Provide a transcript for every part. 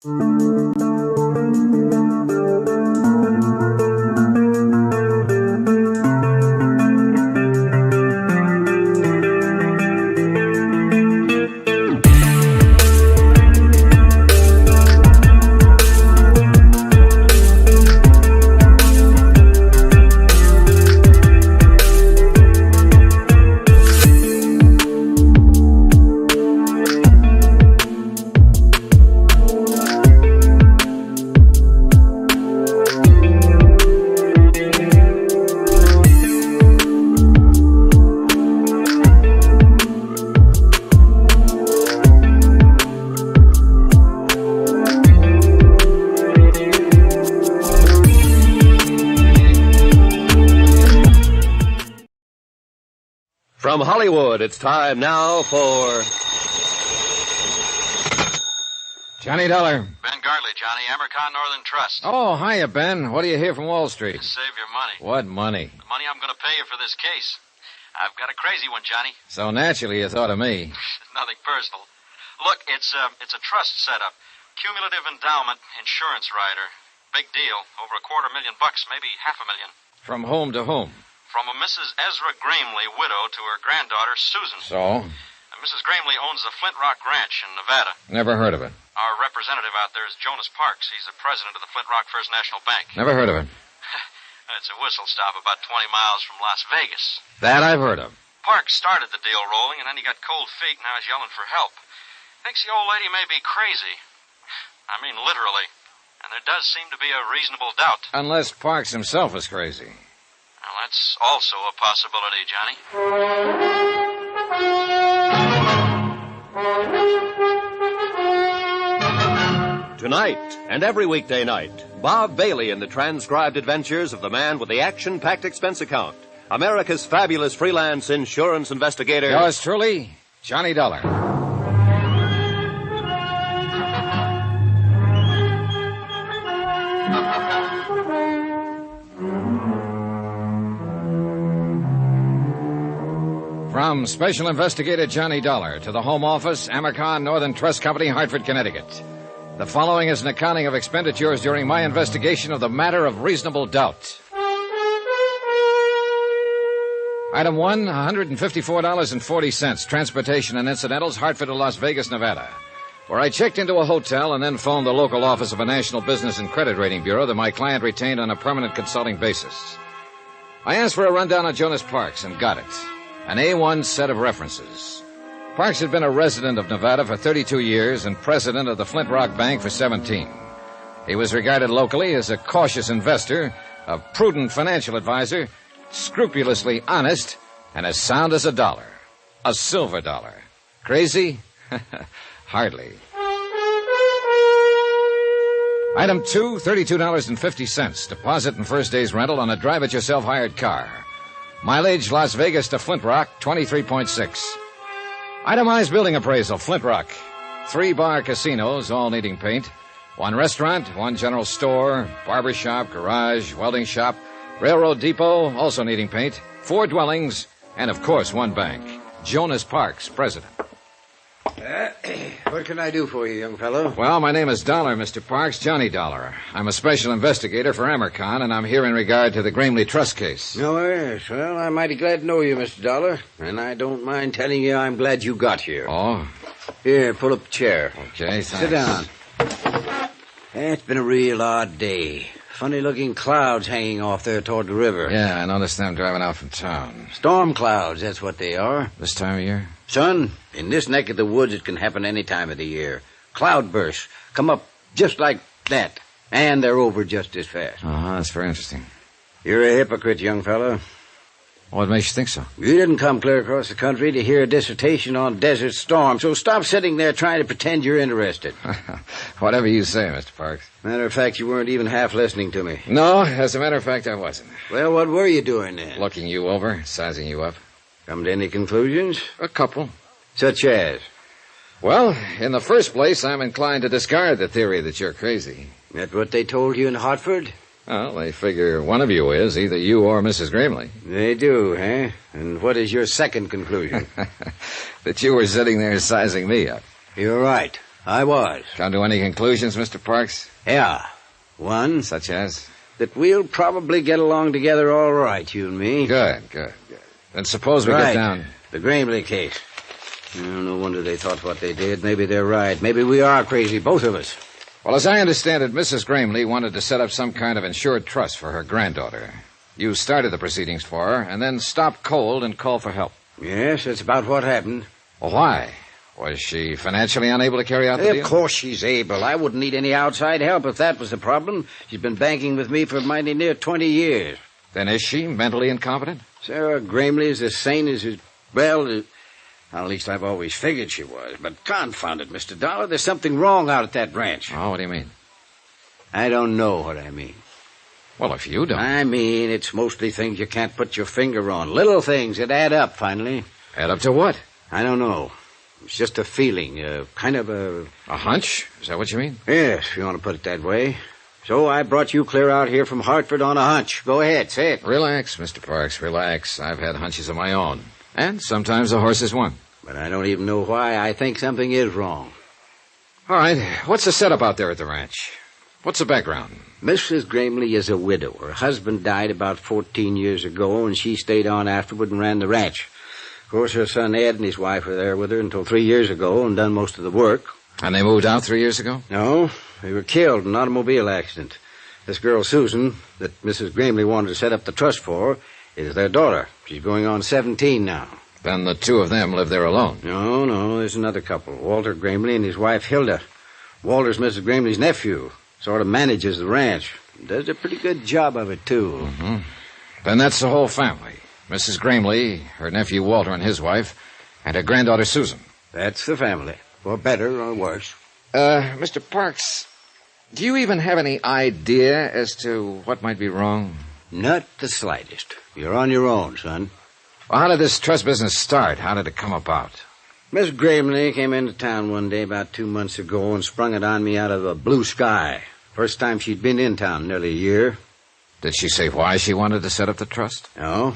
From Hollywood, it's time now for... Johnny Dollar. Ben Gartley, Johnny, Amercon Northern Trust. Oh, hiya, Ben. What do you hear from Wall Street? Save your money. What money? The money I'm going to pay you for this case. I've got a crazy one, Johnny. So naturally you thought of me. Nothing personal. Look, it's a trust setup. Cumulative endowment insurance rider. Big deal. Over $250,000, maybe $500,000. From whom to whom? From a Mrs. Ezra Gramley, widow, to her granddaughter, Susan. So? Mrs. Gramley owns the Flint Rock Ranch in Nevada. Never heard of it. Our representative out there is Jonas Parks. He's the president of the Flint Rock First National Bank. Never heard of it. It's a whistle stop about 20 miles from Las Vegas. That I've heard of. Parks started the deal rolling, and then he got cold feet, and now he's yelling for help. Thinks the old lady may be crazy. I mean, literally. And there does seem to be a reasonable doubt. Unless Parks himself is crazy. Well, that's also a possibility, Johnny. Tonight, and every weekday night, Bob Bailey in the transcribed adventures of the man with the action-packed expense account. America's fabulous freelance insurance investigator. Yours truly, Johnny Dollar. From Special Investigator Johnny Dollar to the Home Office, Amercon Northern Trust Company, Hartford, Connecticut. The following is an accounting of expenditures during my investigation of the matter of reasonable doubt. Item 1, $154.40, transportation and incidentals, Hartford to Las Vegas, Nevada, where I checked into a hotel and then phoned the local office of a National Business and Credit Rating Bureau that my client retained on a permanent consulting basis. I asked for a rundown on Jonas Parks and got it. An A1 set of references. Parks had been a resident of Nevada for 32 years and president of the Flint Rock Bank for 17. He was regarded locally as a cautious investor, a prudent financial advisor, scrupulously honest, and as sound as a dollar. A silver dollar. Crazy? Hardly. Item 2, $32.50. Deposit and first day's rental on a drive-it-yourself hired car. Mileage, Las Vegas to Flint Rock, 23.6. Itemized building appraisal, Flint Rock. 3 bar casinos, all needing paint. 1 restaurant, 1 general store, barber shop, garage, welding shop, railroad depot, also needing paint. 4 dwellings, and of course 1 bank. Jonas Parks, president. What can I do for you, young fellow? Well, my name is Dollar, Mr. Parks, Johnny Dollar. I'm a special investigator for Amercon, and I'm here in regard to the Gramley Trust case. Oh, yes. Well, I'm mighty glad to know you, Mr. Dollar. And I don't mind telling you I'm glad you got here. Oh? Here, pull up a chair. Okay, thanks. Sit down. It's been a real odd day. Funny-looking clouds hanging off there toward the river. Yeah, I noticed them driving out from town. Storm clouds, that's what they are. This time of year? Son, in this neck of the woods, it can happen any time of the year. Cloudbursts come up just like that, and they're over just as fast. Uh-huh, that's very interesting. You're a hypocrite, young fellow. What makes you think so? You didn't come clear across the country to hear a dissertation on desert storms, so stop sitting there trying to pretend you're interested. Whatever you say, Mr. Parks. Matter of fact, you weren't even half listening to me. No, as a matter of fact, I wasn't. Well, what were you doing then? Looking you over, sizing you up. Come to any conclusions? A couple. Such as? Well, in the first place, I'm inclined to discard the theory that you're crazy. That what they told you in Hartford? Well, they figure one of you is, either you or Mrs. Gramley. They do, eh? And what is your second conclusion? That you were sitting there sizing me up. You're right. I was. Come to any conclusions, Mr. Parks? Yeah. One, Such as? that we'll probably get along together all right, you and me. Good. Then suppose we get down... The Gramley case. No wonder they thought what they did. Maybe they're right. Maybe we are crazy, both of us. Well, as I understand it, Mrs. Gramley wanted to set up some kind of insured trust for her granddaughter. You started the proceedings for her, and then stopped cold and called for help. Yes, that's about what happened. Well, why? Was she financially unable to carry out the deal? Of course she's able. I wouldn't need any outside help if that was the problem. She's been banking with me for mighty near 20 years. Then is she mentally incompetent? Sarah Gramley is as sane as well, at least I've always figured she was. But confound it, Mr. Dollar, there's something wrong out at that ranch. Oh, what do you mean? I don't know what I mean. Well, if you don't... I mean, it's mostly things you can't put your finger on. Little things that add up, finally. Add up to what? I don't know. It's just a feeling, kind of a... A hunch? Is that what you mean? Yes, if you want to put it that way. So I brought you clear out here from Hartford on a hunch. Go ahead, say it. Relax, Mr. Parks, relax. I've had hunches of my own. And sometimes the horse is one. But I don't even know why I think something is wrong. All right, what's the setup out there at the ranch? What's the background? Mrs. Gramley is a widow. Her husband died about 14 years ago, and she stayed on afterward and ran the ranch. Of course, her son Ed and his wife were there with her until 3 years ago and done most of the work. And they moved out 3 years ago? No, they were killed in an automobile accident. This girl, Susan, that Mrs. Gramley wanted to set up the trust for, is their daughter. She's going on 17 now. Then the two of them live there alone. No, there's another couple. Walter Gramley and his wife, Hilda. Walter's Mrs. Gramley's nephew. Sort of manages the ranch. Does a pretty good job of it, too. Mm-hmm. Then that's the whole family. Mrs. Gramley, her nephew Walter and his wife, and her granddaughter Susan. That's the family. For better or worse. Mr. Parks, do you even have any idea as to what might be wrong? Not the slightest. You're on your own, son. Well, how did this trust business start? How did it come about? Miss Gramley came into town one day about 2 months ago and sprung it on me out of a blue sky. First time she'd been in town, nearly a year. Did she say why she wanted to set up the trust? No.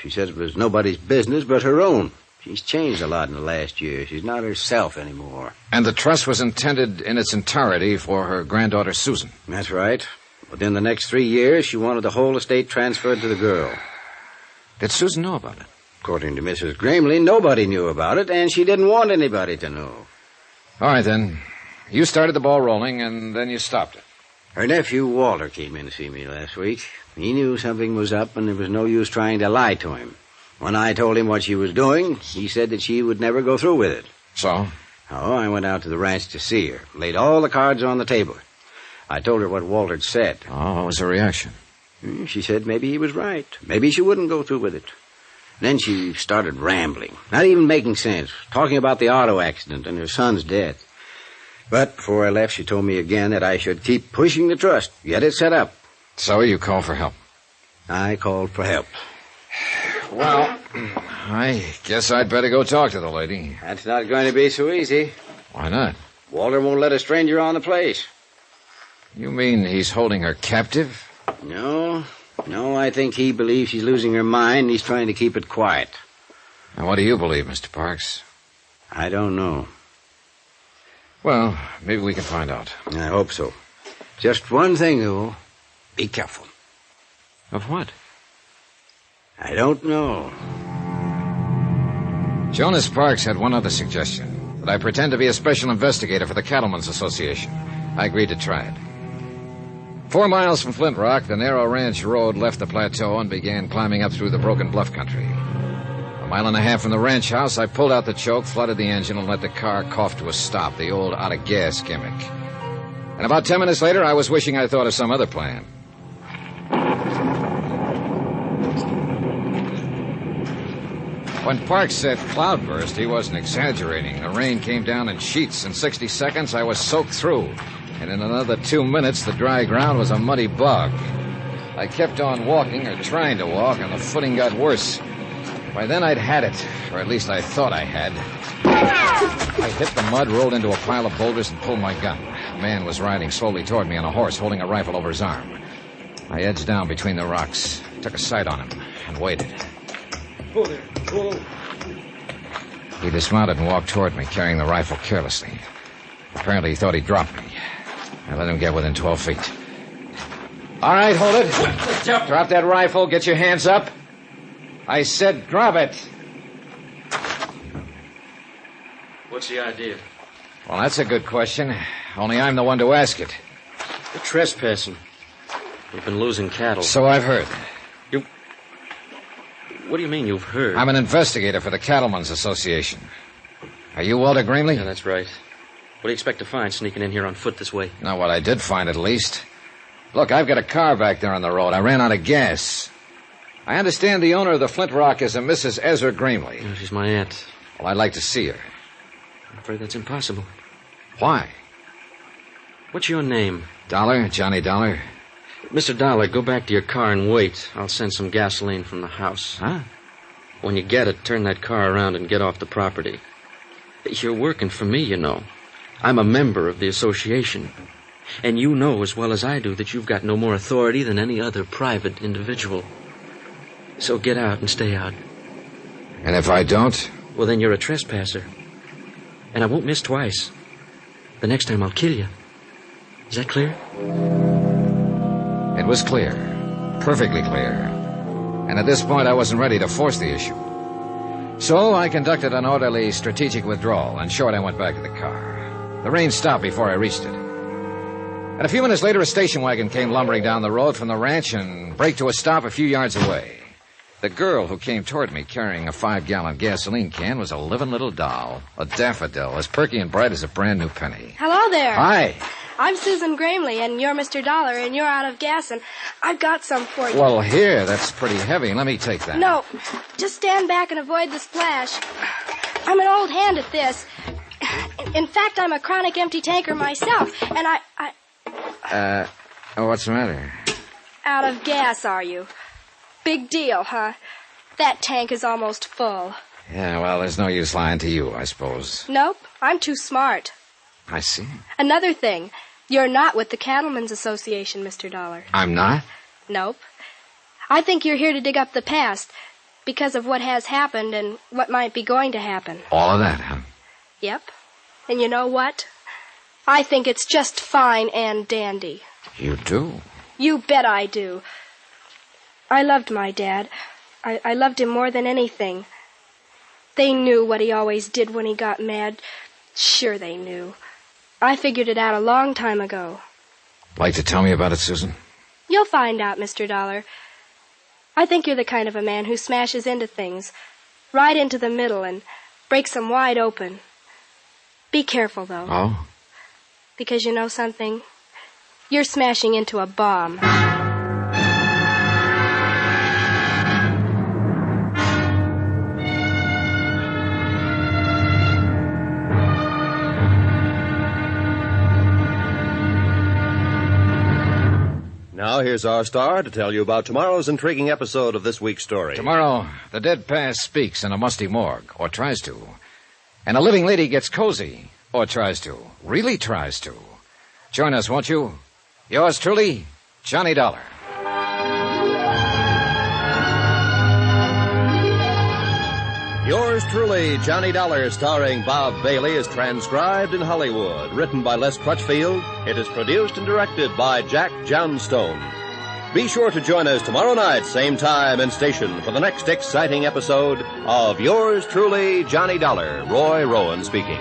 She said it was nobody's business but her own. She's changed a lot in the last year. She's not herself anymore. And the trust was intended in its entirety for her granddaughter Susan? That's right. Within the next 3 years, she wanted the whole estate transferred to the girl. Did Susan know about it? According to Mrs. Gramley, nobody knew about it, and she didn't want anybody to know. All right, then. You started the ball rolling, and then you stopped it. Her nephew, Walter, came in to see me last week. He knew something was up, and there was no use trying to lie to him. When I told him what she was doing, he said that she would never go through with it. So? Oh, I went out to the ranch to see her. Laid all the cards on the table. I told her what Walter had said. Oh, what was her reaction? She said maybe he was right. Maybe she wouldn't go through with it. Then she started rambling, not even making sense, talking about the auto accident and her son's death. But before I left, she told me again that I should keep pushing the trust, get it set up. So you called for help? I called for help. Well, I guess I'd better go talk to the lady. That's not going to be so easy. Why not? Walter won't let a stranger on the place. You mean he's holding her captive? No, I think he believes she's losing her mind and he's trying to keep it quiet. And what do you believe, Mr. Parks? I don't know. Well, maybe we can find out. I hope so. Just one thing, though. Be careful. Of what? I don't know. Jonas Parks had one other suggestion, that I pretend to be a special investigator for the Cattlemen's Association. I agreed to try it. 4 miles from Flint Rock, the narrow ranch road left the plateau and began climbing up through the broken bluff country. 1.5 miles from the ranch house, I pulled out the choke, flooded the engine, and let the car cough to a stop, the old out-of-gas gimmick. And about 10 minutes later, I was wishing I'd thought of some other plan. When Parks said cloudburst, he wasn't exaggerating. The rain came down in sheets. In 60 seconds, I was soaked through. And in another 2 minutes, the dry ground was a muddy bog. I kept on walking, or trying to walk, and the footing got worse. By then, I'd had it, or at least I thought I had. I hit the mud, rolled into a pile of boulders, and pulled my gun. A man was riding slowly toward me on a horse, holding a rifle over his arm. I edged down between the rocks, took a sight on him, and waited. Whoa there. Whoa. He dismounted and walked toward me, carrying the rifle carelessly. Apparently he thought he dropped me. I let him get within 12 feet. All right, hold it. Drop that rifle. Get your hands up. I said drop it. What's the idea? Well, that's a good question. Only I'm the one to ask it. You're trespassing. You've been losing cattle. So I've heard. What do you mean you've heard? I'm an investigator for the Cattlemen's Association. Are you Walter Gramley? Yeah, that's right. What do you expect to find sneaking in here on foot this way? Not what I did find, at least. Look, I've got a car back there on the road. I ran out of gas. I understand the owner of the Flint Rock is a Mrs. Ezra Gramley. Oh, she's my aunt. Well, I'd like to see her. I'm afraid that's impossible. Why? What's your name? Dollar? Johnny Dollar? Mr. Dollar, go back to your car and wait. I'll send some gasoline from the house. Huh? When you get it, turn that car around and get off the property. You're working for me, you know. I'm a member of the association. And you know as well as I do that you've got no more authority than any other private individual. So get out and stay out. And if I don't? Well, then you're a trespasser. And I won't miss twice. The next time I'll kill you. Is that clear? It was clear. Perfectly clear. And at this point, I wasn't ready to force the issue. So I conducted an orderly strategic withdrawal, and short I went back to the car. The rain stopped before I reached it. And a few minutes later, a station wagon came lumbering down the road from the ranch and braked to a stop a few yards away. The girl who came toward me carrying a 5-gallon gasoline can was a living little doll, a daffodil, as perky and bright as a brand new penny. Hello there. Hi. I'm Susan Gramley, and you're Mr. Dollar, and you're out of gas, and I've got some for you. Well, here, that's pretty heavy. Let me take that. No, just stand back and avoid the splash. I'm an old hand at this. In fact, I'm a chronic empty tanker myself, and What's the matter? Out of gas, are you? Big deal, huh? That tank is almost full. Yeah, well, there's no use lying to you, I suppose. Nope, I'm too smart. I see. Another thing, you're not with the Cattlemen's Association, Mr. Dollar. I'm not? Nope. I think you're here to dig up the past because of what has happened and what might be going to happen. All of that, huh? Yep. And you know what? I think it's just fine and dandy. You do? You bet I do. I loved my dad. I loved him more than anything. They knew what he always did when he got mad. Sure they knew. I figured it out a long time ago. Like to tell me about it, Susan? You'll find out, Mr. Dollar. I think you're the kind of a man who smashes into things, right into the middle, and breaks them wide open. Be careful, though. Oh? Because you know something? You're smashing into a bomb. Now, here's our star to tell you about tomorrow's intriguing episode of this week's story. Tomorrow, the dead past speaks in a musty morgue, or tries to. And a living lady gets cozy, or tries to. Really tries to. Join us, won't you? Yours truly, Johnny Dollar. Yours truly, Johnny Dollar, starring Bob Bailey, is transcribed in Hollywood. Written by Les Crutchfield, it is produced and directed by Jack Johnstone. Be sure to join us tomorrow night, same time and station, for the next exciting episode of Yours truly, Johnny Dollar. Roy Rowan speaking.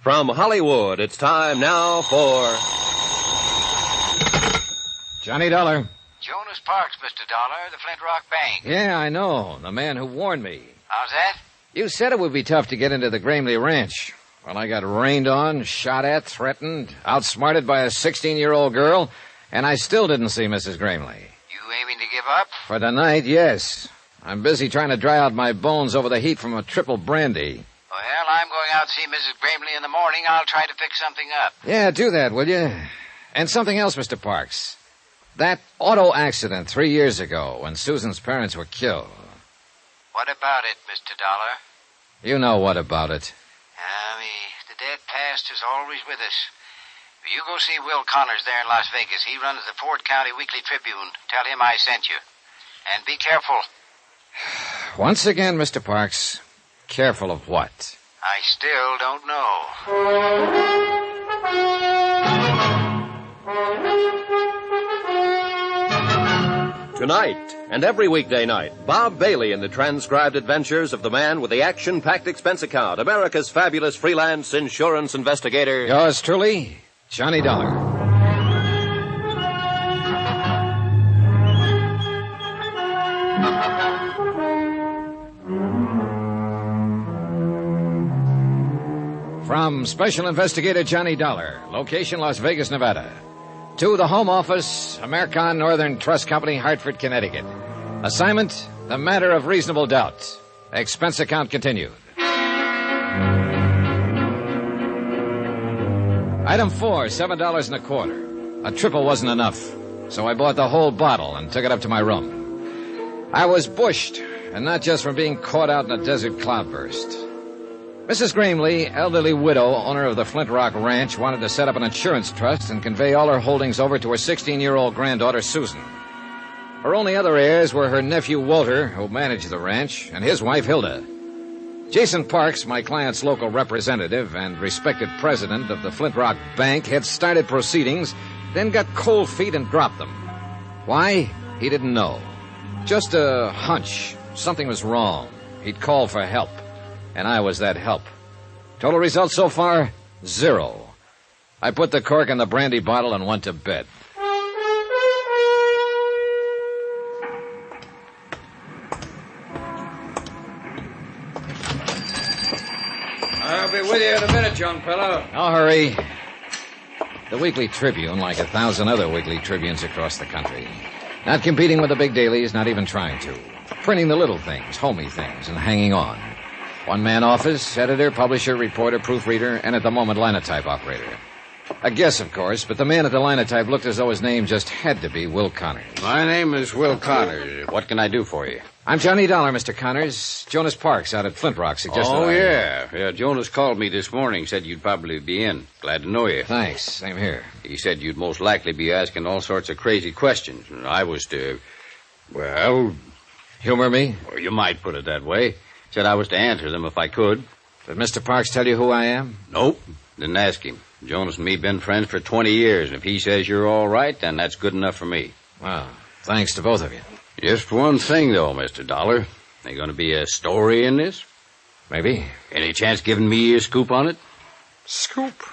From Hollywood, it's time now for... Johnny Dollar. Jonas Parks, Mr. Dollar, the Flint Rock Bank. Yeah, I know. The man who warned me. How's that? You said it would be tough to get into the Gramley Ranch. Well, I got rained on, shot at, threatened, outsmarted by a 16-year-old girl, and I still didn't see Mrs. Gramley. You aiming to give up? For tonight, yes. I'm busy trying to dry out my bones over the heat from a triple brandy. Well, I'm going out to see Mrs. Gramley in the morning. I'll try to fix something up. Yeah, do that, will you? And something else, Mr. Parks. That auto accident 3 years ago when Susan's parents were killed. What about it, Mr. Dollar? You know what about it. The dead past is always with us. You go see Will Connors there in Las Vegas. He runs the Ford County Weekly Tribune. Tell him I sent you. And be careful. Once again, Mr. Parks, careful of what? I still don't know. Tonight and every weekday night, Bob Bailey in the transcribed adventures of the man with the action-packed expense account, America's fabulous freelance insurance investigator. Yours truly, Johnny Dollar. From Special Investigator Johnny Dollar, location Las Vegas, Nevada, to the Home Office, American Northern Trust Company, Hartford, Connecticut. Assignment, the matter of reasonable doubt. Expense account continued. Item 4, $7.25. A triple wasn't enough, so I bought the whole bottle and took it up to my room. I was bushed, and not just from being caught out in a desert cloudburst. Mrs. Gramley, elderly widow, owner of the Flint Rock Ranch, wanted to set up an insurance trust and convey all her holdings over to her 16-year-old granddaughter, Susan. Her only other heirs were her nephew, Walter, who managed the ranch, and his wife, Hilda. Jason Parks, my client's local representative and respected president of the Flint Rock Bank, had started proceedings, then got cold feet and dropped them. Why? He didn't know. Just a hunch. Something was wrong. He'd call for help. And I was that help. Total result so far, 0. I put the cork in the brandy bottle and went to bed. I'll be with you in a minute, young fellow. No hurry. The Weekly Tribune, like 1,000 other Weekly Tribunes across the country. Not competing with the big dailies, not even trying to. Printing the little things, homey things, and hanging on. One-man office, editor, publisher, reporter, proofreader, and at the moment, linotype operator. A guess, of course, but the man at the linotype looked as though his name just had to be Will Connors. My name is Will Connors. What can I do for you? I'm Johnny Dollar, Mr. Connors. Jonas Parks out at Flint Rock suggested Yeah, Jonas called me this morning, said you'd probably be in. Glad to know you. Thanks, same here. He said you'd most likely be asking all sorts of crazy questions. And I was to, Humor me? Well, you might put it that way. Said I was to answer them if I could. Did Mr. Parks tell you who I am? Nope. Didn't ask him. Jonas and me been friends for 20 years, and if he says you're all right, then that's good enough for me. Well, thanks to both of you. Just one thing, though, Mr. Dollar. There going to be a story in this? Maybe. Any chance giving me a scoop on it? Scoop?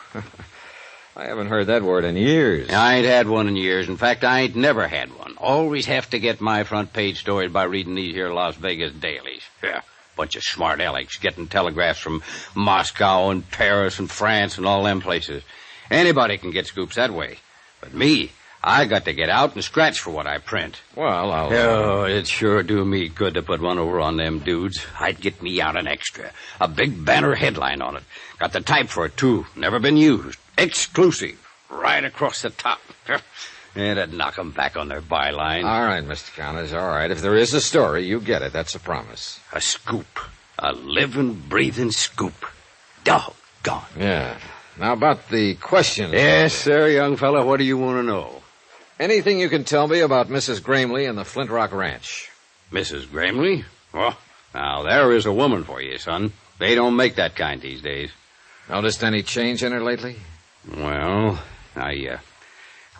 I haven't heard that word in years. I ain't had one in years. In fact, I ain't never had one. Always have to get my front page stories by reading these here Las Vegas dailies. Yeah. Bunch of smart alecks getting telegraphs from Moscow and Paris and France and all them places. Anybody can get scoops that way. But me, I got to get out and scratch for what I print. Well, I'll... Oh, it sure do me good to put one over on them dudes. I'd get me out an extra. A big banner headline on it. Got the type for it, too. Never been used. Exclusive. Right across the top. It'd knock them back on their byline. All right, Mr. Connors, all right. If there is a story, you get it. That's a promise. A scoop. A living, breathing scoop. Doggone. Yeah. Now, about the questions. Yes, sir, young fella. What do you want to know? Anything you can tell me about Mrs. Gramley and the Flint Rock Ranch? Mrs. Gramley? Well, now, there is a woman for you, son. They don't make that kind these days. Noticed any change in her lately? Well, I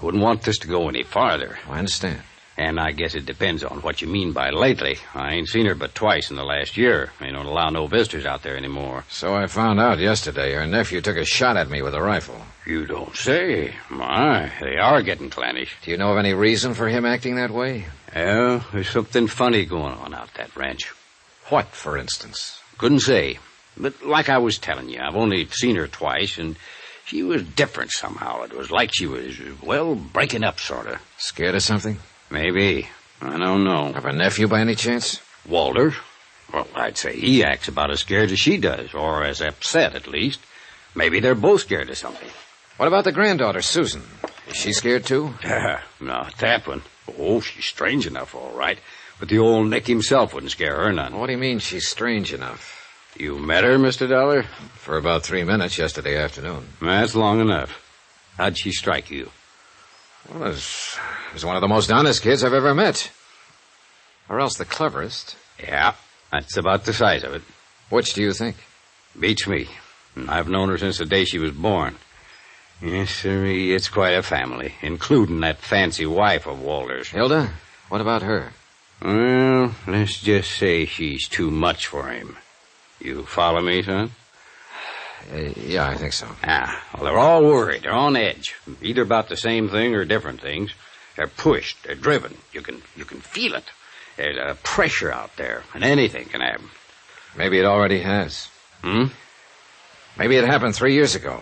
wouldn't want this to go any farther. I understand. And I guess it depends on what you mean by lately. I ain't seen her but twice in the last year. They don't allow no visitors out there anymore. So I found out yesterday her nephew took a shot at me with a rifle. You don't say. My, they are getting clannish. Do you know of any reason for him acting that way? Yeah, there's something funny going on out that ranch. What, for instance? Couldn't say. But like I was telling you, I've only seen her twice, and she was different somehow. It was like she was, well, breaking up, sort of. Scared of something? Maybe. I don't know. Of her nephew by any chance? Walter? Well, I'd say he acts about as scared as she does, or as upset, at least. Maybe they're both scared of something. What about the granddaughter, Susan? Is she scared, too? Not that one. Oh, she's strange enough, all right. But the old Nick himself wouldn't scare her none. What do you mean she's strange enough? You met her, Mr. Dollar? For about 3 minutes yesterday afternoon. That's long enough. How'd she strike you? Well, it was one of the most honest kids I've ever met. Or else the cleverest. Yeah, that's about the size of it. Which do you think? Beats me. I've known her since the day she was born. Yes, sir, it's quite a family, including that fancy wife of Walter's. Hilda? What about her? Well, let's just say she's too much for him. You follow me, son? Yeah, I think so. Well, they're all worried. They're on edge. Either about the same thing or different things. They're pushed. They're driven. You can feel it. There's a pressure out there, and anything can happen. Maybe it already has. Maybe it happened 3 years ago.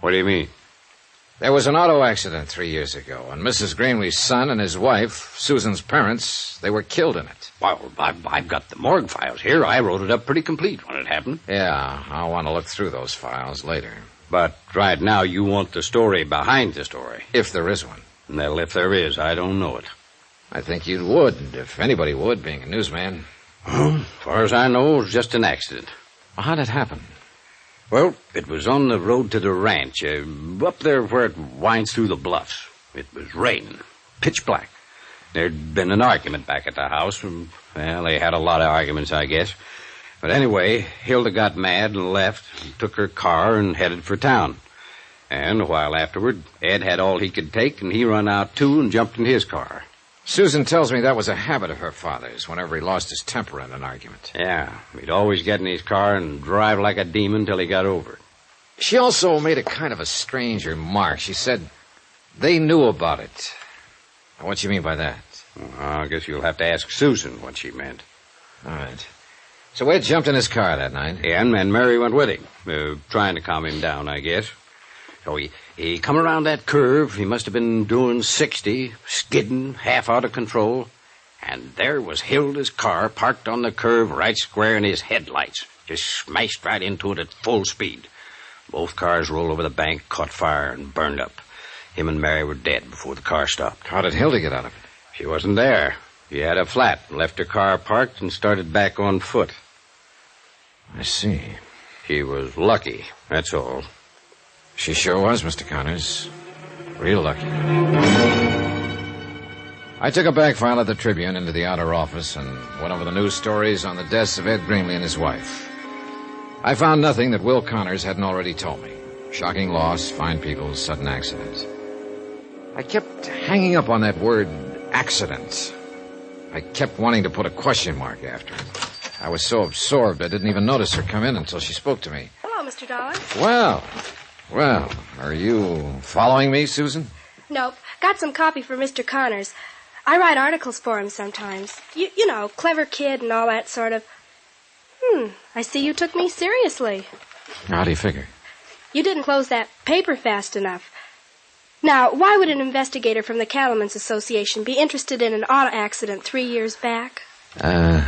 What do you mean? There was an auto accident 3 years ago, and Mrs. Greenleaf's son and his wife, Susan's parents, they were killed in it. Well, I've got the morgue files here. I wrote it up pretty complete when it happened. Yeah, I'll want to look through those files later. But right now you want the story behind the story. If there is one. Well, if there is, I don't know it. I think you would, if anybody would, being a newsman. As far as I know, it was just an accident. Well, how'd it happen? Well, it was on the road to the ranch, up there where it winds through the bluffs. It was raining, pitch black. There'd been an argument back at the house. Well, they had a lot of arguments, I guess. But anyway, Hilda got mad and left, and took her car and headed for town. And a while afterward, Ed had all he could take, and he run out too and jumped in his car. Susan tells me that was a habit of her father's whenever he lost his temper in an argument. Yeah, he'd always get in his car and drive like a demon till he got over it. She also made a kind of a strange remark. She said they knew about it. What do you mean by that? Well, I guess you'll have to ask Susan what she meant. All right. So Ed jumped in his car that night. Yeah, and Mary went with him, trying to calm him down, I guess. So he come around that curve. He must have been doing 60, skidding, half out of control. And there was Hilda's car parked on the curve right square in his headlights. Just smashed right into it at full speed. Both cars rolled over the bank, caught fire, and burned up. Him and Mary were dead before the car stopped. How did Hilda get out of it? She wasn't there. She had a flat, left her car parked, and started back on foot. I see. She was lucky, that's all. She sure was, Mr. Connors. Real lucky. I took a back file of the Tribune into the outer office and went over the news stories on the deaths of Ed Greenley and his wife. I found nothing that Will Connors hadn't already told me. Shocking loss, fine people, sudden accident. I kept hanging up on that word, accident. I kept wanting to put a question mark after it. I was so absorbed I didn't even notice her come in until she spoke to me. Hello, Mr. Dollar. Well, are you following me, Susan? Nope. Got some copy for Mr. Connors. I write articles for him sometimes. You know, clever kid and all that sort of. I see you took me seriously. How do you figure? You didn't close that paper fast enough. Now, why would an investigator from the Cattlemen's Association be interested in an auto accident 3 years back?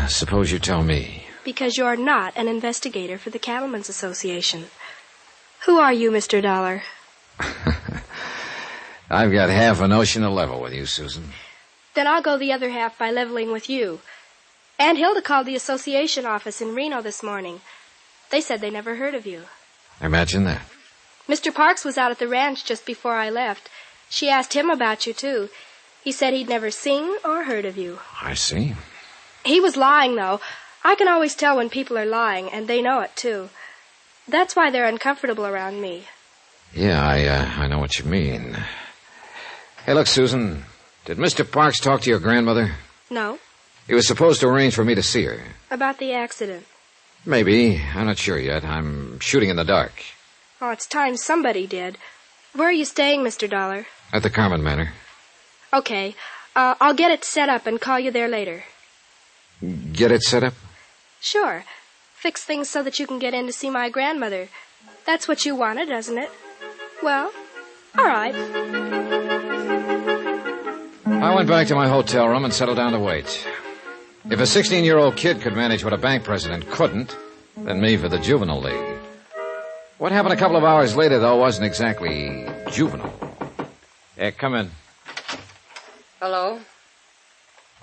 Suppose you tell me. Because you're not an investigator for the Cattlemen's Association. Who are you, Mr. Dollar? I've got half a notion to level with you, Susan. Then I'll go the other half by leveling with you. Aunt Hilda called the association office in Reno this morning. They said they never heard of you. Imagine that. Mr. Parks was out at the ranch just before I left. She asked him about you, too. He said he'd never seen or heard of you. I see. He was lying, though. I can always tell when people are lying, and they know it, too. That's why they're uncomfortable around me. Yeah, I know what you mean. Hey, look, Susan, did Mr. Parks talk to your grandmother? No. He was supposed to arrange for me to see her. About the accident? Maybe. I'm not sure yet. I'm shooting in the dark. Oh, it's time somebody did. Where are you staying, Mr. Dollar? At the Carmen Manor. Okay. I'll get it set up and call you there later. Get it set up? Sure. Fix things so that you can get in to see my grandmother. That's what you wanted, isn't it? Well, all right. I went back to my hotel room and settled down to wait. If a 16-year-old kid could manage what a bank president couldn't, then me for the juvenile league. What happened a couple of hours later, though, wasn't exactly juvenile. Yeah, come in. Hello?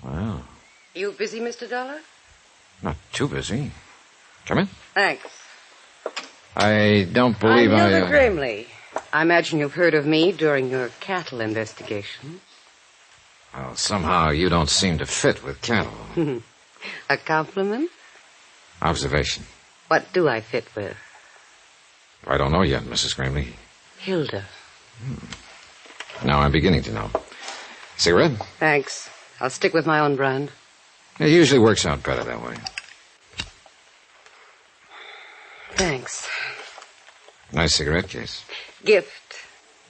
Well, You busy, Mr. Dollar? not too busy. Come in. Thanks. I don't believe I'm Hilda Grimley. I imagine you've heard of me during your cattle investigation. Well, somehow you don't seem to fit with cattle. A compliment? Observation. What do I fit with? I don't know yet, Mrs. Grimley. Hilda. Now I'm beginning to know. Cigarette? Thanks. I'll stick with my own brand. It usually works out better that way. Thanks. Nice cigarette case. Gift.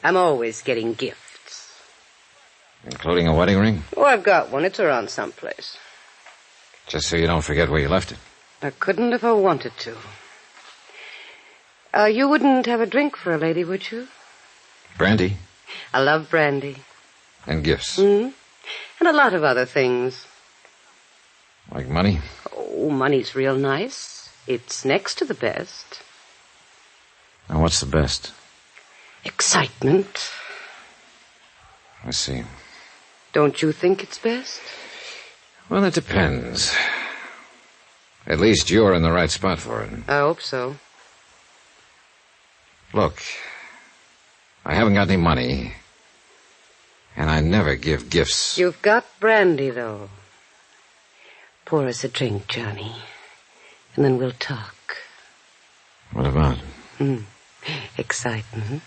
I'm always getting gifts. Including a wedding ring? Oh, I've got one. It's around someplace. Just so you don't forget where you left it. I couldn't if I wanted to. You wouldn't have a drink for a lady, would you? Brandy? I love brandy. And gifts. And a lot of other things. Like money? Oh, money's real nice. It's next to the best. Now, what's the best? Excitement. I see. Don't you think it's best? Well, it depends. At least you're in the right spot for it. I hope so. Look, I haven't got any money, and I never give gifts. You've got brandy, though. Pour us a drink, Johnny, and then we'll talk. What about? Excitement.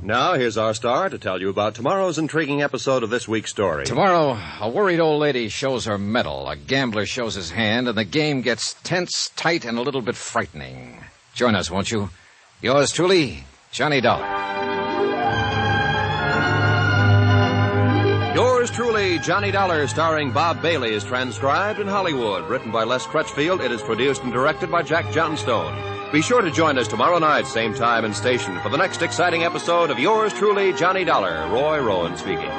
Now, here's our star to tell you about tomorrow's intriguing episode of this week's story. Tomorrow, a worried old lady shows her medal, a gambler shows his hand, and the game gets tense, tight, and a little bit frightening. Join us, won't you? Yours truly, Johnny Dollar. Yours truly, Johnny Dollar, starring Bob Bailey, is transcribed in Hollywood. Written by Les Crutchfield, it is produced and directed by Jack Johnstone. Be sure to join us tomorrow night, same time and station, for the next exciting episode of Yours truly, Johnny Dollar. Roy Rowan speaking.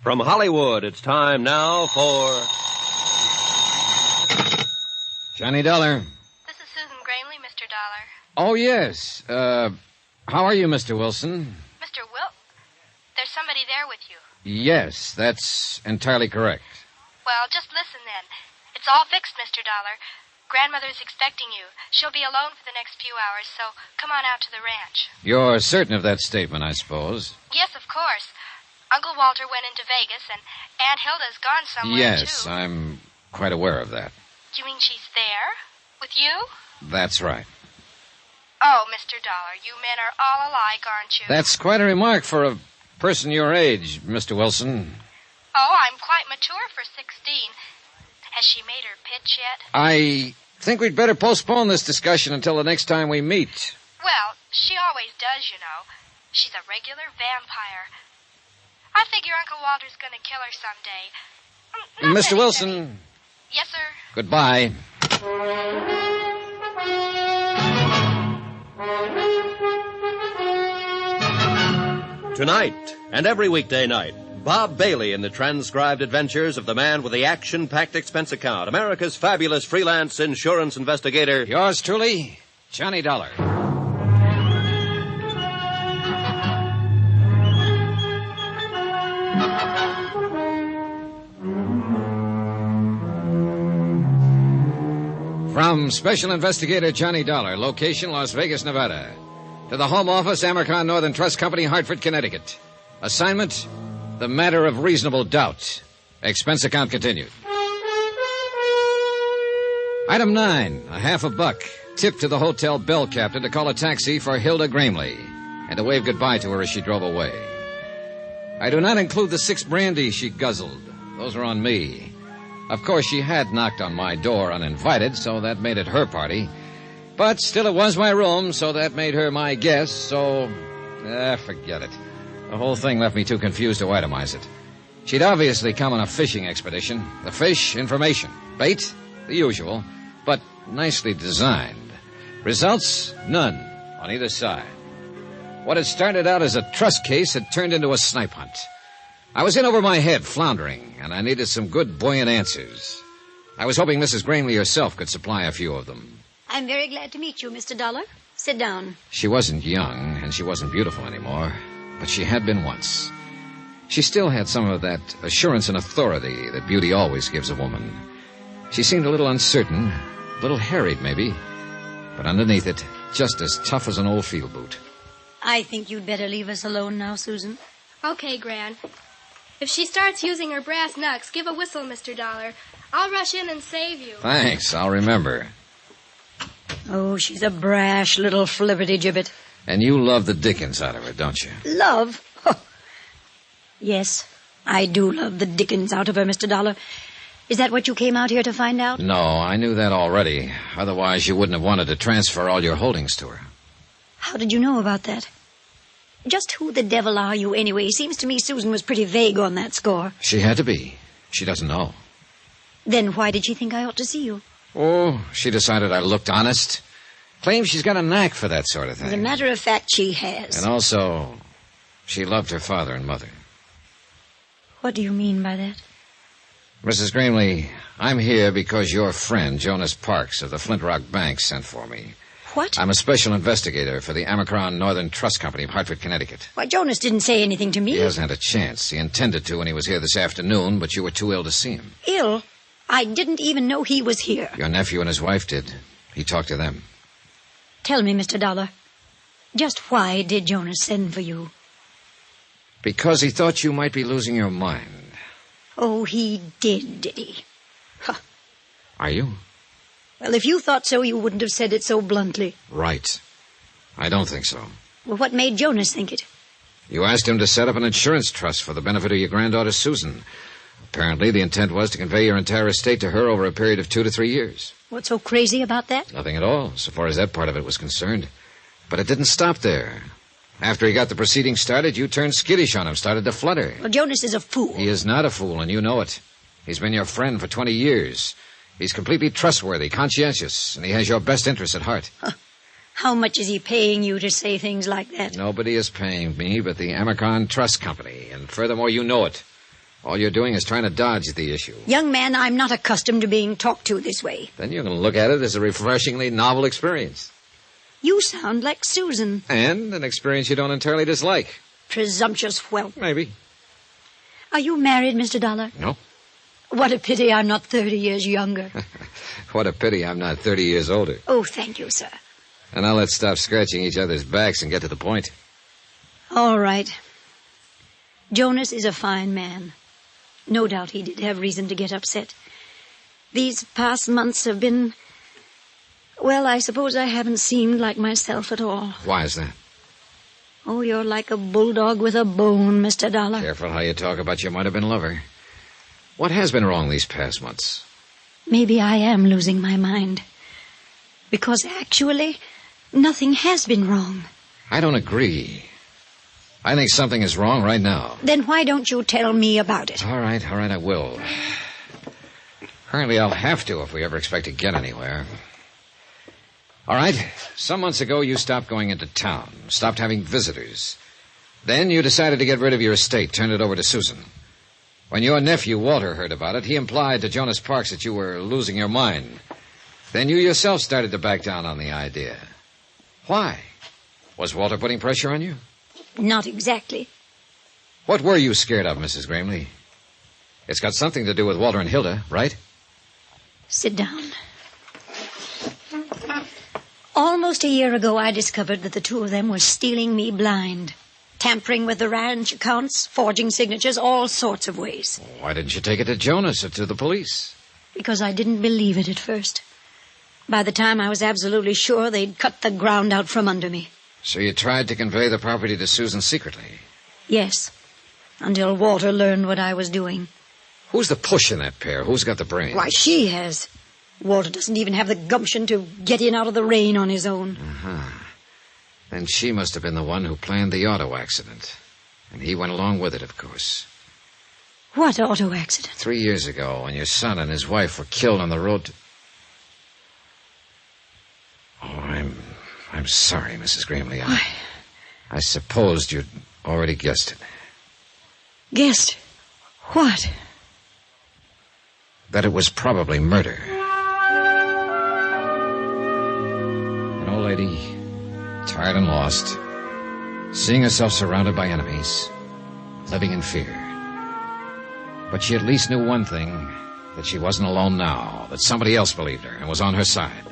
From Hollywood, it's time now for... Johnny Dollar. This is Susan Gramley, Mr. Dollar. Oh, yes. How are you, Mr. Wilson? Mr. There's somebody there with you. Yes, that's entirely correct. Well, just listen then. It's all fixed, Mr. Dollar. Grandmother's expecting you. She'll be alone for the next few hours, so come on out to the ranch. You're certain of that statement, I suppose? Yes, of course. Uncle Walter went into Vegas, and Aunt Hilda's gone somewhere, Yes, too. I'm quite aware of that. You mean she's there? With you? That's right. Oh, Mr. Dollar, you men are all alike, aren't you? That's quite a remark for a person your age, Mr. Wilson. Oh, I'm quite mature for 16. Has she made her pitch yet? I think we'd better postpone this discussion until the next time we meet. Well, she always does, you know. She's a regular vampire. I figure Uncle Walter's going to kill her someday. Mr. Wilson. Yes, sir. Goodbye. Tonight, and every weekday night, Bob Bailey in the transcribed adventures of the man with the action-packed expense account, America's fabulous freelance insurance investigator. Yours truly, Johnny Dollar. From Special Investigator Johnny Dollar, location Las Vegas, Nevada. To the Home Office, Amercon Northern Trust Company, Hartford, Connecticut. Assignment, the matter of reasonable doubt. Expense account continued. Item 9, $50. Tip to the hotel bell captain to call a taxi for Hilda Gramley and to wave goodbye to her as she drove away. I do not include the 6 brandy she guzzled. Those are on me. Of course, she had knocked on my door uninvited, so that made it her party. But still, it was my room, so that made her my guest, so... forget it. The whole thing left me too confused to itemize it. She'd obviously come on a fishing expedition. The fish, information. Bait, the usual, but nicely designed. Results, none on either side. What had started out as a trust case had turned into a snipe hunt. I was in over my head, floundering, and I needed some good, buoyant answers. I was hoping Mrs. Gramley herself could supply a few of them. I'm very glad to meet you, Mr. Dollar. Sit down. She wasn't young, and she wasn't beautiful anymore, but she had been once. She still had some of that assurance and authority that beauty always gives a woman. She seemed a little uncertain, a little harried maybe, but underneath it, just as tough as an old field boot. I think you'd better leave us alone now, Susan. Okay, Gran. If she starts using her brass knucks, give a whistle, Mr. Dollar. I'll rush in and save you. Thanks, I'll remember. Oh, she's a brash little flibberty-gibbet. And you love the dickens out of her, don't you? Love? Oh. Yes, I do love the dickens out of her, Mr. Dollar. Is that what you came out here to find out? No, I knew that already. Otherwise, you wouldn't have wanted to transfer all your holdings to her. How did you know about that? Just who the devil are you, anyway? Seems to me Susan was pretty vague on that score. She had to be. She doesn't know. Then why did she think I ought to see you? Oh, she decided I looked honest. Claims she's got a knack for that sort of thing. As a matter of fact, she has. And also, she loved her father and mother. What do you mean by that? Mrs. Gramley, I'm here because your friend, Jonas Parks of the Flint Rock Bank, sent for me. What? I'm a special investigator for the Amercon Northern Trust Company of Hartford, Connecticut. Why, Jonas didn't say anything to me. He hasn't had a chance. He intended to when he was here this afternoon, but you were too ill to see him. Ill? I didn't even know he was here. Your nephew and his wife did. He talked to them. Tell me, Mr. Dollar, just why did Jonas send for you? Because he thought you might be losing your mind. Oh, he did he? Huh. Are you? Well, if you thought so, you wouldn't have said it so bluntly. Right. I don't think so. Well, what made Jonas think it? You asked him to set up an insurance trust for the benefit of your granddaughter, Susan. Apparently, the intent was to convey your entire estate to her over a period of 2 to 3 years. What's so crazy about that? Nothing at all, so far as that part of it was concerned. But it didn't stop there. After he got the proceedings started, you turned skittish on him, started to flutter. Well, Jonas is a fool. He is not a fool, and you know it. He's been your friend for 20 years. He's completely trustworthy, conscientious, and he has your best interests at heart. Huh. How much is he paying you to say things like that? Nobody is paying me but the Amercon Trust Company, and furthermore, you know it. All you're doing is trying to dodge the issue. Young man, I'm not accustomed to being talked to this way. Then you can look at it as a refreshingly novel experience. You sound like Susan. And an experience you don't entirely dislike. Presumptuous whelp. Maybe. Are you married, Mr. Dollar? No. What a pity I'm not 30 years younger. What a pity I'm not 30 years older. Oh, thank you, sir. And now let's stop scratching each other's backs and get to the point. All right. Jonas is a fine man. No doubt he did have reason to get upset. These past months have been... Well, I suppose I haven't seemed like myself at all. Why is that? Oh, you're like a bulldog with a bone, Mr. Dollar. Careful how you talk about your might-have-been lover. What has been wrong these past months? Maybe I am losing my mind. Because actually, nothing has been wrong. I don't agree. I think something is wrong right now. Then why don't you tell me about it? All right, I will. Apparently I'll have to if we ever expect to get anywhere. All right, some months ago you stopped going into town, stopped having visitors. Then you decided to get rid of your estate, turned it over to Susan. When your nephew, Walter, heard about it, he implied to Jonas Parks that you were losing your mind. Then you yourself started to back down on the idea. Why? Was Walter putting pressure on you? Not exactly. What were you scared of, Mrs. Gramley? It's got something to do with Walter and Hilda, right? Sit down. Almost a year ago, I discovered that the two of them were stealing me blind. Tampering with the ranch accounts, forging signatures, all sorts of ways. Why didn't you take it to Jonas or to the police? Because I didn't believe it at first. By the time I was absolutely sure, they'd cut the ground out from under me. So you tried to convey the property to Susan secretly? Yes, until Walter learned what I was doing. Who's the push in that pair? Who's got the brains? Why, she has. Walter doesn't even have the gumption to get in out of the rain on his own. Uh-huh. Then she must have been the one who planned the auto accident. And he went along with it, of course. What auto accident? 3 years ago, when your son and his wife were killed on the road to... Oh, I'm sorry, Mrs. Gramley. I supposed you'd already guessed it. Guessed? What? That it was probably murder. An old lady, tired and lost, seeing herself surrounded by enemies, living in fear. But she at least knew one thing, that she wasn't alone now, that somebody else believed her and was on her side.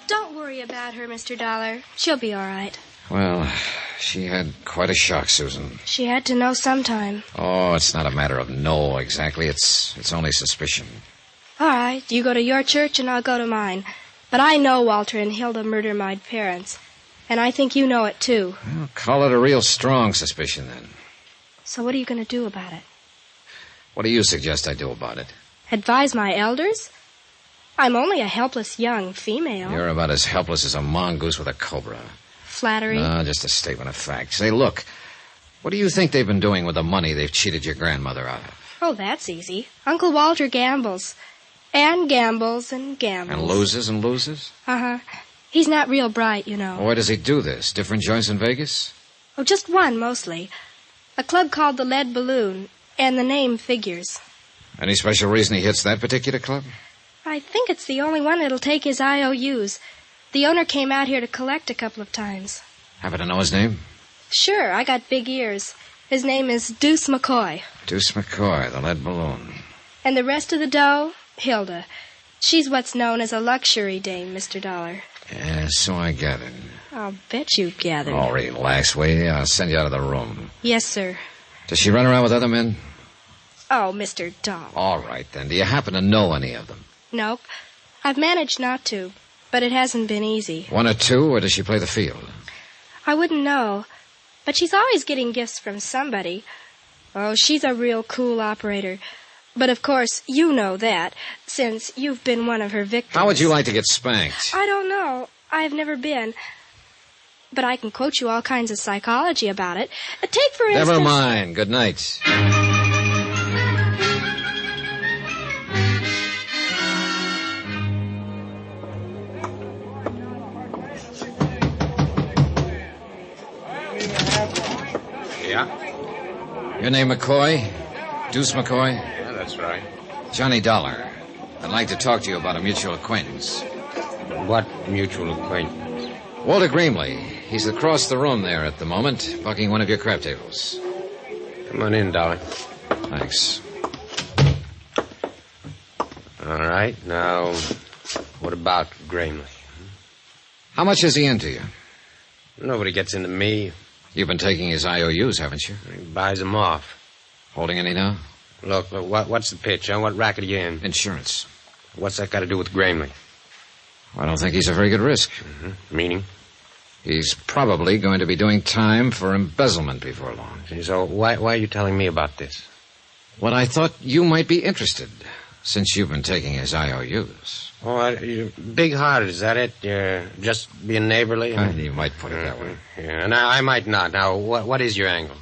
Don't worry about her, Mr. Dollar. She'll be all right. Well, she had quite a shock, Susan. She had to know sometime. Oh, it's not a matter of no, exactly. It's only suspicion. All right, you go to your church and I'll go to mine. But I know Walter and Hilda murdered my parents. And I think you know it, too. Well, call it a real strong suspicion, then. So what are you going to do about it? What do you suggest I do about it? Advise my elders? I'm only a helpless young female. You're about as helpless as a mongoose with a cobra. Flattery? No, just a statement of fact. Say, look, what do you think they've been doing with the money they've cheated your grandmother out of? Oh, that's easy. Uncle Walter gambles. And gambles and gambles. And loses and loses? Uh-huh. He's not real bright, you know. Where does he do this? Different joints in Vegas? Oh, just one, mostly. A club called the Lead Balloon, and the name figures. Any special reason he hits that particular club? I think it's the only one that'll take his IOUs. The owner came out here to collect a couple of times. Happen to know his name? Sure, I got big ears. His name is Deuce McCoy. Deuce McCoy, the Lead Balloon. And the rest of the dough? Hilda. She's what's known as a luxury dame, Mr. Dollar. Yeah, so I gathered. I'll bet you gathered. Oh, relax, will you? I'll send you out of the room. Yes, sir. Does she run around with other men? Oh, Mr. Dollar. All right, then. Do you happen to know any of them? Nope. I've managed not to, but it hasn't been easy. One or two, or does she play the field? I wouldn't know. But she's always getting gifts from somebody. Oh, she's a real cool operator. But, of course, you know that, since you've been one of her victims. How would you like to get spanked? I don't know. I've never been. But I can quote you all kinds of psychology about it. Take, for instance... Never mind. Good night. Yeah? Your name McCoy? Deuce McCoy? Yeah, that's right. Johnny Dollar. I'd like to talk to you about a mutual acquaintance. What mutual acquaintance? Walter Grimley. He's across the room there at the moment, bucking one of your crap tables. Come on in, Dollar. Thanks. All right. Now, what about Grimley? How much is he into you? Nobody gets into me. You've been taking his IOUs, haven't you? He buys them off. Holding any now? Look, what's the pitch, huh? What racket are you in? Insurance. What's that got to do with Grimley? I don't think he's a very good risk. Mm-hmm. Meaning? He's probably going to be doing time for embezzlement before long. So why are you telling me about this? Well, I thought you might be interested, since you've been taking his IOUs. Oh, you're big-hearted, is that it? You're just being neighborly? You might put it that way. Yeah, and I might not. Now, what is your angle?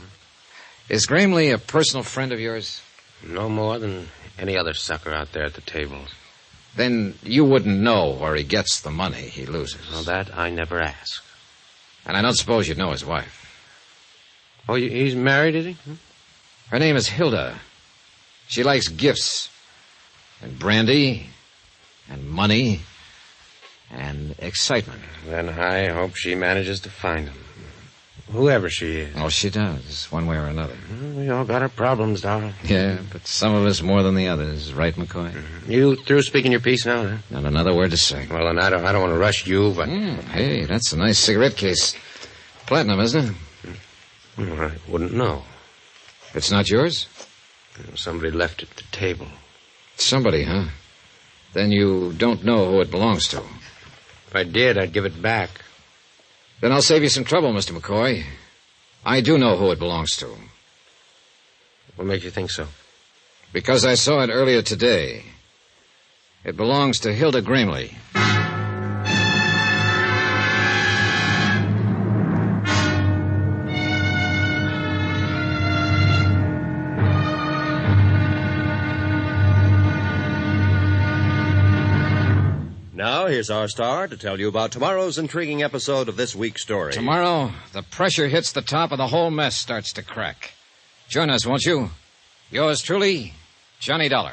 Is Grimley a personal friend of yours? No more than any other sucker out there at the tables. Then you wouldn't know where he gets the money he loses. Well, that I never ask. And I don't suppose you'd know his wife. Oh, he's married, is he? Her name is Hilda. She likes gifts and brandy and money and excitement. Then I hope she manages to find him. Whoever she is. Oh, she does, one way or another. We all got our problems, darling. Yeah, but some of us more than the others. Right, McCoy? You through speaking your piece now, huh? Not another word to say. Well, then I don't want to rush you, but... Hey, that's a nice cigarette case. Platinum, isn't it? I wouldn't know. It's not yours? Somebody left it at the table. Somebody, huh? Then you don't know who it belongs to. If I did, I'd give it back. Then I'll save you some trouble, Mr. McCoy. I do know who it belongs to. What makes you think so? Because I saw it earlier today. It belongs to Hilda Grimley. Now, here's our star to tell you about tomorrow's intriguing episode of this week's story. Tomorrow, the pressure hits the top and the whole mess starts to crack. Join us, won't you? Yours truly, Johnny Dollar.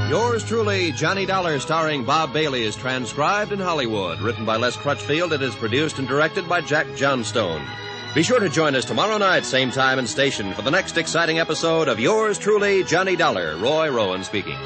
Yours truly, Johnny Dollar, starring Bob Bailey, is transcribed in Hollywood. Written by Les Crutchfield, it is produced and directed by Jack Johnstone. Be sure to join us tomorrow night, same time and station, for the next exciting episode of Yours truly, Johnny Dollar. Roy Rowan speaking.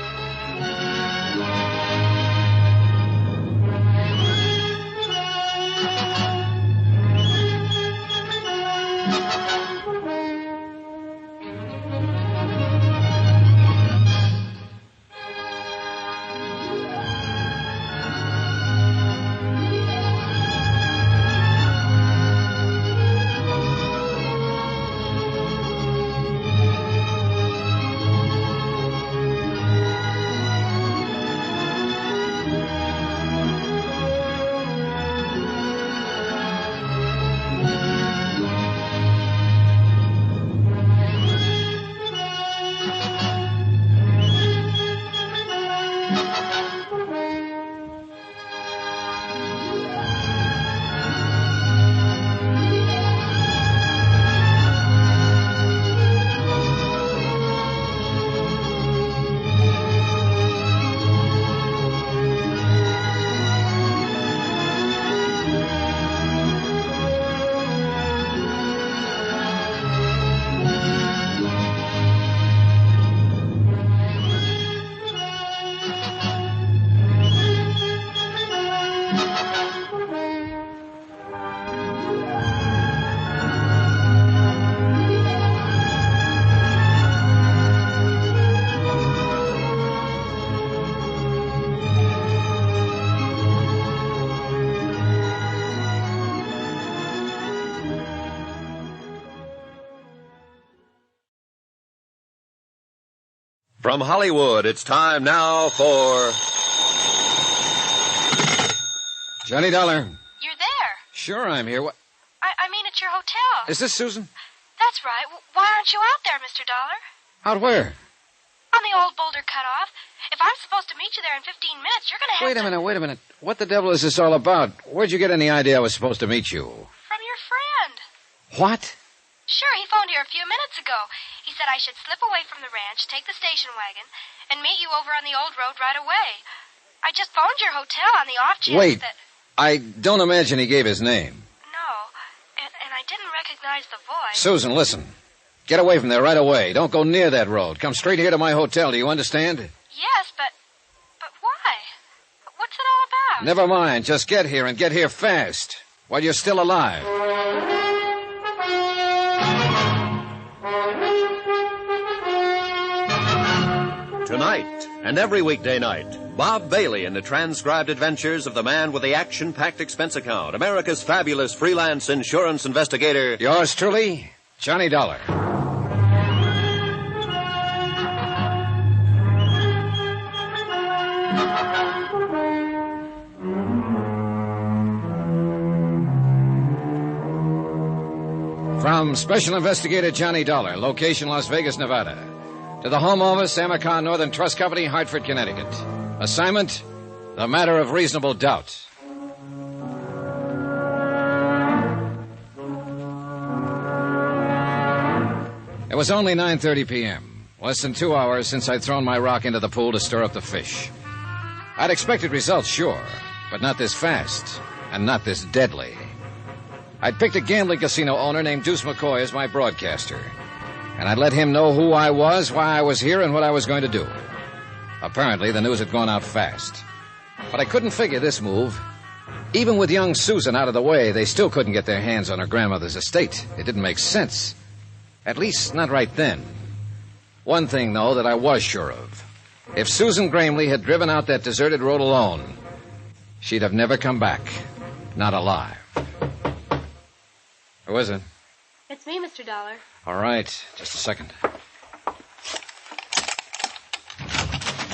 From Hollywood, it's time now for... Johnny Dollar. You're there. Sure, I'm here. What? I mean, at your hotel. Is this Susan? That's right. Why aren't you out there, Mr. Dollar? Out where? On the old boulder cutoff. If I'm supposed to meet you there in 15 minutes, you're going to have Wait a minute. What the devil is this all about? Where'd you get any idea I was supposed to meet you? From your friend. What? Sure, he phoned here a few minutes ago. He said I should slip away from the ranch, take the station wagon, and meet you over on the old road right away. I just phoned your hotel on the off chance that... I don't imagine he gave his name. No, and I didn't recognize the voice. Susan, listen. Get away from there right away. Don't go near that road. Come straight here to my hotel. Do you understand? Yes, but why? What's it all about? Never mind. Just get here and get here fast while you're still alive. Tonight and every weekday night, Bob Bailey in the transcribed adventures of the man with the action-packed expense account, America's fabulous freelance insurance investigator. Yours truly, Johnny Dollar. From Special Investigator Johnny Dollar, location Las Vegas, Nevada. To the Home Office, Amicon Northern Trust Company, Hartford, Connecticut. Assignment, the matter of reasonable doubt. It was only 9:30 p.m., less than 2 hours since I'd thrown my rock into the pool to stir up the fish. I'd expected results, sure, but not this fast, and not this deadly. I'd picked a gambling casino owner named Deuce McCoy as my broadcaster, and I'd let him know who I was, why I was here, and what I was going to do. Apparently, the news had gone out fast. But I couldn't figure this move. Even with young Susan out of the way, they still couldn't get their hands on her grandmother's estate. It didn't make sense. At least, not right then. One thing, though, that I was sure of. If Susan Gramley had driven out that deserted road alone, she'd have never come back. Not alive. Who is it? It's me, Mr. Dollar. All right. Just a second.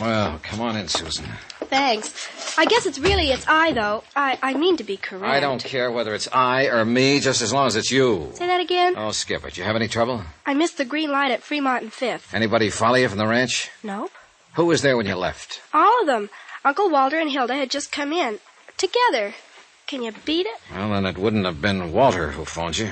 Well, come on in, Susan. Thanks. I guess it's I, though. I mean to be correct. I don't care whether it's I or me, just as long as it's you. Say that again? Oh, skip it. You have any trouble? I missed the green light at Fremont and Fifth. Anybody follow you from the ranch? Nope. Who was there when you left? All of them. Uncle Walter and Hilda had just come in. Together. Can you beat it? Well, then it wouldn't have been Walter who phoned you.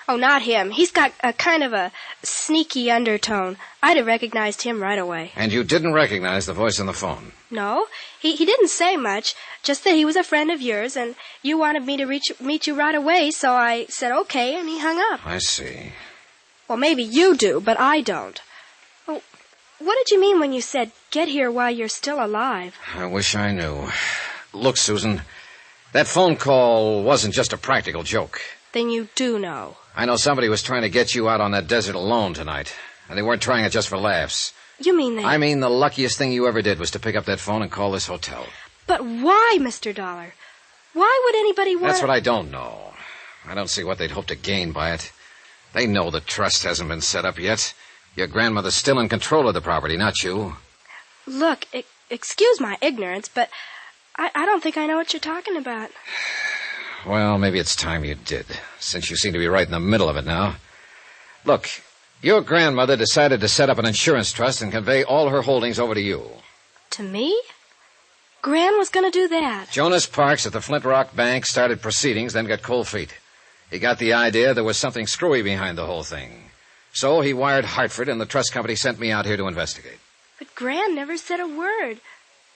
Oh, not him. He's got a kind of a sneaky undertone. I'd have recognized him right away. And you didn't recognize the voice on the phone? No. He didn't say much, just that he was a friend of yours, and you wanted me to meet you right away, so I said okay, and he hung up. I see. Well, maybe you do, but I don't. Oh, what did you mean when you said, get here while you're still alive? I wish I knew. Look, Susan, that phone call wasn't just a practical joke. Then you do know. I know somebody was trying to get you out on that desert alone tonight, and they weren't trying it just for laughs. You mean they... I mean the luckiest thing you ever did was to pick up that phone and call this hotel. But why, Mr. Dollar? Why would anybody want... That's what I don't know. I don't see what they'd hope to gain by it. They know the trust hasn't been set up yet. Your grandmother's still in control of the property, not you. Look, excuse my ignorance, but I don't think I know what you're talking about. Well, maybe it's time you did, since you seem to be right in the middle of it now. Look, your grandmother decided to set up an insurance trust and convey all her holdings over to you. To me? Gran was going to do that. Jonas Parks at the Flint Rock Bank started proceedings, then got cold feet. He got the idea there was something screwy behind the whole thing. So he wired Hartford, and the trust company sent me out here to investigate. But Gran never said a word.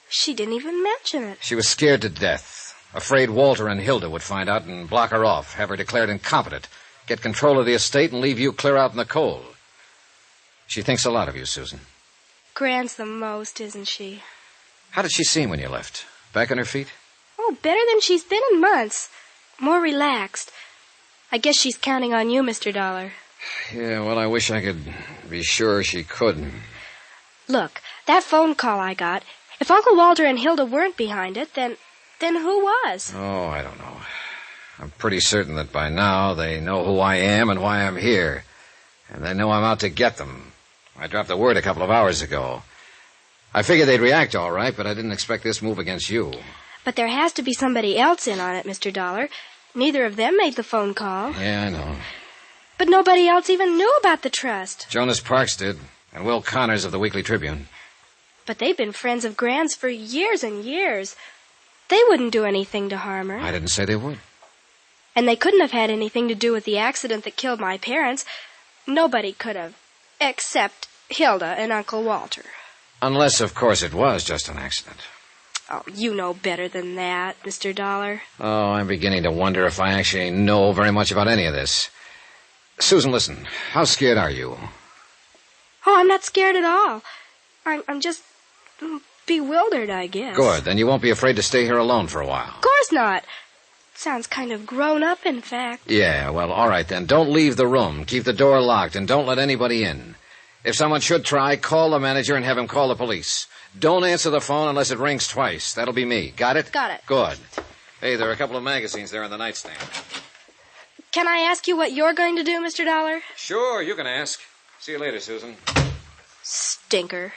She didn't even mention it. She was scared to death. Afraid Walter and Hilda would find out and block her off, have her declared incompetent, get control of the estate, and leave you clear out in the cold. She thinks a lot of you, Susan. Gran's the most, isn't she? How did she seem when you left? Back on her feet? Oh, better than she's been in months. More relaxed. I guess she's counting on you, Mr. Dollar. Yeah, well, I wish I could be sure she could. Look, that phone call I got, if Uncle Walter and Hilda weren't behind it, then who was? Oh, I don't know. I'm pretty certain that by now they know who I am and why I'm here. And they know I'm out to get them. I dropped the word a couple of hours ago. I figured they'd react all right, but I didn't expect this move against you. But there has to be somebody else in on it, Mr. Dollar. Neither of them made the phone call. Yeah, I know. But nobody else even knew about the trust. Jonas Parks did, and Will Connors of the Weekly Tribune. But they've been friends of Gran's for years and years. They wouldn't do anything to harm her. I didn't say they would. And they couldn't have had anything to do with the accident that killed my parents. Nobody could have, except Hilda and Uncle Walter. Unless, of course, it was just an accident. Oh, you know better than that, Mr. Dollar. Oh, I'm beginning to wonder if I actually know very much about any of this. Susan, listen, how scared are you? Oh, I'm not scared at all. I'm just bewildered, I guess. Good, then you won't be afraid to stay here alone for a while. Of course not. Sounds kind of grown up, in fact. Yeah, well, all right then. Don't leave the room. Keep the door locked and don't let anybody in. If someone should try, call the manager and have him call the police. Don't answer the phone unless it rings twice. That'll be me. Got it? Got it. Good. Hey, there are a couple of magazines there on the nightstand. Can I ask you what you're going to do, Mr. Dollar? Sure, you can ask. See you later, Susan. Stinker.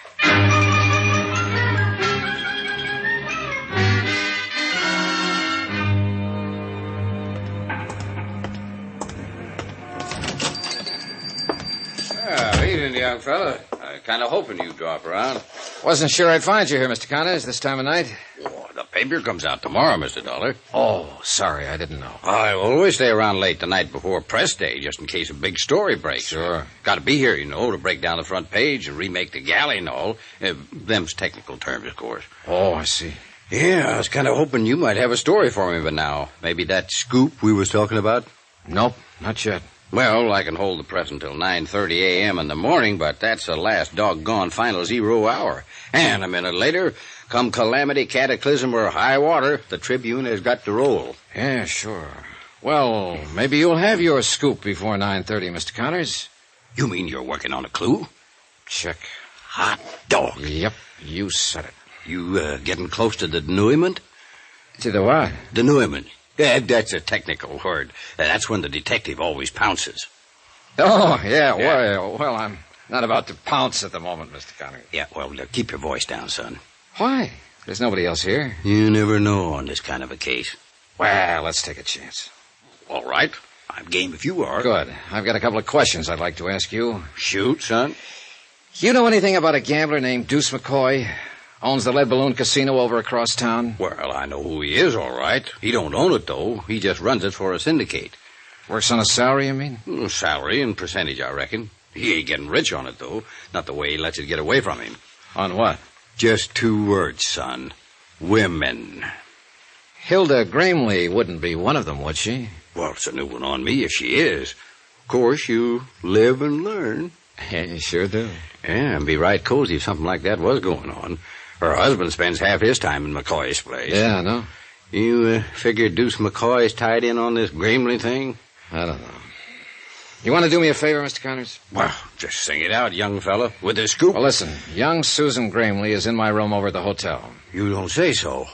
Evening, young fella. Kind of hoping you'd drop around. Wasn't sure I'd find you here, Mr. Connors, this time of night. Oh, the paper comes out tomorrow, Mr. Dollar. Oh, sorry, I didn't know. I always stay around late the night before press day, just in case a big story breaks. Sure. Got to be here, you know, to break down the front page and remake the galley and all. Them's technical terms, of course. Oh, I see. Yeah, I was kind of hoping you might have a story for me, but now. Maybe that scoop we was talking about? Nope, not yet. Well, I can hold the press until 9:30 a.m. in the morning, but that's the last doggone final 0 hour. And a minute later, come calamity, cataclysm, or high water, the Tribune has got to roll. Yeah, sure. Well, maybe you'll have your scoop before 9:30, Mr. Connors. You mean you're working on a clue? Check. Hot dog. Yep, you said it. You getting close to the denouement? To the what? Denouement. That's a technical word. That's when the detective always pounces. Oh, yeah. Well, I'm not about to pounce at the moment, Mr. Connors. Yeah, well, keep your voice down, son. Why? There's nobody else here. You never know on this kind of a case. Well, let's take a chance. All right. I'm game if you are. Good. I've got a couple of questions I'd like to ask you. Shoot, son. You know anything about a gambler named Deuce McCoy? Owns the Lead Balloon Casino over across town? Well, I know who he is, all right. He don't own it, though. He just runs it for a syndicate. Works on a salary, you mean? Salary and percentage, I reckon. He ain't getting rich on it, though. Not the way he lets it get away from him. On what? Just 2 words, son. Women. Hilda Gramley wouldn't be one of them, would she? Well, it's a new one on me if she is. Of course, you live and learn. Yeah, you sure do. Yeah, and be right cozy if something like that was going on. Her husband spends half his time in McCoy's place. Yeah, I know. You figure Deuce McCoy's tied in on this Gramley thing? I don't know. You want to do me a favor, Mr. Connors? Well, just sing it out, young fella, with the scoop. Well, listen, young Susan Gramley is in my room over at the hotel. You don't say so.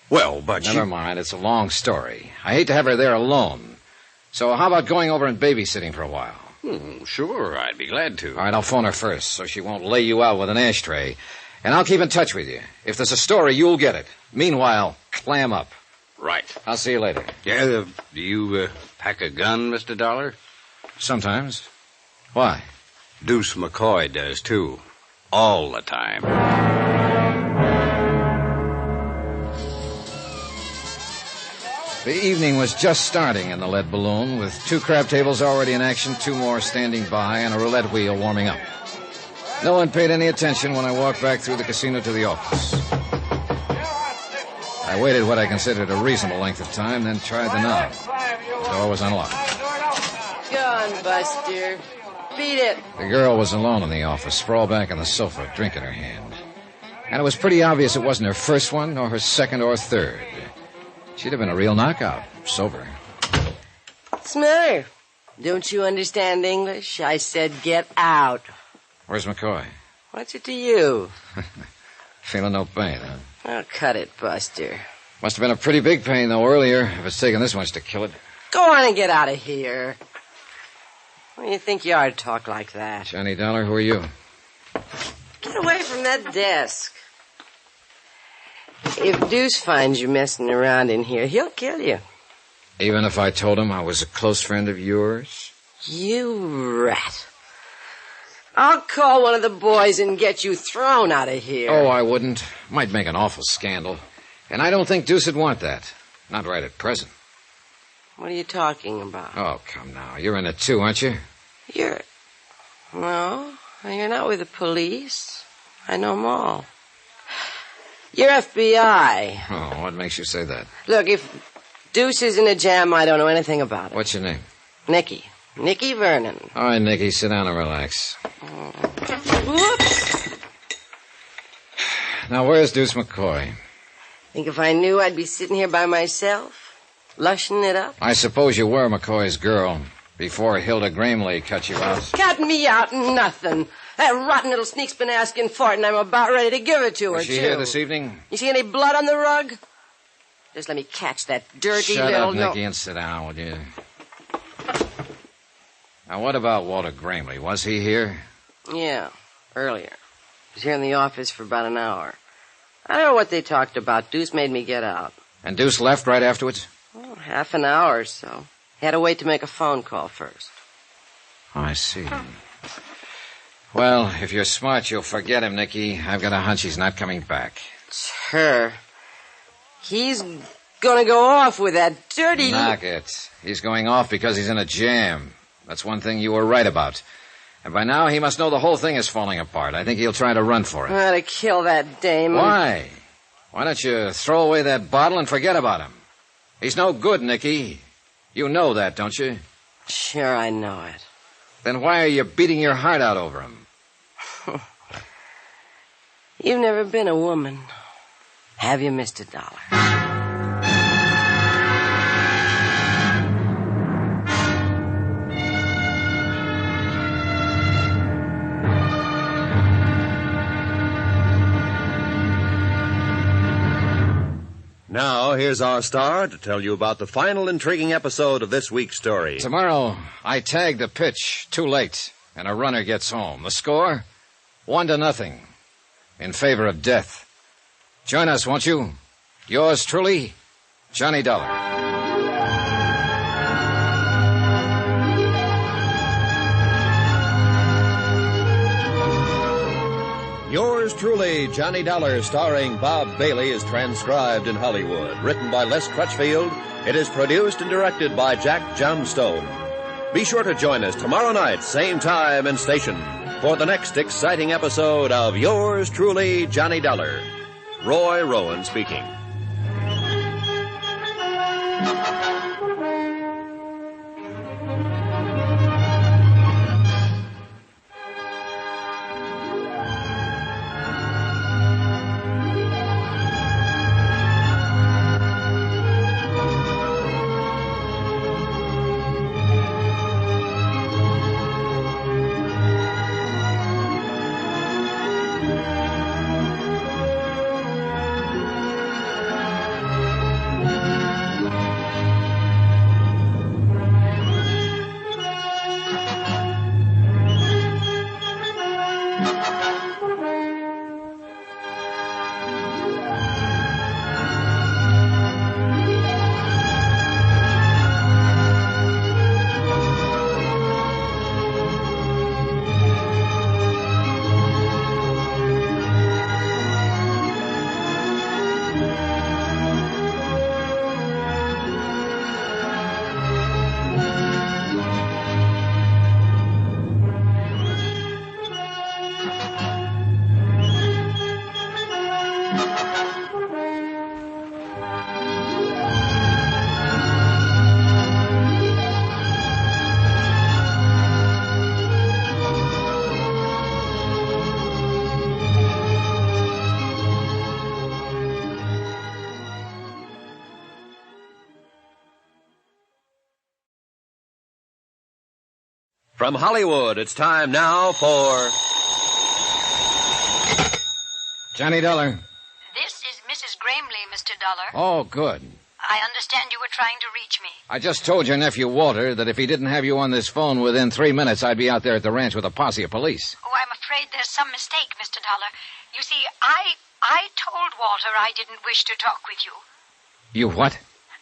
Well, but Never mind, it's a long story. I hate to have her there alone. So how about going over and babysitting for a while? Sure, I'd be glad to. All right, I'll phone her first so she won't lay you out with an ashtray. And I'll keep in touch with you. If there's a story, you'll get it. Meanwhile, clam up. Right. I'll see you later. Yeah, do you pack a gun, Mr. Dollar? Sometimes. Why? Deuce McCoy does, too. All the time. The evening was just starting in the Lead Balloon, with 2 crab tables already in action, 2 more standing by, and a roulette wheel warming up. No one paid any attention when I walked back through the casino to the office. I waited what I considered a reasonable length of time, then tried the knob. The door was unlocked. Go on, Buster. Beat it. The girl was alone in the office, sprawled back on the sofa, a drink in her hand. And it was pretty obvious it wasn't her first one, nor her second or third. She'd have been a real knockout, sober. What's the matter? Don't you understand English? I said get out. Where's McCoy? What's it to you? Feeling no pain, huh? Oh, cut it, Buster. Must have been a pretty big pain, though, earlier, if it's taken this much to kill it. Go on and get out of here. What do you think you are to talk like that? Johnny Dollar, who are you? Get away from that desk. If Deuce finds you messing around in here, he'll kill you. Even if I told him I was a close friend of yours? You rat. I'll call one of the boys and get you thrown out of here. Oh, I wouldn't. Might make an awful scandal. And I don't think Deuce would want that. Not right at present. What are you talking about? Oh, come now. You're in it too, aren't you? No, you're not with the police. I know them all. You're FBI. Oh, what makes you say that? Look, if Deuce is in a jam, I don't know anything about it. What's your name? Nicky. Nicky Vernon. All right, Nicky, sit down and relax. Whoops. Now, where's Deuce McCoy? Think if I knew I'd be sitting here by myself, lushing it up? I suppose you were McCoy's girl before Hilda Gramley cut you out. Cut me out nothing. That rotten little sneak's been asking for it, and I'm about ready to give it to her, Was she too. here this evening? You see any blood on the rug? Just let me catch that dirty Shut little... up, Nicky, and sit down, will you? Now, what about Walter Gramley? Was he here? Yeah, earlier. He was here in the office for about an hour. I don't know what they talked about. Deuce made me get out. And Deuce left right afterwards? Oh, half an hour or so. He had to wait to make a phone call first. Oh, I see. Well, if you're smart, you'll forget him, Nicky. I've got a hunch he's not coming back. It's her. He's gonna go off with that dirty... Knock it. He's going off because he's in a jam. That's one thing you were right about. And by now, he must know the whole thing is falling apart. I think he'll try to run for it. I ought to kill that dame. Why? Why don't you throw away that bottle and forget about him? He's no good, Nicky. You know that, don't you? Sure, I know it. Then why are you beating your heart out over him? You've never been a woman, have you, Mr. Dollar? Now, here's our star to tell you about the final intriguing episode of this week's story. Tomorrow, I tag the pitch too late, and a runner gets home. The score? 1-0. In favor of death. Join us, won't you? Yours truly, Johnny Dollar. Yours truly, Johnny Dollar, starring Bob Bailey, is transcribed in Hollywood. Written by Les Crutchfield, it is produced and directed by Jack Johnstone. Be sure to join us tomorrow night, same time and station, for the next exciting episode of Yours truly, Johnny Dollar. Roy Rowan speaking. From Hollywood, it's time now for... Johnny Dollar. This is Mrs. Gramley, Mr. Dollar. Oh, good. I understand you were trying to reach me. I just told your nephew, Walter, that if he didn't have you on this phone within 3 minutes, I'd be out there at the ranch with a posse of police. Oh, I'm afraid there's some mistake, Mr. Dollar. You see, I told Walter I didn't wish to talk with you. You what?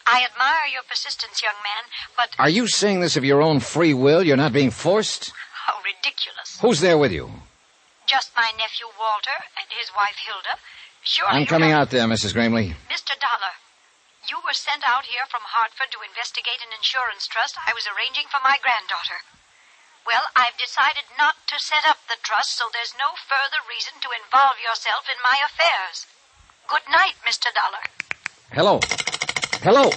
I admire your persistence, young man, but... Are you saying this of your own free will? You're not being forced? How ridiculous. Who's there with you? Just my nephew, Walter, and his wife, Hilda. Sure. I'm coming out there, Mrs. Gramley. Mr. Dollar, you were sent out here from Hartford to investigate an insurance trust I was arranging for my granddaughter. Well, I've decided not to set up the trust, so there's no further reason to involve yourself in my affairs. Good night, Mr. Dollar. Hello. Hello.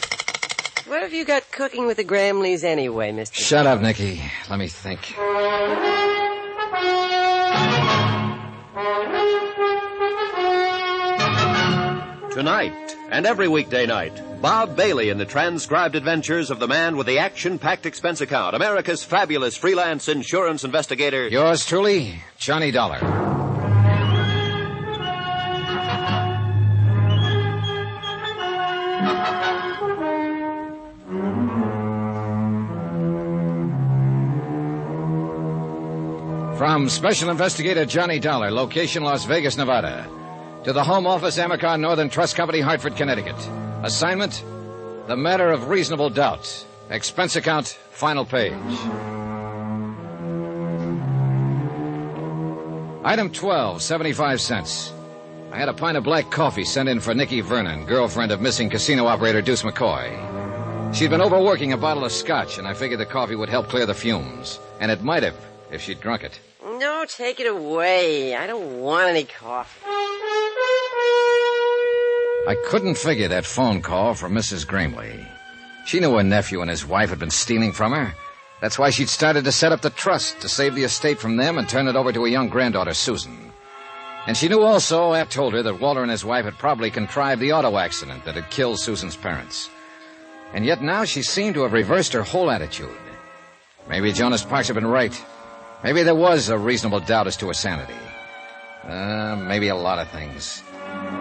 What have you got cooking with the Gramleys anyway, Mr. Shut up, Nicky. Let me think. Tonight, and every weekday night, Bob Bailey in the transcribed adventures of the man with the action-packed expense account, America's fabulous freelance insurance investigator. Yours truly, Johnny Dollar. From Special Investigator Johnny Dollar, location Las Vegas, Nevada, to the Home Office, Amicon Northern Trust Company, Hartford, Connecticut. Assignment, the matter of reasonable doubt. Expense account, final page. Item 12, 75 cents. I had a pint of black coffee sent in for Nikki Vernon, girlfriend of missing casino operator Deuce McCoy. She'd been overworking a bottle of scotch, and I figured the coffee would help clear the fumes. And it might have, if she'd drunk it. No, take it away. I don't want any coffee. I couldn't figure that phone call from Mrs. Gramley. She knew her nephew and his wife had been stealing from her. That's why she'd started to set up the trust to save the estate from them and turn it over to a young granddaughter, Susan. And she knew also, Ap told her, that Walter and his wife had probably contrived the auto accident that had killed Susan's parents. And yet now she seemed to have reversed her whole attitude. Maybe Jonas Parks had been right. Maybe there was a reasonable doubt as to her sanity. Maybe a lot of things.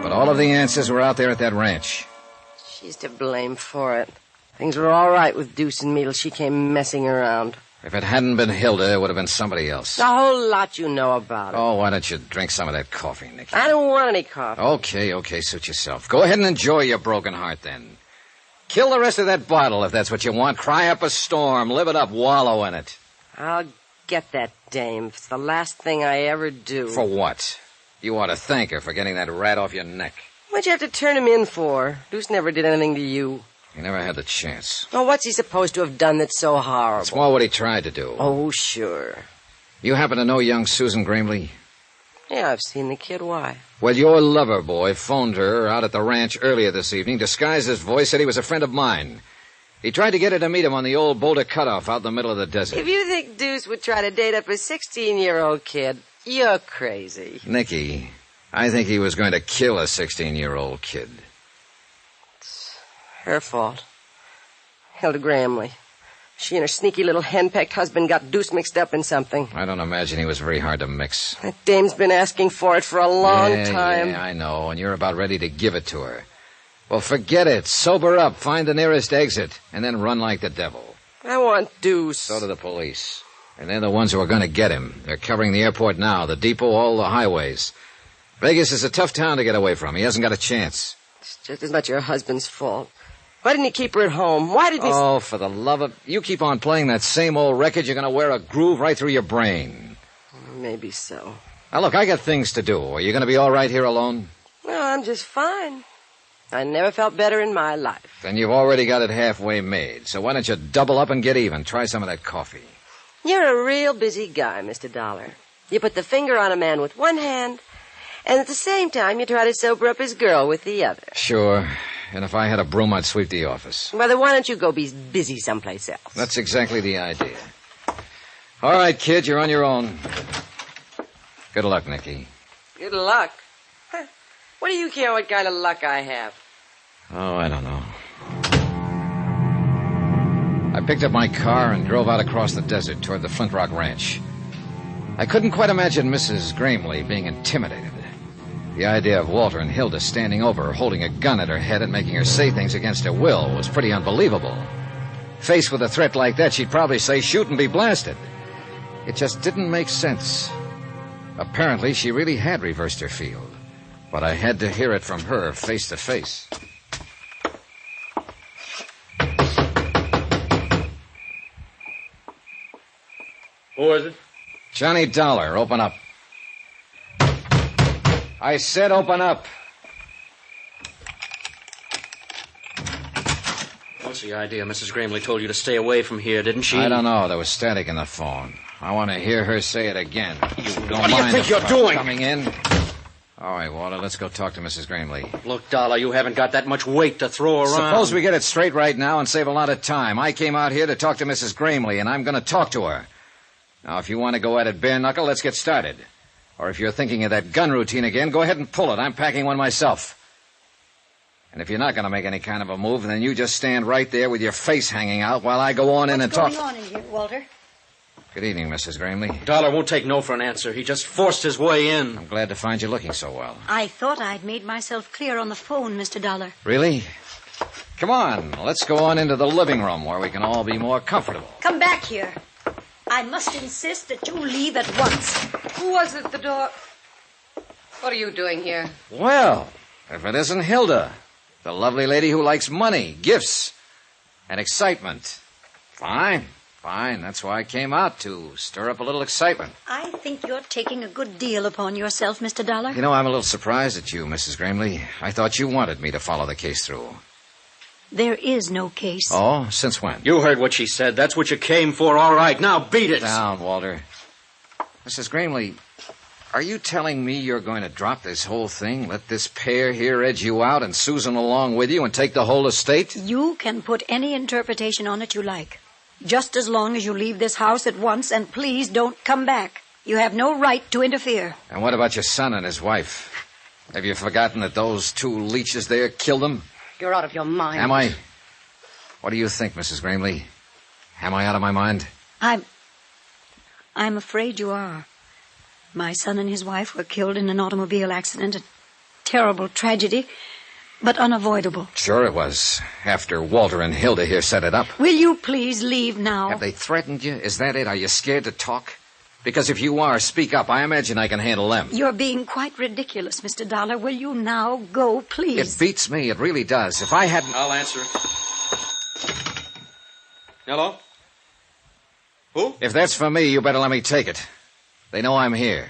But all of the answers were out there at that ranch. She's to blame for it. Things were all right with Deuce and me till she came messing around. If it hadn't been Hilda, it would have been somebody else. A whole lot you know about it. Oh, why don't you drink some of that coffee, Nicky? I don't want any coffee. Okay, suit yourself. Go ahead and enjoy your broken heart, then. Kill the rest of that bottle if that's what you want. Cry up a storm. Live it up. Wallow in it. I'll get that dame. It's the last thing I ever do. For what? You ought to thank her for getting that rat off your neck. What'd you have to turn him in for? Deuce never did anything to you. He never had the chance. Well, what's he supposed to have done that's so horrible? It's more what he tried to do. Oh, sure. You happen to know young Susan Gramley? Yeah, I've seen the kid. Why? Well, your lover boy phoned her out at the ranch earlier this evening, disguised his voice, said he was a friend of mine. He tried to get her to meet him on the old Boulder Cutoff out in the middle of the desert. If you think Deuce would try to date up a 16-year-old kid, you're crazy. Nicky, I think he was going to kill a 16-year-old kid. It's her fault. Hilda Gramley. She and her sneaky little henpecked husband got Deuce mixed up in something. I don't imagine he was very hard to mix. That dame's been asking for it for a long time. Yeah, I know, and you're about ready to give it to her. Well, forget it. Sober up, find the nearest exit, and then run like the devil. I want Deuce. So do the police. And they're the ones who are going to get him. They're covering the airport now, the depot, all the highways. Vegas is a tough town to get away from. He hasn't got a chance. It's just as much your husband's fault. Why didn't he keep her at home? Why didn't he... Oh, for the love of... You keep on playing that same old record, you're going to wear a groove right through your brain. Maybe so. Now, look, I got things to do. Are you going to be all right here alone? No, I'm just fine. I never felt better in my life. Then you've already got it halfway made. So why don't you double up and get even? Try some of that coffee. You're a real busy guy, Mr. Dollar. You put the finger on a man with one hand, and at the same time you try to sober up his girl with the other. Sure. And if I had a broom, I'd sweep the office. Well, then why don't you go be busy someplace else? That's exactly the idea. All right, kid, you're on your own. Good luck, Nicky. Good luck? Huh. What do you care what kind of luck I have? Oh, I don't know. I picked up my car and drove out across the desert toward the Flint Rock Ranch. I couldn't quite imagine Mrs. Gramley being intimidated. The idea of Walter and Hilda standing over her, holding a gun at her head and making her say things against her will was pretty unbelievable. Faced with a threat like that, she'd probably say, shoot and be blasted. It just didn't make sense. Apparently, she really had reversed her field. But I had to hear it from her face to face. Who is it? Johnny Dollar, open up. I said open up. What's the idea? Mrs. Gramley told you to stay away from here, didn't she? I don't know. There was static in the phone. I want to hear her say it again. What do you think you're doing? Coming in. All right, Walter, let's go talk to Mrs. Gramley. Look, Dollar, you haven't got that much weight to throw around. Suppose we get it straight right now and save a lot of time. I came out here to talk to Mrs. Gramley, and I'm going to talk to her. Now, if you want to go at it bare knuckle, let's get started. Or if you're thinking of that gun routine again, go ahead and pull it. I'm packing one myself. And if you're not going to make any kind of a move, then you just stand right there with your face hanging out while I go on in and talk. What's going on in here, Walter? Good evening, Mrs. Gramley. Dollar won't take no for an answer. He just forced his way in. I'm glad to find you looking so well. I thought I'd made myself clear on the phone, Mr. Dollar. Really? Come on, let's go on into the living room where we can all be more comfortable. Come back here. I must insist that you leave at once. Who was at the door? What are you doing here? Well, if it isn't Hilda, the lovely lady who likes money, gifts, and excitement. Fine. That's why I came out, to stir up a little excitement. I think you're taking a good deal upon yourself, Mr. Dollar. You know, I'm a little surprised at you, Mrs. Gramley. I thought you wanted me to follow the case through. There is no case. Oh? Since when? You heard what she said. That's what you came for. All right, now beat it. Down, Walter. Mrs. Gramley, are you telling me you're going to drop this whole thing, let this pair here edge you out and Susan along with you and take the whole estate? You can put any interpretation on it you like. Just as long as you leave this house at once, and please don't come back. You have no right to interfere. And what about your son and his wife? Have you forgotten that those two leeches there killed them? You're out of your mind. Am I? What do you think, Mrs. Gramley? Am I out of my mind? I'm afraid you are. My son and his wife were killed in an automobile accident. A terrible tragedy, but unavoidable. Sure it was. After Walter and Hilda here set it up. Will you please leave now? Have they threatened you? Is that it? Are you scared to talk? Because if you are, speak up. I imagine I can handle them. You're being quite ridiculous, Mr. Dollar. Will you now go, please? It beats me. It really does. If I hadn't... I'll answer it. Hello? Who? If that's for me, you better let me take it. They know I'm here.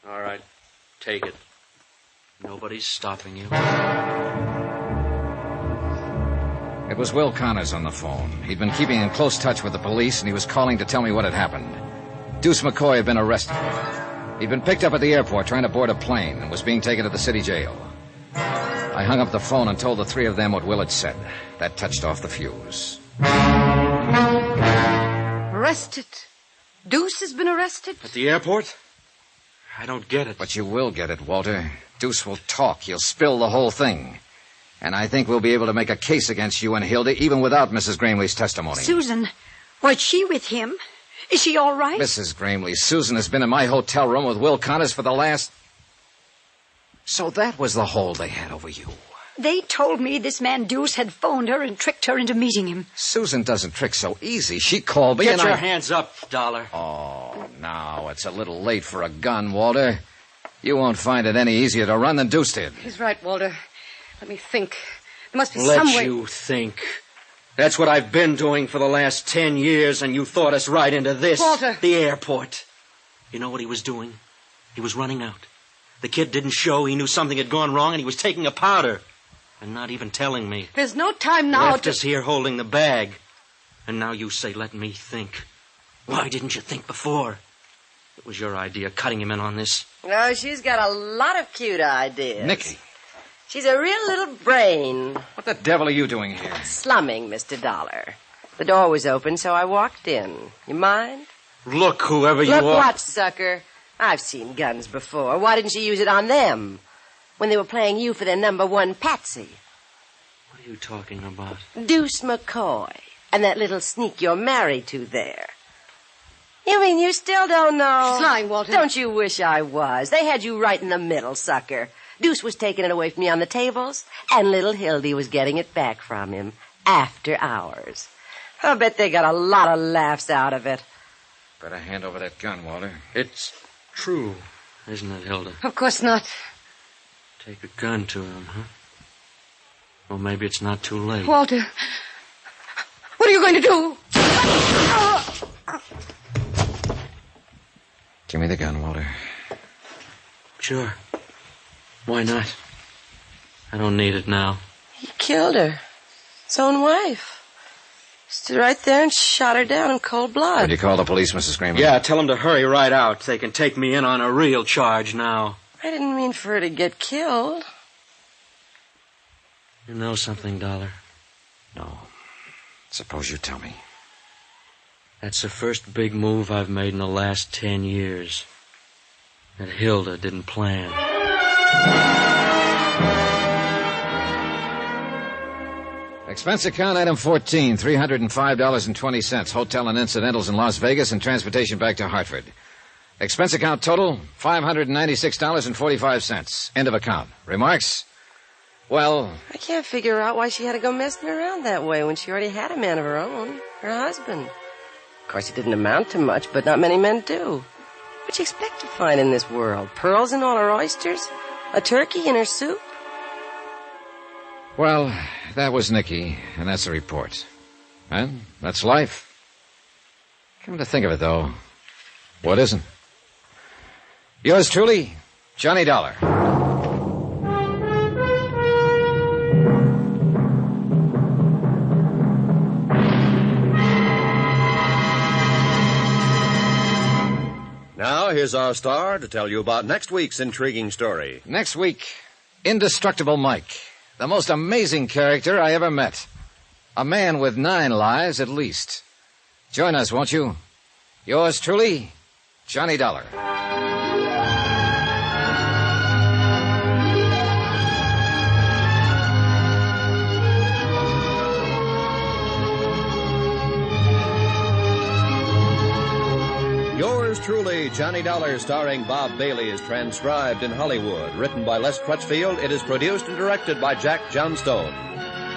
All right. Take it. Nobody's stopping you. It was Will Connors on the phone. He'd been keeping in close touch with the police, and he was calling to tell me what had happened. Deuce McCoy had been arrested. He'd been picked up at the airport trying to board a plane and was being taken to the city jail. I hung up the phone and told the three of them what Will had said. That touched off the fuse. Arrested? Deuce has been arrested? At the airport? I don't get it. But you will get it, Walter. Deuce will talk. He'll spill the whole thing. And I think we'll be able to make a case against you and Hilda even without Mrs. Gramley's testimony. Susan, was she with him? Is she all right? Mrs. Gramley, Susan has been in my hotel room with Will Connors for the last... So that was the hold they had over you. They told me this man Deuce had phoned her and tricked her into meeting him. Susan doesn't trick so easy. She called me Get and your I... hands up, Dollar. Oh, now it's a little late for a gun, Walter. You won't find it any easier to run than Deuce did. He's right, Walter. Let me think. There must be some way... Let you think. That's what I've been doing for the last 10 years, and you thought us right into this. Walter! The airport. You know what he was doing? He was running out. The kid didn't show. He knew something had gone wrong, and he was taking a powder. And not even telling me. There's no time now Left us here holding the bag. And now you say, let me think. Why didn't you think before? It was your idea, cutting him in on this. No, she's got a lot of cute ideas. Nicky. She's a real little brain. What the devil are you doing here? Slumming, Mr. Dollar. The door was open, so I walked in. You mind? Look, whoever you Look are. what, sucker. I've seen guns before. Why didn't you use it on them? When they were playing you for their number one patsy. What are you talking about? Deuce McCoy. And that little sneak you're married to there. You mean you still don't know? She's lying, Walter. Don't you wish I was? They had you right in the middle, sucker. Deuce was taking it away from you on the tables, and little Hildy was getting it back from him after hours. I'll bet they got a lot of laughs out of it. Better hand over that gun, Walter. It's true, isn't it, Hilda? Of course not. Take a gun to him, huh? Well, maybe it's not too late. Walter, what are you going to do? Give me the gun, Walter. Sure. Why not? I don't need it now. He killed her. His own wife. Stood right there and shot her down in cold blood. Would you call the police, Mrs. Kramer? Yeah, tell them to hurry right out. They can take me in on a real charge now. I didn't mean for her to get killed. You know something, Dollar? No. Suppose you tell me. That's the first big move I've made in the last 10 years. That Hilda didn't plan. Expense account item 14, $305.20. Hotel and incidentals in Las Vegas and transportation back to Hartford. Expense account total, $596.45. End of account. Remarks? Well, I can't figure out why she had to go messing around that way when she already had a man of her own, her husband. Of course, he didn't amount to much, but not many men do. What you expect to find in this world? Pearls in all her oysters? A turkey in her soup? well, that was Nicky, and that's the report. And that's life. Come to think of it, though, what isn't? Yours truly, Johnny Dollar. Now, here's our star to tell you about next week's intriguing story. Next week, Indestructible Mike. The most amazing character I ever met. A man with 9 lives at least. Join us, won't you? Yours truly, Johnny Dollar. Yours truly, Johnny Dollar, starring Bob Bailey, is transcribed in Hollywood. Written by Les Crutchfield, it is produced and directed by Jack Johnstone.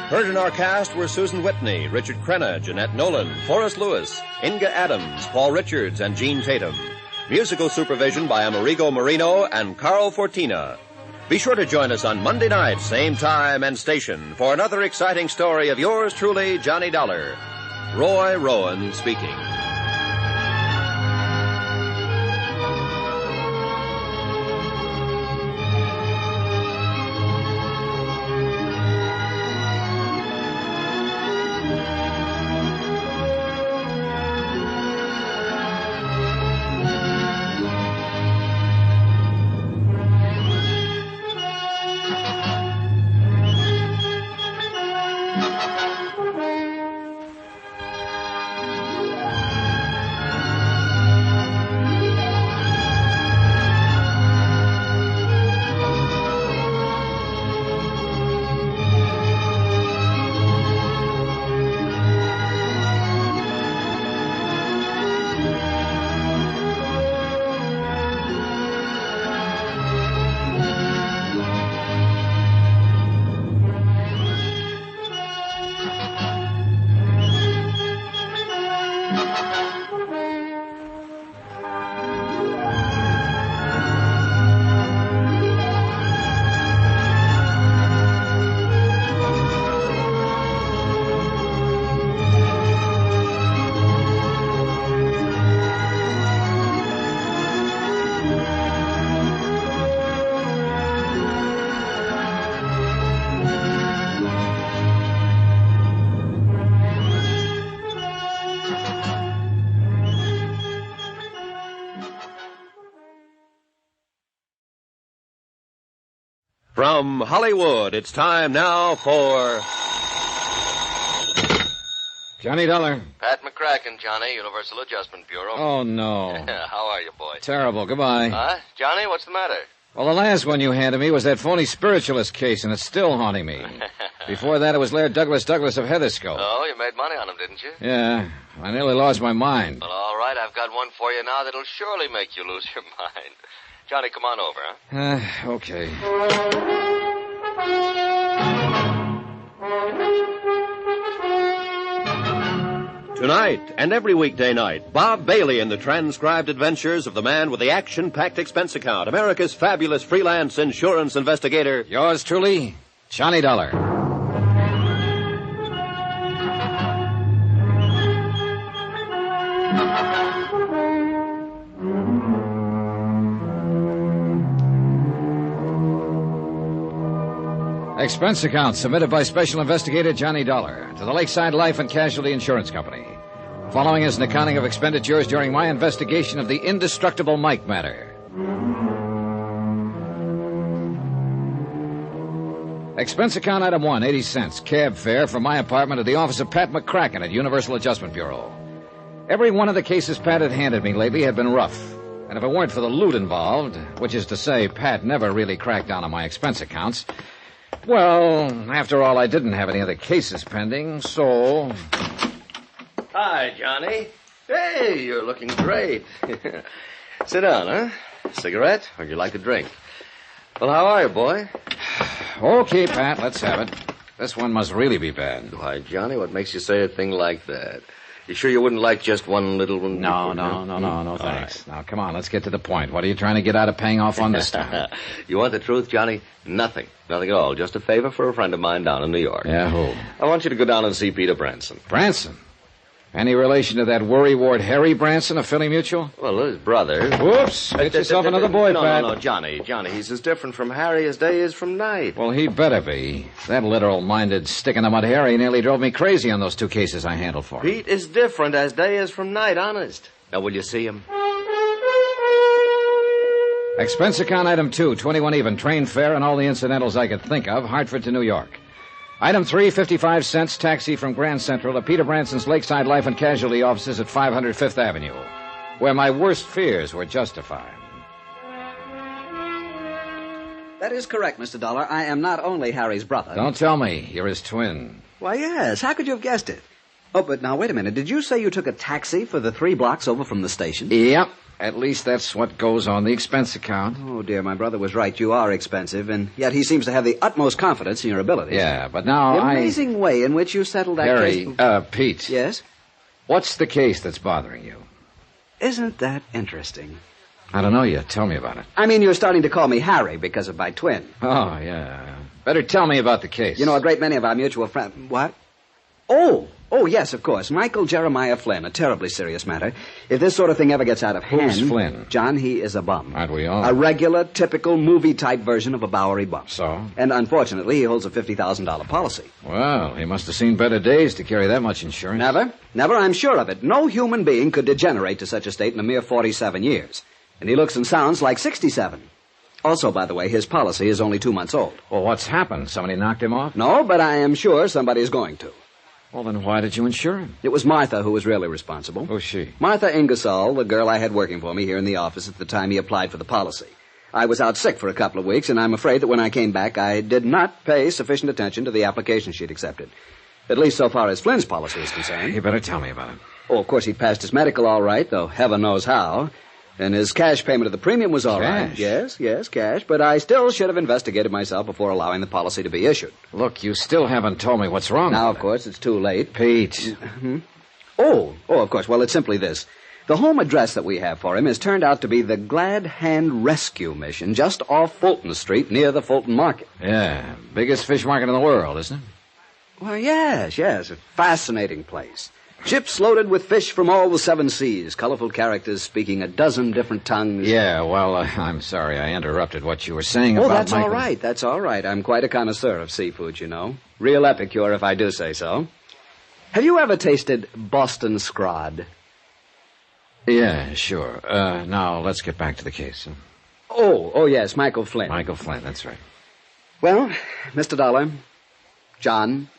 Heard in our cast were Susan Whitney, Richard Crenna, Jeanette Nolan, Forrest Lewis, Inga Adams, Paul Richards, and Gene Tatum. Musical supervision by Amerigo Marino and Carl Fortina. Be sure to join us on Monday night, same time and station, for another exciting story of yours truly, Johnny Dollar. Roy Rowan speaking. From Hollywood, it's time now for... Johnny Dollar. Pat McCracken, Johnny, Universal Adjustment Bureau. Oh, no. How are you, boy? Terrible. Goodbye. Huh? Johnny, what's the matter? Well, the last one you handed me was that phony spiritualist case, and it's still haunting me. Before that, it was Laird Douglas of Heatherscope. Oh, you made money on him, didn't you? Yeah. I nearly lost my mind. Well, all right. right, I've got one for you now that'll surely make you lose your mind. Johnny, come on over, huh? Okay. Tonight and every weekday night, Bob Bailey in the transcribed adventures of the man with the action-packed expense account, America's fabulous freelance insurance investigator. Yours truly, Johnny Dollar. Expense account submitted by Special Investigator Johnny Dollar to the Lakeside Life and Casualty Insurance Company. Following is an accounting of expenditures during my investigation of the Indestructible Mike matter. Expense account item 1, 80 cents, cab fare from my apartment to the office of Pat McCracken at Universal Adjustment Bureau. Every one of the cases Pat had handed me lately had been rough. And if it weren't for the loot involved, which is to say Pat never really cracked down on my expense accounts, well, after all, I didn't have any other cases pending, so... Hi, Johnny. Hey, you're looking great. Sit down, huh? Cigarette? Or would you like a drink? Well, how are you, boy? Okay, Pat, let's have it. This one must really be bad. Why, Johnny, what makes you say a thing like that? You sure you wouldn't like just one little one? No, thanks. Now, come on, let's get to the point. What are you trying to get out of paying off on this time? You want the truth, Johnny? Nothing. Nothing at all. Just a favor for a friend of mine down in New York. Yeah, who? I want you to go down and see Peter Branson. Branson? Any relation to that worrywart Harry Branson of Philly Mutual? Well, his brother. Whoops. Get yourself another boy, Pat. No, Johnny, he's as different from Harry as day is from night. Well, he better be. That literal-minded stick-in-the-mud Harry nearly drove me crazy on those 2 cases I handled for him. Pete is different as day is from night, honest. Now, will you see him? Expense account item 2, 21 even, train fare and all the incidentals I could think of, Hartford to New York. Item 3, 55 cents, taxi from Grand Central to Peter Branson's Lakeside Life and Casualty offices at 500 Fifth Avenue, where my worst fears were justified. That is correct, Mr. Dollar. I am not only Harry's brother. Don't tell me. You're his twin. Why, yes. How could you have guessed it? Oh, but now, wait a minute. Did you say you took a taxi for the 3 blocks over from the station? Yep. At least that's what goes on the expense account. Oh, dear, my brother was right. You are expensive, and yet he seems to have the utmost confidence in your abilities. Yeah, but now the amazing way in which you settled that case... Harry, Pete. Yes? What's the case that's bothering you? Isn't that interesting? I don't know yet. Tell me about it. I mean, you're starting to call me Harry because of my twin. Oh, yeah. Better tell me about the case. You know, a great many of our mutual friends... What? Oh, yes, of course. Michael Jeremiah Flynn, a terribly serious matter. If this sort of thing ever gets out of hand... Who's Flynn? John, he is a bum. Aren't we all? A regular, typical, movie-type version of a Bowery bum. So? And unfortunately, he holds a $50,000 policy. Well, he must have seen better days to carry that much insurance. Never, I'm sure of it. No human being could degenerate to such a state in a mere 47 years. And he looks and sounds like 67. Also, by the way, his policy is only 2 months old. Well, what's happened? Somebody knocked him off? No, but I am sure somebody's going to. Well, then why did you insure him? It was Martha who was really responsible. Who's she? Martha Ingersoll, the girl I had working for me here in the office at the time he applied for the policy. I was out sick for a couple of weeks, and I'm afraid that when I came back, I did not pay sufficient attention to the application she'd accepted. At least so far as Flynn's policy is concerned. You better tell me about it. Oh, of course, he passed his medical all right, though heaven knows how. And his cash payment of the premium was all right. Yes, cash. But I still should have investigated myself before allowing the policy to be issued. Look, you still haven't told me what's wrong. Now, of course, it's too late. Pete. Oh, of course. Well, it's simply this. The home address that we have for him has turned out to be the Glad Hand Rescue Mission, just off Fulton Street, near the Fulton Market. Yeah, biggest fish market in the world, isn't it? Well, yes. A fascinating place. Ships loaded with fish from all the 7 seas, colorful characters speaking a dozen different tongues. Yeah, well, I'm sorry I interrupted what you were saying about that's Michael. That's all right. I'm quite a connoisseur of seafood, you know. Real epicure, if I do say so. Have you ever tasted Boston Scrod? Yeah, sure. Now, let's get back to the case. Oh, yes, Michael Flynn. Michael Flynn, that's right. Well, Mr. Dollar, John...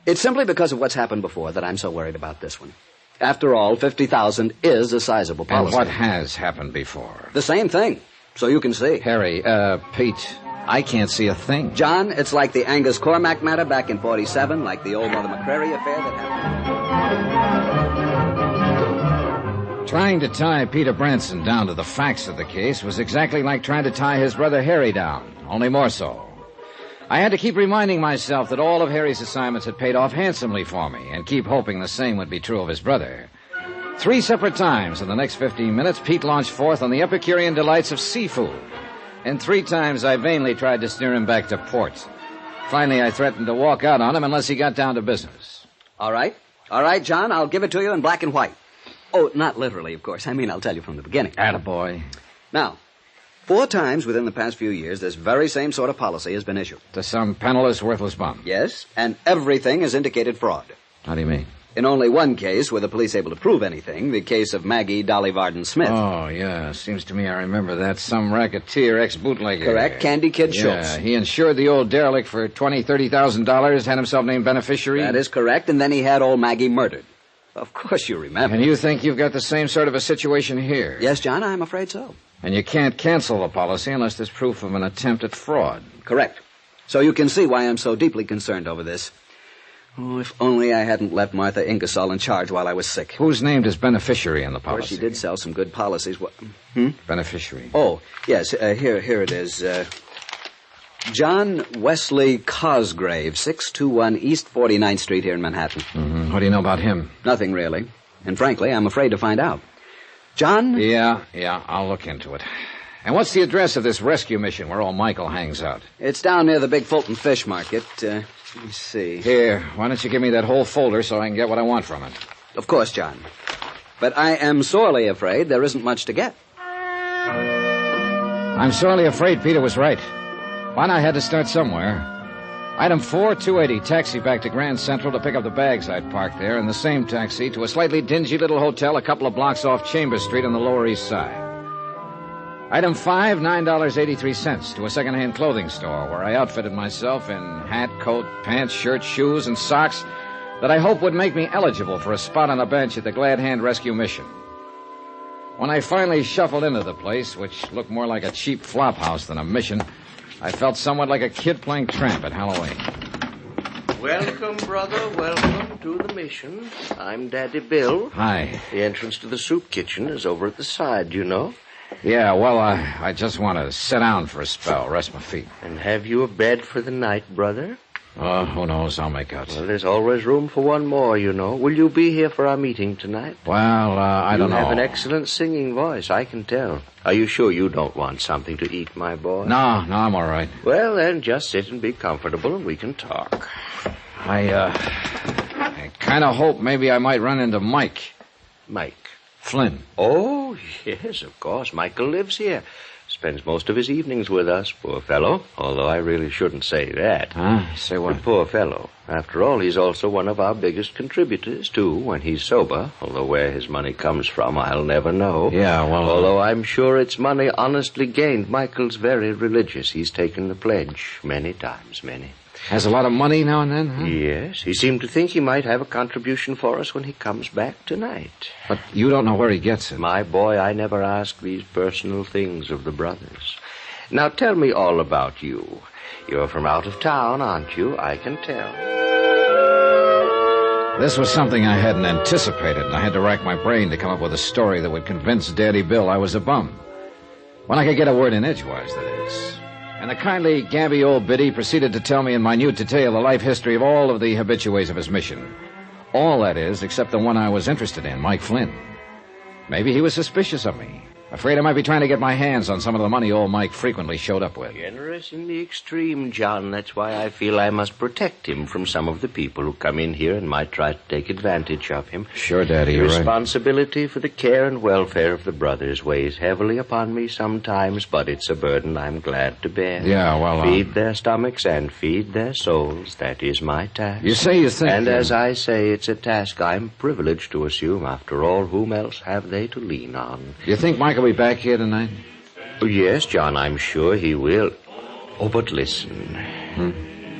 It's simply because of what's happened before that I'm so worried about this one. After all, $50,000 is a sizable policy. And what has happened before? The same thing, so you can see. Harry, Pete, I can't see a thing. John, it's like the Angus Cormac matter back in 47, like the old Mother McCrary affair that happened. Trying to tie Peter Branson down to the facts of the case was exactly like trying to tie his brother Harry down, only more so. I had to keep reminding myself that all of Harry's assignments had paid off handsomely for me, and keep hoping the same would be true of his brother. 3 separate times in the next 15 minutes, Pete launched forth on the Epicurean delights of seafood. And 3 times I vainly tried to steer him back to port. Finally, I threatened to walk out on him unless he got down to business. All right, John, I'll give it to you in black and white. Oh, not literally, of course. I mean, I'll tell you from the beginning. Attaboy. Now, 4 times within the past few years, this very same sort of policy has been issued. To some penniless, worthless bum. Yes, and everything has indicated fraud. How do you mean? In only one case were the police able to prove anything, the case of Maggie Dolly Varden Smith. Oh, yeah. Seems to me I remember that. Some racketeer, ex-bootlegger. Correct. Candy Kid Schultz. Yeah, he insured the old derelict for $20,000, $30,000, had himself named beneficiary. That is correct, and then he had old Maggie murdered. Of course you remember. And you think you've got the same sort of a situation here? Yes, John, I'm afraid so. And you can't cancel the policy unless there's proof of an attempt at fraud. Correct. So you can see why I'm so deeply concerned over this. Oh, if only I hadn't left Martha Ingersoll in charge while I was sick. Who's named as beneficiary in the Of course, policy? she did sell some good policies. Beneficiary. Oh, yes, here it is. John Wesley Cosgrave, 621 East 49th Street here in Manhattan. Mm-hmm. What do you know about him? Nothing, really. And frankly, I'm afraid to find out. John? Yeah, I'll look into it. And what's the address of this rescue mission where old Michael hangs out? It's down near the Big Fulton Fish Market. Let me see. Here, why don't you give me that whole folder so I can get what I want from it? Of course, John. But I am sorely afraid there isn't much to get. I'm sorely afraid Peter was right. Why not? I had to start somewhere. Item 4, 280, taxi back to Grand Central to pick up the bags I'd parked there, and the same taxi to a slightly dingy little hotel a couple of blocks off Chambers Street on the Lower East Side. Item 5, $9.83 to a second-hand clothing store where I outfitted myself in hat, coat, pants, shirt, shoes, and socks that I hope would make me eligible for a spot on a bench at the Glad Hand Rescue Mission. When I finally shuffled into the place, which looked more like a cheap flop house than a mission, I felt somewhat like a kid playing tramp at Halloween. Welcome, brother. Welcome to the mission. I'm Daddy Bill. Hi. The entrance to the soup kitchen is over at the side, you know. Yeah, well, I just want to sit down for a spell, rest my feet. And have you a bed for the night, brother? Oh, who knows? I'll make out. Well, there's always room for one more, you know. Will you be here for our meeting tonight? Well, I don't know. You have an excellent singing voice, I can tell. Are you sure you don't want something to eat, my boy? No, I'm all right. Well, then, just sit and be comfortable and we can talk. I kind of hope maybe I might run into Mike. Mike? Flynn. Oh, yes, of course. Michael lives here. Spends most of his evenings with us, poor fellow. Although I really shouldn't say that. Huh? Say what? The poor fellow. After all, he's also one of our biggest contributors, too, when he's sober. Although where his money comes from, I'll never know. Yeah, well... Although I'm sure it's money honestly gained. Michael's very religious. He's taken the pledge many times, many. Has a lot of money now and then, huh? Yes. He seemed to think he might have a contribution for us when he comes back tonight. But you don't know where he gets it. My boy, I never ask these personal things of the brothers. Now tell me all about you. You're from out of town, aren't you? I can tell. This was something I hadn't anticipated, and I had to rack my brain to come up with a story that would convince Daddy Bill I was a bum. When I could get a word in edgewise, that is. And the kindly, gabby old biddy proceeded to tell me in minute detail the life history of all of the habitués of his mission. All, that is, except the one I was interested in, Mike Flynn. Maybe he was suspicious of me. Afraid I might be trying to get my hands on some of the money old Mike frequently showed up with. Generous in the extreme, John. That's why I feel I must protect him from some of the people who come in here and might try to take advantage of him. Sure, Daddy, you're right. Responsibility for the care and welfare of the brothers weighs heavily upon me sometimes, but it's a burden I'm glad to bear. Yeah, well... Feed their stomachs and feed their souls. That is my task. You say you think... And as I say, it's a task I'm privileged to assume. After all, whom else have they to lean on? You think Mike will be back here tonight? Oh, yes, John, I'm sure he will. Oh, but listen.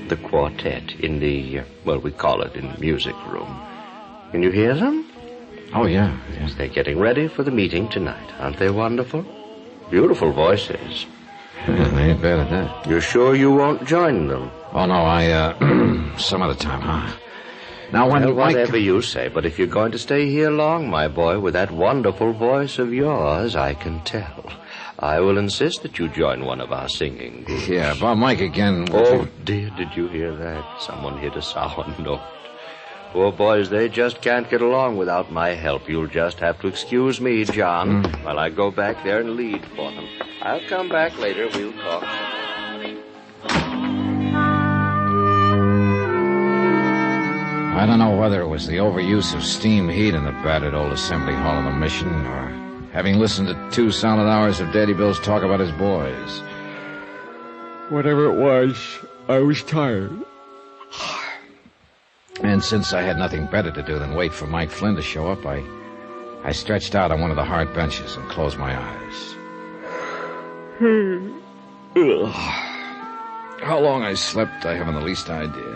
The quartet in the, we call it in the music room. Can you hear them? Oh, yeah. Yes, they're getting ready for the meeting tonight. Aren't they wonderful? Beautiful voices. Yeah, they ain't bad at that. You're sure you won't join them? Oh, no, some other time, huh? Now, when Well, Mike... whatever you say, but if you're going to stay here long, my boy, with that wonderful voice of yours, I can tell. I will insist that you join one of our singing groups. Yeah, about Mike again. Oh, dear, did you hear that? Someone hit a sour note. Poor boys, they just can't get along without my help. You'll just have to excuse me, John, while I go back there and lead for them. I'll come back later. We'll talk. I don't know whether it was the overuse of steam heat in the battered old assembly hall of the mission, or having listened to 2 solid hours of Daddy Bill's talk about his boys. Whatever it was, I was tired. And since I had nothing better to do than wait for Mike Flynn to show up, I stretched out on one of the hard benches and closed my eyes. How long I slept, I haven't the least idea.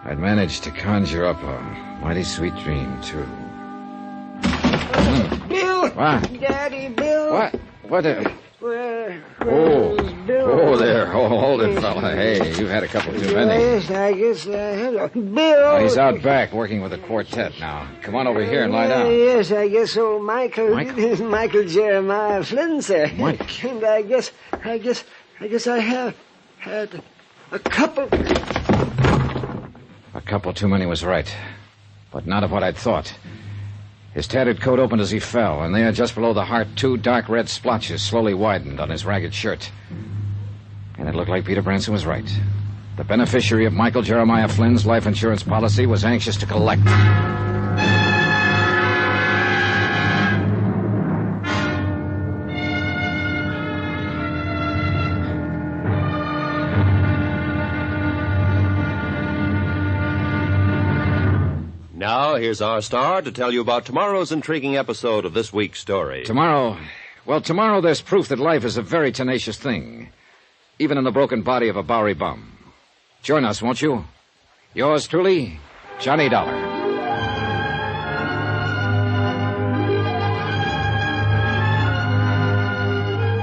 I'd managed to conjure up a mighty sweet dream, too. Bill! What? Daddy, Bill! What? What? Where's Bill? Oh, there. Oh, hold it, fella. Hey, you've had a couple too many. Yes, I guess. Hello. Bill! Oh, he's out back working with the quartet now. Come on over here and lie down. Yes, I guess old Michael Jeremiah Flynn, sir. Mike. And I guess I have had a couple. A couple too many was right, but not of what I'd thought. His tattered coat opened as he fell, and there, just below the heart, 2 dark red splotches slowly widened on his ragged shirt. And it looked like Peter Branson was right. The beneficiary of Michael Jeremiah Flynn's life insurance policy was anxious to collect. Now, here's our star to tell you about tomorrow's intriguing episode of this week's story. Tomorrow there's proof that life is a very tenacious thing, even in the broken body of a Bowery bum. Join us, won't you? Yours truly, Johnny Dollar.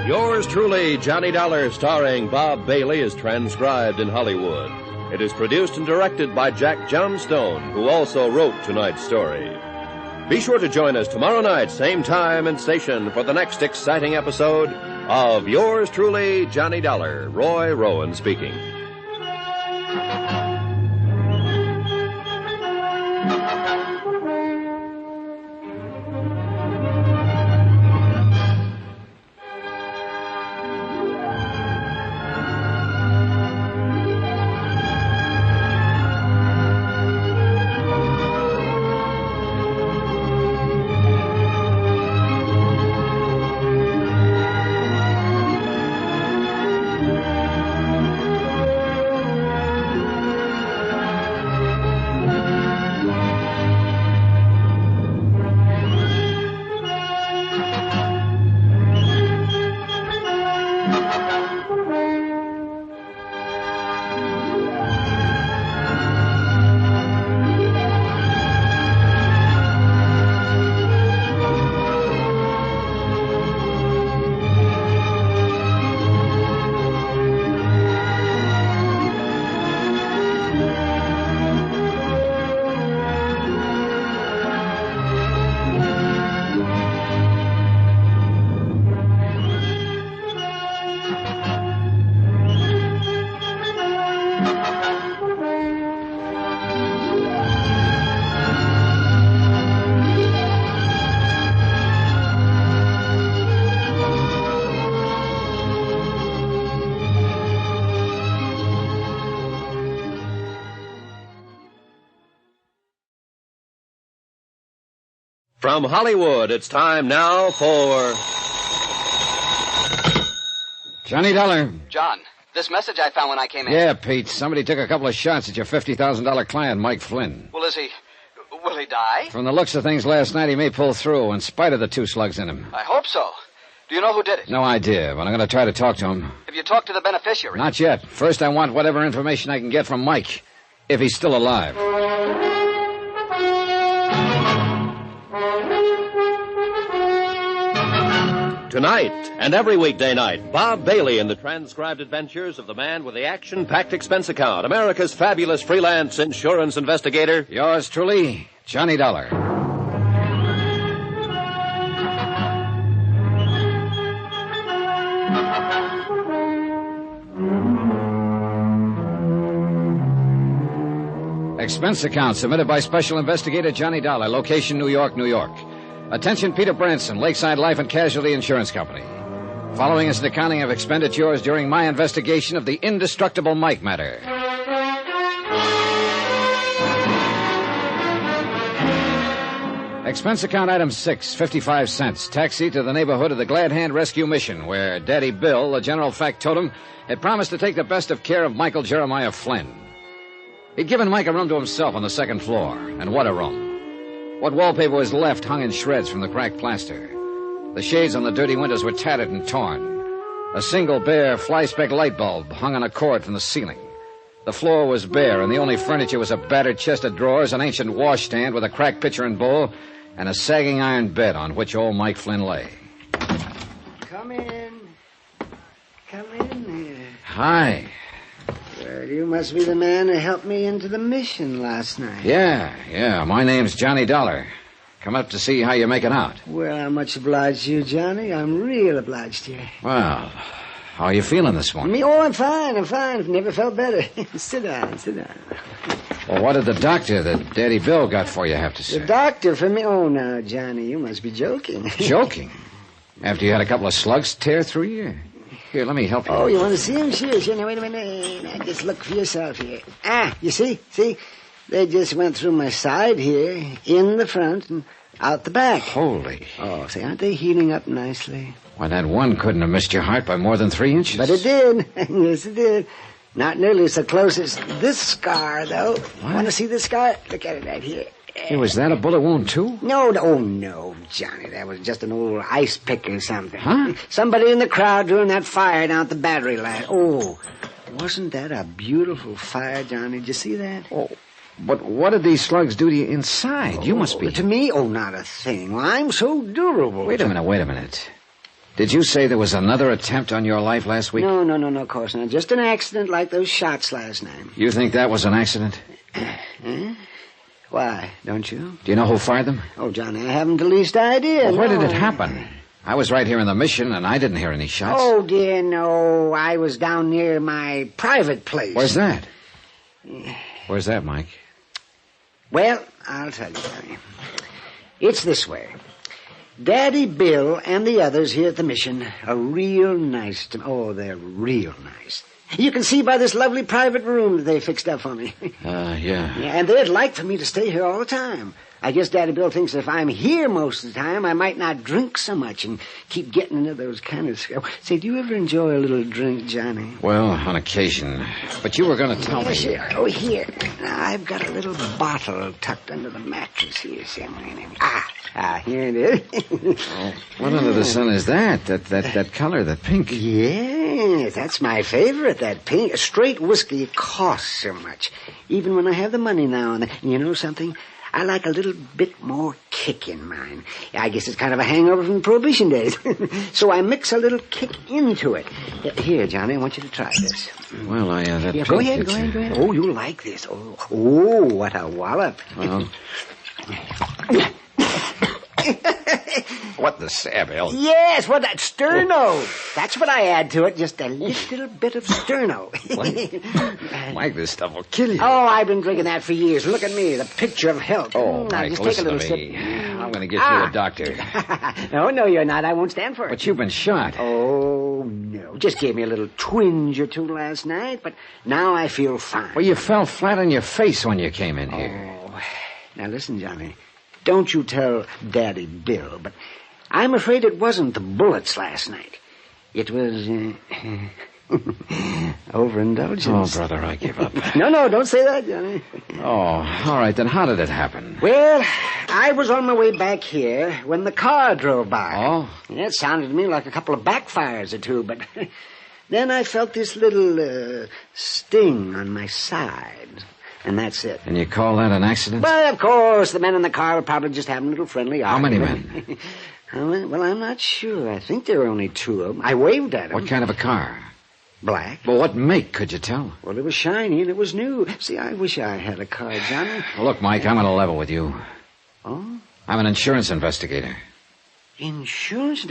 Yours truly, Johnny Dollar, starring Bob Bailey, is transcribed in Hollywood. It is produced and directed by Jack Johnstone, who also wrote tonight's story. Be sure to join us tomorrow night, same time and station, for the next exciting episode of Yours truly, Johnny Dollar. Roy Rowan speaking. From Hollywood, it's time now for... Johnny Dollar. John, this message I found when I came in. Yeah, Pete. Somebody took a couple of shots at your $50,000 client, Mike Flynn. Well, will he die? From the looks of things last night, he may pull through, in spite of the 2 slugs in him. I hope so. Do you know who did it? No idea, but I'm going to try to talk to him. Have you talked to the beneficiary? Not yet. First, I want whatever information I can get from Mike, if he's still alive. Tonight and every weekday night, Bob Bailey in the transcribed adventures of the man with the action-packed expense account, America's fabulous freelance insurance investigator. Yours truly, Johnny Dollar. Expense account submitted by Special Investigator Johnny Dollar, location New York, New York. Attention Peter Branson, Lakeside Life and Casualty Insurance Company. Following is an accounting of expenditures during my investigation of the indestructible Mike matter. Expense account item 6, 55 cents. Taxi to the neighborhood of the Glad Hand Rescue Mission, where Daddy Bill, the general factotum, had promised to take the best of care of Michael Jeremiah Flynn. He'd given Mike a room to himself on the second floor, and what a room. What wallpaper was left hung in shreds from the cracked plaster. The shades on the dirty windows were tattered and torn. A single bare fly-speck light bulb hung on a cord from the ceiling. The floor was bare, and the only furniture was a battered chest of drawers, an ancient washstand with a cracked pitcher and bowl, and a sagging iron bed on which old Mike Flynn lay. Come in. Come in here. Hi. Well, you must be the man who helped me into the mission last night. Yeah. My name's Johnny Dollar. Come up to see how you're making out. Well, I'm much obliged to you, Johnny. I'm real obliged to you. Well, how are you feeling this morning? Me? Oh, I'm fine. I've never felt better. Sit down. Well, what did the doctor that Daddy Bill got for you have to say? The doctor for me? Oh, now, Johnny, you must be joking. Joking? After you had a couple of slugs tear through you? Here, let me help you. Oh, you want to see him? Sure. Now, wait a minute. Now, just look for yourself here. You see? They just went through my side here, in the front and out the back. Holy. Oh, see, aren't they healing up nicely? Why, that one couldn't have missed your heart by more than 3 inches. But it did. Yes, it did. Not nearly so close as this scar, though. Want to see this scar? Look at it right here. Hey, was that a bullet wound, too? No, Johnny. That was just an old ice pick or something. Huh? Somebody in the crowd during that fire down at the battery line. Oh, wasn't that a beautiful fire, Johnny? Did you see that? Oh, but what did these slugs do to you inside? You must be... To me? Oh, not a thing. Well, I'm so durable. Wait a minute. Did you say there was another attempt on your life last week? No, of course not. Just an accident like those shots last night. You think that was an accident? Huh? Why, don't you? Do you know who fired them? Oh, Johnny, I haven't the least idea. Well, where did it happen? I was right here in the mission, and I didn't hear any shots. Oh, dear, no. I was down near my private place. Where's that? Where's that, Mike? Well, I'll tell you, Johnny. It's this way. Daddy Bill and the others here at the mission are real nice to me. Oh, they're real nice. You can see by this lovely private room that they fixed up for me. Yeah, and they'd like for me to stay here all the time. I guess Daddy Bill thinks if I'm here most of the time, I might not drink so much and keep getting into those kind of... Say, do you ever enjoy a little drink, Johnny? Well, on occasion. But you were going to tell me... Sure. Oh, here. Now, I've got a little bottle tucked under the mattress here. Here it is. What under the sun is that? That color, that pink? Yes, that's my favorite, that pink. Straight whiskey costs so much. Even when I have the money now and then. You know something? I like a little bit more kick in mine. I guess it's kind of a hangover from the Prohibition days. So I mix a little kick into it. Here, Johnny, I want you to try this. Well, that go ahead. Oh, you'll like this. Oh, what a wallop. Well... What the Samuel? Yes, what that sterno. That's what I add to it. Just a little bit of sterno. Mike, this stuff will kill you. Oh, I've been drinking that for years. Look at me, the picture of health. Oh, now, Mike, just listen take a to little me. sip. I'm going to get you a doctor. No, you're not. I won't stand for it. But you've been shot. Oh, no. Just gave me a little twinge or two last night, but now I feel fine. Well, you fell flat on your face when you came in here. Oh, now listen, Johnny. Don't you tell Daddy Bill, but I'm afraid it wasn't the bullets last night. It was, overindulgence. Oh, brother, I give up. No, don't say that, Johnny. Oh, all right, then how did it happen? Well, I was on my way back here when the car drove by. Oh? Yeah, it sounded to me like a couple of backfires or two, but then I felt this little sting on my side. And that's it. And you call that an accident? Well, of course, the men in the car were probably just having a little friendly argument. How many men? Well, I'm not sure. I think there were only 2 of them. I waved at them. What kind of a car? Black. Well, what make, could you tell? Well, it was shiny and it was new. See, I wish I had a car, Johnny. Well, look, Mike, I'm on a level with you. Oh? I'm an insurance investigator. Insurance?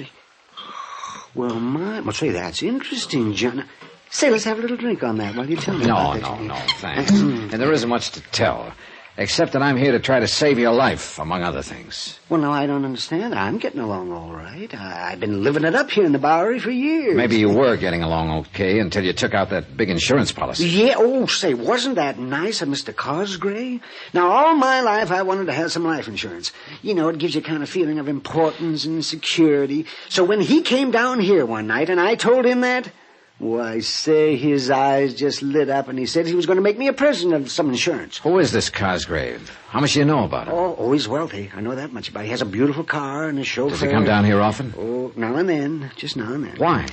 Well, say, that's interesting, John. Say, let's have a little drink on that while you tell me about that. No, thanks. And there isn't much to tell, except that I'm here to try to save your life, among other things. Well, no, I don't understand. I'm getting along all right. I've been living it up here in the Bowery for years. Maybe you were getting along okay until you took out that big insurance policy. Yeah, say, wasn't that nice of Mr. Cosgrave? Now, all my life I wanted to have some life insurance. You know, it gives you a kind of feeling of importance and security. So when he came down here one night and I told him that, why, say, his eyes just lit up and he said he was going to make me a present of some insurance. Who is this Cosgrave? How much do you know about him? Oh, he's wealthy. I know that much about him. He has a beautiful car and a chauffeur. Does he come down here often? Oh, now and then. Just now and then. Why?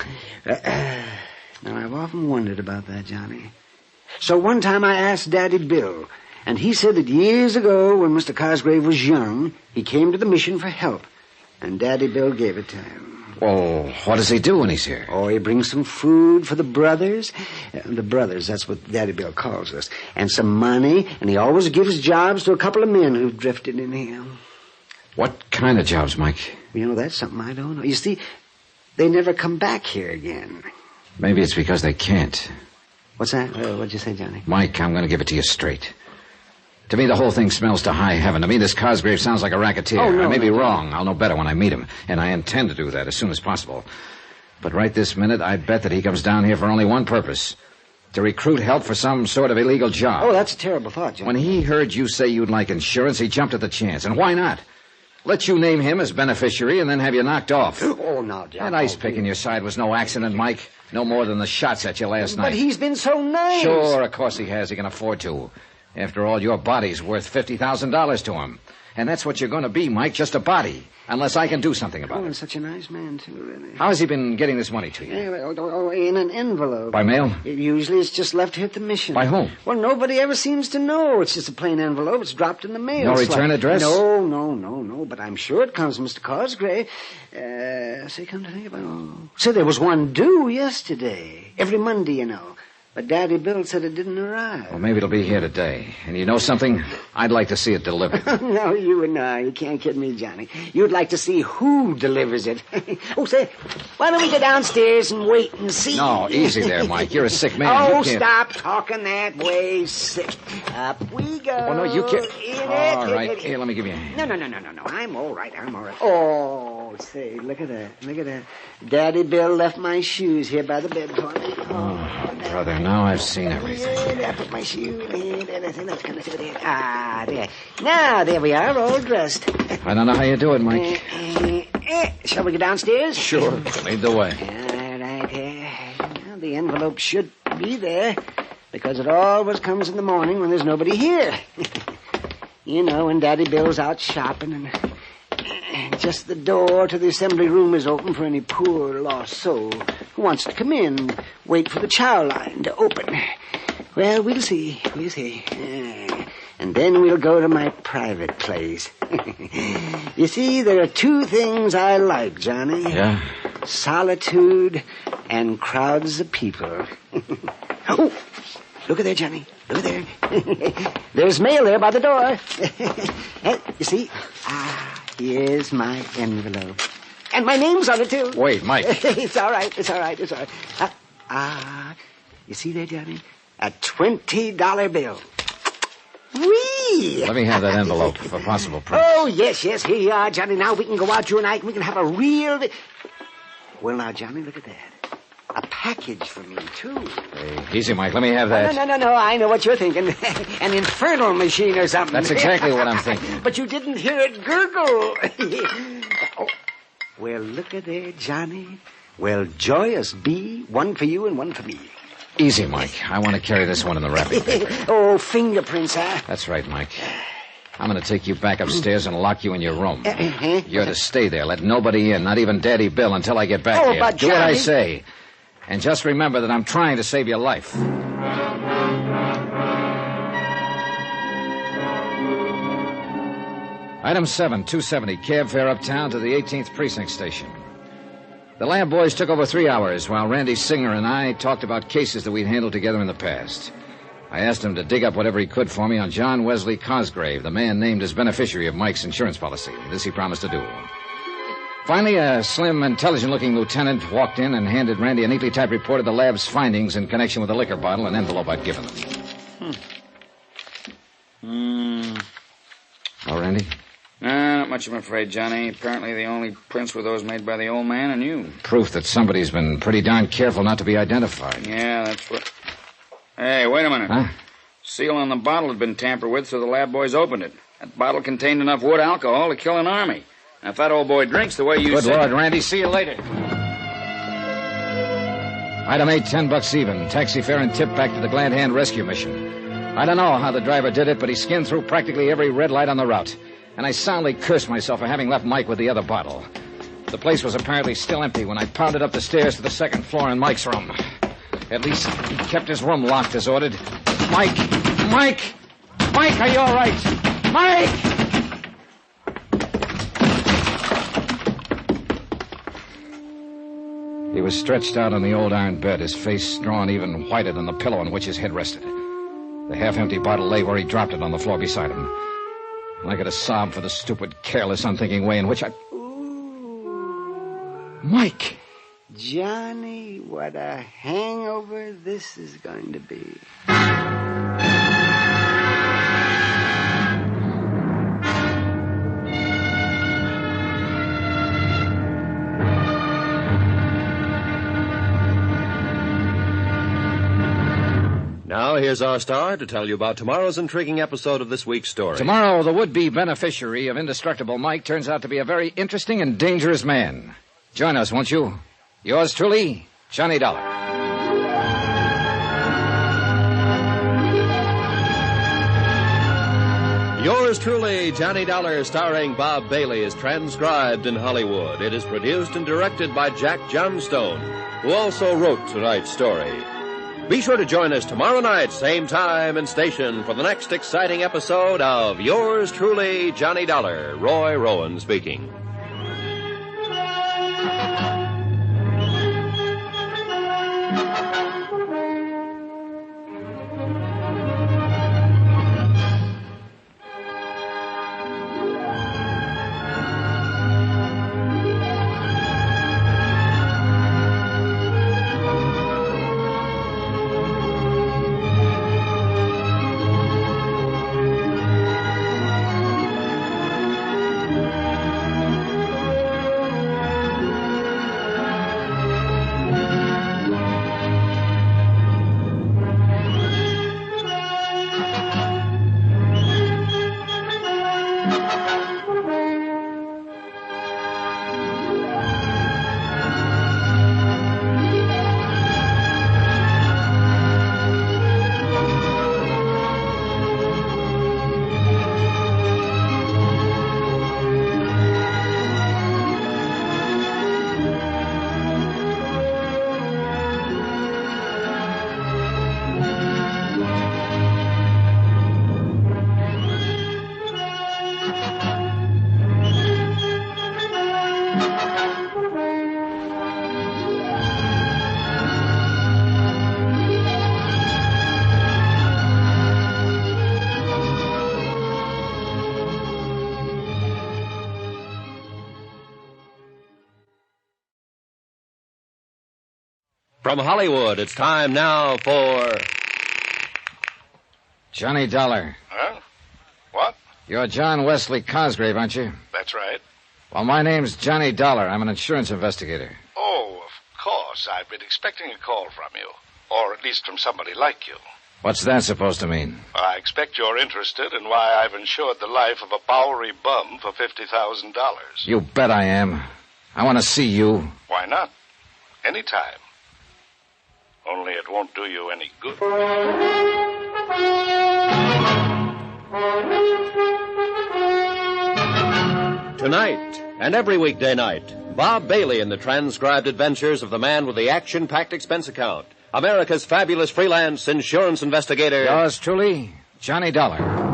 Now, I've often wondered about that, Johnny. So one time I asked Daddy Bill, and he said that years ago when Mr. Cosgrave was young, he came to the mission for help, and Daddy Bill gave it to him. Well, what does he do when he's here? Oh, he brings some food for the brothers. The brothers, that's what Daddy Bill calls us. And some money, and he always gives jobs to a couple of men who've drifted in here. What kind of jobs, Mike? You know, that's something I don't know. You see, they never come back here again. Maybe it's because they can't. What's that? What'd you say, Johnny? Mike, I'm going to give it to you straight. To me, the whole thing smells to high heaven. To me, this Cosgrave sounds like a racketeer. Oh, no, I may be no. wrong. I'll know better when I meet him. And I intend to do that as soon as possible. But right this minute, I bet that he comes down here for only one purpose. To recruit help for some sort of illegal job. Oh, that's a terrible thought, Johnny. When he heard you say you'd like insurance, he jumped at the chance. And why not? Let you name him as beneficiary and then have you knocked off. Oh, now, John. That ice pick in your side was no accident, Mike. No more than the shots at you last night. But he's been so nice. Sure, of course he has. He can afford to. After all, your body's worth $50,000 to him. And that's what you're going to be, Mike, just a body. Unless I can do something about it. Oh, such a nice man, too, really. How has he been getting this money to you? In an envelope. By mail? Usually it's just left here at the mission. By whom? Well, nobody ever seems to know. It's just a plain envelope. It's dropped in the mail. No return address? No. But I'm sure it comes from Mr. Cosgrave. Say, come to think about it. Say, there was one due yesterday. Every Monday, you know. But Daddy Bill said it didn't arrive. Well, maybe it'll be here today. And you know something? I'd like to see it delivered. No, you can't kid me, Johnny. You'd like to see who delivers it. Say, why don't we go downstairs and wait and see? No, easy there, Mike. You're a sick man. Oh, You can't... stop talking that way, sick. Up we go. Oh, no, you can't. All right. Here, let me give you a hand. No. I'm all right. Oh, say, look at that. Daddy Bill left my shoes here by the bed for me. Oh, brother, now I've seen everything. I put my shoe in there. Let's come there. Ah, there. Now, there we are, all dressed. I don't know how you do it, Mike. Shall we go downstairs? Sure. Lead the way. All right. Well, the envelope should be there, because it always comes in the morning when there's nobody here. You know, when Daddy Bill's out shopping and just the door to the assembly room is open for any poor lost soul who wants to come in and wait for the chow line to open. Well, we'll see. And then we'll go to my private place. You see, there are 2 things I like, Johnny. Yeah? Solitude and crowds of people. Oh, look at there, Johnny. Look at there. There's mail there by the door. You see? Here's my envelope. And my name's on it, too. Wait, Mike. It's all right. You see there, Johnny? A $20 bill. Whee! Let me have that envelope for possible proof. Oh, yes. Here you are, Johnny. Now we can go out, you and I, and we can have a real... Well, now, Johnny, look at that. A package for me, too. Hey, easy, Mike. Let me have that. No. I know what you're thinking. An infernal machine or something. That's exactly what I'm thinking. But you didn't hear it gurgle. Oh. Well, look at there, Johnny. Well, joyous be, one for you and one for me. Easy, Mike. I want to carry this one in the wrapping paper. Oh, fingerprints, huh? That's right, Mike. I'm going to take you back upstairs and lock you in your room. You're to stay there. Let nobody in, not even Daddy Bill, until I get back here. But do what I say. And just remember that I'm trying to save your life. Item 7, 270, cab fare uptown to the 18th Precinct Station. The lab boys took over 3 hours while Randy Singer and I talked about cases that we'd handled together in the past. I asked him to dig up whatever he could for me on John Wesley Cosgrave, the man named as beneficiary of Mike's insurance policy. This he promised to do. Finally, a slim, intelligent-looking lieutenant walked in and handed Randy a neatly typed report of the lab's findings in connection with the liquor bottle and envelope I'd given them. Oh, Randy? Not much, I'm afraid, Johnny. Apparently the only prints were those made by the old man and you. Proof that somebody's been pretty darn careful not to be identified. Yeah, that's what... Hey, wait a minute. Huh? Seal on the bottle had been tampered with, so the lab boys opened it. That bottle contained enough wood alcohol to kill an army. Now, if that old boy drinks the way you Good said... Lord, Randy, see you later. Item 8, $10 even. Taxi fare and tip back to the Glad Hand rescue mission. I don't know how the driver did it, but he skinned through practically every red light on the route. And I soundly cursed myself for having left Mike with the other bottle. The place was apparently still empty when I pounded up the stairs to the second floor in Mike's room. At least he kept his room locked as ordered. Mike! Mike! Mike, are you all right? Mike! He was stretched out on the old iron bed, his face drawn even whiter than the pillow on which his head rested. The half-empty bottle lay where he dropped it on the floor beside him. And I could have sobbed for the stupid, careless, unthinking way in which I... Mike! Johnny, what a hangover this is going to be. Now, here's our star to tell you about tomorrow's intriguing episode of this week's story. Tomorrow, the would-be beneficiary of Indestructible Mike turns out to be a very interesting and dangerous man. Join us, won't you? Yours truly, Johnny Dollar. Yours truly, Johnny Dollar, starring Bob Bailey, is transcribed in Hollywood. It is produced and directed by Jack Johnstone, who also wrote tonight's story. Be sure to join us tomorrow night, same time and station, for the next exciting episode of Yours truly, Johnny Dollar. Roy Rowan speaking. From Hollywood, it's time now for... Johnny Dollar. Huh? What? You're John Wesley Cosgrave, aren't you? That's right. Well, my name's Johnny Dollar. I'm an insurance investigator. Oh, of course. I've been expecting a call from you. Or at least from somebody like you. What's that supposed to mean? I expect you're interested in why I've insured the life of a Bowery bum for $50,000. You bet I am. I want to see you. Why not? Anytime. Only it won't do you any good. Tonight, and every weekday night, Bob Bailey in the transcribed adventures of the man with the action-packed expense account, America's fabulous freelance insurance investigator. Yours truly, Johnny Dollar.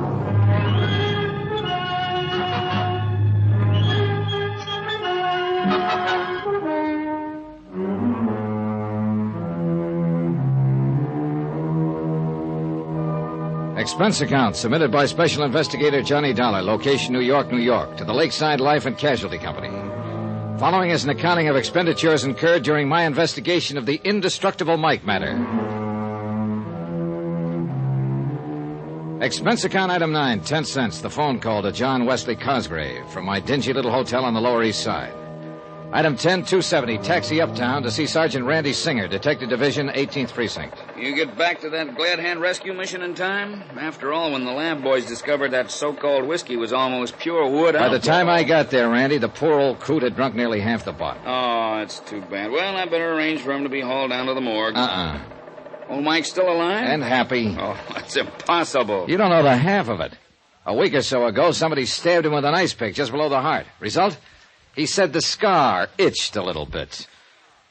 Expense account submitted by Special Investigator Johnny Dollar, location New York, New York, to the Lakeside Life and Casualty Company. Following is an accounting of expenditures incurred during my investigation of the Indestructible Mike matter. Expense account item 9, 10 cents, the phone call to John Wesley Cosgrave from my dingy little hotel on the Lower East Side. Item 10, 270, taxi uptown to see Sergeant Randy Singer, Detective Division, 18th Precinct. You get back to that Glad Hand rescue mission in time? After all, when the lab boys discovered that so-called whiskey was almost pure wood By alcohol. the time I got there, Randy, the poor old crew had drunk nearly half the bottle. Oh, that's too bad. Well, I better arrange for him to be hauled down to the morgue. Old Mike's still alive? And happy. Oh, that's impossible. You don't know the half of it. A week or so ago, somebody stabbed him with an ice pick just below the heart. Result? He said the scar itched a little bit.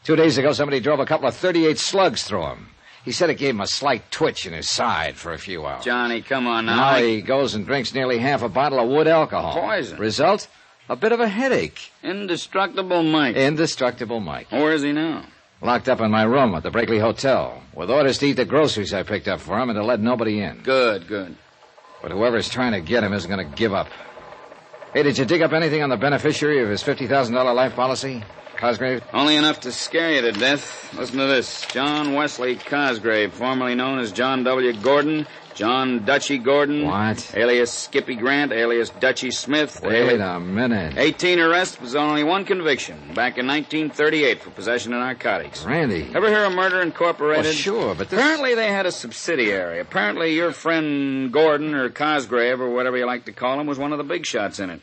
2 days ago, somebody drove a couple of .38 slugs through him. He said it gave him a slight twitch in his side for a few hours. Johnny, come on now. Now he goes and drinks nearly half a bottle of wood alcohol. Poison. Result? A bit of a headache. Indestructible Mike. Indestructible Mike. Where is he now? Locked up in my room at the Brakely Hotel, with orders to eat the groceries I picked up for him and to let nobody in. Good, good. But whoever's trying to get him isn't going to give up. Hey, did you dig up anything on the beneficiary of his $50,000 life policy? Cosgrave? Only enough to scare you to death. Listen to this. John Wesley Cosgrave, formerly known as John W. Gordon, John Dutchy Gordon. What? Alias Skippy Grant, alias Dutchy Smith. Wait a minute. 18 arrests with only one conviction, back in 1938 for possession of narcotics. Randy. Ever hear of Murder Incorporated? Oh, sure, but this... Apparently they had a subsidiary. Apparently your friend Gordon or Cosgrave or whatever you like to call him was one of the big shots in it.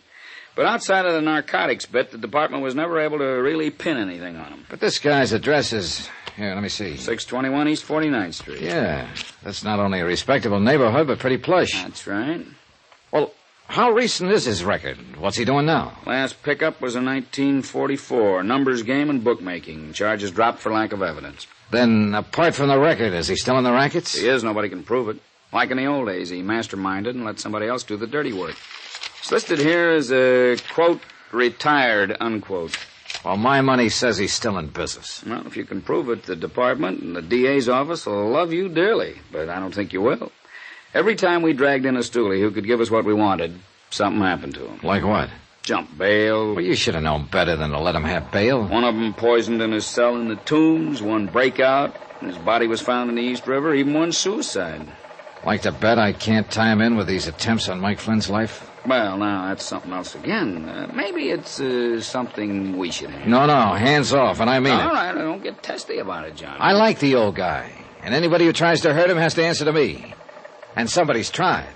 But outside of the narcotics bit, the department was never able to really pin anything on him. But this guy's address is... Here, let me see. 621 East 49th Street. Yeah. That's not only a respectable neighborhood, but pretty plush. That's right. Well, how recent is his record? What's he doing now? Last pickup was in 1944. Numbers game and bookmaking. Charges dropped for lack of evidence. Then, apart from the record, is he still in the rackets? He is. Nobody can prove it. Like in the old days, he masterminded and let somebody else do the dirty work. It's listed here as a, quote, retired, unquote. Well, my money says he's still in business. Well, if you can prove it, the department and the DA's office will love you dearly, but I don't think you will. Every time we dragged in a stoolie who could give us what we wanted, something happened to him. Like what? Jump bail. Well, you should have known better than to let him have bail. One of them poisoned in his cell in the Tombs, one breakout, and his body was found in the East River, even one suicide. Like to bet I can't tie him in with these attempts on Mike Flynn's life? Well, now, that's something else again. Maybe it's something we should have. No, hands off, and I mean it. All right, don't get testy about it, John. I like the old guy, and anybody who tries to hurt him has to answer to me. And somebody's tried.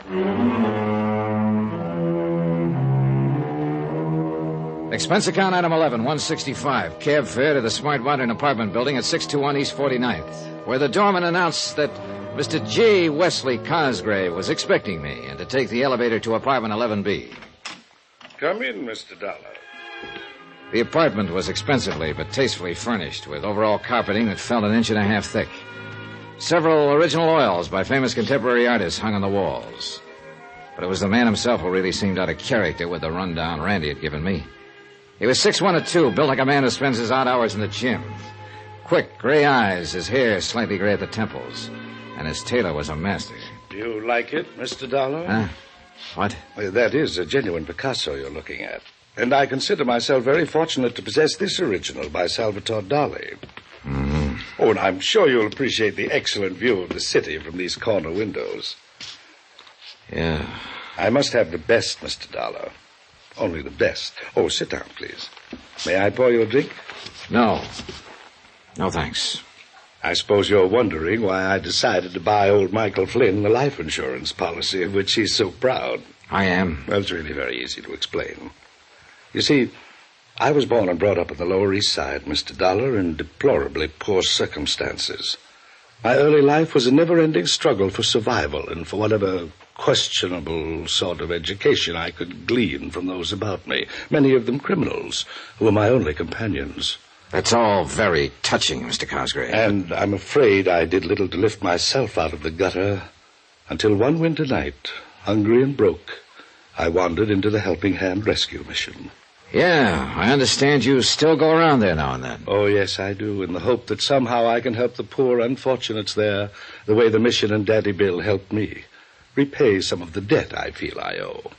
Expense account item 11, 165. Cab fare to the Smart Modern apartment building at 621 East 49th, where the doorman announced that Mr. J. Wesley Cosgrave was expecting me and to take the elevator to apartment 11B. Come in, Mr. Dollar. The apartment was expensively but tastefully furnished with overall carpeting that felt 1.5 inches thick. Several original oils by famous contemporary artists hung on the walls. But it was the man himself who really seemed out of character with the rundown Randy had given me. He was 6'1" or 2, built like a man who spends his odd hours in the gym. Quick, gray eyes, his hair slightly gray at the temples. And his tailor was a master. Do you like it, Mr. Dollar? Huh? What? Well, that is a genuine Picasso you're looking at. And I consider myself very fortunate to possess this original by Salvatore Dali. Mm-hmm. Oh, and I'm sure you'll appreciate the excellent view of the city from these corner windows. Yeah. I must have the best, Mr. Dollar. Only the best. Oh, sit down, please. May I pour you a drink? No. No, thanks. I suppose you're wondering why I decided to buy old Michael Flynn the life insurance policy of which he's so proud. I am. Well, it's really very easy to explain. You see, I was born and brought up on the Lower East Side, Mr. Dollar, in deplorably poor circumstances. My early life was a never-ending struggle for survival and for whatever questionable sort of education I could glean from those about me, many of them criminals, who were my only companions. That's all very touching, Mr. Cosgrave. And I'm afraid I did little to lift myself out of the gutter until one winter night, hungry and broke, I wandered into the Helping Hand rescue mission. Yeah, I understand you still go around there now and then. Oh, yes, I do, in the hope that somehow I can help the poor unfortunates there the way the mission and Daddy Bill helped me. repay some of the debt I feel I owe.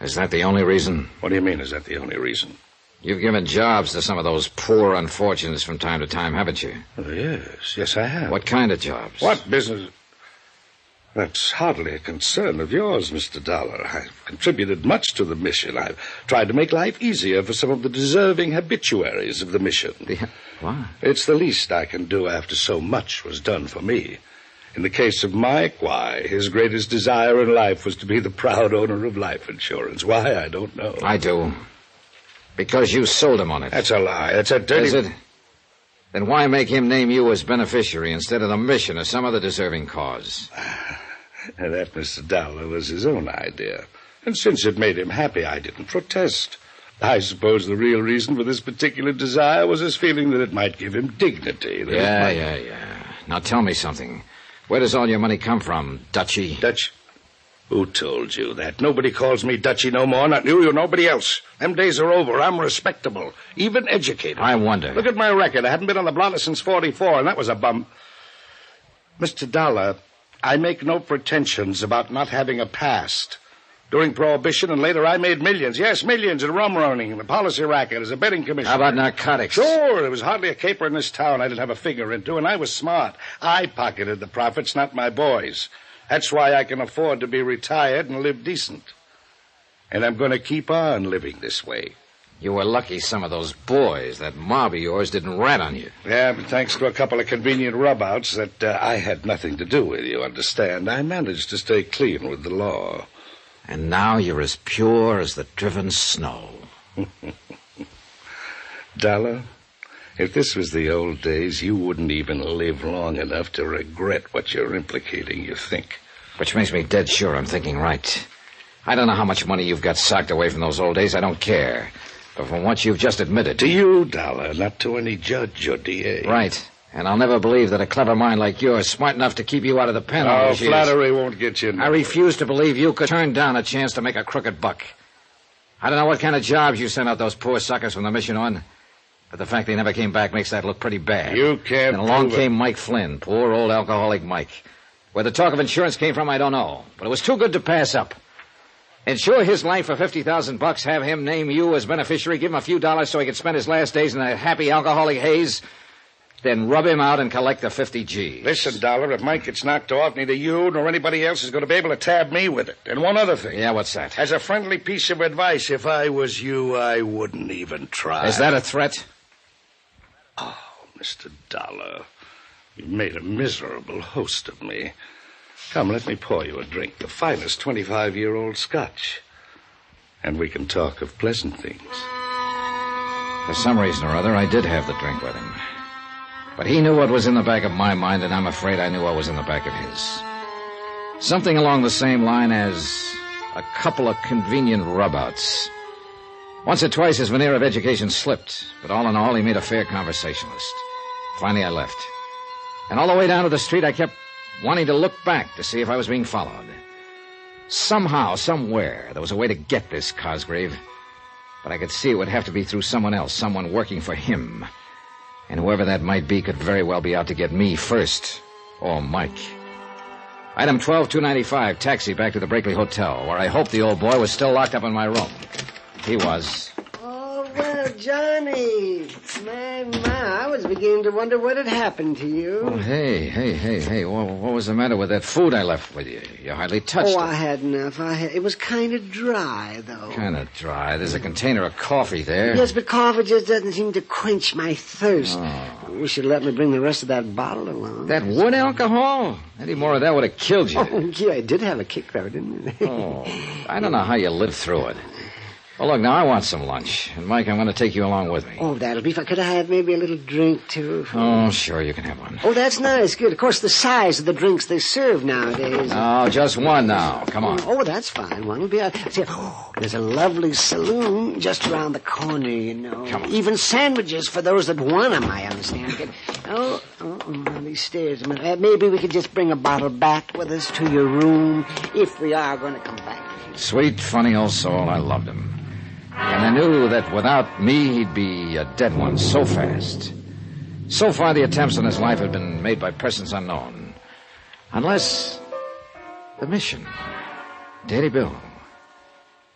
Is that the only reason? What do you mean, is that the only reason? You've given jobs to some of those poor unfortunates from time to time, haven't you? Oh, yes, I have. What kind of jobs? What business? That's hardly a concern of yours, Mr. Dollar. I've contributed much to the mission. I've tried to make life easier for some of the deserving habituaries of the mission. What? It's the least I can do after so much was done for me. In the case of Mike, why, his greatest desire in life was to be the proud owner of life insurance. Why, I don't know. I do. Because you sold him on it. That's a lie. That's a dirty... Is it? Then why make him name you as beneficiary instead of the mission or some other deserving cause? And that, Mr. Dollar, was his own idea. And since it made him happy, I didn't protest. I suppose the real reason for this particular desire was his feeling that it might give him dignity. Yeah. Now tell me something. Where does all your money come from, Dutchie? Dutch? Who told you that? Nobody calls me Dutchie no more, not you or nobody else. Them days are over. I'm respectable, even educated. I wonder. Look at my record. I haven't been on the blotter since 44, and that was a bum. Mr. Dollar, I make no pretensions about not having a past. During Prohibition and later, I made millions. Yes, millions in rum running, the policy racket, as a betting commissioner. How about narcotics? Sure, there was hardly a caper in this town I didn't have a finger into, and I was smart. I pocketed the profits, not my boys. That's why I can afford to be retired and live decent. And I'm going to keep on living this way. You were lucky some of those boys, that mob of yours, didn't rat on you. Yeah, but thanks to a couple of convenient rub-outs that I had nothing to do with, you understand, I managed to stay clean with the law. And now you're as pure as the driven snow. Dollar, if this was the old days, you wouldn't even live long enough to regret what you're implicating, you think. Which makes me dead sure I'm thinking right. I don't know how much money you've got socked away from those old days. I don't care. But from what you've just admitted... To you, Dollar, not to any judge or DA. Right. And I'll never believe that a clever mind like yours, smart enough to keep you out of the pen all those years... flattery won't get you nowhere. I refuse to believe you could turn down a chance to make a crooked buck. I don't know what kind of jobs you sent out those poor suckers from the mission on, but the fact they never came back makes that look pretty bad. You can't... And along came Mike Flynn, poor old alcoholic Mike. Where the talk of insurance came from, I don't know, but it was too good to pass up. Insure his life for $50,000, have him name you as beneficiary, give him a few dollars so he could spend his last days in that happy alcoholic haze, then rub him out and collect the 50 G's. Listen, Dollar, if Mike gets knocked off, neither you nor anybody else is going to be able to tab me with it. And one other thing. Yeah, what's that? As a friendly piece of advice, if I was you, I wouldn't even try. Is that a threat? Oh, Mr. Dollar, you've made a miserable host of me. Come, let me pour you a drink, the finest 25-year-old Scotch. And we can talk of pleasant things. For some reason or other, I did have the drink with him. But he knew what was in the back of my mind, and I'm afraid I knew what was in the back of his. Something along the same line as a couple of convenient rub-outs. Once or twice his veneer of education slipped, but all in all, he made a fair conversationalist. Finally, I left. And all the way down to the street, I kept wanting to look back to see if I was being followed. Somehow, somewhere, there was a way to get this Cosgrave. But I could see it would have to be through someone else, someone working for him. And whoever that might be could very well be out to get me first, or Mike. Item 12295, taxi back to the Brakely Hotel, where I hoped the old boy was still locked up in my room. He was. Oh, well, Johnny, my, I was beginning to wonder what had happened to you. Oh, hey. What was the matter with that food I left with you? You hardly touched it. I had enough. It was kind of dry, though. Kind of dry? There's a container of coffee there. Yes, but coffee just doesn't seem to quench my thirst. Oh. You should let me bring the rest of that bottle along. That wood alcohol? Any more of that would have killed you. Oh, gee, I did have a kick, though, didn't it? Oh, I don't know how you lived through it. Well, look, now I want some lunch. And, Mike, I'm going to take you along with me. Oh, that'll be fine. Could I have maybe a little drink, too? Oh, sure, you can have one. Oh, that's nice. Good. Of course, the size of the drinks they serve nowadays. Oh, just one now. Come on. Oh, that's fine. One will be out. See, there's a lovely saloon just around the corner, you know. Come on. Even sandwiches for those that want them, I understand. These stairs. Maybe we could just bring a bottle back with us to your room if we are going to come back. Sweet, funny old soul. I loved him. And I knew that without me, he'd be a dead one so fast. So far, the attempts on his life had been made by persons unknown. Unless the mission Daddy Bill.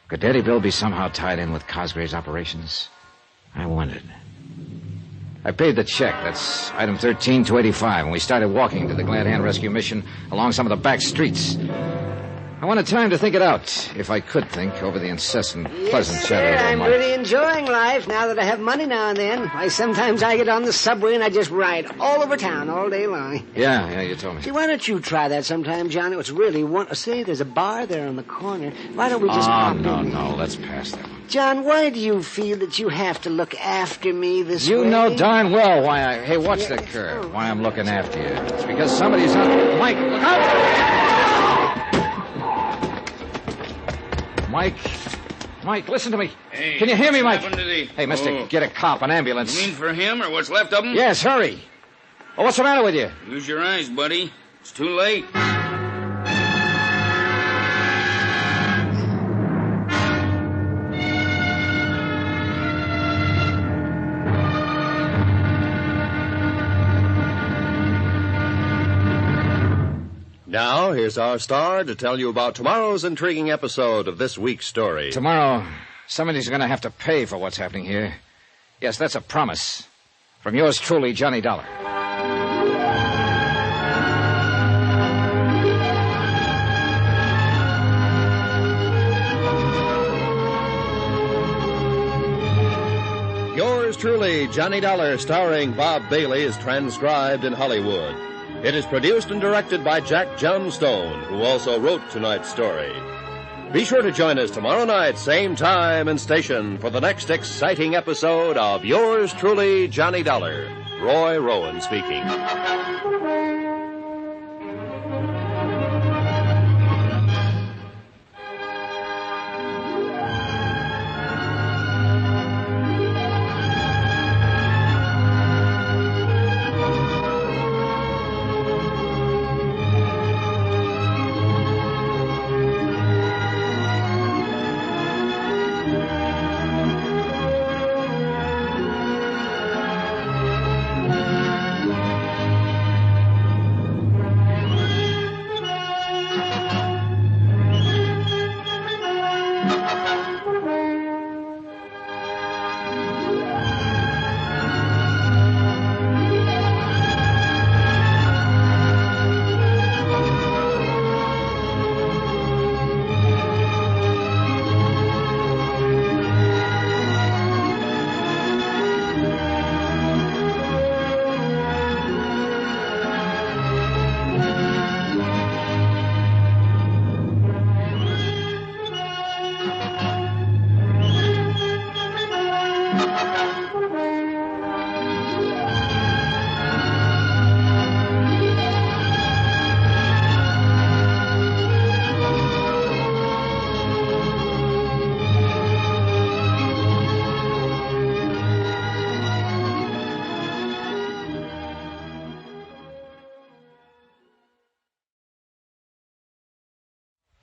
Could Daddy Bill be somehow tied in with Cosgrave's operations? I wondered. I paid the check. That's item 13285, and we started walking to the Glad Hand Rescue Mission along some of the back streets. I wanted time to think it out, if I could think, over the incessant, pleasant shadow of I'm Mike. really enjoying life now that I have money now and then. Why, sometimes I get on the subway and I just ride all over town all day long. Yeah, you told me. See, why don't you try that sometime, Johnny? It's really See, there's a bar there on the corner. Why don't we just pop in? No, let's pass that one. John, why do you feel that you have to look after me this way? You know darn well why I... Hey, watch the curve. Why I'm looking after you. It's because somebody's on... Mike, look out! Mike, listen to me. Hey, can you hear me, Mike? What happened to the... Hey, mister, get a cop, an ambulance. You mean for him or what's left of him? Yes, hurry. Oh, what's the matter with you? Use your eyes, buddy. It's too late. Now, here's our star to tell you about tomorrow's intriguing episode of this week's story. Tomorrow, somebody's going to have to pay for what's happening here. Yes, that's a promise. From yours truly, Johnny Dollar. Yours truly, Johnny Dollar, starring Bob Bailey, is transcribed in Hollywood. It is produced and directed by Jack Johnstone, who also wrote tonight's story. Be sure to join us tomorrow night, same time and station, for the next exciting episode of Yours truly, Johnny Dollar. Roy Rowan speaking.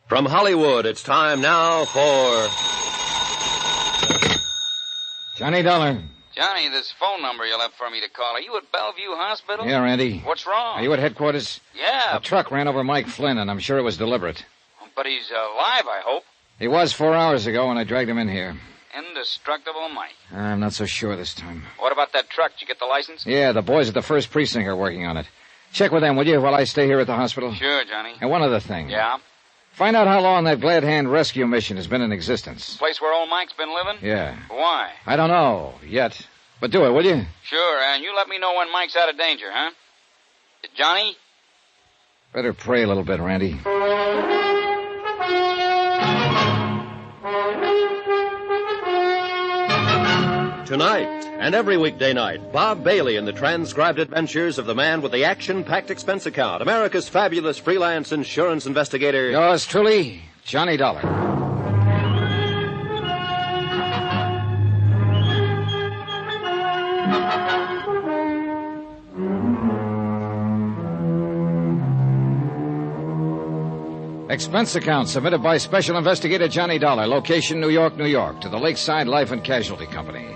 From Hollywood, it's time now for... Johnny Dollar. Johnny, this phone number you left for me to call. Are you at Bellevue Hospital? Yeah, Randy. What's wrong? Are you at headquarters? Yeah. A truck ran over Mike Flynn, and I'm sure it was deliberate. But he's alive, I hope. He was 4 hours ago when I dragged him in here. Indestructible Mike. I'm not so sure this time. What about that truck? Did you get the license? Yeah, the boys at the 1st Precinct are working on it. Check with them, will you, while I stay here at the hospital? Sure, Johnny. And one other thing. Yeah? Find out how long that Glad Hand Rescue Mission has been in existence. Place where old Mike's been living? Yeah. Why? I don't know yet. But do it, will you? Sure, and you let me know when Mike's out of danger, huh? Johnny? Better pray a little bit, Randy. Tonight, and every weekday night, Bob Bailey in the transcribed adventures of the man with the action-packed expense account, America's fabulous freelance insurance investigator. Yours truly, Johnny Dollar. Expense account submitted by Special Investigator Johnny Dollar, location New York, New York, to the Lakeside Life and Casualty Company.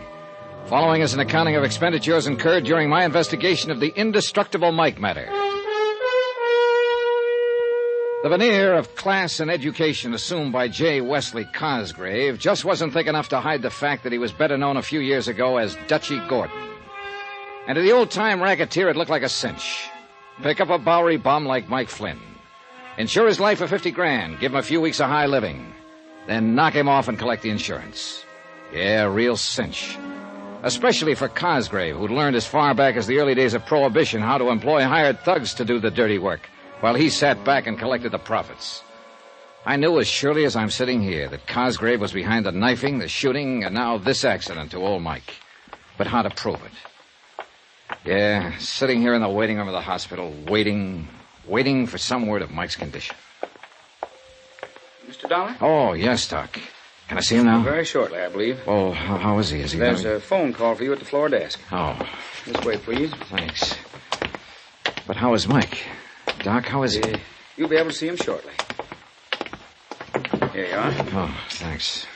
Following is an accounting of expenditures incurred during my investigation of the Indestructible Mike matter. The veneer of class and education assumed by J. Wesley Cosgrave just wasn't thick enough to hide the fact that he was better known a few years ago as Dutchy Gordon. And to the old-time racketeer, it looked like a cinch. Pick up a Bowery bum like Mike Flynn. Insure his life for $50,000, give him a few weeks of high living. Then knock him off and collect the insurance. Yeah, real cinch. Especially for Cosgrave, who'd learned as far back as the early days of Prohibition how to employ hired thugs to do the dirty work, while he sat back and collected the profits. I knew as surely as I'm sitting here that Cosgrave was behind the knifing, the shooting, and now this accident to old Mike. But how to prove it? Yeah, sitting here in the waiting room of the hospital, waiting for some word of Mike's condition. Mr. Dollar? Oh, yes, Doc. Can I see him now? Very shortly, I believe. Oh, how is he? Is he There's a phone call for you at the floor desk. Oh. This way, please. Thanks. But how is Mike? Doc, how is he? You'll be able to see him shortly. Here you are. Oh, thanks.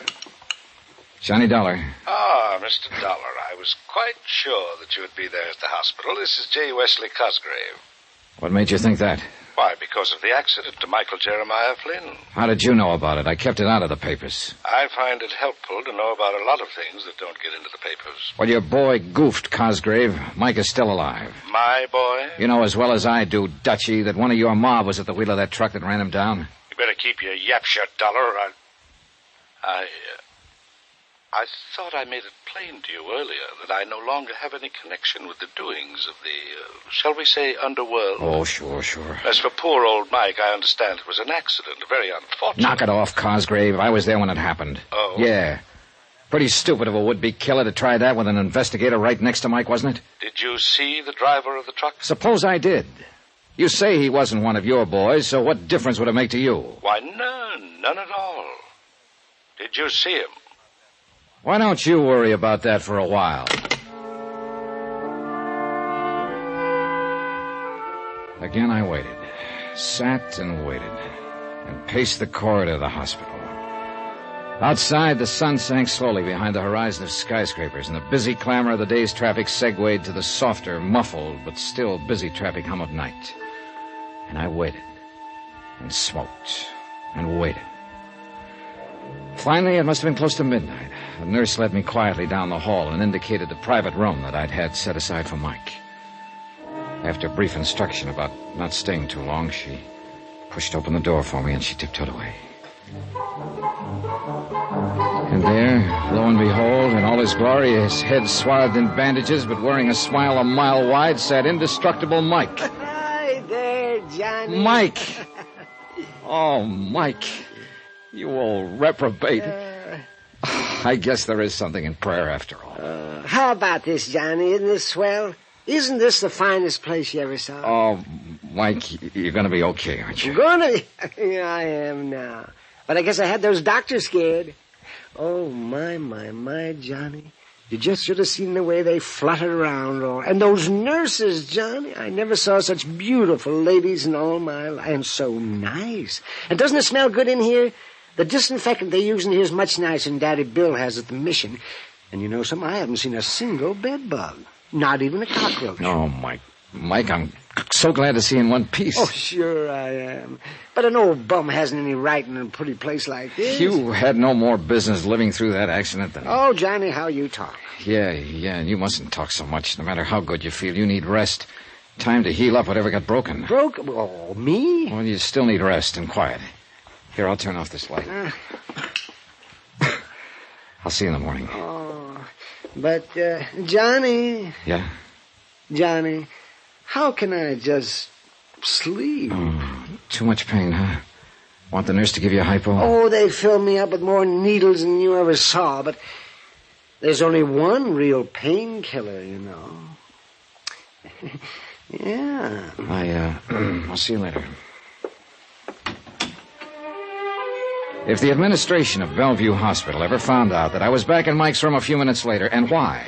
Johnny Dollar. Ah, Mr. Dollar, I was quite sure that you would be there at the hospital. This is J. Wesley Cosgrave. What made you think that? Why, because of the accident to Michael Jeremiah Flynn. How did you know about it? I kept it out of the papers. I find it helpful to know about a lot of things that don't get into the papers. Well, your boy goofed, Cosgrave. Mike is still alive. My boy? You know as well as I do, Dutchy, that one of your mob was at the wheel of that truck that ran him down. You better keep your yap shut, Dollar. I thought I made it plain to you earlier that I no longer have any connection with the doings of the, shall we say, underworld. Oh, sure. As for poor old Mike, I understand it was an accident, very unfortunate. Knock it off, Cosgrave. I was there when it happened. Oh? Yeah. Pretty stupid of a would-be killer to try that with an investigator right next to Mike, wasn't it? Did you see the driver of the truck? Suppose I did. You say he wasn't one of your boys, so what difference would it make to you? Why, none at all. Did you see him? Why don't you worry about that for a while? Again I waited. Sat and waited. And paced the corridor of the hospital. Outside, the sun sank slowly behind the horizon of skyscrapers, and the busy clamor of the day's traffic segued to the softer, muffled, but still busy traffic hum of night. And I waited. And smoked. And waited. Finally, it must have been close to midnight. The nurse led me quietly down the hall and indicated the private room that I'd had set aside for Mike. After brief instruction about not staying too long, she pushed open the door for me and she tiptoed away. And there, lo and behold, in all his glory, his head swathed in bandages but wearing a smile a mile wide, sat indestructible Mike. Hi there, Johnny. Mike! Oh, Mike. You old reprobate. I guess there is something in prayer after all. How about this, Johnny? Isn't this swell? Isn't this the finest place you ever saw? Oh, Mike, you're going to be okay, aren't you? Gonna be? Yeah, I am now. But I guess I had those doctors scared. Oh, my, Johnny. You just should have seen the way they fluttered around. And those nurses, Johnny. I never saw such beautiful ladies in all my life. And so nice. And doesn't it smell good in here? The disinfectant they use in here is much nicer than Daddy Bill has at the mission. And you know something? I haven't seen a single bed bug. Not even a cockroach. Oh, Mike, I'm so glad to see you in one piece. Oh, sure I am. But an old bum hasn't any right in a pretty place like this. You had no more business living through that accident than... Oh, Johnny, how you talk. Yeah, and you mustn't talk so much. No matter how good you feel, you need rest. Time to heal up whatever got broken. Broken? Oh, me? Well, you still need rest and quiet. Here, I'll turn off this light. I'll see you in the morning. Oh, but, Johnny... Yeah? Johnny, how can I just sleep? Oh, too much pain, huh? Want the nurse to give you a hypo? Oh, they filled me up with more needles than you ever saw, but there's only one real painkiller, you know. Yeah. I'll see you later. If the administration of Bellevue Hospital ever found out that I was back in Mike's room a few minutes later, and why,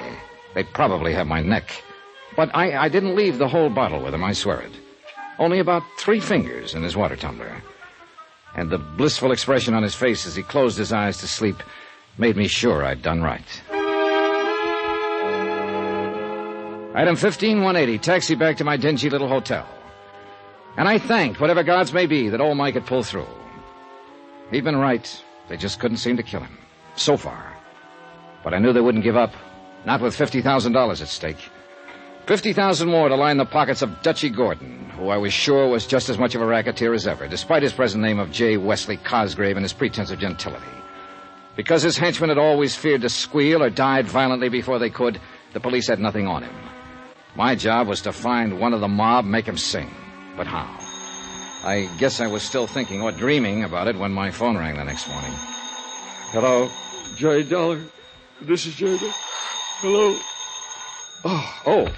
they'd probably have my neck. But I didn't leave the whole bottle with him, I swear it. Only about 3 fingers in his water tumbler. And the blissful expression on his face as he closed his eyes to sleep made me sure I'd done right. Item 15180, taxi back to my dingy little hotel. And I thanked whatever gods may be that old Mike had pulled through. He'd been right. They just couldn't seem to kill him. So far. But I knew they wouldn't give up. Not with $50,000 at stake. 50,000 more to line the pockets of Dutchy Gordon, who I was sure was just as much of a racketeer as ever, despite his present name of J. Wesley Cosgrave and his pretense of gentility. Because his henchmen had always feared to squeal or died violently before they could, the police had nothing on him. My job was to find one of the mob, make him sing. But how? I guess I was still thinking or dreaming about it when my phone rang the next morning. Hello, J. Dollar. This is J. Dollar. Hello. Oh.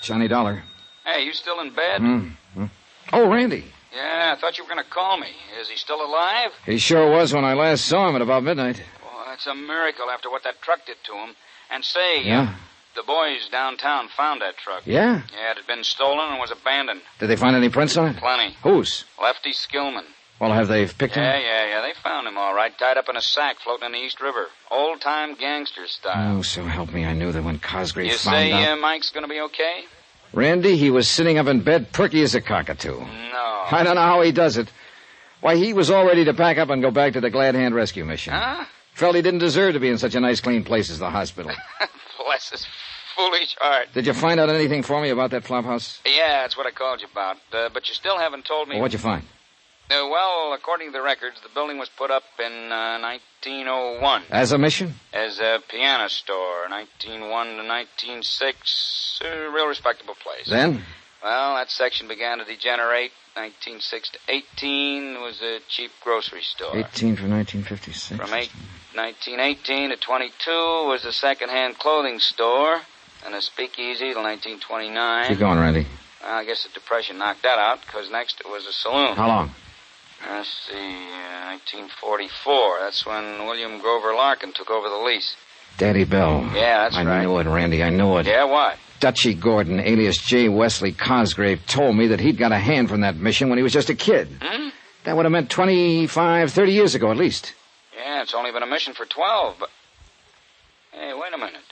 Johnny Dollar. Hey, you still in bed? Mm-hmm. Oh, Randy. Yeah, I thought you were going to call me. Is he still alive? He sure was when I last saw him at about midnight. Well, that's a miracle after what that truck did to him. And say, Yeah? The boys downtown found that truck. Yeah? Yeah, it had been stolen and was abandoned. Did they find any prints on it? Plenty. Whose? Lefty Skillman. Well, have they picked him? Yeah. They found him all right, tied up in a sack floating in the East River. Old-time gangster style. Oh, so help me, I knew that when Cosgrave You found say out... Mike's going to be okay? Randy, he was sitting up in bed, perky as a cockatoo. No. I don't know how he does it. Why, he was all ready to pack up and go back to the Glad Hand Rescue Mission. Huh? Felt he didn't deserve to be in such a nice, clean place as the hospital. Bless his foolish heart. Did you find out anything for me about that flop house? Yeah, that's what I called you about. But you still haven't told me... Well, what'd you find? Well, according to the records, the building was put up in 1901. As a mission? As a piano store, 1901 to 1906. A real respectable place. Then? Well, that section began to degenerate. 1906 to 18 was a cheap grocery store. 18 for 1956. From 1918 to 22 was a second-hand clothing store and a speakeasy till 1929. Keep going, Randy. Well, I guess the Depression knocked that out, because next it was a saloon. How long? Let's see, 1944. That's when William Grover Larkin took over the lease. Daddy Bell. Yeah, that's right. I knew it, Randy, I knew it. Yeah, what? Dutchy Gordon, alias J. Wesley Cosgrave, told me that he'd got a hand from that mission when he was just a kid. Hmm? That would have meant 25, 30 years ago at least. Yeah, it's only been a mission for 12, but... Hey, wait a minute.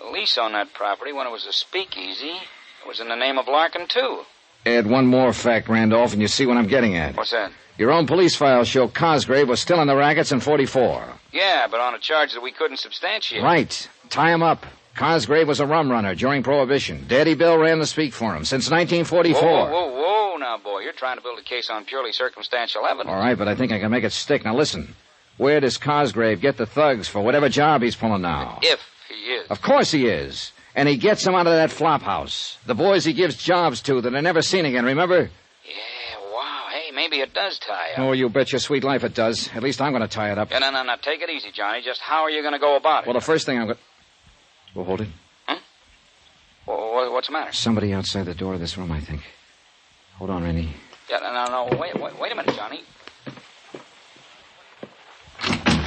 The lease on that property, when it was a speakeasy, it was in the name of Larkin, too. Add one more fact, Randolph, and you see what I'm getting at. What's that? Your own police files show Cosgrave was still in the rackets in 44. Yeah, but on a charge that we couldn't substantiate. Right. Tie him up. Cosgrave was a rum runner during Prohibition. Daddy Bill ran the speak for him since 1944. Whoa, now, boy. You're trying to build a case on purely circumstantial evidence. All right, but I think I can make it stick. Now, listen. Where does Cosgrave get the thugs for whatever job he's pulling now? If he is. Of course he is. And he gets them out of that flop house. The boys he gives jobs to that are never seen again, remember? Yeah, wow. Hey, maybe it does tie up. Oh, you bet your sweet life it does. At least I'm going to tie it up. Yeah, no. Take it easy, Johnny. Just how are you going to go about it? Well, the first thing I'm going to... Well, hold it. Huh? Well, what's the matter? Somebody outside the door of this room, I think. Hold on, Randy. Yeah, no. Wait a minute, Johnny.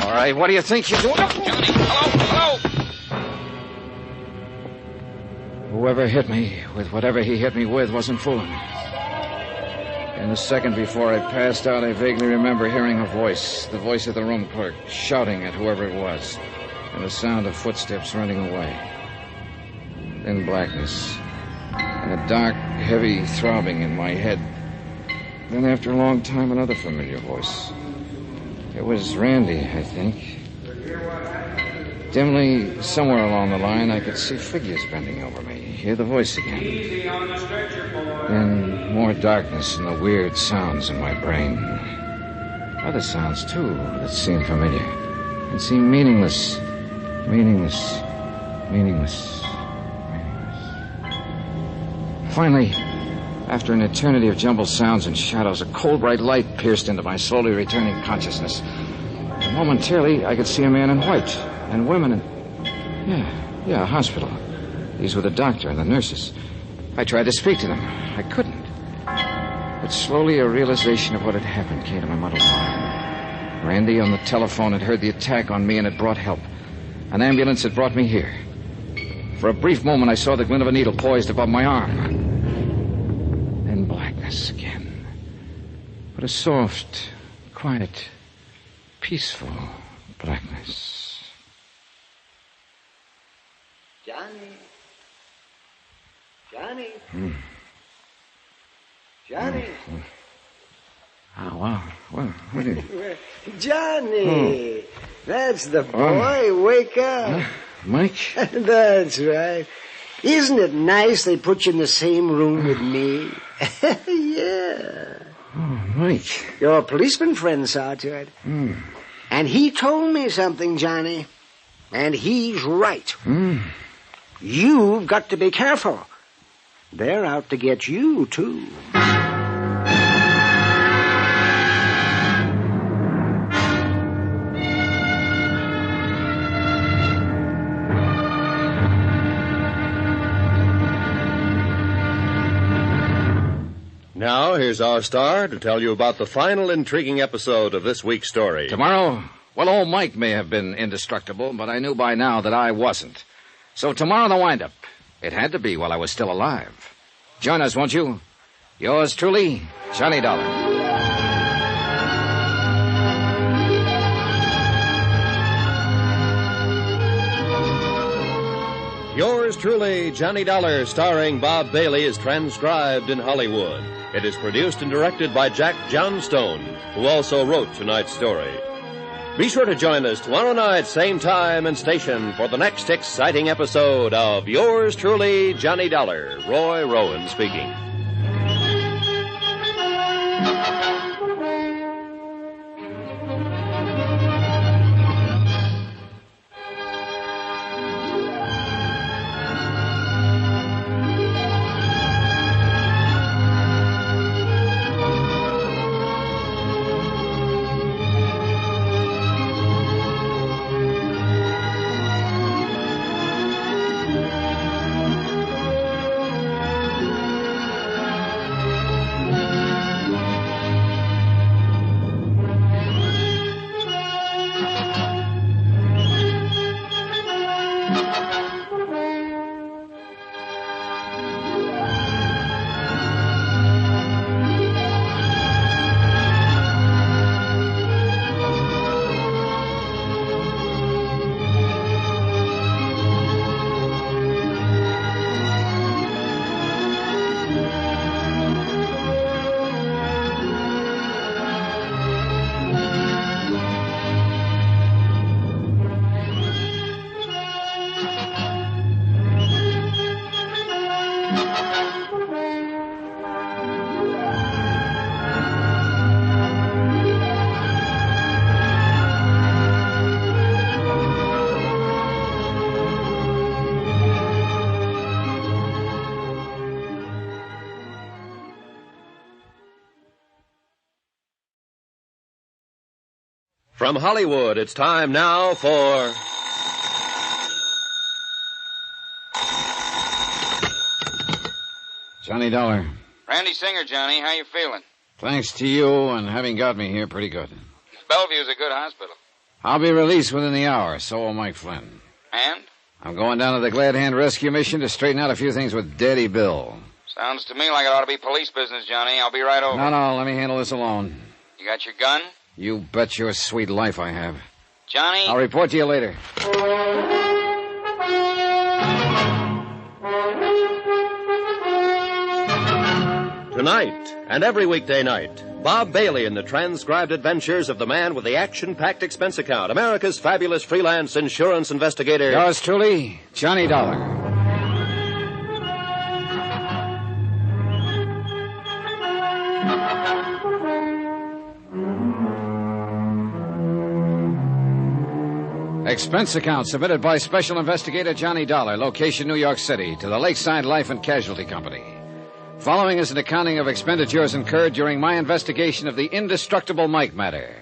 All right, what do you think you're doing? Johnny, hello. Whoever hit me with whatever he hit me with wasn't fooling me. In the second before I passed out, I vaguely remember hearing a voice, the voice of the room clerk, shouting at whoever it was, and the sound of footsteps running away. Then blackness, and a dark, heavy throbbing in my head. Then after a long time, another familiar voice. It was Randy, I think. Dimly, somewhere along the line, I could see figures bending over me, hear the voice again. Then more darkness and the weird sounds in my brain. Other sounds, too, that seemed familiar and seemed meaningless. Finally, after an eternity of jumbled sounds and shadows, a cold, bright light pierced into my slowly returning consciousness. And momentarily, I could see a man in white and women in... Yeah, a hospital. These were the doctor and the nurses. I tried to speak to them. I couldn't. But slowly a realization of what had happened came to my muddled mind. Randy on the telephone had heard the attack on me and had brought help. An ambulance had brought me here. For a brief moment, I saw the glint of a needle poised above my arm. Then blackness again. But a soft, quiet, peaceful blackness. Johnny. Johnny. Oh, wow. Well, what is it? Johnny. That's the boy. Wake up. Mike? That's right. Isn't it nice they put you in the same room with me? Yeah. Oh, Mike. Your policeman friend saw to it. And he told me something, Johnny. And he's right. You've got to be careful. They're out to get you, too. Now, here's our star to tell you about the final intriguing episode of this week's story. Tomorrow? Well, old Mike may have been indestructible, but I knew by now that I wasn't. So tomorrow the wind-up. It had to be while I was still alive. Join us, won't you? Yours truly, Johnny Dollar. Yours truly, Johnny Dollar, starring Bob Bailey, is transcribed in Hollywood. It is produced and directed by Jack Johnstone, who also wrote tonight's story. Be sure to join us tomorrow night, same time and station, for the next exciting episode of Yours truly, Johnny Dollar. Roy Rowan speaking. From Hollywood, it's time now for... Johnny Dollar. Randy Singer, Johnny. How you feeling? Thanks to you and having got me here, pretty good. Bellevue's a good hospital. I'll be released within the hour, so will Mike Flynn. And? I'm going down to the Glad Hand Rescue Mission to straighten out a few things with Daddy Bill. Sounds to me like it ought to be police business, Johnny. I'll be right over. No, let me handle this alone. You got your gun? You bet your sweet life I have. Johnny? I'll report to you later. Tonight, and every weekday night, Bob Bailey in the transcribed adventures of the man with the action-packed expense account, America's fabulous freelance insurance investigator. Yours truly, Johnny Dollar. Expense account submitted by Special Investigator Johnny Dollar, location New York City, to the Lakeside Life and Casualty Company. Following is an accounting of expenditures incurred during my investigation of the indestructible Mike matter.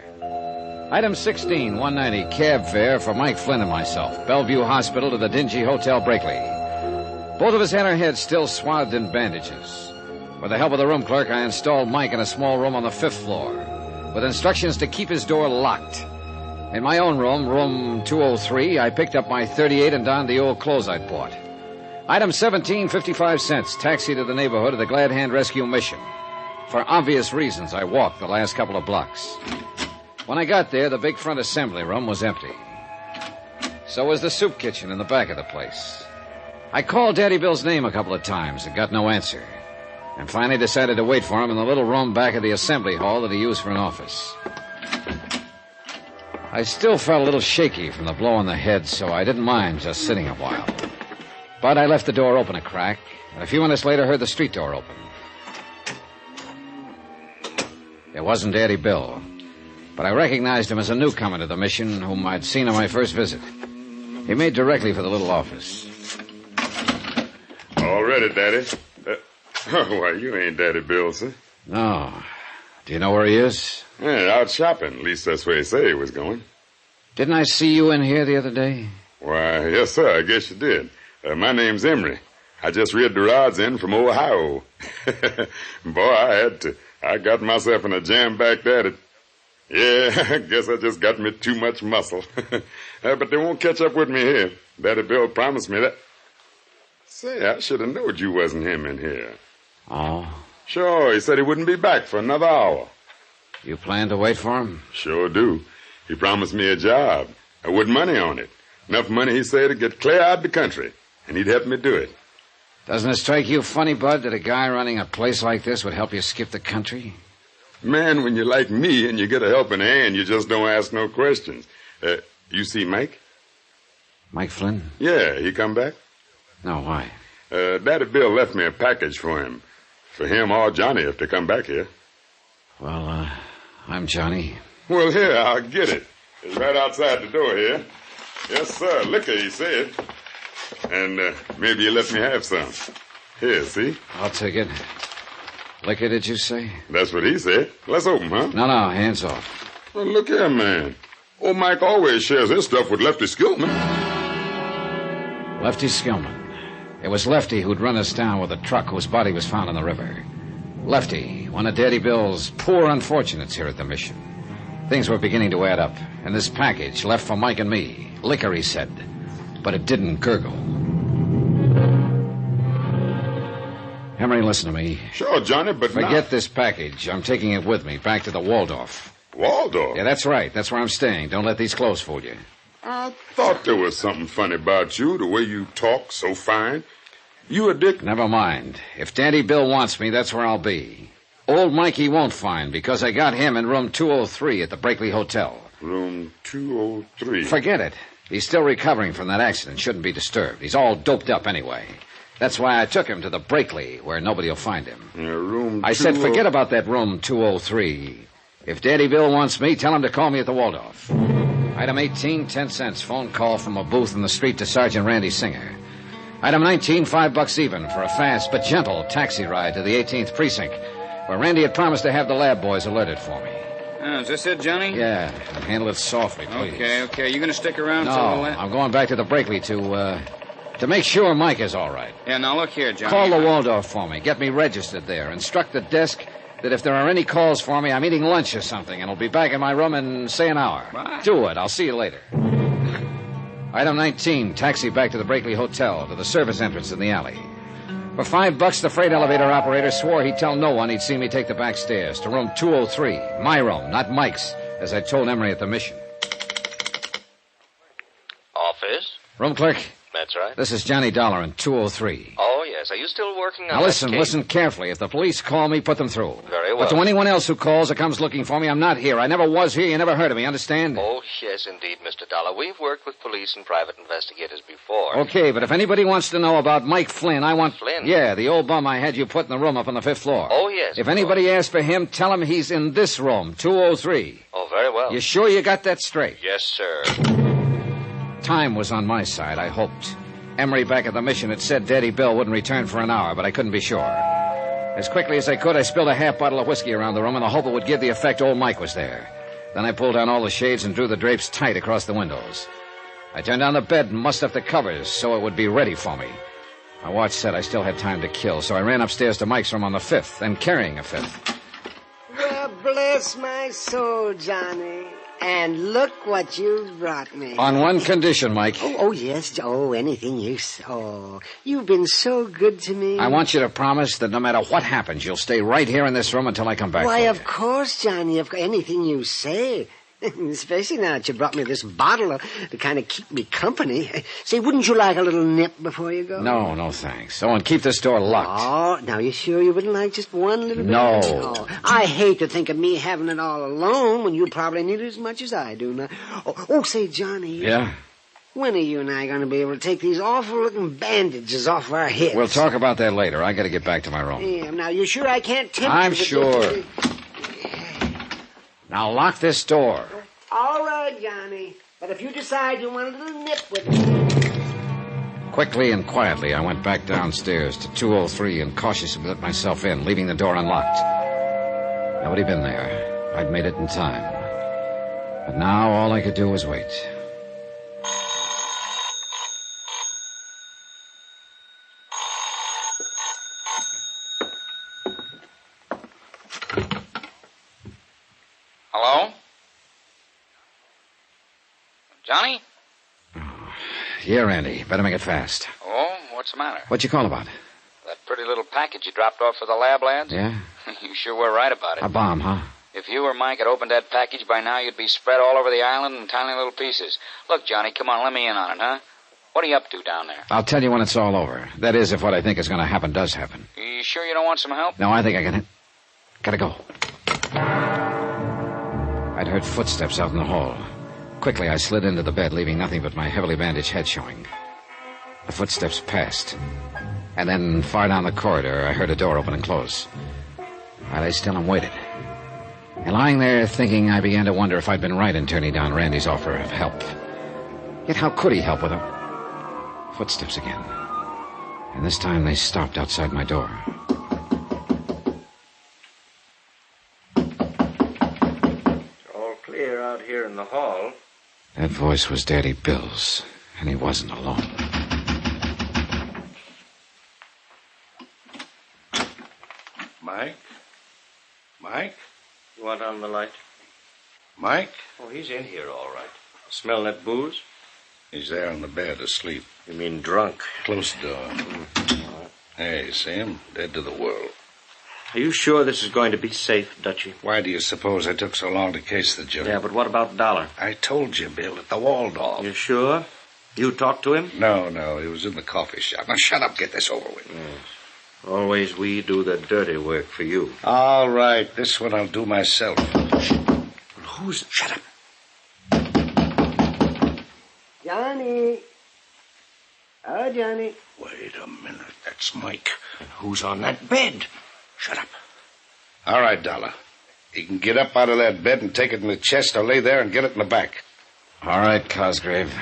Item 16, 190, cab fare for Mike Flynn and myself, Bellevue Hospital to the dingy Hotel Brakely. Both of us had our heads still swathed in bandages. With the help of the room clerk, I installed Mike in a small room on the 5th floor, with instructions to keep his door locked. In my own room, room 203, I picked up my .38 and donned the old clothes I'd bought. Item 17, 55 cents, taxi to the neighborhood of the Glad Hand Rescue Mission. For obvious reasons, I walked the last couple of blocks. When I got there, the big front assembly room was empty. So was the soup kitchen in the back of the place. I called Daddy Bill's name a couple of times and got no answer. And finally decided to wait for him in the little room back of the assembly hall that he used for an office. I still felt a little shaky from the blow on the head, so I didn't mind just sitting a while. But I left the door open a crack, and a few minutes later heard the street door open. It wasn't Daddy Bill, but I recognized him as a newcomer to the mission whom I'd seen on my first visit. He made directly for the little office. All ready, Daddy. Why, you ain't Daddy Bill, sir. No. Do you know where he is? Yeah, out shopping. At least that's where he said he was going. Didn't I see you in here the other day? Why, yes, sir. I guess you did. My name's Emery. I just read the rods in from Ohio. Boy, I had to. I got myself in a jam back there. Yeah, I guess I just got me too much muscle. But they won't catch up with me here. Daddy Bill promised me that. Say, I should have known you wasn't him in here. Oh? Sure, he said he wouldn't be back for another hour. You plan to wait for him? Sure do. He promised me a job, with money on it. Enough money, he said, to get clear out of the country, and he'd help me do it. Doesn't it strike you funny, Bud, that a guy running a place like this would help you skip the country? Man, when you're like me and you get a helping hand, you just don't ask no questions. You see Mike? Mike Flynn? Yeah, he come back? No, why? Daddy Bill left me a package for him. For him or Johnny if they come back here. Well, I'm Johnny. Well, here, I'll get it. It's right outside the door here. Yes, sir. Liquor, he said. And maybe you let me have some. Here, see? I'll take it. Liquor, did you say? That's what he said. Let's open, huh? No, hands off. Well, look here, man. Old Mike always shares his stuff with Lefty Skillman. Lefty Skillman. It was Lefty who'd run us down with a truck whose body was found in the river. Lefty, one of Daddy Bill's poor unfortunates here at the mission. Things were beginning to add up, and this package left for Mike and me. Liquor, he said, but it didn't gurgle. Emery, listen to me. Sure, Johnny, but forget this package. I'm taking it with me back to the Waldorf. Waldorf? Yeah, that's right. That's where I'm staying. Don't let these clothes fool you. I thought there was something funny about you, the way you talk so fine. You a dick? Never mind. If Daddy Bill wants me, that's where I'll be. Old Mikey won't find, because I got him in room 203 at the Brakely Hotel. Room 203? Forget it. He's still recovering from that accident. Shouldn't be disturbed. He's all doped up anyway. That's why I took him to the Brakely, where nobody will find him. Room I said forget about that room 203. If Daddy Bill wants me, tell him to call me at the Waldorf. Item 18, 10 cents. Phone call from a booth in the street to Sergeant Randy Singer. Item 19, $5 even for a fast but gentle taxi ride to the 18th precinct, where Randy had promised to have the lab boys alerted for me. Oh, is this it, Johnny? Yeah, and handle it softly, please. Okay. You gonna stick around No, till all that? I'm going back to the Brakely to make sure Mike is all right. Yeah, now look here, Johnny. Call the Waldorf for me. Get me registered there. Instruct the desk that if there are any calls for me, I'm eating lunch or something, and I'll be back in my room in, say, an hour. What? Do it. I'll see you later. Item 19, taxi back to the Brakely Hotel, to the service entrance in the alley. For $5, the freight elevator operator swore he'd tell no one he'd seen me take the back stairs to room 203. My room, not Mike's, as I told Emery at the mission. Office? Room clerk? That's right. This is Johnny Dollar in 203. Oh, yes. Are you still working on Now that case? listen carefully. If the police call me, put them through. Very well. But to anyone else who calls or comes looking for me, I'm not here. I never was here. You never heard of me, understand? Oh, yes, indeed, Mr. Dollar. We've worked with police and private investigators before. Okay, but if anybody wants to know about Mike Flynn, I want... Flynn? Yeah, the old bum I had you put in the room up on the 5th floor. Oh, yes. If anybody asks for him, tell him he's in this room, 203. Oh, very well. You sure you got that straight? Yes, sir. Time was on my side, I hoped. Emery back at the mission had said Daddy Bill wouldn't return for an hour, but I couldn't be sure. As quickly as I could, I spilled a half bottle of whiskey around the room in the hope it would give the effect old Mike was there. Then I pulled down all the shades and drew the drapes tight across the windows. I turned down the bed and mussed up the covers so it would be ready for me. My watch said I still had time to kill, so I ran upstairs to Mike's room on the 5th, and carrying a 5th. Well, bless my soul, Johnny. And look what you've brought me. On one condition, Mike. Oh, yes. Oh, anything you say. Oh, you've been so good to me. I want you to promise that no matter what happens, you'll stay right here in this room until I come back. Why, of course, Johnny. Anything you say. Especially now that you brought me this bottle to kind of keep me company. Say, wouldn't you like a little nip before you go? No, thanks. Oh, and keep this door locked. Oh, now you sure you wouldn't like just one little bit? No. Oh, I hate to think of me having it all alone when you probably need it as much as I do now. Oh, say, Johnny. Yeah? When are you and I going to be able to take these awful-looking bandages off our heads? We'll talk about that later. I got to get back to my room. Yeah, now, you sure I can't tempt I'm you? sure. Now lock this door. All right, Johnny. But if you decide you want a little nip with it... Quickly and quietly, I went back downstairs to 203 and cautiously let myself in, leaving the door unlocked. Nobody been there. I'd made it in time. But now all I could do was wait. Hello? Johnny? Yeah, Randy. Better make it fast. Oh, what's the matter? What'd you call about? That pretty little package you dropped off for the lab lads? Yeah? You sure were right about it. A bomb, huh? If you or Mike had opened that package by now, you'd be spread all over the island in tiny little pieces. Look, Johnny, come on, let me in on it, huh? What are you up to down there? I'll tell you when it's all over. That is, if what I think is going to happen does happen. You sure you don't want some help? No, I think I can... Gotta go. I'd heard footsteps out in the hall. Quickly, I slid into the bed, leaving nothing but my heavily bandaged head showing. The footsteps passed. And then, far down the corridor, I heard a door open and close. I lay still and waited. And lying there thinking, I began to wonder if I'd been right in turning down Randy's offer of help. Yet how could he help with a... Footsteps again. And this time they stopped outside my door. All clear out here in the hall. That voice was Daddy Bill's, and he wasn't alone. Mike? Mike? You want on the light? Mike? Oh, he's in here, all right. Smell that booze? He's there on the bed, asleep. You mean drunk? Close the door. Hey, see him? Dead to the world. Are you sure this is going to be safe, Dutchie? Why do you suppose I took so long to case the joke? Yeah, but what about Dollar? I told you, Bill, at the Waldorf. You sure? You talked to him? No, he was in the coffee shop. Now, shut up, get this over with. Yes. Always we do the dirty work for you. All right, this one I'll do myself. Who's... Shut up. Johnny. Oh, Johnny. Wait a minute, that's Mike. And who's on that bed? Shut up. All right, Dollar. You can get up out of that bed and take it in the chest or lay there and get it in the back. All right, Cosgrave.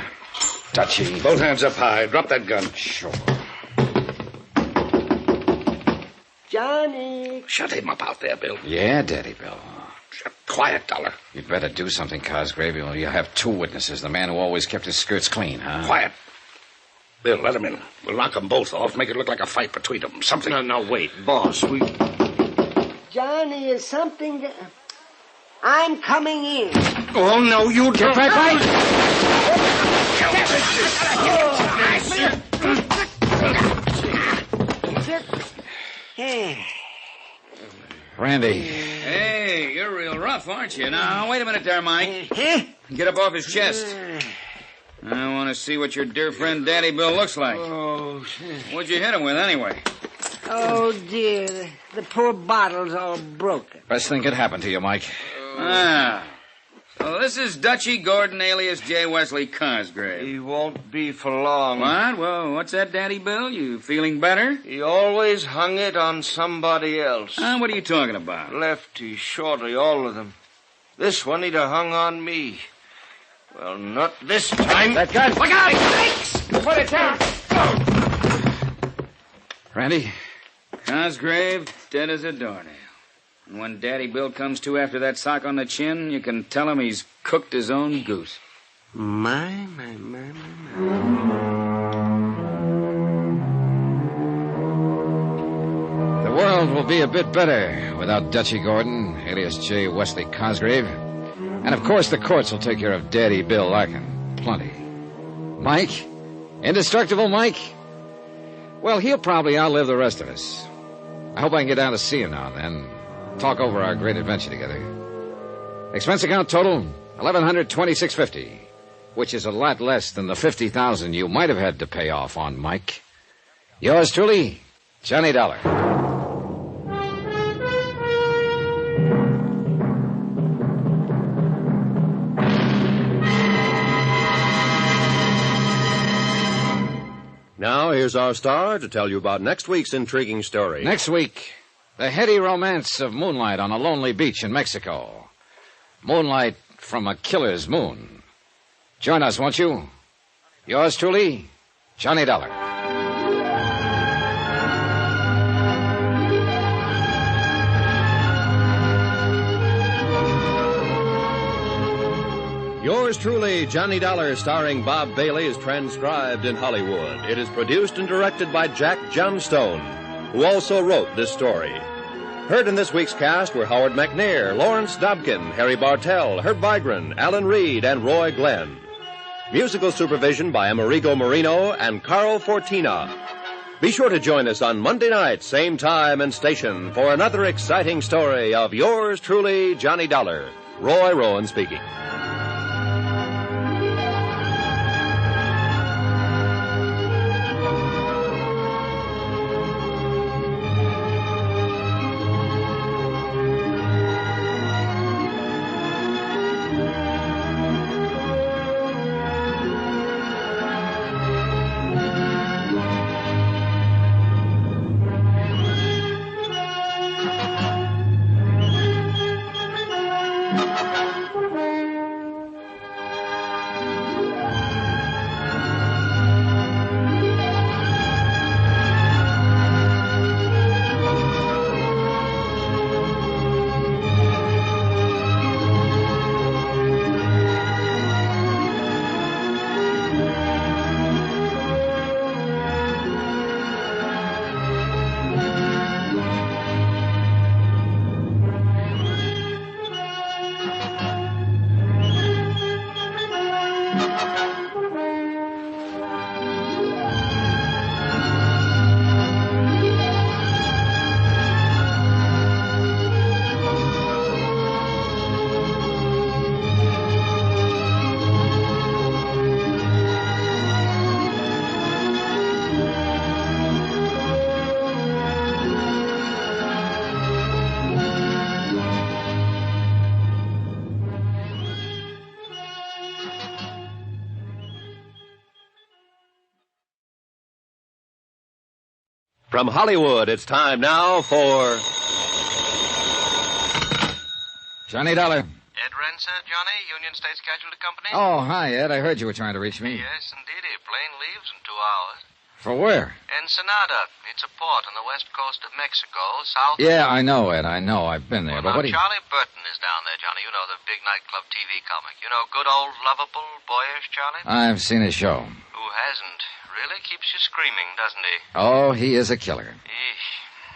Dutchie. Both hands up high. Drop that gun. Sure. Johnny. Shut him up out there, Bill. Yeah, Daddy Bill. Shut quiet, Dollar. You'd better do something, Cosgrave. You'll have two witnesses. The man who always kept his skirts clean, huh? Quiet. Bill, let him in. We'll knock them both off, make it look like a fight between them. Something... No, wait, boss, we... Johnny, is something... I'm coming in. Oh, no, you Get back, Randy. Hey, you're real rough, aren't you? Now, wait a minute there, Mike. Get up off his chest. I want to see what your dear friend Daddy Bill looks like. Oh, What'd you hit him with, anyway? oh dear. The poor bottle's all broken. Best thing could happen to you, Mike. So this is Dutchie Gordon, alias J. Wesley Cosgrave. He won't be for long. What? Well, what's that, Daddy Bill? You feeling better? He always hung it on somebody else. What are you talking about? Lefty, shorty, all of them. This one he'd have hung on me. Well, not this time. That gun! Look out! Thanks! Put it down! Randy? Cosgrave, dead as a doornail. And when Daddy Bill comes to after that sock on the chin, you can tell him he's cooked his own goose. My. The world will be a bit better without Dutchie Gordon, alias J. Wesley Cosgrave. And, of course, the courts will take care of Daddy Bill Larkin. Plenty. Mike? Indestructible Mike? Well, he'll probably outlive the rest of us. I hope I can get down to see him now and then. Talk over our great adventure together. Expense account total, $1,126.50, which is a lot less than the $50,000 you might have had to pay off on Mike. Yours truly, Johnny Dollar. Now, here's our star to tell you about next week's intriguing story. Next week, the heady romance of moonlight on a lonely beach in Mexico. Moonlight from a killer's moon. Join us, won't you? Yours truly, Johnny Dollar. Yours truly, Johnny Dollar, starring Bob Bailey, is transcribed in Hollywood. It is produced and directed by Jack Johnstone, who also wrote this story. Heard in this week's cast were Howard McNair, Lawrence Dobkin, Harry Bartell, Herb Vigran, Alan Reed, and Roy Glenn. Musical supervision by Amerigo Marino and Carl Fortina. Be sure to join us on Monday night, same time and station, for another exciting story of yours truly, Johnny Dollar. Roy Rowan speaking. From Hollywood, it's time now for... Johnny Dollar. Ed Renser, Johnny, Union States Casualty Company? Oh, hi, Ed. I heard you were trying to reach me. Yes, indeed. Plane leaves in 2 hours. For where? Ensenada. It's a port on the west coast of Mexico, south... Yeah, I know, Ed. I know. I've been there. Well, but what do you... Charlie Burton is down there, Johnny. You know, the big nightclub TV comic. You know, good old, lovable, boyish Charlie? I've seen his show. Who hasn't? Really keeps you screaming, doesn't he? Oh, he is a killer. Eesh.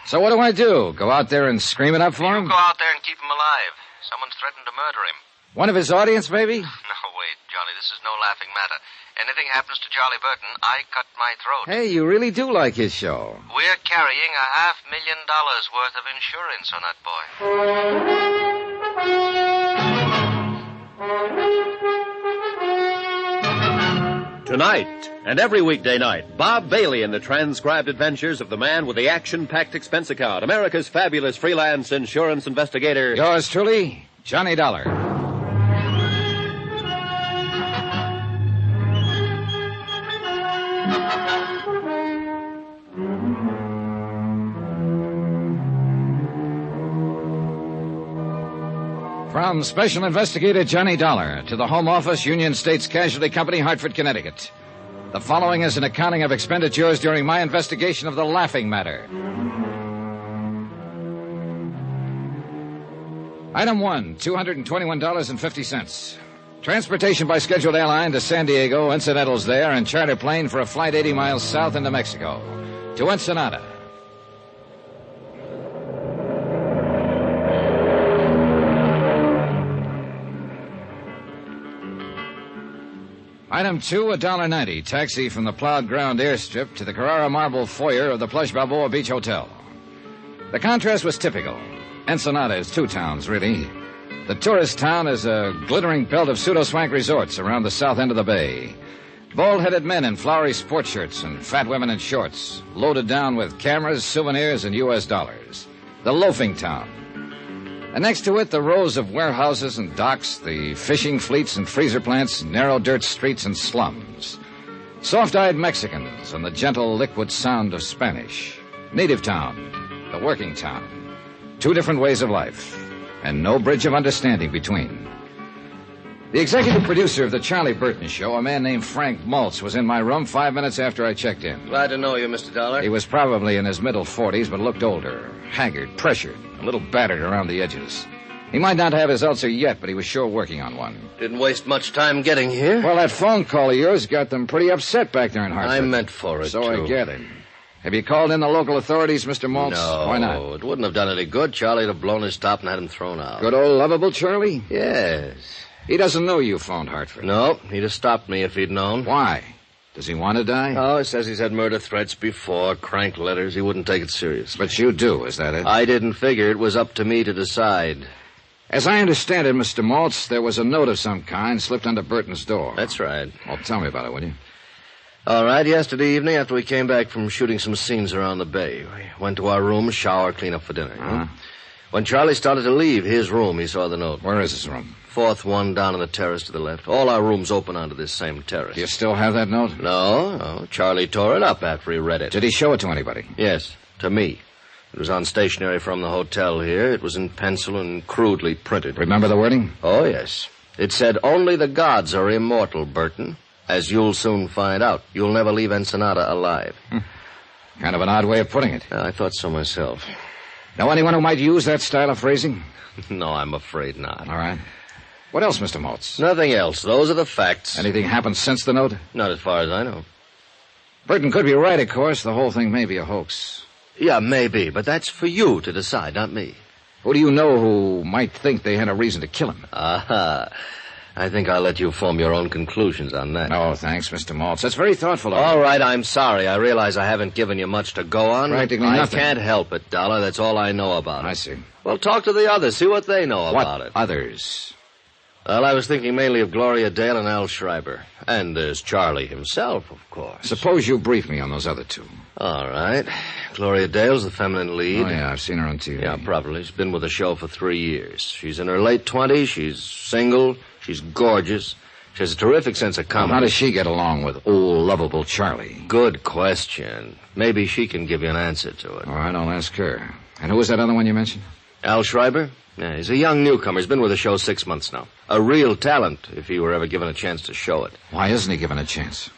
So what do I do? Go out there and scream it up for him? You go out there and keep him alive. Someone's threatened to murder him. One of his audience, maybe? No, wait, Johnny, this is no laughing matter. Anything happens to Charlie Burton, I cut my throat. Hey, you really do like his show. We're carrying $500,000 worth of insurance on that boy. Tonight, and every weekday night, Bob Bailey in the transcribed adventures of the man with the action-packed expense account, America's fabulous freelance insurance investigator. Yours truly, Johnny Dollar. From Special Investigator Johnny Dollar to the Home Office, Union States Casualty Company, Hartford, Connecticut. The following is an accounting of expenditures during my investigation of the laughing matter. Item 1, $221.50. Transportation by scheduled airline to San Diego, incidentals there, and charter plane for a flight 80 miles south into Mexico. To Ensenada. Item 2, $1.90. Taxi from the plowed ground airstrip to the Carrara marble foyer of the plush Balboa Beach Hotel. The contrast was typical. Ensenada is 2 towns, really. The tourist town is a glittering belt of pseudo-swank resorts around the south end of the bay. Bald-headed men in flowery sport shirts and fat women in shorts, loaded down with cameras, souvenirs, and U.S. dollars. The loafing town. And next to it, the rows of warehouses and docks, the fishing fleets and freezer plants, narrow dirt streets and slums. Soft-eyed Mexicans and the gentle liquid sound of Spanish. Native town, the working town. Two different ways of life, and no bridge of understanding between. The executive producer of the Charlie Burton Show, a man named Frank Maltz, was in my room 5 minutes after I checked in. Glad to know you, Mr. Dollar. He was probably in his middle 40s, but looked older, haggard, pressured, a little battered around the edges. He might not have his ulcer yet, but he was sure working on one. Didn't waste much time getting here. Well, that phone call of yours got them pretty upset back there in Hartford. I meant for it, So too. I gathered. Have you called in the local authorities, Mr. Maltz? No. Why not? It wouldn't have done any good. Charlie'd have blown his top and had him thrown out. Good old lovable Charlie? Yes. He doesn't know you phoned Hartford. No, he'd have stopped me if he'd known. Why? Does he want to die? Oh, he says he's had murder threats before, crank letters. He wouldn't take it seriously. But you do, is that it? I didn't figure it was up to me to decide. As I understand it, Mr. Maltz, there was a note of some kind slipped under Burton's door. That's right. Well, tell me about it, will you? All right, yesterday evening, after we came back from shooting some scenes around the bay, we went to our room, shower, clean up for dinner. Uh-huh. When Charlie started to leave his room, he saw the note. Where is his room? Fourth one down on the terrace to the left. All our rooms open onto this same terrace. Do you still have that note? No. Charlie tore it up after he read it. Did he show it to anybody? Yes, to me. It was on stationery from the hotel here. It was in pencil and crudely printed. Remember the wording? Oh, yes. It said, "Only the gods are immortal, Burton. As you'll soon find out. You'll never leave Ensenada alive." Kind of an odd way of putting it. I thought so myself. Know anyone who might use that style of phrasing? No, I'm afraid not. All right. What else, Mr. Maltz? Nothing else. Those are the facts. Anything happened since the note? Not as far as I know. Burton could be right, of course. The whole thing may be a hoax. Yeah, maybe, but that's for you to decide, not me. Who do you know who might think they had a reason to kill him? Aha. I think I'll let you form your own conclusions on that. No, thanks, Mr. Maltz. That's very thoughtful of you. All right, I'm sorry. I realize I haven't given you much to go on. Practically nothing. I can't help it, Dollar. That's all I know about it. I see. Well, talk to the others. See what they know about it. What others? Well, I was thinking mainly of Gloria Dale and Al Schreiber. And there's Charlie himself, of course. Suppose you brief me on those other two. All right. Gloria Dale's the feminine lead. Oh, yeah, I've seen her on TV. Yeah, probably. She's been with the show for 3 years. She's in her late 20s. She's single. She's gorgeous. She has a terrific sense of comedy. How does she get along with old, lovable Charlie? Good question. Maybe she can give you an answer to it. All right, I'll ask her. And who was that other one you mentioned? Al Schreiber? Yeah, he's a young newcomer. He's been with the show 6 months now. A real talent, if he were ever given a chance to show it. Why isn't he given a chance?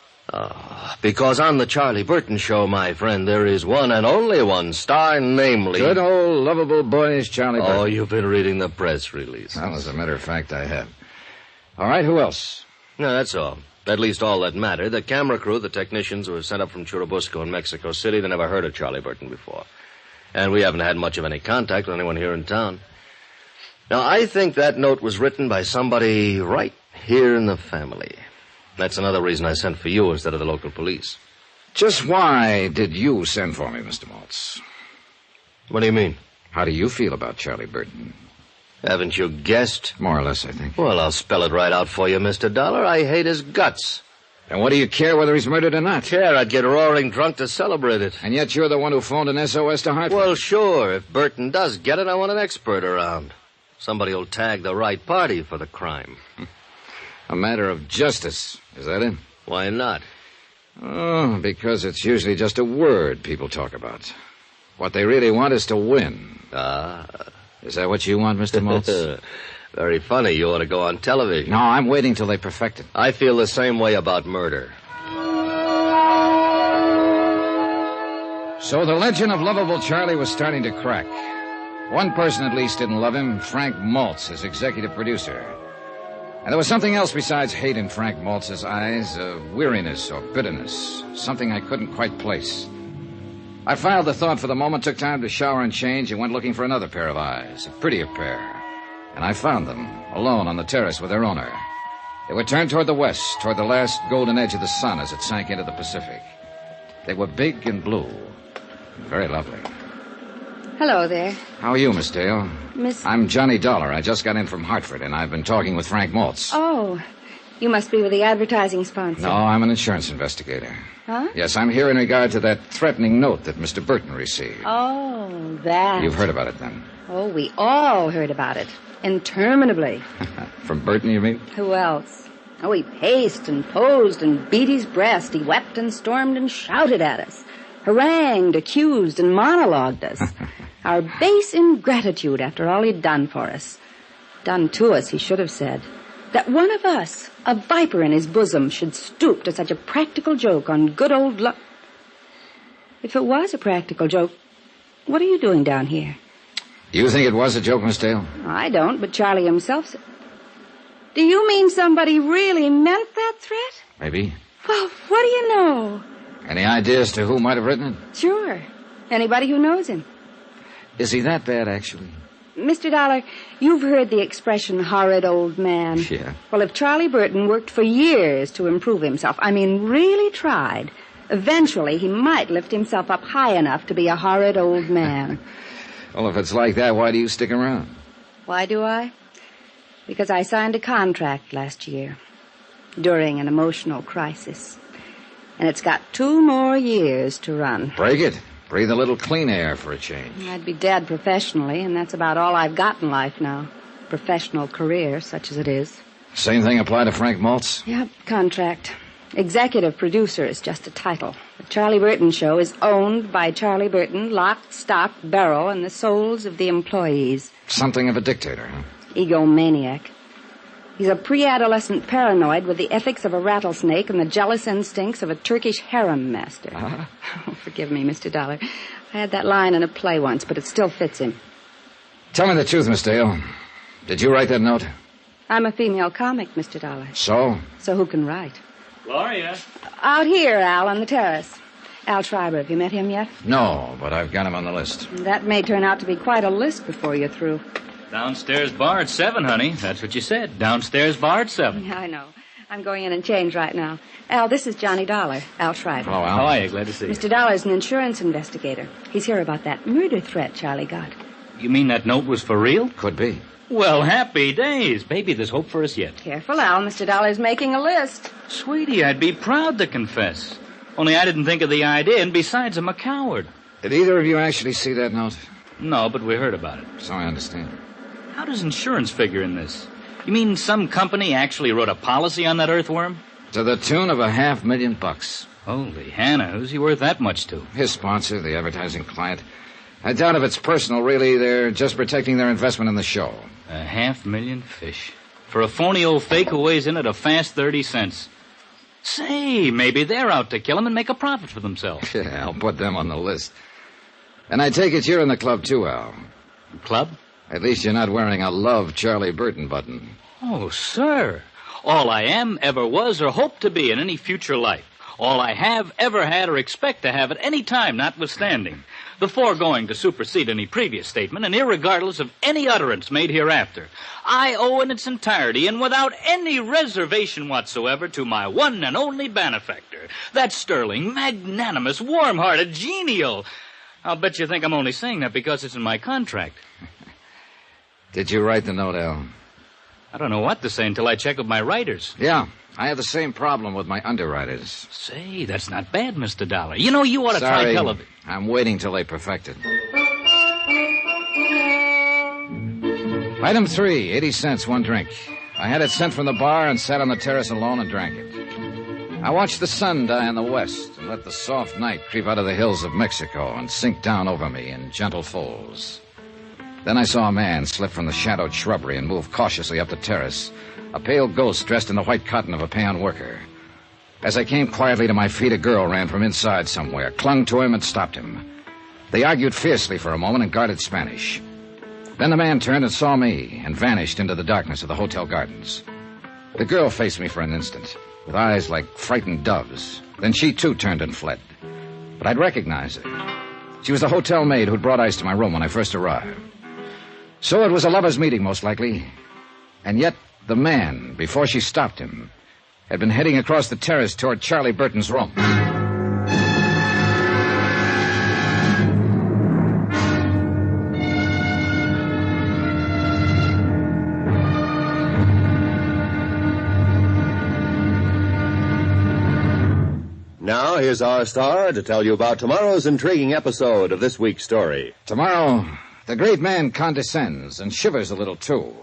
Because on the Charlie Burton Show, my friend, there is one and only one star, namely... Good old, lovable boyish Charlie Burton. Oh, you've been reading the press release. Well, as a matter of fact, I have. All right, who else? No, that's all. At least all that mattered. The camera crew, the technicians who were sent up from Churubusco in Mexico City, they never heard of Charlie Burton before. And we haven't had much of any contact with anyone here in town. Now, I think that note was written by somebody right here in the family. That's another reason I sent for you instead of the local police. Just why did you send for me, Mr. Maltz? What do you mean? How do you feel about Charlie Burton? Haven't you guessed? More or less, I think. Well, I'll spell it right out for you, Mr. Dollar. I hate his guts. And what do you care whether he's murdered or not? Care? I'd get roaring drunk to celebrate it. And yet you're the one who phoned an SOS to Hartford. Well, sure. If Burton does get it, I want an expert around. Somebody will tag the right party for the crime. A matter of justice. Is that it? Why not? Oh, because it's usually just a word people talk about. What they really want is to win. Is that what you want, Mr. Maltz? Very funny. You ought to go on television. No, I'm waiting till they perfect it. I feel the same way about murder. So the legend of lovable Charlie was starting to crack. One person at least didn't love him, Frank Maltz, his executive producer. And there was something else besides hate in Frank Maltz's eyes, a weariness or bitterness, something I couldn't quite place. I filed the thought for the moment, took time to shower and change, and went looking for another pair of eyes, a prettier pair. And I found them, alone on the terrace with their owner. They were turned toward the west, toward the last golden edge of the sun as it sank into the Pacific. They were big and blue, and very lovely. Hello there. How are you, Miss Dale? Miss... I'm Johnny Dollar. I just got in from Hartford, and I've been talking with Frank Maltz. Oh, you must be with the advertising sponsor. No, I'm an insurance investigator. Huh? Yes, I'm here in regard to that threatening note that Mr. Burton received. Oh, that. You've heard about it, then? Oh, we all heard about it. Interminably. From Burton, you mean? Who else? Oh, he paced and posed and beat his breast. He wept and stormed and shouted at us. Harangued, accused, and monologued us. Our base ingratitude after all he'd done for us. Done to us, he should have said. That one of us, a viper in his bosom, should stoop to such a practical joke on good old luck. If it was a practical joke, what are you doing down here? You think it was a joke, Miss Dale? I don't, but Charlie himself said... Do you mean somebody really meant that threat? Maybe. Well, what do you know? Any idea as to who might have written it? Sure. Anybody who knows him. Is he that bad, actually? Mr. Dollar, you've heard the expression, horrid old man. Yeah. Well, if Charlie Burton worked for years to improve himself, I mean really tried, eventually he might lift himself up high enough to be a horrid old man. Well, if it's like that, why do you stick around? Why do I? Because I signed a contract last year during an emotional crisis. And it's got 2 more years to run. Break it. Breathe a little clean air for a change. I'd be dead professionally, and that's about all I've got in life now. Professional career, such as it is. Same thing apply to Frank Maltz? Yep, contract. Executive producer is just a title. The Charlie Burton Show is owned by Charlie Burton, lock, stock, barrel, and the souls of the employees. Something of a dictator, huh? Egomaniac. He's a pre-adolescent paranoid with the ethics of a rattlesnake and the jealous instincts of a Turkish harem master. Oh, forgive me, Mr. Dollar. I had that line in a play once, but it still fits him. Tell me the truth, Miss Dale. Did you write that note? I'm a female comic, Mr. Dollar. So? So who can write? Gloria. Out here, Al, on the terrace. Al Schreiber, have you met him yet? No, but I've got him on the list. That may turn out to be quite a list before you're through. Downstairs bar at 7, honey. That's what you said. Downstairs bar at 7. Yeah, I know. I'm going in and change right now. Al, this is Johnny Dollar, Al Schreiber. Hello, Al. How are you? Glad to see you. Mr. Dollar's an insurance investigator. He's here about that murder threat Charlie got. You mean that note was for real? Could be. Well, happy days. Baby, there's hope for us yet. Careful, Al. Mr. Dollar's making a list. Sweetie, I'd be proud to confess. Only I didn't think of the idea, and besides, I'm a coward. Did either of you actually see that note? No, but we heard about it. So I understand. How does insurance figure in this? You mean some company actually wrote a policy on that earthworm? To the tune of $500,000. Holy Hannah, who's he worth that much to? His sponsor, the advertising client. I doubt if it's personal, really. They're just protecting their investment in the show. $500,000 fish. For a phony old fake who weighs in at a fast 30 cents. Say, maybe they're out to kill him and make a profit for themselves. Yeah, I'll put them on the list. And I take it you're in the club, too, Al. Club? At least you're not wearing a Love Charlie Burton button. Oh, sir. All I am, ever was, or hope to be in any future life. All I have, ever had, or expect to have at any time, notwithstanding. The foregoing to supersede any previous statement, and irregardless of any utterance made hereafter. I owe in its entirety, and without any reservation whatsoever, to my one and only benefactor. That sterling, magnanimous, warm-hearted, genial... I'll bet you think I'm only saying that because it's in my contract. Did you write the note, Al? I don't know what to say until I check with my writers. Yeah, I have the same problem with my underwriters. Say, that's not bad, Mr. Dollar. You know, you ought to try television. I'm waiting till they perfect it. Item 3, 80 cents, 1 drink. I had it sent from the bar and sat on the terrace alone and drank it. I watched the sun die in the west and let the soft night creep out of the hills of Mexico and sink down over me in gentle folds. Then I saw a man slip from the shadowed shrubbery and move cautiously up the terrace, a pale ghost dressed in the white cotton of a peon worker. As I came quietly to my feet, a girl ran from inside somewhere, clung to him, and stopped him. They argued fiercely for a moment and guarded Spanish. Then the man turned and saw me and vanished into the darkness of the hotel gardens. The girl faced me for an instant, with eyes like frightened doves. Then she, too, turned and fled. But I'd recognize her. She was the hotel maid who'd brought ice to my room when I first arrived. So it was a lover's meeting, most likely. And yet, the man, before she stopped him, had been heading across the terrace toward Charlie Burton's room. Now, here's our star to tell you about tomorrow's intriguing episode of this week's story. Tomorrow, the great man condescends and shivers a little, too.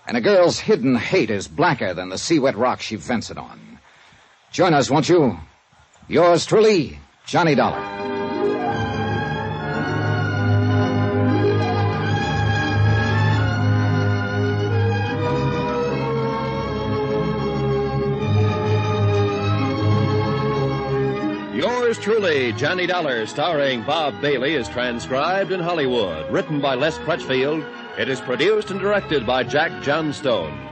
And a girl's hidden hate is blacker than the sea-wet rock she vents it on. Join us, won't you? Yours truly, Johnny Dollar. Yours truly, Johnny Dollar, starring Bob Bailey, is transcribed in Hollywood. Written by Les Crutchfield, it is produced and directed by Jack Johnstone.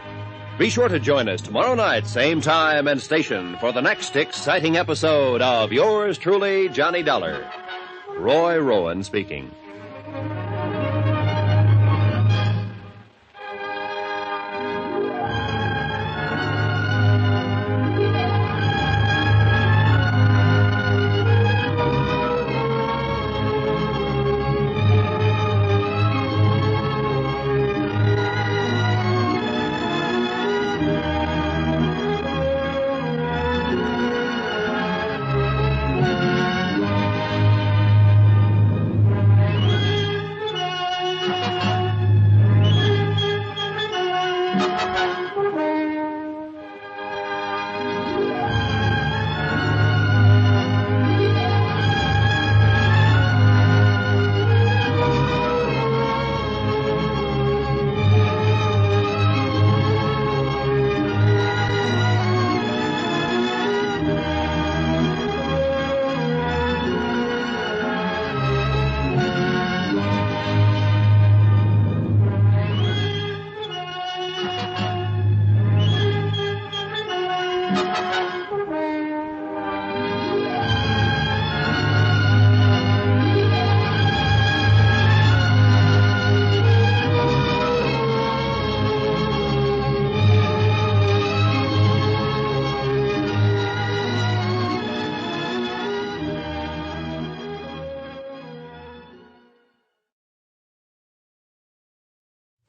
Be sure to join us tomorrow night, same time and station, for the next exciting episode of Yours truly, Johnny Dollar. Roy Rowan speaking.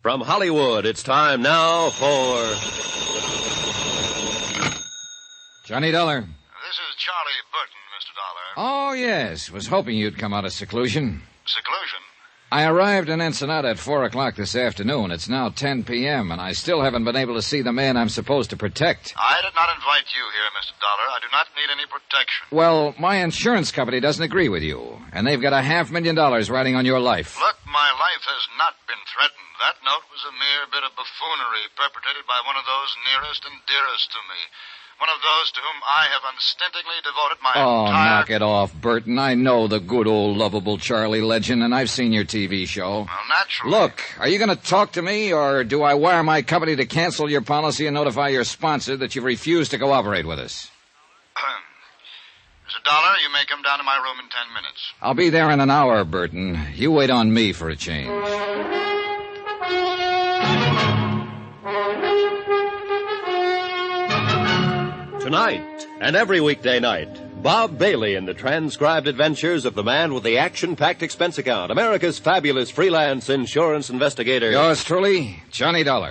From Hollywood, it's time now for... Johnny Dollar. This is Charlie Burton, Mr. Dollar. Oh, yes. Was hoping you'd come out of seclusion. Seclusion? I arrived in Ensenada at 4 o'clock this afternoon. It's now 10 p.m., and I still haven't been able to see the man I'm supposed to protect. I did not invite you here, Mr. Dollar. I do not need any protection. Well, my insurance company doesn't agree with you, and they've got $500,000 riding on your life. Look, my life has not been threatened. That note was a mere bit of buffoonery perpetrated by one of those nearest and dearest to me. One of those to whom I have unstintingly devoted my entire... knock it off, Burton. I know the good old lovable Charlie legend, and I've seen your TV show. Well, naturally. Look, are you going to talk to me, or do I wire my company to cancel your policy and notify your sponsor that you've refused to cooperate with us? Mr. Dollar, you may come down to my room in 10 minutes. I'll be there in an hour, Burton. You wait on me for a change. Tonight, and every weekday night, Bob Bailey in the transcribed adventures of the man with the action-packed expense account, America's fabulous freelance insurance investigator. Yours truly, Johnny Dollar.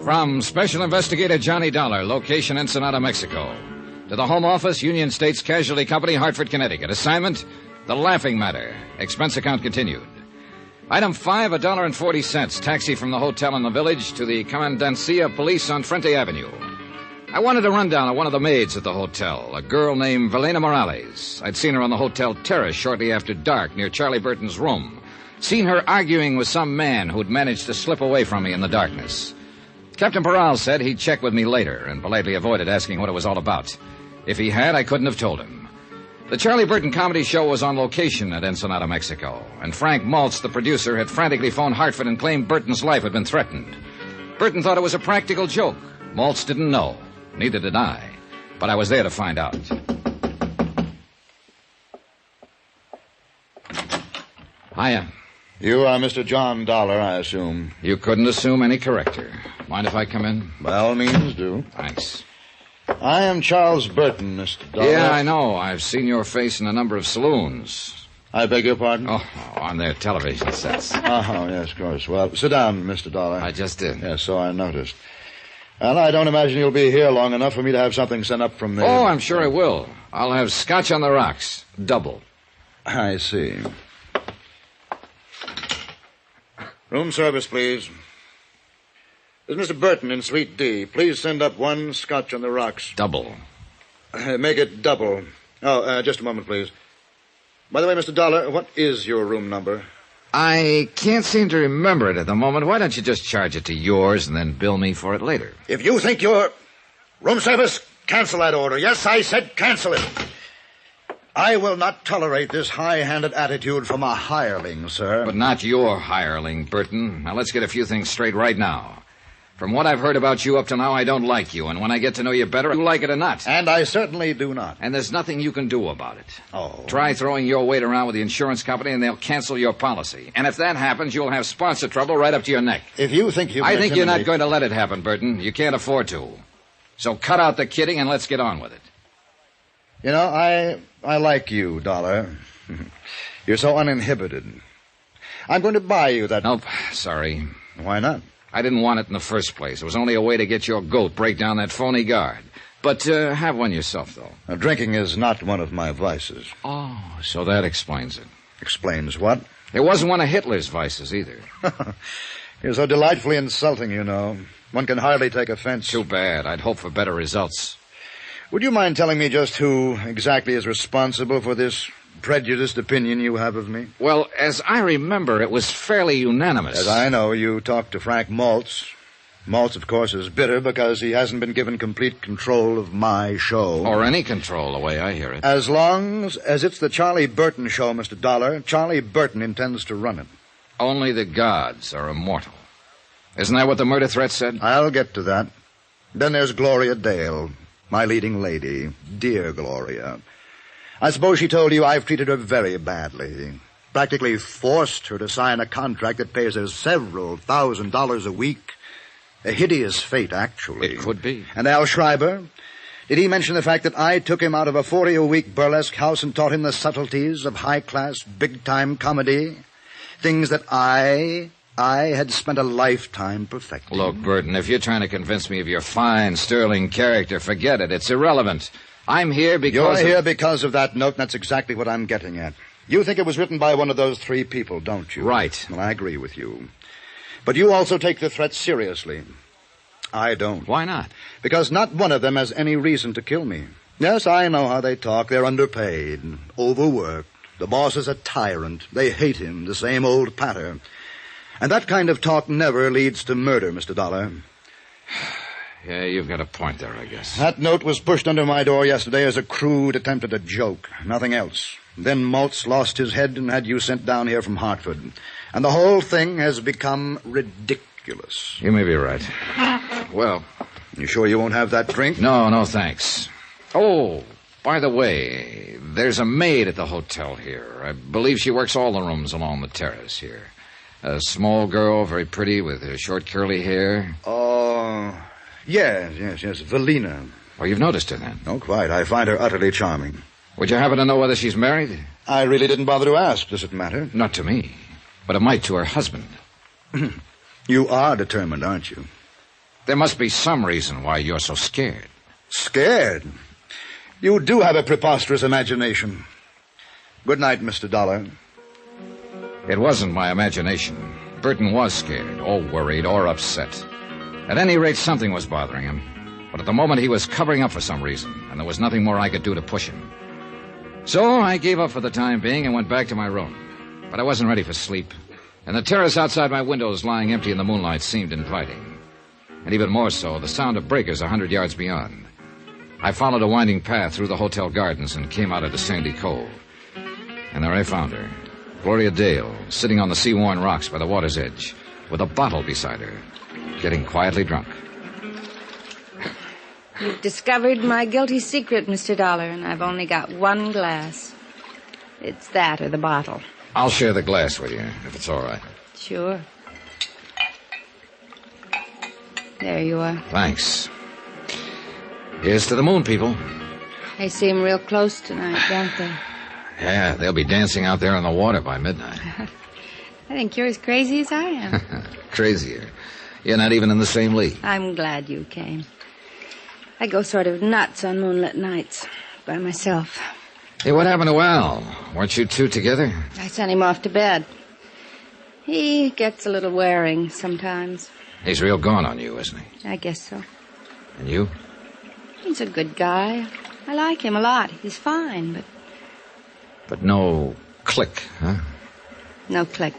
From Special Investigator Johnny Dollar, location Ensenada, Mexico. To the Home Office, Union States Casualty Company, Hartford, Connecticut. Assignment, The Laughing Matter. Expense account continued. Item 5, $1.40. Taxi from the hotel in the village to the Commandancia Police on Frente Avenue. I wanted a rundown of one of the maids at the hotel, a girl named Velena Morales. I'd seen her on the hotel terrace shortly after dark near Charlie Burton's room. Seen her arguing with some man who'd managed to slip away from me in the darkness. Captain Peral said he'd check with me later and politely avoided asking what it was all about. If he had, I couldn't have told him. The Charlie Burton comedy show was on location at Ensenada, Mexico, and Frank Maltz, the producer, had frantically phoned Hartford and claimed Burton's life had been threatened. Burton thought it was a practical joke. Maltz didn't know. Neither did I. But I was there to find out. Hiya. You are Mr. John Dollar, I assume. You couldn't assume any corrector. Mind if I come in? By all means, do. Thanks. I am Charles Burton, Mr. Dollar. Yeah, I know. I've seen your face in a number of saloons. I beg your pardon? Oh, on their television sets. Oh, yes, of course. Well, sit down, Mr. Dollar. I just did. Yes, so I noticed. Well, I don't imagine you'll be here long enough for me to have something sent up from the... Oh, I'm sure I will. I'll have scotch on the rocks. Double. I see. Room service, please. There's Mr. Burton in Suite D. Please send up one scotch on the rocks. Double. Make it double. Oh, just a moment, please. By the way, Mr. Dollar, what is your room number? I can't seem to remember it at the moment. Why don't you just charge it to yours and then bill me for it later? If you think you're... Room service, cancel that order. Yes, I said cancel it. I will not tolerate this high-handed attitude from a hireling, sir. But not your hireling, Burton. Now, let's get a few things straight right now. From what I've heard about you up to now, I don't like you. And when I get to know you better, you like it or not. And I certainly do not. And there's nothing you can do about it. Oh. Try throwing your weight around with the insurance company, and they'll cancel your policy. And if that happens, you'll have sponsor trouble right up to your neck. If you think you can I think you're not intimidate- going to let it happen, Burton. You can't afford to. So cut out the kidding and let's get on with it. You know, I like you, Dollar. You're so uninhibited. I'm going to buy you that... Nope, sorry. Why not? I didn't want it in the first place. It was only a way to get your goat, break down that phony guard. But have one yourself, though. Now, drinking is not one of my vices. Oh, so that explains it. Explains what? It wasn't one of Hitler's vices, either. You're so delightfully insulting, you know. One can hardly take offense. Too bad. I'd hope for better results. Would you mind telling me just who exactly is responsible for this prejudiced opinion you have of me? Well, as I remember, it was fairly unanimous. As I know, you talked to Frank Maltz. Maltz, of course, is bitter because he hasn't been given complete control of my show. Or any control, the way I hear it. As long as it's the Charlie Burton show, Mr. Dollar, Charlie Burton intends to run it. Only the gods are immortal. Isn't that what the murder threat said? I'll get to that. Then there's Gloria Dale, my leading lady. Dear Gloria. I suppose she told you I've treated her very badly. Practically forced her to sign a contract that pays her several $1,000s a week. A hideous fate, actually. It could be. And Al Schreiber? Did he mention the fact that I took him out of a 40-a-week burlesque house and taught him the subtleties of high-class, big-time comedy? Things that I had spent a lifetime perfecting. Look, Burton, if you're trying to convince me of your fine, sterling character, forget it. It's irrelevant. I'm here because... You're here because of that note, and that's exactly what I'm getting at. You think it was written by one of those three people, don't you? Right. Well, I agree with you. But you also take the threat seriously. I don't. Why not? Because not one of them has any reason to kill me. Yes, I know how they talk. They're underpaid, overworked. The boss is a tyrant. They hate him, the same old patter. And that kind of talk never leads to murder, Mr. Dollar. Yeah, you've got a point there, I guess. That note was pushed under my door yesterday as a crude attempt at a joke. Nothing else. Then Maltz lost his head and had you sent down here from Hartford. And the whole thing has become ridiculous. You may be right. Well... You sure you won't have that drink? No, thanks. Oh, by the way, there's a maid at the hotel here. I believe she works all the rooms along the terrace here. A small girl, very pretty, with short curly hair. Oh, yes, Valina. Oh, you've noticed her then? Oh, quite. I find her utterly charming. Would you happen to know whether she's married? I really didn't bother to ask. Does it matter? Not to me, but it might to her husband. You are determined, aren't you? There must be some reason why you're so scared. Scared? You do have a preposterous imagination. Good night, Mr. Dollar. It wasn't my imagination. Burton was scared, or worried, or upset. At any rate, something was bothering him. But at the moment, he was covering up for some reason, and there was nothing more I could do to push him. So I gave up for the time being and went back to my room. But I wasn't ready for sleep, and the terrace outside my windows lying empty in the moonlight seemed inviting. And even more so, the sound of breakers 100 yards beyond. I followed a winding path through the hotel gardens and came out at a sandy cove. And there I found her, Gloria Dale, sitting on the sea-worn rocks by the water's edge, with a bottle beside her, getting quietly drunk. You've discovered my guilty secret, Mr. Dollar, and I've only got one glass. It's that or the bottle. I'll share the glass with you, if it's all right. Sure. There you are. Thanks. Here's to the moon, people. They seem real close tonight, don't they? Yeah, they'll be dancing out there on the water by midnight. I think you're as crazy as I am. Crazier. You're not even in the same league. I'm glad you came. I go sort of nuts on moonlit nights by myself. Hey, what happened to Al? Weren't you two together? I sent him off to bed. He gets a little wearing sometimes. He's real gone on you, isn't he? I guess so. And you? He's a good guy. I like him a lot. He's fine, but... But no click, huh? No click.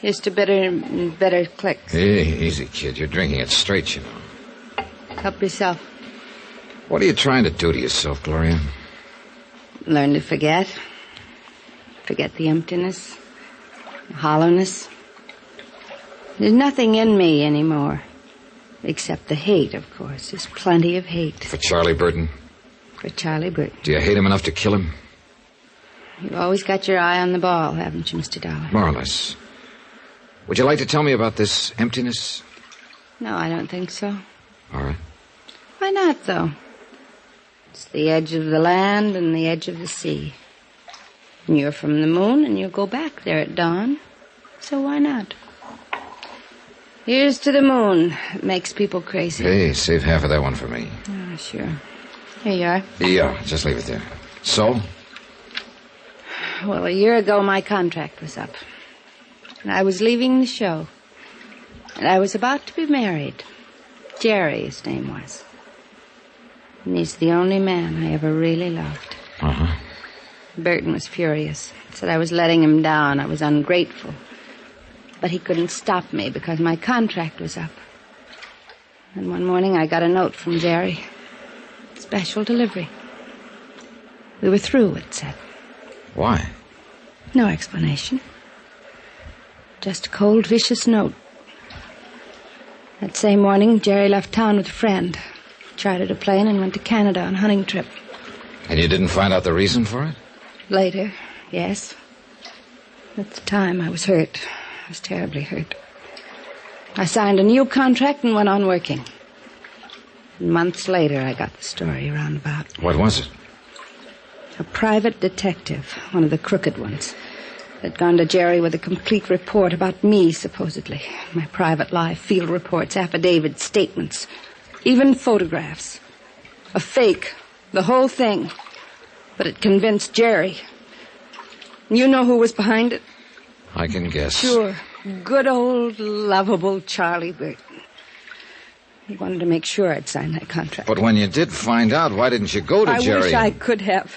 Here's to better clicks. Hey, easy, kid. You're drinking it straight, you know. Help yourself. What are you trying to do to yourself, Gloria? Learn to forget. Forget the emptiness, the hollowness. There's nothing in me anymore. Except the hate, of course. There's plenty of hate. For Charlie Burton? For Charlie Burton. Do you hate him enough to kill him? You've always got your eye on the ball, haven't you, Mr. Dollar? More or less. Would you like to tell me about this emptiness? No, I don't think so. All right. Why not, though? It's the edge of the land and the edge of the sea. And you're from the moon, and you'll go back there at dawn. So why not? Here's to the moon. It makes people crazy. Hey, save half of that one for me. Oh, sure. Here you are. Yeah, just leave it there. So? Well, a year ago, my contract was up. And I was leaving the show. And I was about to be married. Jerry, his name was. And he's the only man I ever really loved. Uh-huh. Burton was furious. Said I was letting him down. I was ungrateful. But he couldn't stop me because my contract was up. And one morning I got a note from Jerry. Special delivery. We were through, it said. Why? No explanation. Just a cold, vicious note. That same morning, Jerry left town with a friend. Chartered a plane and went to Canada on a hunting trip. And you didn't find out the reason for it? Later, yes. At the time, I was hurt. I was terribly hurt. I signed a new contract and went on working. And months later, I got the story roundabout. What was it? A private detective, one of the crooked ones, had gone to Jerry with a complete report about me, supposedly. My private life, field reports, affidavits, statements, even photographs. A fake, the whole thing. But it convinced Jerry. You know who was behind it? I can guess. Sure. Good old, lovable Charlie Burton. He wanted to make sure I'd sign that contract. But when you did find out, why didn't you go to Jerry? I wish I could have.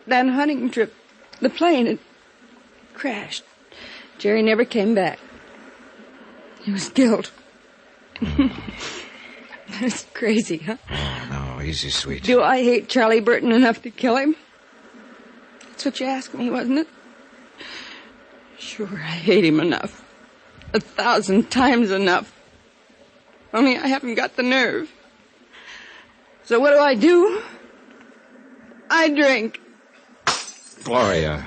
That hunting trip, the plane, it crashed. Jerry never came back. He was killed. That's crazy, huh? Oh, no, easy, sweet. Do I hate Charlie Burton enough to kill him? That's what you asked me, wasn't it? Sure, I hate him enough. 1,000 times enough. Only I haven't got the nerve. So what do? I drink. Gloria.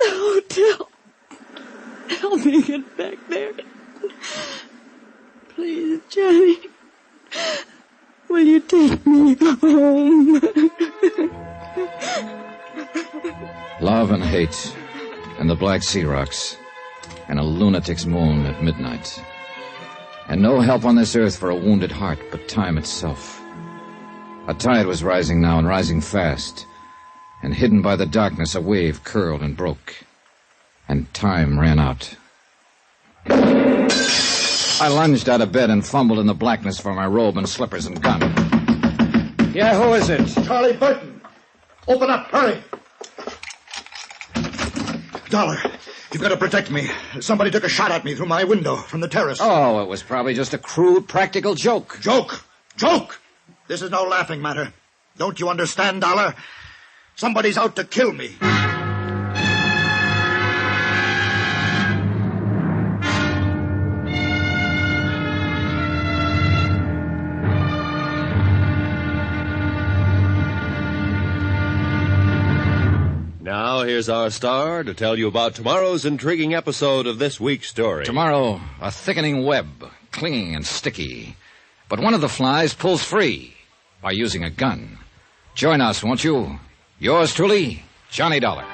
The hotel. Help me get back there. Please, Johnny. Will you take me home? Love and hate, and the Black Sea rocks, and a lunatic's moon at midnight. And no help on this earth for a wounded heart but time itself. A tide was rising now, and rising fast. And hidden by the darkness, a wave curled and broke. And time ran out. I lunged out of bed and fumbled in the blackness for my robe and slippers and gun. Yeah, who is it? Charlie Burton. Open up, hurry. Dollar, you've got to protect me. Somebody took a shot at me through my window from the terrace. Oh, it was probably just a crude, practical joke. Joke? Joke? This is no laughing matter. Don't you understand, Dollar? Somebody's out to kill me. Now, here's our star to tell you about tomorrow's intriguing episode of this week's story. Tomorrow, a thickening web, clinging and sticky. But one of the flies pulls free by using a gun. Join us, won't you? Yours truly, Johnny Dollar.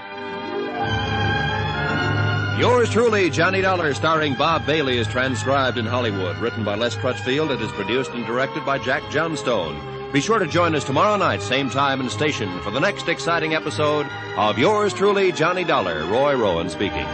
Yours truly, Johnny Dollar, starring Bob Bailey, is transcribed in Hollywood. Written by Les Crutchfield, it is produced and directed by Jack Johnstone. Be sure to join us tomorrow night, same time and station, for the next exciting episode of Yours truly, Johnny Dollar. Roy Rowan speaking.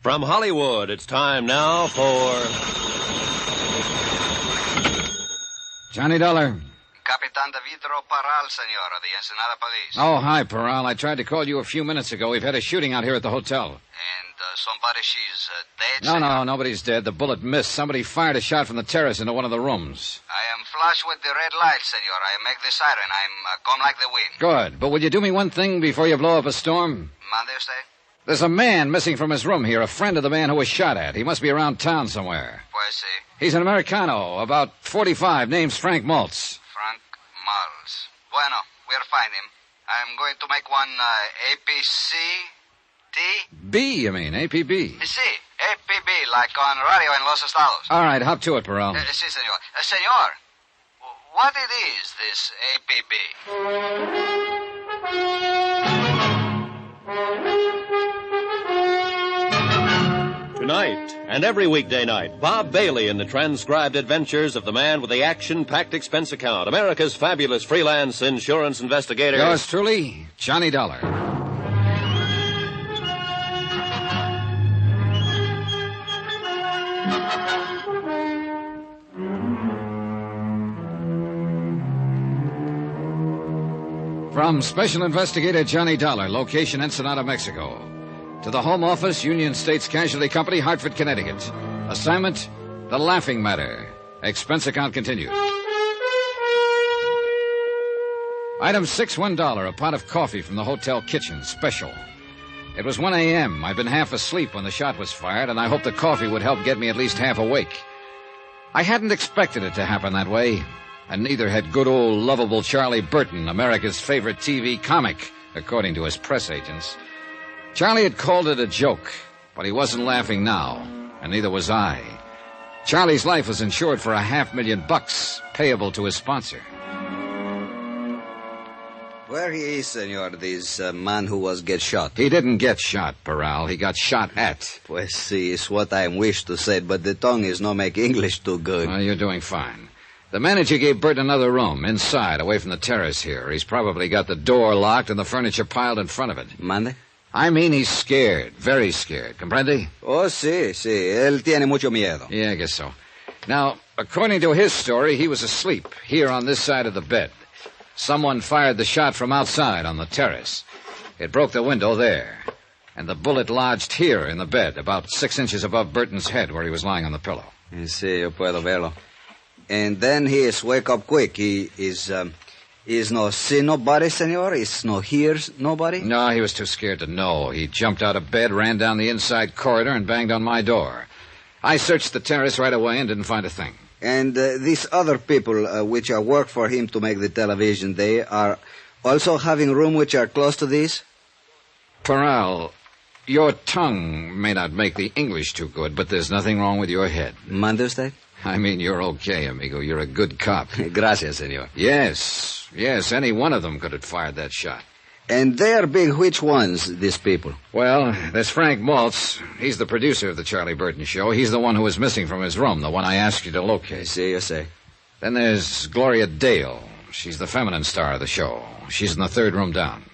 From Hollywood, it's time now for... Johnny Dollar. Capitan de Vidro Parral, senor, of the Ensenada Police. Oh, hi, Parral. I tried to call you a few minutes ago. We've had a shooting out here at the hotel. And somebody, she's dead, No, senor? nobody's dead. The bullet missed. Somebody fired a shot from the terrace into one of the rooms. I am flush with the red light, senor. I make the siren. I'm come like the wind. Good. But will you do me one thing before you blow up a storm? Mande usted? There's a man missing from his room here, a friend of the man who was shot at. He must be around town somewhere. Pues sí. He's an Americano, about 45, name's Frank Maltz. Frank Maltz. Bueno, we'll find him. I'm going to make one APC T. B, you mean, APB. Sí, APB, like on radio in Los Estados. All right, hop to it, Parral. Sí, senor. Senor, what it is, this APB? Tonight, and every weekday night, Bob Bailey in the transcribed adventures of the man with the action-packed expense account, America's fabulous freelance insurance investigator. Yours truly, Johnny Dollar. From Special Investigator Johnny Dollar, location Ensenada, Mexico. To the Home Office, Union States Casualty Company, Hartford, Connecticut. Assignment, The Laughing Matter. Expense account continued. Item 6, $1, a pot of coffee from the hotel kitchen, special. It was 1 a.m. I'd been half asleep when the shot was fired, and I hoped the coffee would help get me at least half awake. I hadn't expected it to happen that way, and neither had good old lovable Charlie Burton, America's favorite TV comic, according to his press agents. Charlie had called it a joke, but he wasn't laughing now, and neither was I. Charlie's life was insured for $500,000, payable to his sponsor. Where he is, senor, this man who was get shot? He didn't get shot, Parral. He got shot at. Pues sí, it's what I wish to say, but the tongue is not make English too good. Well, you're doing fine. The manager gave Bert another room, inside, away from the terrace here. He's probably got the door locked and the furniture piled in front of it. Mande? I mean, he's scared. Very scared. Comprende? Oh, sí. Él tiene mucho miedo. Yeah, I guess so. Now, according to his story, he was asleep, here on this side of the bed. Someone fired the shot from outside on the terrace. It broke the window there. And the bullet lodged here in the bed, about 6 inches above Burton's head, where he was lying on the pillow. Sí, yo puedo verlo. And then he is wake up quick. He is Is no see nobody, senor? Is no hears nobody? No, he was too scared to know. He jumped out of bed, ran down the inside corridor, and banged on my door. I searched the terrace right away and didn't find a thing. And these other people which are work for him to make the television, they are also having room which are close to this? Peral, your tongue may not make the English too good, but there's nothing wrong with your head. Mandusted? I mean, you're okay, amigo. You're a good cop. Gracias, senor. Yes, any one of them could have fired that shot. And they are big which ones, these people? Well, there's Frank Maltz. He's the producer of the Charlie Burton show. He's the one who was missing from his room, the one I asked you to locate. I see, you say. Then there's Gloria Dale. She's the feminine star of the show. She's in the third room down.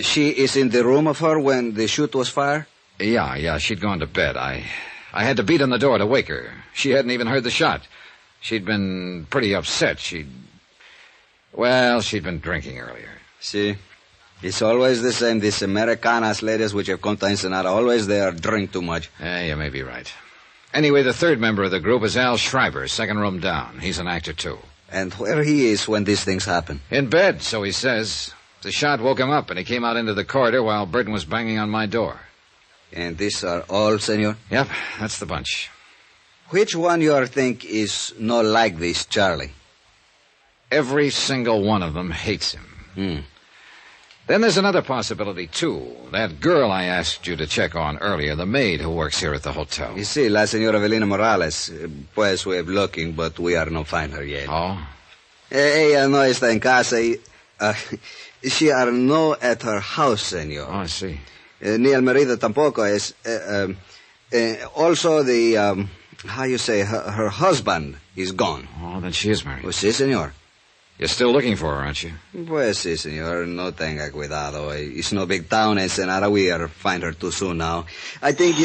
She is in the room of her when the shoot was fired? Yeah, she'd gone to bed. I had to beat on the door to wake her. She hadn't even heard the shot. She'd been pretty upset. She'd been drinking earlier. See? It's always the same. These Americanas ladies which have come to Ensenada, always they are drink too much. You may be right. Anyway, the third member of the group is Al Schreiber, second room down. He's an actor, too. And where he is when these things happen? In bed, so he says. The shot woke him up, and he came out into the corridor while Burton was banging on my door. And these are all, senor? Yep, that's the bunch. Which one you think is not like this, Charlie? Every single one of them hates him. Then there's another possibility, too. That girl I asked you to check on earlier, the maid who works here at the hotel. You see, la señora Evelina Morales. Pues we're looking, but we are not find her yet. Oh? Ella no está en casa. She are no at her house, señor. Oh, I see. Ni el marido tampoco es. Also the, how you say, her husband is gone. Oh, then she is married. Oh, sí, señor. You're still looking for her, aren't you? Pues sí, señor. No tenga cuidado. It's no big town, Ensenada. We are find her too soon now. I think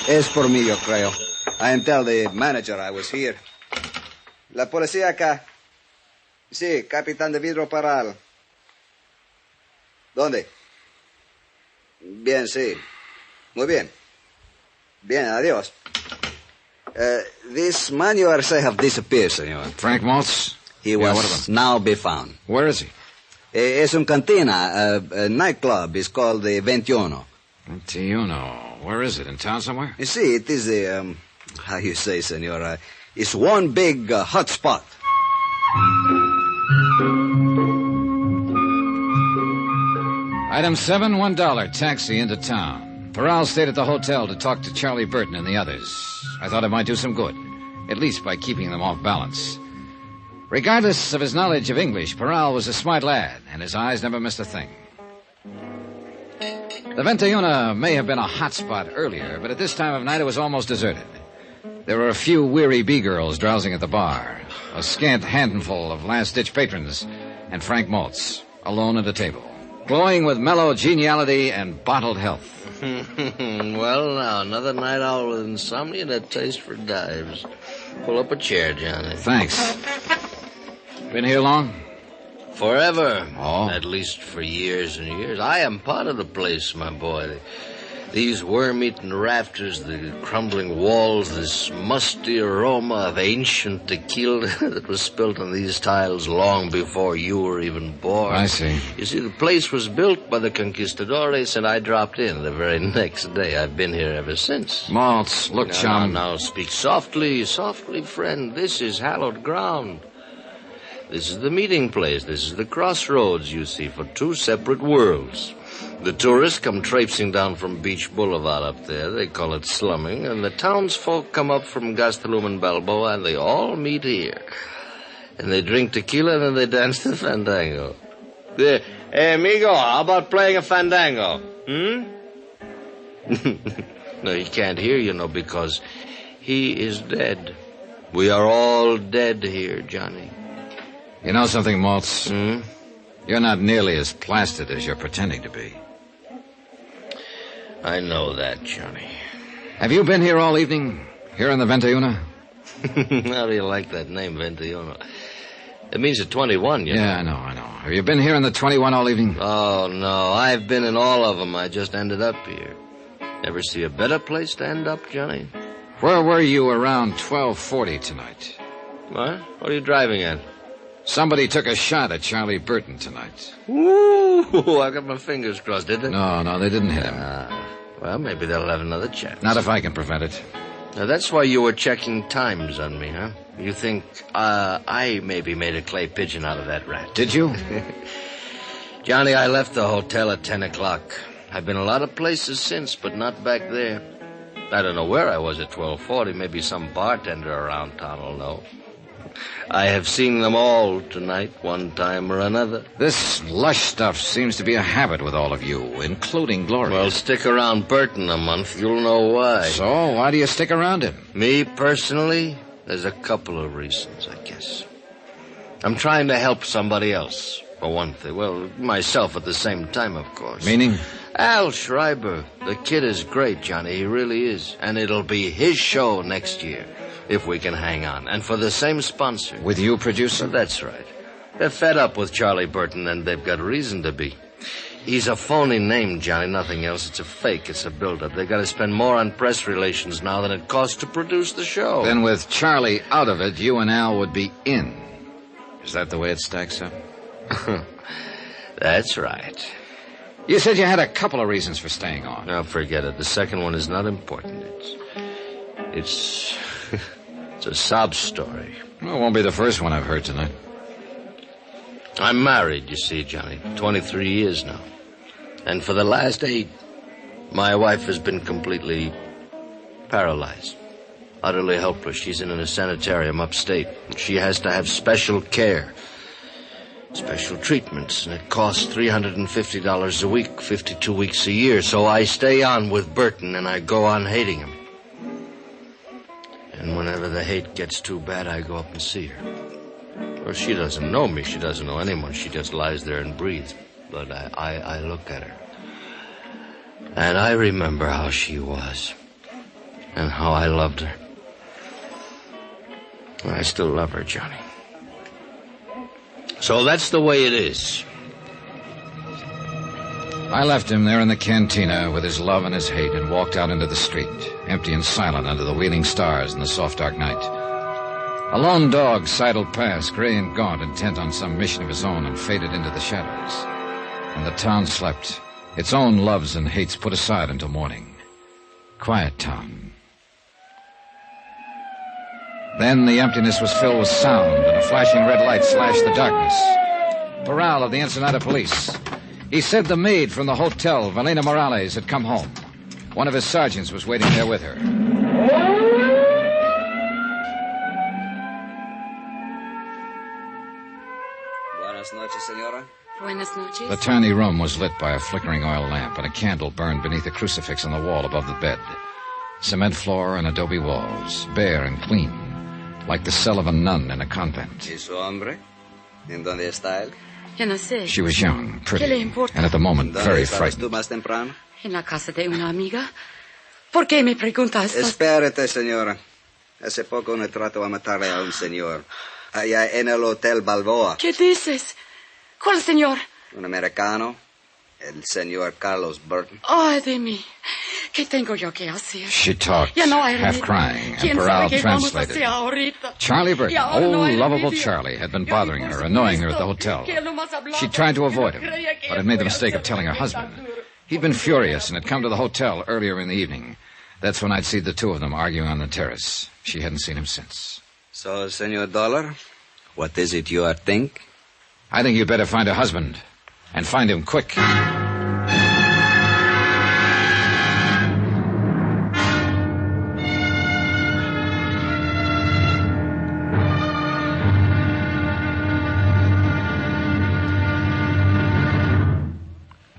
es por mí, yo creo. I am tell the manager I was here. La policía acá. Sí, capitán de vidro Paral. ¿Dónde? Bien, sí. Muy bien. Bien, adiós. This man you are say have disappeared, señor. Frank Maltz? He was now be found. Where is he? Es un cantina, a nightclub. It's called the 21. 21. Where is it? In town somewhere? You see, it is a, how you say, senor, it's one big hot spot. Item 7, $1, taxi into town. Peral stayed at the hotel to talk to Charlie Burton and the others. I thought it might do some good, at least by keeping them off balance. Regardless of his knowledge of English, Peral was a smart lad, and his eyes never missed a thing. The 21 may have been a hot spot earlier, but at this time of night it was almost deserted. There were a few weary B-girls drowsing at the bar, a scant handful of last-ditch patrons, and Frank Maltz, alone at a table, glowing with mellow geniality and bottled health. Well, now, another night out with insomnia and a taste for dives. Pull up a chair, Johnny. Thanks. Been here long? Forever. Oh. At least for years and years. I am part of the place, my boy. These worm-eaten rafters, the crumbling walls, this musty aroma of ancient tequila that was spilt on these tiles long before you were even born. I see. You see, the place was built by the conquistadores, and I dropped in the very next day. I've been here ever since. Maltz, look, chum. Now, speak softly, softly, friend. This is hallowed ground. This is the meeting place. This is the crossroads, you see, for two separate worlds. The tourists come traipsing down from Beach Boulevard up there. They call it slumming. And the townsfolk come up from Gastelum and Balboa, and they all meet here. And they drink tequila, and then they dance the fandango. Hey, amigo, how about playing a fandango? No, he can't hear, you know, because he is dead. We are all dead here, Johnny. You know something, Maltz? You're not nearly as plastered as you're pretending to be. I know that, Johnny. Have you been here all evening? Here in the 21? How do you like that name, 21? It means a 21, you know. Yeah, I know. Have you been here in the 21 all evening? Oh, no. I've been in all of them. I just ended up here. Ever see a better place to end up, Johnny? Where were you around 12:40 tonight? What? What are you driving at? Somebody took a shot at Charlie Burton tonight. Ooh, I got my fingers crossed, did they? No, they didn't hit him. Well, maybe they'll have another chance. Not if I can prevent it. Now, that's why you were checking times on me, huh? You think I maybe made a clay pigeon out of that rat. Did you? Johnny, I left the hotel at 10 o'clock. I've been a lot of places since, but not back there. I don't know where I was at 12:40. Maybe some bartender around town will know. I have seen them all tonight, one time or another. This lush stuff seems to be a habit with all of you, including Gloria. Well, stick around Burton a month. You'll know why. So, why do you stick around him? Me, personally, there's a couple of reasons, I guess. I'm trying to help somebody else, for one thing. Well, myself at the same time, of course. Meaning? Al Schreiber. The kid is great, Johnny. He really is. And it'll be his show next year, if we can hang on. And for the same sponsor. With you producing? Well, that's right. They're fed up with Charlie Burton, and they've got reason to be. He's a phony name, Johnny, nothing else. It's a fake. It's a build-up. They've got to spend more on press relations now than it costs to produce the show. Then with Charlie out of it, you and Al would be in. Is that the way it stacks up? That's right. You said you had a couple of reasons for staying on. Now, forget it. The second one is not important. It's a sob story. Well, it won't be the first one I've heard tonight. I'm married, you see, Johnny. 23 years now. And for the last 8, my wife has been completely paralyzed. Utterly helpless. She's in a sanitarium upstate. She has to have special care. Special treatments. And it costs $350 a week, 52 weeks a year. So I stay on with Burton and I go on hating him. And whenever the hate gets too bad, I go up and see her. Well, she doesn't know me. She doesn't know anyone. She just lies there and breathes. But I look at her. And I remember how she was. And how I loved her. And I still love her, Johnny. So that's the way it is. I left him there in the cantina with his love and his hate and walked out into the street, empty and silent under the wheeling stars in the soft, dark night. A lone dog sidled past, gray and gaunt, intent on some mission of his own, and faded into the shadows. And the town slept, its own loves and hates put aside until morning. Quiet town. Then the emptiness was filled with sound, and a flashing red light slashed the darkness. Parral of the Ensenada Police. He said the maid from the hotel, Valena Morales, had come home. One of his sergeants was waiting there with her. Buenas noches, senora. Buenas noches. The tiny room was lit by a flickering oil lamp, and a candle burned beneath a crucifix on the wall above the bed. Cement floor and adobe walls, bare and clean, like the cell of a nun in a convent. ¿Y su hombre? ¿En dónde está él? Yo no sé. She was young, ¿Qué le pretty, importa? and at the moment very ¿Dónde estabas frightened. tú más temprano? En la casa de una amiga. ¿Por qué me preguntas? Espérate, señora. Hace poco un trato a matarle a un señor. Allá en el Hotel Balboa. ¿Qué dices? ¿Cuál señor? Un americano. El señor Carlos Burton. Ay, de mí. ¿Qué tengo yo que hacer? She talked, Ya no hay half remedio. crying, and ¿Quién sabe Parral qué vamos a translated. hacer ahorita? Charlie Burton, Y ahora no old, hay lovable remedio. Charlie, had been bothering her, annoying her at the hotel. Que él nomás hablaba She tried to avoid him, porque creía que but had made the mistake of telling her husband. He'd been furious and had come to the hotel earlier in the evening. That's when I'd seen the two of them arguing on the terrace. She hadn't seen him since. So, Senor Dollar, what is it you think? I think you'd better find a husband, and find him quick.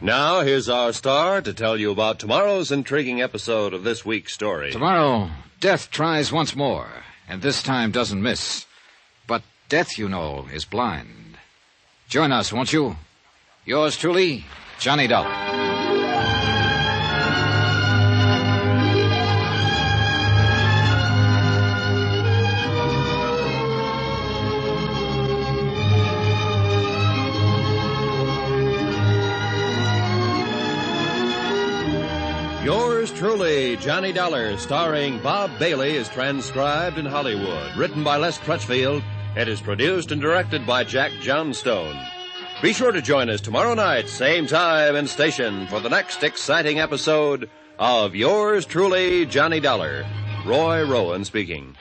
Now, here's our star to tell you about tomorrow's intriguing episode of this week's story. Tomorrow, death tries once more, and this time doesn't miss. But death, you know, is blind. Join us, won't you? Yours truly, Johnny Dollar. Yours truly, Johnny Dollar, starring Bob Bailey, is transcribed in Hollywood. Written by Les Crutchfield. It is produced and directed by Jack Johnstone. Be sure to join us tomorrow night, same time and station, for the next exciting episode of Yours Truly, Johnny Dollar. Roy Rowan speaking.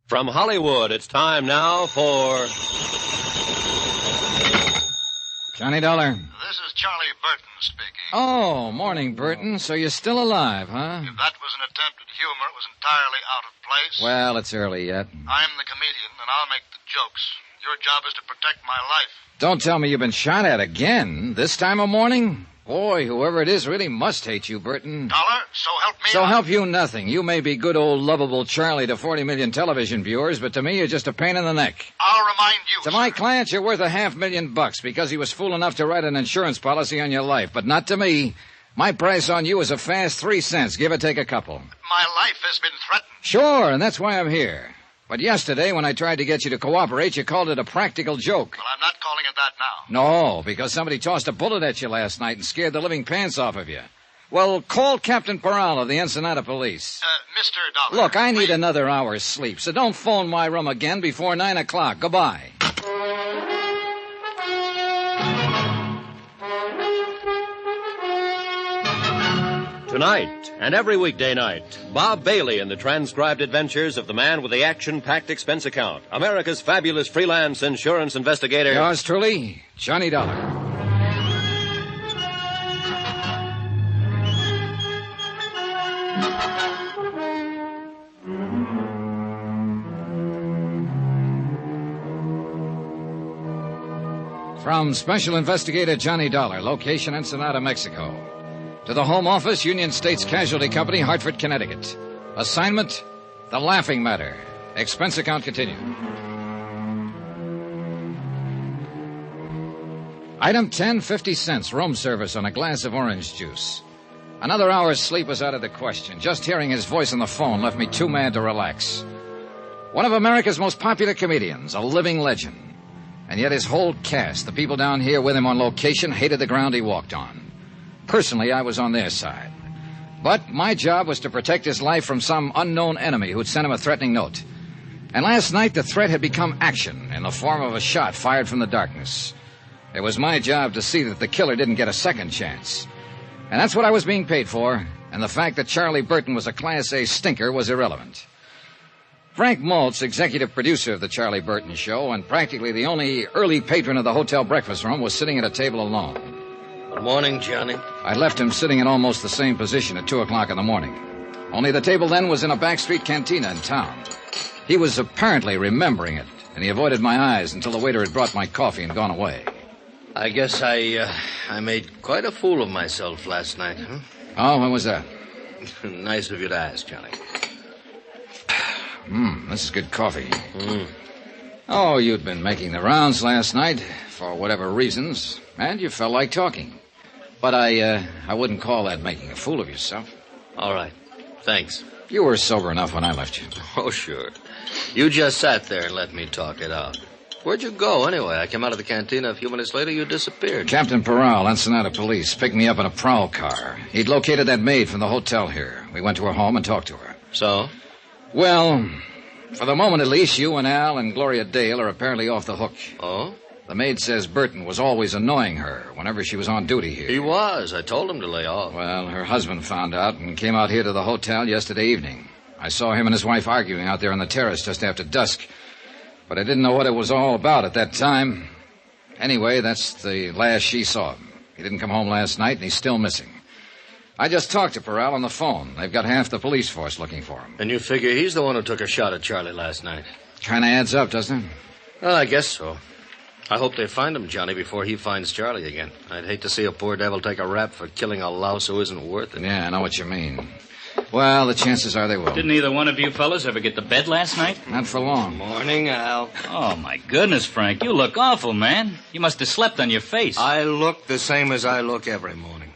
From Hollywood, it's time now for... Johnny Dollar. This is Charlie Burton speaking. Oh, morning, Burton. So you're still alive, huh? If that was an attempt at humor, it was entirely out of place. Well, it's early yet. I'm the comedian, and I'll make the jokes. Your job is to protect my life. Don't tell me you've been shot at again. This time of morning? Boy, whoever it is really must hate you, Burton. Dollar, so help me. So help you nothing. You may be good old lovable Charlie to 40 million television viewers, but to me you're just a pain in the neck. I'll remind you. To my client, you're worth $500,000 because he was fool enough to write an insurance policy on your life, but not to me. My price on you is a fast 3 cents, give or take a couple. My life has been threatened. Sure, and that's why I'm here. But yesterday, when I tried to get you to cooperate, you called it a practical joke. Well, I'm not calling it that now. No, because somebody tossed a bullet at you last night and scared the living pants off of you. Well, call Captain Peral of the Ensenada Police. Mr. Dollar. Look, I need another hour's sleep, so don't phone my room again before 9 o'clock. Goodbye. Tonight and every weekday night, Bob Bailey in the transcribed adventures of the man with the action-packed expense account, America's fabulous freelance insurance investigator. Yours truly, Johnny Dollar. From Special Investigator Johnny Dollar, location Ensenada, Mexico. To the Home Office, Union States Casualty Company, Hartford, Connecticut. Assignment, The Laughing Matter. Expense account continued. Item 10, 50 cents, room service on a glass of orange juice. Another hour's sleep was out of the question. Just hearing his voice on the phone left me too mad to relax. One of America's most popular comedians, a living legend. And yet his whole cast, the people down here with him on location, hated the ground he walked on. Personally, I was on their side. But my job was to protect his life from some unknown enemy who'd sent him a threatening note. And last night, the threat had become action in the form of a shot fired from the darkness. It was my job to see that the killer didn't get a second chance. And that's what I was being paid for, and the fact that Charlie Burton was a Class A stinker was irrelevant. Frank Maltz, executive producer of the Charlie Burton Show, and practically the only early patron of the hotel breakfast room, was sitting at a table alone. Good morning, Johnny. I left him sitting in almost the same position at 2 o'clock in the morning. Only the table then was in a backstreet cantina in town. He was apparently remembering it, and he avoided my eyes until the waiter had brought my coffee and gone away. I guess I made quite a fool of myself last night, huh? Oh, when was that? Nice of you to ask, Johnny. This is good coffee. Oh, you'd been making the rounds last night, for whatever reasons, and you felt like talking. But I wouldn't call that making a fool of yourself. All right. Thanks. You were sober enough when I left you. Oh, sure. You just sat there and let me talk it out. Where'd you go, anyway? I came out of the cantina a few minutes later. You disappeared. Captain Peral, Ensenada Police, picked me up in a prowl car. He'd located that maid from the hotel here. We went to her home and talked to her. So? Well, for the moment at least, you and Al and Gloria Dale are apparently off the hook. Oh? The maid says Burton was always annoying her whenever she was on duty here. He was. I told him to lay off. Well, her husband found out and came out here to the hotel yesterday evening. I saw him and his wife arguing out there on the terrace just after dusk. But I didn't know what it was all about at that time. Anyway, that's the last she saw him. He didn't come home last night, and he's still missing. I just talked to Peral on the phone. They've got half the police force looking for him. And you figure he's the one who took a shot at Charlie last night? Kind of adds up, doesn't it? Well, I guess so. I hope they find him, Johnny, before he finds Charlie again. I'd hate to see a poor devil take a rap for killing a louse who isn't worth it. Yeah, I know what you mean. Well, the chances are they will. Didn't either one of you fellas ever get to bed last night? Not for long. Morning, Al. Oh, my goodness, Frank. You look awful, man. You must have slept on your face. I look the same as I look every morning.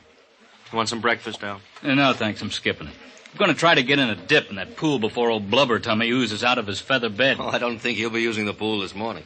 You want some breakfast, Al? No, thanks. I'm skipping it. I'm going to try to get in a dip in that pool before old Blubber Tummy oozes out of his feather bed. Oh, I don't think he'll be using the pool this morning.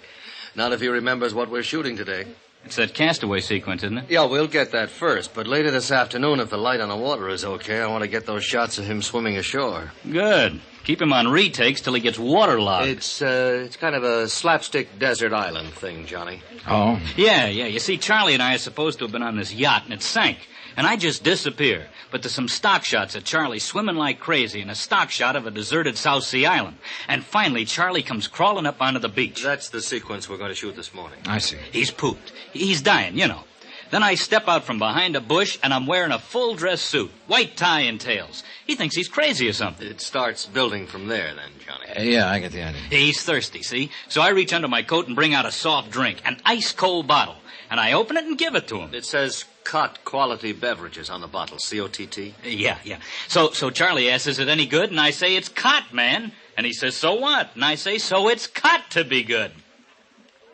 Not if he remembers what we're shooting today. It's that castaway sequence, isn't it? Yeah, we'll get that first. But later this afternoon, if the light on the water is okay, I want to get those shots of him swimming ashore. Good. Keep him on retakes till he gets waterlogged. It's kind of a slapstick desert island thing, Johnny. Oh? Yeah. You see, Charlie and I are supposed to have been on this yacht, and it sank. And I just disappear. But there's some stock shots of Charlie swimming like crazy and a stock shot of a deserted South Sea island. And finally, Charlie comes crawling up onto the beach. That's the sequence we're going to shoot this morning. I see. He's pooped. He's dying, you know. Then I step out from behind a bush, and I'm wearing a full-dress suit, white tie and tails. He thinks he's crazy or something. It starts building from there, then, Johnny. Yeah, I get the idea. He's thirsty, see? So I reach under my coat and bring out a soft drink, an ice-cold bottle. And I open it and give it to him. It says Cott Quality Beverages on the bottle, C-O-T-T. Yeah. So Charlie asks, is it any good? And I say, it's Cott, man. And he says, so what? And I say, so it's Cott to be good.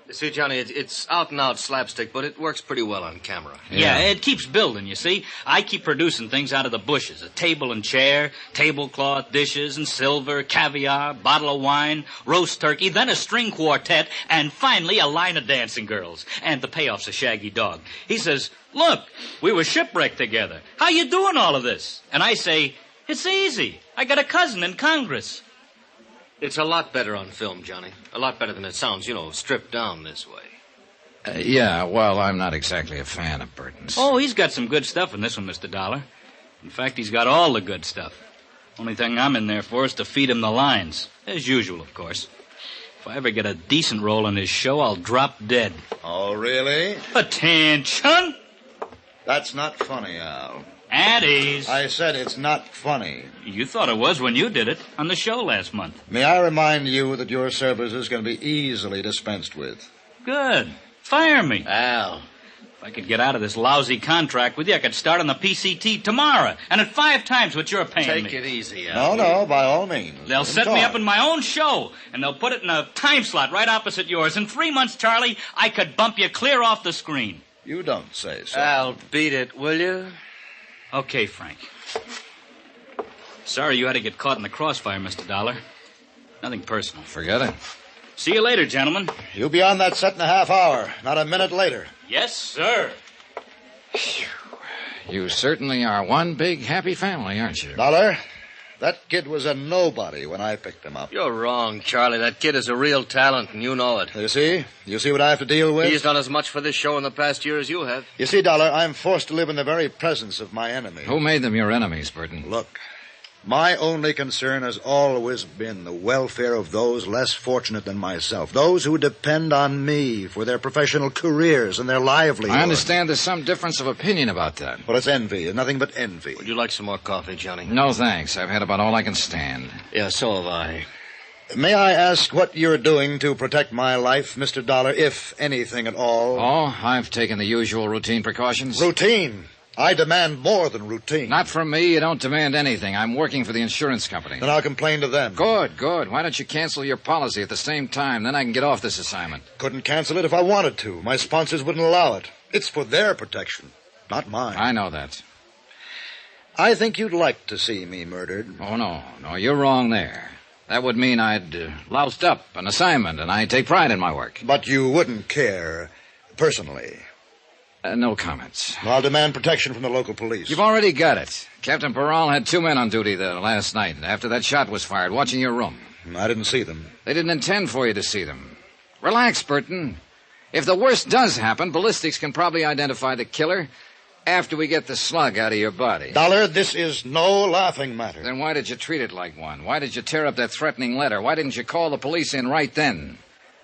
See, Johnny, it's out-and-out slapstick, but it works pretty well on camera. Yeah, it keeps building, you see. I keep producing things out of the bushes. A table and chair, tablecloth, dishes and silver, caviar, bottle of wine, roast turkey, then a string quartet, and finally a line of dancing girls. And the payoff's a shaggy dog. He says, look, we were shipwrecked together. How you doing all of this? And I say, it's easy. I got a cousin in Congress. It's a lot better on film, Johnny. A lot better than it sounds, stripped down this way. Yeah, well, I'm not exactly a fan of Burton's. Oh, he's got some good stuff in this one, Mr. Dollar. In fact, he's got all the good stuff. Only thing I'm in there for is to feed him the lines. As usual, of course. If I ever get a decent role in his show, I'll drop dead. Oh, really? Attention! That's not funny, Al. At ease. I said it's not funny. You thought it was when you did it on the show last month. May I remind you that your services can be easily dispensed with? Good. Fire me. Al. If I could get out of this lousy contract with you, I could start on the PCT tomorrow. And at 5 times what you're paying me. Take it easy, Al. No, by all means. They'll set me up in my own show, and they'll put it in a time slot right opposite yours. In 3 months, Charlie, I could bump you clear off the screen. You don't say so. Al, beat it, will you? Okay, Frank. Sorry you had to get caught in the crossfire, Mr. Dollar. Nothing personal. Forget it. See you later, gentlemen. You'll be on that set in a half hour, not a minute later. Yes, sir. You certainly are one big happy family, aren't you? Dollar, that kid was a nobody when I picked him up. You're wrong, Charlie. That kid is a real talent, and you know it. You see? You see what I have to deal with? He's done as much for this show in the past year as you have. You see, Dollar, I'm forced to live in the very presence of my enemy. Who made them your enemies, Burton? Look, my only concern has always been the welfare of those less fortunate than myself, those who depend on me for their professional careers and their livelihood. I understand there's some difference of opinion about that. Well, it's envy, nothing but envy. Would you like some more coffee, Johnny? No, thanks. I've had about all I can stand. Yeah, so have I. May I ask what you're doing to protect my life, Mr. Dollar, if anything at all? Oh, I've taken the usual routine precautions. Routine? I demand more than routine. Not from me. You don't demand anything. I'm working for the insurance company. Then I'll complain to them. Good. Why don't you cancel your policy at the same time? Then I can get off this assignment. Couldn't cancel it if I wanted to. My sponsors wouldn't allow it. It's for their protection, not mine. I know that. I think you'd like to see me murdered. Oh, no. No, you're wrong there. That would mean I'd loused up an assignment, and I take pride in my work. But you wouldn't care personally. No comments. I'll demand protection from the local police. You've already got it. Captain Peral had 2 men on duty there last night after that shot was fired, watching your room. I didn't see them. They didn't intend for you to see them. Relax, Burton. If the worst does happen, ballistics can probably identify the killer after we get the slug out of your body. Dollar, this is no laughing matter. Then why did you treat it like one? Why did you tear up that threatening letter? Why didn't you call the police in right then?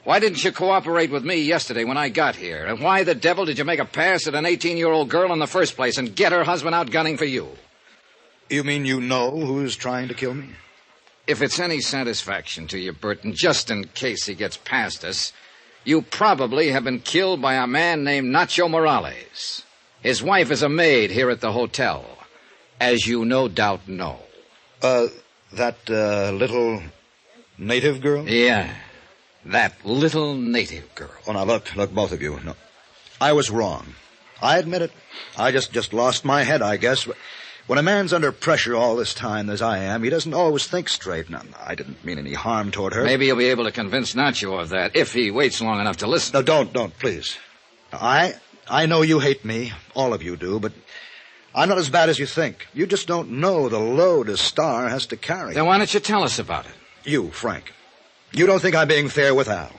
Why didn't you cooperate with me yesterday when I got here? And why the devil did you make a pass at an 18-year-old girl in the first place and get her husband out gunning for you? You mean you know who's trying to kill me? If it's any satisfaction to you, Burton, just in case he gets past us, you probably have been killed by a man named Nacho Morales. His wife is a maid here at the hotel, as you no doubt know. That little native girl? Yeah, that little native girl. Oh, now, look, both of you. No, I was wrong. I admit it. I just lost my head, I guess. When a man's under pressure all this time, as I am, he doesn't always think straight. Now, I didn't mean any harm toward her. Maybe you'll be able to convince Nacho of that, if he waits long enough to listen. No, don't, please. I know you hate me. All of you do, but I'm not as bad as you think. You just don't know the load a star has to carry. Then why don't you tell us about it? You, Frank. You don't think I'm being fair with Al.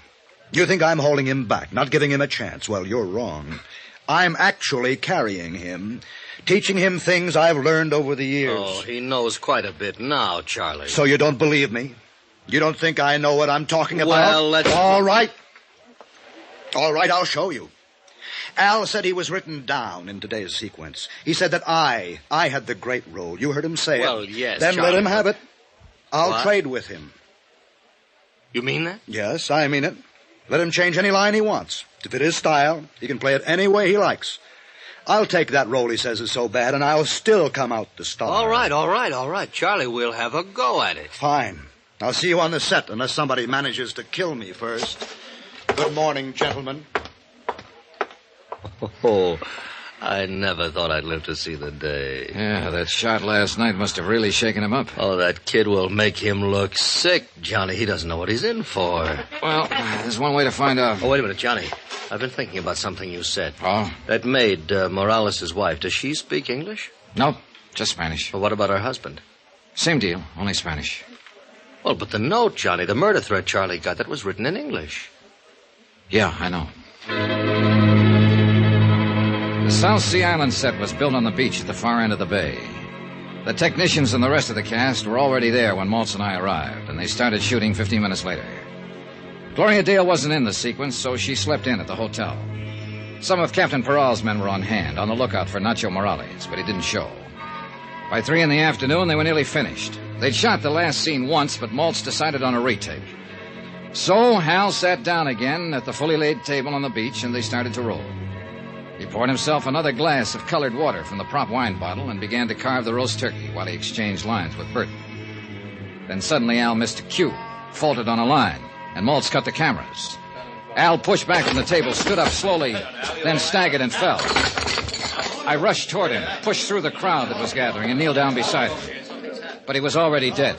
You think I'm holding him back, not giving him a chance. Well, you're wrong. I'm actually carrying him, teaching him things I've learned over the years. Oh, he knows quite a bit now, Charlie. So you don't believe me? You don't think I know what I'm talking about? Well, let's... All right, I'll show you. Al said he was written down in today's sequence. He said that I had the great role. You heard him say it. Well, yes, Then Charlie, let him have it. I'll What? trade with him. You mean that? Yes, I mean it. Let him change any line he wants. To fit his style, he can play it any way he likes. I'll take that role he says is so bad, and I'll still come out the star. All right. Charlie, we'll have a go at it. Fine. I'll see you on the set, unless somebody manages to kill me first. Good morning, gentlemen. Oh, I never thought I'd live to see the day. Yeah, that shot last night must have really shaken him up. Oh, that kid will make him look sick, Johnny. He doesn't know what he's in for. Well, there's one way to find out. Oh, wait a minute, Johnny. I've been thinking about something you said. Oh? That maid, Morales' wife, does she speak English? Nope, just Spanish. Well, what about her husband? Same deal, only Spanish. Well, but the note, Johnny, the murder threat Charlie got, that was written in English. Yeah, I know. The South Sea Island set was built on the beach at the far end of the bay. The technicians and the rest of the cast were already there when Maltz and I arrived, and they started shooting 15 minutes later. Gloria Dale wasn't in the sequence, so she slept in at the hotel. Some of Captain Peral's men were on hand, on the lookout for Nacho Morales, but he didn't show. By 3 in the afternoon, they were nearly finished. They'd shot the last scene once, but Maltz decided on a retake. So Hal sat down again at the fully laid table on the beach, and they started to roll. He poured himself another glass of colored water from the prop wine bottle and began to carve the roast turkey while he exchanged lines with Burton. Then suddenly Al missed a cue, faltered on a line, and Maltz cut the cameras. Al pushed back from the table, stood up slowly, then staggered and fell. I rushed toward him, pushed through the crowd that was gathering, and kneeled down beside him. But he was already dead.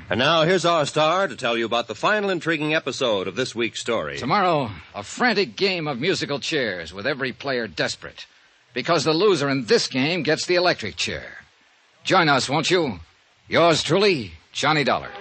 And now, here's our star to tell you about the final intriguing episode of this week's story. Tomorrow, a frantic game of musical chairs with every player desperate. Because the loser in this game gets the electric chair. Join us, won't you? Yours truly, Johnny Dollar.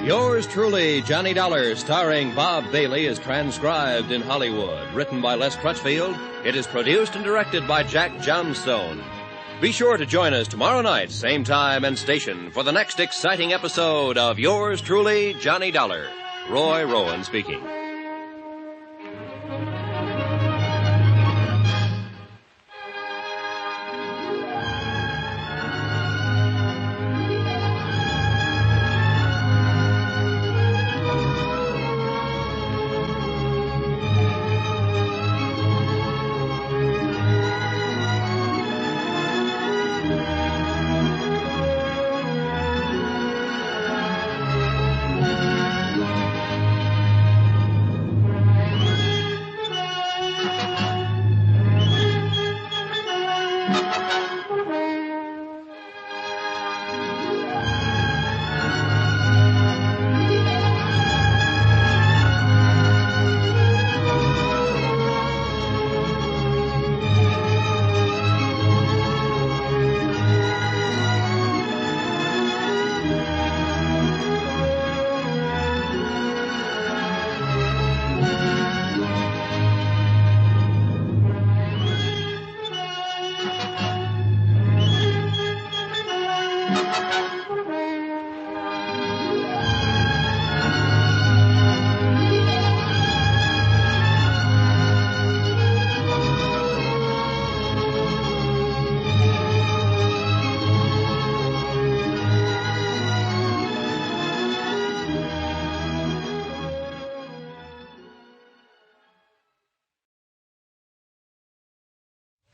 Yours truly, Johnny Dollar, starring Bob Bailey, is transcribed in Hollywood. Written by Les Crutchfield, it is produced and directed by Jack Johnstone. Be sure to join us tomorrow night, same time and station, for the next exciting episode of Yours truly, Johnny Dollar. Roy Rowan speaking.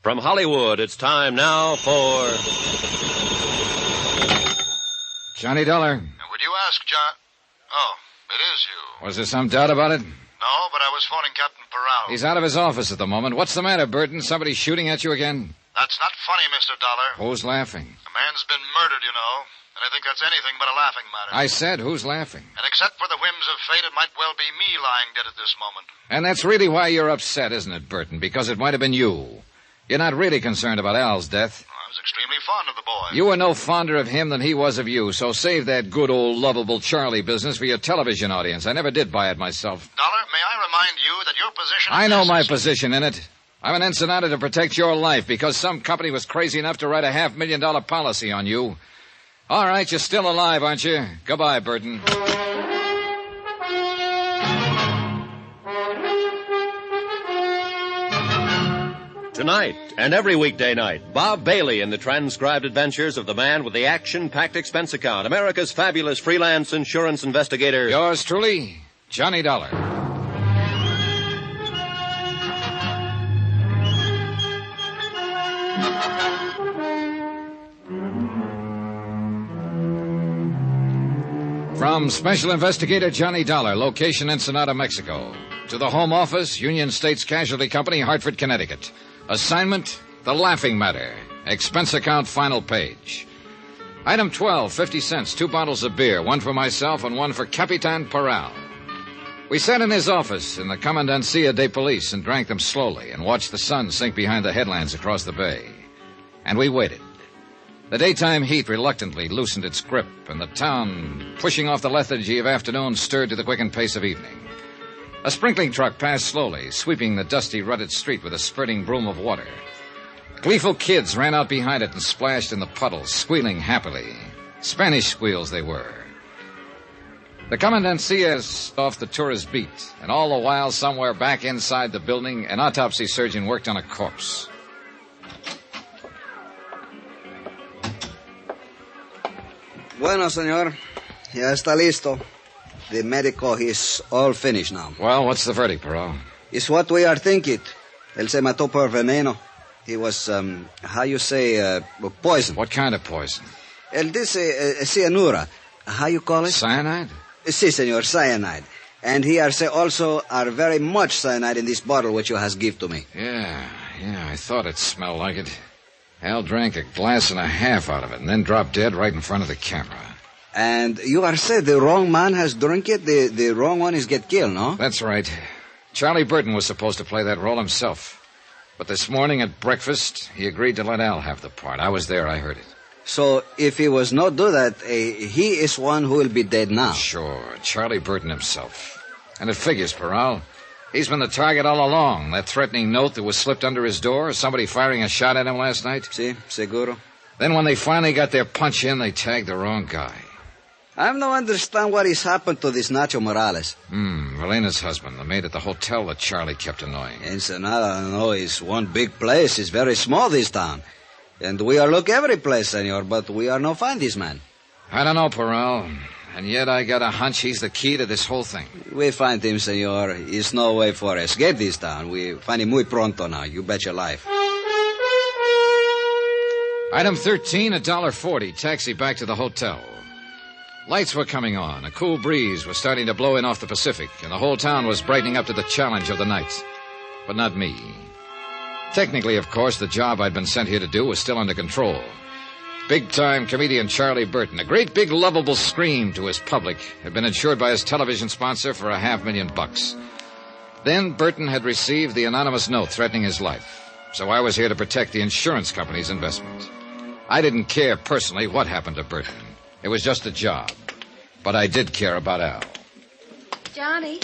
From Hollywood, it's time now for... Johnny Dollar. Would you ask John... Oh, it is you. Was there some doubt about it? No, but I was phoning Captain Peral. He's out of his office at the moment. What's the matter, Burton? Somebody shooting at you again? That's not funny, Mr. Dollar. Who's laughing? A man's been murdered, you know. And I think that's anything but a laughing matter. I said, who's laughing? And except for the whims of fate, it might well be me lying dead at this moment. And that's really why you're upset, isn't it, Burton? Because it might have been you. You're not really concerned about Al's death. I was extremely fond of the boy. You were no fonder of him than he was of you, so save that good old lovable Charlie business for your television audience. I never did buy it myself. Dollar, may I remind you that your position... I know my position in it. I'm an Ensenada to protect your life because some company was crazy enough to write a $500,000 policy on you. All right, you're still alive, aren't you? Goodbye, Burton. Tonight, and every weekday night, Bob Bailey in the transcribed adventures of the man with the action-packed expense account, America's fabulous freelance insurance investigator. Yours truly, Johnny Dollar. From Special Investigator Johnny Dollar, location Ensenada, Mexico, to the Home Office, Union States Casualty Company, Hartford, Connecticut. Assignment, The Laughing Matter. Expense account, final page. Item 12, 50 cents, 2 bottles of beer, one for myself and one for Capitan Peral. We sat in his office in the Comandancia de Police and drank them slowly and watched the sun sink behind the headlands across the bay. And we waited. The daytime heat reluctantly loosened its grip, and the town, pushing off the lethargy of afternoon, stirred to the quickened pace of evening. A sprinkling truck passed slowly, sweeping the dusty, rutted street with a spurting broom of water. Gleeful kids ran out behind it and splashed in the puddles, squealing happily. Spanish squeals they were. The Comandancia is off the tourist beat, and all the while, somewhere back inside the building, an autopsy surgeon worked on a corpse. Bueno, señor. Ya está listo. The medical is all finished now. Well, what's the verdict, Peral? It's what we are thinking. Él se mató por veneno. He was, how you say, poison. What kind of poison? Él dice cianura. How you call it? Cyanide? Si, senor, cyanide. And here say also are very much cyanide in this bottle which you has give to me. Yeah, I thought it smelled like it. Al drank a glass and a half out of it and then dropped dead right in front of the camera. And you are said the wrong man has drunk it, the wrong one is get killed, no? That's right. Charlie Burton was supposed to play that role himself. But this morning at breakfast, he agreed to let Al have the part. I was there, I heard it. So if he was not do that, he is one who will be dead now. Sure, Charlie Burton himself. And it figures, Peral. He's been the target all along. That threatening note that was slipped under his door, somebody firing a shot at him last night. Si, seguro. Then when they finally got their punch in, they tagged the wrong guy. I don't understand what has happened to this Nacho Morales. Velena's husband, the maid at the hotel that Charlie kept annoying. Ensenada, no, is one big place. It's very small, this town. And we are look every place, senor, but we are no find this man. I don't know, Peral. And yet I got a hunch he's the key to this whole thing. We find him, senor. It's no way for escape this town. We find him muy pronto now. You bet your life. Item 13, $1.40. Taxi back to the hotel. Lights were coming on. A cool breeze was starting to blow in off the Pacific, and the whole town was brightening up to the challenge of the night. But not me. Technically, of course, the job I'd been sent here to do was still under control. Big-time comedian Charlie Burton, a great big lovable scream to his public, had been insured by his television sponsor for $500,000. Then Burton had received the anonymous note threatening his life, so I was here to protect the insurance company's investment. I didn't care personally what happened to Burton. It was just a job. But I did care about Al. Johnny?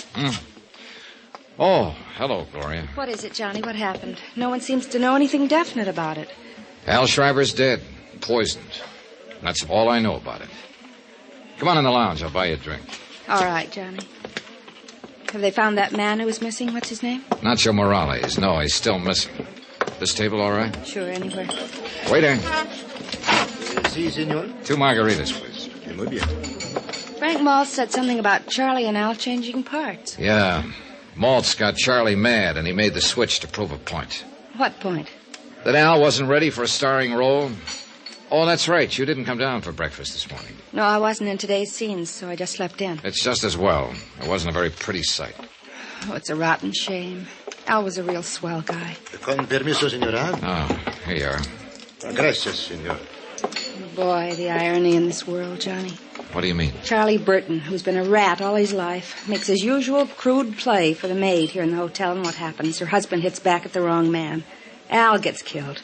Oh, hello, Gloria. What is it, Johnny? What happened? No one seems to know anything definite about it. Al Schreiber's dead. Poisoned. That's all I know about it. Come on in the lounge. I'll buy you a drink. All right, Johnny. Have they found that man who was missing? What's his name? Nacho Morales. No, he's still missing. This table all right? Sure, anywhere. Waiter. Si, senor. 2 margaritas, please. Muy bien. Frank Maltz said something about Charlie and Al changing parts. Yeah. Maltz got Charlie mad, and he made the switch to prove a point. What point? That Al wasn't ready for a starring role? Oh, that's right. You didn't come down for breakfast this morning. No, I wasn't in today's scenes, so I just slept in. It's just as well. It wasn't a very pretty sight. Oh, it's a rotten shame. Al was a real swell guy. Con permiso, señora. Oh, here you are. Gracias, señor. Boy, the irony in this world, Johnny. What do you mean? Charlie Burton, who's been a rat all his life, makes his usual crude play for the maid here in the hotel, and what happens? Her husband hits back at the wrong man. Al gets killed.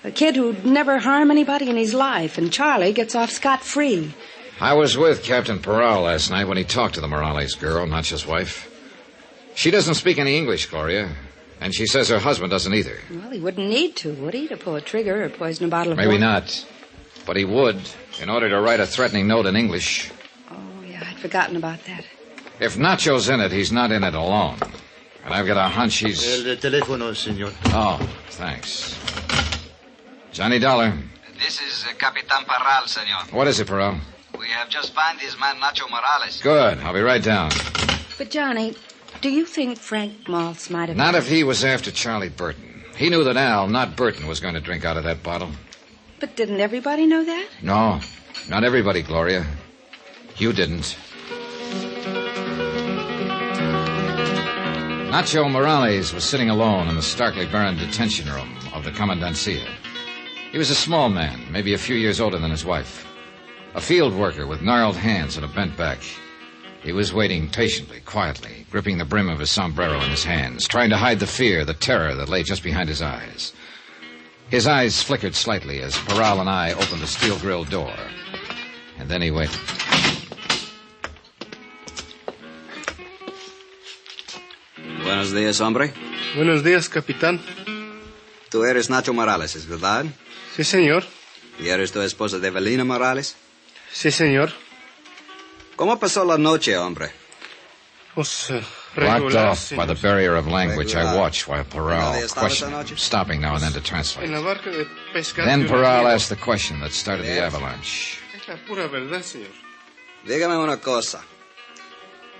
A kid who'd never harm anybody in his life, and Charlie gets off scot-free. I was with Captain Peral last night when he talked to the Morales girl, Nacho's wife. She doesn't speak any English, Gloria, and she says her husband doesn't either. Well, he wouldn't need to, would he, to pull a trigger or poison a bottle of Maybe wine? not. But he would, in order to write a threatening note in English. Oh, yeah, I'd forgotten about that. If Nacho's in it, he's not in it alone. And I've got a hunch he's... El teléfono, señor. Oh, thanks. Johnny Dollar. This is Capitan Parral, senor. What is it, Peral? We have just found his man, Nacho Morales. Good. I'll be right down. But, Johnny, do you think Frank Maltz might have... Not if he was after Charlie Burton. He knew that Al, not Burton, was going to drink out of that bottle. But didn't everybody know that? No, not everybody, Gloria. You didn't. Nacho Morales was sitting alone in the starkly barren detention room of the Commandancia. He was a small man, maybe a few years older than his wife. A field worker with gnarled hands and a bent back. He was waiting patiently, quietly, gripping the brim of his sombrero in his hands, trying to hide the fear, the terror that lay just behind his eyes. His eyes flickered slightly as Peral and I opened the steel-grilled door. And then he waited. Buenos días, hombre. Buenos días, capitán. Tú eres Nacho Morales, ¿es verdad? Sí, señor. ¿Y eres tu esposa de Evelina Morales? Sí, señor. ¿Cómo pasó la noche, hombre? Pues, Blocked regular, off by the barrier of language, I Regular. watched while Peral questioned him, stopping now and then to translate. En la barca de pescar Then que Peral una asked the question that started the avalanche. Es la pura verdad, señor. Dígame una cosa.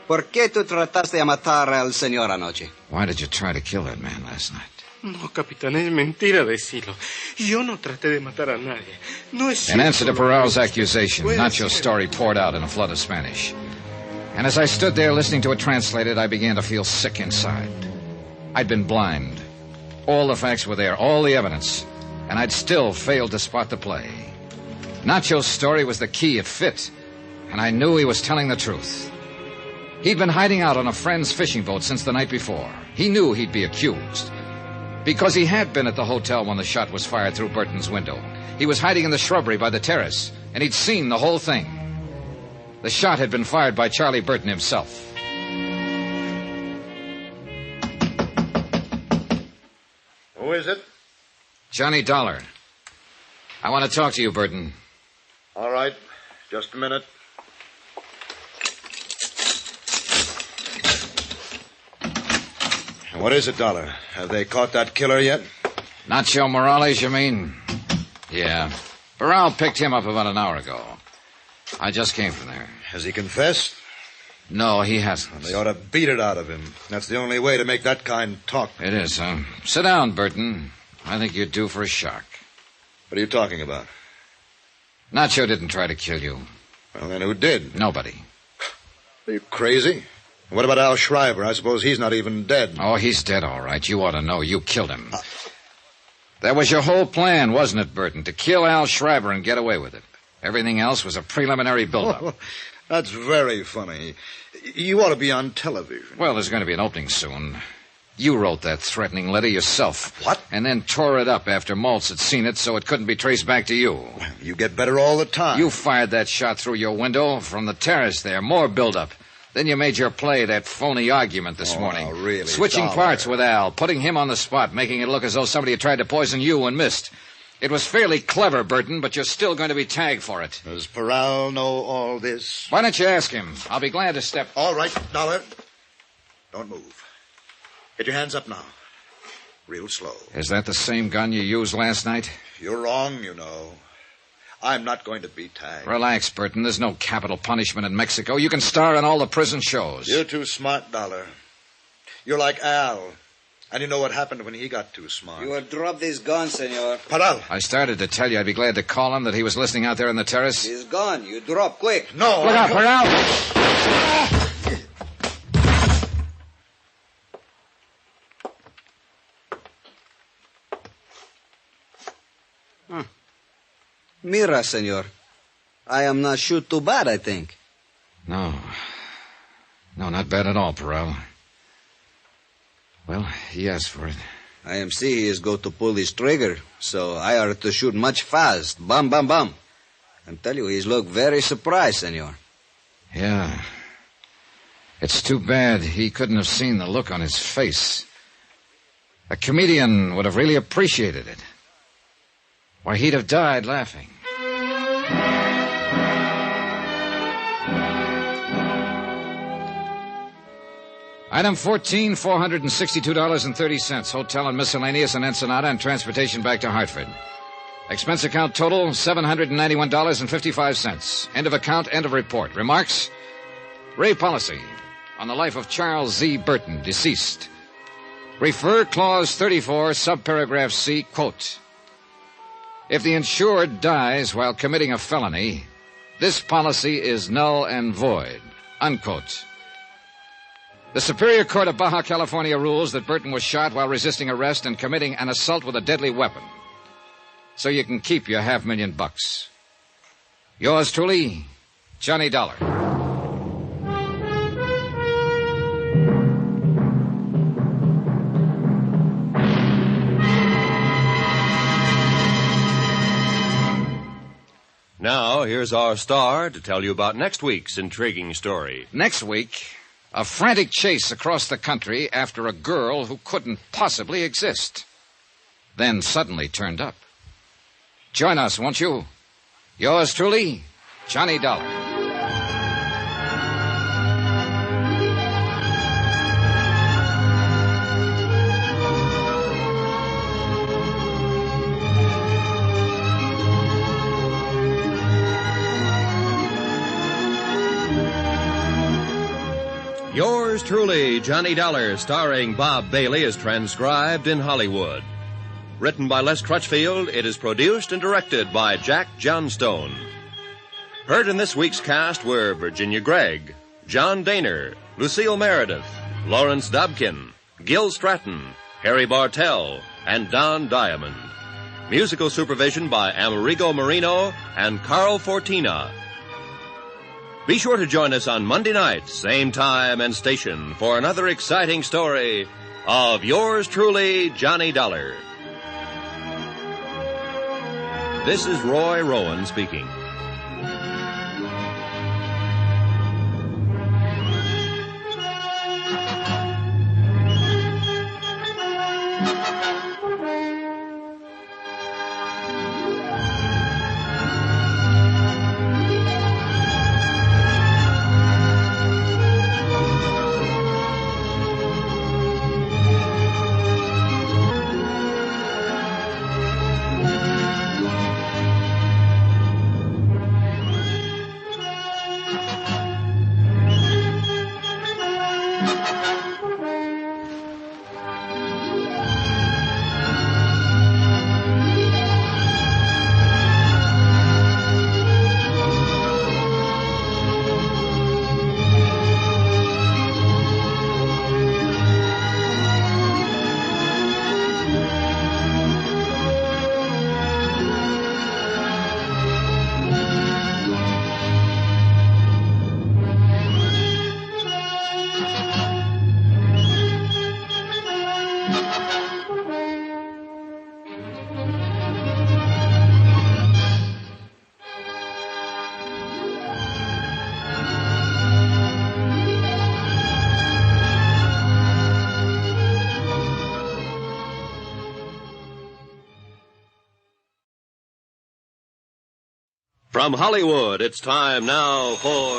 ¿Por qué tú trataste de matar al señor anoche? Why did you try to kill that man last night? No, capitán, es mentira decirlo. Yo no traté de matar a nadie. No es In answer to cierto. Peral's accusation, Nacho's story poured out in a flood of Spanish. And as I stood there listening to it translated, I began to feel sick inside. I'd been blind. All the facts were there, all the evidence, and I'd still failed to spot the play. Nacho's story was the key, it fit, and I knew he was telling the truth. He'd been hiding out on a friend's fishing boat since the night before. He knew he'd be accused. Because he had been at the hotel when the shot was fired through Burton's window. He was hiding in the shrubbery by the terrace, and he'd seen the whole thing. The shot had been fired by Charlie Burton himself. Who is it? Johnny Dollar. I want to talk to you, Burton. All right. Just a minute. What is it, Dollar? Have they caught that killer yet? Nacho Morales, you mean? Yeah. Peral picked him up about an hour ago. I just came from there. Has he confessed? No, he hasn't. They ought to beat it out of him. That's the only way to make that kind talk. It is, huh? Sit down, Burton. I think you're due for a shock. What are you talking about? Nacho didn't try to kill you. Well, then who did? Nobody. Are you crazy? What about Al Schreiber? I suppose he's not even dead. Oh, he's dead, all right. You ought to know. You killed him. That was your whole plan, wasn't it, Burton? To kill Al Schreiber and get away with it. Everything else was a preliminary build-up. Oh, that's very funny. You ought to be on television. Well, there's going to be an opening soon. You wrote that threatening letter yourself. What? And then tore it up after Maltz had seen it so it couldn't be traced back to you. Well, you get better all the time. You fired that shot through your window from the terrace there. More build-up. Then you made your play, that phony argument this morning. Oh, really? Switching Dollar. parts with Al, putting him on the spot, making it look as though somebody had tried to poison you and missed. It was fairly clever, Burton, but you're still going to be tagged for it. Does Peral know all this? Why don't you ask him? I'll be glad to step... All right, Dollar. Don't move. Get your hands up now. Real slow. Is that the same gun you used last night? If you're wrong, you know. I'm not going to be tagged. Relax, Burton. There's no capital punishment in Mexico. You can star in all the prison shows. You're too smart, Dollar. You're like Al. And you know what happened when he got too smart. You will drop this gun, senor. Paral! I started to tell you I'd be glad to call him that he was listening out there on the terrace. He's gone. You drop quick. No. Look out, Paral! Mira, senor. I am not shoot too bad, I think. No. No, not bad at all, Paral. Well, he asked for it. I am see he is go to pull his trigger, so I are to shoot much fast. Bam, bam, bam. I tell you, he's look very surprised, senor. Yeah. It's too bad he couldn't have seen the look on his face. A comedian would have really appreciated it. Why, he'd have died laughing. Item 14, $462.30. Hotel and miscellaneous in Ensenada and transportation back to Hartford. Expense account total, $791.55. End of account, end of report. Remarks? Ray policy on the life of Charles Z. Burton, deceased. Refer clause 34, subparagraph C, quote. If the insured dies while committing a felony, this policy is null and void, unquote. The Superior Court of Baja California rules that Burton was shot while resisting arrest and committing an assault with a deadly weapon. So you can keep your $500,000. Yours truly, Johnny Dollar. Now, here's our star to tell you about next week's intriguing story. Next week, a frantic chase across the country after a girl who couldn't possibly exist. Then suddenly turned up. Join us, won't you? Yours truly, Johnny Dollar. Yours truly, Johnny Dollar, starring Bob Bailey, is transcribed in Hollywood. Written by Les Crutchfield, it is produced and directed by Jack Johnstone. Heard in this week's cast were Virginia Gregg, John Daner, Lucille Meredith, Lawrence Dobkin, Gil Stratton, Harry Bartell, and Don Diamond. Musical supervision by Amerigo Marino and Carl Fortina. Be sure to join us on Monday night, same time and station, for another exciting story of yours truly, Johnny Dollar. This is Roy Rowan speaking. From Hollywood, it's time now for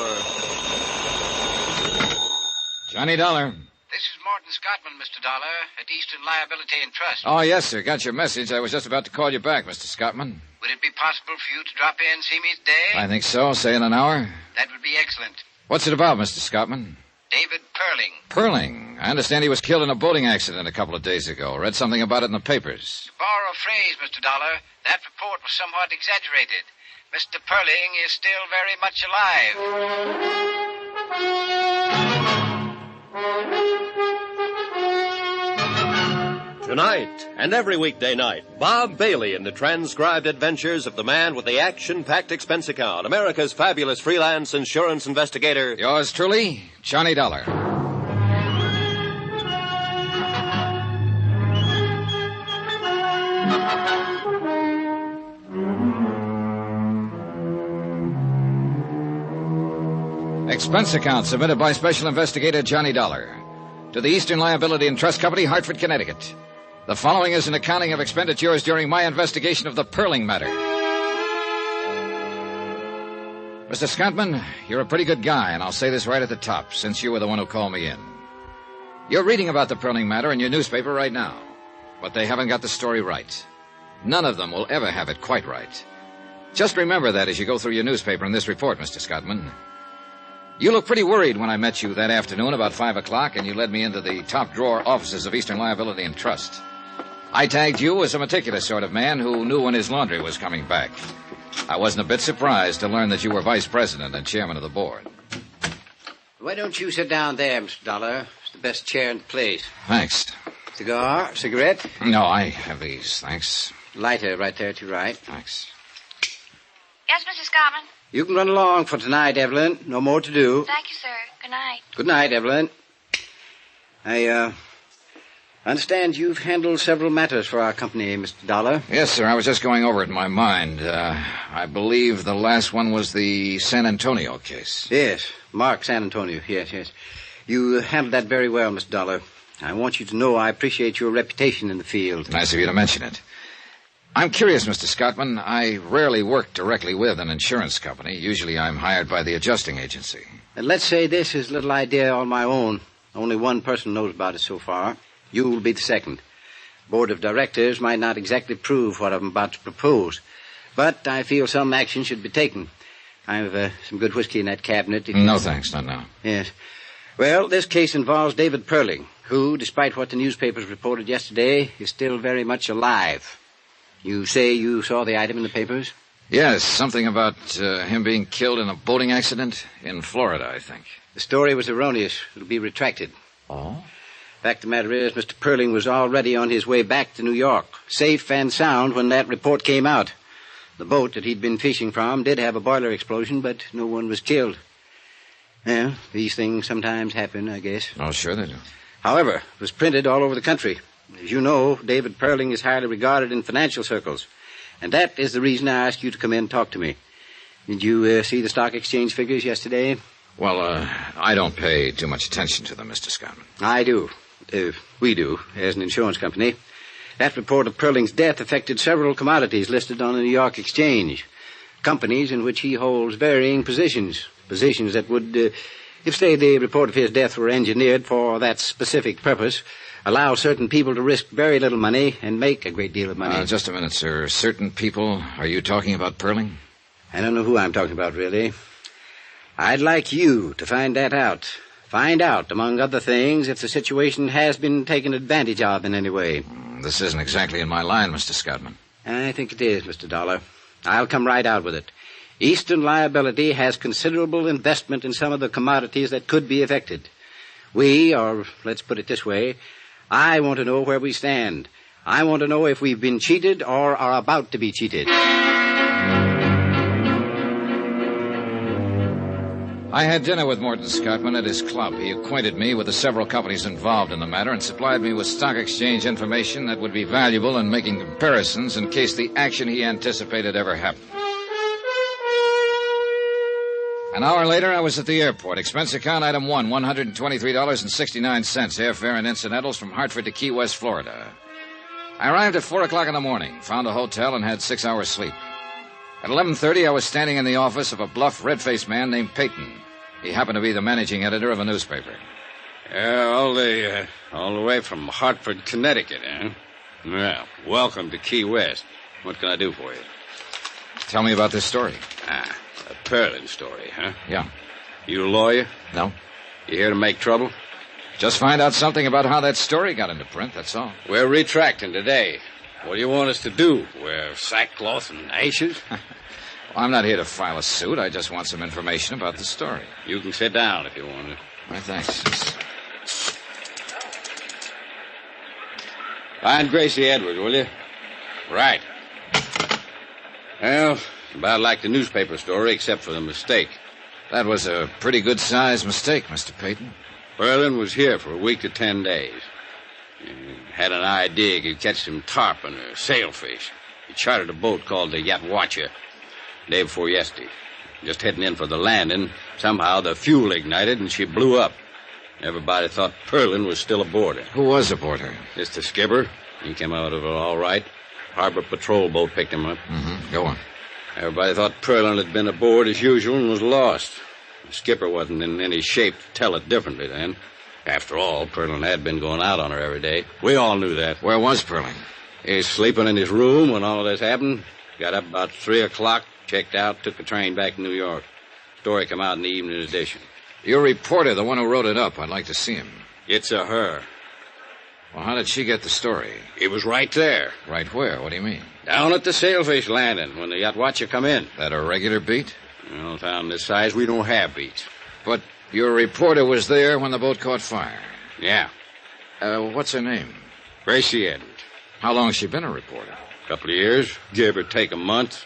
Johnny Dollar. This is Morton Scottman, Mr. Dollar, at Eastern Liability and Trust. Oh, yes, sir. Got your message. I was just about to call you back, Mr. Scottman. Would it be possible for you to drop in and see me today? I think so. Say in an hour. That would be excellent. What's it about, Mr. Scottman? David Perlin. Perling. Perling? I understand he was killed in a boating accident a couple of days ago. Read something about it in the papers. To borrow a phrase, Mr. Dollar, that report was somewhat exaggerated. Mr. Perling is still very much alive. Tonight and every weekday night, Bob Bailey in the transcribed adventures of the man with the action-packed expense account, America's fabulous freelance insurance investigator. Yours truly, Johnny Dollar. Expense account submitted by Special Investigator Johnny Dollar to the Eastern Liability and Trust Company, Hartford, Connecticut. The following is an accounting of expenditures during my investigation of the Perling matter. Mr. Scottman, you're a pretty good guy, and I'll say this right at the top, since you were the one who called me in. You're reading about the Perling matter in your newspaper right now, but they haven't got the story right. None of them will ever have it quite right. Just remember that as you go through your newspaper in this report, Mr. Scottman. You looked pretty worried when I met you that afternoon about 5 o'clock, and you led me into the top-drawer offices of Eastern Liability and Trust. I tagged you as a meticulous sort of man who knew when his laundry was coming back. I wasn't a bit surprised to learn that you were vice president and chairman of the board. Why don't you sit down there, Mr. Dollar? It's the best chair in the place. Thanks. Cigar? Cigarette? No, I have these, thanks. Lighter right there to your right. Thanks. Yes, Mr. Scottman? You can run along for tonight, Evelyn. No more to do. Thank you, sir. Good night. Good night, Evelyn. I understand you've handled several matters for our company, Mr. Dollar. Yes, sir. I was just going over it in my mind. I believe the last one was the San Antonio case. Yes, Mark San Antonio. Yes. You handled that very well, Mr. Dollar. I want you to know I appreciate your reputation in the field. Nice of you to mention it. I'm curious, Mr. Scottman. I rarely work directly with an insurance company. Usually I'm hired by the adjusting agency. And let's say this is a little idea on my own. Only one person knows about it so far. You will be the second. Board of directors might not exactly approve what I'm about to propose, but I feel some action should be taken. I have some good whiskey in that cabinet. No, thanks. Not now. Yes. Well, this case involves David Perling, who, despite what the newspapers reported yesterday, is still very much alive. You say you saw the item in the papers? Yes, something about him being killed in a boating accident in Florida, I think. The story was erroneous. It'll be retracted. Oh? Fact of the matter is, Mr. Perling was already on his way back to New York, safe and sound when that report came out. The boat that he'd been fishing from did have a boiler explosion, but no one was killed. Well, these things sometimes happen, I guess. Oh, sure they do. However, it was printed all over the country. As you know, David Perling is highly regarded in financial circles. And that is the reason I asked you to come in and talk to me. Did you see the stock exchange figures yesterday? Well, I don't pay too much attention to them, Mr. Scottman. I do. We do, as an insurance company. That report of Perling's death affected several commodities listed on the New York Exchange. Companies in which he holds varying positions. Positions that would, if, say, the report of his death were engineered for that specific purpose, allow certain people to risk very little money and make a great deal of money. Just a minute, sir. Certain people? Are you talking about Perling? I don't know who I'm talking about, really. I'd like you to find that out. Find out, among other things, if the situation has been taken advantage of in any way. This isn't exactly in my line, Mr. Scottman. I think it is, Mr. Dollar. I'll come right out with it. Eastern Liability has considerable investment in some of the commodities that could be affected. We, or let's put it this way, I want to know where we stand. I want to know if we've been cheated or are about to be cheated. I had dinner with Morton Scottman at his club. He acquainted me with the several companies involved in the matter and supplied me with stock exchange information that would be valuable in making comparisons in case the action he anticipated ever happened. An hour later, I was at the airport. Expense account item 1, $123.69, airfare and incidentals from Hartford to Key West, Florida. I arrived at 4 o'clock in the morning, found a hotel, and had 6 hours sleep. At 11:30, I was standing in the office of a bluff, red-faced man named Peyton. He happened to be the managing editor of a newspaper. All the way from Hartford, Connecticut, eh? Well, welcome to Key West. What can I do for you? Tell me about this story. A Perling story, huh? Yeah. You a lawyer? No. You here to make trouble? Just find out something about how that story got into print, that's all. We're retracting today. What do you want us to do? Wear sackcloth and ashes? Well, I'm not here to file a suit. I just want some information about the story. You can sit down if you want to. My thanks. Find Gracie Edwards, will you? Right. Well, about like the newspaper story, except for the mistake. That was a pretty good-sized mistake, Mr. Peyton. Perlin was here for a week to 10 days. He had an idea he could catch some tarpon or sailfish. He chartered a boat called the Yatwacha day before yesterday. Just heading in for the landing, somehow the fuel ignited and she blew up. Everybody thought Perlin was still aboard her. Who was aboard her? It's the skipper. He came out of it all right. Harbor patrol boat picked him up. Mm-hmm. Go on. Everybody thought Perlin had been aboard as usual and was lost. The skipper wasn't in any shape to tell it differently then. After all, Perlin had been going out on her every day. We all knew that. Where was Perlin? He was sleeping in his room when all of this happened. Got up about 3 o'clock, checked out, took the train back to New York. Story come out in the evening edition. Your reporter, the one who wrote it up, I'd like to see him. It's a her. Well, how did she get the story? He was right there. Right where? What do you mean? Down at the sailfish landing when the Yatwacha come in. That a regular beat? Well, a town this size, we don't have beats. But your reporter was there when the boat caught fire? Yeah. What's her name? Gracie Edwards. How long has she been a reporter? A couple of years, give or take a month.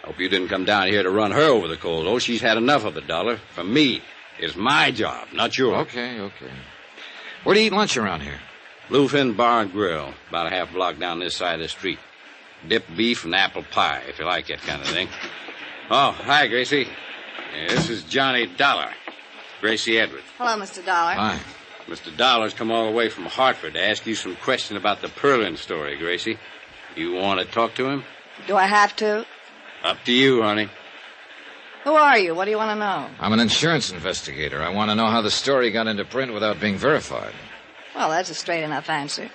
Hope you didn't come down here to run her over the coals, though. She's had enough of it, Dollar. For me, it's my job, not yours. Okay. Where do you eat lunch around here? Bluefin Bar and Grill, about a half block down this side of the street. Dipped beef and apple pie, if you like that kind of thing. Oh, hi, Gracie. This is Johnny Dollar. Gracie Edwards. Hello, Mr. Dollar. Hi. Mr. Dollar's come all the way from Hartford to ask you some question about the Perlin story, Gracie. You want to talk to him? Do I have to? Up to you, honey. Who are you? What do you want to know? I'm an insurance investigator. I want to know how the story got into print without being verified. Well, that's a straight enough answer.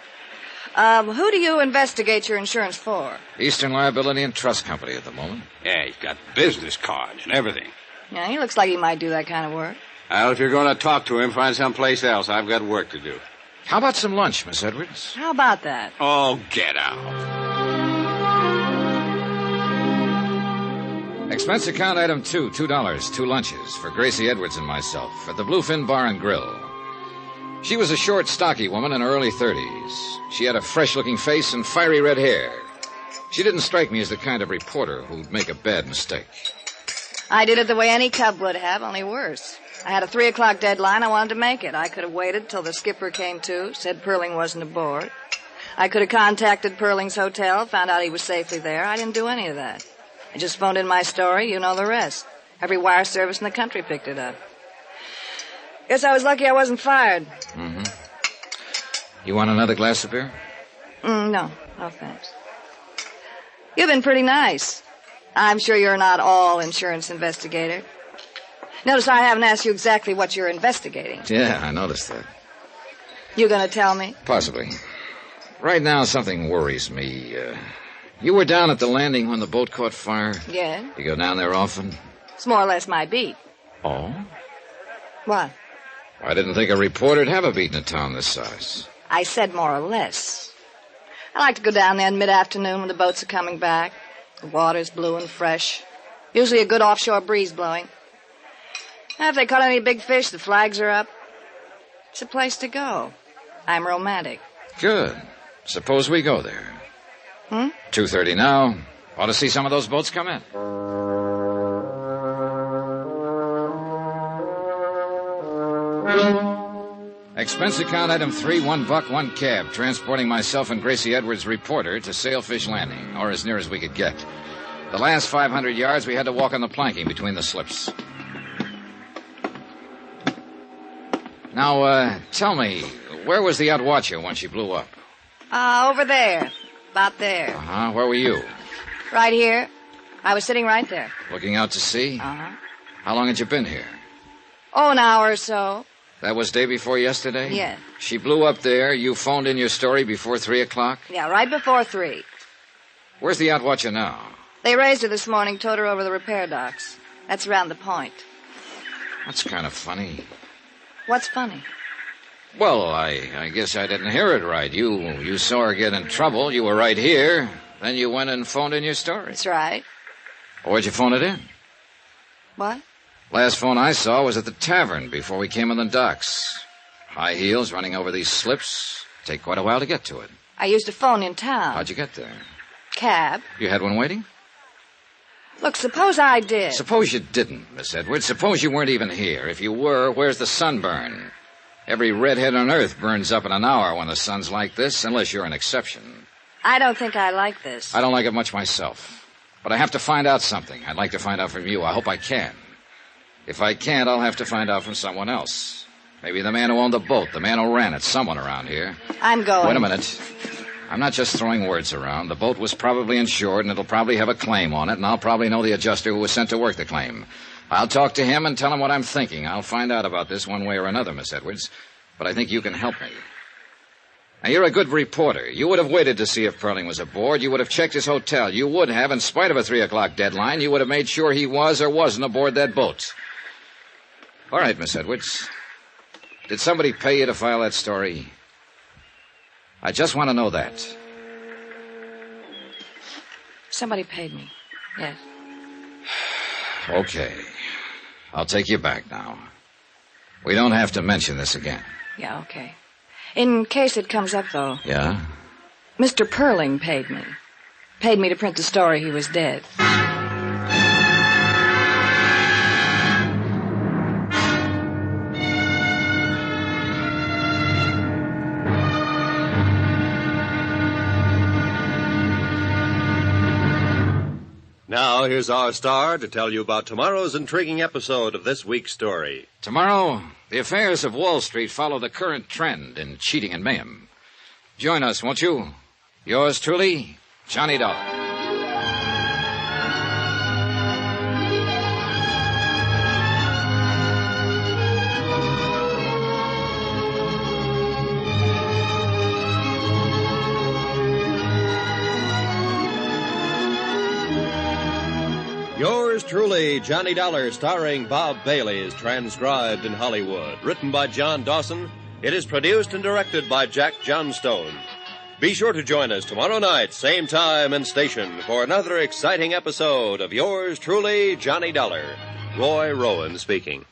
Who do you investigate your insurance for? Eastern Liability and Trust Company at the moment. Yeah, he's got business cards and everything. Yeah, he looks like he might do that kind of work. Well, if you're going to talk to him, find someplace else. I've got work to do. How about some lunch, Miss Edwards? How about that? Oh, get out. Expense account item 2, $2, 2 lunches for Gracie Edwards and myself at the Bluefin Bar and Grill. She was a short, stocky woman in her early 30s. She had a fresh-looking face and fiery red hair. She didn't strike me as the kind of reporter who'd make a bad mistake. I did it the way any cub would have, only worse. I had a 3 o'clock deadline. I wanted to make it. I could have waited till the skipper came to, said Perling wasn't aboard. I could have contacted Perling's hotel, found out he was safely there. I didn't do any of that. I just phoned in my story. You know the rest. Every wire service in the country picked it up. Guess I was lucky I wasn't fired. Mm-hmm. You want another glass of beer? No, thanks. You've been pretty nice. I'm sure you're not all insurance investigator. Notice I haven't asked you exactly what you're investigating. Yeah, I noticed that. You gonna tell me? Possibly. Right now, something worries me. You were down at the landing when the boat caught fire? Yeah. You go down there often? It's more or less my beat. Oh? What? I didn't think a reporter'd have a beat in a town this size. I said more or less. I like to go down there in mid-afternoon when the boats are coming back. The water's blue and fresh. Usually a good offshore breeze blowing. If they caught any big fish, the flags are up. It's a place to go. I'm romantic. Good. Suppose we go there. 2:30 now. Ought to see some of those boats come in. Expense account item 3, $1, 1 cab, transporting myself and Gracie Edwards, reporter, to Sailfish Landing, or as near as we could get. The last 500 yards, we had to walk on the planking between the slips. Now, tell me, where was the Yatwacha when she blew up? Over there. About there. Uh-huh. Where were you? Right here. I was sitting right there. Looking out to sea? Uh-huh. How long had you been here? Oh, an hour or so. That was day before yesterday? Yeah. She blew up there. You phoned in your story before 3 o'clock? Yeah, right before 3. Where's the Yatwacha now? They raised her this morning, towed her over the repair docks. That's around the point. That's kind of funny. What's funny? Well, I guess I didn't hear it right. You saw her get in trouble. You were right here. Then you went and phoned in your story. That's right. Where'd you phone it in? What? Last phone I saw was at the tavern before we came on the docks. High heels running over these slips. Take quite a while to get to it. I used a phone in town. How'd you get there? Cab. You had one waiting? Look, suppose I did. Suppose you didn't, Miss Edwards. Suppose you weren't even here. If you were, where's the sunburn? Every redhead on earth burns up in an hour when the sun's like this, unless you're an exception. I don't think I like this. I don't like it much myself. But I have to find out something. I'd like to find out from you. I hope I can. If I can't, I'll have to find out from someone else. Maybe the man who owned the boat, the man who ran it, someone around here. I'm going. Wait a minute. I'm not just throwing words around. The boat was probably insured, and it'll probably have a claim on it, and I'll probably know the adjuster who was sent to work the claim. I'll talk to him and tell him what I'm thinking. I'll find out about this one way or another, Miss Edwards. But I think you can help me. Now, you're a good reporter. You would have waited to see if Perling was aboard. You would have checked his hotel. You would have, in spite of a 3 o'clock deadline, you would have made sure he was or wasn't aboard that boat. All right, Miss Edwards. Did somebody pay you to file that story? I just want to know that. Somebody paid me. Yes. Okay. I'll take you back now. We don't have to mention this again. Yeah, okay. In case it comes up, though. Yeah? Mr. Perling paid me. Paid me to print the story he was dead. Now, here's our star to tell you about tomorrow's intriguing episode of this week's story. Tomorrow, the affairs of Wall Street follow the current trend in cheating and mayhem. Join us, won't you? Yours truly, Johnny Dollar. Yours truly, Johnny Dollar, starring Bob Bailey, is transcribed in Hollywood. Written by John Dawson, it is produced and directed by Jack Johnstone. Be sure to join us tomorrow night, same time and station, for another exciting episode of Yours truly, Johnny Dollar. Roy Rowan speaking.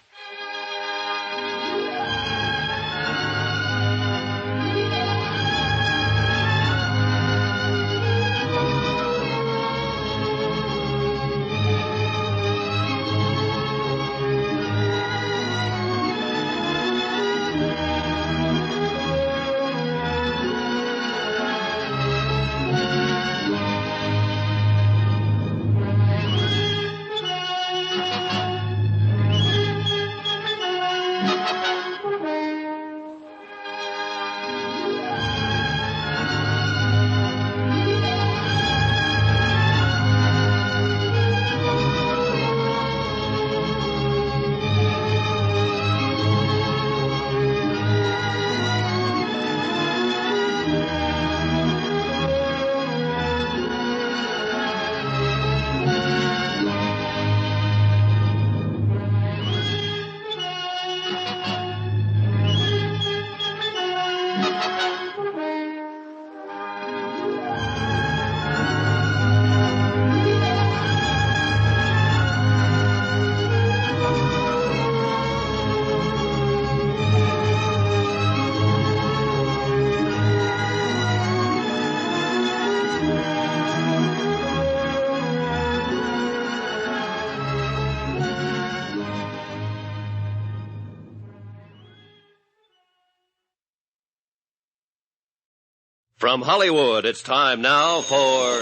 From Hollywood, it's time now for...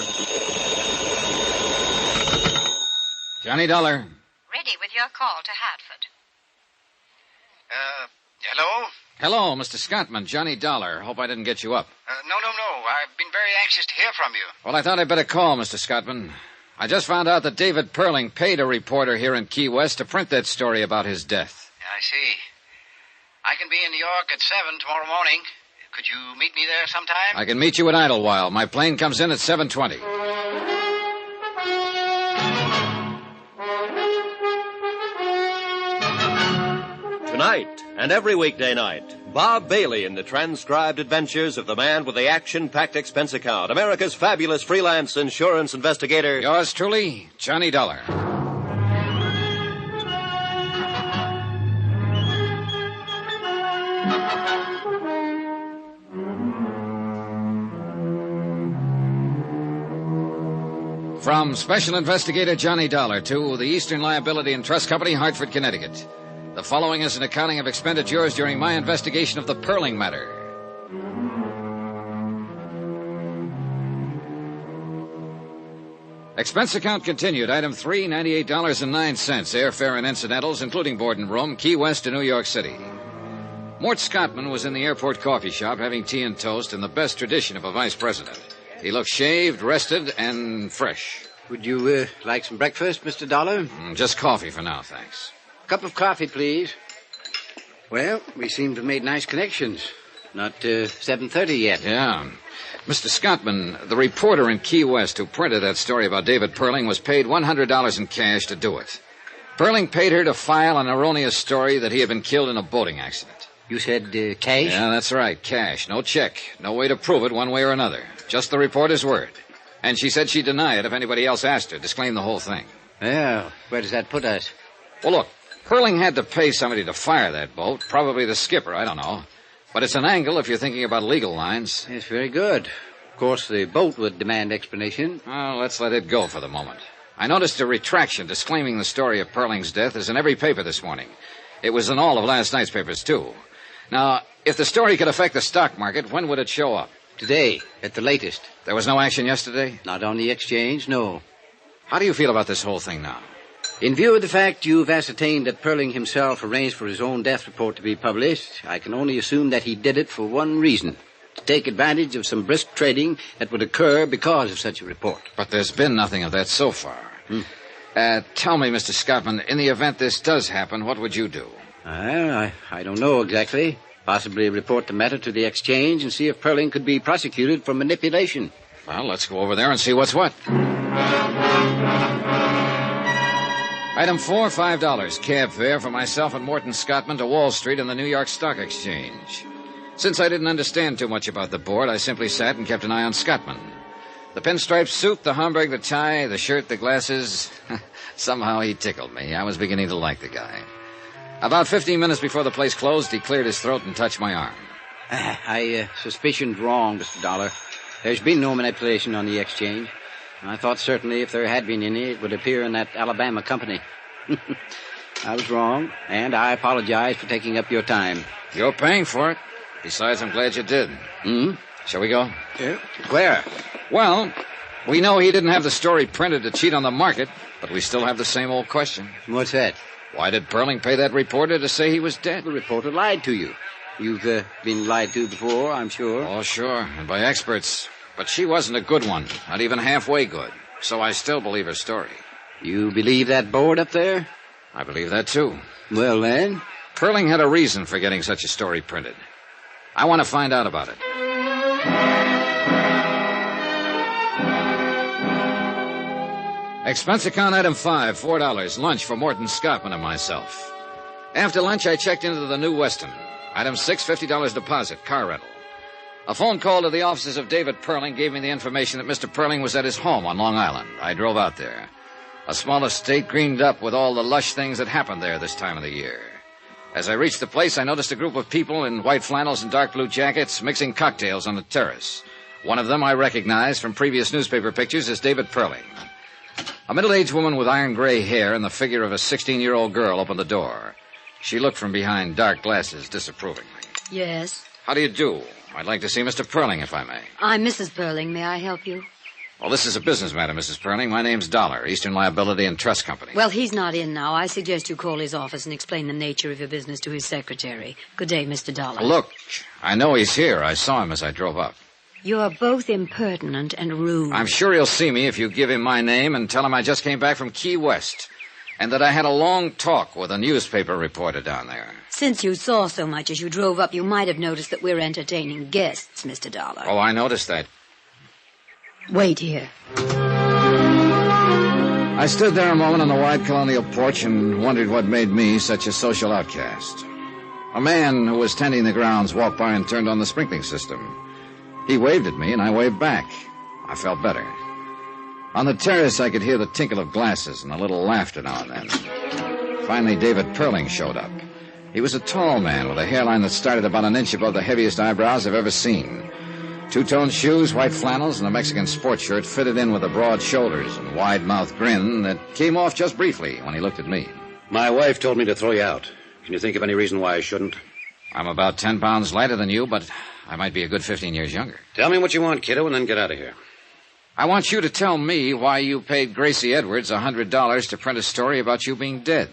Johnny Dollar. Ready with your call to Hartford. Hello? Hello, Mr. Scottman, Johnny Dollar. Hope I didn't get you up. No. I've been very anxious to hear from you. Well, I thought I'd better call, Mr. Scottman. I just found out that David Perling paid a reporter here in Key West to print that story about his death. I see. I can be in New York at 7 tomorrow morning. Could you meet me there sometime? I can meet you at Idlewild. My plane comes in at 7:20. Tonight and every weekday night, Bob Bailey in the transcribed adventures of the man with the action-packed expense account, America's fabulous freelance insurance investigator. Yours truly, Johnny Dollar. From Special Investigator Johnny Dollar to the Eastern Liability and Trust Company, Hartford, Connecticut. The following is an accounting of expenditures during my investigation of the Perling matter. Expense account continued. Item 3, $98.09. Airfare and incidentals, including board and room, Key West to New York City. Mort Scottman was in the airport coffee shop having tea and toast in the best tradition of a vice president. He looked shaved, rested, and fresh. Would you like some breakfast, Mr. Dollar? Just coffee for now, thanks. Cup of coffee, please. Well, we seem to have made nice connections. Not 7:30 yet. Yeah. Mr. Scottman, the reporter in Key West who printed that story about David Perling was paid $100 in cash to do it. Perling paid her to file an erroneous story that he had been killed in a boating accident. You said cash? Yeah, that's right, cash. No check. No way to prove it one way or another. Just the reporter's word. And she said she'd deny it if anybody else asked her. Disclaim the whole thing. Well, where does that put us? Well, look, Perling had to pay somebody to fire that boat. Probably the skipper, I don't know. But it's an angle if you're thinking about legal lines. Yes, very good. Of course, the boat would demand explanation. Well, let's let it go for the moment. I noticed a retraction disclaiming the story of Perling's death is in every paper this morning. It was in all of last night's papers, too. Now, if the story could affect the stock market, when would it show up? Today, at the latest. There was no action yesterday? Not on the exchange, no. How do you feel about this whole thing now? In view of the fact you've ascertained that Perling himself arranged for his own death report to be published, I can only assume that he did it for one reason. To take advantage of some brisk trading that would occur because of such a report. But there's been nothing of that so far. Tell me, Mr. Scottman, in the event this does happen, what would you do? I don't know exactly. Possibly report the matter to the exchange and see if Perling could be prosecuted for manipulation. Well, let's go over there and see what's what. Item 4, $5. Cab fare for myself and Morton Scottman to Wall Street and the New York Stock Exchange. Since I didn't understand too much about the board, I simply sat and kept an eye on Scottman. The pinstripe suit, the Homburg, the tie, the shirt, the glasses. Somehow he tickled me. I was beginning to like the guy. About 15 minutes before the place closed, he cleared his throat and touched my arm. I suspicioned wrong, Mr. Dollar. There's been no manipulation on the exchange. I thought certainly if there had been any, it would appear in that Alabama company. I was wrong, and I apologize for taking up your time. You're paying for it. Besides, I'm glad you did. Shall we go? Yeah. Where? Well, we know he didn't have the story printed to cheat on the market, but we still have the same old question. What's that? Why did Perling pay that reporter to say he was dead? The reporter lied to you. You've been lied to before, I'm sure. Oh, sure, and by experts. But she wasn't a good one, not even halfway good. So I still believe her story. You believe that board up there? I believe that, too. Well, then? Perling had a reason for getting such a story printed. I want to find out about it. Expense account item 5, $4. Lunch for Morton Scottman and myself. After lunch, I checked into the New Weston. Item 6, $50 deposit, car rental. A phone call to the offices of David Perling gave me the information that Mr. Perling was at his home on Long Island. I drove out there. A small estate greened up with all the lush things that happen there this time of the year. As I reached the place, I noticed a group of people in white flannels and dark blue jackets mixing cocktails on the terrace. One of them I recognized from previous newspaper pictures as David Perling. A middle-aged woman with iron gray hair and the figure of a 16-year-old girl opened the door. She looked from behind dark glasses disapprovingly. Yes? How do you do? I'd like to see Mr. Perling, if I may. I'm Mrs. Perling. May I help you? Well, this is a business matter, Mrs. Perling. My name's Dollar, Eastern Liability and Trust Company. Well, he's not in now. I suggest you call his office and explain the nature of your business to his secretary. Good day, Mr. Dollar. Look, I know he's here. I saw him as I drove up. You're both impertinent and rude. I'm sure he'll see me if you give him my name and tell him I just came back from Key West and that I had a long talk with a newspaper reporter down there. Since you saw so much as you drove up, you might have noticed that we're entertaining guests, Mr. Dollar. Oh, I noticed that. Wait here. I stood there a moment on the wide colonial porch and wondered what made me such a social outcast. A man who was tending the grounds walked by and turned on the sprinkling system. He waved at me, and I waved back. I felt better. On the terrace, I could hear the tinkle of glasses and a little laughter now and then. Finally, David Perling showed up. He was a tall man with a hairline that started about an inch above the heaviest eyebrows I've ever seen. Two-tone shoes, white flannels, and a Mexican sports shirt fitted in with the broad shoulders and wide-mouthed grin that came off just briefly when he looked at me. My wife told me to throw you out. Can you think of any reason why I shouldn't? I'm about 10 pounds lighter than you, but I might be a good 15 years younger. Tell me what you want, kiddo, and then get out of here. I want you to tell me why you paid Gracie Edwards $100 to print a story about you being dead.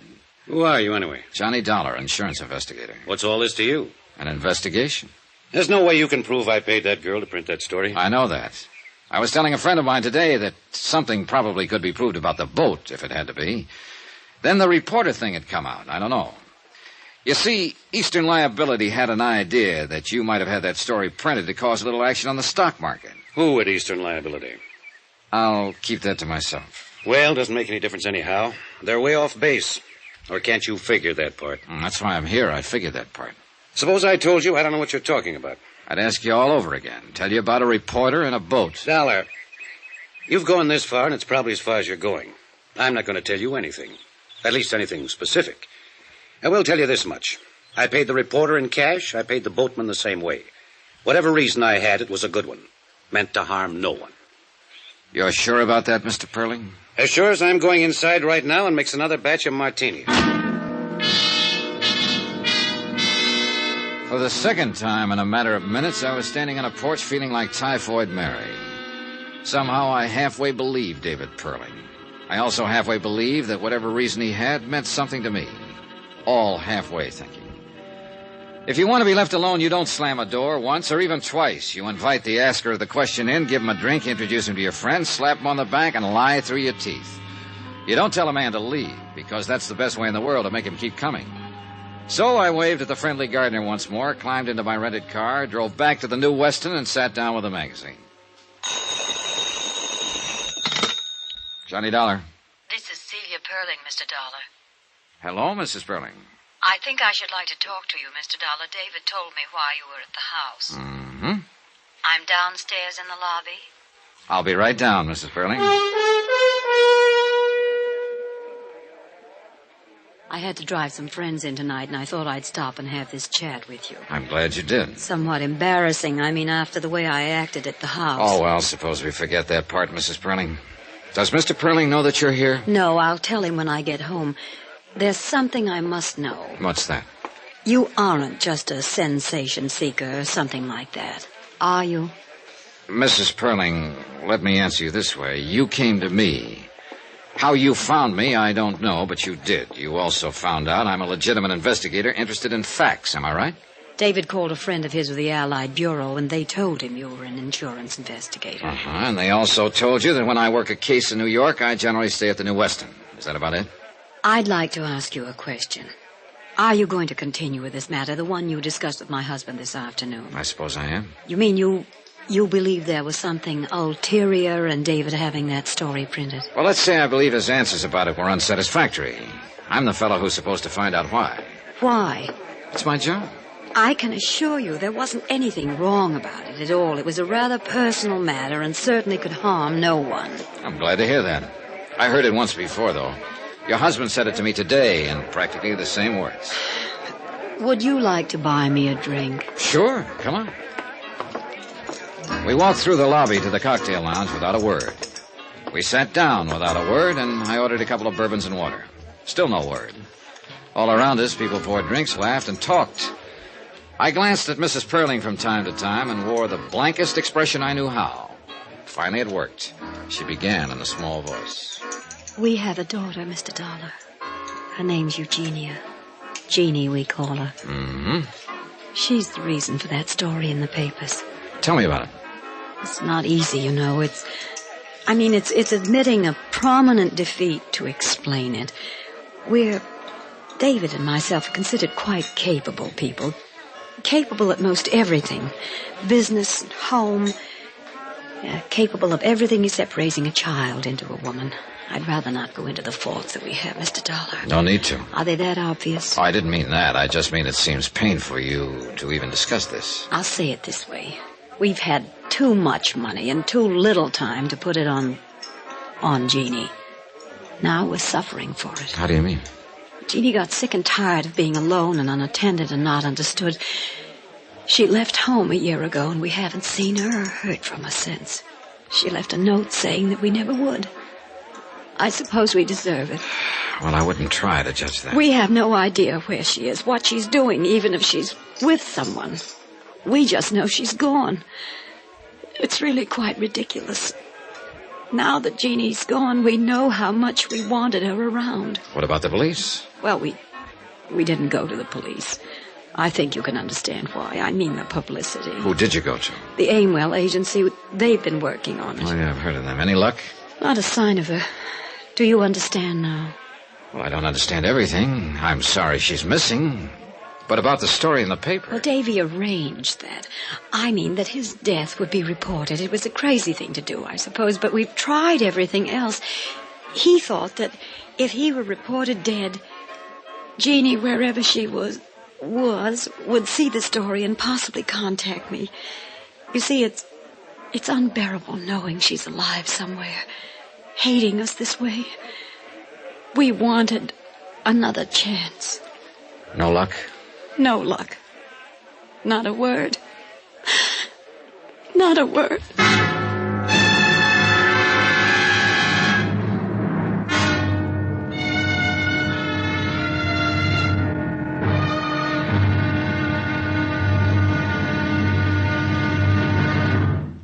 Who are you, anyway? Johnny Dollar, insurance investigator. What's all this to you? An investigation. There's no way you can prove I paid that girl to print that story. I know that. I was telling a friend of mine today that something probably could be proved about the boat, if it had to be. Then the reporter thing had come out. I don't know. You see, Eastern Liability had an idea that you might have had that story printed to cause a little action on the stock market. Who at Eastern Liability? I'll keep that to myself. Well, doesn't make any difference anyhow. They're way off base. Or can't you figure that part? That's why I'm here. I figured that part. Suppose I told you I don't know what you're talking about. I'd ask you all over again. Tell you about a reporter and a boat. Dollar, you've gone this far, and it's probably as far as you're going. I'm not going to tell you anything. At least anything specific. I will tell you this much. I paid the reporter in cash. I paid the boatman the same way. Whatever reason I had, it was a good one. Meant to harm no one. You're sure about that, Mr. Perling? As sure as I'm going inside right now and mix another batch of martinis. For the second time in a matter of minutes, I was standing on a porch feeling like Typhoid Mary. Somehow I halfway believed David Perling. I also halfway believed that whatever reason he had meant something to me. All halfway thinking. If you want to be left alone, you don't slam a door once or even twice. You invite the asker of the question in, give him a drink, introduce him to your friends, slap him on the back, and lie through your teeth. You don't tell a man to leave, because that's the best way in the world to make him keep coming. So I waved at the friendly gardener once more, climbed into my rented car, drove back to the New Weston, and sat down with a magazine. Johnny Dollar. This is Celia Perling, Mr. Dollar. Hello, Mrs. Perling. I think I should like to talk to you, Mr. Dollar. David told me why you were at the house. Mm-hmm. I'm downstairs in the lobby. I'll be right down, Mrs. Perling. I had to drive some friends in tonight, and I thought I'd stop and have this chat with you. I'm glad you did. Somewhat embarrassing, after the way I acted at the house. Oh, well, suppose we forget that part, Mrs. Perling. Does Mr. Perling know that you're here? No, I'll tell him when I get home. There's something I must know. What's that? You aren't just a sensation seeker or something like that, are you? Mrs. Perling, let me answer you this way. You came to me. How you found me, I don't know, but you did. You also found out I'm a legitimate investigator interested in facts, am I right? David called a friend of his with the Allied Bureau, and they told him you were an insurance investigator. And they also told you that when I work a case in New York, I generally stay at the New Weston. Is that about it? I'd like to ask you a question. Are you going to continue with this matter, the one you discussed with my husband this afternoon? I suppose I am. You mean you believe there was something ulterior in David having that story printed? Well, let's say I believe his answers about it were unsatisfactory. I'm the fellow who's supposed to find out why. Why? It's my job. I can assure you there wasn't anything wrong about it at all. It was a rather personal matter and certainly could harm no one. I'm glad to hear that. I heard it once before, though. Your husband said it to me today in practically the same words. Would you like to buy me a drink? Sure. Come on. We walked through the lobby to the cocktail lounge without a word. We sat down without a word, and I ordered a couple of bourbons and water. Still no word. All around us, people poured drinks, laughed, and talked. I glanced at Mrs. Perling from time to time and wore the blankest expression I knew how. Finally, it worked. She began in a small voice. We have a daughter, Mr. Dollar. Her name's Eugenia. Jeannie, we call her. Mm-hmm. She's the reason for that story in the papers. Tell me about it. It's not easy, you know. It's admitting a prominent defeat to explain it. David and myself are considered quite capable people. Capable at most everything. Business, home. Capable of everything except raising a child into a woman. I'd rather not go into the faults that we have, Mr. Dollar. No need to. Are they that obvious? Oh, I didn't mean that. I just mean it seems painful for you to even discuss this. I'll say it this way. We've had too much money and too little time to put it on Jeannie. Now we're suffering for it. How do you mean? Jeannie got sick and tired of being alone and unattended and not understood. She left home a year ago, and we haven't seen her or heard from her since. She left a note saying that we never would. I suppose we deserve it. Well, I wouldn't try to judge that. We have no idea where she is, what she's doing, even if she's with someone. We just know she's gone. It's really quite ridiculous. Now that Jeannie's gone, we know how much we wanted her around. What about the police? Well, we didn't go to the police. I think you can understand why. I mean the publicity. Who did you go to? The Aimwell agency. They've been working on it. Oh, yeah, I've heard of them. Any luck? Not a sign of her. Do you understand now? Well, I don't understand everything. I'm sorry she's missing. But about the story in the paper... Well, Davy arranged that. I mean that his death would be reported. It was a crazy thing to do, I suppose, but we've tried everything else. He thought that if he were reported dead, Jeannie, wherever she was, would see the story and possibly contact me. You see, it's unbearable knowing she's alive somewhere, hating us this way. We wanted another chance. No luck? No luck. Not a word. Not a word.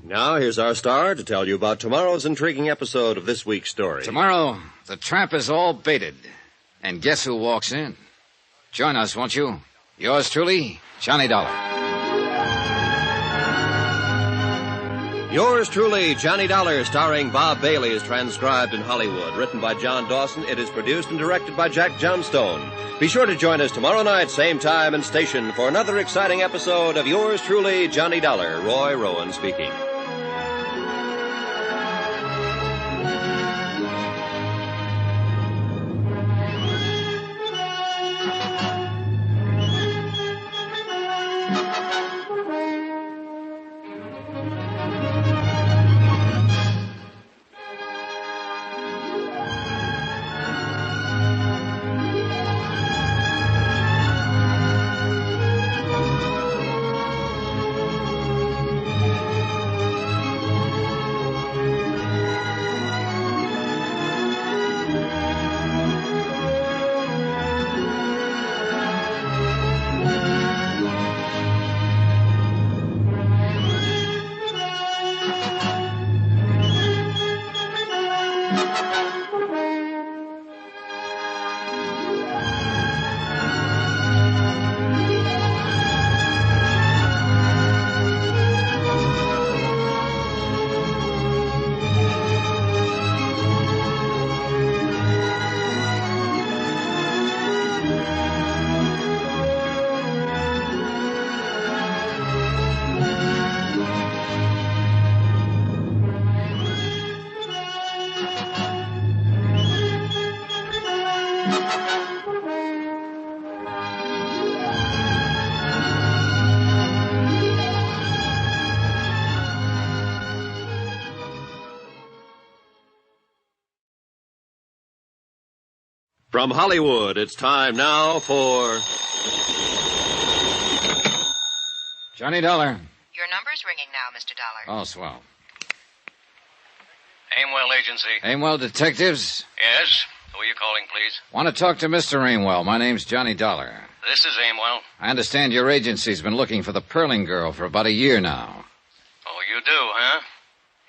Now, here's our star to tell you about tomorrow's intriguing episode of this week's story. Tomorrow, the trap is all baited. And guess who walks in? Join us, won't you? Yours truly, Johnny Dollar. Yours truly, Johnny Dollar, starring Bob Bailey, is transcribed in Hollywood. Written by John Dawson, it is produced and directed by Jack Johnstone. Be sure to join us tomorrow night, same time and station, for another exciting episode of Yours truly, Johnny Dollar. Roy Rowan speaking. From Hollywood, it's time now for... Johnny Dollar. Your number's ringing now, Mr. Dollar. Oh, swell. Aimwell Agency. Aimwell Detectives? Yes. Who are you calling, please? Want to talk to Mr. Aimwell. My name's Johnny Dollar. This is Aimwell. I understand your agency's been looking for the Perling girl for about a year now. Oh, you do, huh?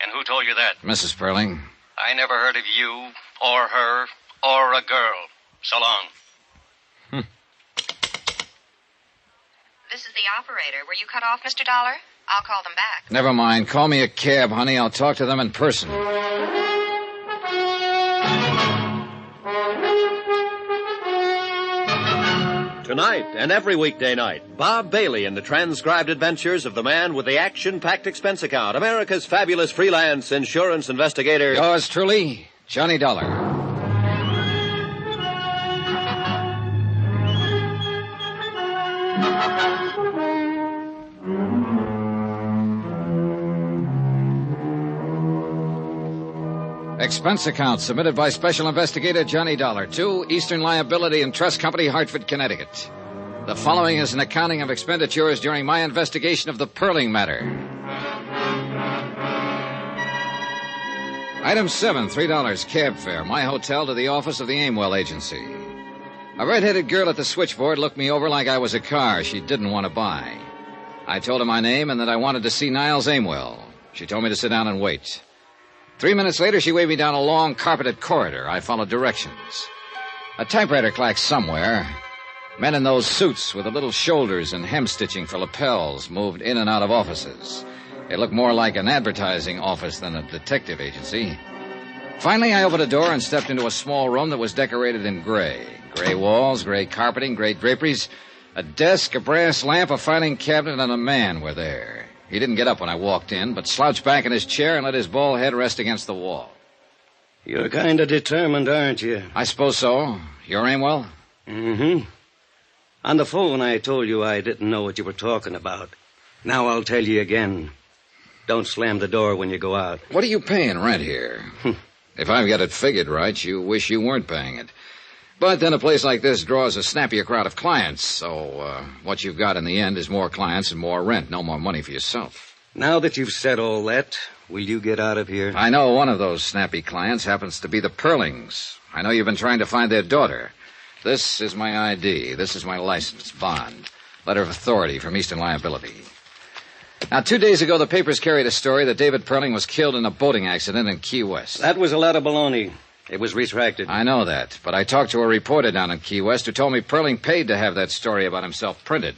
And who told you that? Mrs. Perling. I never heard of you, or her, or a girl. So long. This is the operator. Were you cut off, Mr. Dollar? I'll call them back. Never mind. Call me a cab, honey. I'll talk to them in person. Tonight and every weekday night, Bob Bailey in the transcribed adventures of the man with the action-packed expense account, America's fabulous freelance insurance investigator. Yours truly, Johnny Dollar. Expense account submitted by Special Investigator Johnny Dollar to Eastern Liability and Trust Company, Hartford, Connecticut. The following is an accounting of expenditures during my investigation of the Perling matter. Item 7, $3 cab fare, my hotel to the office of the Aimwell Agency. A red-headed girl at the switchboard looked me over like I was a car she didn't want to buy. I told her my name and that I wanted to see Niles Aimwell. She told me to sit down and wait. 3 minutes later, she waved me down a long, carpeted corridor. I followed directions. A typewriter clacked somewhere. Men in those suits with the little shoulders and hem-stitching for lapels moved in and out of offices. It looked more like an advertising office than a detective agency. Finally, I opened a door and stepped into a small room that was decorated in gray. Gray walls, gray carpeting, gray draperies. A desk, a brass lamp, a filing cabinet, and a man were there. He didn't get up when I walked in, but slouched back in his chair and let his bald head rest against the wall. You're kind of determined, aren't you? I suppose so. You're Aimwell? Mm-hmm. On the phone, I told you I didn't know what you were talking about. Now I'll tell you again. Don't slam the door when you go out. What are you paying rent here? If I've got it figured right, you wish you weren't paying it. But then a place like this draws a snappier crowd of clients, so what you've got in the end is more clients and more rent, no more money for yourself. Now that you've said all that, will you get out of here? I know one of those snappy clients happens to be the Perlings. I know you've been trying to find their daughter. This is my ID. This is my license, bond, letter of authority from Eastern Liability. Now, 2 days ago, the papers carried a story that David Perling was killed in a boating accident in Key West. That was a lot of baloney. It was retracted. I know that, but I talked to a reporter down in Key West who told me Perling paid to have that story about himself printed.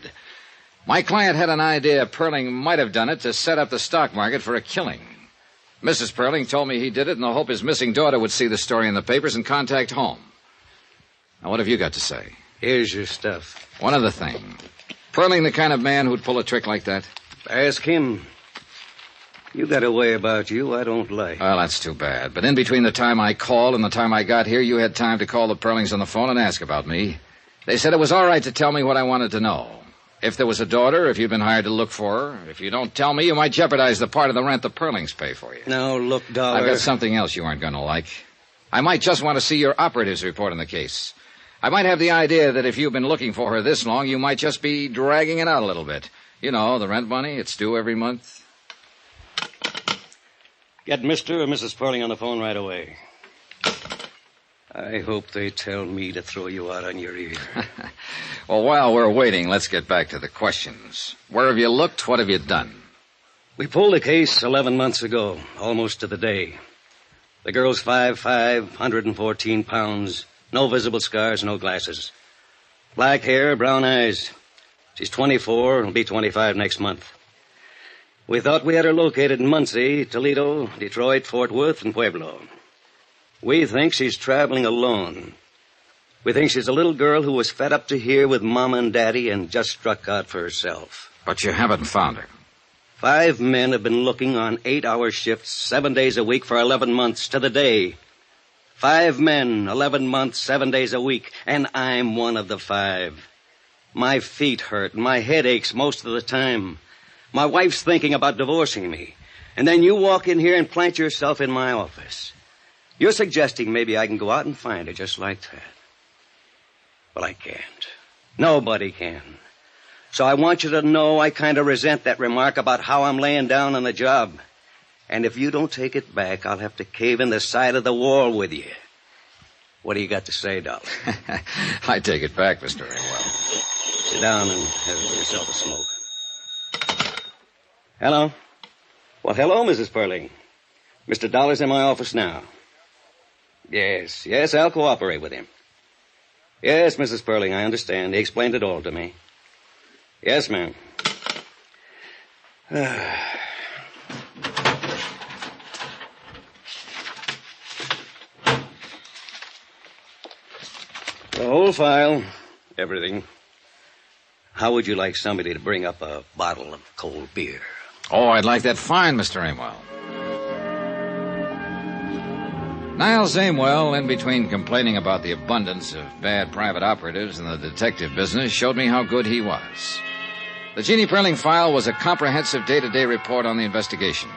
My client had an idea Perling might have done it to set up the stock market for a killing. Mrs. Perling told me he did it in the hope his missing daughter would see the story in the papers and contact home. Now, what have you got to say? Here's your stuff. One other thing. Perling the kind of man who'd pull a trick like that? Ask him. You got a way about you I don't like. Well, that's too bad. But in between the time I called and the time I got here, you had time to call the Perlings on the phone and ask about me. They said it was all right to tell me what I wanted to know. If there was a daughter, if you'd been hired to look for her. If you don't tell me, you might jeopardize the part of the rent the Perlings pay for you. Now, look, Dollar. I've got something else you aren't going to like. I might just want to see your operatives report on the case. I might have the idea that if you've been looking for her this long, you might just be dragging it out a little bit. You know, the rent money, it's due every month. Get Mr. or Mrs. Perling on the phone right away. I hope they tell me to throw you out on your ear. Well, while we're waiting, let's get back to the questions. Where have you looked? What have you done? We pulled a case 11 months ago, almost to the day. The girl's 5'5", 114 pounds, no visible scars, no glasses. Black hair, brown eyes. She's 24 and will be 25 next month. We thought we had her located in Muncie, Toledo, Detroit, Fort Worth, and Pueblo. We think she's traveling alone. We think she's a little girl who was fed up to here with Mama and Daddy and just struck out for herself. But you haven't found her. 5 men have been looking on 8-hour shifts, 7 days a week for 11 months to the day. 5 men, 11 months, 7 days a week, and I'm one of the 5. My feet hurt, my head aches most of the time. My wife's thinking about divorcing me. And then you walk in here and plant yourself in my office. You're suggesting maybe I can go out and find her just like that. Well, I can't. Nobody can. So I want you to know I kind of resent that remark about how I'm laying down on the job. And if you don't take it back, I'll have to cave in the side of the wall with you. What do you got to say, Dollar? I take it back, Mr. Aimwell. Sit down and have yourself a smoke. Hello? Well, hello, Mrs. Perling. Mr. Dollar's in my office now. Yes, I'll cooperate with him. Yes, Mrs. Perling, I understand. He explained it all to me. Yes, ma'am. The whole file, everything. how would you like somebody to bring up a bottle of cold beer? Oh, I'd like that fine, Mr. Amwell. Niles Amwell, in between complaining about the abundance of bad private operatives in the detective business, showed me how good he was. The Jeannie Perling file was a comprehensive day-to-day report on the investigation.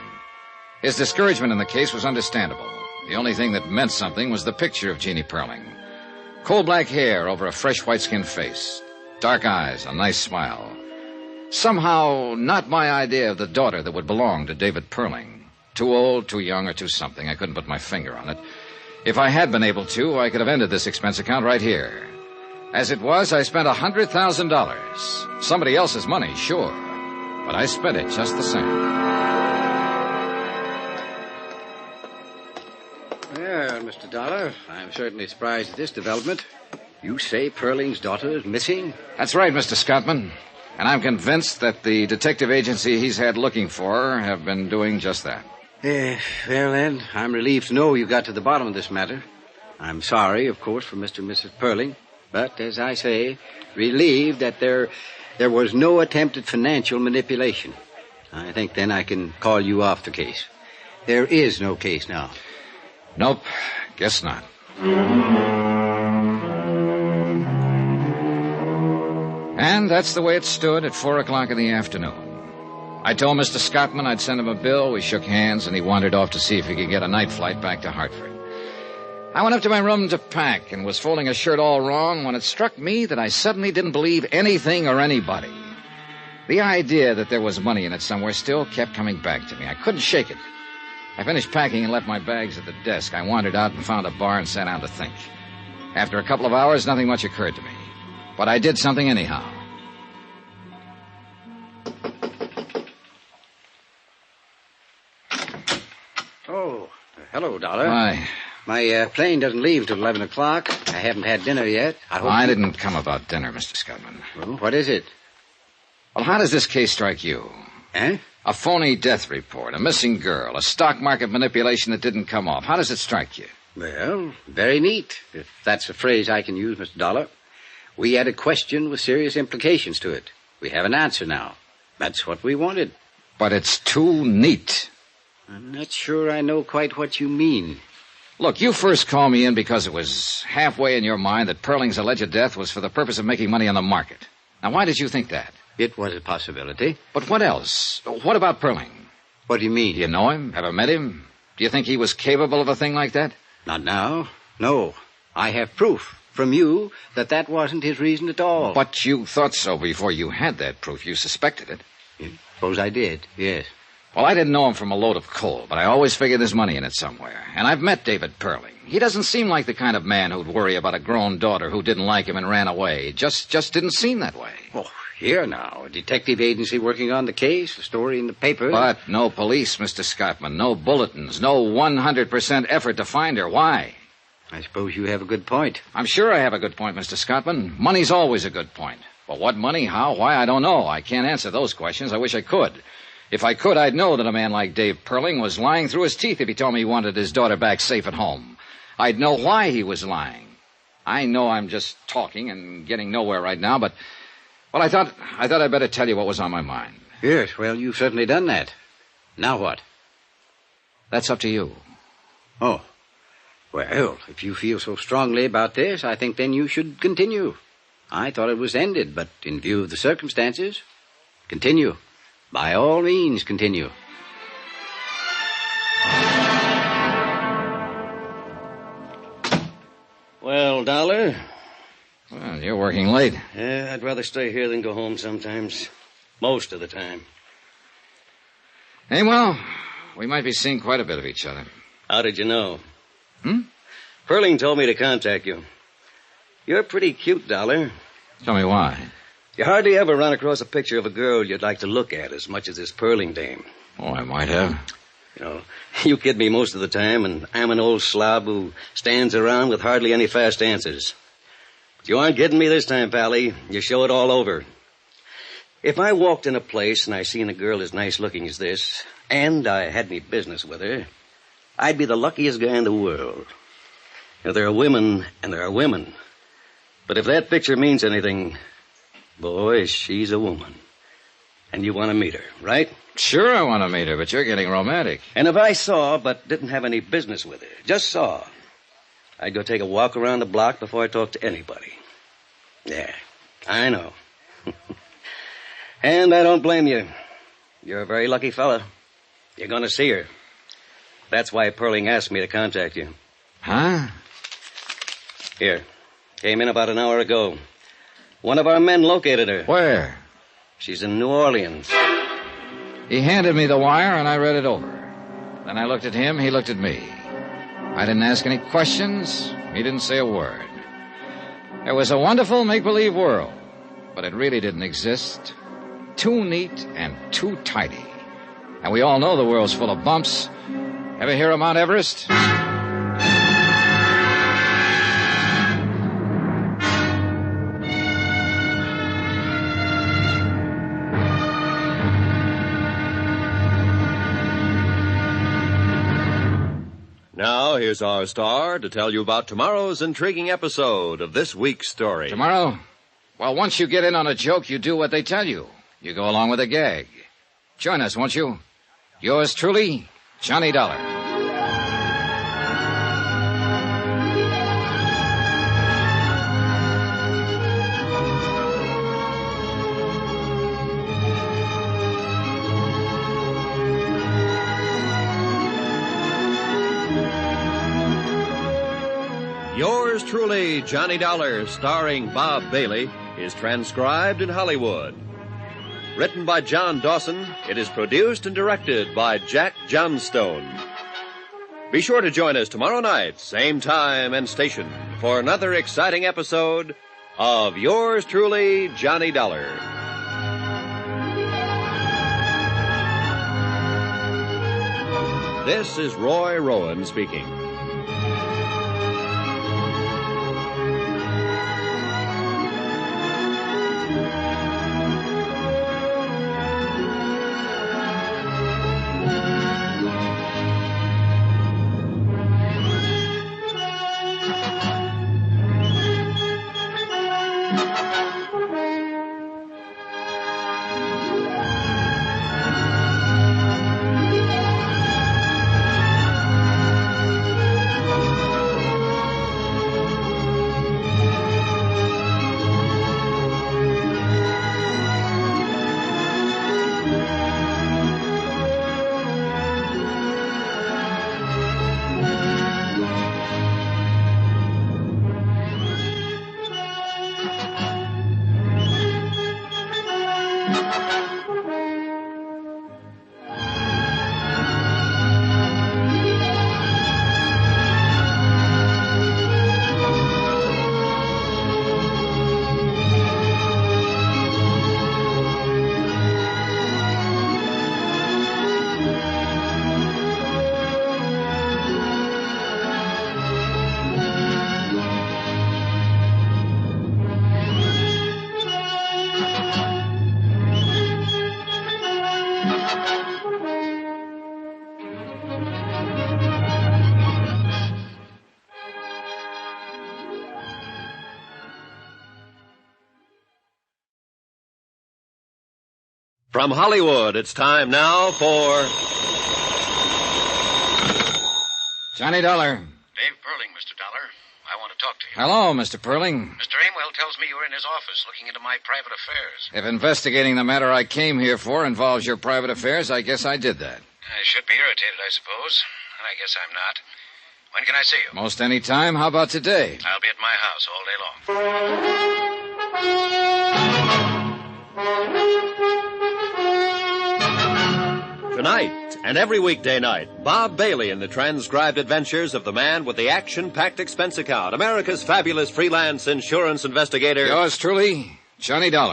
His discouragement in the case was understandable. The only thing that meant something was the picture of Jeannie Perling. Coal-black hair over a fresh white-skinned face. Dark eyes, a nice smile. Somehow, not my idea of the daughter that would belong to David Perling. Too old, too young, or too something. I couldn't put my finger on it. If I had been able to, I could have ended this expense account right here. As it was, I spent $100,000. Somebody else's money, sure. But I spent it just the same. Well, Mr. Dollar, I'm certainly surprised at this development. You say Perling's daughter is missing? That's right, Mr. Scottman. And I'm convinced that the detective agency he's had looking for her have been doing just that. Well, then, I'm relieved to know you got to the bottom of this matter. I'm sorry, of course, for Mr. and Mrs. Perling. But, as I say, relieved that there was no attempted financial manipulation. I think then I can call you off the case. There is no case now. Nope, guess not. And that's the way it stood at 4 o'clock in the afternoon. I told Mr. Scottman I'd send him a bill. We shook hands, and he wandered off to see if he could get a night flight back to Hartford. I went up to my room to pack and was folding a shirt all wrong when it struck me that I suddenly didn't believe anything or anybody. The idea that there was money in it somewhere still kept coming back to me. I couldn't shake it. I finished packing and left my bags at the desk. I wandered out and found a bar and sat down to think. After a couple of hours, nothing much occurred to me. But I did something anyhow. Oh, hello, Dollar. Hi. My plane doesn't leave till 11 o'clock. I haven't had dinner yet. I didn't come about dinner, Mr. Scottman. Well, what is it? Well, how does this case strike you? Eh? A phony death report, a missing girl, a stock market manipulation that didn't come off. How does it strike you? Well, very neat, if that's a phrase I can use, Mr. Dollar. We had a question with serious implications to it. We have an answer now. That's what we wanted. But it's too neat. I'm not sure I know quite what you mean. Look, you first called me in because it was halfway in your mind that Perling's alleged death was for the purpose of making money on the market. Now, why did you think that? It was a possibility. But what else? What about Perling? What do you mean? Do you know him? Ever met him? Do you think he was capable of a thing like that? Not now. No. I have proof from you that wasn't his reason at all. But you thought so before you had that proof. You suspected it. Suppose I did, yes. Well, I didn't know him from a load of coal, but I always figured there's money in it somewhere. And I've met David Perling. He doesn't seem like the kind of man who'd worry about a grown daughter who didn't like him and ran away. Just didn't seem that way. Oh, here now. A detective agency working on the case, a story in the paper. But no police, Mr. Scottman. No bulletins. No 100% effort to find her. Why? I suppose you have a good point. I'm sure I have a good point, Mr. Scottman. Money's always a good point. But what money, how, why, I don't know. I can't answer those questions. I wish I could. If I could, I'd know that a man like Dave Perling was lying through his teeth if he told me he wanted his daughter back safe at home. I'd know why he was lying. I know I'm just talking and getting nowhere right now, but... Well, I thought I'd better tell you what was on my mind. Yes, well, you've certainly done that. Now what? That's up to you. Oh. Well, if you feel so strongly about this, I think then you should continue. I thought it was ended, but in view of the circumstances, continue. By all means, continue. Well, Dollar? Well, you're working late. Yeah, I'd rather stay here than go home sometimes. Most of the time. Hey, well, we might be seeing quite a bit of each other. How did you know? Perling told me to contact you. You're pretty cute, Dollar. Tell me why. You hardly ever run across a picture of a girl you'd like to look at as much as this Perling dame. Oh, I might have. You know, you kid me most of the time, and I'm an old slob who stands around with hardly any fast answers. But you aren't kidding me this time, Pally. You show it all over. If I walked in a place and I seen a girl as nice looking as this, and I had any business with her, I'd be the luckiest guy in the world. Now, there are women and there are women. But if that picture means anything, Boy, she's a woman. And you want to meet her, right? Sure I want to meet her, but you're getting romantic. And if I saw, but didn't have any business with her, just saw, I'd go take a walk around the block before I talked to anybody. Yeah, I know. And I don't blame you. You're a very lucky fella. You're going to see her. That's why Perling asked me to contact you. Huh? Here. Came in about an hour ago. One of our men located her. Where? She's in New Orleans. He handed me the wire, and I read it over. Then I looked at him, he looked at me. I didn't ask any questions. He didn't say a word. It was a wonderful make-believe world, but it really didn't exist. Too neat and too tidy. And we all know the world's full of bumps. Ever hear of Mount Everest? Now, here's our star to tell you about tomorrow's intriguing episode of this week's story. Tomorrow? Well, once you get in on a joke, you do what they tell you. You go along with a gag. Join us, won't you? Yours truly, Johnny Dollar. Yours truly, Johnny Dollar, starring Bob Bailey, is transcribed in Hollywood. Written by John Dawson, it is produced and directed by Jack Johnstone. Be sure to join us tomorrow night, same time and station, for another exciting episode of Yours truly, Johnny Dollar. This is Roy Rowan speaking. From Hollywood, it's time now for Johnny Dollar. Dave Perling, Mr. Dollar. I want to talk to you. Hello, Mr. Perling. Mr. Amwell tells me you were in his office looking into my private affairs. If investigating the matter I came here for involves your private affairs, I guess I did that. I should be irritated, I suppose. And I guess I'm not. When can I see you? Most any time. How about today? I'll be at my house all day long. Tonight and every weekday night, Bob Bailey in the transcribed adventures of the man with the action-packed expense account, America's fabulous freelance insurance investigator. Yours truly, Johnny Dollar.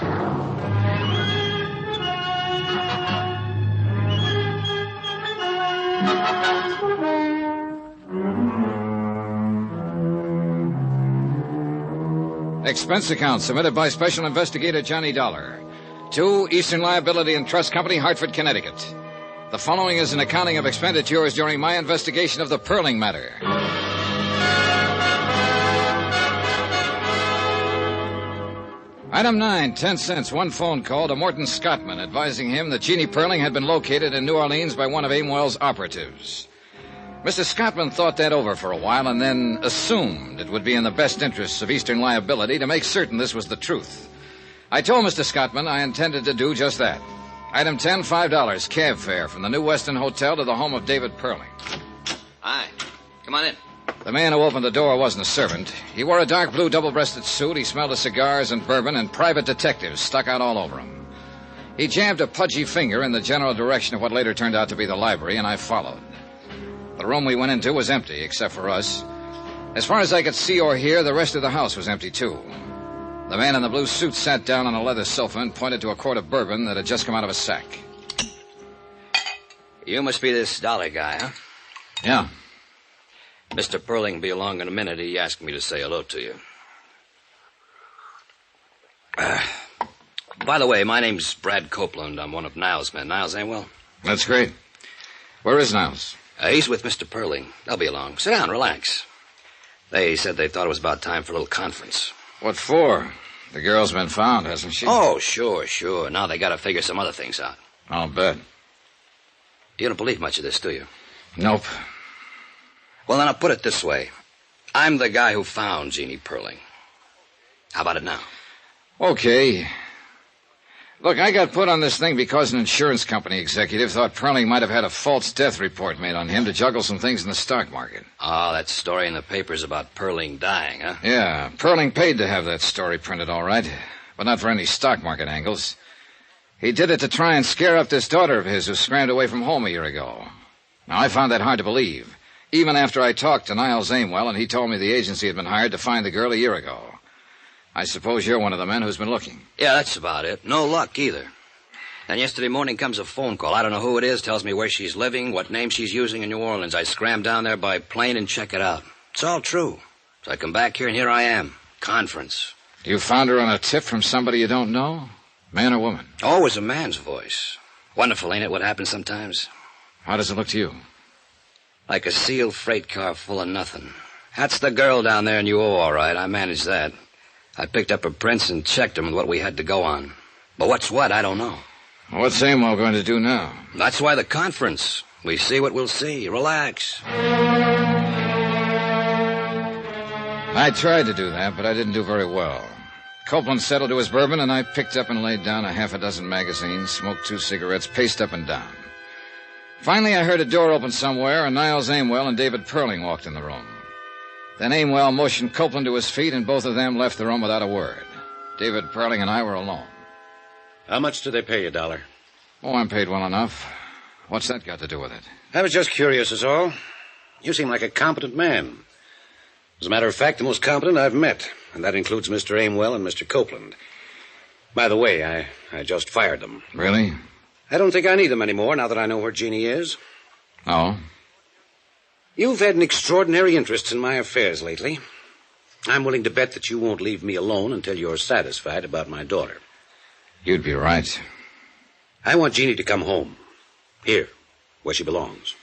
Expense account submitted by Special Investigator Johnny Dollar to Eastern Liability and Trust Company, Hartford, Connecticut. The following is an accounting of expenditures during my investigation of the Perling matter. Item 9, 10 cents, one phone call to Morton Scottman advising him that Jeannie Perling had been located in New Orleans by one of Aimwell's operatives. Mr. Scottman thought that over for a while and then assumed it would be in the best interests of Eastern Liability to make certain this was the truth. I told Mr. Scottman I intended to do just that. Item 10, $5, cab fare from the New Weston Hotel to the home of David Perling. Hi. Come on in. The man who opened the door wasn't a servant. He wore a dark blue double-breasted suit. He smelled of cigars and bourbon, and private detectives stuck out all over him. He jammed a pudgy finger in the general direction of what later turned out to be the library, and I followed. The room we went into was empty, except for us. As far as I could see or hear, the rest of the house was empty, too. The man in the blue suit sat down on a leather sofa and pointed to a quart of bourbon that had just come out of a sack. You must be this Dollar guy, huh? Yeah. Mr. Perling will be along in a minute. He asked me to say hello to you. By the way, my name's Brad Copeland. I'm one of Niles' men. Niles Aimwell? That's great. Where is Niles? He's with Mr. Perling. They'll be along. Sit down, relax. They said they thought it was about time for a little conference. What for? The girl's been found, hasn't she? Oh, sure. Now they gotta figure some other things out. I'll bet. You don't believe much of this, do you? Nope. Well, then I'll put it this way. I'm the guy who found Jeannie Perling. How about it now? Okay. Look, I got put on this thing because an insurance company executive thought Perling might have had a false death report made on him to juggle some things in the stock market. Oh, that story in the papers about Perling dying, huh? Yeah, Perling paid to have that story printed, all right, but not for any stock market angles. He did it to try and scare up this daughter of his who scrammed away from home a year ago. Now, I found that hard to believe, even after I talked to Niles Aimwell and he told me the agency had been hired to find the girl a year ago. I suppose you're one of the men who's been looking. Yeah, that's about it. No luck, either. And yesterday morning comes a phone call. I don't know who it is, tells me where she's living, what name she's using in New Orleans. I scram down there by plane and check it out. It's all true. So I come back here, and here I am. Conference. You found her on a tip from somebody you don't know? Man or woman? Always a man's voice. Wonderful, ain't it, what happens sometimes? How does it look to you? Like a sealed freight car full of nothing. That's the girl down there in UO, all right. I managed that. I picked up her prints and checked them with what we had to go on. But what's what, I don't know. What's Aimwell going to do now? That's why the conference. We see what we'll see. Relax. I tried to do that, but I didn't do very well. Copeland settled to his bourbon, and I picked up and laid down a half a dozen magazines, smoked 2 cigarettes, paced up and down. Finally, I heard a door open somewhere, and Niles Aimwell and David Perling walked in the room. Then Aimwell motioned Copeland to his feet, and both of them left the room without a word. David Perling and I were alone. How much do they pay you, Dollar? Oh, I'm paid well enough. What's that got to do with it? I was just curious, is all. You seem like a competent man. As a matter of fact, the most competent I've met, and that includes Mr. Aimwell and Mr. Copeland. By the way, I just fired them. Really? I don't think I need them anymore now that I know where Jeannie is. Oh? You've had an extraordinary interest in my affairs lately. I'm willing to bet that you won't leave me alone until you're satisfied about my daughter. You'd be right. I want Jeannie to come home. Here, where she belongs.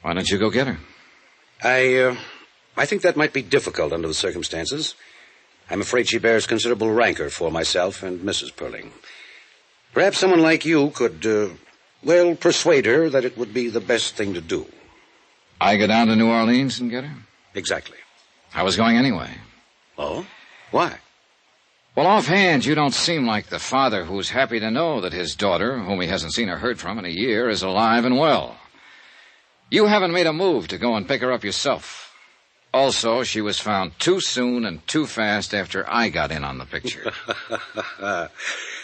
Why don't you go get her? I think that might be difficult under the circumstances. I'm afraid she bears considerable rancor for myself and Mrs. Perling. Perhaps someone like you could, persuade her that it would be the best thing to do. I go down to New Orleans and get her? Exactly. I was going anyway. Oh? Why? Well, offhand, you don't seem like the father who's happy to know that his daughter, whom he hasn't seen or heard from in a year, is alive and well. You haven't made a move to go and pick her up yourself. Also, she was found too soon and too fast after I got in on the picture.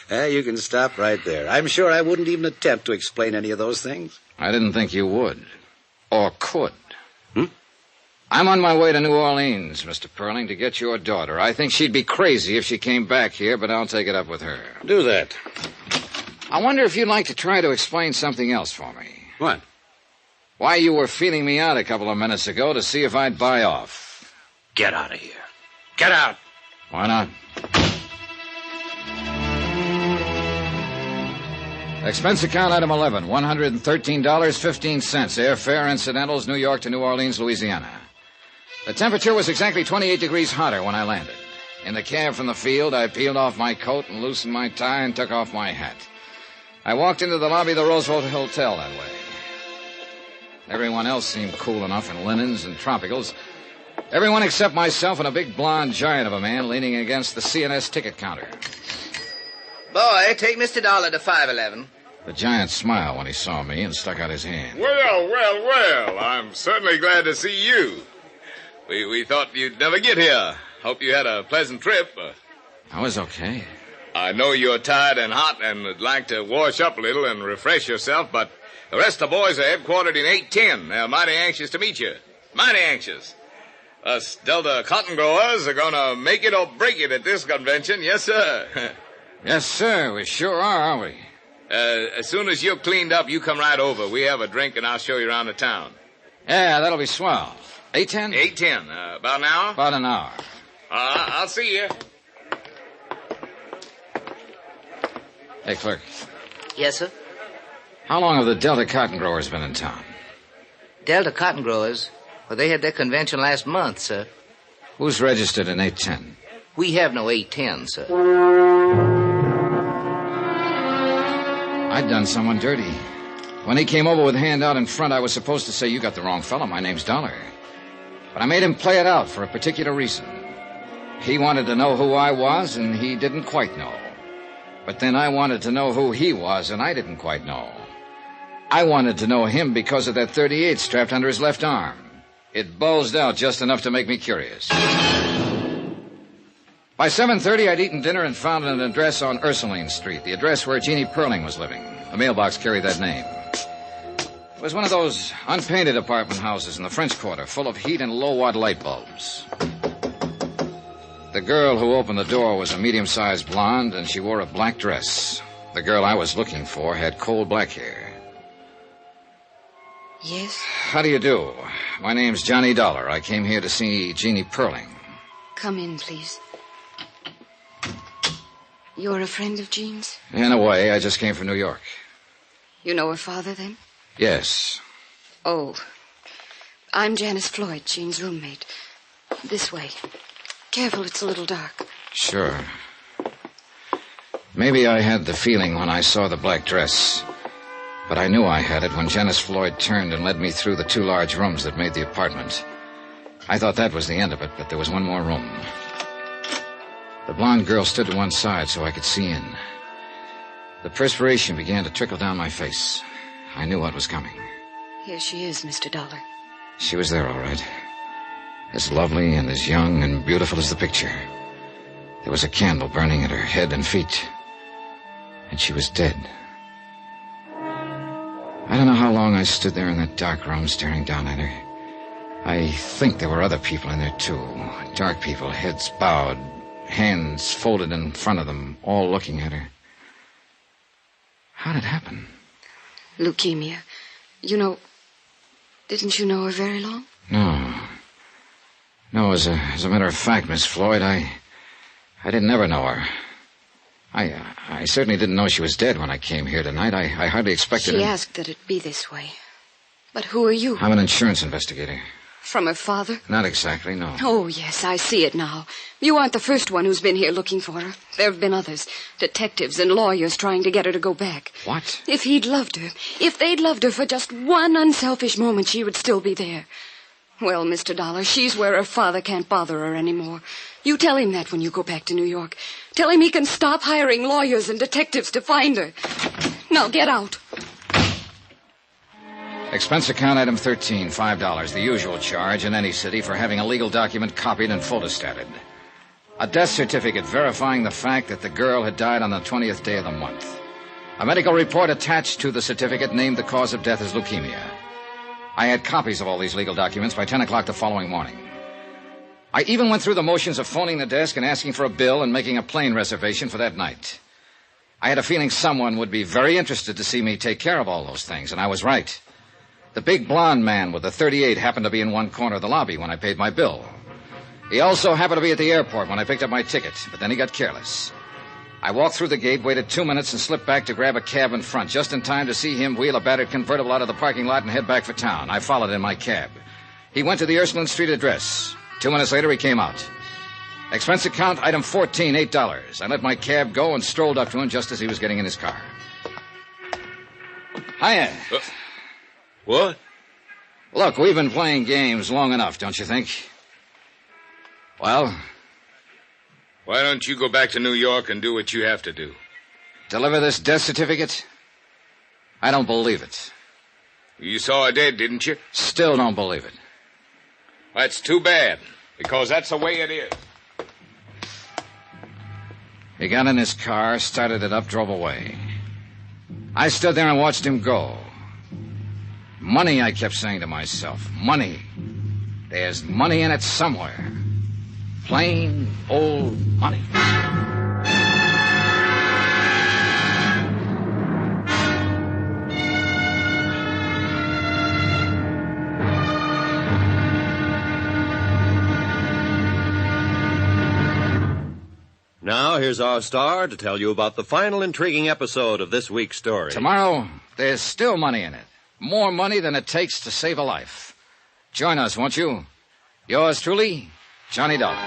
You can stop right there. I'm sure I wouldn't even attempt to explain any of those things. I didn't think you would. Or could. I'm on my way to New Orleans, Mr. Perling, to get your daughter. I think she'd be crazy if she came back here, but I'll take it up with her. Do that. I wonder if you'd like to try to explain something else for me. What? Why you were feeling me out a couple of minutes ago to see if I'd buy off. Get out of here. Get out. Why not? Expense account item 11, $113.15. Airfare, incidentals, New York to New Orleans, Louisiana. The temperature was exactly 28 degrees hotter when I landed. In the cab from the field, I peeled off my coat and loosened my tie and took off my hat. I walked into the lobby of the Roosevelt Hotel that way. Everyone else seemed cool enough in linens and tropicals. Everyone except myself and a big blonde giant of a man leaning against the CNS ticket counter. Boy, take Mr. Dollar to 511. The giant smiled when he saw me and stuck out his hand. Well, I'm certainly glad to see you. We thought you'd never get here. Hope you had a pleasant trip. I was okay. I know you're tired and hot and would like to wash up a little and refresh yourself, but the rest of the boys are headquartered in 810. They're mighty anxious to meet you. Mighty anxious. Us Delta cotton growers are going to make it or break it at this convention. Yes, sir. Yes, sir. We sure are, aren't we? As soon as you're cleaned up, you come right over. We have a drink, and I'll show you around the town. Yeah, that'll be swell. 8:10? 8:10. About an hour? About an hour. I'll see you. Hey, clerk. Yes, sir? How long have the Delta cotton growers been in town? Delta cotton growers? Well, they had their convention last month, sir. Who's registered in 810? We have no 810, sir. I'd done someone dirty. When he came over with hand out in front, I was supposed to say, "You got the wrong fellow. My name's Dollar." But I made him play it out for a particular reason. He wanted to know who I was, and he didn't quite know. But then I wanted to know who he was, and I didn't quite know. I wanted to know him because of that .38 strapped under his left arm. It bulged out just enough to make me curious. By 7:30, I'd eaten dinner and found an address on Ursuline Street, the address where Jeannie Perling was living. The mailbox carried that name. It was one of those unpainted apartment houses in the French Quarter, full of heat and low-watt light bulbs. The girl who opened the door was a medium-sized blonde, and she wore a black dress. The girl I was looking for had coal black hair. Yes? How do you do? My name's Johnny Dollar. I came here to see Jeannie Perling. Come in, please. You're a friend of Jean's? In a way, I just came from New York. You know her father, then? Yes. Oh. I'm Janice Floyd, Jean's roommate. This way. Careful, it's a little dark. Sure. Maybe I had the feeling when I saw the black dress. But I knew I had it when Janice Floyd turned and led me through the two large rooms that made the apartment. I thought that was the end of it, but there was one more room. The blonde girl stood to one side so I could see in. The perspiration began to trickle down my face. I knew what was coming. Here she is, Mr. Dollar. She was there, all right. As lovely and as young and beautiful as the picture. There was a candle burning at her head and feet. And she was dead. I don't know how long I stood there in that dark room staring down at her. I think there were other people in there, too. Dark people, heads bowed, hands folded in front of them, all looking at her. How did it happen? Leukemia. You know, didn't you know her very long? No, as a matter of fact, Miss Floyd, I didn't ever know her. I certainly didn't know she was dead when I came here tonight. I hardly expected She asked that it be this way. But who are you? I'm an insurance investigator. From her father? Not exactly, no. Oh, yes, I see it now. You aren't the first one who's been here looking for her. There have been others. Detectives and lawyers trying to get her to go back. What? If he'd loved her, if they'd loved her for just one unselfish moment, she would still be there. Well, Mr. Dollar, she's where her father can't bother her anymore. You tell him that when you go back to New York. Tell him he can stop hiring lawyers and detectives to find her. Now, get out. Expense account item 13, $5, the usual charge in any city for having a legal document copied and photostated. A death certificate verifying the fact that the girl had died on the 20th day of the month. A medical report attached to the certificate named the cause of death as leukemia. I had copies of all these legal documents by 10 o'clock the following morning. I even went through the motions of phoning the desk and asking for a bill and making a plane reservation for that night. I had a feeling someone would be very interested to see me take care of all those things, and I was right. The big blonde man with the .38 happened to be in one corner of the lobby when I paid my bill. He also happened to be at the airport when I picked up my ticket, but then he got careless. I walked through the gate, waited 2 minutes, and slipped back to grab a cab in front, just in time to see him wheel a battered convertible out of the parking lot and head back for town. I followed in my cab. He went to the Ursuline Street address. 2 minutes later, he came out. Expense account, item 14, $8. I let my cab go and strolled up to him just as he was getting in his car. Hiya. What? Look, we've been playing games long enough, don't you think? Well? Why don't you go back to New York and do what you have to do? Deliver this death certificate? I don't believe it. You saw her dead, didn't you? Still don't believe it. That's too bad, because that's the way it is. He got in his car, started it up, drove away. I stood there and watched him go. Money, I kept saying to myself. Money. There's money in it somewhere. Plain old money. Now, here's our star to tell you about the final intriguing episode of this week's story. Tomorrow, there's still money in it. More money than it takes to save a life. Join us, won't you? Yours truly, Johnny Dollar.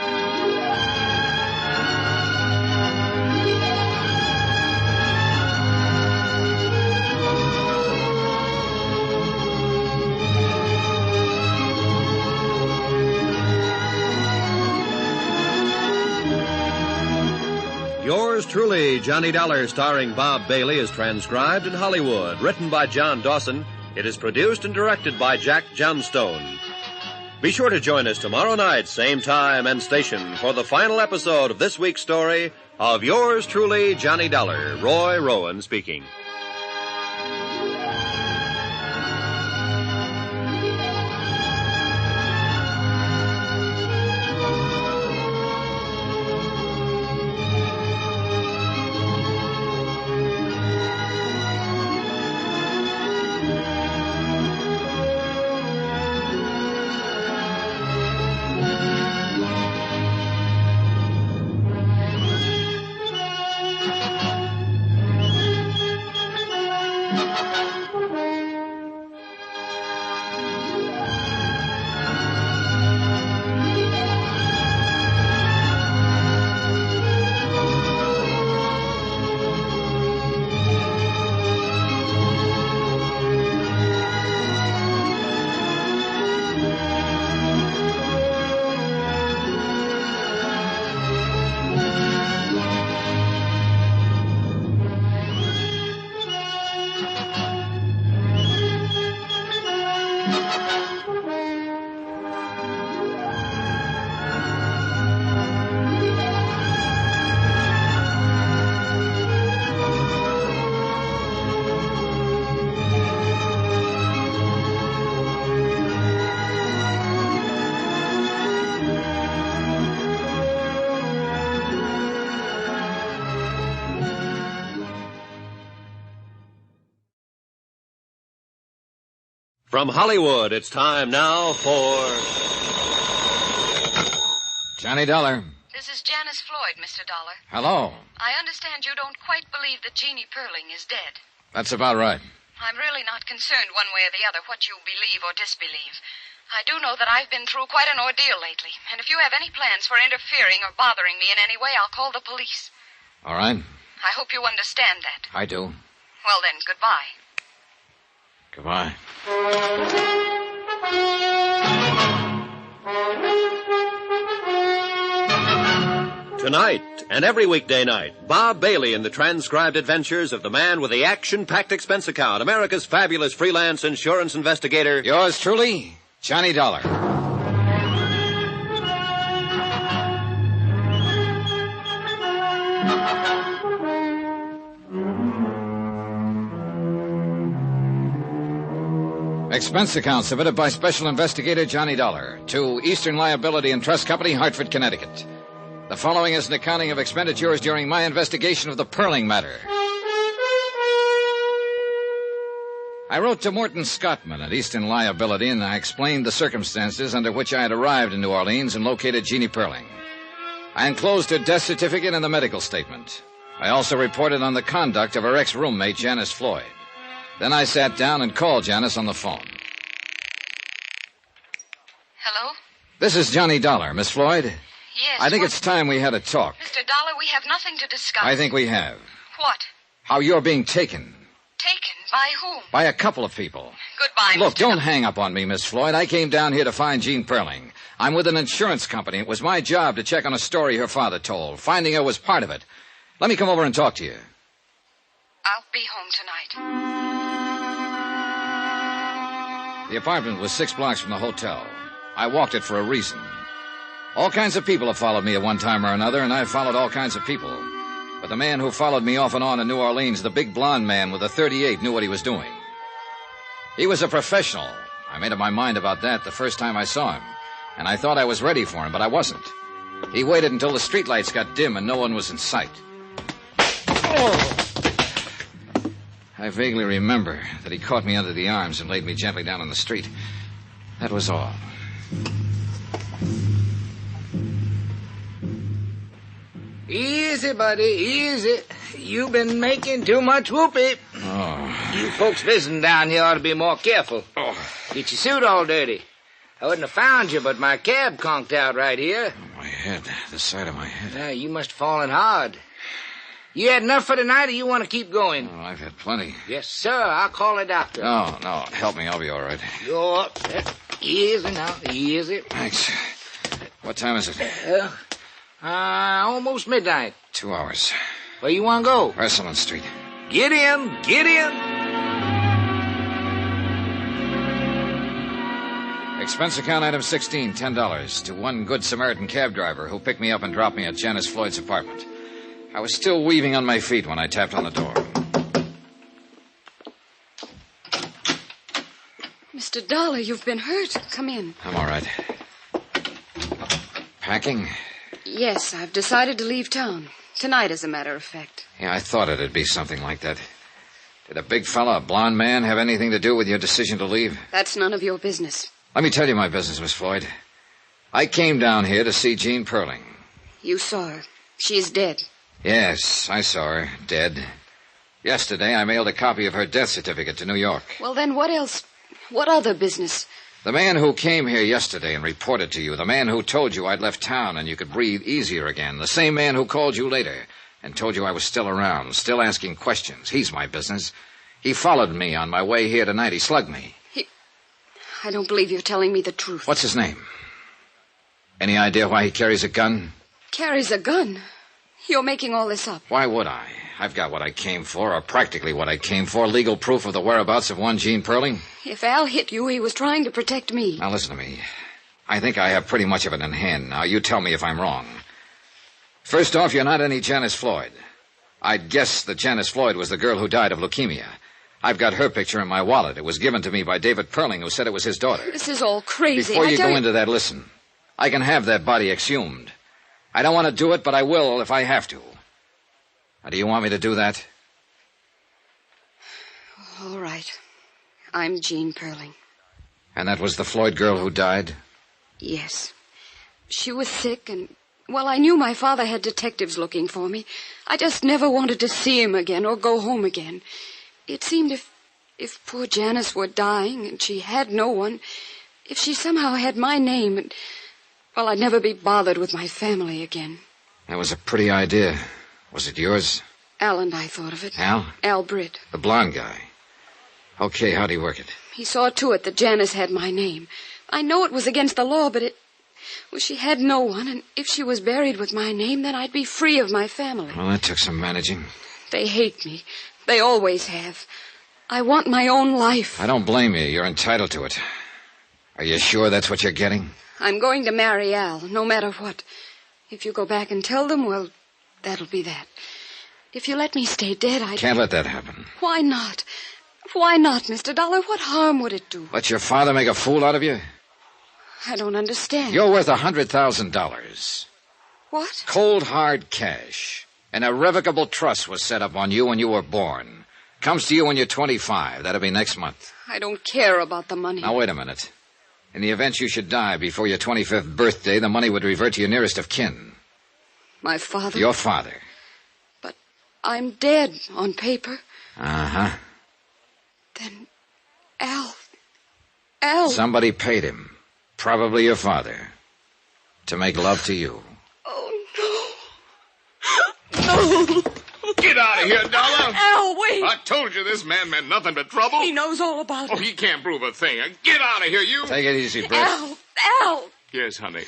Yours truly, Johnny Dollar, starring Bob Bailey, is transcribed in Hollywood. Written by John Dawson, it is produced and directed by Jack Johnstone. Be sure to join us tomorrow night, same time and station, for the final episode of this week's story of Yours truly, Johnny Dollar. Roy Rowan speaking. From Hollywood, it's time now for Johnny Dollar. This is Janice Floyd, Mr. Dollar. Hello. I understand you don't quite believe that Jeannie Perling is dead. That's about right. I'm really not concerned one way or the other what you believe or disbelieve. I do know that I've been through quite an ordeal lately, and if you have any plans for interfering or bothering me in any way, I'll call the police. All right. I hope you understand that. I do. Well then, goodbye. Goodbye. Tonight and every weekday night, Bob Bailey in the transcribed adventures of the man with the action-packed expense account, America's fabulous freelance insurance investigator. Yours truly, Johnny Dollar. Expense account submitted by Special Investigator Johnny Dollar to Eastern Liability and Trust Company, Hartford, Connecticut. The following is an accounting of expenditures during my investigation of the Perling matter. I wrote to Morton Scottman at Eastern Liability, and I explained the circumstances under which I had arrived in New Orleans and located Jeannie Perling. I enclosed her death certificate and the medical statement. I also reported on the conduct of her ex-roommate, Janice Floyd. Then I sat down and called Janice on the phone. Hello? This is Johnny Dollar, Miss Floyd. Yes. I think it's time we had a talk. Mr. Dollar, we have nothing to discuss. I think we have. What? How you're being taken. Taken? By whom? By a couple of people. Goodbye, Look, Mr. don't hang up on me, Miss Floyd. I came down here to find Jean Perling. I'm with an insurance company. It was my job to check on a story her father told. Finding her was part of it. Let me come over and talk to you. I'll be home tonight. The apartment was 6 blocks from the hotel. I walked it for a reason. All kinds of people have followed me at one time or another, and I've followed all kinds of people. But the man who followed me off and on in New Orleans, the big blonde man with the .38, knew what he was doing. He was a professional. I made up my mind about that the first time I saw him. And I thought I was ready for him, but I wasn't. He waited until the streetlights got dim and no one was in sight. I vaguely remember that he caught me under the arms and laid me gently down on the street. That was all. Easy, buddy, easy. You've been making too much whoopee. Oh. You folks visiting down here ought to be more careful. Oh. Get your suit all dirty. I wouldn't have found you, but my cab conked out right here. My head, the side of my head. Yeah, you must have fallen hard. You had enough for tonight, or you want to keep going? Oh, I've had plenty. Yes, sir. I'll call a doctor. No, help me. I'll be all right. You're easy now, easy. Thanks. What time is it? Almost midnight. 2 hours. Where you want to go? Wrestling Street. Get in, get in. Expense account item 16, $10 to one Good Samaritan cab driver who picked me up and dropped me at Janice Floyd's apartment. I was still weaving on my feet when I tapped on the door. Mr. Dollar, you've been hurt. Come in. I'm all right. Packing? Yes, I've decided to leave town. Tonight, as a matter of fact. Yeah, I thought it'd be something like that. Did a big fella, a blonde man, have anything to do with your decision to leave? That's none of your business. Let me tell you my business, Miss Floyd. I came down here to see Jean Perling. You saw her. She's dead. Yes, I saw her, dead. Yesterday, I mailed a copy of her death certificate to New York. Well, then what else? What other business? The man who came here yesterday and reported to you, the man who told you I'd left town and you could breathe easier again, the same man who called you later and told you I was still around, still asking questions. He's my business. He followed me on my way here tonight. He slugged me. I don't believe you're telling me the truth. What's his name? Any idea why he carries a gun? Carries a gun? You're making all this up. Why would I? I've got what I came for, or practically what I came for, legal proof of the whereabouts of one Jean Perling. If Al hit you, he was trying to protect me. Now, listen to me. I think I have pretty much of it in hand. Now, you tell me if I'm wrong. First off, you're not any Janice Floyd. I'd guess that Janice Floyd was the girl who died of leukemia. I've got her picture in my wallet. It was given to me by David Perling, who said it was his daughter. This is all crazy. Before you go into that, listen. I can have that body exhumed. I don't want to do it, but I will if I have to. Now, do you want me to do that? All right. I'm Jean Perling. And that was the Floyd girl who died? Yes. She was sick, and, well, I knew my father had detectives looking for me. I just never wanted to see him again or go home again. It seemed if poor Janice were dying and she had no one, if she somehow had my name, and, well, I'd never be bothered with my family again. That was a pretty idea. Was it yours? Al and I thought of it. Al? Al Britt. The blonde guy. Okay, how'd he work it? He saw to it that Janice had my name. I know it was against the law, but well, she had no one, and if she was buried with my name, then I'd be free of my family. Well, that took some managing. They hate me. They always have. I want my own life. I don't blame you. You're entitled to it. Are you sure that's what you're getting? I'm going to marry Al, no matter what. If you go back and tell them, well, that'll be that. If you let me stay dead, I can't let that happen. Why not? Why not, Mr. Dollar? What harm would it do? Let your father make a fool out of you? I don't understand. You're worth $100,000. What? Cold, hard cash. An irrevocable trust was set up on you when you were born. Comes to you when you're 25. That'll be next month. I don't care about the money. Now, wait a minute. In the event you should die before your 25th birthday, the money would revert to your nearest of kin. My father? Your father. But I'm dead on paper. Uh-huh. Then Al... Somebody paid him, probably your father, to make love to you. No. Get out of here, Dollar. Al, wait. I told you this man meant nothing but trouble. He knows all about Oh, it. he can't prove a thing. Get out of here, you. Take it easy, Brett. Al. Yes, honey.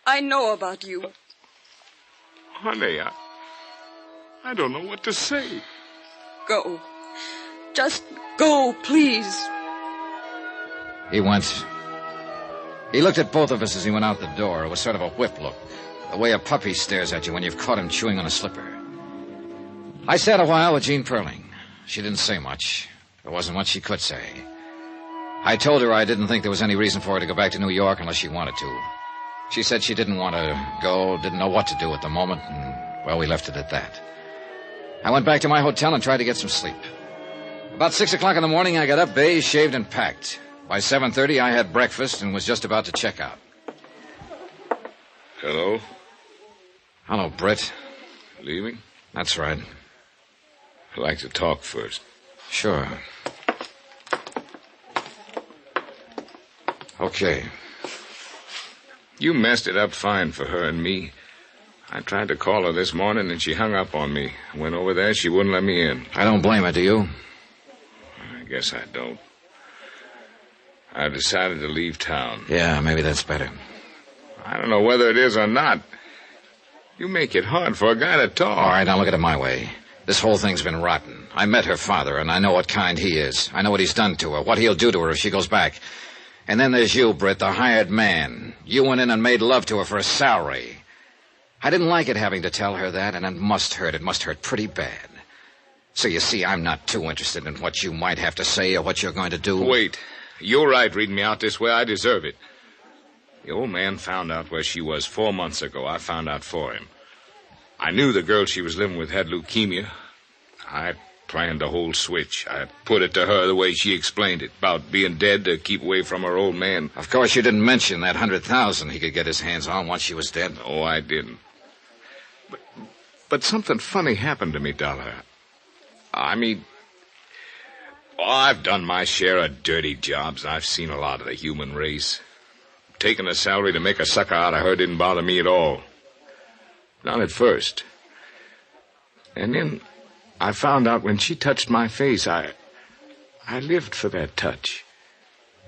I know about you. Honey, I don't know what to say. Go. Just go, please. He went. He looked at both of us as he went out the door. It was sort of a whip look. The way a puppy stares at you when you've caught him chewing on a slipper. I sat a while with Jean Perling. She didn't say much. There wasn't much she could say. I told her I didn't think there was any reason for her to go back to New York unless she wanted to. She said she didn't want to go, didn't know what to do at the moment, and, well, we left it at that. I went back to my hotel and tried to get some sleep. About 6 o'clock in the morning, I got up, bathed, shaved, and packed. By 7:30, I had breakfast and was just about to check out. Hello? Hello, Brett. Leaving? That's right. I'd like to talk first. Sure. Okay. You messed it up fine for her and me. I tried to call her this morning, and she hung up on me. I went over there, she wouldn't let me in. I don't blame her, do you? I guess I don't. I've decided to leave town. Yeah, maybe that's better. I don't know whether it is or not. You make it hard for a guy to talk. All right, now look at it my way. This whole thing's been rotten. I met her father, and I know what kind he is. I know what he's done to her, what he'll do to her if she goes back. And then there's you, Britt, the hired man. You went in and made love to her for a salary. I didn't like it having to tell her that, and it must hurt. It must hurt pretty bad. So you see, I'm not too interested in what you might have to say or what you're going to do. Wait. You're right reading me out this way. I deserve it. The old man found out where she was 4 months ago. I found out for him. I knew the girl she was living with had leukemia. I planned the whole switch. I put it to her the way she explained it, about being dead to keep away from her old man. Of course, you didn't mention that $100,000 he could get his hands on once she was dead. No, I didn't. But something funny happened to me, Dollar. I've done my share of dirty jobs. I've seen a lot of the human race. Taking a salary to make a sucker out of her didn't bother me at all. Not at first. And then I found out when she touched my face, I lived for that touch.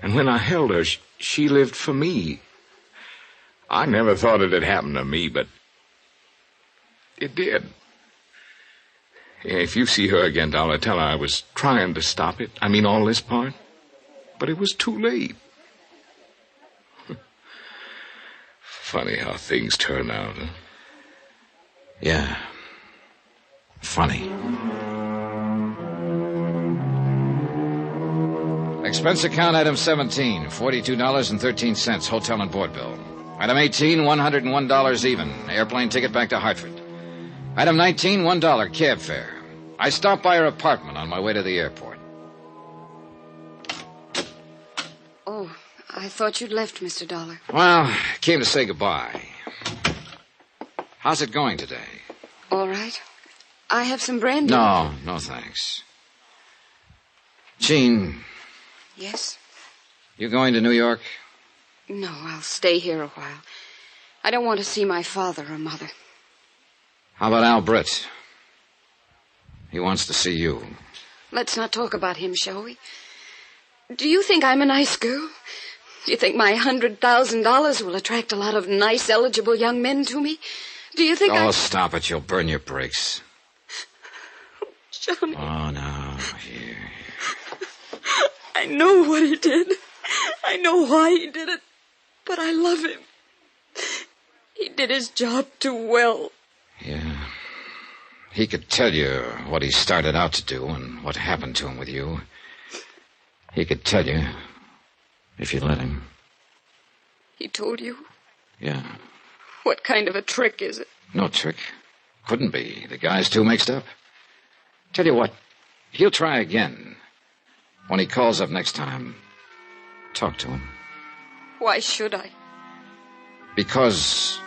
And when I held her, she lived for me. I never thought it had happened to me, but it did. If you see her again, Dollar, tell her I was trying to stop it. All this part. But it was too late. Funny how things turn out, huh? Yeah. Funny. Expense account item 17, $42.13, hotel and board bill. Item 18, $101 even, airplane ticket back to Hartford. Item 19, $1 cab fare. I stopped by her apartment on my way to the airport. Oh, I thought you'd left, Mr. Dollar. Well, came to say goodbye. How's it going today? All right. I have some brandy. No, thanks. Jean. Yes? You going to New York? No, I'll stay here a while. I don't want to see my father or mother. How about Al Britt? He wants to see you. Let's not talk about him, shall we? Do you think I'm a nice girl? Do you think my $100,000 will attract a lot of nice, eligible young men to me? Do you think stop it. You'll burn your brakes. Johnny. Oh, no. Here. I know what he did. I know why he did it. But I love him. He did his job too well. Yeah. He could tell you what he started out to do and what happened to him with you. He could tell you if you let him. He told you? Yeah. What kind of a trick is it? No trick. Couldn't be. The guy's too mixed up. Tell you what, he'll try again. When he calls up next time, talk to him. Why should I? Because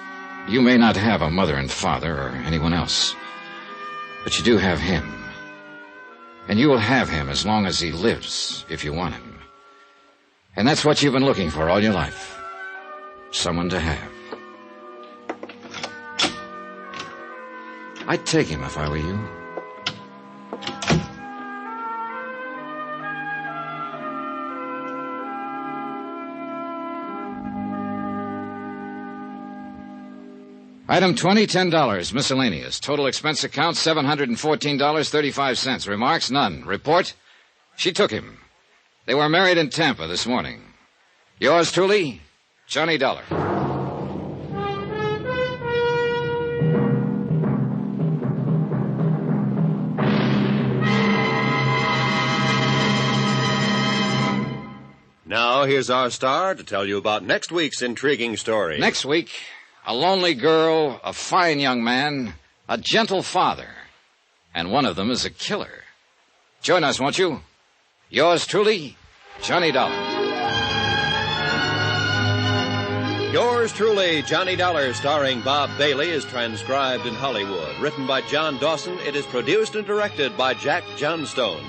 you may not have a mother and father or anyone else, but you do have him. And you will have him as long as he lives, if you want him. And that's what you've been looking for all your life. Someone to have. I'd take him if I were you. Item 20, $10. Miscellaneous. Total expense account, $714.35. Remarks, none. Report, she took him. They were married in Tampa this morning. Yours truly, Johnny Dollar. Now, here's our star to tell you about next week's intriguing story. Next week, a lonely girl, a fine young man, a gentle father, and one of them is a killer. Join us, won't you? Yours truly, Johnny Dollar. Yours truly, Johnny Dollar, starring Bob Bailey, is transcribed in Hollywood. Written by John Dawson, it is produced and directed by Jack Johnstone.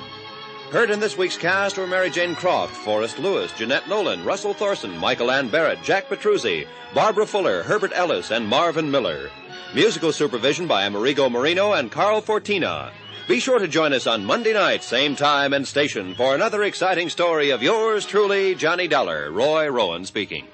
Heard in this week's cast were Mary Jane Croft, Forrest Lewis, Jeanette Nolan, Russell Thorson, Michael Ann Barrett, Jack Petruzzi, Barbara Fuller, Herbert Ellis, and Marvin Miller. Musical supervision by Amerigo Marino and Carl Fortina. Be sure to join us on Monday night, same time and station, for another exciting story of yours truly, Johnny Dollar. Roy Rowan speaking.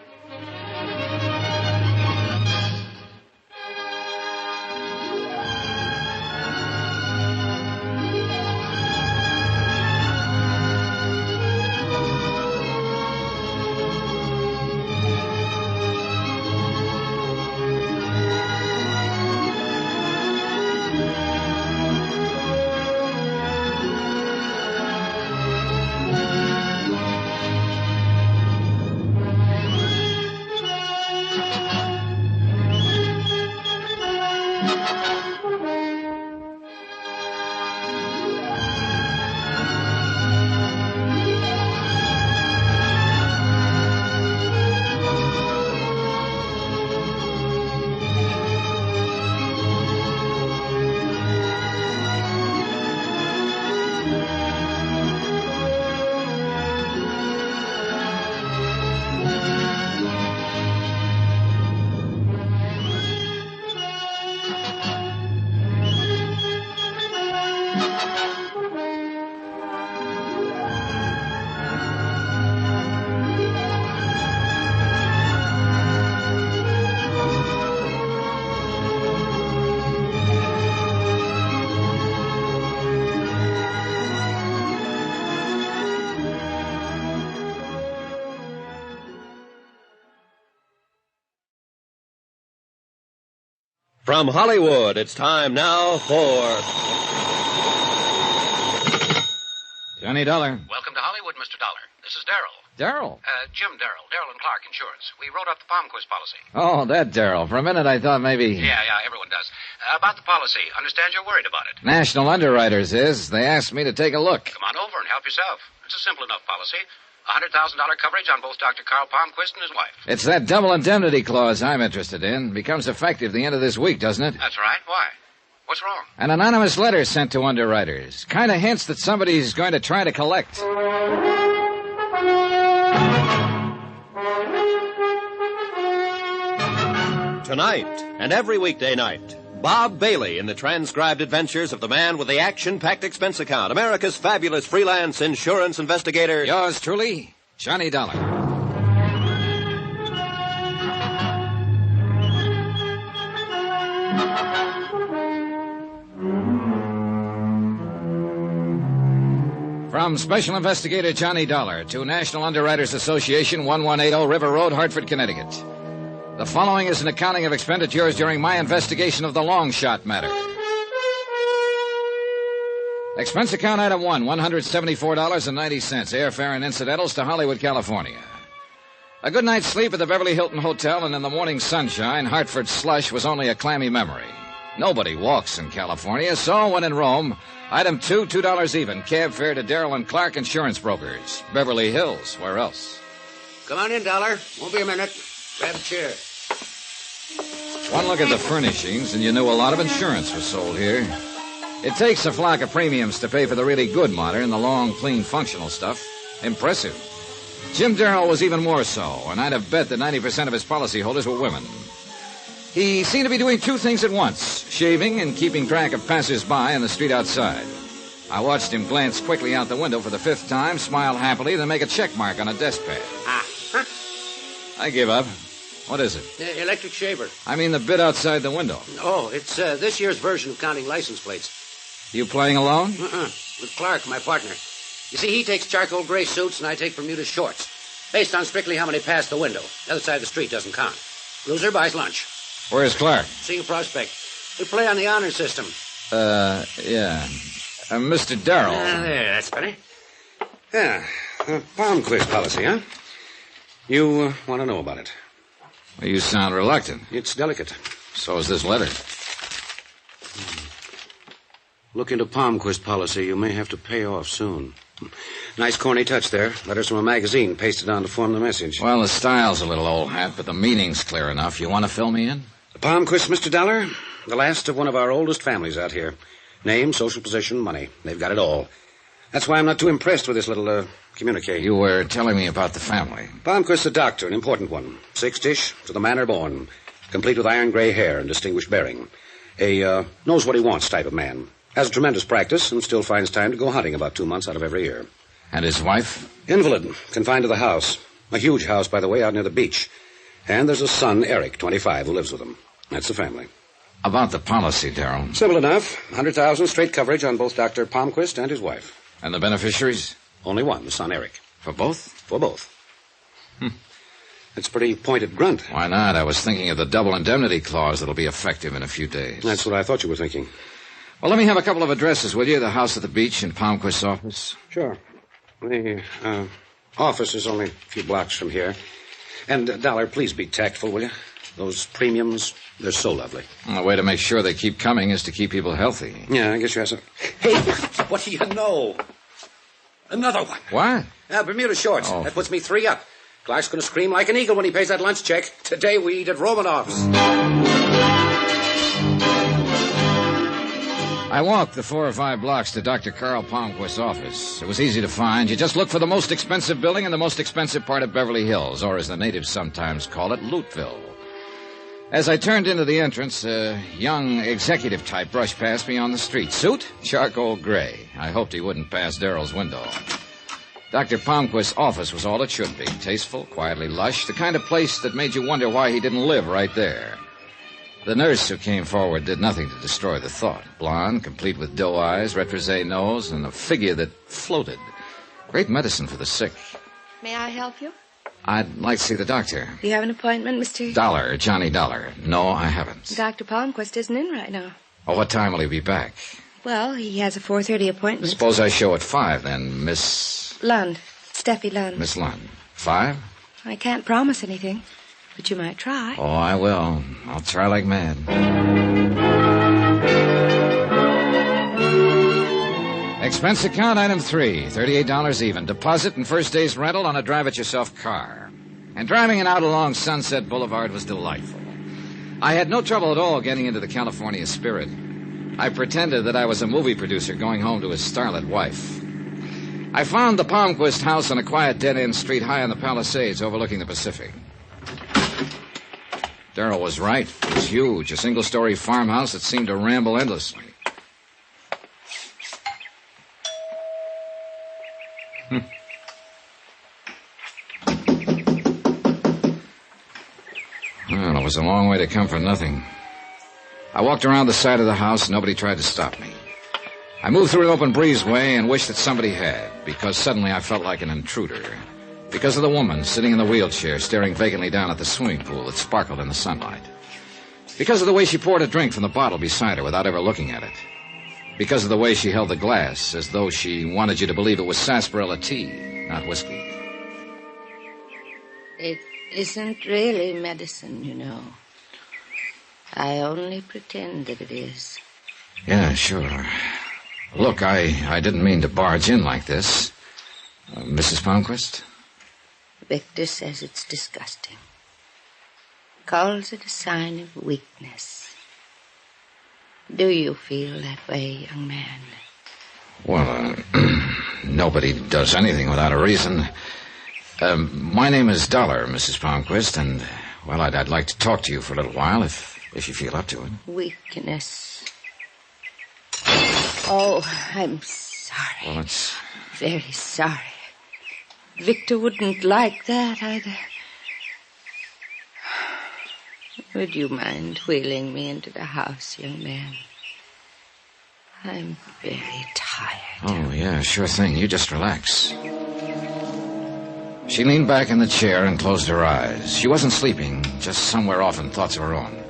From Hollywood, it's time now for Johnny Dollar. Welcome to Hollywood, Mr. Dollar. This is Darrell. Darrell? Jim Darrell. Darrell and Clark Insurance. We wrote up the Palm Quiz policy. Oh, that Darrell. For a minute I thought maybe... Yeah, everyone does. About the policy. Understand you're worried about it. National Underwriters is. They asked me to take a look. Come on over and help yourself. It's a simple enough policy. $100,000 coverage on both Dr. Carl Palmquist and his wife. It's that double indemnity clause I'm interested in. Becomes effective the end of this week, doesn't it? That's right. Why? What's wrong? An anonymous letter sent to underwriters. Kind of hints that somebody's going to try to collect. Tonight and every weekday night, Bob Bailey in the transcribed adventures of the man with the action-packed expense account, America's fabulous freelance insurance investigator. Yours truly, Johnny Dollar. From Special Investigator Johnny Dollar to National Underwriters Association, 1180 River Road, Hartford, Connecticut. The following is an accounting of expenditures during my investigation of the long shot matter. Expense account item 1, $174.90, airfare and incidentals to Hollywood, California. A good night's sleep at the Beverly Hilton Hotel and in the morning sunshine, Hartford slush was only a clammy memory. Nobody walks in California, so when in Rome, item 2, $2 even, cab fare to Darrell and Clark Insurance Brokers. Beverly Hills, where else? Come on in, Dollar. Won't be a minute. Grab a chair. One look at the furnishings, and you knew a lot of insurance was sold here. It takes a flock of premiums to pay for the really good modern, the long, clean, functional stuff. Impressive. Jim Darrell was even more so, and I'd have bet that 90% of his policyholders were women. He seemed to be doing two things at once, shaving and keeping track of passers-by in the street outside. I watched him glance quickly out the window for the fifth time, smile happily, then make a check mark on a desk pad. I give up. What is it? Electric shaver. I mean the bit outside the window. Oh, it's this year's version of counting license plates. You playing alone? With Clark, my partner. You see, he takes charcoal gray suits and I take Bermuda shorts. Based on strictly how many pass the window. The other side of the street doesn't count. Loser buys lunch. Where's Clark? Seeing a prospect. We play on the honor system. Yeah. Mr. Darrell. There, that's better. Yeah, palm quiz policy, huh? You want to know about it? Well, you sound reluctant. It's delicate. So is this letter. Look into palm quiz policy. You may have to pay off soon. Nice corny touch there. Letters from a magazine pasted on to form the message. Well, the style's a little old hat, but the meaning's clear enough. You want to fill me in? The palm quiz, Mr. Dollar? The last of one of our oldest families out here. Name, social position, money. They've got it all. That's why I'm not too impressed with this little, communique. You were telling me about the family. Palmquist's a doctor, an important one. 6-ish, to the manner born. Complete with iron gray hair and distinguished bearing. A, knows what he wants type of man. Has a tremendous practice and still finds time to go hunting about 2 months out of every year. And his wife? Invalid, confined to the house. A huge house, by the way, out near the beach. And there's a son, Eric, 25, who lives with them. That's the family. About the policy, Darrell. Simple enough. 100,000 straight coverage on both Dr. Palmquist and his wife. And the beneficiaries? Only one, the son, Eric. For both? For both. It's a pretty pointed grunt. Why not? I was thinking of the double indemnity clause that'll be effective in a few days. That's what I thought you were thinking. Well, let me have a couple of addresses, will you? The house at the beach and Palmquist's office. Sure. The office is only a few blocks from here. And, Dollar, please be tactful, will you? Those premiums, they're so lovely. Well, the way to make sure they keep coming is to keep people healthy. Yeah, I guess you have some. Hey, what do you know? Another one. What? Bermuda shorts. Oh. That puts me 3 up. Clark's going to scream like an eagle when he pays that lunch check. Today we eat at Romanoff's. I walked the 4 or 5 blocks to Dr. Carl Palmquist's office. It was easy to find. You just look for the most expensive building in the most expensive part of Beverly Hills, or as the natives sometimes call it, Lootville. As I turned into the entrance, a young executive type brushed past me on the street. Suit? Charcoal gray. I hoped he wouldn't pass Darrell's window. Dr. Palmquist's office was all it should be. Tasteful, quietly lush, the kind of place that made you wonder why he didn't live right there. The nurse who came forward did nothing to destroy the thought. Blonde, complete with doe eyes, retrosé nose, and a figure that floated. Great medicine for the sick. May I help you? I'd like to see the doctor. Do you have an appointment, Mr. Dollar, Johnny Dollar. No, I haven't. Dr. Palmquist isn't in right now. Oh, what time will he be back? Well, he has a 4:30 appointment. Suppose I show at 5, then, Miss... Lund. Steffi Lund. Miss Lund. 5? I can't promise anything, but you might try. Oh, I will. I'll try like mad. Expense account item 3, $38 even. Deposit and first day's rental on a drive-it-yourself car. And driving it out along Sunset Boulevard was delightful. I had no trouble at all getting into the California spirit. I pretended that I was a movie producer going home to his starlet wife. I found the Palmquist house on a quiet dead-end street high in the Palisades overlooking the Pacific. Darrell was right. It was huge, a single-story farmhouse that seemed to ramble endlessly. Well, it was a long way to come for nothing. I walked around the side of the house and nobody tried to stop me. I moved through an open breezeway and wished that somebody had, because suddenly I felt like an intruder. Because of the woman sitting in the wheelchair staring vacantly down at the swimming pool that sparkled in the sunlight. Because of the way she poured a drink from the bottle beside her without ever looking at it. Because of the way she held the glass as though she wanted you to believe it was sarsaparilla tea, not whiskey. It isn't really medicine, you know. I only pretend that it is. Yeah, sure. Look, I didn't mean to barge in like this. Mrs. Palmquist? Victor says it's disgusting. Calls it a sign of weakness. Do you feel that way, young man? Well, nobody does anything without a reason. My name is Dollar, Mrs. Palmquist, and, well, I'd like to talk to you for a little while, if if you feel up to it. Weakness. Oh, I'm sorry. Well, it's... Very sorry. Victor wouldn't like that either. Would you mind wheeling me into the house, young man? I'm very tired. Oh, yeah, sure thing. You just relax. She leaned back in the chair and closed her eyes. She wasn't sleeping, just somewhere off in thoughts of her own.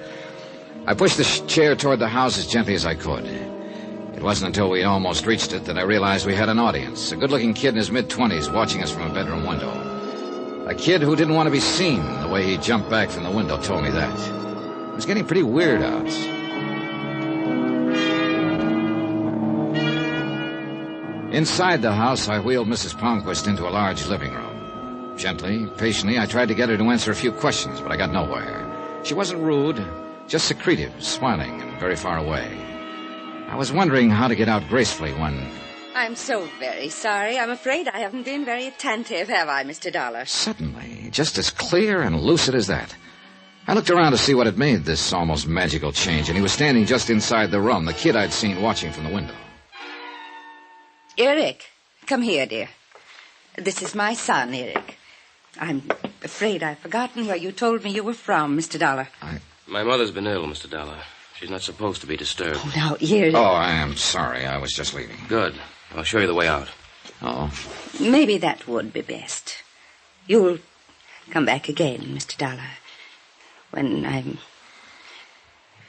I pushed the chair toward the house as gently as I could. It wasn't until we almost reached it that I realized we had an audience. A good-looking kid in his mid-20s watching us from a bedroom window. A kid who didn't want to be seen. The way he jumped back from the window told me that. It was getting pretty weird out. Inside the house, I wheeled Mrs. Palmquist into a large living room. Gently, patiently, I tried to get her to answer a few questions, but I got nowhere. She wasn't rude, just secretive, smiling, and very far away. I was wondering how to get out gracefully when... I'm so very sorry. I'm afraid I haven't been very attentive, have I, Mr. Dollar? Suddenly, just as clear and lucid as that, I looked around to see what had made this almost magical change, and he was standing just inside the room, the kid I'd seen watching from the window. Eric, come here, dear. This is my son, Eric. I'm afraid I've forgotten where you told me you were from, Mr. Dollar. My mother's been ill, Mr. Dollar. She's not supposed to be disturbed. Oh, now, Eric... Oh, I am sorry. I was just leaving. Good. I'll show you the way out. Oh. Maybe that would be best. You'll come back again, Mr. Dollar, when I'm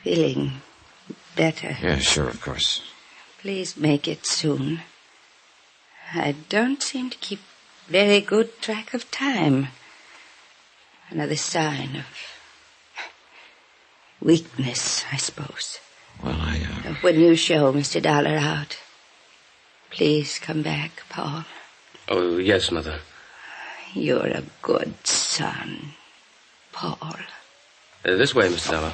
feeling better. Yeah, sure, of course. Please make it soon. I don't seem to keep very good track of time. Another sign of weakness, I suppose. Well, When you show Mr. Dollar out, please come back, Paul. Oh, yes, Mother. You're a good son, Paul. This way, Mr. Dollar.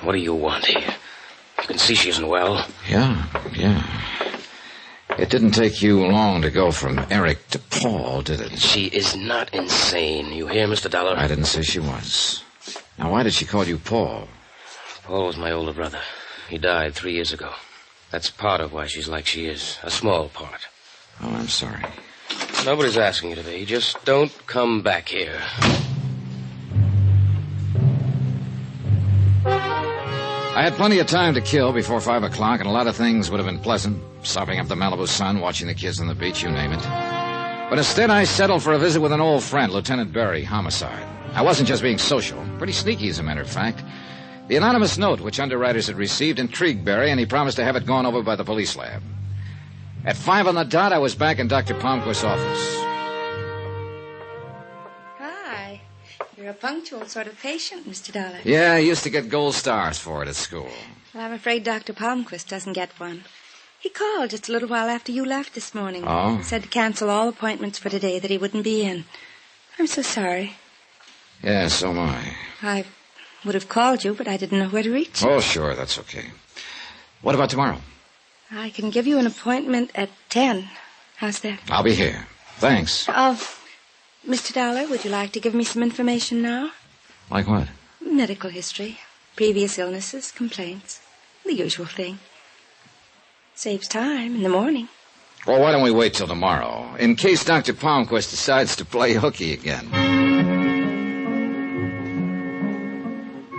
What do you want here? You can see she isn't well. Yeah. It didn't take you long to go from Eric to Paul, did it? She is not insane. You hear, Mr. Dollar? I didn't say she was. Now, why did she call you Paul? Paul was my older brother. He died 3 years ago. That's part of why she's like she is. A small part. Oh, I'm sorry. Nobody's asking you to be. Just don't come back here. I had plenty of time to kill before 5 o'clock, and a lot of things would have been pleasant. Sopping up the Malibu sun, watching the kids on the beach, you name it. But instead, I settled for a visit with an old friend, Lieutenant Berry, homicide. I wasn't just being social. Pretty sneaky, as a matter of fact. The anonymous note which underwriters had received intrigued Berry, and he promised to have it gone over by the police lab. At 5 on the dot, I was back in Dr. Palmquist's office. Hi. You're a punctual sort of patient, Mr. Dollar. Yeah, I used to get gold stars for it at school. Well, I'm afraid Dr. Palmquist doesn't get one. He called just a little while after you left this morning. Oh? He said to cancel all appointments for today, that he wouldn't be in. I'm so sorry. Yeah, so am I. I would have called you, but I didn't know where to reach you. Oh, sure, that's okay. What about tomorrow? I can give you an appointment at 10. How's that? I'll be here. Thanks. Mr. Dollar, would you like to give me some information now? Like what? Medical history, previous illnesses, complaints, the usual thing. Saves time in the morning. Well, why don't we wait till tomorrow, in case Dr. Palmquist decides to play hooky again.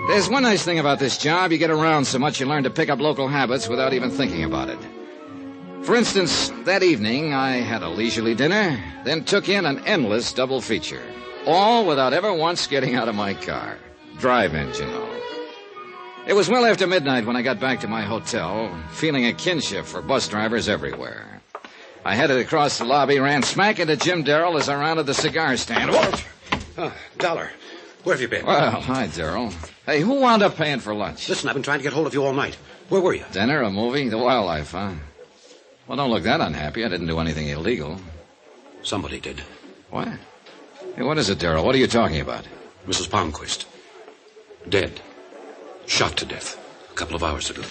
There's one nice thing about this job. You get around so much you learn to pick up local habits without even thinking about it. For instance, that evening I had a leisurely dinner, then took in an endless double feature. All without ever once getting out of my car. Drive-ins, you know. It was well after midnight when I got back to my hotel, feeling a kinship for bus drivers everywhere. I headed across the lobby, ran smack into Jim Darrell as I rounded the cigar stand. Oh, Dollar, where have you been? Well, hi, Darrell. Hey, who wound up paying for lunch? Listen, I've been trying to get hold of you all night. Where were you? Dinner, a movie, the wildlife, huh? Well, don't look that unhappy. I didn't do anything illegal. Somebody did. What? Hey, what is it, Darrell? What are you talking about? Mrs. Palmquist. Dead. Shot to death a couple of hours ago.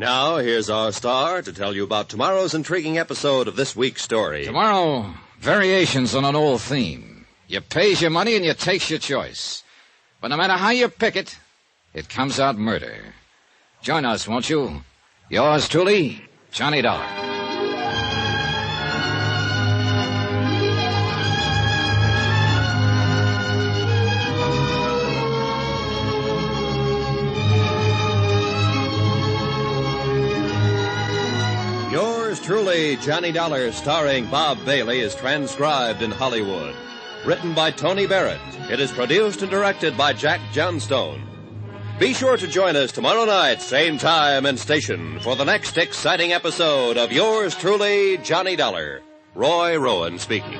Now, here's our star to tell you about tomorrow's intriguing episode of this week's story. Tomorrow, variations on an old theme. You pays your money and you takes your choice. But no matter how you pick it, it comes out murder. Join us, won't you? Yours truly, Johnny Dollar. Yours truly, Johnny Dollar, starring Bob Bailey, is transcribed in Hollywood. Written by Tony Barrett. It is produced and directed by Jack Johnstone. Be sure to join us tomorrow night, same time and station, for the next exciting episode of Yours truly, Johnny Dollar. Roy Rowan speaking.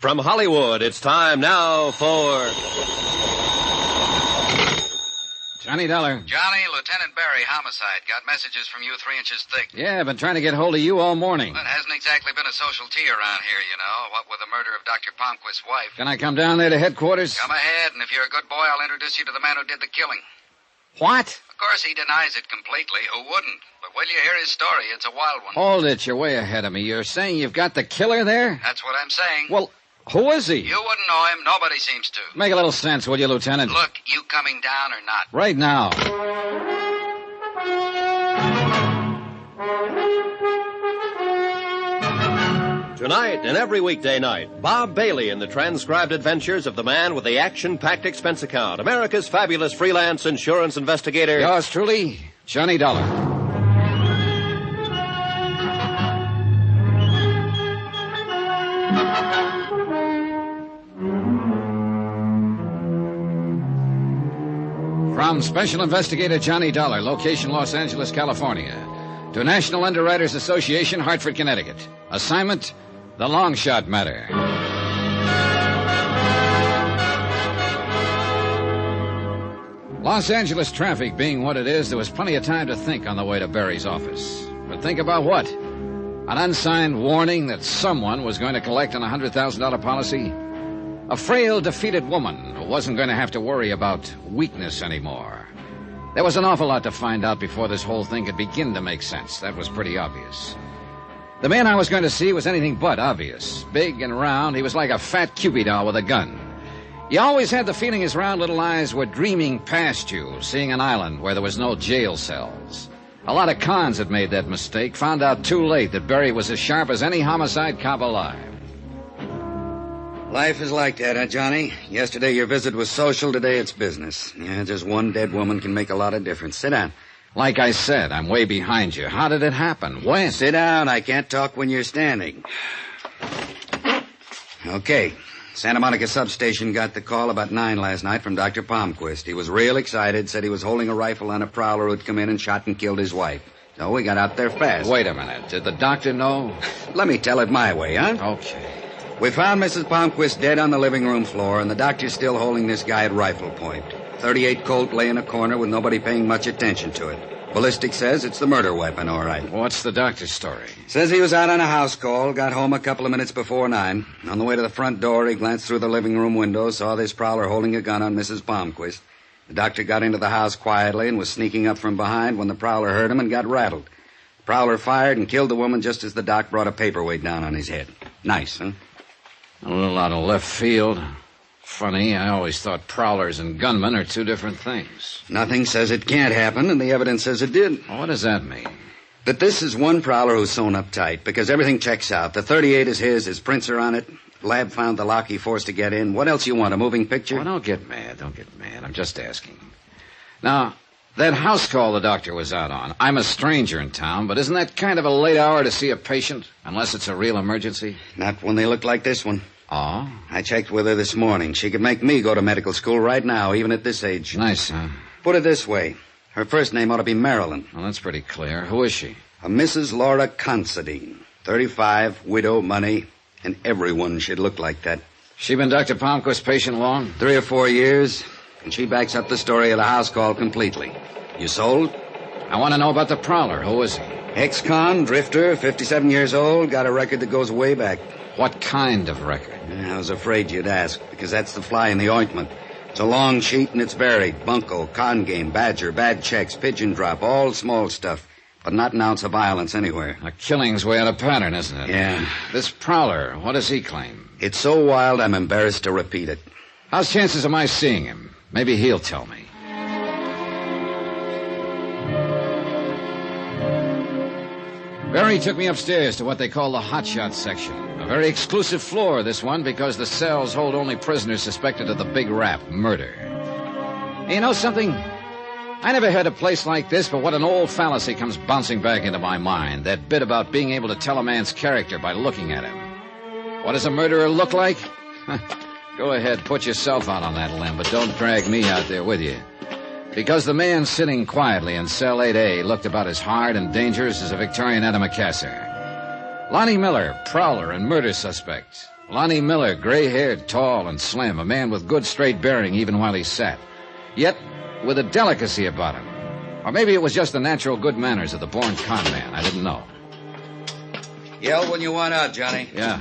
From Hollywood, it's time now for... Johnny Dollar. Johnny, Lieutenant Barry, homicide. Got messages from you 3 inches thick. Yeah, I've been trying to get hold of you all morning. Well, it hasn't exactly been a social tea around here, you know. What with the murder of Dr. Palmquist's wife. Can I come down there to headquarters? Come ahead, and if you're a good boy, I'll introduce you to the man who did the killing. What? Of course, he denies it completely. Who wouldn't? But will you hear his story? It's a wild one. Hold it, you're way ahead of me. You're saying you've got the killer there? That's what I'm saying. Well, who is he? You wouldn't know him. Nobody seems to. Make a little sense, will you, Lieutenant? Look, you coming down or not? Right now. Tonight and every weekday night, Bob Bailey in the transcribed adventures of the man with the action-packed expense account, America's fabulous freelance insurance investigator. Yours truly, Johnny Dollar. From Special Investigator Johnny Dollar, location Los Angeles, California, to National Underwriters Association, Hartford, Connecticut. Assignment, the long shot matter. Los Angeles traffic being what it is, there was plenty of time to think on the way to Barry's office. But think about what? An unsigned warning that someone was going to collect on a $100,000 policy? A frail, defeated woman who wasn't going to have to worry about weakness anymore. There was an awful lot to find out before this whole thing could begin to make sense. That was pretty obvious. The man I was going to see was anything but obvious. Big and round, he was like a fat Cupid doll with a gun. You always had the feeling his round little eyes were dreaming past you, seeing an island where there was no jail cells. A lot of cons had made that mistake, found out too late that Barry was as sharp as any homicide cop alive. Life is like that, huh, Johnny? Yesterday your visit was social, today it's business. Yeah, just one dead woman can make a lot of difference. Sit down. Like I said, I'm way behind you. How did it happen? When? Sit down. I can't talk when you're standing. Okay. Santa Monica substation got the call about 9 last night from Dr. Palmquist. He was real excited, said he was holding a rifle on a prowler who'd come in and shot and killed his wife. So we got out there fast. Wait a minute. Did the doctor know? Let me tell it my way, huh? Okay. We found Mrs. Palmquist dead on the living room floor, and the doctor's still holding this guy at rifle point. 38 Colt lay in a corner with nobody paying much attention to it. Ballistic says it's the murder weapon, all right. What's the doctor's story? Says he was out on a house call, got home a couple of minutes before 9. On the way to the front door, he glanced through the living room window, saw this prowler holding a gun on Mrs. Palmquist. The doctor got into the house quietly and was sneaking up from behind when the prowler heard him and got rattled. The prowler fired and killed the woman just as the doc brought a paperweight down on his head. Nice, huh? A little out of left field. Funny, I always thought prowlers and gunmen are two different things. Nothing says it can't happen, and the evidence says it did. What does that mean? That this is one prowler who's sewn up tight, because everything checks out. The 38 is his prints are on it. Lab found the lock he forced to get in. What else you want, a moving picture? Oh, don't get mad. I'm just asking. Now, that house call the doctor was out on. I'm a stranger in town, but isn't that kind of a late hour to see a patient, unless it's a real emergency? Not when they look like this one. Oh? I checked with her this morning. She could make me go to medical school right now, even at this age. Nice, huh? Put it this way. Her first name ought to be Marilyn. Well, that's pretty clear. Who is she? A Mrs. Laura Considine. 35, widow, money, and everyone should look like that. She been Dr. Palmquist's patient long? 3 or 4 years, and she backs up the story of the house call completely. You sold? I want to know about the prowler. Who is he? Ex-con, drifter, 57 years old, got a record that goes way back. What kind of record? I was afraid you'd ask, because that's the fly in the ointment. It's a long sheet and it's buried. Bunco, con game, badger, bad checks, pigeon drop, all small stuff. But not an ounce of violence anywhere. A killing's way out of pattern, isn't it? Yeah. This prowler, what does he claim? It's so wild I'm embarrassed to repeat it. How's chances of my seeing him? Maybe he'll tell me. Barry took me upstairs to what they call the hotshot section. A very exclusive floor, this one, because the cells hold only prisoners suspected of the big rap, murder. And you know something? I never heard a place like this, but what an old fallacy comes bouncing back into my mind. That bit about being able to tell a man's character by looking at him. What does a murderer look like? Go ahead, put yourself out on that limb, but don't drag me out there with you. Because the man sitting quietly in cell 8A looked about as hard and dangerous as a Victorian antimacassar. Lonnie Miller, prowler and murder suspect. Lonnie Miller, gray-haired, tall and slim, a man with good straight bearing even while he sat. Yet with a delicacy about him. Or maybe it was just the natural good manners of the born con man. I didn't know. Yell when you want out, Johnny. Yeah.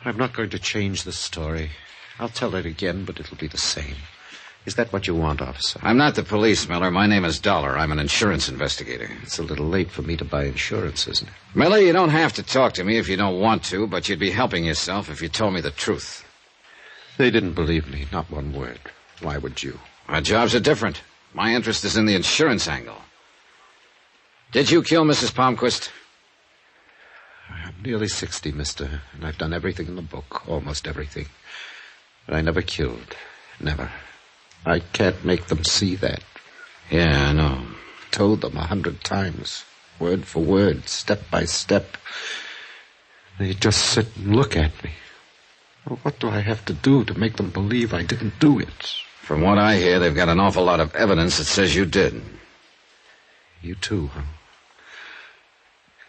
I'm not going to change the story. I'll tell it again, but it'll be the same. Is that what you want, officer? I'm not the police, Miller. My name is Dollar. I'm an insurance investigator. It's a little late for me to buy insurance, isn't it? Miller, you don't have to talk to me if you don't want to, but you'd be helping yourself if you told me the truth. They didn't believe me, not one word. Why would you? Our jobs are different. My interest is in the insurance angle. Did you kill Mrs. Palmquist? I'm nearly 60, mister, and I've done everything in the book, almost everything. But I never killed. Never. I can't make them see that. Yeah, I know. Told them 100 times, word for word, step by step. They just sit and look at me. Well, what do I have to do to make them believe I didn't do it? From what I hear, they've got an awful lot of evidence that says you did. You too, huh?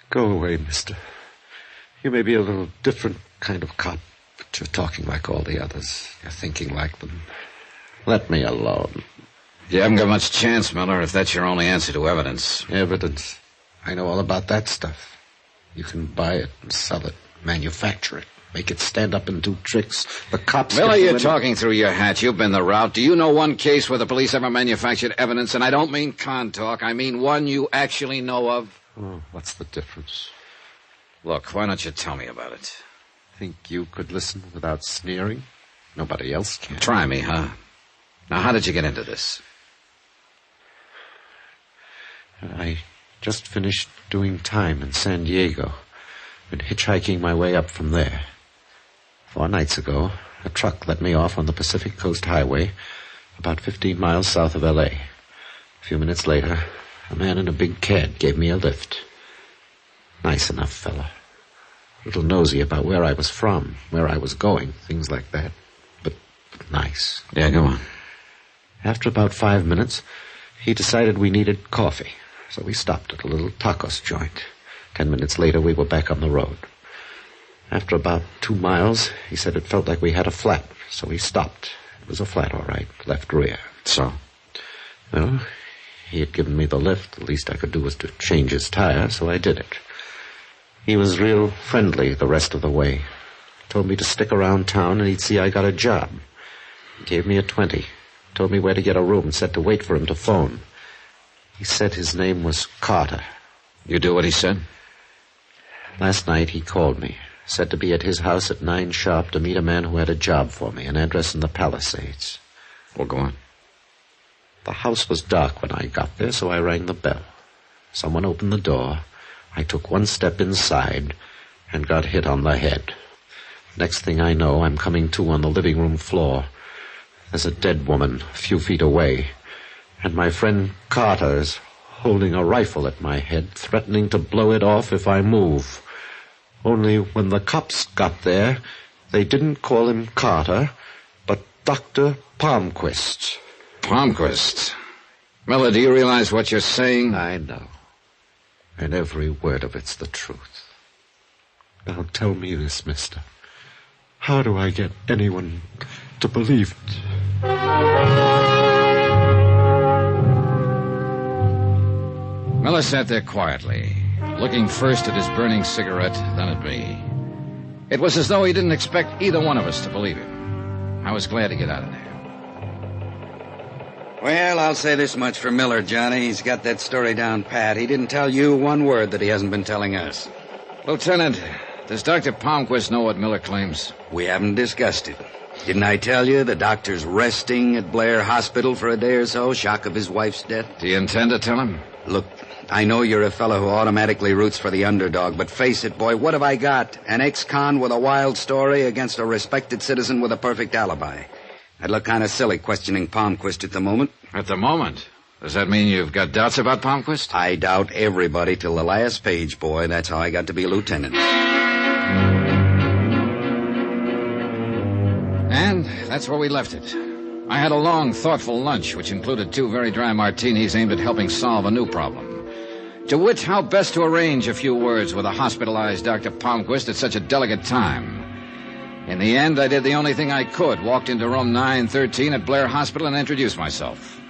Go away, mister. You may be a little different kind of cop, but you're talking like all the others. You're thinking like them. Let me alone. You haven't got much chance, Miller, if that's your only answer to evidence. Evidence? I know all about that stuff. You can buy it and sell it, manufacture it, make it stand up and do tricks. The cops... Miller, you're talking through your hat. You've been the route. Do you know one case where the police ever manufactured evidence? And I don't mean con talk. I mean one you actually know of. Oh, what's the difference? Look, why don't you tell me about it? Think you could listen without sneering? Nobody else can. Try me, huh? Now, how did you get into this? I just finished doing time in San Diego. Been hitchhiking my way up from there. 4 nights ago, a truck let me off on the Pacific Coast Highway, about 15 miles south of L.A. A few minutes later, a man in a big cab gave me a lift. Nice enough fella. A little nosy about where I was from, where I was going, things like that. But nice. Yeah, go on. After about 5 minutes, he decided we needed coffee. So we stopped at a little tacos joint. 10 minutes later, we were back on the road. After about 2 miles, he said it felt like we had a flat, so he stopped. It was a flat, all right, left rear. So? Well, he had given me the lift. The least I could do was to change his tire, so I did it. He was real friendly the rest of the way. Told me to stick around town and he'd see I got a job. He gave me a 20. Told me where to get a room and said to wait for him to phone. He said his name was Carter. You do what he said? Last night he called me. Said to be at his house at 9 sharp to meet a man who had a job for me, an address in the Palisades. Well, go on. The house was dark when I got there, so I rang the bell. Someone opened the door. I took 1 step inside and got hit on the head. Next thing I know, I'm coming to on the living room floor. There's a dead woman a few feet away, and my friend Carter is holding a rifle at my head, threatening to blow it off if I move. Only when the cops got there, they didn't call him Carter, but Dr. Palmquist. Palmquist? Miller, do you realize what you're saying? I know. And every word of it's the truth. Now tell me this, mister. How do I get anyone to believe it? Miller sat there quietly, looking first at his burning cigarette, then at me. It was as though he didn't expect either one of us to believe him. I was glad to get out of there. Well, I'll say this much for Miller, Johnny. He's got that story down pat. He didn't tell you one word that he hasn't been telling us. Lieutenant, does Dr. Palmquist know what Miller claims? We haven't discussed it. Didn't I tell you the doctor's resting at Blair Hospital for a day or so, shock of his wife's death? Do you intend to tell him? Look, I know you're a fellow who automatically roots for the underdog, but face it, boy, what have I got? An ex-con with a wild story against a respected citizen with a perfect alibi. I'd look kind of silly questioning Palmquist at the moment. At the moment? Does that mean you've got doubts about Palmquist? I doubt everybody till the last page, boy. That's how I got to be a lieutenant. And that's where we left it. I had a long, thoughtful lunch, which included 2 very dry martinis aimed at helping solve a new problem. To wit, how best to arrange a few words with a hospitalized Dr. Palmquist at such a delicate time. In the end, I did the only thing I could, walked into room 913 at Blair Hospital and introduced myself.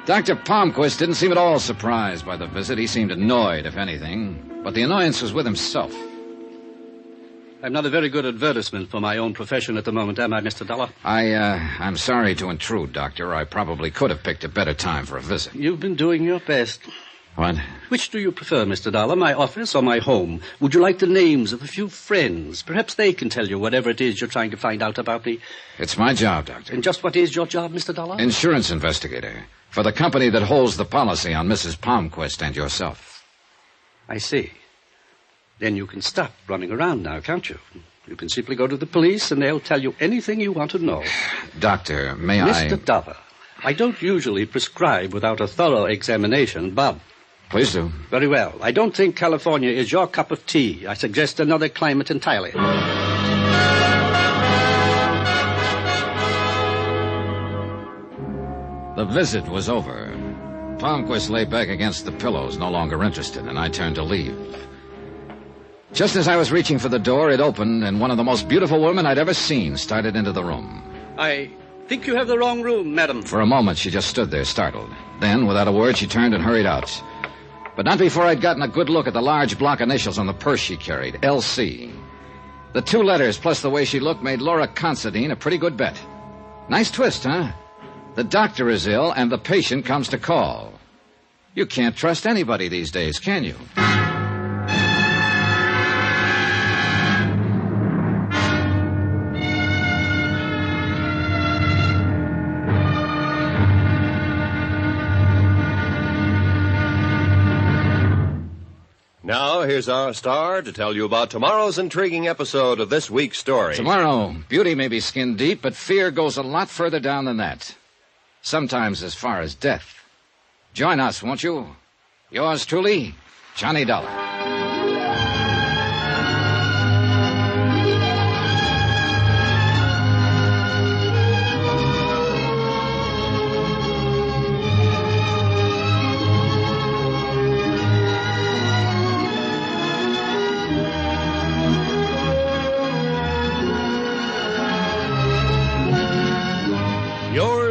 Dr. Palmquist didn't seem at all surprised by the visit. He seemed annoyed, if anything, but the annoyance was with himself. I'm not a very good advertisement for my own profession at the moment, am I, Mr. Dollar? I'm sorry to intrude, Doctor. I probably could have picked a better time for a visit. You've been doing your best. What? Which do you prefer, Mr. Dollar, my office or my home? Would you like the names of a few friends? Perhaps they can tell you whatever it is you're trying to find out about me. It's my job, Doctor. And just what is your job, Mr. Dollar? Insurance investigator. For the company that holds the policy on Mrs. Palmquist and yourself. I see. Then you can stop running around now, can't you? You can simply go to the police and they'll tell you anything you want to know. Doctor, may Mr. Dollar, I don't usually prescribe without a thorough examination, but... Please do. Very well. I don't think California is your cup of tea. I suggest another climate entirely. The visit was over. Palmquist lay back against the pillows, no longer interested, and I turned to leave. Just as I was reaching for the door, it opened, and one of the most beautiful women I'd ever seen started into the room. I think you have the wrong room, madam. For a moment, she just stood there, startled. Then, without a word, she turned and hurried out. But not before I'd gotten a good look at the large block initials on the purse she carried, LC. The 2 letters plus the way she looked made Laura Considine a pretty good bet. Nice twist, huh? The doctor is ill and the patient comes to call. You can't trust anybody these days, can you? Now, here's our star to tell you about tomorrow's intriguing episode of this week's story. Tomorrow, beauty may be skin deep, but fear goes a lot further down than that. Sometimes as far as death. Join us, won't you? Yours truly, Johnny Dollar.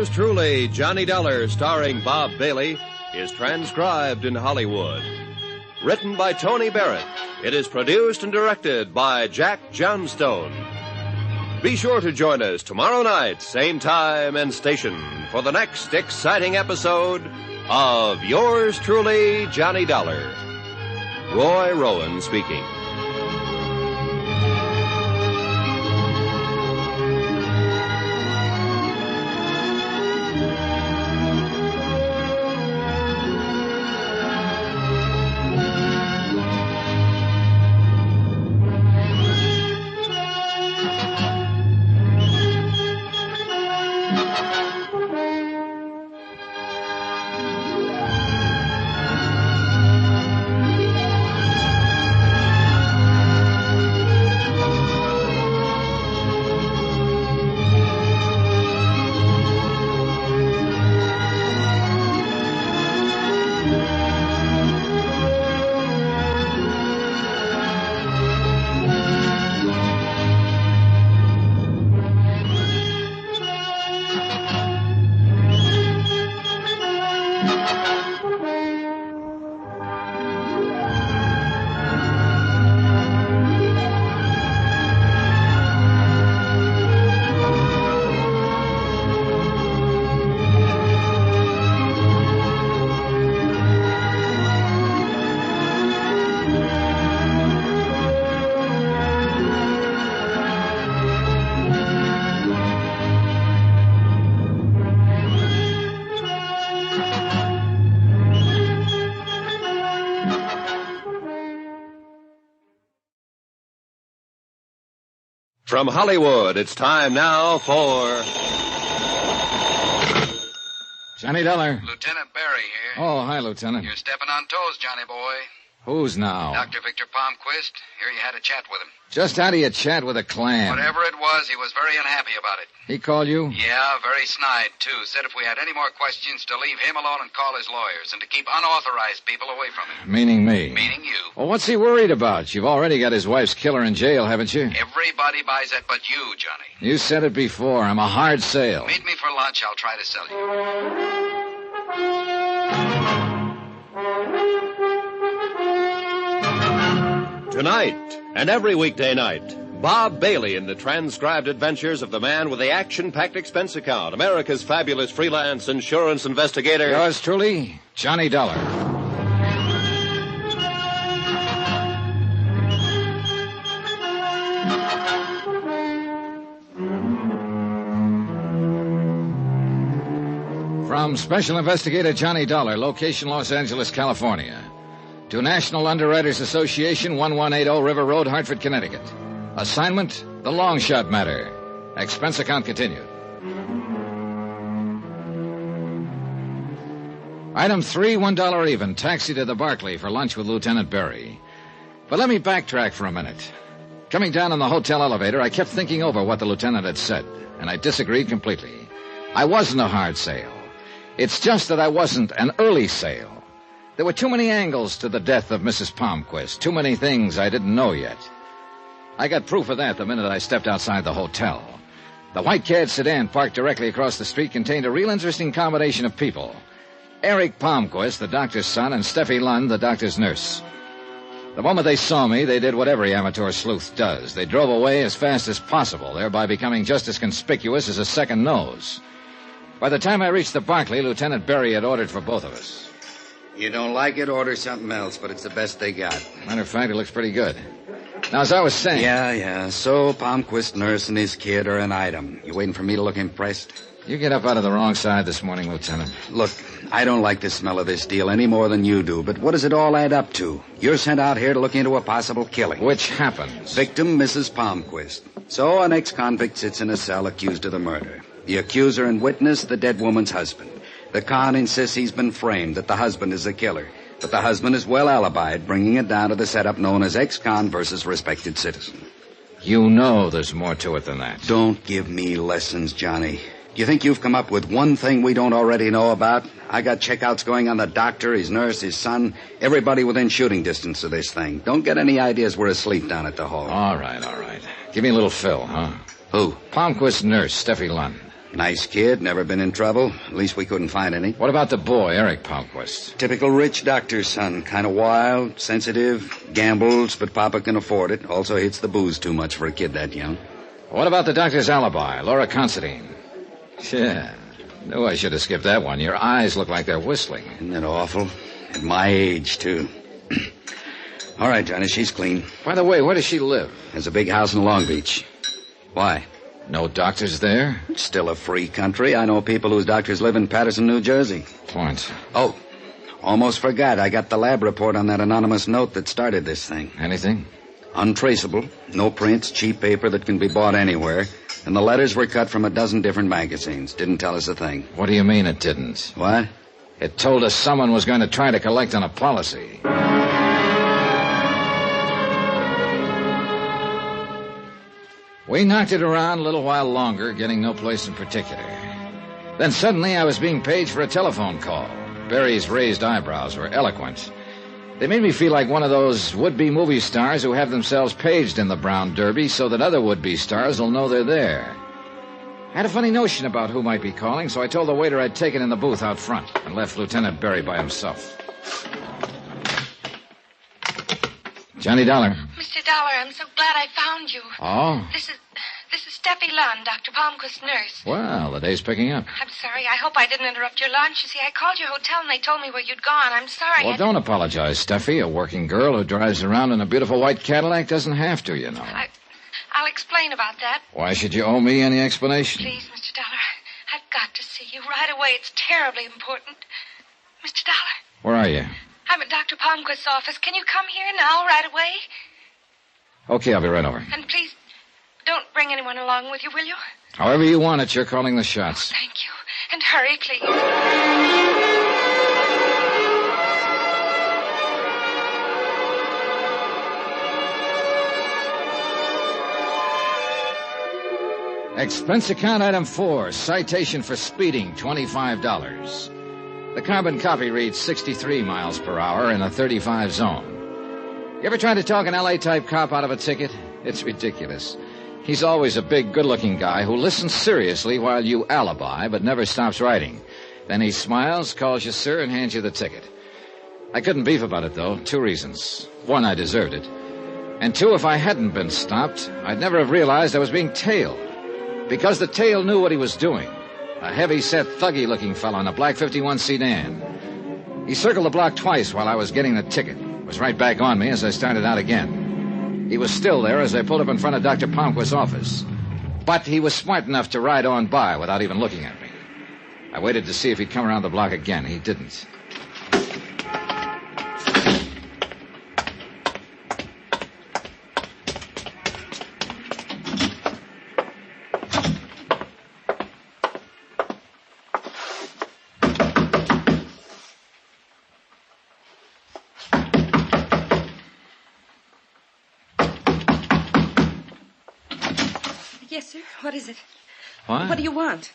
Yours truly, Johnny Dollar, starring Bob Bailey, is transcribed in Hollywood. Written by Tony Barrett, it is produced and directed by Jack Johnstone. Be sure to join us tomorrow night, same time and station, for the next exciting episode of Yours truly, Johnny Dollar. Roy Rowan speaking. From Hollywood, it's time now for... Johnny Dollar. Lieutenant Barry here. Oh, hi, Lieutenant. You're stepping on toes, Johnny boy. Who's now? Dr. Victor Palmquist. Here you had a chat with him. Just how do you chat with a clam? Whatever it was, he was very unhappy about it. He called you? Yeah, very snide, too. Said if we had any more questions, to leave him alone and call his lawyers, and to keep unauthorized people away from him. Meaning me? Meaning you. Well, what's he worried about? You've already got his wife's killer in jail, haven't you? Everybody buys that but you, Johnny. You said it before. I'm a hard sale. Meet me for lunch. I'll try to sell you. Tonight and every weekday night, Bob Bailey in the transcribed adventures of the man with the action-packed expense account, America's fabulous freelance insurance investigator. Yours truly, Johnny Dollar. From Special Investigator Johnny Dollar, location Los Angeles, California, to National Underwriters Association, 1180 River Road, Hartford, Connecticut. Assignment, the long shot matter. Expense account continued. Item 3, $1 even. Taxi to the Barclay for lunch with Lieutenant Barry. But let me backtrack for a minute. Coming down in the hotel elevator, I kept thinking over what the lieutenant had said, and I disagreed completely. I wasn't a hard sale. It's just that I wasn't an early sale. There were too many angles to the death of Mrs. Palmquist, too many things I didn't know yet. I got proof of that the minute I stepped outside the hotel. The white-cab sedan parked directly across the street contained a real interesting combination of people. Eric Palmquist, the doctor's son, and Steffi Lund, the doctor's nurse. The moment they saw me, they did what every amateur sleuth does. They drove away as fast as possible, thereby becoming just as conspicuous as a second nose. By the time I reached the Barclay, Lieutenant Barry had ordered for both of us. You don't like it, order something else, but it's the best they got. Matter of fact, it looks pretty good. Now, as I was saying... Yeah. So, Palmquist nurse and his kid are an item. You waiting for me to look impressed? You get up out of the wrong side this morning, Lieutenant. Look, I don't like the smell of this deal any more than you do, but what does it all add up to? You're sent out here to look into a possible killing. Which happens. Victim, Mrs. Palmquist. So, an ex-convict sits in a cell accused of the murder. The accuser and witness, the dead woman's husband. The con insists he's been framed, that the husband is the killer. But the husband is well alibied, bringing it down to the setup known as ex-con versus respected citizen. You know there's more to it than that. Don't give me lessons, Johnny. You think you've come up with one thing we don't already know about? I got checkouts going on the doctor, his nurse, his son, everybody within shooting distance of this thing. Don't get any ideas we're asleep down at the hall. All right. Give me a little fill, huh? Who? Palmquist's nurse, Steffi Lund. Nice kid, never been in trouble. At least we couldn't find any. What about the boy, Eric Palmquist? Typical rich doctor's son. Kind of wild, sensitive, gambles, but Papa can afford it. Also hits the booze too much for a kid that young. What about the doctor's alibi, Laura Considine? Yeah, knew I should have skipped that one. Your eyes look like they're whistling. Isn't that awful? At my age, too. All right, Johnny, she's clean. By the way, where does she live? Has a big house in Long Beach. Why? No doctors there? It's still a free country. I know people whose doctors live in Patterson, New Jersey. Point. Oh, almost forgot. I got the lab report on that anonymous note that started this thing. Anything? Untraceable. No prints, cheap paper that can be bought anywhere. And the letters were cut from a dozen different magazines. Didn't tell us a thing. What do you mean it didn't? What? It told us someone was going to try to collect on a policy. We knocked it around a little while longer, getting no place in particular. Then suddenly I was being paged for a telephone call. Barry's raised eyebrows were eloquent. They made me feel like one of those would-be movie stars who have themselves paged in the Brown Derby so that other would-be stars will know they're there. I had a funny notion about who might be calling, so I told the waiter I'd taken in the booth out front and left Lieutenant Barry by himself. Johnny Dollar. Mr. Dollar, I'm so glad I found you. Oh? This is Steffi Lund, Dr. Palmquist's nurse. Well, the day's picking up. I'm sorry. I hope I didn't interrupt your lunch. You see, I called your hotel and they told me where you'd gone. I'm sorry. Well, don't apologize, Steffi. A working girl who drives around in a beautiful white Cadillac doesn't have to, you know. I'll explain about that. Why should you owe me any explanation? Please, Mr. Dollar, I've got to see you right away. It's terribly important. Mr. Dollar. Where are you? I'm at Dr. Palmquist's office. Can you come here now, right away? Okay, I'll be right over. And please, don't bring anyone along with you, will you? However you want it, you're calling the shots. Oh, thank you. And hurry, please. Expense account item 4, citation for speeding, $25. The carbon copy reads 63 miles per hour in a 35 zone. You ever tried to talk an L.A.-type cop out of a ticket? It's ridiculous. He's always a big, good-looking guy who listens seriously while you alibi, but never stops writing. Then he smiles, calls you sir, and hands you the ticket. I couldn't beef about it, though. 2 reasons. 1, I deserved it. And 2, if I hadn't been stopped, I'd never have realized I was being tailed. Because the tail knew what he was doing. A heavy-set, thuggy-looking fellow in a black 51 sedan. He circled the block twice while I was getting the ticket. Was right back on me as I started out again. He was still there as I pulled up in front of Dr. Palmquist's office. But he was smart enough to ride on by without even looking at me. I waited to see if he'd come around the block again. He didn't. Yes, sir. What is it? What? What do you want?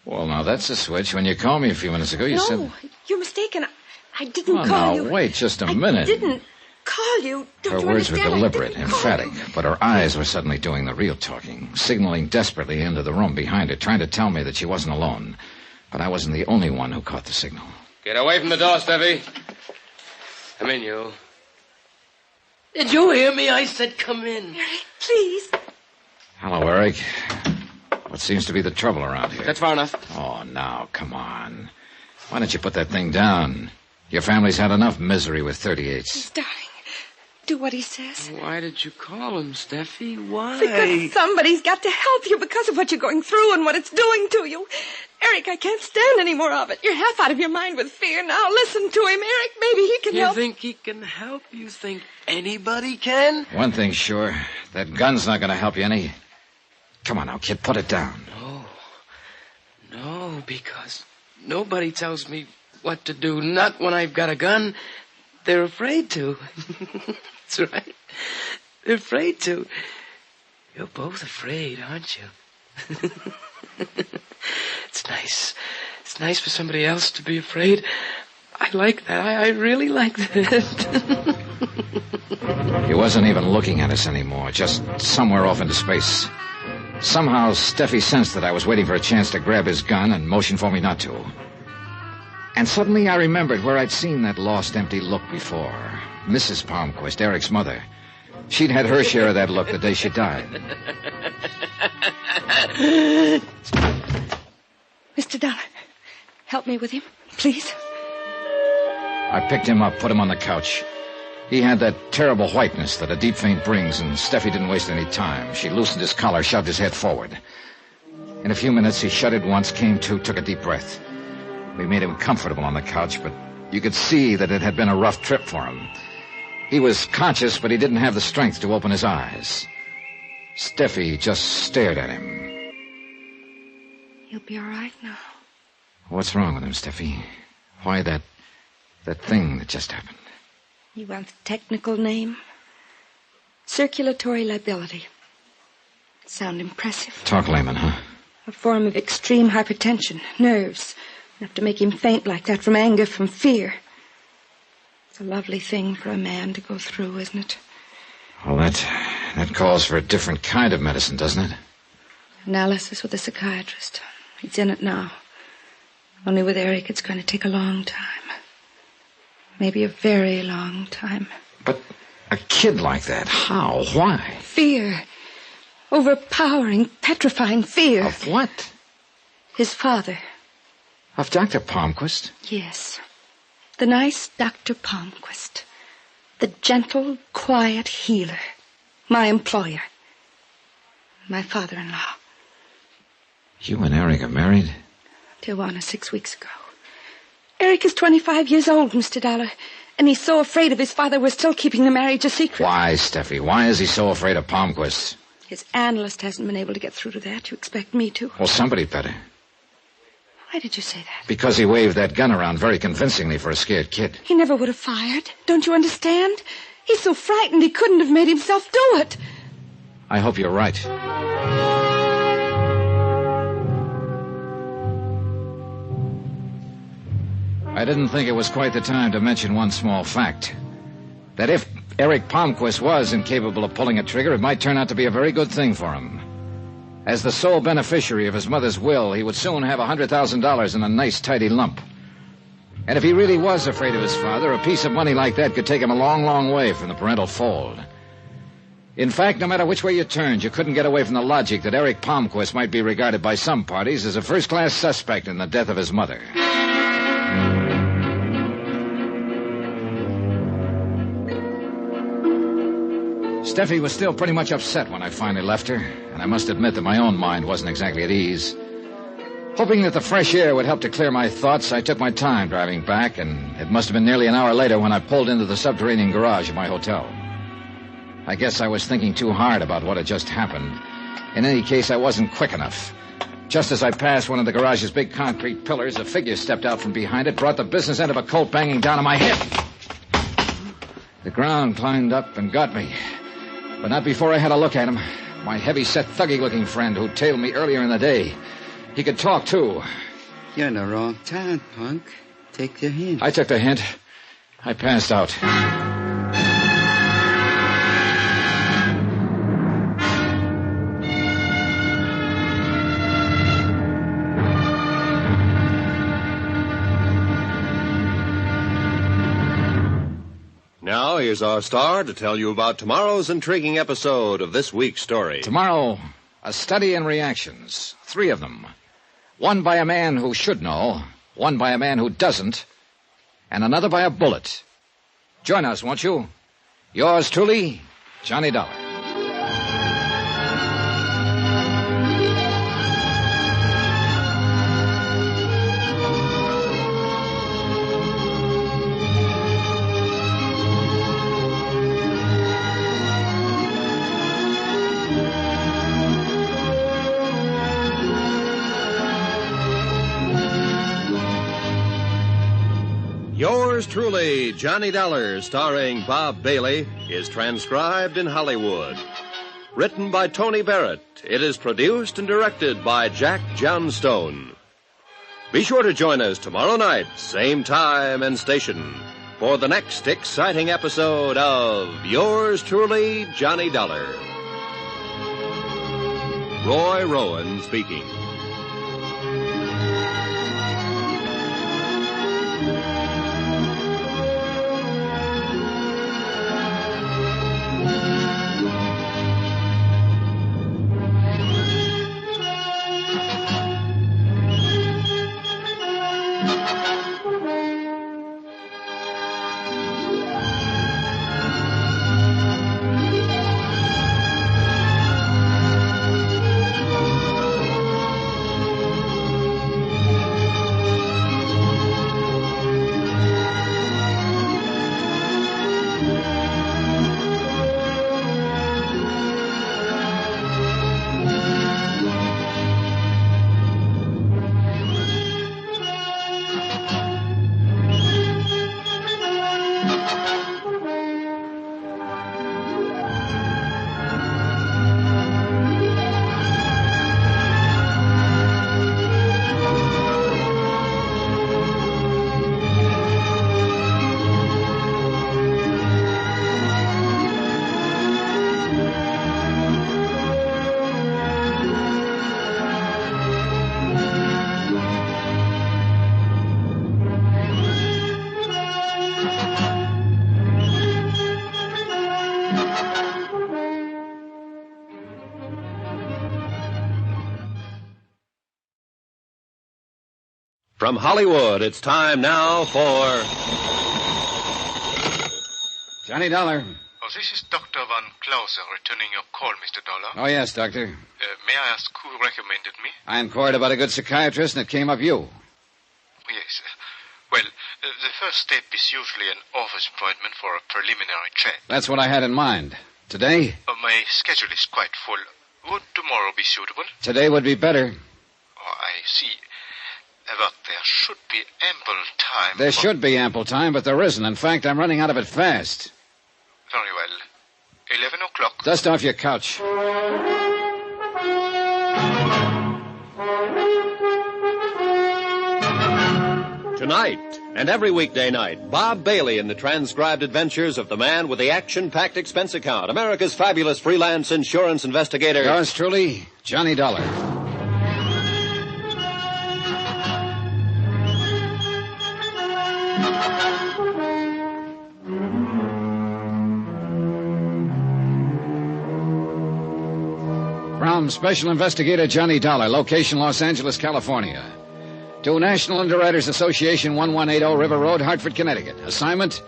Well, now, that's a switch. When you called me a few minutes ago, you said... No, you're mistaken. I didn't Well, call now, you. wait just a minute. I didn't call you. Don't Her you words were understand? deliberate, emphatic, but her eyes were suddenly doing the real talking, signaling desperately into the room behind her, trying to tell me that she wasn't alone. But I wasn't the only one who caught the signal. Get away from the door, Steffi. Come in, you. Did you hear me? I said come in. Eric, please. Hello, Eric. What seems to be the trouble around here? That's far enough. Oh, now, come on. Why don't you put that thing down? Your family's had enough misery with 38s. Darling, do what he says. Why did you call him, Steffi? Why? Because somebody's got to help you because of what you're going through and what it's doing to you. Eric, I can't stand any more of it. You're half out of your mind with fear. Now listen to him, Eric. Maybe he can help. You think he can help? You think anybody can? One thing's sure. That gun's not going to help you any. Come on now, kid, put it down. No, because nobody tells me what to do. Not when I've got a gun. They're afraid to. That's right. They're afraid to. You're both afraid, aren't you? It's nice. It's nice for somebody else to be afraid. I like that. I really like that. He wasn't even looking at us anymore, just somewhere off into space. Somehow, Steffi sensed that I was waiting for a chance to grab his gun and motioned for me not to. And suddenly I remembered where I'd seen that lost, empty look before. Mrs. Palmquist, Eric's mother. She'd had her share of that look the day she died. Mr. Dollar, help me with him, please. I picked him up, put him on the couch. He had that terrible whiteness that a deep faint brings, and Steffi didn't waste any time. She loosened his collar, shoved his head forward. In a few minutes, he shuddered once, came to, took a deep breath. We made him comfortable on the couch, but you could see that it had been a rough trip for him. He was conscious, but he didn't have the strength to open his eyes. Steffi just stared at him. He'll be all right now. What's wrong with him, Steffi? Why that thing that just happened? You want the technical name? Circulatory lability. Sound impressive? Talk layman, huh? A form of extreme hypertension. Nerves. Enough to make him faint like that from anger, from fear. It's a lovely thing for a man to go through, isn't it? Well, that calls for a different kind of medicine, doesn't it? Analysis with a psychiatrist. He's in it now. Only with Eric, it's going to take a long time. Maybe a very long time. But a kid like that, how? Why? Fear. Overpowering, petrifying fear. Of what? His father. Of Dr. Palmquist? Yes. The nice Dr. Palmquist. The gentle, quiet healer. My employer. My father-in-law. You and Eric are married? Tijuana 6 weeks ago. Eric is 25 years old, Mr. Dollar, and he's so afraid of his father we're still keeping the marriage a secret. Why, Steffi? Why is he so afraid of Palmquist? His analyst hasn't been able to get through to that. You expect me to? Well, somebody better. Why did you say that? Because he waved that gun around very convincingly for a scared kid. He never would have fired. Don't you understand? He's so frightened he couldn't have made himself do it. I hope you're right. I didn't think it was quite the time to mention one small fact. That if Eric Palmquist was incapable of pulling a trigger, it might turn out to be a very good thing for him. As the sole beneficiary of his mother's will, he would soon have $100,000 in a nice, tidy lump. And if he really was afraid of his father, a piece of money like that could take him a long, long way from the parental fold. In fact, no matter which way you turned, you couldn't get away from the logic that Eric Palmquist might be regarded by some parties as a first-class suspect in the death of his mother. Steffi was still pretty much upset when I finally left her, and I must admit that my own mind wasn't exactly at ease. Hoping that the fresh air would help to clear my thoughts, I took my time driving back, and it must have been nearly an hour later when I pulled into the subterranean garage of my hotel. I guess I was thinking too hard about what had just happened. In any case, I wasn't quick enough. Just as I passed one of the garage's big concrete pillars, a figure stepped out from behind it, brought the business end of a Colt banging down on my head. The ground climbed up and got me. But not before I had a look at him. My heavy-set, thuggy-looking friend who tailed me earlier in the day. He could talk, too. You're in the wrong town, punk. Take the hint. I took the hint. I passed out. Now, here's our star to tell you about tomorrow's intriguing episode of this week's story. Tomorrow, a study in reactions. 3 of them. One by a man who should know, one by a man who doesn't, and another by a bullet. Join us, won't you? Yours truly, Johnny Dollar. Yours truly, Johnny Dollar, starring Bob Bailey, is transcribed in Hollywood. Written by Tony Barrett, it is produced and directed by Jack Johnstone. Be sure to join us tomorrow night, same time and station, for the next exciting episode of Yours truly, Johnny Dollar. Roy Rowan speaking. From Hollywood, it's time now for... Johnny Dollar. Oh, this is Dr. Van Clauser returning your call, Mr. Dollar. Oh, yes, Doctor. May I ask who recommended me? I inquired about a good psychiatrist, and it came up you. Yes. Well, the first step is usually an office appointment for a preliminary chat. That's what I had in mind. Today? My schedule is quite full. Would tomorrow be suitable? Today would be better. Oh, I see. But there should be ample time. There should be ample time, but there isn't. In fact, I'm running out of it fast. Very well. 11 o'clock. Dust off your couch. Tonight, and every weekday night, Bob Bailey in the transcribed adventures of the man with the action-packed expense account, America's fabulous freelance insurance investigator. Yours truly, Johnny Dollar. From Special Investigator Johnny Dollar, location Los Angeles, California. To National Underwriters Association, 1180 River Road, Hartford, Connecticut. Assignment,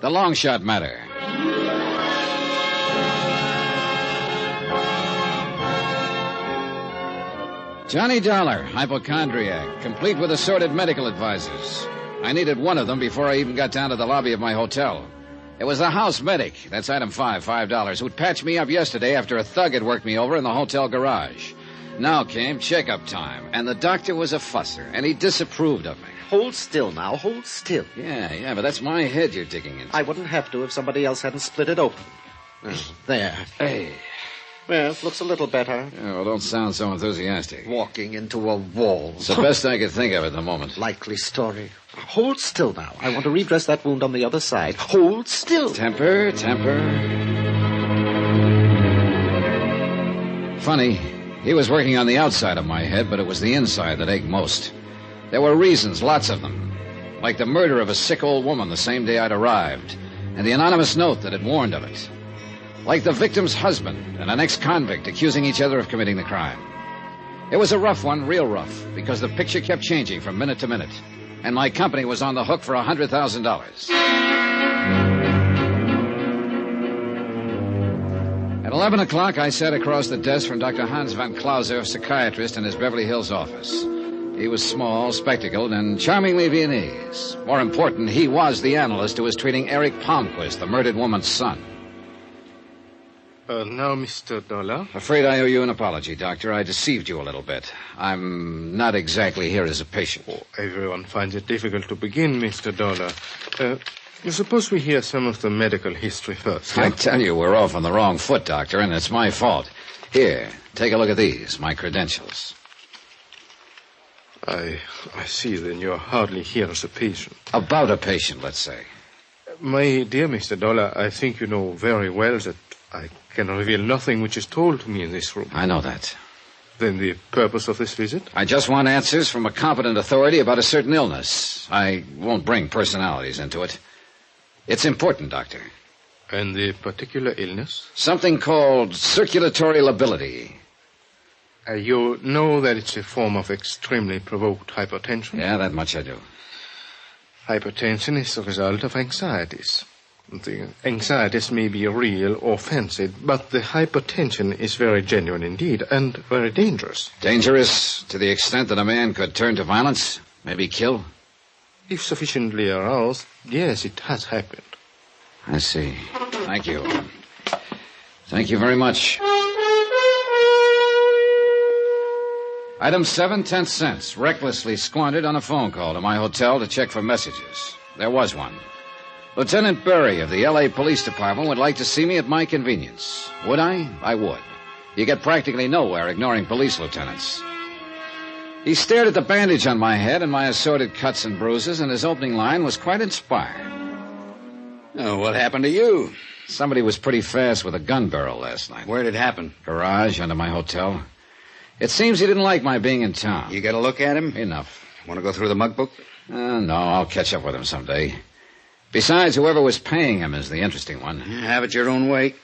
the long shot matter. Johnny Dollar, hypochondriac, complete with assorted medical advisors. I needed one of them before I even got down to the lobby of my hotel. It was the house medic, that's item 5, $5, who'd patched me up yesterday after a thug had worked me over in the hotel garage. Now came checkup time, and the doctor was a fusser, and he disapproved of me. Hold still now, hold still. Yeah, but that's my head you're digging into. I wouldn't have to if somebody else hadn't split it open. Oh, there. Hey. Well, looks a little better. Yeah, well, don't sound so enthusiastic. Walking into a wall. It's the best I could think of at the moment. Likely story. Hold still now. I want to redress that wound on the other side. Hold still. Temper. Funny, he was working on the outside of my head, but it was the inside that ached most. There were reasons, lots of them. Like the murder of a sick old woman the same day I'd arrived, and the anonymous note that had warned of it. Like the victim's husband and an ex-convict accusing each other of committing the crime. It was a rough one, real rough, because the picture kept changing from minute to minute, and my company was on the hook for $100,000. At 11 o'clock, I sat across the desk from Dr. Hans Van Clauser, psychiatrist, in his Beverly Hills office. He was small, spectacled, and charmingly Viennese. More important, he was the analyst who was treating Eric Palmquist, the murdered woman's son. Now, Mr. Dollar. Afraid I owe you an apology, Doctor. I deceived you a little bit. I'm not exactly here as a patient. Oh, everyone finds it difficult to begin, Mr. Dollar. Suppose we hear some of the medical history first. I tell you, we're off on the wrong foot, Doctor, and it's my fault. Here, take a look at these, my credentials. I see, then you're hardly here as a patient. About a patient, let's say. My dear Mr. Dollar, I think you know very well that I can reveal nothing which is told to me in this room. I know that. Then the purpose of this visit? I just want answers from a competent authority about a certain illness. I won't bring personalities into it. It's important, Doctor. And the particular illness? Something called circulatory lability. You know that it's a form of extremely provoked hypertension? Yeah, that much I do. Hypertension is the result of anxieties. The anxieties may be real or fancied, but the hypertension is very genuine indeed, and very dangerous. Dangerous to the extent that a man could turn to violence, maybe kill? If sufficiently aroused, yes, it has happened. I see. Thank you. Thank you very much. Item 7, 10 cents, recklessly squandered on a phone call to my hotel to check for messages. There was one. Lieutenant Berry of the L.A. Police Department would like to see me at my convenience. Would I? I would. You get practically nowhere ignoring police lieutenants. He stared at the bandage on my head and my assorted cuts and bruises, and his opening line was quite inspired. Oh, what happened to you? Somebody was pretty fast with a gun barrel last night. Where'd it happen? Garage under my hotel. It seems he didn't like my being in town. You got a look at him? Enough. Want to go through the mug book? No, I'll catch up with him someday. Besides, whoever was paying him is the interesting one. Have it your own way.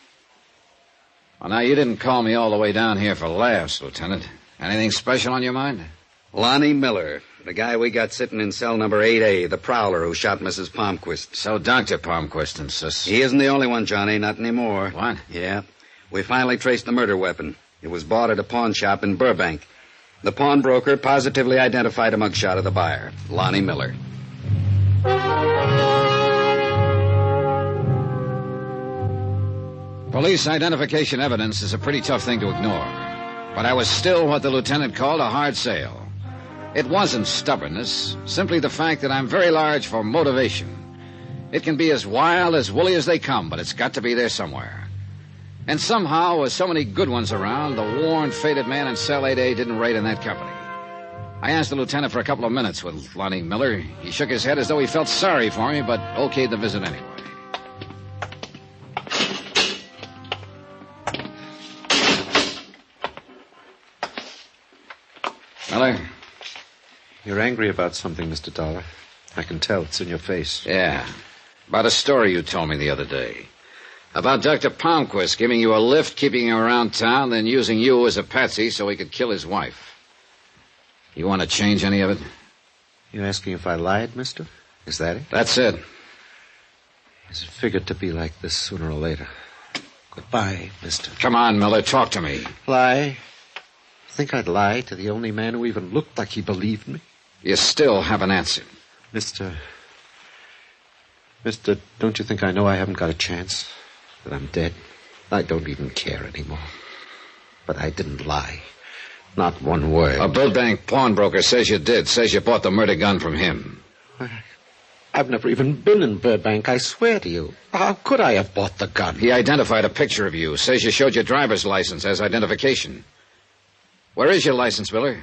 Well, now, you didn't call me all the way down here for laughs, Lieutenant. Anything special on your mind? Lonnie Miller, the guy we got sitting in cell number 8A, the prowler who shot Mrs. Palmquist. So Dr. Palmquist insists. He isn't the only one, Johnny, not anymore. What? Yeah. We finally traced the murder weapon. It was bought at a pawn shop in Burbank. The pawnbroker positively identified a mugshot of the buyer, Lonnie Miller. Police identification evidence is a pretty tough thing to ignore. But I was still what the lieutenant called a hard sale. It wasn't stubbornness, simply the fact that I'm very large for motivation. It can be as wild, as woolly as they come, but it's got to be there somewhere. And somehow, with so many good ones around, the worn, faded man in cell 8A didn't rate in that company. I asked the lieutenant for a couple of minutes with Lonnie Miller. He shook his head as though he felt sorry for me, but okayed the visit anyway. Miller? You're angry about something, Mr. Dollar. I can tell. It's in your face. Yeah. About a story you told me the other day. About Dr. Palmquist giving you a lift, keeping you around town, then using you as a patsy so he could kill his wife. You want to change any of it? You asking if I lied, mister? Is that it? That's it. It's figured to be like this sooner or later. Goodbye, mister. Come on, Miller, talk to me. Lie? Think I'd lie to the only man who even looked like he believed me? You still haven't answered. Mister, don't you think I know I haven't got a chance? That I'm dead? I don't even care anymore. But I didn't lie. Not one word. A Burbank pawnbroker says you did. Says you bought the murder gun from him. I've never even been in Burbank, I swear to you. How could I have bought the gun? He identified a picture of you. Says you showed your driver's license as identification. Where is your license, Miller?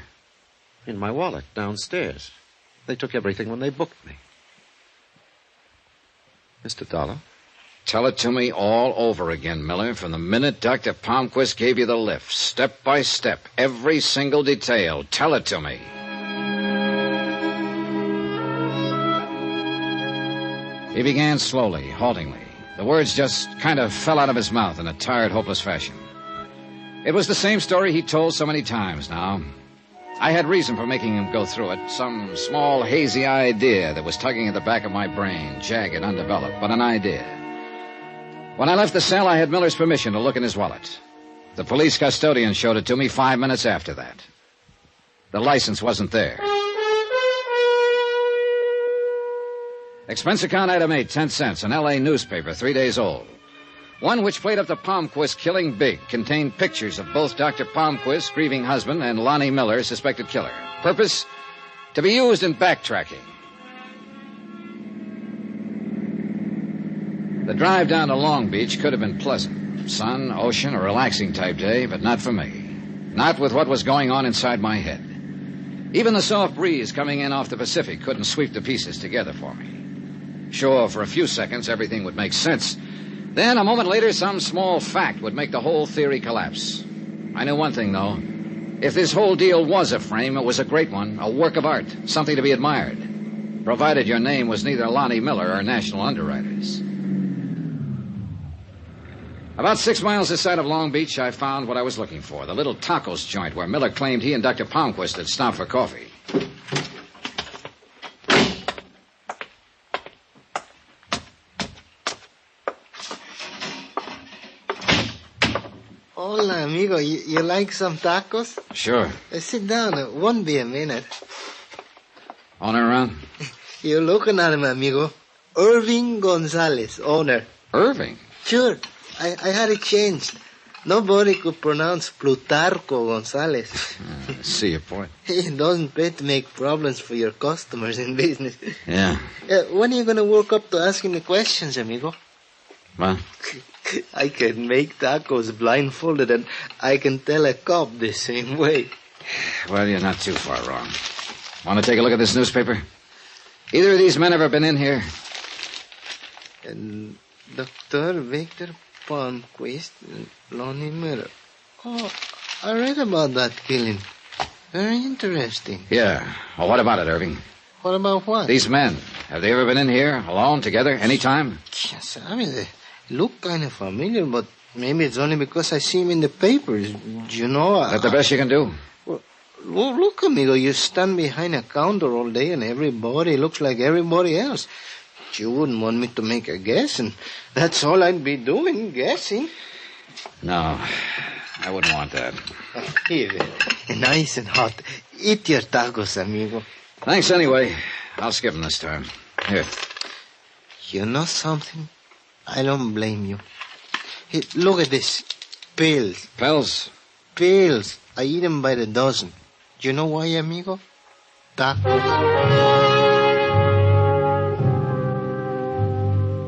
In my wallet, downstairs. They took everything when they booked me. Mr. Dollar? Tell it to me all over again, Miller, from the minute Dr. Palmquist gave you the lift. Step by step, every single detail. Tell it to me. He began slowly, haltingly. The words just kind of fell out of his mouth in a tired, hopeless fashion. It was the same story he told so many times now. I had reason for making him go through it. Some small, hazy idea that was tugging at the back of my brain, jagged, undeveloped, but an idea. When I left the cell, I had Miller's permission to look in his wallet. The police custodian showed it to me 5 minutes after that. The license wasn't there. Expense account item 8, 10 cents, an L.A. newspaper, 3 days old. One which played up the Palmquist killing big, contained pictures of both Dr. Palmquist, grieving husband, and Lonnie Miller, suspected killer. Purpose? To be used in backtracking. The drive down to Long Beach could have been pleasant. Sun, ocean, a relaxing type day, but not for me. Not with what was going on inside my head. Even the soft breeze coming in off the Pacific couldn't sweep the pieces together for me. Sure, for a few seconds, everything would make sense. Then, a moment later, some small fact would make the whole theory collapse. I knew one thing, though. If this whole deal was a frame, it was a great one, a work of art, something to be admired, provided your name was neither Lonnie Miller or National Underwriters. About 6 miles this side of Long Beach, I found what I was looking for, the little tacos joint where Miller claimed he and Dr. Palmquist had stopped for coffee. Hola, amigo. You like some tacos? Sure. Sit down. It won't be a minute. Owner around? You're looking at him, amigo. Irving Gonzalez, owner. Irving? Sure. I had it changed. Nobody could pronounce Plutarco Gonzalez. I see your point. It doesn't pay to make problems for your customers in business. Yeah. When are you going to work up to asking me questions, amigo? Well? I can make tacos blindfolded, and I can tell a cop the same way. Well, you're not too far wrong. Want to take a look at this newspaper? Either of these men ever been in here? And Dr. Victor Palmquist and Lonnie Miller. Oh, I read about that killing. Very interesting. Yeah. Well, what about it, Irving? What about what? These men. Have they ever been in here, alone, together, any time? Yes, I mean, they look kind of familiar, but maybe it's only because I see them in the papers. You know, Is that the best you can do? Well, look, amigo, you stand behind a counter all day and everybody looks like everybody else. You wouldn't want me to make a guess, and that's all I'd be doing, guessing. No, I wouldn't want that. Here, nice and hot. Eat your tacos, amigo. Thanks anyway. I'll skip them this time. Here. You know something? I don't blame you. Hey, look at this. Pills. Pills? Pills. I eat them by the dozen. Do you know why, amigo? Tacos.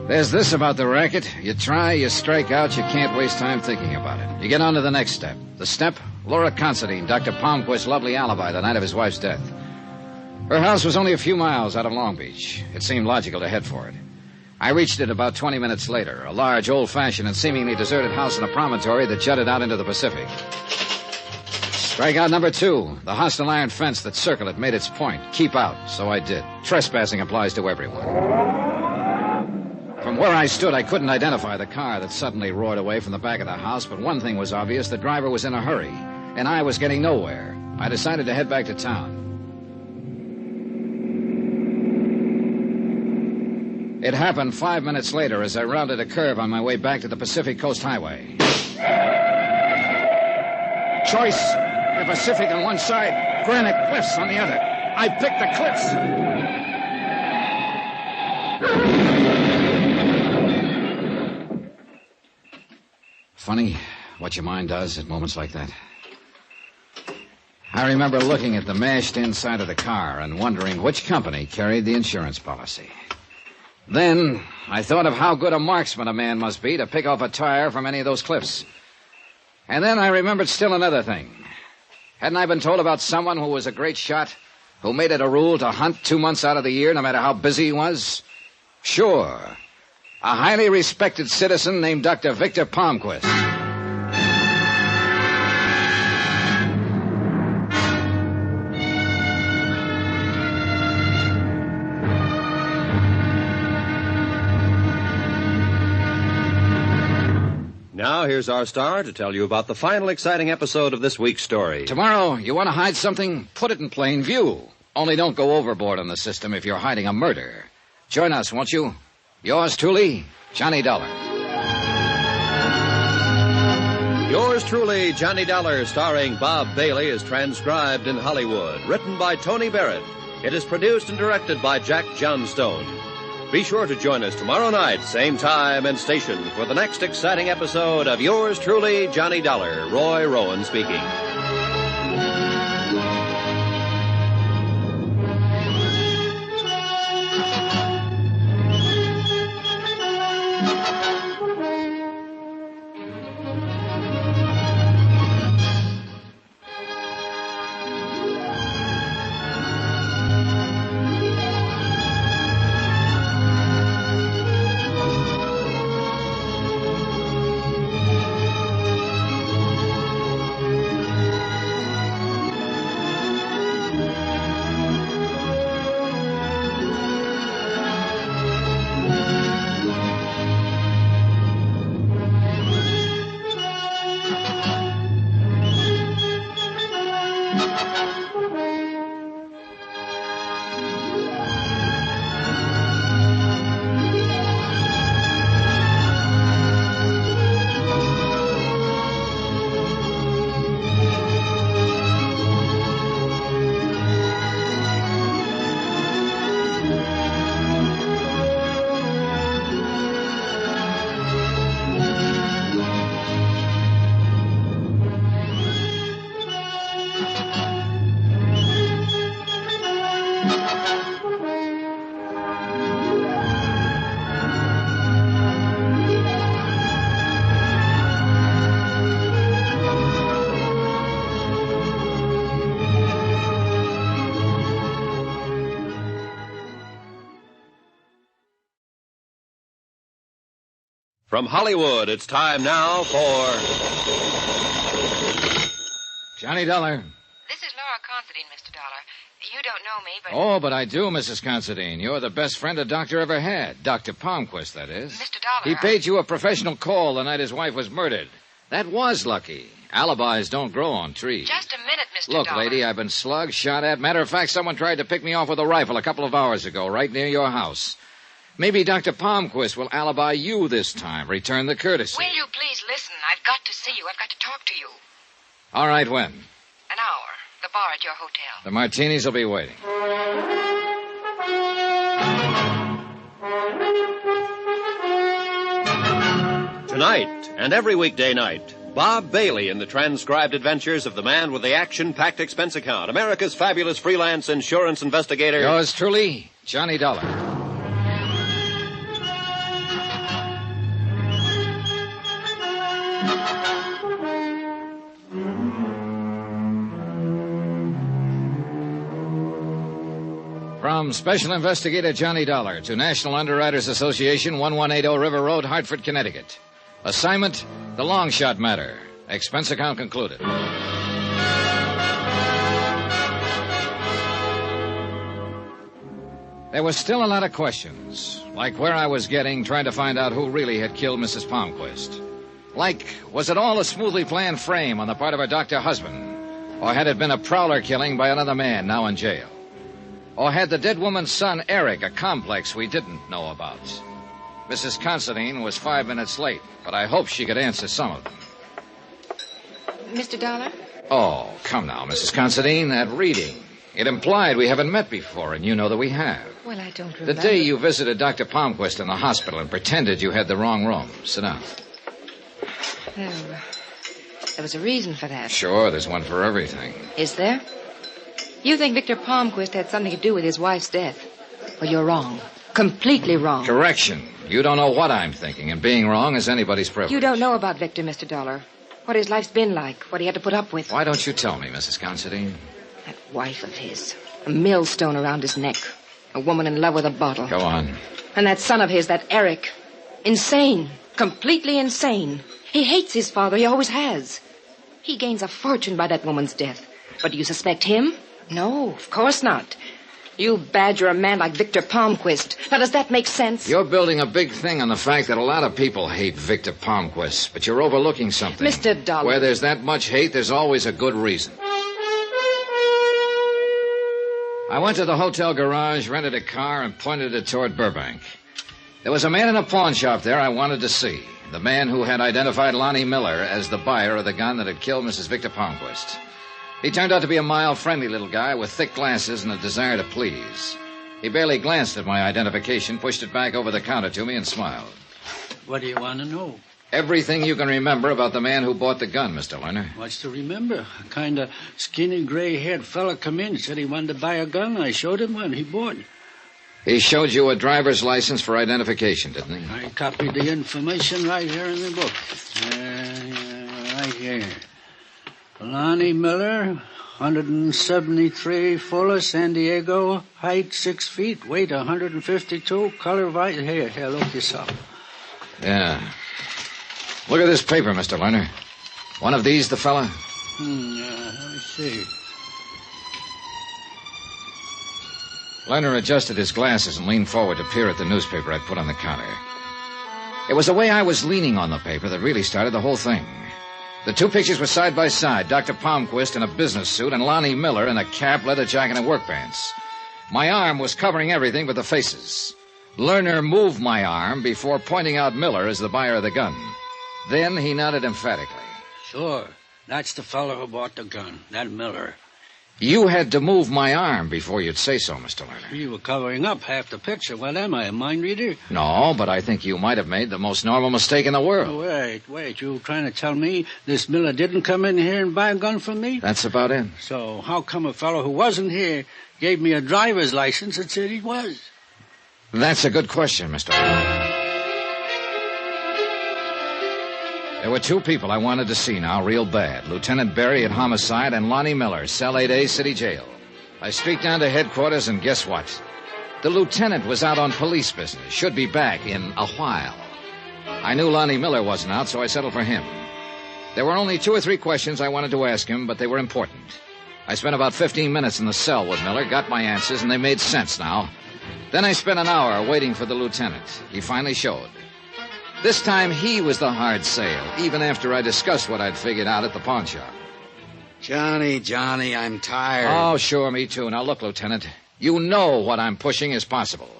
There's this about the racket. You try, you strike out, you can't waste time thinking about it. You get on to the next step. The step? Laura Considine, Dr. Palmquist's lovely alibi the night of his wife's death. Her house was only a few miles out of Long Beach. It seemed logical to head for it. I reached it about 20 minutes later, a large, old-fashioned, and seemingly deserted house in a promontory that jutted out into the Pacific. Strikeout number 2, the hostile iron fence that circled it made its point. Keep out. So I did. Trespassing applies to everyone. From where I stood, I couldn't identify the car that suddenly roared away from the back of the house, but one thing was obvious. The driver was in a hurry, and I was getting nowhere. I decided to head back to town. It happened 5 minutes later as I rounded a curve on my way back to the Pacific Coast Highway. Choice, the Pacific on one side, granite cliffs on the other. I picked the cliffs. Funny what your mind does at moments like that. I remember looking at the mashed inside of the car and wondering which company carried the insurance policy. Then I thought of how good a marksman a man must be to pick off a tire from any of those cliffs. And then I remembered still another thing. Hadn't I been told about someone who was a great shot, who made it a rule to hunt 2 months out of the year no matter how busy he was? Sure. A highly respected citizen named Dr. Victor Palmquist. Now, here's our star to tell you about the final exciting episode of this week's story. Tomorrow, you want to hide something? Put it in plain view. Only don't go overboard on the system if you're hiding a murder. Join us, won't you? Yours truly, Johnny Dollar. Yours truly, Johnny Dollar, starring Bob Bailey, is transcribed in Hollywood. Written by Tony Barrett. It is produced and directed by Jack Johnstone. Be sure to join us tomorrow night, same time and station, for the next exciting episode of Yours truly, Johnny Dollar. Roy Rowan speaking. From Hollywood, it's time now for Johnny Dollar. This is Laura Considine, Mr. Dollar. You don't know me, but... Oh, but I do, Mrs. Considine. You're the best friend a doctor ever had. Dr. Palmquist, that is. Mr. Dollar... He paid you a professional call the night his wife was murdered. That was lucky. Alibis don't grow on trees. Just a minute, Mr. Look, Dollar. lady, I've been slugged, shot at. Matter of fact, someone tried to pick me off with a rifle a couple of hours ago, right near your house. Maybe Dr. Palmquist will alibi you this time. Return the courtesy. Will you please listen? I've got to see you. I've got to talk to you. All right, when? An hour. The bar at your hotel. The martinis will be waiting. Tonight and every weekday night, Bob Bailey in the transcribed adventures of the man with the action-packed expense account, America's fabulous freelance insurance investigator. Yours truly, Johnny Dollar. From Special Investigator Johnny Dollar to National Underwriters Association, 1180 River Road, Hartford, Connecticut. Assignment, the long shot matter. Expense account concluded. There was still a lot of questions, like where I was getting, trying to find out who really had killed Mrs. Palmquist. Like, was it all a smoothly planned frame on the part of her doctor husband? Or had it been a prowler killing by another man now in jail? Or had the dead woman's son, Eric, a complex we didn't know about? Mrs. Considine was 5 minutes late, but I hoped she could answer some of them. Mr. Dollar? Oh, come now, Mrs. Considine, that reading. It implied we haven't met before, and you know that we have. Well, I don't remember. The day you visited Dr. Palmquist in the hospital and pretended you had the wrong room. Sit down. There was a reason for that. Sure, there's one for everything. Is there? You think Victor Palmquist had something to do with his wife's death? Well, you're wrong. Completely wrong. Correction. You don't know what I'm thinking, and being wrong is anybody's privilege. You don't know about Victor, Mr. Dollar. What his life's been like, what he had to put up with. Why don't you tell me, Mrs. Considine? That wife of his. A millstone around his neck. A woman in love with a bottle. Go on. And that son of his, that Eric. Insane. Completely insane. He hates his father. He always has. He gains a fortune by that woman's death. But do you suspect him? No, of course not. You badger a man like Victor Palmquist. Now, does that make sense? You're building a big thing on the fact that a lot of people hate Victor Palmquist, but you're overlooking something. Mr. Dollar. Where there's that much hate, there's always a good reason. I went to the hotel garage, rented a car, and pointed it toward Burbank. There was a man in a pawn shop there I wanted to see. The man who had identified Lonnie Miller as the buyer of the gun that had killed Mrs. Victor Palmquist. He turned out to be a mild, friendly little guy with thick glasses and a desire to please. He barely glanced at my identification, pushed it back over the counter to me, and smiled. What do you want to know? Everything you can remember about the man who bought the gun, Mr. Lerner. What's to remember? A kind of skinny, gray-haired fella come in, said he wanted to buy a gun. I showed him one. He bought. He showed you a driver's license for identification, didn't he? I copied the information right here in the book. Right here. Lonnie Miller, 173, Fuller, San Diego, height 6 feet, weight 152, color white hair. Here, look this up. Yeah. Look at this paper, Mr. Lerner. One of these, the fella? Let me see. Lerner adjusted his glasses and leaned forward to peer at the newspaper I'd put on the counter. It was the way I was leaning on the paper that really started the whole thing. The two pictures were side by side. Dr. Palmquist in a business suit and Lonnie Miller in a cap, leather jacket, and work pants. My arm was covering everything but the faces. Lerner moved my arm before pointing out Miller as the buyer of the gun. Then he nodded emphatically. Sure. That's the fellow who bought the gun, that Miller. You had to move my arm before you'd say so, Mr. Lerner. You were covering up half the picture. What am I, a mind reader? No, but I think you might have made the most normal mistake in the world. Wait. You trying to tell me this Miller didn't come in here and buy a gun from me? That's about it. So how come a fellow who wasn't here gave me a driver's license and said he was? That's a good question, Mr. Lerner. There were two people I wanted to see now real bad. Lieutenant Berry at Homicide and Lonnie Miller, Cell 8A, City Jail. I streaked down to headquarters, and guess what? The lieutenant was out on police business. Should be back in a while. I knew Lonnie Miller wasn't out, so I settled for him. There were only 2 or 3 questions I wanted to ask him, but they were important. I spent about 15 minutes in the cell with Miller, got my answers, and they made sense now. Then I spent an hour waiting for the lieutenant. He finally showed. This time he was the hard sale, even after I discussed what I'd figured out at the pawn shop. Johnny, I'm tired. Oh, sure, me too. Now, look, Lieutenant, you know what I'm pushing is possible.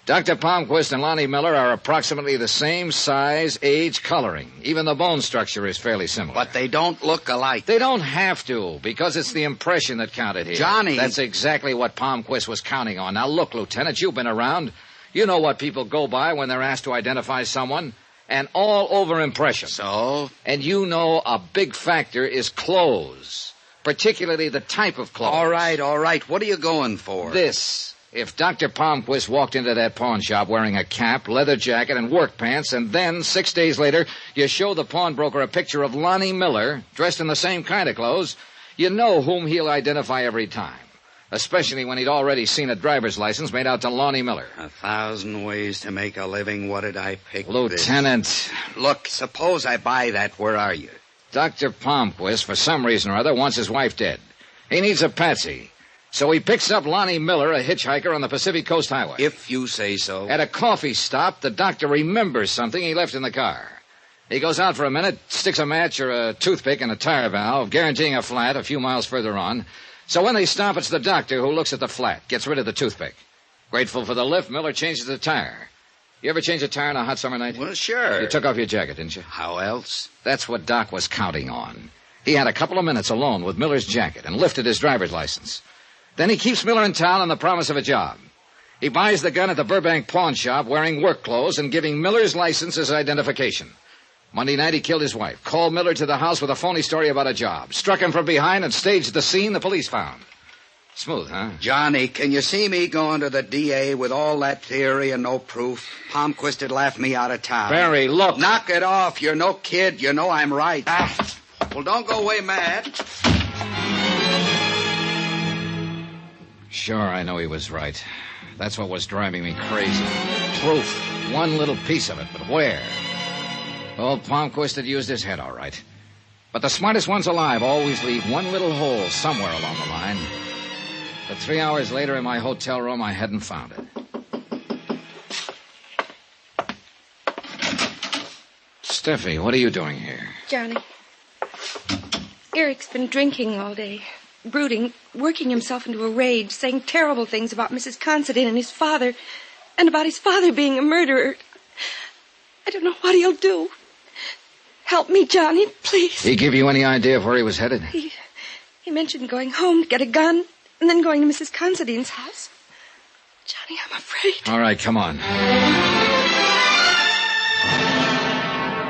Dr. Palmquist and Lonnie Miller are approximately the same size, age, coloring. Even the bone structure is fairly similar. But they don't look alike. They don't have to, because it's the impression that counted here. Johnny! That's exactly what Palmquist was counting on. Now, look, Lieutenant, you've been around. You know what people go by when they're asked to identify someone. An all-over impression. So? And you know a big factor is clothes, particularly the type of clothes. All right. What are you going for? This. If Dr. Palmquist walked into that pawn shop wearing a cap, leather jacket, and work pants, and then, 6 days later, you show the pawnbroker a picture of Lonnie Miller, dressed in the same kind of clothes, you know whom he'll identify every time. Especially when he'd already seen a driver's license made out to Lonnie Miller. 1,000 ways to make a living. What did I pick? Lieutenant. This? Look, suppose I buy that. Where are you? Dr. Palmquist, for some reason or other, wants his wife dead. He needs a patsy. So he picks up Lonnie Miller, a hitchhiker on the Pacific Coast Highway. If you say so. At a coffee stop, the doctor remembers something he left in the car. He goes out for a minute, sticks a match or a toothpick in a tire valve, guaranteeing a flat a few miles further on. So when they stop, it's the doctor who looks at the flat, gets rid of the toothpick. Grateful for the lift, Miller changes the tire. You ever change a tire on a hot summer night? Well, sure. You took off your jacket, didn't you? How else? That's what Doc was counting on. He had a couple of minutes alone with Miller's jacket and lifted his driver's license. Then he keeps Miller in town on the promise of a job. He buys the gun at the Burbank pawn shop wearing work clothes and giving Miller's license as identification. Monday night, he killed his wife, called Miller to the house with a phony story about a job, struck him from behind, and staged the scene the police found. Smooth, huh? Johnny, can you see me going to the DA with all that theory and no proof? Palmquist would laugh me out of town. Barry, look. Knock it off. You're no kid. You know I'm right. Well, don't go away mad. Sure, I know he was right. That's what was driving me crazy. Proof. One little piece of it, but where? Old Palmquist had used his head all right. But the smartest ones alive always leave one little hole somewhere along the line. But 3 hours later in my hotel room, I hadn't found it. Steffi, what are you doing here? Johnny, Eric's been drinking all day, brooding, working himself into a rage, saying terrible things about Mrs. Considine and his father, and about his father being a murderer. I don't know what he'll do. Help me, Johnny, please. He give you any idea of where he was headed? He mentioned going home to get a gun and then going to Mrs. Considine's house. Johnny, I'm afraid. All right, come on.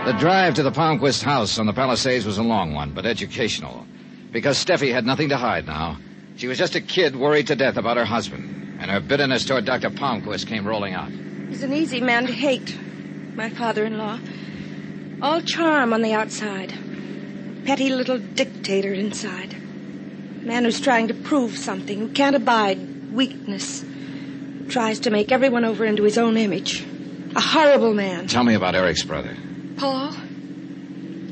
The drive to the Palmquist house on the Palisades was a long one, but educational. Because Steffi had nothing to hide now. She was just a kid worried to death about her husband, and her bitterness toward Dr. Palmquist came rolling out. He's an easy man to hate, my father-in-law. All charm on the outside. Petty little dictator inside. Man who's trying to prove something, who can't abide weakness. Who tries to make everyone over into his own image. A horrible man. Tell me about Eric's brother. Paul?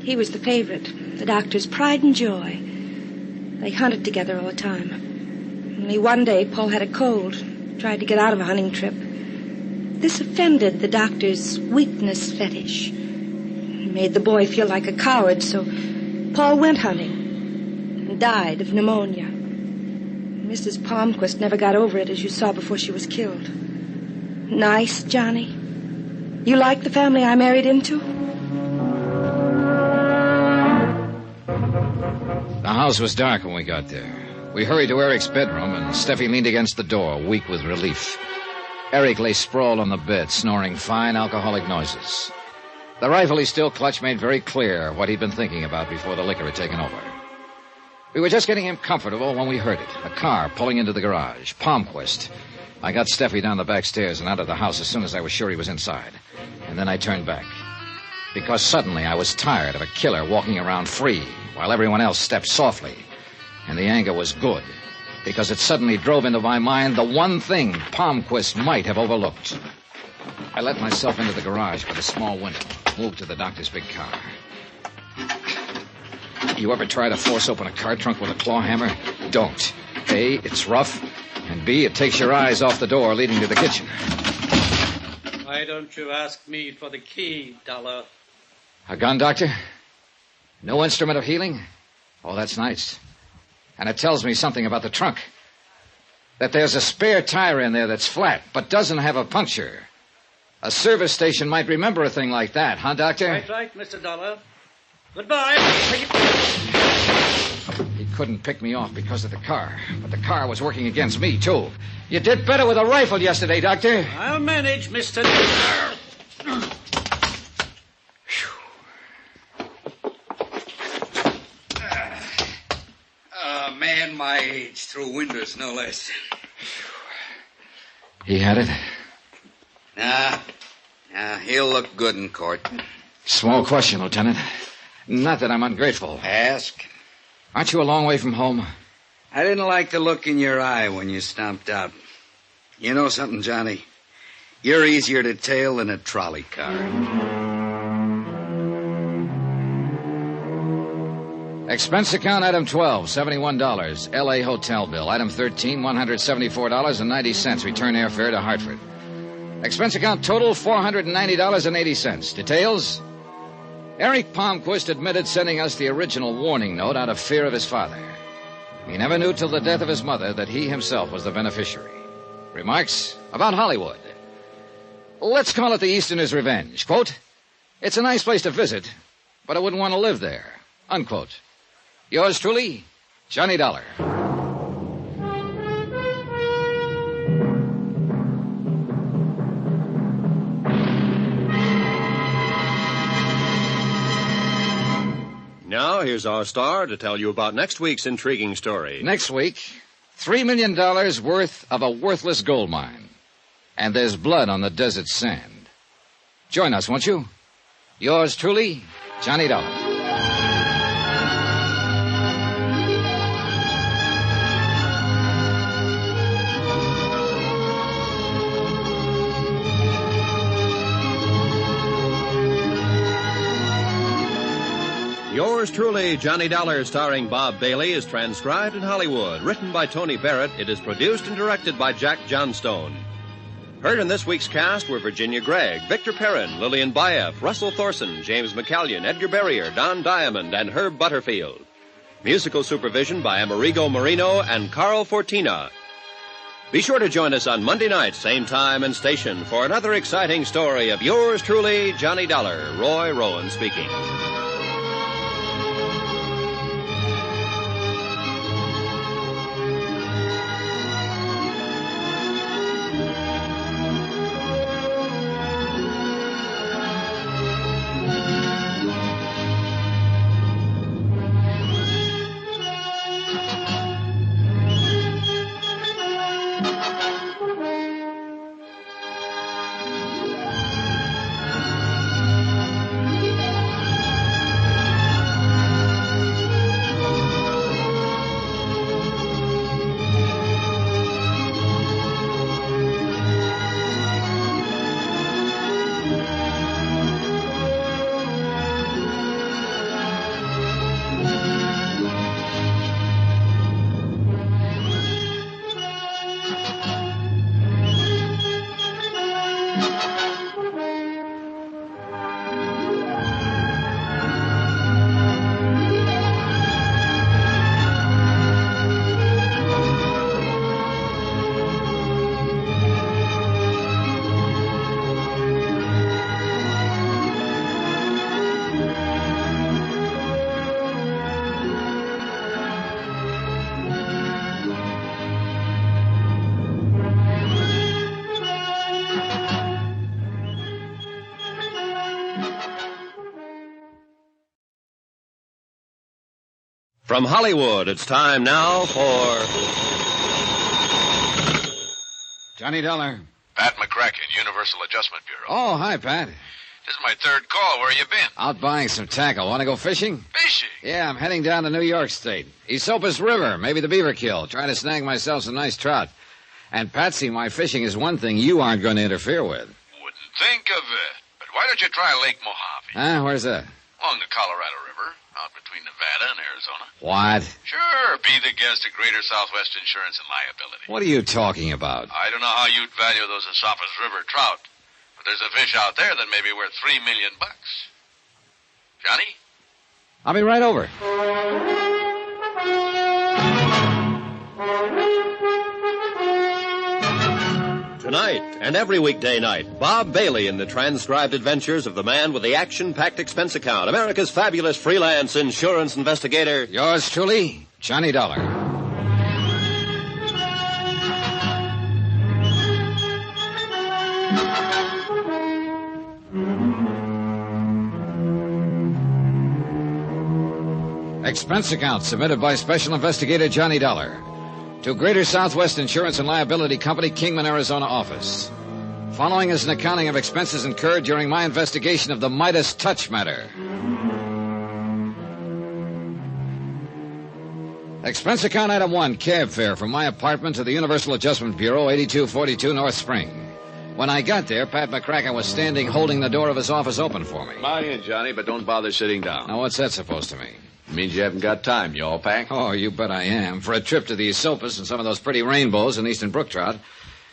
He was the favorite, the doctor's pride and joy. They hunted together all the time. Only one day, Paul had a cold, tried to get out of a hunting trip. This offended the doctor's weakness fetish. It made the boy feel like a coward, so Paul went hunting and died of pneumonia. Mrs. Palmquist never got over it, as you saw before she was killed. Nice, Johnny. You like the family I married into? The house was dark when we got there. We hurried to Eric's bedroom, and Steffi leaned against the door, weak with relief. Eric lay sprawled on the bed, snoring fine alcoholic noises. The rifle he still clutched made very clear what he'd been thinking about before the liquor had taken over. We were just getting him comfortable when we heard it. A car pulling into the garage. Palmquist. I got Steffi down the back stairs and out of the house as soon as I was sure he was inside. And then I turned back. Because suddenly I was tired of a killer walking around free while everyone else stepped softly. And the anger was good, because it suddenly drove into my mind the one thing Palmquist might have overlooked. I let myself into the garage by the small window, moved to the doctor's big car. You ever try to force open a car trunk with a claw hammer? Don't. A, it's rough, and B, it takes your eyes off the door leading to the kitchen. Why don't you ask me for the key, Dollar? A gun, Doctor? No instrument of healing? Oh, that's nice. And it tells me something about the trunk. That there's a spare tire in there that's flat, but doesn't have a puncture. A service station might remember a thing like that, huh, Doctor? Right, Mr. Dollar. Goodbye. He couldn't pick me off because of the car, but the car was working against me, too. You did better with a rifle yesterday, Doctor. I'll manage, Mr. Dollar. A man my age through windows, no less. He had it? Nah, he'll look good in court. Small question, Lieutenant. Not that I'm ungrateful. Ask. Aren't you a long way from home? I didn't like the look in your eye when you stomped out. You know something, Johnny? You're easier to tail than a trolley car. Expense account, item 12, $71. L.A. hotel bill. Item 13, $174.90. Return airfare to Hartford. Expense account total, $490.80. Details? Eric Palmquist admitted sending us the original warning note out of fear of his father. He never knew till the death of his mother that he himself was the beneficiary. Remarks about Hollywood. Let's call it the Easterner's Revenge. Quote, it's a nice place to visit, but I wouldn't want to live there. Unquote. Yours truly, Johnny Dollar. Now, here's our star to tell you about next week's intriguing story. Next week, $3 million worth of a worthless gold mine. And there's blood on the desert sand. Join us, won't you? Yours truly, Johnny Dollar. Yours truly, Johnny Dollar, starring Bob Bailey, is transcribed in Hollywood. Written by Tony Barrett, it is produced and directed by Jack Johnstone. Heard in this week's cast were Virginia Gregg, Victor Perrin, Lillian Baeff, Russell Thorson, James McCallion, Edgar Barrier, Don Diamond, and Herb Butterfield. Musical supervision by Amerigo Marino and Carl Fortina. Be sure to join us on Monday night, same time and station, for another exciting story of yours truly, Johnny Dollar. Roy Rowan speaking. From Hollywood, it's time now for... Johnny Dollar. Pat McCracken, Universal Adjustment Bureau. Oh, hi, Pat. This is my third call. Where you been? Out buying some tackle. Want to go fishing? Fishing? Yeah, I'm heading down to New York State. Esopus River, maybe the Beaver Kill. Trying to snag myself some nice trout. And, Patsy, my fishing is one thing you aren't going to interfere with. Wouldn't think of it. But why don't you try Lake Mojave? Huh? Where's that? Along the Colorado River, out between Nevada and Arizona. What? Sure, be the guest of Greater Southwest Insurance and Liability. What are you talking about? I don't know how you'd value those Esopus River trout, but there's a fish out there that may be worth $3 million. Johnny? I'll be right over. Tonight and every weekday night, Bob Bailey in the transcribed adventures of the man with the action-packed expense account, America's fabulous freelance insurance investigator. Yours truly, Johnny Dollar. Expense account submitted by Special Investigator Johnny Dollar to Greater Southwest Insurance and Liability Company, Kingman, Arizona office. Following is an accounting of expenses incurred during my investigation of the Midas touch matter. Expense account item 1, cab fare from my apartment to the Universal Adjustment Bureau, 8242 North Spring. When I got there, Pat McCracken was standing holding the door of his office open for me. Come on in, Johnny, but don't bother sitting down. Now, what's that supposed to mean? It means you haven't got time. You all pack? Oh, you bet I am. For a trip to the Esopus and some of those pretty rainbows and eastern brook trout.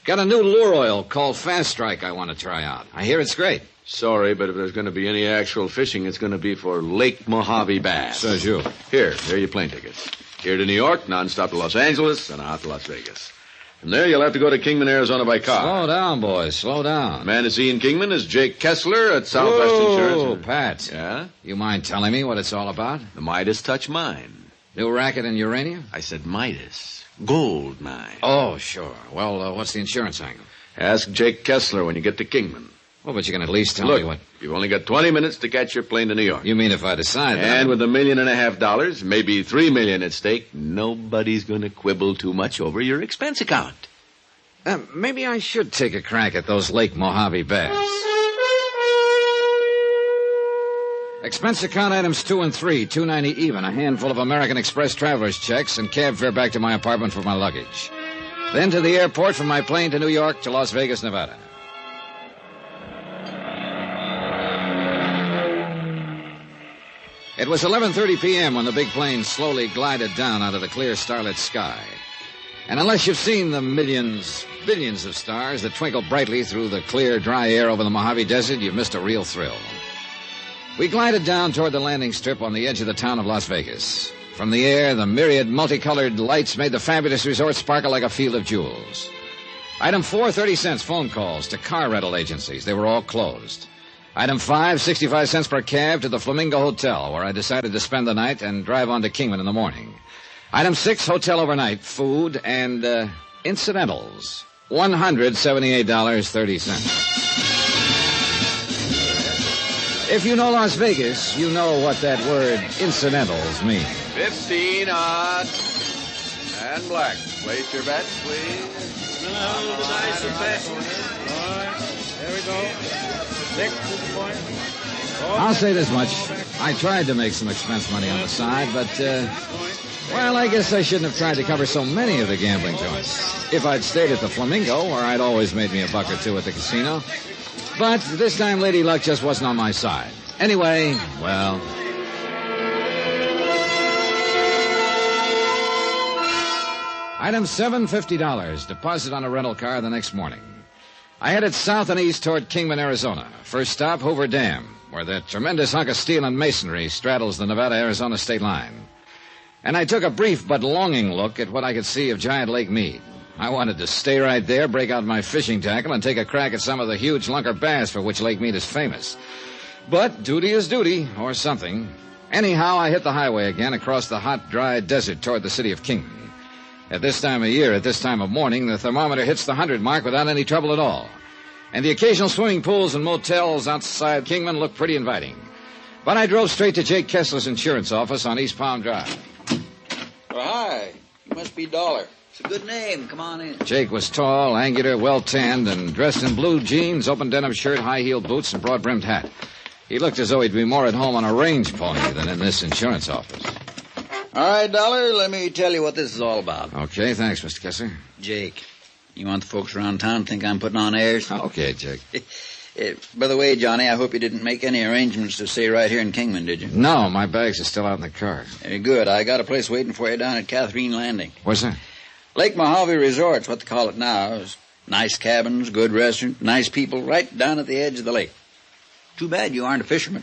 Got a new lure oil called Fast Strike I want to try out. I hear it's great. Sorry, but if there's going to be any actual fishing, it's going to be for Lake Mojave bass. Says you. Here are your plane tickets. Here to New York, nonstop to Los Angeles, and out to Las Vegas. From there, you'll have to go to Kingman, Arizona by car. Slow down, boys. Slow down. The man to see in Kingman is Jake Kessler at Southwest Insurance. Oh, Pat. Yeah? You mind telling me what it's all about? The Midas touch mine. New racket in uranium? I said Midas. Gold mine. Oh, sure. Well, what's the insurance angle? Ask Jake Kessler when you get to Kingman. Well, but you can at least tell Look, me what... You've only got 20 minutes to catch your plane to New York. You mean if I decide that... And with $1.5 million, maybe $3 million at stake, nobody's going to quibble too much over your expense account. Maybe I should take a crack at those Lake Mojave bass. Expense account items 2 and 3, $2.90 even, a handful of American Express traveler's checks, and cab fare back to my apartment for my luggage. Then to the airport from my plane to New York to Las Vegas, Nevada. It was 11:30 p.m. when the big plane slowly glided down out of the clear starlit sky. And unless you've seen the millions, billions of stars that twinkle brightly through the clear, dry air over the Mojave Desert, you've missed a real thrill. We glided down toward the landing strip on the edge of the town of Las Vegas. From the air, the myriad multicolored lights made the fabulous resort sparkle like a field of jewels. Item 4, 30 cents phone calls to car rental agencies. They were all closed. Item 5, 65 cents per cab to the Flamingo Hotel, where I decided to spend the night and drive on to Kingman in the morning. Item 6, hotel overnight, food, and incidentals. $178.30. If you know Las Vegas, you know what that word incidentals means. 15 odd. And black. Place your bets, please. The dice are passing. All right. There we go. 6 to the point. I'll say this much. I tried to make some expense money on the side, but, well, I guess I shouldn't have tried to cover so many of the gambling joints. If I'd stayed at the Flamingo, where I'd always made me $1 or $2 at the casino. But this time, Lady Luck just wasn't on my side. Anyway, well... Item 7, $50. Deposit on a rental car the next morning. I headed south and east toward Kingman, Arizona. First stop, Hoover Dam, where that tremendous hunk of steel and masonry straddles the Nevada-Arizona state line. And I took a brief but longing look at what I could see of giant Lake Mead. I wanted to stay right there, break out my fishing tackle, and take a crack at some of the huge lunker bass for which Lake Mead is famous. But duty is duty, or something. Anyhow, I hit the highway again across the hot, dry desert toward the city of Kingman. At this time of year, at this time of morning, the thermometer hits the 100 mark without any trouble at all. And the occasional swimming pools and motels outside Kingman look pretty inviting. But I drove straight to Jake Kessler's insurance office on East Palm Drive. Well, hi. You must be Dollar. It's a good name. Come on in. Jake was tall, angular, well-tanned, and dressed in blue jeans, open denim shirt, high-heeled boots, and broad-brimmed hat. He looked as though he'd be more at home on a range pony than in this insurance office. All right, Dollar, let me tell you what this is all about. Okay, thanks, Mr. Kessler. Jake, you want the folks around town to think I'm putting on airs? Okay, Jake. By the way, Johnny, I hope you didn't make any arrangements to stay right here in Kingman, did you? No, my bags are still out in the car. Very good. I got a place waiting for you down at Catherine Landing. What's that? Lake Mojave Resort's what they call it now. It's nice cabins, good restaurant, nice people, right down at the edge of the lake. Too bad you aren't a fisherman.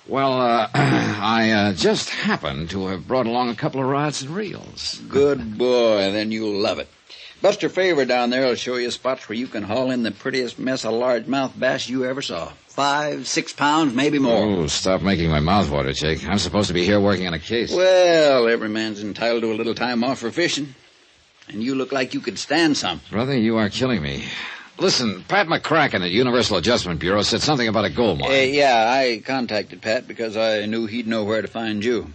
Well, I just happened to have brought along a couple of rods and reels. Good boy. Then you'll love it. Buster Favor down there will show you spots where you can haul in the prettiest mess of largemouth bass you ever saw. 5, 6 pounds, maybe more. Oh, stop making my mouth water, Jake. I'm supposed to be here working on a case. Well, every man's entitled to a little time off for fishing. And you look like you could stand some. Brother, you are killing me. Listen, Pat McCracken at Universal Adjustment Bureau said something about a gold mine. Yeah, I contacted Pat because I knew he'd know where to find you.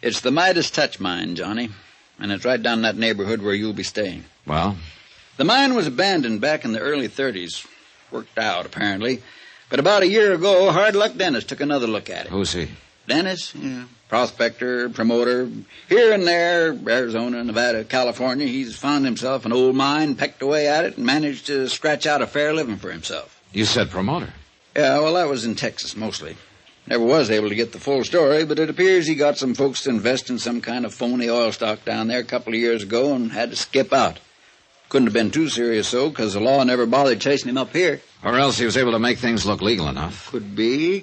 It's the Midas Touch mine, Johnny. And it's right down in that neighborhood where you'll be staying. Well? The mine was abandoned back in the early 30s. Worked out, apparently. But about a year ago, Hard Luck Dennis took another look at it. Who's he? Dennis, yeah. Prospector, promoter. Here and there, Arizona, Nevada, California, he's found himself an old mine, pecked away at it, and managed to scratch out a fair living for himself. You said promoter? Yeah, well, that was in Texas, mostly. Never was able to get the full story, but it appears he got some folks to invest in some kind of phony oil stock down there a couple of years ago and had to skip out. Couldn't have been too serious, though, because the law never bothered chasing him up here. Or else he was able to make things look legal enough. Could be.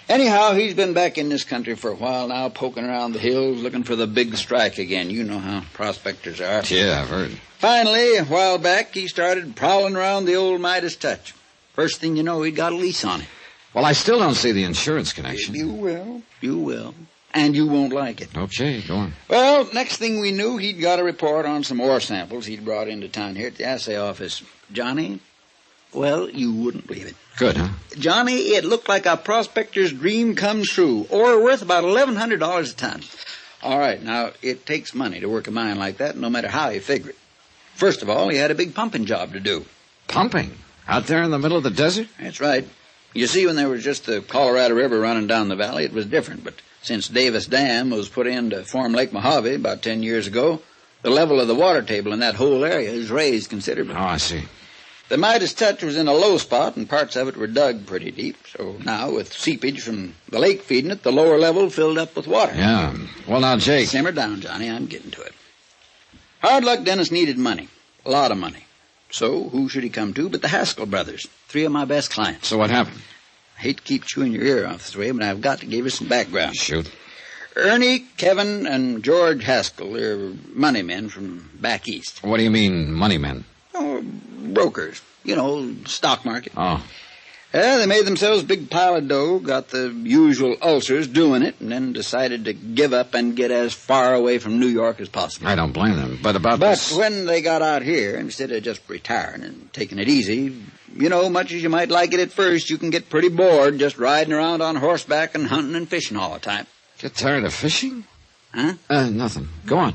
Anyhow, he's been back in this country for a while now, poking around the hills, looking for the big strike again. You know how prospectors are. Yeah, I've heard. Finally, a while back, he started prowling around the old Midas Touch. First thing you know, he got a lease on it. Well, I still don't see the insurance connection. You will. And you won't like it. Okay, go on. Well, next thing we knew, he'd got a report on some ore samples he'd brought into town here at the assay office. Johnny, well, you wouldn't believe it. Good, huh? Johnny, it looked like a prospector's dream come true. Ore worth about $1,100 a ton. All right, now, it takes money to work a mine like that, no matter how you figure it. First of all, he had a big pumping job to do. Pumping? Out there in the middle of the desert? That's right. You see, when there was just the Colorado River running down the valley, it was different. But since Davis Dam was put in to form Lake Mojave about 10 years ago, the level of the water table in that whole area is raised considerably. Oh, I see. The Midas Touch was in a low spot, and parts of it were dug pretty deep. So now, with seepage from the lake feeding it, the lower level filled up with water. Yeah. Well, now, Jake... Simmer down, Johnny. I'm getting to it. Hard Luck Dennis needed money. A lot of money. So, who should he come to but the Haskell brothers, 3 of my best clients. So what happened? I hate to keep chewing your ear off this way, but I've got to give you some background. Shoot. Ernie, Kevin, and George Haskell, they're money men from back east. What do you mean, money men? Oh, brokers. You know, stock market. Oh. They made themselves a big pile of dough, got the usual ulcers doing it, and then decided to give up and get as far away from New York as possible. I don't blame them. But when they got out here, instead of just retiring and taking it easy, you know, much as you might like it at first, you can get pretty bored just riding around on horseback and hunting and fishing all the time. Get tired of fishing? Huh? Nothing. Go on.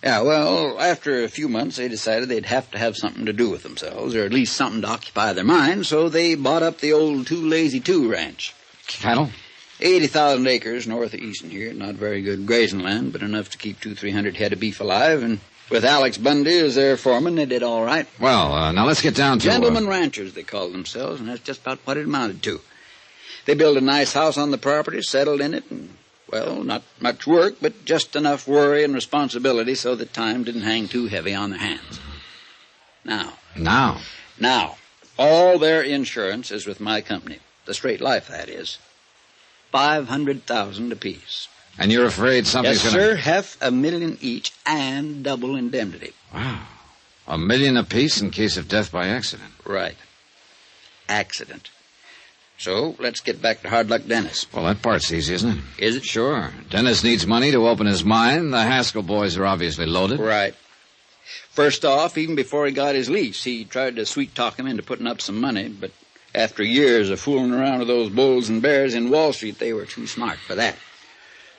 Yeah, well, after a few months, they decided they'd have to have something to do with themselves, or at least something to occupy their minds, so they bought up the old Too Lazy 2 ranch. Cattle? 80,000 acres north of Easton here. Not very good grazing land, but enough to keep 200-300 head of beef alive, and with Alex Bundy as their foreman, they did all right. Well, now let's get down to... Gentlemen ranchers, they called themselves, and that's just about what it amounted to. They built a nice house on the property, settled in it, and... well, not much work, but just enough worry and responsibility so that time didn't hang too heavy on their hands. Now, all their insurance is with my company. The Straight Life, that is. $500,000 apiece. And you're afraid something's Yes, sir, $500,000 each and double indemnity. Wow. $1 million apiece in case of death by accident. Right. Accident. So, let's get back to Hard Luck Dennis. Well, that part's easy, isn't it? Is it? Sure. Dennis needs money to open his mine. The Haskell boys are obviously loaded. Right. First off, even before he got his lease, he tried to sweet-talk him into putting up some money, but after years of fooling around with those bulls and bears in Wall Street, they were too smart for that.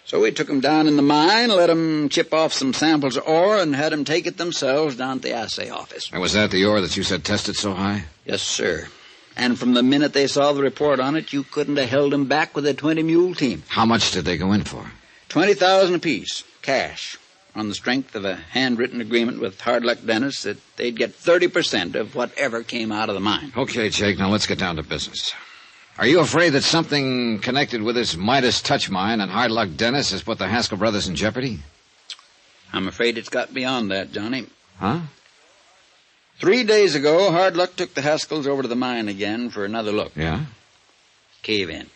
So we took 'em down in the mine, let 'em chip off some samples of ore, and had 'em take it themselves down to the assay office. And was that the ore that you said tested so high? Yes, sir. And from the minute they saw the report on it, you couldn't have held 'em back with a 20-mule team. How much did they go in for? $20,000 apiece, cash, on the strength of a handwritten agreement with Hard Luck Dennis that they'd get 30% of whatever came out of the mine. Okay, Jake, now let's get down to business. Are you afraid that something connected with this Midas touch mine and Hard Luck Dennis has put the Haskell brothers in jeopardy? I'm afraid it's got beyond that, Johnny. Huh? 3 days ago, Hard Luck took the Haskells over to the mine again for another look. Yeah? Cave in.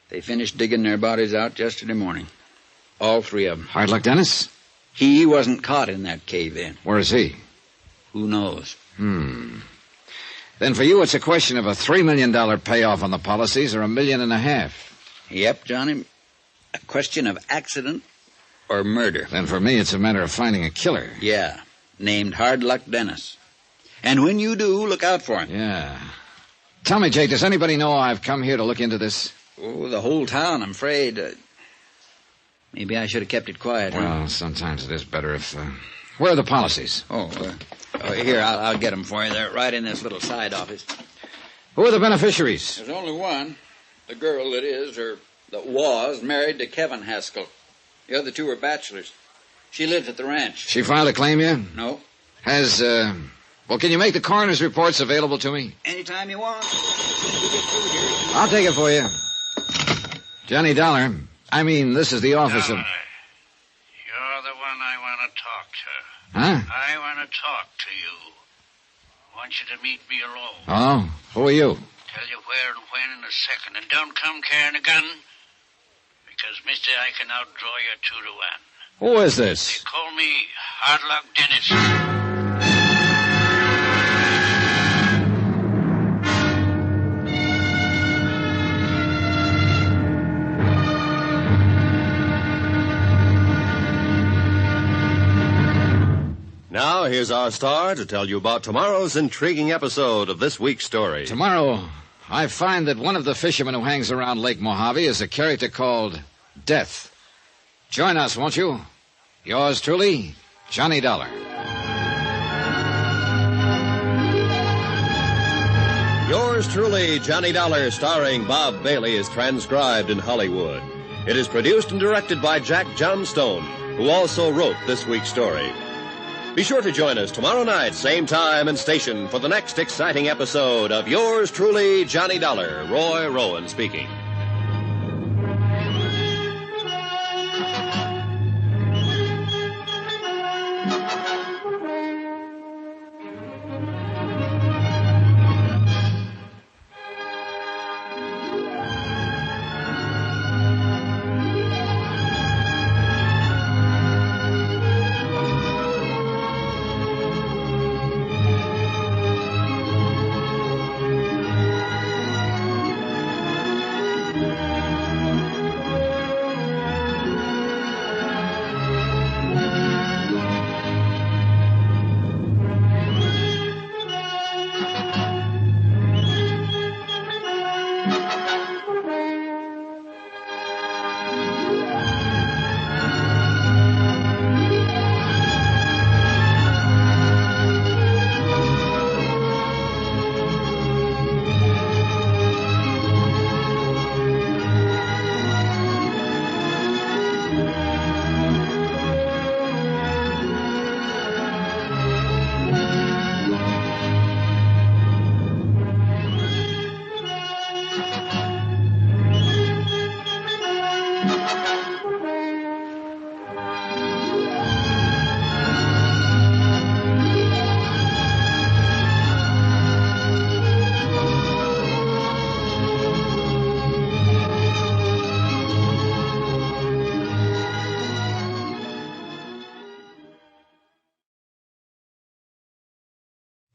They finished digging their bodies out yesterday morning. All 3 of them. Hard Luck Dennis? He wasn't caught in that cave in. Where is he? Who knows? Then for you, it's a question of a $3 million payoff on the policies or $1.5 million. Yep, Johnny. A question of accident or murder. Then for me, it's a matter of finding a killer. Yeah. Named Hard Luck Dennis. And when you do, look out for him. Yeah. Tell me, Jake, does anybody know I've come here to look into this? Oh, the whole town, I'm afraid. Maybe I should have kept it quiet. Well, sometimes it is better if... Where are the policies? Here, I'll get them for you. They're right in this little side office. Who are the beneficiaries? There's only one. The girl that was married to Kevin Haskell. The other 2 are bachelors. She lives at the ranch. She filed a claim yet? No. Has, well, can you make the coroner's reports available to me? Anytime you want. I'll take it for you. Johnny Dollar. I mean, this is the office Dollar, of... you're the one I want to talk to. Huh? I want to talk to you. I want you to meet me alone. Oh? Who are you? Tell you where and when in a second. And don't come carrying a gun, because, mister, I can outdraw you 2 to 1. Who is this? They call me Hard Luck Dennis. Now, here's our star to tell you about tomorrow's intriguing episode of this week's story. Tomorrow, I find that one of the fishermen who hangs around Lake Mojave is a character called Death. Join us, won't you? Yours truly, Johnny Dollar. Yours truly, Johnny Dollar, starring Bob Bailey, is transcribed in Hollywood. It is produced and directed by Jack Johnstone, who also wrote this week's story. Be sure to join us tomorrow night, same time and station, for the next exciting episode of Yours truly, Johnny Dollar. Roy Rowan speaking.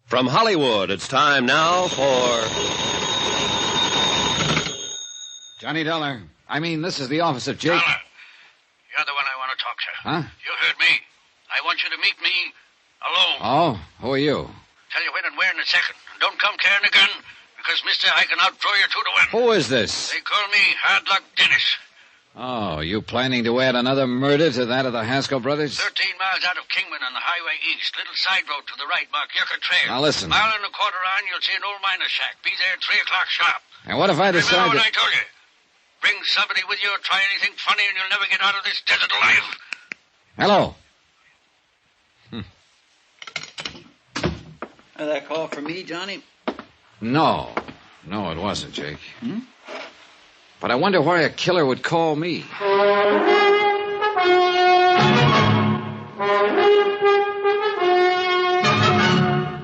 From Hollywood, it's time now for... Johnny Dollar. I mean, this is the office of Jake... Dollar, you're the one I want to talk to. Huh? You heard me. I want you to meet me alone. Oh, who are you? Tell you when and where in a second. And don't come carrying a gun, because, mister, I can outdraw you 2 to 1. Who is this? They call me Hard Luck Dennis. Oh, you planning to add another murder to that of the Haskell brothers? 13 miles out of Kingman on the highway east. Little side road to the right, mark Yucca Trail. Now listen. Mile and a quarter on, you'll see an old miner's shack. Be there at 3 o'clock sharp. And what if I decide Remember what that... I told you? Bring somebody with you or try anything funny and you'll never get out of this desert alive. Hello. That call for me, Johnny? No, it wasn't, Jake. But I wonder why a killer would call me.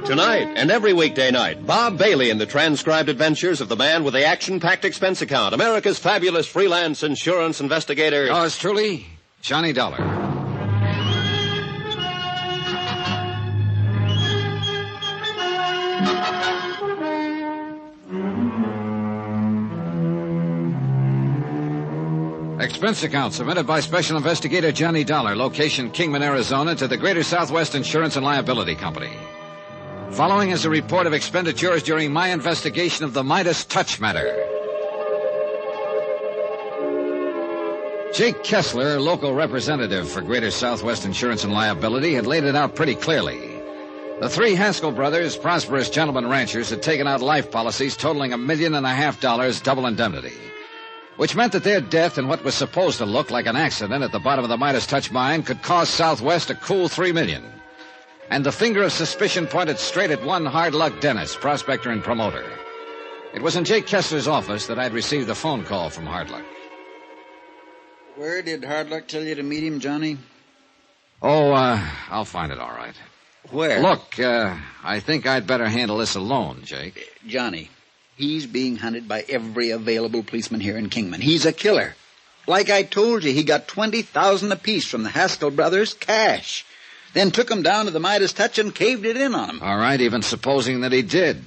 Tonight and every weekday night, Bob Bailey in the transcribed adventures of the man with the action-packed expense account, America's fabulous freelance insurance investigator. Yours truly, Johnny Dollar. Expense account submitted by Special Investigator Johnny Dollar, location Kingman, Arizona, to the Greater Southwest Insurance and Liability Company. Following is a report of expenditures during my investigation of the Midas touch matter. Jake Kessler, local representative for Greater Southwest Insurance and Liability, had laid it out pretty clearly. The three Haskell brothers, prosperous gentlemen ranchers, had taken out life policies totaling $1.5 million double indemnity, which meant that their death in what was supposed to look like an accident at the bottom of the Midas touch mine could cost Southwest a cool $3 million. And the finger of suspicion pointed straight at one Hard Luck Dennis, prospector and promoter. It was in Jake Kessler's office that I'd received a phone call from Hard Luck. Where did Hard Luck tell you to meet him, Johnny? Oh, I'll find it all right. Where? Look, I think I'd better handle this alone, Jake. Johnny, he's being hunted by every available policeman here in Kingman. He's a killer. Like I told you, he got $20,000 apiece from the Haskell brothers, cash. Then took them down to the Midas touch and caved it in on them. All right, even supposing that he did.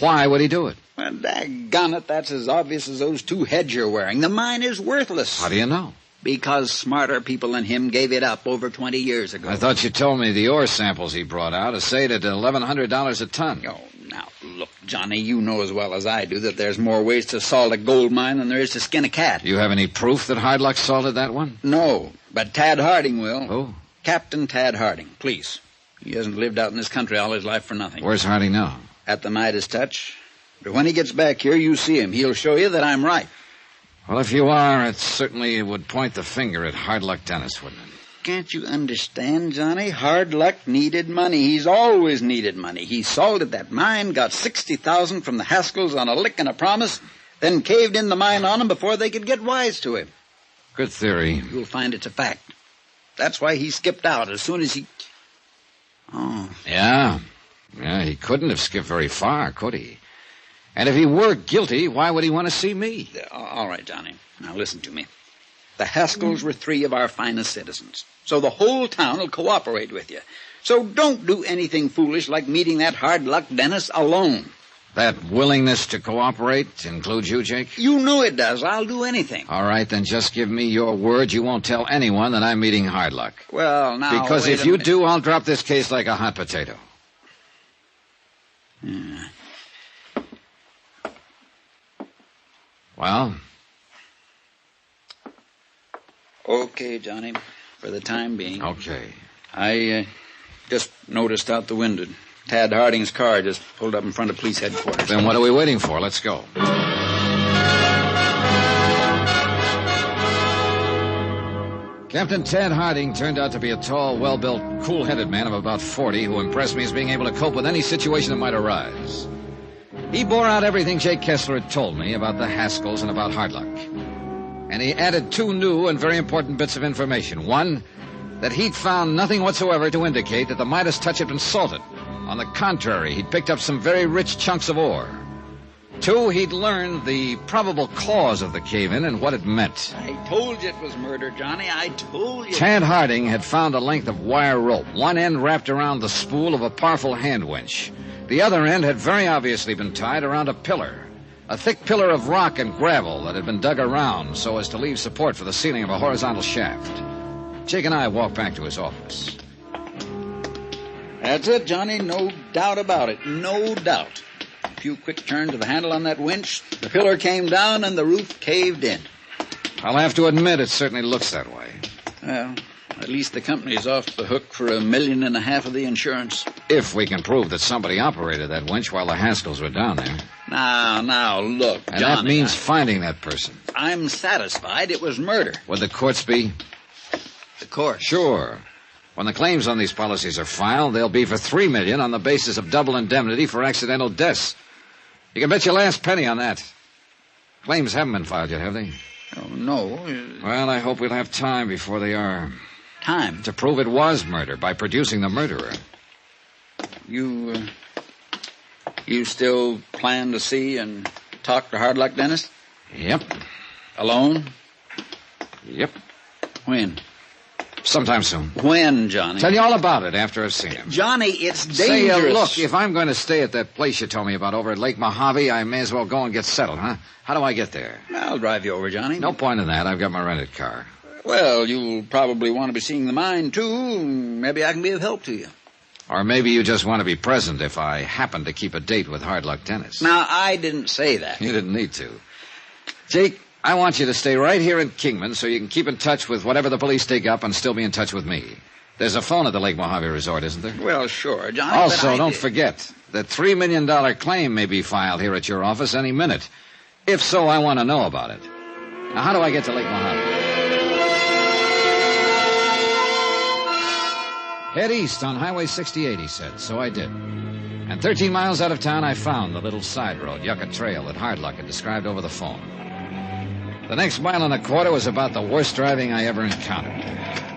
Why would he do it? Well, daggone it, that's as obvious as those two heads you're wearing. The mine is worthless. How do you know? Because smarter people than him gave it up over 20 years ago. I thought you told me the ore samples he brought out assayed at $1,100 a ton. Oh, now, look, Johnny, you know as well as I do that there's more ways to salt a gold mine than there is to skin a cat. You have any proof that Hard Luck salted that one? No, but Tad Harding will. Who? Captain Tad Harding, police. He hasn't lived out in this country all his life for nothing. Where's Harding now? At the Midas touch. But when he gets back here, you see him. He'll show you that I'm right. Well, if you are, it certainly would point the finger at Hard Luck Dennis, wouldn't it? Can't you understand, Johnny? Hard Luck needed money. He's always needed money. He salted that mine, got $60,000 from the Haskells on a lick and a promise, then caved in the mine on them before they could get wise to him. Good theory. You'll find it's a fact. That's why he skipped out as soon as he... Oh. Yeah, he couldn't have skipped very far, could he? And if he were guilty, why would he want to see me? All right, Johnny. Now listen to me. The Haskells were three of our finest citizens, so the whole town will cooperate with you. So don't do anything foolish like meeting that Hard Luck Dennis alone. That willingness to cooperate includes you, Jake? You know it does. I'll do anything. All right, then just give me your word you won't tell anyone that I'm meeting Hard Luck. Well, now... Because if you do, I'll drop this case like a hot potato. Yeah. Well? Okay, Johnny, for the time being. Okay. I just noticed out the window. Tad Harding's car just pulled up in front of police headquarters. Then what are we waiting for? Let's go. Captain Tad Harding turned out to be a tall, well-built, cool-headed man of about 40 who impressed me as being able to cope with any situation that might arise. He bore out everything Jake Kessler had told me about the Haskells and about Hard Luck. And he added two new and very important bits of information. One, that he'd found nothing whatsoever to indicate that the Midas touch had been salted. On the contrary, he'd picked up some very rich chunks of ore. Two, he'd learned the probable cause of the cave-in and what it meant. I told you it was murder, Johnny. I told you. Tad Harding had found a length of wire rope, one end wrapped around the spool of a powerful hand winch. The other end had very obviously been tied around a pillar, a thick pillar of rock and gravel that had been dug around so as to leave support for the ceiling of a horizontal shaft. Jake and I walked back to his office. That's it, Johnny. No doubt about it. No doubt. A few quick turns of the handle on that winch, the pillar came down and the roof caved in. I'll have to admit it certainly looks that way. Well, at least the company's off the hook for $1.5 million of the insurance. If we can prove that somebody operated that winch while the Haskells were down there. Now, look, And Johnny, that means finding that person. I'm satisfied it was murder. Would the courts be? The court? Sure. When the claims on these policies are filed, they'll be for $3 million on the basis of double indemnity for accidental deaths. You can bet your last penny on that. Claims haven't been filed yet, have they? Oh, no. Well, I hope we'll have time before they are. Time? To prove it was murder by producing the murderer. You still plan to see and talk to Hard Luck Dennis? Yep. Alone? Yep. When? Sometime soon. When, Johnny? Tell you all about it after I've seen him. Johnny, it's dangerous. Say, look, if I'm going to stay at that place you told me about over at Lake Mojave, I may as well go and get settled, huh? How do I get there? I'll drive you over, Johnny. No point in that. I've got my rented car. Well, you'll probably want to be seeing the mine, too. Maybe I can be of help to you. Or maybe you just want to be present if I happen to keep a date with Hard Luck Dennis. Now, I didn't say that. You didn't need to. Jake, I want you to stay right here in Kingman so you can keep in touch with whatever the police dig up and still be in touch with me. There's a phone at the Lake Mojave Resort, isn't there? Well, sure, Johnny. Also, don't forget, the $3 million claim may be filed here at your office any minute. If so, I want to know about it. Now, how do I get to Lake Mojave? Head east on Highway 68, he said. So I did. And 13 miles out of town, I found the little side road, Yucca Trail, that Hardluck had described over the phone. The next mile and a quarter was about the worst driving I ever encountered.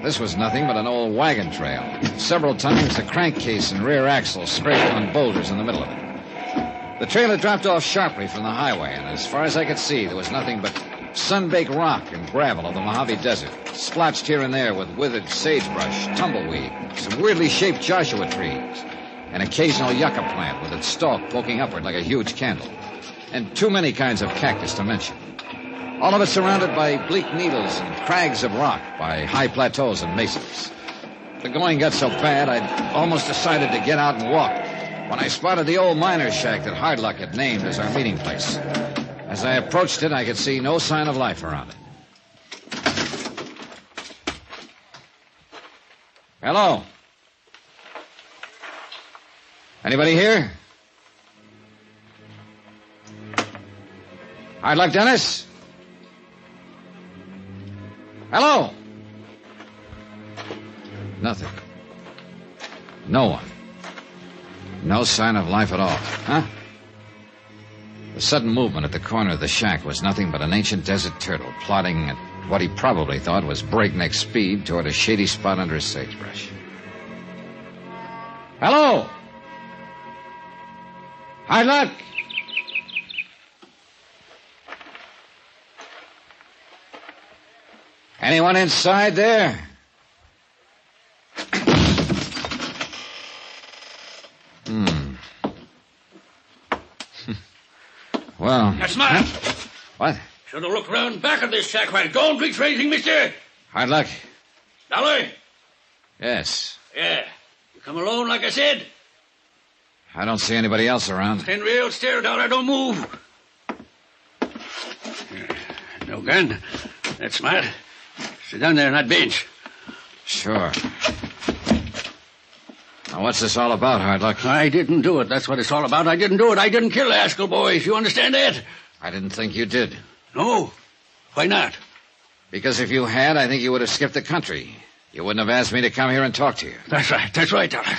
This was nothing but an old wagon trail. Several times the crankcase and rear axle scraped on boulders in the middle of it. The trail had dropped off sharply from the highway, and as far as I could see, there was nothing but sun-baked rock and gravel of the Mojave Desert, splotched here and there with withered sagebrush, tumbleweed, some weirdly shaped Joshua trees, an occasional yucca plant with its stalk poking upward like a huge candle, and too many kinds of cactus to mention. All of it surrounded by bleak needles and crags of rock, by high plateaus and mesas. The going got so bad, I'd almost decided to get out and walk when I spotted the old miner's shack that Hardluck had named as our meeting place. As I approached it, I could see no sign of life around it. Hello? Anybody here? Hardluck Dennis? Hello? Nothing. No one. No sign of life at all, huh? The sudden movement at the corner of the shack was nothing but an ancient desert turtle plodding at what he probably thought was breakneck speed toward a shady spot under a sagebrush. Hello? Hardluck? Anyone inside there? Well... That's mine. What? Should have looked round back of this shack while don't reach for anything, mister. Hardluck? Dollar? Yes. Yeah. You come alone, like I said? I don't see anybody else around. Stand real still, Dollar. Don't move. No gun. That's smart. Sit down there on that bench. Sure. Now, what's this all about, Hardluck? I didn't do it. That's what it's all about. I didn't do it. I didn't kill the Haskell boys. You understand that? I didn't think you did. No. Why not? Because if you had, I think you would have skipped the country. You wouldn't have asked me to come here and talk to you. That's right. That's right, Dollar.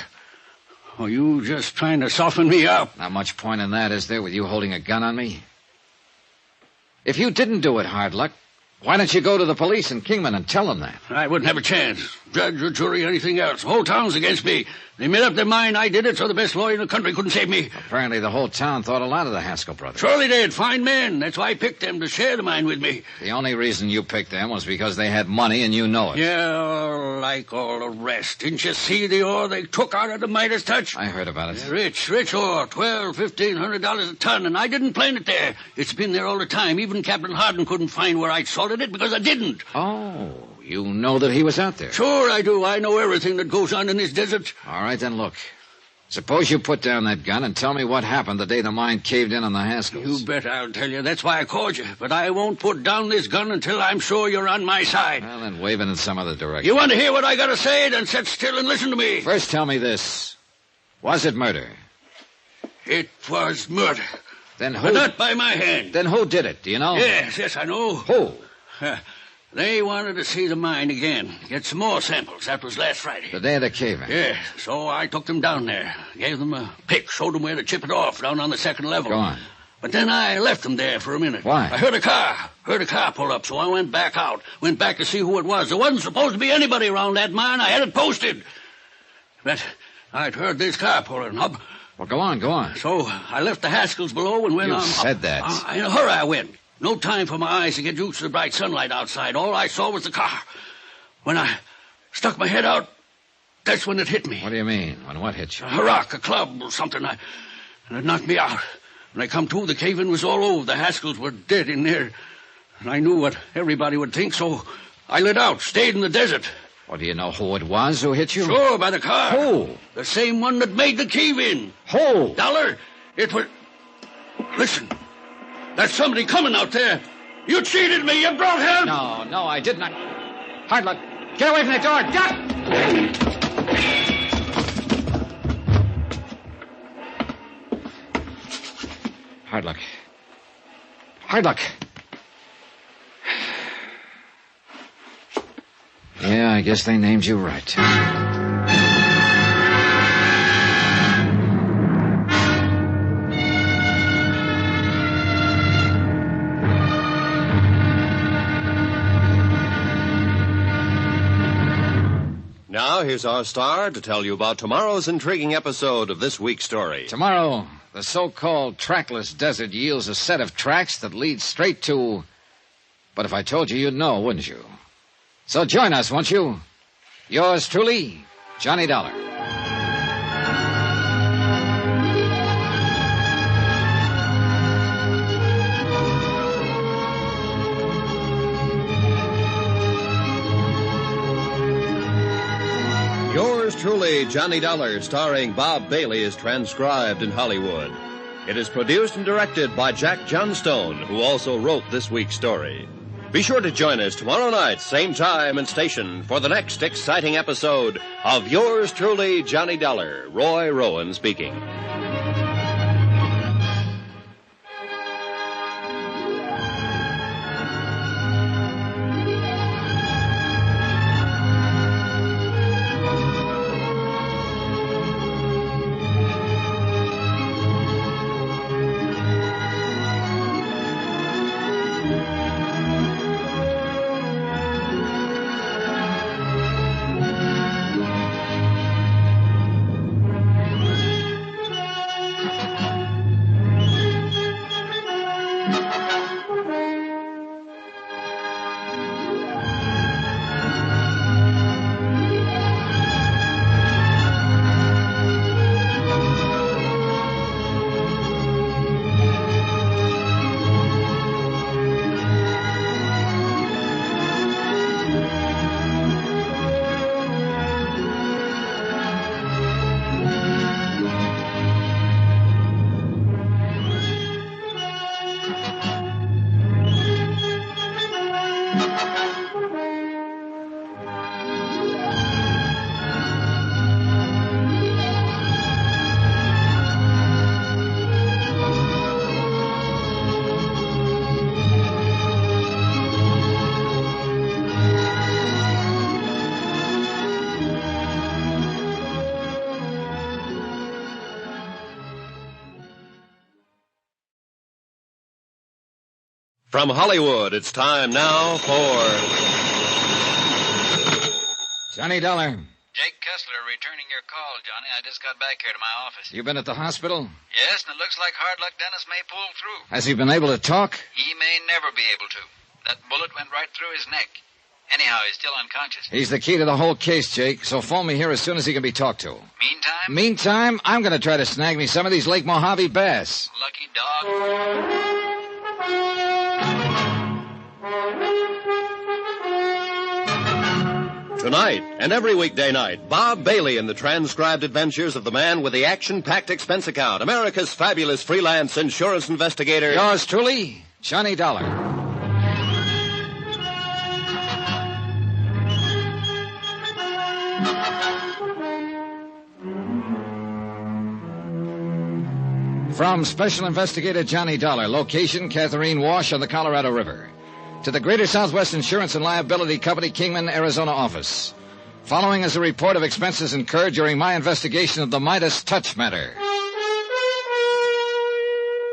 Oh, you just trying to soften me up. Not much point in that, is there, with you holding a gun on me? If you didn't do it, Hardluck, why don't you go to the police in Kingman and tell them that? I wouldn't have a chance. Judge or jury or anything else. The whole town's against me. They made up their mind I did it, so the best lawyer in the country couldn't save me. Apparently the whole town thought a lot of the Haskell brothers. Sure they did. Fine men. That's why I picked them to share the mine with me. The only reason you picked them was because they had money and you know it. Yeah, like all the rest. Didn't you see the ore they took out of the Midas touch? I heard about it. Yeah, rich ore. $1,200 a ton, and I didn't plant it there. It's been there all the time. Even Captain Hardin couldn't find where I'd salted it because I didn't. Oh, you know that he was out there? Sure I do. I know everything that goes on in this desert. All right, then look. Suppose you put down that gun and tell me what happened the day the mine caved in on the Haskells. You bet I'll tell you. That's why I called you. But I won't put down this gun until I'm sure you're on my side. Well, then wave it in some other direction. You want to hear what I got to say? Then sit still and listen to me. First, tell me this. Was it murder? It was murder. Then who? But not by my hand. Then who did it? Do you know? Yes, I know. Who? They wanted to see the mine again. Get some more samples. That was last Friday. The day of the cave-in? Yeah, so I took them down there. Gave them a pick. Showed them where to chip it off down on the second level. Go on. But then I left them there for a minute. Why? I heard a car pull up, so I went back out. Went back to see who it was. There wasn't supposed to be anybody around that mine. I had it posted. But I'd heard this car pulling up. Well, go on. So I left the Haskells below and went on. You said that. In a hurry I went. No time for my eyes to get used to the bright sunlight outside. All I saw was the car. When I stuck my head out, that's when it hit me. What do you mean? When what hit you? A rock, a club, or something. And it knocked me out. When I come to, the cave-in was all over. The Haskells were dead in there. And I knew what everybody would think, so I lit out, stayed in the desert. Well, do you know who it was who hit you? Sure, by the car. Who? The same one that made the cave-in. Who? Dollar, it was... Listen, there's somebody coming out there. You cheated me. You brought him. No, I did not. Hard luck. Get away from that door. Duck! Hard luck. Yeah, I guess they named you right. Now, here's our star to tell you about tomorrow's intriguing episode of this week's story. Tomorrow, the so-called trackless desert yields a set of tracks that lead straight to... But if I told you, you'd know, wouldn't you? So join us, won't you? Yours truly, Johnny Dollar. Yours truly, Johnny Dollar, starring Bob Bailey, is transcribed in Hollywood. It is produced and directed by Jack Johnstone, who also wrote this week's story. Be sure to join us tomorrow night, same time and station, for the next exciting episode of Yours truly, Johnny Dollar. Roy Rowan speaking. From Hollywood, it's time now for... Johnny Dollar. Jake Kessler returning your call, Johnny. I just got back here to my office. You been at the hospital? Yes, and it looks like Hard Luck Dennis may pull through. Has he been able to talk? He may never be able to. That bullet went right through his neck. Anyhow, he's still unconscious. He's the key to the whole case, Jake, so phone me here as soon as he can be talked to. Meantime, I'm going to try to snag me some of these Lake Mojave bass. Lucky dog. Tonight and every weekday night, Bob Bailey in the transcribed adventures of the man with the action-packed expense account, America's fabulous freelance insurance investigator. Yours truly, Johnny Dollar. From Special Investigator Johnny Dollar, location Catherine Wash on the Colorado River, to the Greater Southwest Insurance and Liability Company, Kingman, Arizona office. Following is a report of expenses incurred during my investigation of the Midas touch matter.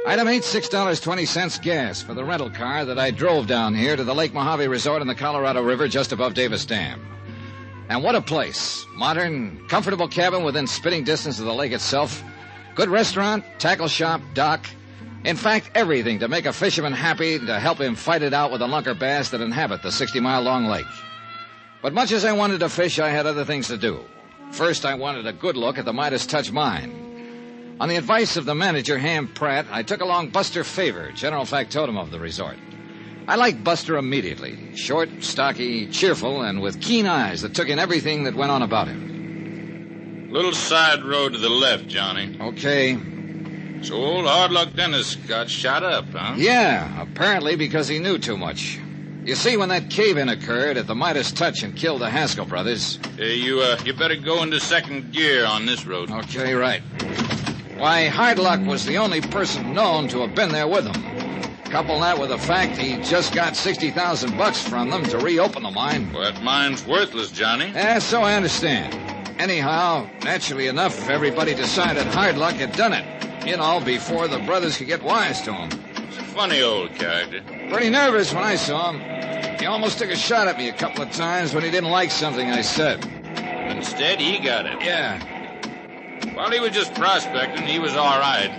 Item 8, $6.20 gas for the rental car that I drove down here to the Lake Mojave Resort on the Colorado River just above Davis Dam. And what a place. Modern, comfortable cabin within spitting distance of the lake itself. Good restaurant, tackle shop, dock. In fact, everything to make a fisherman happy and to help him fight it out with the lunker bass that inhabit the 60-mile-long lake. But much as I wanted to fish, I had other things to do. First, I wanted a good look at the Midas Touch mine. On the advice of the manager, Ham Pratt, I took along Buster Favor, general factotum of the resort. I liked Buster immediately. Short, stocky, cheerful, and with keen eyes that took in everything that went on about him. Little side road to the left, Johnny. Okay. So old Hard Luck Dennis got shot up, huh? Yeah, apparently because he knew too much. You see, when that cave-in occurred at the Midas Touch and killed the Haskell brothers... Hey, you better go into second gear on this road. Okay, right. Why, Hard Luck was the only person known to have been there with them. Couple that with the fact he just got $60,000 from them to reopen the mine. Well, that mine's worthless, Johnny. Yeah, so I understand. Anyhow, naturally enough, everybody decided Hard Luck had done it. You know, before the brothers could get wise to him. He's a funny old character. Pretty nervous when I saw him. He almost took a shot at me a couple of times when he didn't like something I said. Instead, he got it. Yeah. While he was just prospecting, he was all right.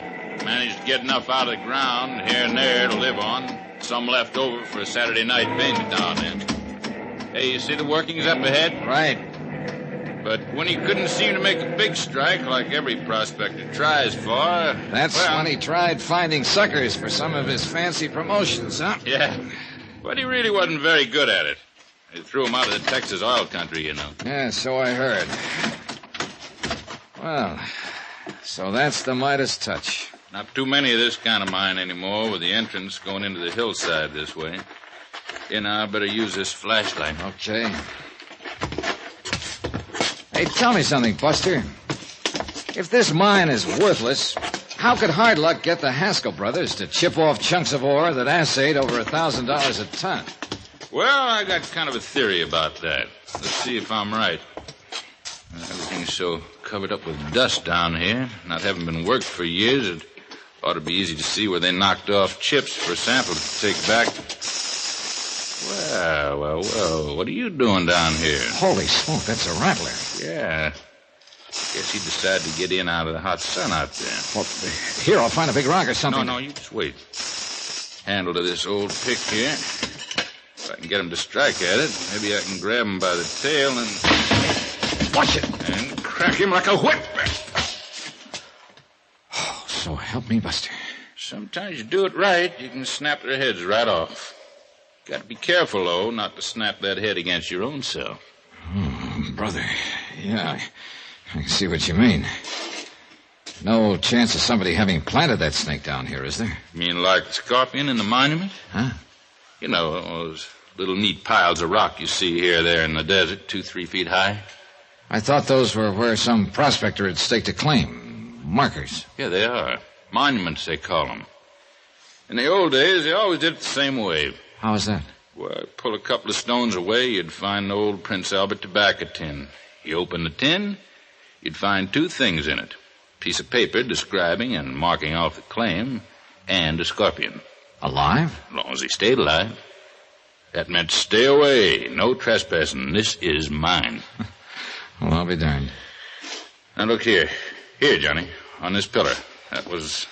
Managed to get enough out of the ground here and there to live on. Some left over for a Saturday night payment down there. Hey, you see the workings up ahead? Right. But when he couldn't seem to make a big strike like every prospector tries for... That's when he tried finding suckers for some of his fancy promotions, huh? Yeah. But he really wasn't very good at it. They threw him out of the Texas oil country, you know. Yeah, so I heard. Well, so that's the Midas Touch. Not too many of this kind of mine anymore, with the entrance going into the hillside this way. Here, now, I better use this flashlight. Okay. Hey, tell me something, Buster. If this mine is worthless, how could Hard Luck get the Haskell brothers to chip off chunks of ore that assayed over $1,000 a ton? Well, I got kind of a theory about that. Let's see if I'm right. Everything's so covered up with dust down here, not having been worked for years, it ought to be easy to see where they knocked off chips for a sample to take back. Well, what are you doing down here? Holy smoke, that's a rattler. Yeah. Guess he decided to get in out of the hot sun out there. Well, here, I'll find a big rock or something. No, you just wait. Handle to this old pick here. If I can get him to strike at it, maybe I can grab him by the tail and... Watch it! And crack him like a whip. Oh, so help me, Buster. Sometimes you do it right, you can snap their heads right off. Got to be careful, though, not to snap that head against your own self. Oh, brother. Yeah, I can see what you mean. No chance of somebody having planted that snake down here, is there? You mean like the scorpion in the monument? Huh? You know, those little neat piles of rock you see here or there in the desert, 2-3 feet high. I thought those were where some prospector had staked a claim. Markers. Yeah, they are. Monuments, they call them. In the old days, they always did it the same way. How was that? Well, pull a couple of stones away, you'd find an old Prince Albert tobacco tin. You open the tin, you'd find 2 things in it. A piece of paper describing and marking off the claim, and a scorpion. Alive? As long as he stayed alive. That meant stay away, no trespassing. This is mine. Well, I'll be darned. Now, look here. Here, Johnny, on this pillar. That was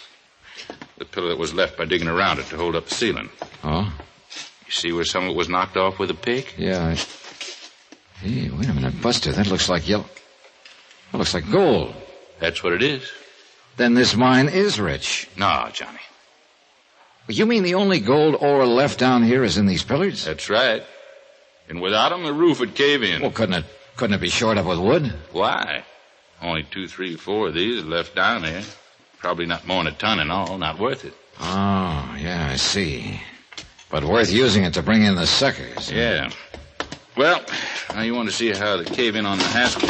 the pillar that was left by digging around it to hold up the ceiling. Oh? You see where some of it was knocked off with a pick? Yeah, Hey, wait a minute, Buster. That looks like yellow. That looks like gold. That's what it is. Then this mine is rich. No, Johnny. You mean the only gold ore left down here is in these pillars? That's right. And without them, the roof would cave in. Well, couldn't it be shored up with wood? Why? Only 2, 3, 4 of these left down here. Probably not more than a ton in all. Not worth it. Oh, yeah, I see. But worth using it to bring in the suckers. Yeah. Well, now you want to see how the cave in on the Haskell.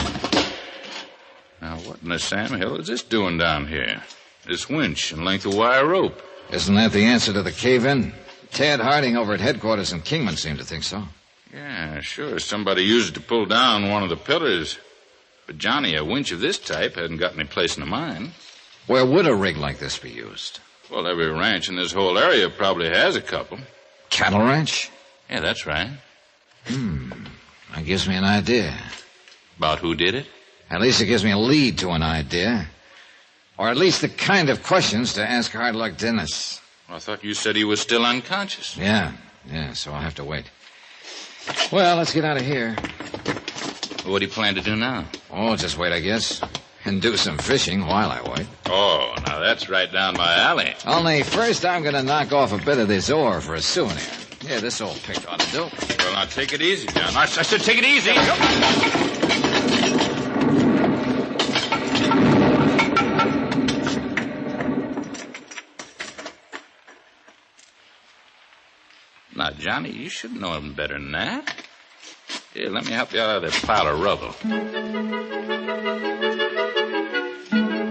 Now, what in the Sam hell is this doing down here? This winch and length of wire rope. Isn't that the answer to the cave-in? Tad Harding over at headquarters in Kingman seemed to think so. Yeah, sure. Somebody used it to pull down one of the pillars. But, Johnny, a winch of this type hadn't got any place in the mine. Where would a rig like this be used? Well, every ranch in this whole area probably has a couple. Cattle ranch? Yeah, that's right. That gives me an idea. About who did it? At least it gives me a lead to an idea. Or at least the kind of questions to ask Hard Luck Dennis. Well, I thought you said he was still unconscious. Yeah, so I'll have to wait. Well, let's get out of here. What do you plan to do now? Oh, just wait, I guess. And do some fishing while I wait. Oh, now that's right down my alley. Only first I'm going to knock off a bit of this ore for a souvenir. Yeah, this old pick ought to do. Well, now take it easy, John. I said take it easy. Now, Johnny, you should know him better than that. Here, let me help you out of that pile of rubble.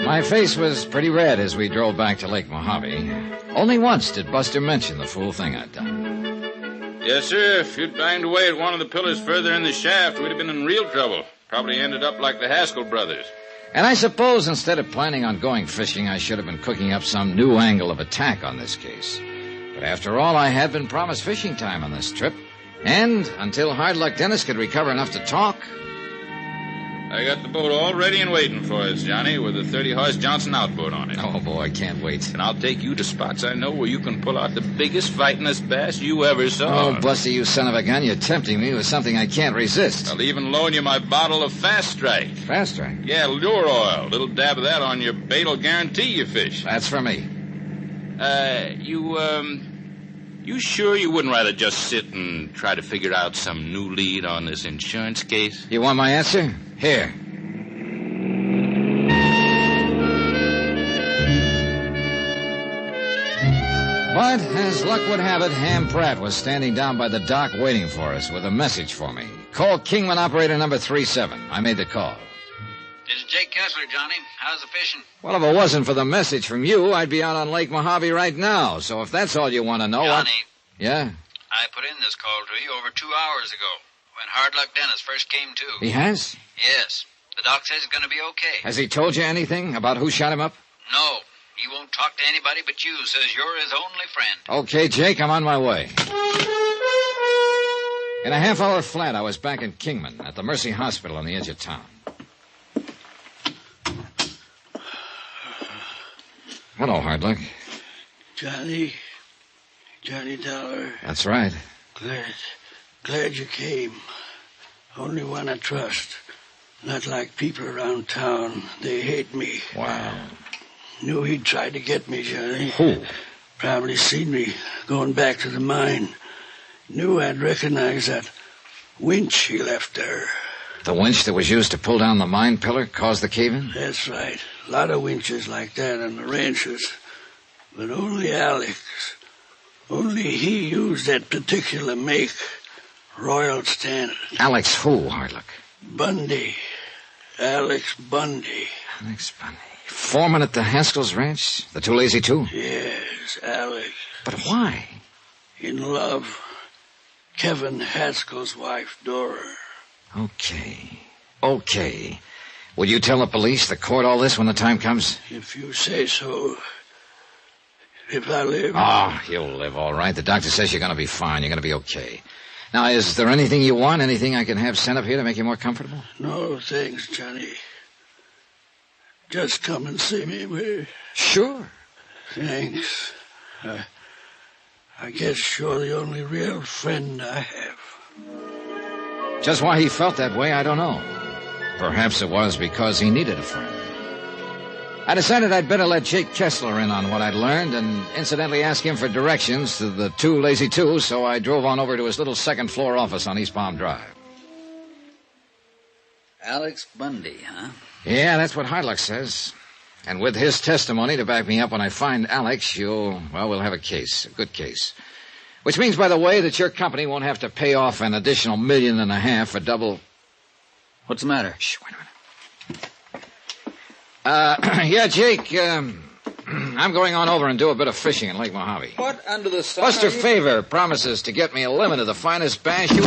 My face was pretty red as we drove back to Lake Mojave. Only once did Buster mention the fool thing I'd done. Yes, sir. If you'd banged away at one of the pillars further in the shaft, we'd have been in real trouble. Probably ended up like the Haskell brothers. And I suppose instead of planning on going fishing, I should have been cooking up some new angle of attack on this case. But after all, I had been promised fishing time on this trip. And until Hard Luck Dennis could recover enough to talk... I got the boat all ready and waiting for us, Johnny, with a 30-horse Johnson outboard on it. Oh, boy, I can't wait. And I'll take you to spots I know where you can pull out the biggest fightingest bass you ever saw. Oh, Buster, you son of a gun, you're tempting me with something I can't resist. I'll even loan you my bottle of Fast Strike. Fast Strike? Yeah, lure oil. A little dab of that on your bait'll guarantee you fish. That's for me. You sure you wouldn't rather just sit and try to figure out some new lead on this insurance case? You want my answer? Here. But, as luck would have it, Ham Pratt was standing down by the dock waiting for us with a message for me. Call Kingman operator number 37. I made the call. This is Jake Kessler, Johnny. How's the fishing? Well, if it wasn't for the message from you, I'd be out on Lake Mojave right now. So if that's all you want to know... Johnny. Yeah? I put in this call to you over 2 hours ago, when Hard Luck Dennis first came to. He has? Yes. The doc says it's going to be okay. Has he told you anything about who shot him up? No. He won't talk to anybody but you. Says you're his only friend. Okay, Jake, I'm on my way. In a half hour flat, I was back in Kingman at the Mercy Hospital on the edge of town. Hello, Hard Luck. Johnny Dollar. That's right. Glad you came. Only one I trust. Not like people around town. They hate me. Wow. Knew he'd tried to get me, Johnny. Who? Probably seen me going back to the mine. Knew I'd recognize that winch he left there. The winch that was used to pull down the mine pillar caused the cave-in? That's right. A lot of winches like that on the ranches. But only Alex. Only he used that particular make. Royal Standard. Alex who, Hard Luck? Bundy. Alex Bundy. Alex Bundy. Foreman at the Haskell's ranch? The Too Lazy Two? Yes, Alex. But why? In love. Kevin Haskell's wife, Dora. Okay. Will you tell the police, the court, all this when the time comes? If you say so. If I live... Oh, you'll live all right. The doctor says you're going to be fine. You're going to be okay. Now, is there anything you want? Anything I can have sent up here to make you more comfortable? No, thanks, Johnny. Just come and see me, will you? Sure. Thanks. I guess you're the only real friend I have. Just why he felt that way, I don't know. Perhaps it was because he needed a friend. I decided I'd better let Jake Kessler in on what I'd learned and incidentally ask him for directions to the 2 Lazy Twos, so I drove on over to his little second-floor office on East Palm Drive. Alex Bundy, huh? Yeah, that's what Hardluck says. And with his testimony to back me up when I find Alex, we'll have a case, a good case. Which means, by the way, that your company won't have to pay off an additional $1.5 million for double... What's the matter? Shh, wait a minute. Yeah, Jake, I'm going on over and do a bit of fishing in Lake Mojave. What under the sun? Buster Favor promises to get me a limit of the finest bass you...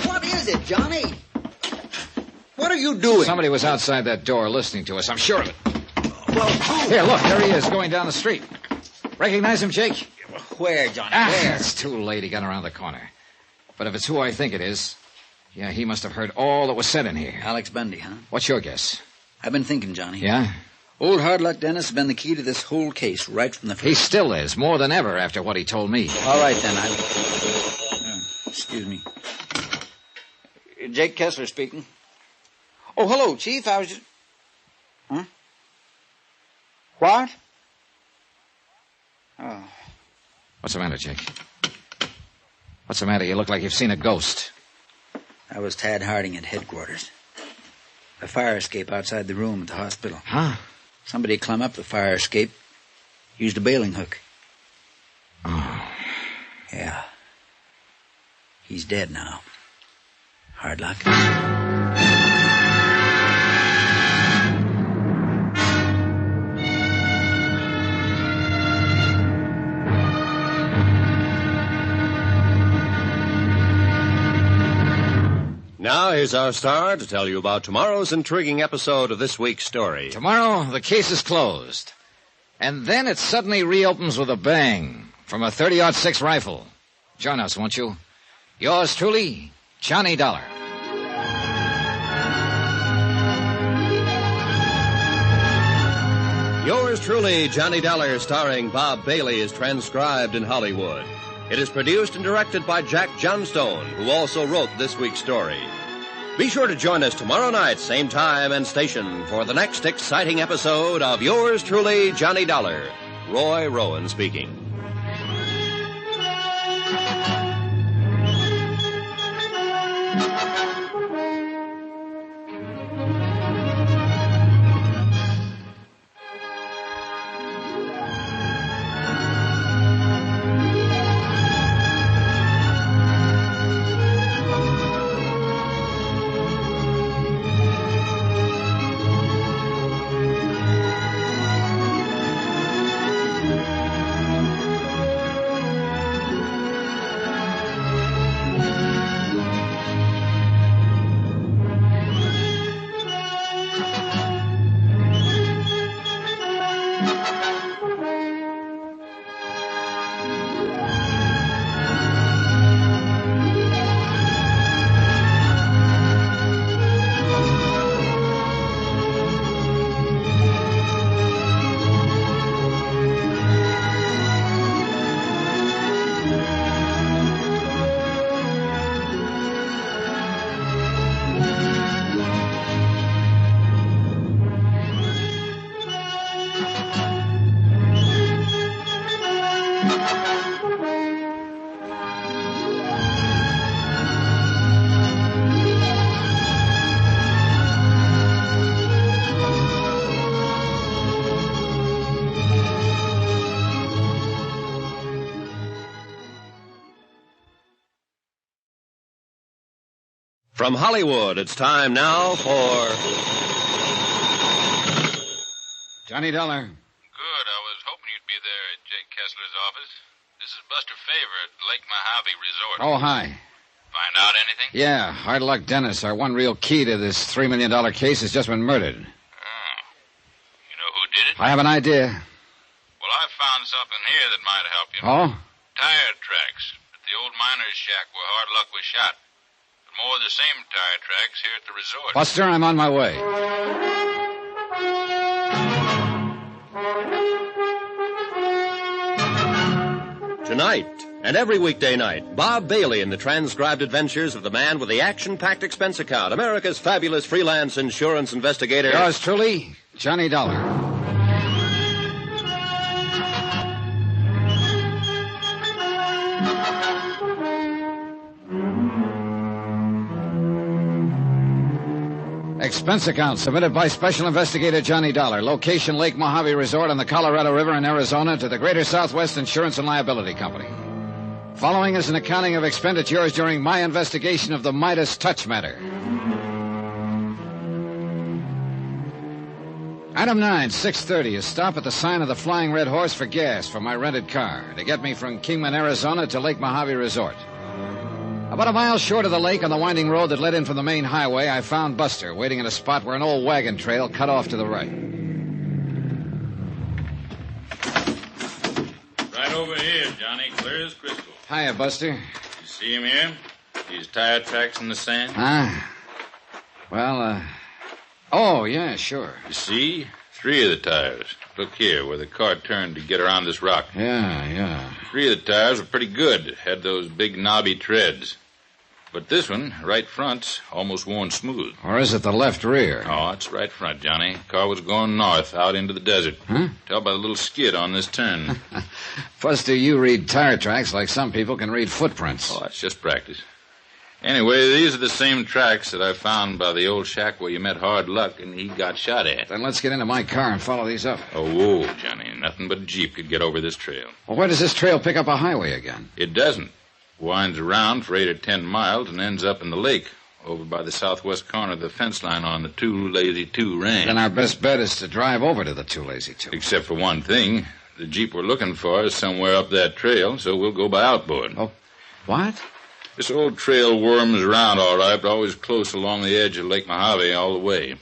What is it, Johnny? What are you doing? Somebody was outside that door listening to us, I'm sure of it. Well, who? Here, look, there he is, going down the street. Recognize him, Jake? Where, Johnny? Where? It's too late. He got around the corner. But if it's who I think it is, yeah, he must have heard all that was said in here. Alex Bundy, huh? What's your guess? I've been thinking, Johnny. Yeah? Old Hardluck Dennis has been the key to this whole case right from the first. He still is, more than ever after what he told me. All right, then. Excuse me. Jake Kessler speaking. Oh, hello, Chief. I was just... Huh? What? Oh. What's the matter, Jake? What's the matter? You look like you've seen a ghost. I was Tad Harding at headquarters. A fire escape outside the room at the hospital. Huh? Somebody climbed up the fire escape, used a bailing hook. Oh. Yeah. He's dead now. Hardluck. Now, here's our star to tell you about tomorrow's intriguing episode of this week's story. Tomorrow, the case is closed. And then it suddenly reopens with a bang from a .30-06 rifle. Join us, won't you? Yours truly, Johnny Dollar. Yours truly, Johnny Dollar, starring Bob Bailey, is transcribed in Hollywood. It is produced and directed by Jack Johnstone, who also wrote this week's story. Be sure to join us tomorrow night, same time and station, for the next exciting episode of Yours truly, Johnny Dollar. Roy Rowan speaking. From Hollywood, it's time now for... Johnny Dollar. Good. I was hoping you'd be there at Jake Kessler's office. This is Buster Favor at Lake Mojave Resort. Oh, hi. Find out anything? Yeah, Hardluck Dennis, our one real key to this $3 million case, has just been murdered. Oh. You know who did it? I have an idea. Well, I found something here that might help you. Oh? Tire tracks at the old miner's shack where Hardluck was shot. But more of the same tire tracks here at the resort. Buster, I'm on my way. Tonight, and every weekday night, Bob Bailey in the transcribed adventures of the man with the action-packed expense account, America's fabulous freelance insurance investigator. Yours truly, Johnny Dollar. Expense account submitted by Special Investigator Johnny Dollar. Location Lake Mojave Resort on the Colorado River in Arizona to the Greater Southwest Insurance and Liability Company. Following is an accounting of expenditures during my investigation of the Midas touch matter. Item 9, 6:30, a stop at the sign of the Flying Red Horse for gas for my rented car to get me from Kingman, Arizona to Lake Mojave Resort. About a mile short of the lake on the winding road that led in from the main highway, I found Buster waiting at a spot where an old wagon trail cut off to the right. Right over here, Johnny, clear as crystal. Hiya, Buster. You see him here? These tire tracks in the sand? Well, oh, yeah, sure. You see? 3 of the tires. Look here, where the car turned to get around this rock. Yeah. 3 of the tires were pretty good. Had those big knobby treads. But this one, right front's almost worn smooth. Or is it the left rear? Oh, it's right front, Johnny. Car was going north, out into the desert. Huh? Tell by the little skid on this turn. Buster, you read tire tracks like some people can read footprints. Oh, that's just practice. Anyway, these are the same tracks that I found by the old shack where you met Hard Luck and he got shot at. Then let's get into my car and follow these up. Oh, whoa, Johnny. Nothing but a Jeep could get over this trail. Well, where does this trail pick up a highway again? It doesn't. Winds around for 8 or 10 miles and ends up in the lake over by the southwest corner of the fence line on the Two Lazy Two range. Then our best bet is to drive over to the Two Lazy Two. Except for one thing. The Jeep we're looking for is somewhere up that trail, so we'll go by outboard. Oh, what? This old trail worms around all right, but always close along the edge of Lake Mojave all the way.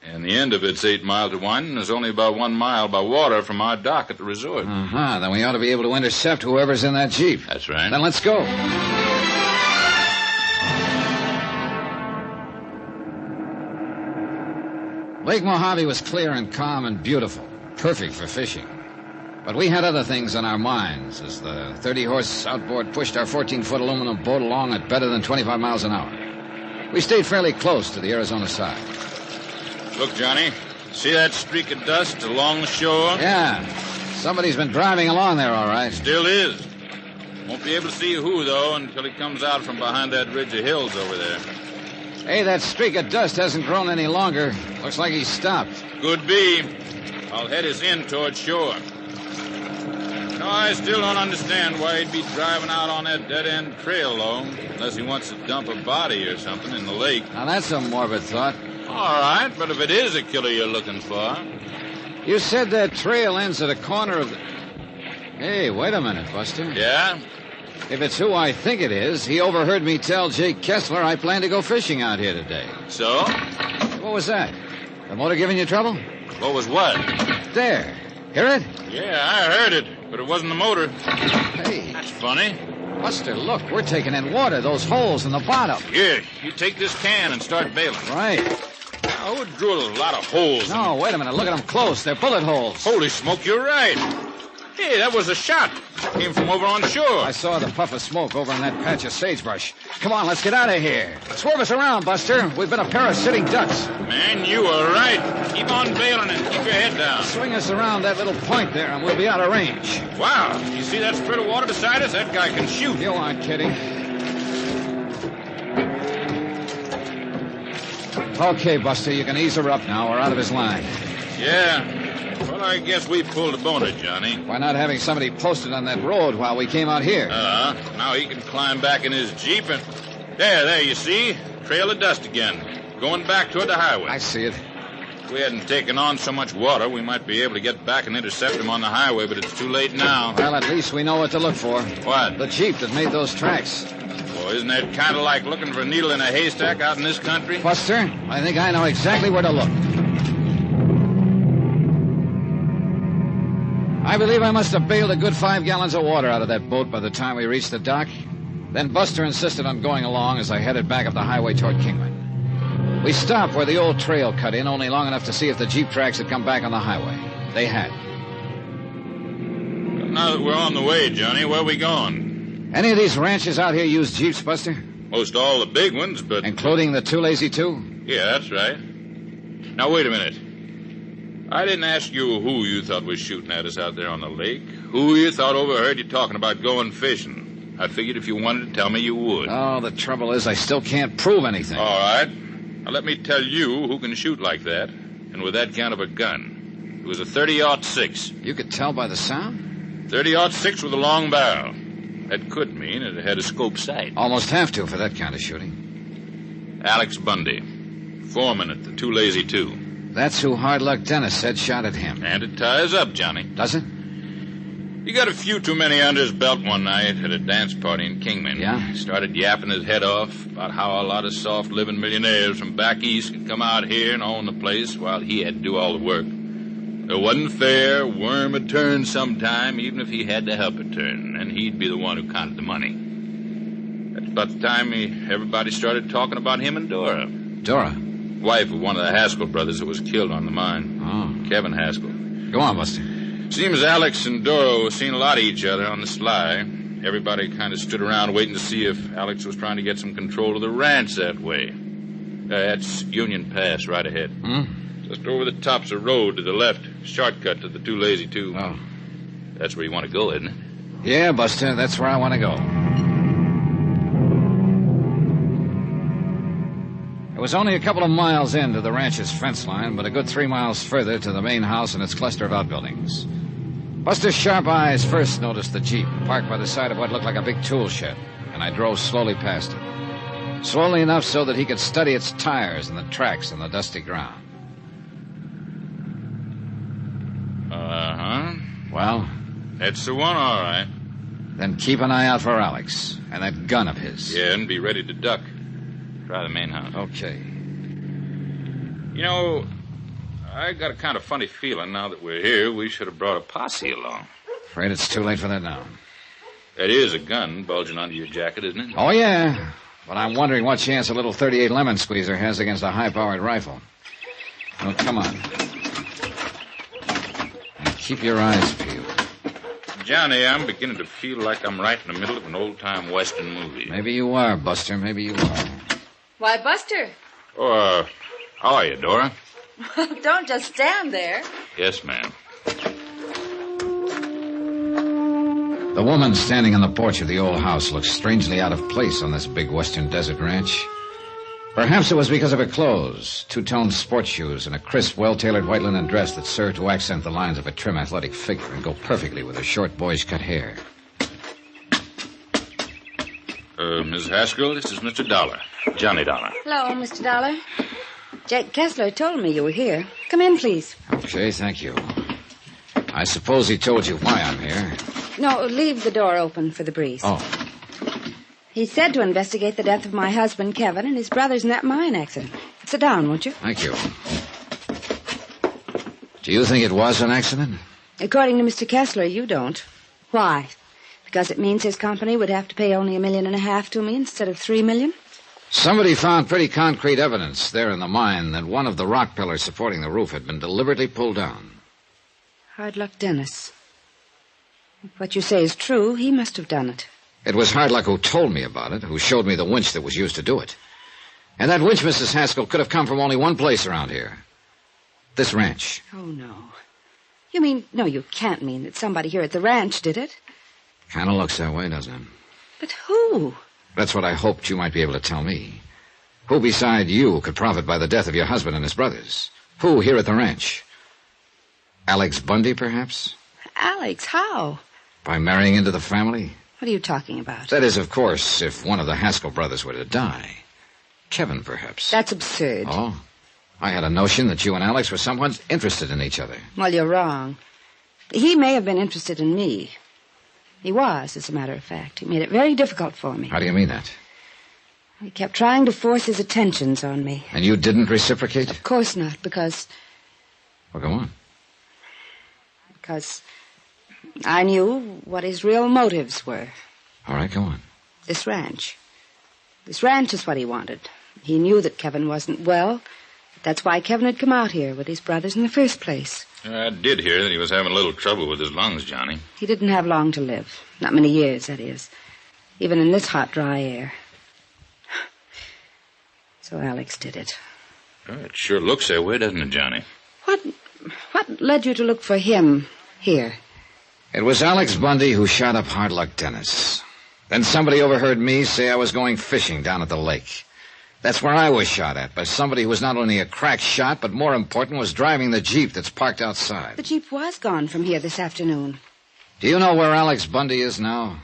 And the end of it's 8 miles of winding is only about 1 mile by water from our dock at the resort. Then we ought to be able to intercept whoever's in that Jeep. That's right. Then let's go. Lake Mojave was clear and calm and beautiful, perfect for fishing. But we had other things on our minds as the 30-horse outboard pushed our 14-foot aluminum boat along at better than 25 miles an hour. We stayed fairly close to the Arizona side. Look, Johnny, see that streak of dust along the shore? Yeah. Somebody's been driving along there, all right. Still is. Won't be able to see who, though, until he comes out from behind that ridge of hills over there. Hey, that streak of dust hasn't grown any longer. Looks like he's stopped. Could be. I'll head us in toward shore. No, I still don't understand why he'd be driving out on that dead-end trail, though, unless he wants to dump a body or something in the lake. Now, that's a morbid thought. All right, but if it is a killer you're looking for... You said that trail ends at a corner of the... Hey, wait a minute, Buster. Yeah? If it's who I think it is, he overheard me tell Jake Kessler I plan to go fishing out here today. So? What was that? The motor giving you trouble? What was what? There. Hear it? Yeah, I heard it, but it wasn't the motor. Hey. That's funny. Buster, look, we're taking in water, those holes in the bottom. Here, you take this can and start bailing. Right. I would drill a lot of holes. No, wait a minute. Look at them close. They're bullet holes. Holy smoke, you're right. Hey, that was a shot. Came from over on shore. I saw the puff of smoke over in that patch of sagebrush. Come on, let's get out of here. Swerve us around, Buster. We've been a pair of sitting ducks. Man, you are right. Keep on bailing and keep your head down. Swing us around that little point there, and we'll be out of range. Wow. You see that spurt of water beside us? That guy can shoot. You aren't kidding. Okay, Buster, you can ease her up now. We're out of his line. Yeah. Well, I guess we pulled a boner, Johnny. Why not having somebody posted on that road while we came out here? Now he can climb back in his Jeep and... There, you see? Trail of dust again. Going back toward the highway. I see it. If we hadn't taken on so much water, we might be able to get back and intercept him on the highway, but it's too late now. Well, at least we know what to look for. What? The Jeep that made those tracks. Well, isn't that kind of like looking for a needle in a haystack out in this country? Buster, I think I know exactly where to look. I believe I must have bailed a good 5 gallons of water out of that boat by the time we reached the dock. Then Buster insisted on going along as I headed back up the highway toward Kingman. We stopped where the old trail cut in, only long enough to see if the Jeep tracks had come back on the highway. They had. Now that we're on the way, Johnny, where are we going? Any of these ranches out here use Jeeps, Buster? Most all the big ones, but... Including the Two Lazy Two? Yeah, that's right. Now, wait a minute. I didn't ask you who you thought was shooting at us out there on the lake. Who you thought overheard you talking about going fishing. I figured if you wanted to tell me, you would. Oh, the trouble is I still can't prove anything. All right. Now, let me tell you who can shoot like that, and with that kind of a gun. It was a 30-06. You could tell by the sound? 30-06 with a long barrel. That could mean it had a scope sight. Almost have to for that kind of shooting. Alex Bundy, foreman at the Too Lazy 2. That's who Hard Luck Dennis said shot at him. And it ties up, Johnny. Does it? He got a few too many under his belt one night at a dance party in Kingman. Yeah? Started yapping his head off about how a lot of soft-living millionaires from back east could come out here and own the place while he had to do all the work. It wasn't fair. Worm would turn sometime, even if he had to help it turn, and he'd be the one who counted the money. That's about the time everybody started talking about him and Dora. Dora? Wife of one of the Haskell brothers that was killed on the mine. Oh. Kevin Haskell. Go on, Buster. Seems Alex and Dora were seeing a lot of each other on the sly. Everybody kind of stood around waiting to see if Alex was trying to get some control of the ranch that way. That's Union Pass right ahead. Just over the tops of road to the left. Shortcut to the Too Lazy 2. Oh. That's where you want to go, isn't it? Yeah, Buster, that's where I want to go. It was only a couple of miles into the ranch's fence line, but a good 3 miles further to the main house and its cluster of outbuildings. Buster's sharp eyes first noticed the Jeep parked by the side of what looked like a big tool shed, and I drove slowly past it. Slowly enough so that he could study its tires and the tracks on the dusty ground. Uh-huh. Well? That's the one, all right. Then keep an eye out for Alex and that gun of his. Yeah, and be ready to duck. Try the main house. Okay. You know, I got a kind of funny feeling now that we're here, we should have brought a posse along. Afraid it's too late for that now. That is a gun bulging under your jacket, isn't it? Oh, yeah. But I'm wondering what chance a little .38 lemon squeezer has against a high-powered rifle. Well, come on. And keep your eyes peeled. Johnny, I'm beginning to feel like I'm right in the middle of an old-time Western movie. Maybe you are, Buster. Maybe you are. Why, Buster. Oh, how are you, Dora? Don't just stand there. Yes, ma'am. The woman standing on the porch of the old house looked strangely out of place on this big western desert ranch. Perhaps it was because of her clothes, two-tone sports shoes, and a crisp, well-tailored white linen dress that served to accent the lines of a trim, athletic figure and go perfectly with her short, boyish-cut hair. Ms. Haskell, this is Mr. Dollar. Johnny Dollar. Hello, Mr. Dollar. Jack Kessler told me you were here. Come in, please. Okay, thank you. I suppose he told you why I'm here. No, leave the door open for the breeze. Oh. He said to investigate the death of my husband, Kevin, and his brothers in that mine accident. Sit down, won't you? Thank you. Do you think it was an accident? According to Mr. Kessler, you don't. Why? Because it means his company would have to pay only $1.5 million to me instead of $3 million? Somebody found pretty concrete evidence there in the mine that one of the rock pillars supporting the roof had been deliberately pulled down. Hard Luck Dennis. If what you say is true, he must have done it. It was Hard Luck who told me about it, who showed me the winch that was used to do it. And that winch, Mrs. Haskell, could have come from only one place around here. This ranch. Oh, no. You mean, no, you can't mean that somebody here at the ranch did it. Kind of looks that way, doesn't it? But who? That's what I hoped you might be able to tell me. Who beside you could profit by the death of your husband and his brothers? Who here at the ranch? Alex Bundy, perhaps? Alex, how? By marrying into the family? What are you talking about? That is, of course, if one of the Haskell brothers were to die. Kevin, perhaps. That's absurd. Oh? I had a notion that you and Alex were somewhat interested in each other. Well, you're wrong. He may have been interested in me. He was, as a matter of fact. He made it very difficult for me. How do you mean that? He kept trying to force his attentions on me. And you didn't reciprocate? Of course not, because... Well, go on. Because I knew what his real motives were. All right, go on. This ranch. This ranch is what he wanted. He knew that Kevin wasn't well. That's why Kevin had come out here with his brothers in the first place. I did hear that he was having a little trouble with his lungs, Johnny. He didn't have long to live. Not many years, that is. Even in this hot, dry air. So Alex did it. Oh, it sure looks that way, doesn't it, Johnny? What led you to look for him here? It was Alex Bundy who shot up Hard Luck Dennis. Then somebody overheard me say I was going fishing down at the lake. That's where I was shot at, by somebody who was not only a crack shot, but more important, was driving the Jeep that's parked outside. The Jeep was gone from here this afternoon. Do you know where Alex Bundy is now?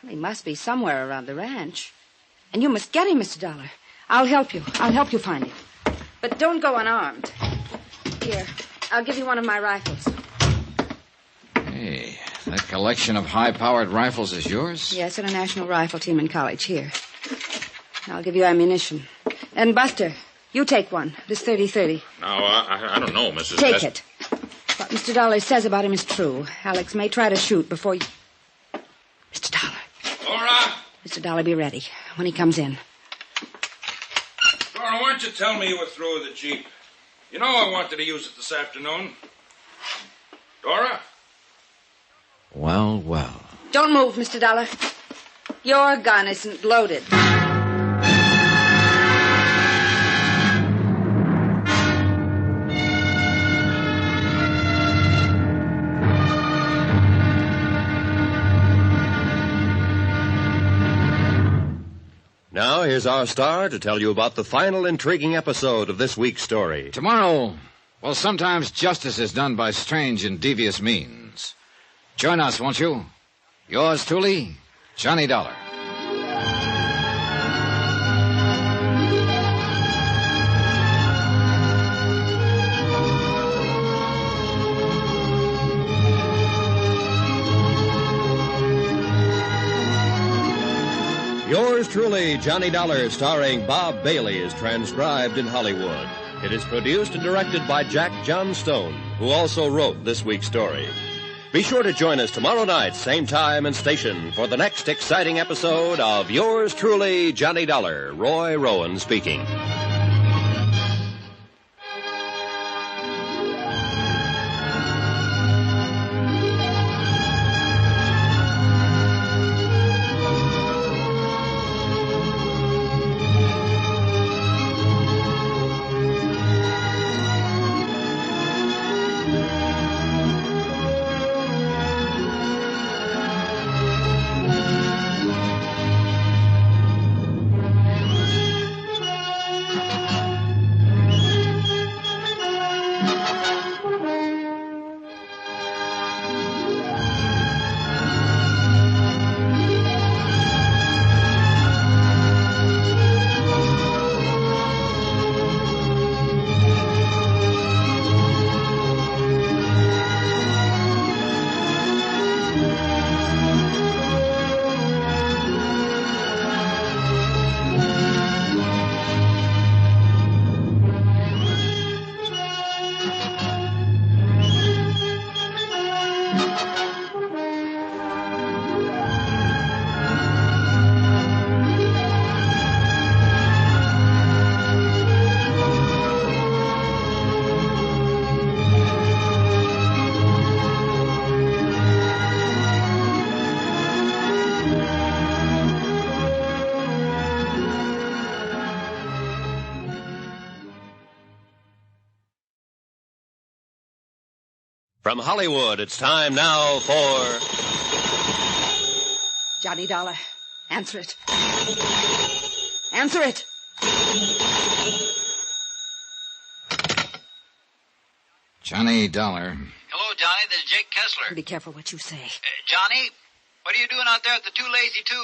He must be somewhere around the ranch. And you must get him, Mr. Dollar. I'll help you. I'll help you find him. But don't go unarmed. Here, I'll give you one of my rifles. Hey, that collection of high-powered rifles is yours? Yes, at a national rifle team in college here. I'll give you ammunition. And Buster, you take one. This 30-30. No, I don't know, Mrs. Take it. What Mr. Dollar says about him is true. Alex may try to shoot before you... Mr. Dollar. Laura! Mr. Dollar, be ready when he comes in. Laura, why don't you tell me you were through with the Jeep? You know I wanted to use it this afternoon. Dora? Well, well. Don't move, Mr. Dollar. Your gun isn't loaded. Now, here's our star to tell you about the final intriguing episode of this week's story. Tomorrow, well, sometimes justice is done by strange and devious means. Join us, won't you? Yours truly, Johnny Dollar. Yours truly, Johnny Dollar, starring Bob Bailey, is transcribed in Hollywood. It is produced and directed by Jack Johnstone, who also wrote this week's story. Be sure to join us tomorrow night, same time and station, for the next exciting episode of Yours truly, Johnny Dollar. Roy Rowan speaking. From Hollywood, it's time now for... Johnny Dollar, answer it. Answer it. Johnny Dollar. Hello, Johnny. This is Jake Kessler. Be careful what you say. Johnny, what are you doing out there at the Too Lazy 2?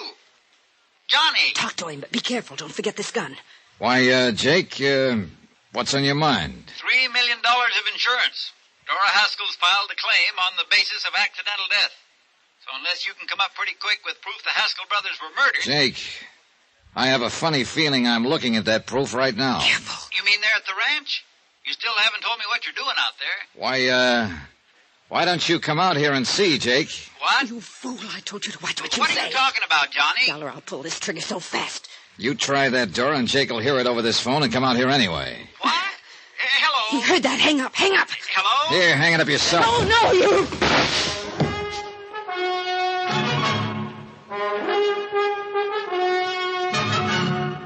Johnny! Talk to him, but be careful. Don't forget this gun. Why, Jake, what's on your mind? $3 million of insurance. Dora Haskell's filed a claim on the basis of accidental death. So unless you can come up pretty quick with proof the Haskell brothers were murdered... Jake, I have a funny feeling I'm looking at that proof right now. Careful. You mean there at the ranch? You still haven't told me what you're doing out there. Why don't you come out here and see, Jake? What? You fool, I told you to watch what you What say. are you talking about, Johnny? Dollar, I'll pull this trigger so fast. You try that door and Jake will hear it over this phone and come out here anyway. What? Hello? He heard that. Hang up. Hang up. Hello? Here, hang it up yourself. Oh, no, you...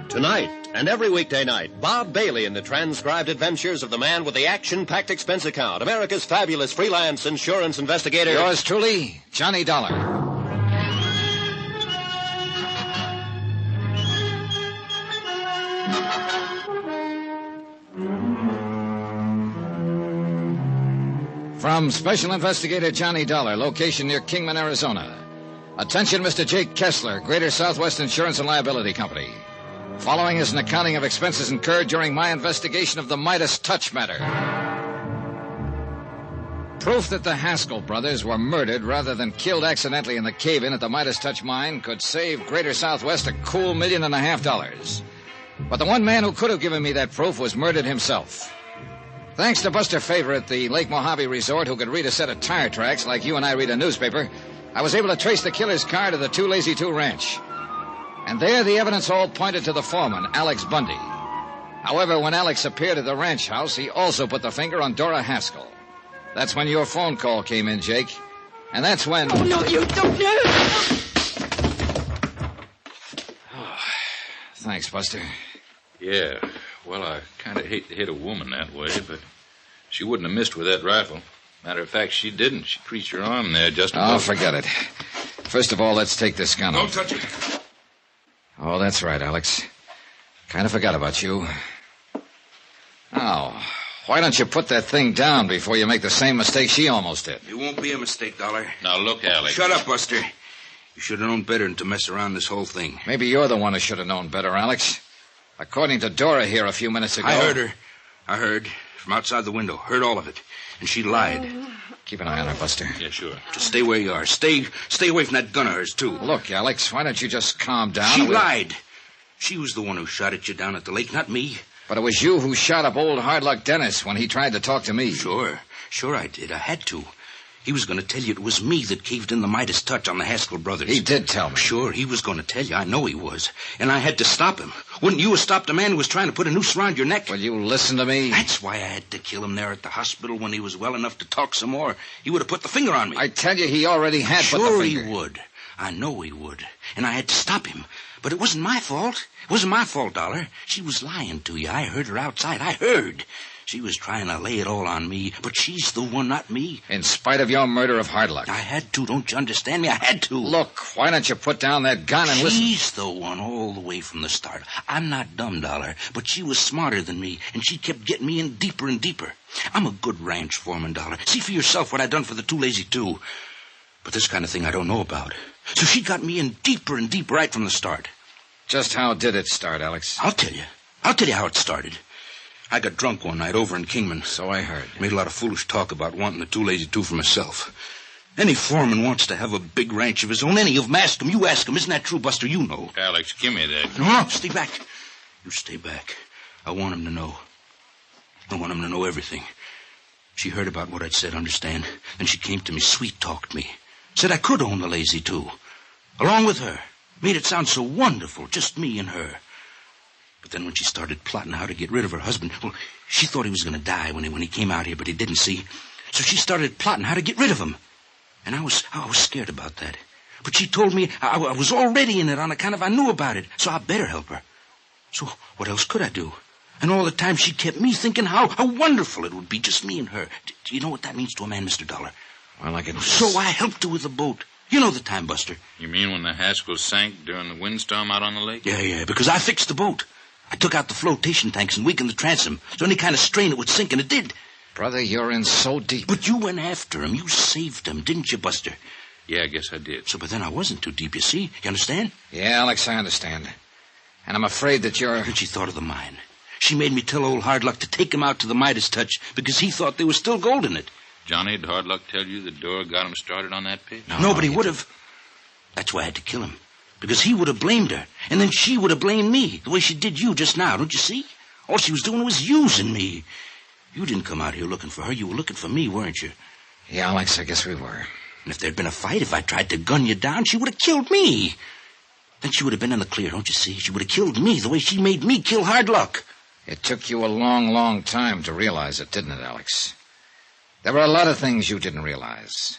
Tonight and every weekday night, Bob Bailey in the transcribed adventures of the man with the action-packed expense account, America's fabulous freelance insurance investigator. Yours truly, Johnny Dollar. From Special Investigator Johnny Dollar, location near Kingman, Arizona. Attention, Mr. Jake Kessler, Greater Southwest Insurance and Liability Company. Following is an accounting of expenses incurred during my investigation of the Midas Touch matter. Proof that the Haskell brothers were murdered rather than killed accidentally in the cave-in at the Midas Touch mine could save Greater Southwest a cool $1.5 million. But the one man who could have given me that proof was murdered himself. Thanks to Buster Favor at the Lake Mojave Resort, who could read a set of tire tracks like you and I read a newspaper, I was able to trace the killer's car to the Two Lazy Two Ranch. And there the evidence all pointed to the foreman, Alex Bundy. However, when Alex appeared at the ranch house, he also put the finger on Dora Haskell. That's when your phone call came in, Jake. And that's when... Oh, no, you don't. Thanks, Buster. Yeah, well, I kind of hate to hit a woman that way, but she wouldn't have missed with that rifle. Matter of fact, she didn't. She creased her arm there just above... Oh, forget it. First of all, let's take this gun off. Don't touch it. Oh, that's right, Alex. Kind of forgot about you. Now, why don't you put that thing down before you make the same mistake she almost did? It won't be a mistake, Dollar. Now, look, Alex. Shut up, Buster. You should have known better than to mess around this whole thing. Maybe you're the one who should have known better, Alex. According to Dora here a few minutes ago... I heard her. I heard from outside the window. Heard all of it. And she lied. Keep an eye on her, Buster. Yeah, sure. Just stay where you are. Stay away from that gun of hers, too. Look, Alex, why don't you just calm down? She lied. She was the one who shot at you down at the lake, not me. But it was you who shot up old Hard Luck Dennis when he tried to talk to me. Sure I did. I had to. He was going to tell you it was me that caved in the Midas Touch on the Haskell brothers. He did tell me. Sure, he was going to tell you. I know he was. And I had to stop him. Wouldn't you have stopped a man who was trying to put a noose around your neck? Will you listen to me? That's why I had to kill him there at the hospital when he was well enough to talk some more. He would have put the finger on me. I tell you, he already had put the finger. Sure he would. I know he would. And I had to stop him. But it wasn't my fault. It wasn't my fault, Dollar. She was lying to you. I heard her outside. I heard. She was trying to lay it all on me, but she's the one, not me. In spite of your murder of Hard Luck. I had to. Don't you understand me? I had to. Look, why don't you put down that gun and listen? She's the one all the way from the start. I'm not dumb, Dollar, but she was smarter than me, and she kept getting me in deeper and deeper. I'm a good ranch foreman, Dollar. See for yourself what I done for the Two Lazy Two. But this kind of thing I don't know about. So she got me in deeper and deeper right from the start. Just how did it start, Alex? I'll tell you. I'll tell you how it started. I got drunk one night over in Kingman. So I heard. Made a lot of foolish talk about wanting the Two Lazy Two for myself. Any foreman wants to have a big ranch of his own. Any of them. Ask him. You ask him. Isn't that true, Buster? You know. Alex, give me that. No, stay back. You stay back. I want him to know. I want him to know everything. She heard about what I'd said, understand? Then she came to me, sweet-talked me. Said I could own the Lazy Two. Along with her. Made it sound so wonderful, just me and her. But then when she started plotting how to get rid of her husband, well, she thought he was going to die when he came out here, but he didn't, see. So she started plotting how to get rid of him. And I was scared about that. But she told me I was already in it on account of I knew about it, so I better help her. So what else could I do? And all the time she kept me thinking how wonderful it would be, just me and her. Do you know what that means to a man, Mr. Dollar? Well, I can... So I helped her with the boat. You know the time, Buster. You mean when the Haskells sank during the windstorm out on the lake? Yeah, because I fixed the boat. I took out the flotation tanks and weakened the transom, so any kind of strain it would sink, and it did. Brother, you're in so deep. But you went after him. You saved him, didn't you, Buster? Yeah, I guess I did. So, but then I wasn't too deep, you see. You understand? Yeah, Alex, I understand. And I'm afraid that you're... Then she thought of the mine. She made me tell old Hard Luck to take him out to the Midas Touch because he thought there was still gold in it. Johnny, did Hard Luck tell you that Dora got him started on that pit? No, but he would have. That's why I had to kill him. Because he would have blamed her. And then she would have blamed me, the way she did you just now, don't you see? All she was doing was using me. You didn't come out here looking for her. You were looking for me, weren't you? Yeah, Alex, I guess we were. And if there'd been a fight, if I tried to gun you down, she would have killed me. Then she would have been in the clear, don't you see? She would have killed me the way she made me kill Hard Luck. It took you a long, long time to realize it, didn't it, Alex? There were a lot of things you didn't realize.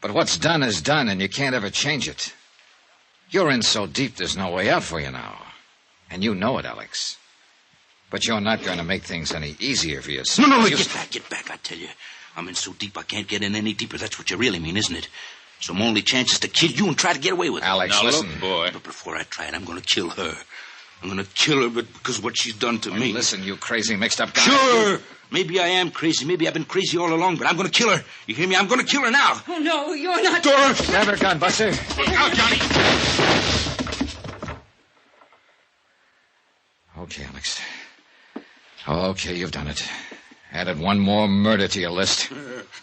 But what's done is done, and you can't ever change it. You're in so deep there's no way out for you now. And you know it, Alex. But you're not going to make things any easier for yourself. No, get back, I tell you. I'm in so deep I can't get in any deeper. That's what you really mean, isn't it? So my only chance is to kill you and try to get away with it. Alex, now, listen. Look, boy. But before I try it, I'm going to kill her. I'm going to kill her because of what she's done to me. Listen, you crazy mixed-up guy. Sure. Maybe I am crazy. Maybe I've been crazy all along, but I'm going to kill her. You hear me? I'm going to kill her now. Oh, no, you're not... Dora! Grab her gun, Buster. Look out, Johnny. Okay, Alex. Okay, you've done it. Added one more murder to your list.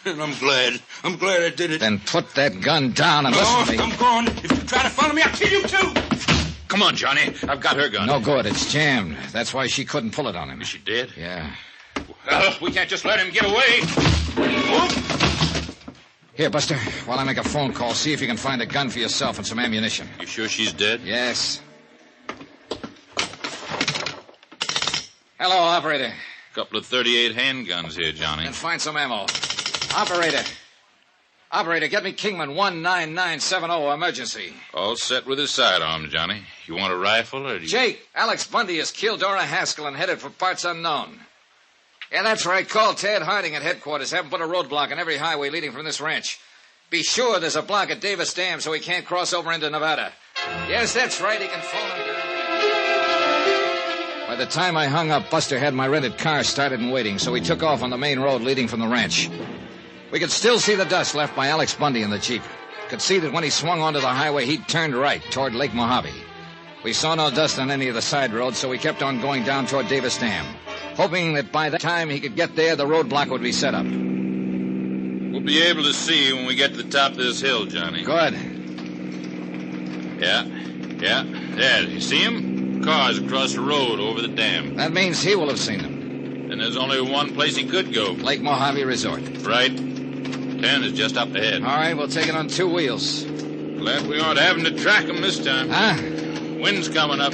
And I'm glad. I'm glad I did it. Then put that gun down and listen to me. I'm gone. If you try to follow me, I'll kill you, too. Come on, Johnny. I've got her gun. No good. It's jammed. That's why she couldn't pull it on him. She did? Yeah. Well, we can't just let him get away. Here, Buster, while I make a phone call, see if you can find a gun for yourself and some ammunition. You sure she's dead? Yes. Hello, operator. Couple of 38 handguns here, Johnny. And find some ammo. Operator, get me Kingman 19970, emergency. All set with his sidearm, Johnny. You want a rifle or do you... Jake, Alex Bundy has killed Dora Haskell and headed for parts unknown. Yeah, that's right. Call Ted Harding at headquarters. Have him put a roadblock on every highway leading from this ranch. Be sure there's a block at Davis Dam so he can't cross over into Nevada. Yes, that's right. He can phone him down. By the time I hung up, Buster had my rented car started and waiting, so he took off on the main road leading from the ranch. We could still see the dust left by Alex Bundy in the Jeep. Could see that when he swung onto the highway, he'd turned right toward Lake Mojave. We saw no dust on any of the side roads, so we kept on going down toward Davis Dam, hoping that by the time he could get there, the roadblock would be set up. We'll be able to see when we get to the top of this hill, Johnny. Good. Yeah. There, you see him? Cars across the road over the dam. That means he will have seen them. And there's only one place he could go. Lake Mojave Resort. Right. 10 is just up ahead. All right, we'll take it on 2 wheels. Glad we aren't having to track him this time. Huh? Wind's coming up.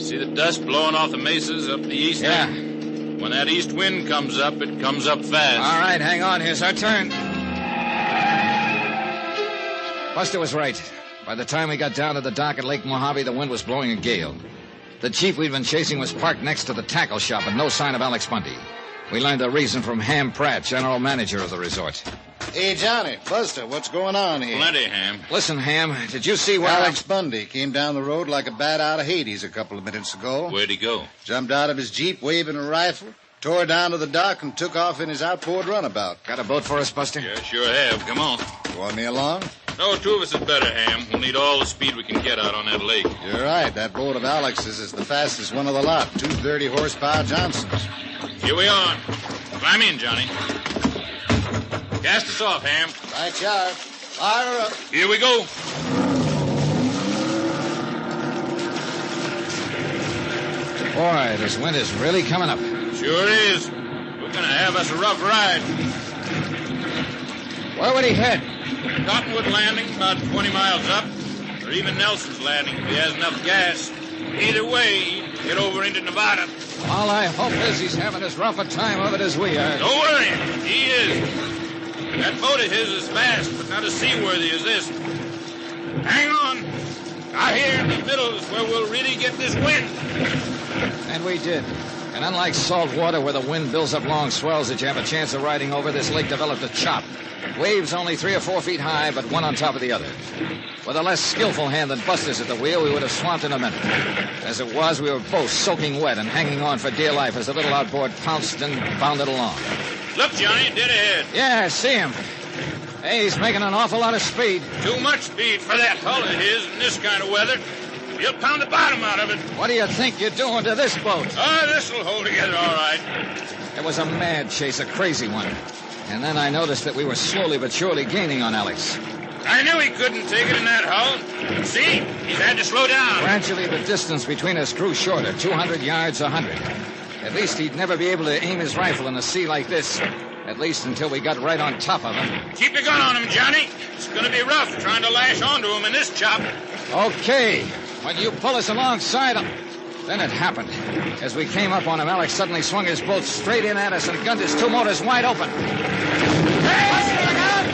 See the dust blowing off the mesas up the east Yeah. end? When that east wind comes up, it comes up fast. All right, hang on. Here's our turn. Buster was right. By the time we got down to the dock at Lake Mojave, the wind was blowing a gale. The Jeep we'd been chasing was parked next to the tackle shop, and no sign of Alex Bundy. We learned the reason from Ham Pratt, general manager of the resort. Hey, Johnny, Buster, what's going on here? Plenty, Ham. Listen, Ham, did you see where Alex Bundy came down the road like a bat out of Hades a couple of minutes ago. Where'd he go? Jumped out of his Jeep waving a rifle, tore down to the dock, and took off in his outboard runabout. Got a boat for us, Buster? Yeah, sure have. Come on. You want me along? No, 2 of us is better, Ham. We'll need all the speed we can get out on that lake. You're right. That boat of Alex's is the fastest one of the lot. 2 30-horsepower Johnsons. Here we are. Climb in, Johnny. Cast us off, Ham. Right, you are. Fire up. Here we go. Boy, this wind is really coming up. Sure is. We're going to have us a rough ride. Where would he head? Cottonwood Landing, about 20 miles up. Or even Nelson's Landing, if he has enough gas. Either way, he'd get over into Nevada. All I hope is he's having as rough a time of it as we are. Don't worry. He is. That boat of his is fast, but not as seaworthy as this. Hang on. Out here in the middle is where we'll really get this wind. And we did. And unlike salt water where the wind builds up long swells that you have a chance of riding over, this lake developed a chop. Waves only 3 or 4 feet high, but one on top of the other. With a less skillful hand than Buster's at the wheel, we would have swamped in a minute. As it was, we were both soaking wet and hanging on for dear life as the little outboard pounced and bounded along. Look, Johnny, dead ahead. Yeah, I see him. Hey, he's making an awful lot of speed. Too much speed for that hull of his in this kind of weather. He'll pound the bottom out of it. What do you think you're doing to this boat? Oh, this'll hold together all right. It was a mad chase, a crazy one. And then I noticed that we were slowly but surely gaining on Alex. I knew he couldn't take it in that hull. See? He's had to slow down. Gradually, the distance between us grew shorter, 200 yards, 100. At least he'd never be able to aim his rifle in a sea like this. At least until we got right on top of him. Keep your gun on him, Johnny. It's going to be rough trying to lash onto him in this chop. Okay. When you pull us alongside him. Then it happened. As we came up on him, Alex suddenly swung his boat straight in at us and gunned his 2 motors wide open. Hey! Look out!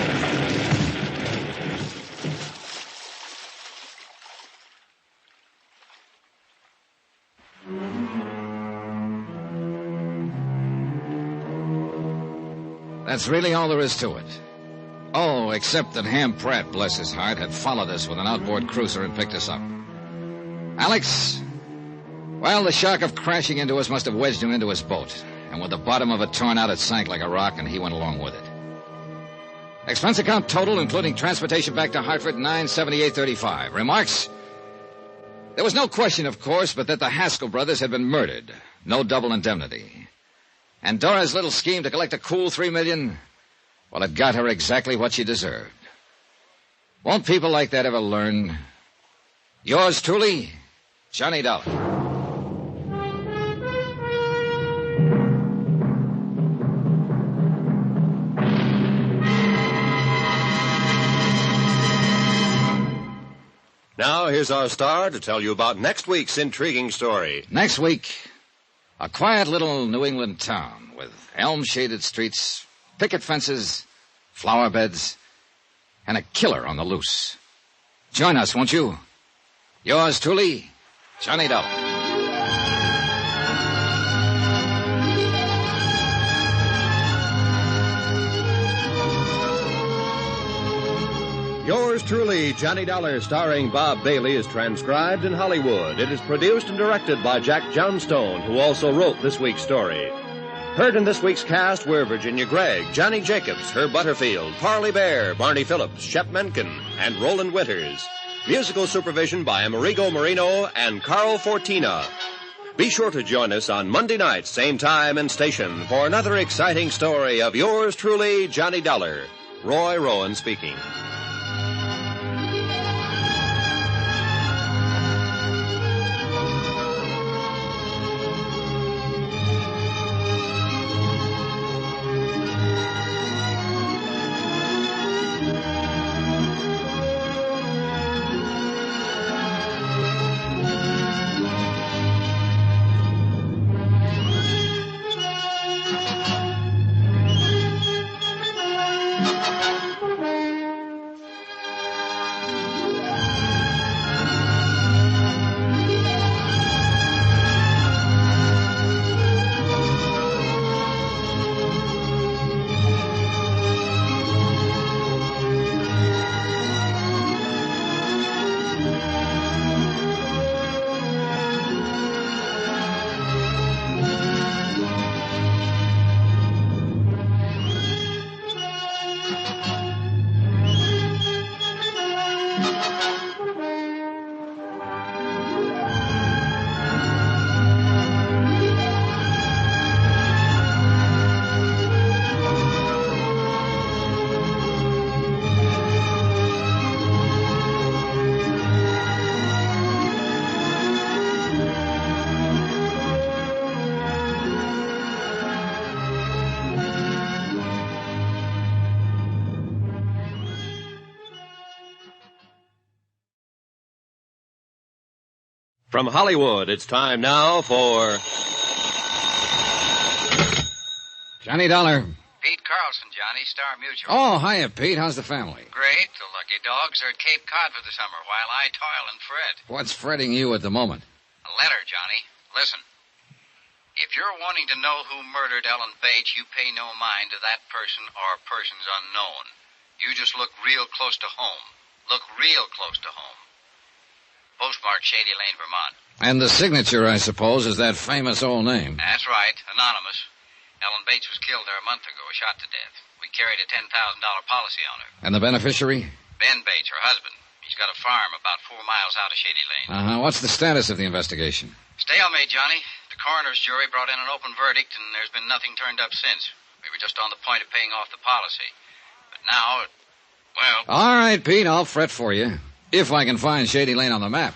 That's really all there is to it. Oh, except that Ham Pratt, bless his heart, had followed us with an outboard cruiser and picked us up. Alex, Well, the shock of crashing into us must have wedged him into his boat. And with the bottom of it torn out, it sank like a rock, and he went along with it. Expense account total, including transportation back to Hartford, $978.35. Remarks? There was no question, of course, but that the Haskell brothers had been murdered. No double indemnity. And Dora's little scheme to collect a cool $3 million, well, it got her exactly what she deserved. Won't people like that ever learn? Yours truly, Johnny Dollar. Now, here's our star to tell you about next week's intriguing story. Next week, a quiet little New England town with elm-shaded streets, picket fences, flower beds, and a killer on the loose. Join us, won't you? Yours truly, Johnny Dollar. Yours truly, Johnny Dollar, starring Bob Bailey, is transcribed in Hollywood. It is produced and directed by Jack Johnstone, who also wrote this week's story. Heard in this week's cast were Virginia Gregg, Johnny Jacobs, Herb Butterfield, Parley Bear, Barney Phillips, Shep Menken, and Roland Winters. Musical supervision by Amerigo Marino and Carl Fortina. Be sure to join us on Monday night, same time and station, for another exciting story of yours truly, Johnny Dollar. Roy Rowan speaking. From Hollywood, it's time now for... Johnny Dollar. Pete Carlson, Johnny, Star Mutual. Oh, hiya, Pete. How's the family? Great. The lucky dogs are at Cape Cod for the summer while I toil and fret. What's fretting you at the moment? A letter, Johnny. Listen. If you're wanting to know who murdered Ellen Bates, you pay no mind to that person or persons unknown. You just look real close to home. Look real close to home. Postmark Shady Lane, Vermont. And the signature, I suppose, is that famous old name. That's right. Anonymous. Ellen Bates was killed there a month ago, shot to death. We carried a $10,000 policy on her. And the beneficiary? Ben Bates, her husband. He's got a farm about 4 miles out of Shady Lane. What's the status of the investigation? Stalemate, Johnny. The coroner's jury brought in an open verdict, and there's been nothing turned up since. We were just on the point of paying off the policy. But now, well... All right, Pete, I'll fret for you. If I can find Shady Lane on the map.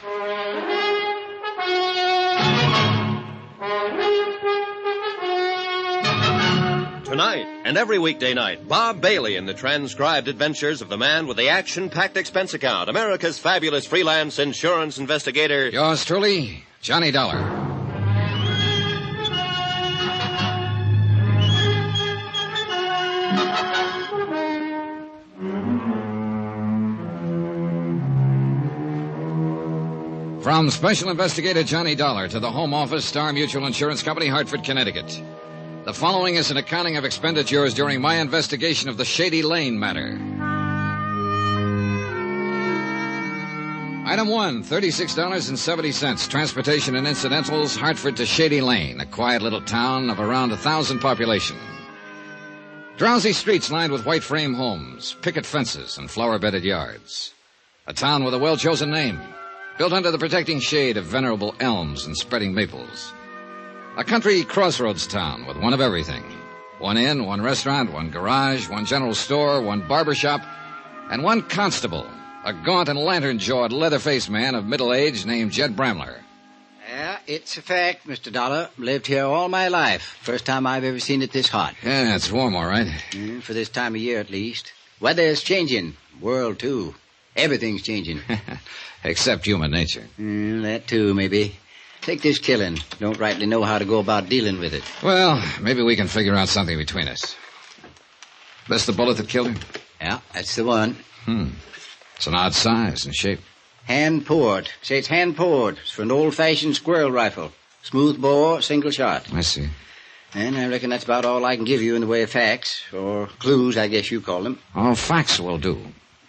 Tonight and every weekday night, Bob Bailey in the transcribed adventures of the man with the action-packed expense account, America's fabulous freelance insurance investigator. Yours truly, Johnny Dollar. From Special Investigator Johnny Dollar to the Home Office, Star Mutual Insurance Company, Hartford, Connecticut. The following is an accounting of expenditures during my investigation of the Shady Lane matter. Item 1, $36.70. Transportation and incidentals, Hartford to Shady Lane, a quiet little town of around 1,000 population. Drowsy streets lined with white frame homes, picket fences, and flower-bedded yards. A town with a well-chosen name, built under the protecting shade of venerable elms and spreading maples. A country crossroads town with one of everything. One inn, one restaurant, one garage, one general store, one barber shop, and one constable, a gaunt and lantern-jawed, leather-faced man of middle age named Jed Bramler. Yeah, it's a fact, Mr. Dollar. Lived here all my life. First time I've ever seen it this hot. Yeah, it's warm, all right. For this time of year, at least. Weather's changing. World, too. Everything's changing. Except human nature. That, too, maybe. Take this killing. Don't rightly know how to go about dealing with it. Well, maybe we can figure out something between us. This the bullet that killed him? Yeah, that's the one. It's an odd size and shape. Hand-poured. Say it's hand-poured. It's for an old-fashioned squirrel rifle. Smooth bore, single shot. I see. And I reckon that's about all I can give you in the way of facts, or clues, I guess you call them. Oh, facts will do.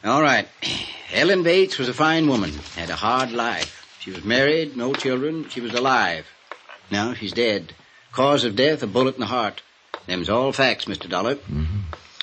All right. Ellen Bates was a fine woman, had a hard life. She was married, no children, she was alive. Now she's dead. Cause of death, a bullet in the heart. Them's all facts, Mr. Dollar.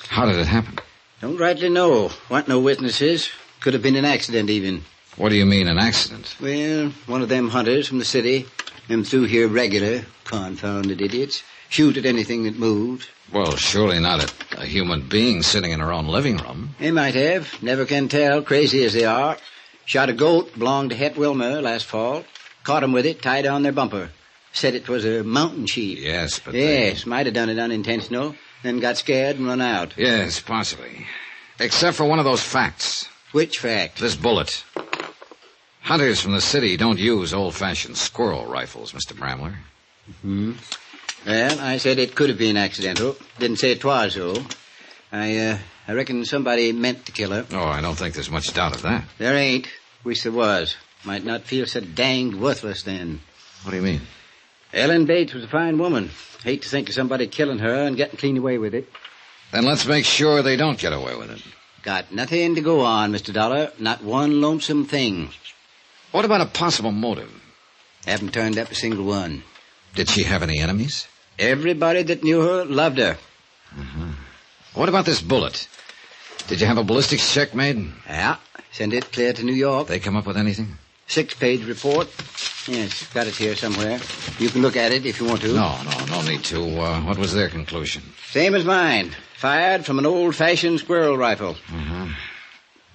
How did it happen? Don't rightly know. Want no witnesses. Could have been an accident, even. What do you mean, an accident? Well, one of them hunters from the city, them through here regular, confounded idiots, shoot at anything that moved. Well, surely not at a human being sitting in her own living room. They might have. Never can tell, crazy as they are. Shot a goat, belonged to Het Wilmer last fall. Caught 'em with it, tied on their bumper. Said it was a mountain sheep. Yes, but Yes, might have done it unintentional. Then got scared and run out. Yes, possibly. Except for one of those facts. Which fact? This bullet. Hunters from the city don't use old-fashioned squirrel rifles, Mr. Bramler. Well, I said it could have been accidental. Didn't say it was, though. I reckon somebody meant to kill her. Oh, I don't think there's much doubt of that. There ain't. Wish there was. Might not feel so danged worthless then. What do you mean? Ellen Bates was a fine woman. Hate to think of somebody killing her and getting clean away with it. Then let's make sure they don't get away with it. Got nothing to go on, Mr. Dollar. Not one lonesome thing. What about a possible motive? Haven't turned up a single one. Did she have any enemies? Everybody that knew her loved her. What about this bullet? Did you have a ballistics check made? Yeah. Send it clear to New York. They come up with anything? 6-page report. Yes, got it here somewhere. You can look at it if you want to. No need to. What was their conclusion? Same as mine. Fired from an old-fashioned squirrel rifle.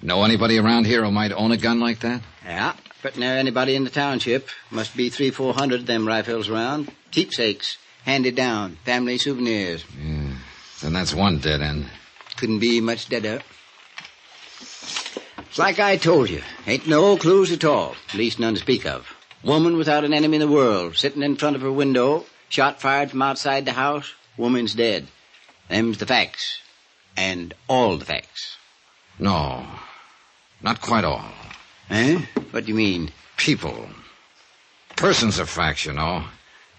Know anybody around here who might own a gun like that? Yeah, but near anybody in the township. Must be 300-400 of them rifles around. Keepsakes. Handed down. Family souvenirs. Yeah. Then that's one dead end. Couldn't be much deader. It's like I told you. Ain't no clues at all. At least none to speak of. Woman without an enemy in the world. Sitting in front of her window. Shot fired from outside the house. Woman's dead. Them's the facts. And all the facts. No. Not quite all. Eh? What do you mean? People. Persons are facts, you know.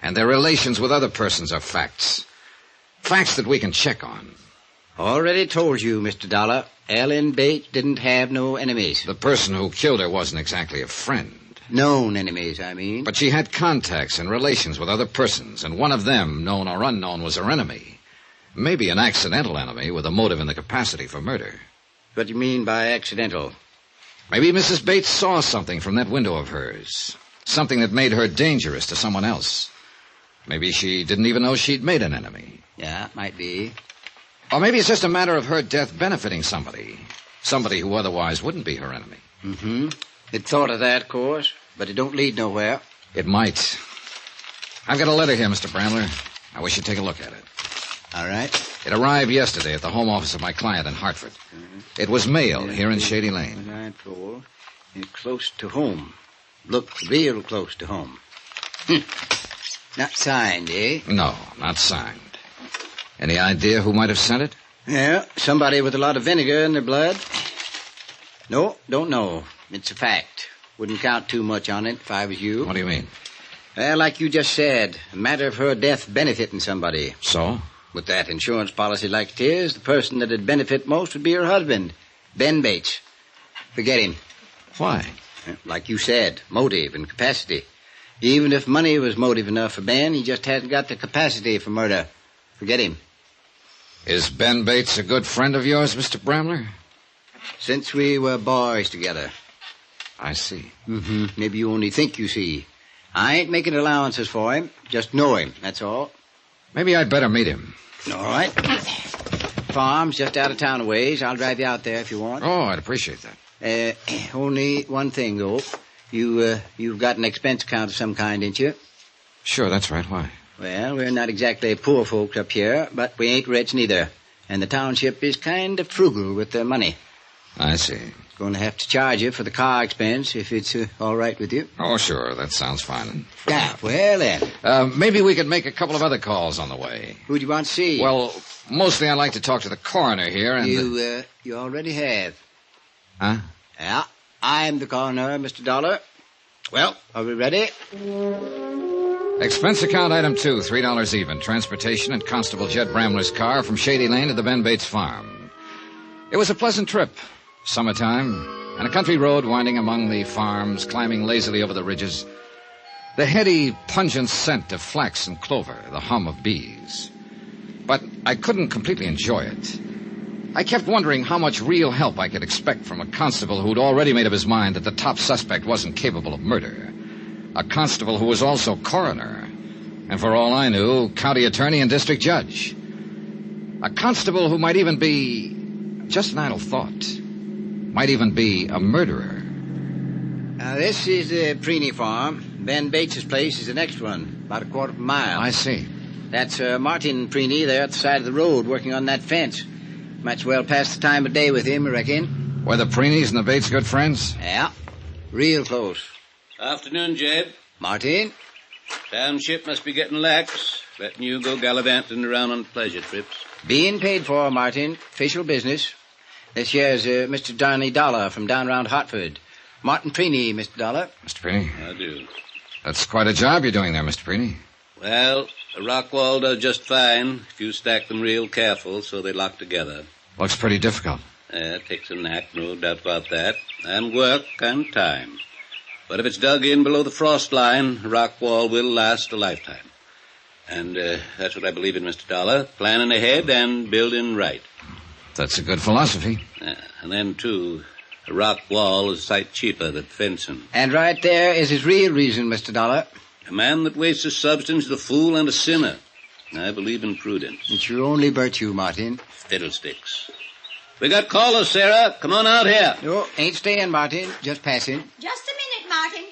And their relations with other persons are facts. Facts that we can check on. Already told you, Mr. Dollar. Ellen Bates didn't have no enemies. The person who killed her wasn't exactly a friend. Known enemies, I mean. But she had contacts and relations with other persons, and one of them, known or unknown, was her enemy. Maybe an accidental enemy with a motive and the capacity for murder. What do you mean by accidental? Maybe Mrs. Bates saw something from that window of hers. Something that made her dangerous to someone else. Maybe she didn't even know she'd made an enemy. Yeah, might be. Or maybe it's just a matter of her death benefiting somebody. Somebody who otherwise wouldn't be her enemy. It thought of that, of course, but it don't lead nowhere. It might. I've got a letter here, Mr. Bramler. I wish you'd take a look at it. All right. It arrived yesterday at the home office of my client in Hartford. It was mailed here in Shady Lane. Nightfall. Close to home. Look real close to home. Not signed, eh? No, not signed. Any idea who might have sent it? Yeah, somebody with a lot of vinegar in their blood. No, don't know. It's a fact. Wouldn't count too much on it if I was you. What do you mean? Well, like you just said, a matter of her death benefiting somebody. So? With that insurance policy like it is, the person that'd benefit most would be her husband, Ben Bates. Forget him. Why? Like you said, motive and capacity. Even if money was motive enough for Ben, he just hasn't got the capacity for murder. Forget him. Is Ben Bates a good friend of yours, Mr. Bramler? Since we were boys together. I see. Mm-hmm. Maybe you only think you see. I ain't making allowances for him. Just know him, that's all. Maybe I'd better meet him. All right. Farm's just out of town a ways. I'll drive you out there if you want. Oh, I'd appreciate that. Only one thing, though. You've got an expense account of some kind, ain't you? Sure, that's right. Why? Well, we're not exactly poor folks up here, but we ain't rich neither. And the township is kind of frugal with their money. I see. Going to have to charge you for the car expense if it's all right with you. Oh, sure. That sounds fine. Yeah, well then. Maybe we could make a couple of other calls on the way. Who'd you want to see? Well, mostly I'd like to talk to the coroner here and... You already have. Huh? Yeah, I'm the coroner, Mr. Dollar. Well, are we ready? Expense account item 2, $3 even. Transportation in Constable Jed Bramler's car from Shady Lane to the Ben Bates farm. It was a pleasant trip. Summertime, and a country road winding among the farms, climbing lazily over the ridges. The heady, pungent scent of flax and clover, the hum of bees. But I couldn't completely enjoy it. I kept wondering how much real help I could expect from a constable who'd already made up his mind that the top suspect wasn't capable of murder. A constable who was also coroner. And for all I knew, county attorney and district judge. A constable who might even be, just an idle thought, might even be a murderer. This is the Preeny farm. Ben Bates's place is the next one, about a quarter of a mile. I see. That's Martin Preeny there at the side of the road working on that fence. Might as well pass the time of day with him, I reckon. Were the Preenys and the Bates good friends? Yeah, real close. Afternoon, Jed. Martin? Township must be getting lax, letting you go gallivanting around on pleasure trips. Being paid for, Martin. Official business. This here's Mr. Johnny Dollar from down around Hartford. Martin Preeny, Mr. Dollar. Mr. Preeny? I do. That's quite a job you're doing there, Mr. Preeny. Well, a rock wall does just fine if you stack them real careful so they lock together. Looks pretty difficult. It takes a knack, no doubt about that. And work and time. But if it's dug in below the frost line, a rock wall will last a lifetime. And that's what I believe in, Mr. Dollar. Planning ahead and building right. That's a good philosophy. And then, too, a rock wall is a sight cheaper than fencing. And right there is his real reason, Mr. Dollar. A man that wastes his substance is a fool and a sinner. I believe in prudence. It's your only virtue, Martin. Fiddlesticks. We got callers, Sarah. Come on out here. No, ain't staying, Martin. Just passing. Just a minute, Martin.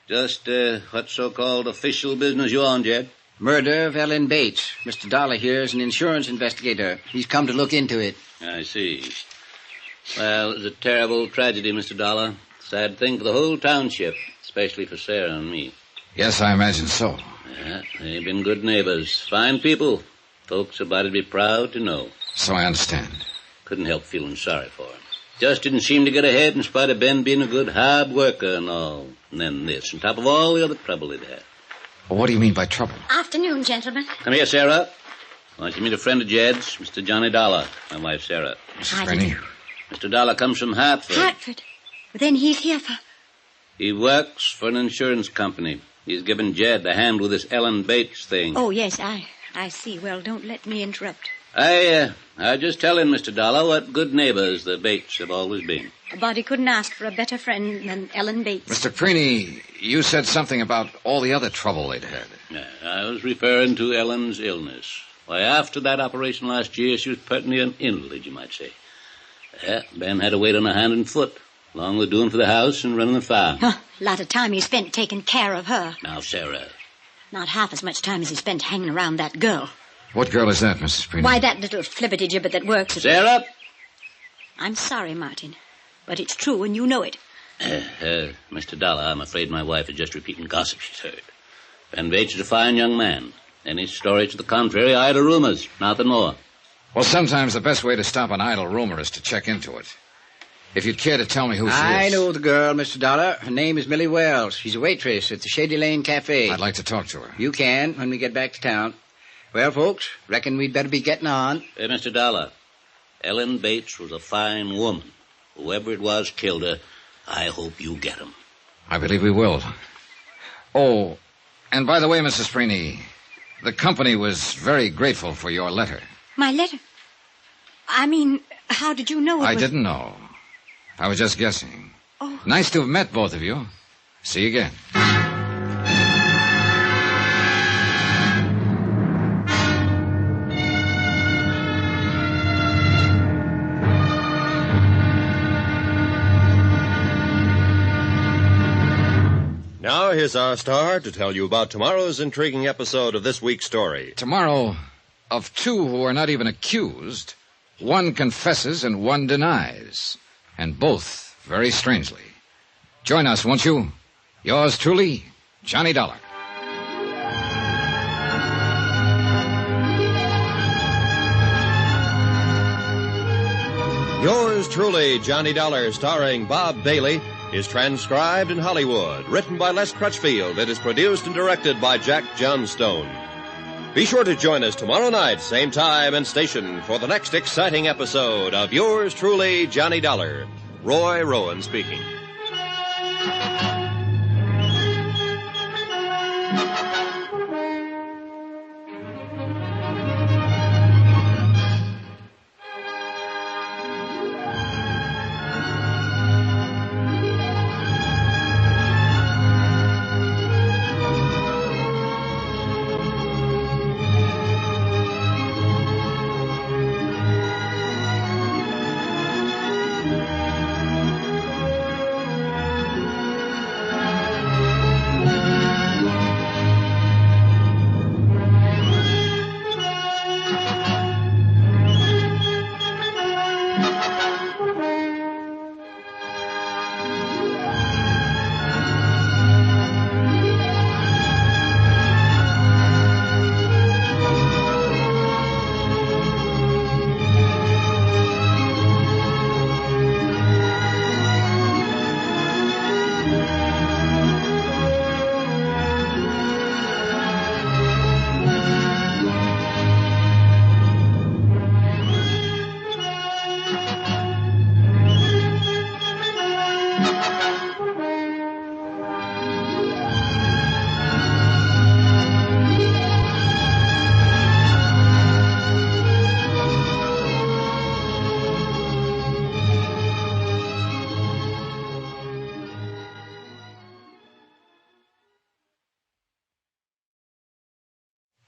Just, what so-called official business you on, Jed? Murder of Ellen Bates. Mr. Dollar here is an insurance investigator. He's come to look into it. I see. Well, it's a terrible tragedy, Mr. Dollar. Sad thing for the whole township, especially for Sarah and me. Yes, I imagine so. Yeah, they've been good neighbors. Fine people. Folks about to be proud to know. So I understand. Couldn't help feeling sorry for him. Just didn't seem to get ahead in spite of Ben being a good hard worker and all. And then this, on top of all the other trouble he'd had. Well, what do you mean by trouble? Afternoon, gentlemen. Come here, Sarah. Why don't you meet a friend of Jed's, Mr. Johnny Dollar, my wife, Sarah. Mrs. Preeny. Mr. Dollar comes from Hartford. Hartford? But then he's here for... He works for an insurance company. He's given Jed a hand with this Ellen Bates thing. Oh, yes, I see. Well, don't let me interrupt. I just tell him, Mr. Dollar, what good neighbors the Bates have always been. A body couldn't ask for a better friend than Ellen Bates. Mr. Preeny, you said something about all the other trouble they'd had. Yeah, I was referring to Ellen's illness. Why, after that operation last year, she was pertinently an invalid, you might say. Ben had to wait on her hand and foot, along with doing for the house and running the farm. A lot of time he spent taking care of her. Now, Sarah. Not half as much time as he spent hanging around that girl. What girl is that, Mrs. Preeny? Why, that little flibberty-gibbet that works at... Sarah! I'm sorry, Martin, but it's true and you know it. Mr. Dollar, I'm afraid my wife is just repeating gossip she's heard. Ben Bates is a fine young man. Any story to the contrary, idle rumors, nothing more. Well, sometimes the best way to stop an idle rumor is to check into it. If you'd care to tell me who she is. I know the girl, Mr. Dollar. Her name is Millie Wells. She's a waitress at the Shady Lane Cafe. I'd like to talk to her. You can when we get back to town. Well, folks, reckon we'd better be getting on. Hey, Mr. Dollar, Ellen Bates was a fine woman. Whoever it was killed her. I hope you get him. I believe we will. Oh, and by the way, Mrs. Preeney, the company was very grateful for your letter. My letter? I mean, how did you know it I was... didn't know. I was just guessing. Oh. Nice to have met both of you. See you again. Now, here's our star to tell you about tomorrow's intriguing episode of this week's story. Tomorrow, of two who are not even accused, one confesses and one denies, and both very strangely. Join us, won't you? Yours truly, Johnny Dollar. Yours truly, Johnny Dollar, starring Bob Bailey, is transcribed in Hollywood. Written by Les Crutchfield. It is produced and directed by Jack Johnstone. Be sure to join us tomorrow night, same time and station, for the next exciting episode of Yours truly, Johnny Dollar. Roy Rowan speaking.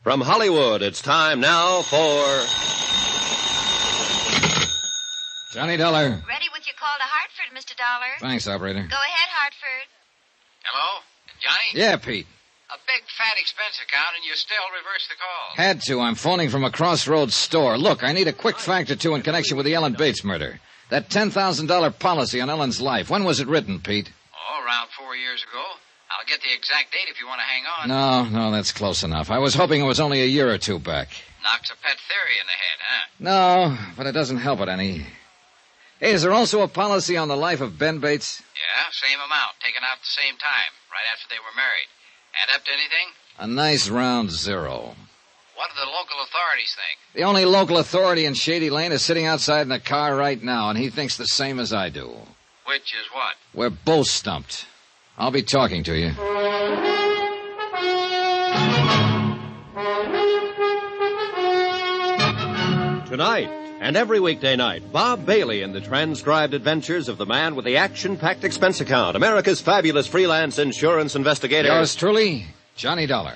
From Hollywood, it's time now for... Johnny Dollar. Ready with your call to Hartford, Mr. Dollar. Thanks, operator. Go ahead, Hartford. Hello? Johnny? Yeah, Pete. A big fat expense account, and you still reverse the call. Had to. I'm phoning from a crossroads store. Look, I need a quick fact or two in connection with the Ellen Bates murder. That $10,000 policy on Ellen's life. When was it written, Pete? Oh, around 4 years ago. I'll get the exact date if you want to hang on. No, that's close enough. I was hoping it was only a year or two back. Knocks a pet theory in the head, huh? No, but it doesn't help it any. Hey, is there also a policy on the life of Ben Bates? Yeah, same amount, taken out at the same time, right after they were married. Add up to anything? A nice round zero. What do the local authorities think? The only local authority in Shady Lane is sitting outside in the car right now, and he thinks the same as I do. Which is what? We're both stumped. I'll be talking to you. Tonight and every weekday night, Bob Bailey in the transcribed adventures of the man with the action-packed expense account, America's fabulous freelance insurance investigator. Yours truly, Johnny Dollar.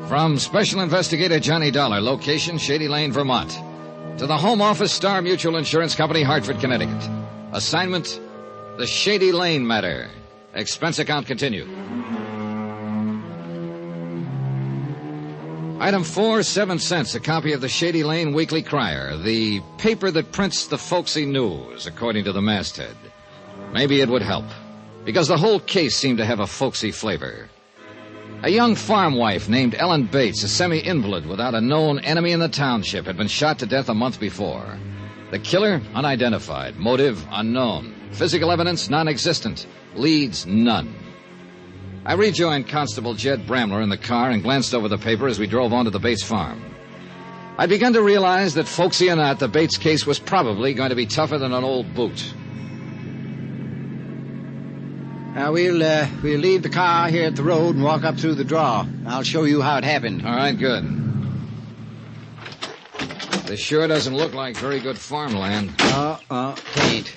From Special Investigator Johnny Dollar, location Shady Lane, Vermont. To the Home Office, Star Mutual Insurance Company, Hartford, Connecticut. Assignment, the Shady Lane matter. Expense account continued. Item 4, 7 cents, a copy of the Shady Lane Weekly Crier, the paper that prints the folksy news, according to the masthead. Maybe it would help, because the whole case seemed to have a folksy flavor. A young farm wife named Ellen Bates, a semi-invalid without a known enemy in the township, had been shot to death a month before. The killer, unidentified. Motive, unknown. Physical evidence, non-existent. Leads, none. I rejoined Constable Jed Bramler in the car and glanced over the paper as we drove on to the Bates farm. I'd begun to realize that, folksy or not, the Bates case was probably going to be tougher than an old boot. Now, we'll leave the car here at the road and walk up through the draw. I'll show you how it happened. All right, good. This sure doesn't look like very good farmland. Tain't.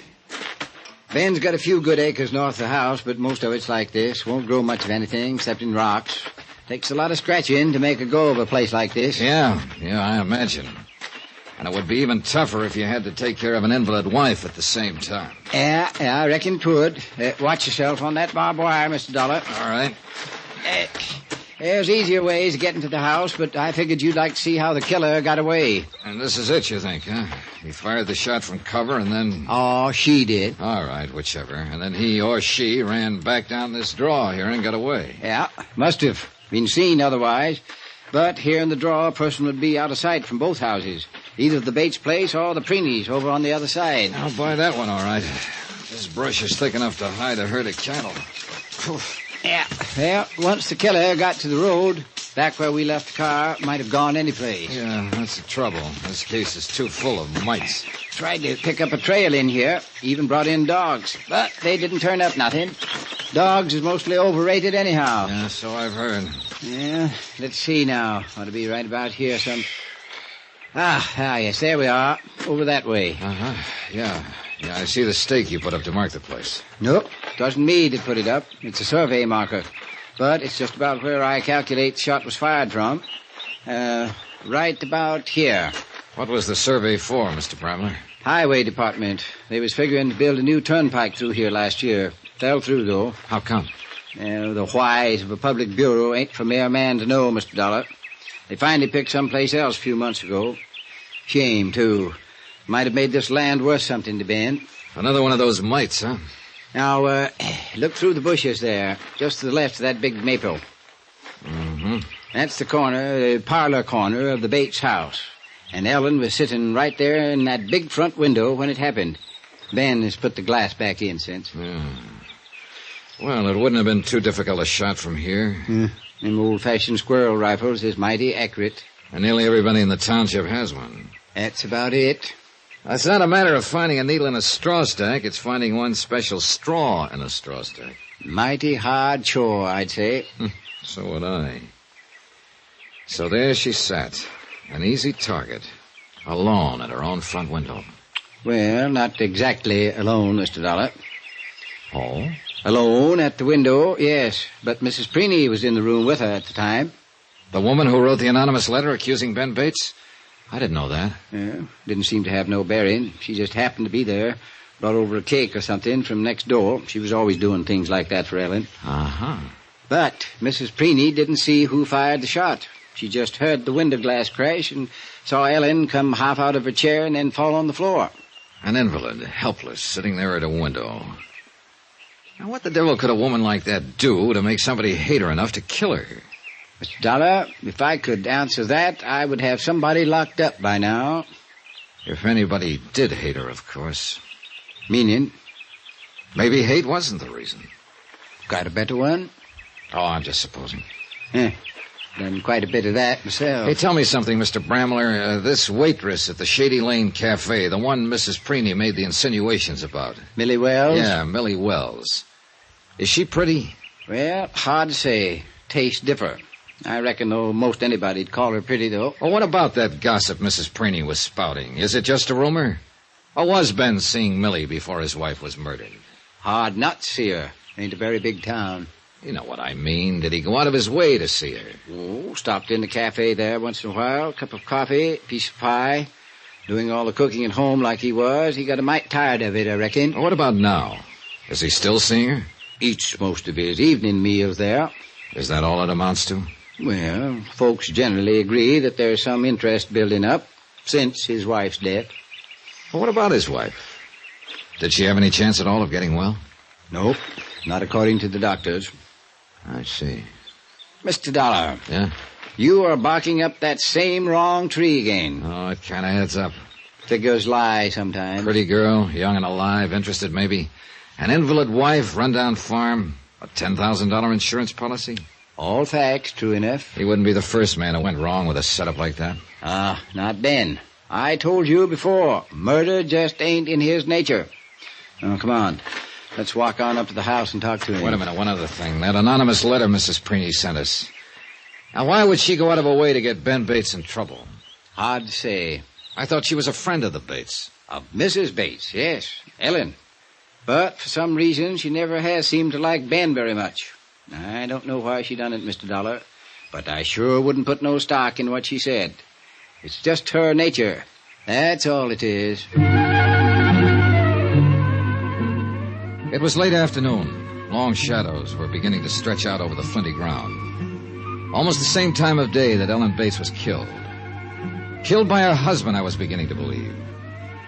Ben's got a few good acres north of the house, but most of it's like this. Won't grow much of anything except in rocks. Takes a lot of scratching to make a go of a place like this. Yeah, I imagine. And it would be even tougher if you had to take care of an invalid wife at the same time. Yeah, I reckon it would. Watch yourself on that barbed wire, Mr. Dollar. All right. There's easier ways of getting to the house, but I figured you'd like to see how the killer got away. And this is it, you think, huh? He fired the shot from cover and then... Oh, she did. All right, whichever. And then he or she ran back down this draw here and got away. Yeah, must have. Been seen otherwise. But here in the draw, a person would be out of sight from both houses. Either the Bates place or the Preeney's over on the other side. I'll buy that one, all right. This brush is thick enough to hide a herd of cattle. Yeah. Well, once the killer got to the road, back where we left the car, might have gone any place. Yeah, that's the trouble. This case is too full of mites. Tried to pick up a trail in here. Even brought in dogs. But they didn't turn up nothing. Dogs is mostly overrated anyhow. Yeah, so I've heard. Yeah, let's see now. Ought to be right about here some... yes, there we are. Over that way. Uh-huh. Yeah, I see the stake you put up to mark the place. Nope, wasn't me that put it up. It's a survey marker. But it's just about where I calculate the shot was fired from. Right about here. What was the survey for, Mr. Bramler? Highway Department. They was figuring to build a new turnpike through here last year. Fell through, though. How come? The whys of a public bureau ain't for mere man to know, Mr. Dollar. They finally picked someplace else a few months ago. Shame, too. Might have made this land worth something to Ben. Another one of those mites, huh? Now, look through the bushes there, just to the left of that big maple. Mm-hmm. That's the parlor corner of the Bates house. And Ellen was sitting right there in that big front window when it happened. Ben has put the glass back in since. Yeah. Well, it wouldn't have been too difficult a shot from here. Them old-fashioned squirrel rifles is mighty accurate. And nearly everybody in the township has one. That's about it. It's not a matter of finding a needle in a straw stack. It's finding one special straw in a straw stack. Mighty hard chore, I'd say. So would I. So there she sat, an easy target, alone at her own front window. Well, not exactly alone, Mr. Dollar. Oh? Alone at the window, yes. But Mrs. Preeney was in the room with her at the time. The woman who wrote the anonymous letter accusing Ben Bates? I didn't know that. Yeah, didn't seem to have no bearing. She just happened to be there. Brought over a cake or something from next door. She was always doing things like that for Ellen. Uh-huh. But Mrs. Preeney didn't see who fired the shot. She just heard the window glass crash and saw Ellen come half out of her chair and then fall on the floor. An invalid, helpless, sitting there at a window. Now, what the devil could a woman like that do to make somebody hate her enough to kill her? Mr. Dollar, if I could answer that, I would have somebody locked up by now. If anybody did hate her, of course. Meaning? Maybe hate wasn't the reason. Got a better one? Oh, I'm just supposing. Done quite a bit of that myself. Hey, tell me something, Mr. Bramler. This waitress at the Shady Lane Cafe, the one Mrs. Preeney made the insinuations about. Millie Wells? Yeah, Millie Wells. Is she pretty? Well, hard to say. Tastes differ. I reckon, though, most anybody'd call her pretty, though. Well, what about that gossip Mrs. Preeney was spouting? Is it just a rumor? Or was Ben seeing Millie before his wife was murdered? Hard not to see her. Ain't a very big town. You know what I mean. Did he go out of his way to see her? Oh, stopped in the cafe there once in a while. Cup of coffee, piece of pie. Doing all the cooking at home like he was. He got a mite tired of it, I reckon. Well, what about now? Is he still seeing her? Eats most of his evening meals there. Is that all it amounts to? Well, folks generally agree that there's some interest building up since his wife's death. Well, what about his wife? Did she have any chance at all of getting well? Nope, not according to the doctors. I see. Mr. Dollar. Yeah? You are barking up that same wrong tree again. Oh, it kind of adds up. Figures lie sometimes. Pretty girl, young and alive, interested maybe. An invalid wife, rundown farm. A $10,000 insurance policy? All facts, true enough. He wouldn't be the first man who went wrong with a setup like that. Not Ben. I told you before, murder just ain't in his nature. Oh, come on. Let's walk on up to the house and talk to him. Wait a minute, one other thing. That anonymous letter Mrs. Preeny sent us. Now, why would she go out of her way to get Ben Bates in trouble? Hard to say. I thought she was a friend of the Bates. Of Mrs. Bates, yes. Ellen. But for some reason, she never has seemed to like Ben very much. I don't know why she done it, Mr. Dollar, but I sure wouldn't put no stock in what she said. It's just her nature. That's all it is. It was late afternoon. Long shadows were beginning to stretch out over the flinty ground. Almost the same time of day that Ellen Bates was killed. Killed by her husband, I was beginning to believe.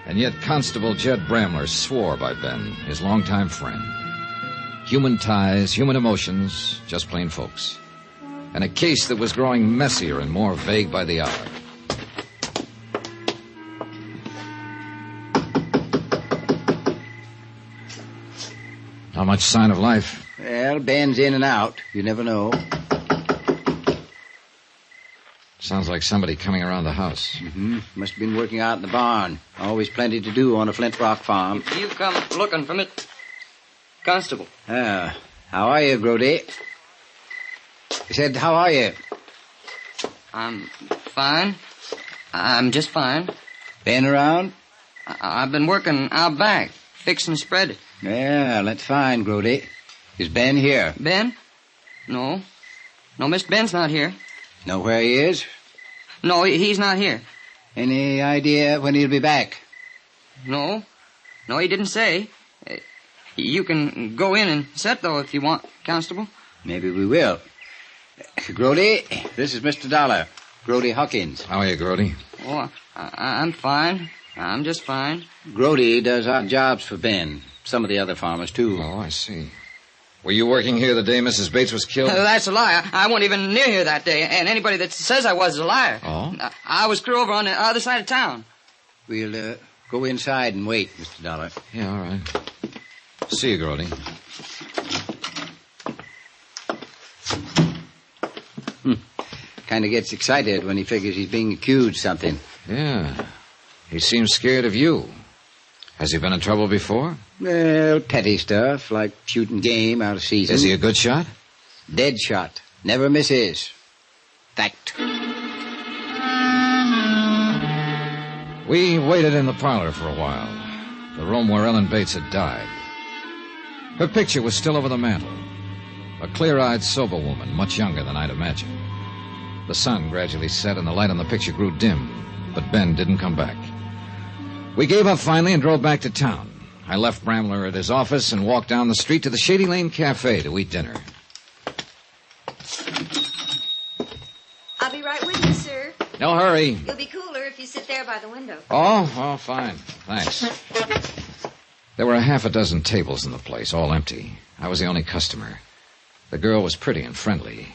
And yet Constable Jed Bramler swore by Ben, his longtime friend. Human ties, human emotions, just plain folks. And a case that was growing messier and more vague by the hour. Not much sign of life. Well, Ben's in and out. You never know. Sounds like somebody coming around the house. Mm-hmm. Must have been working out in the barn. Always plenty to do on a Flint Rock farm. You come looking for me, Constable. How are you, Grody? I said, how are you? I'm fine. I'm just fine. Ben around? I've been working out back, fixing spread. Yeah, that's fine, Grody. Is Ben here? Ben? No. No, Mr. Ben's not here. Know where he is? No, he's not here. Any idea when he'll be back? No. No, he didn't say. You can go in and sit, though, if you want, Constable. Maybe we will. Grody, this is Mr. Dollar. Grody Hawkins. How are you, Grody? Oh, I'm fine. I'm just fine. Grody does odd jobs for Ben. Some of the other farmers, too. Oh, I see. Were you working here the day Mrs. Bates was killed? That's a lie. I wasn't even near here that day, and anybody that says I was is a liar. Oh? I was crew over on the other side of town. We'll go inside and wait, Mr. Dollar. Yeah, all right. See you, Grody. Kind of gets excited when he figures he's being accused something. Yeah. He seems scared of you. Has he been in trouble before? Well, petty stuff, like shooting game out of season. Is he a good shot? Dead shot. Never misses. Fact. We waited in the parlor for a while. The room where Ellen Bates had died. Her picture was still over the mantel. A clear-eyed, sober woman, much younger than I'd imagined. The sun gradually set and the light on the picture grew dim, but Ben didn't come back. We gave up finally and drove back to town. I left Bramler at his office and walked down the street to the Shady Lane Cafe to eat dinner. I'll be right with you, sir. No hurry. You'll be cooler if you sit there by the window. Oh, fine. Thanks. There were a half a dozen tables in the place, all empty. I was the only customer. The girl was pretty and friendly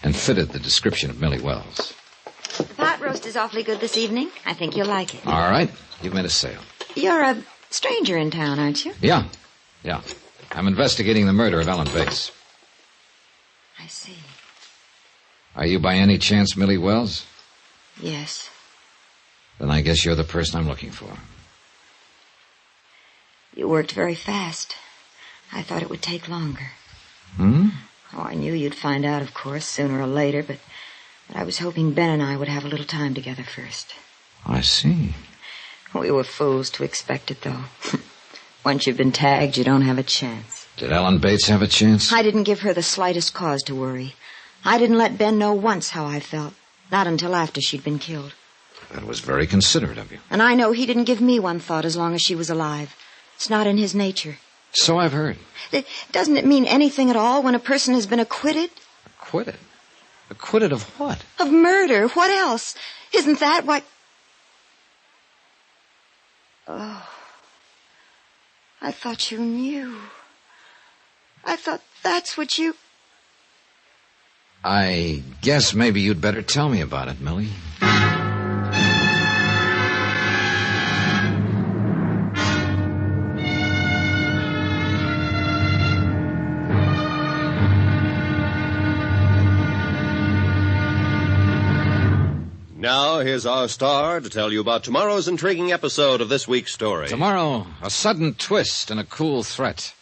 and fitted the description of Millie Wells. The pot roast is awfully good this evening. I think you'll like it. All right. You've made a sale. You're a stranger in town, aren't you? Yeah. I'm investigating the murder of Ellen Bates. I see. Are you by any chance Millie Wells? Yes. Then I guess you're the person I'm looking for. You worked very fast. I thought it would take longer. Hmm? Oh, I knew you'd find out, of course, sooner or later, but I was hoping Ben and I would have a little time together first. I see. We were fools to expect it, though. Once you've been tagged, you don't have a chance. Did Ellen Bates have a chance? I didn't give her the slightest cause to worry. I didn't let Ben know once how I felt. Not until after she'd been killed. That was very considerate of you. And I know he didn't give me one thought as long as she was alive. It's not in his nature. So I've heard. Doesn't it mean anything at all when a person has been acquitted? Acquitted? Acquitted of what? Of murder. What else? Isn't that why... Oh. I thought you knew. I thought that's what you... I guess maybe you'd better tell me about it, Millie. Now, here's our star to tell you about tomorrow's intriguing episode of this week's story. Tomorrow, a sudden twist and a cool threat.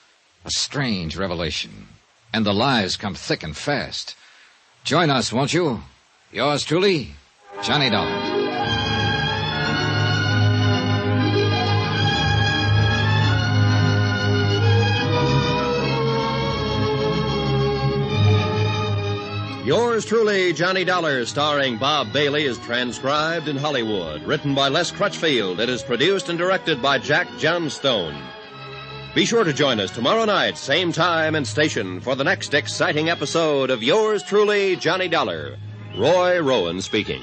A strange revelation. And the lies come thick and fast. Join us, won't you? Yours truly, Johnny Dollar. Yours truly, Johnny Dollar, starring Bob Bailey, is transcribed in Hollywood. Written by Les Crutchfield. It is produced and directed by Jack Johnstone. Be sure to join us tomorrow night, same time and station, for the next exciting episode of Yours truly, Johnny Dollar. Roy Rowan speaking.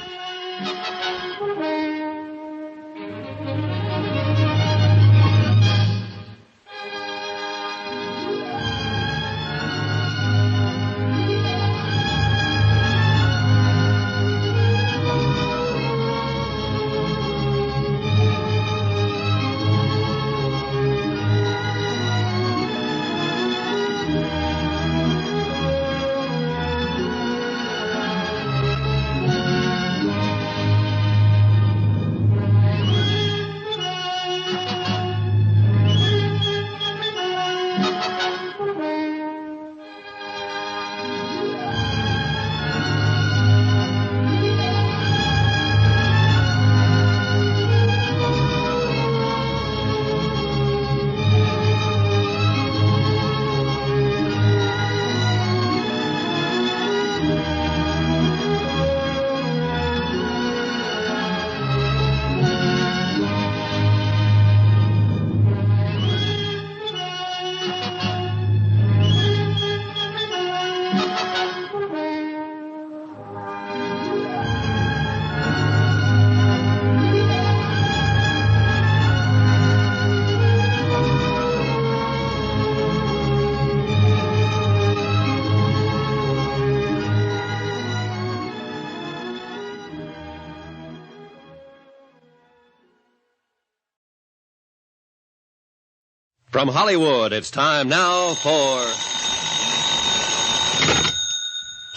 From Hollywood, it's time now for...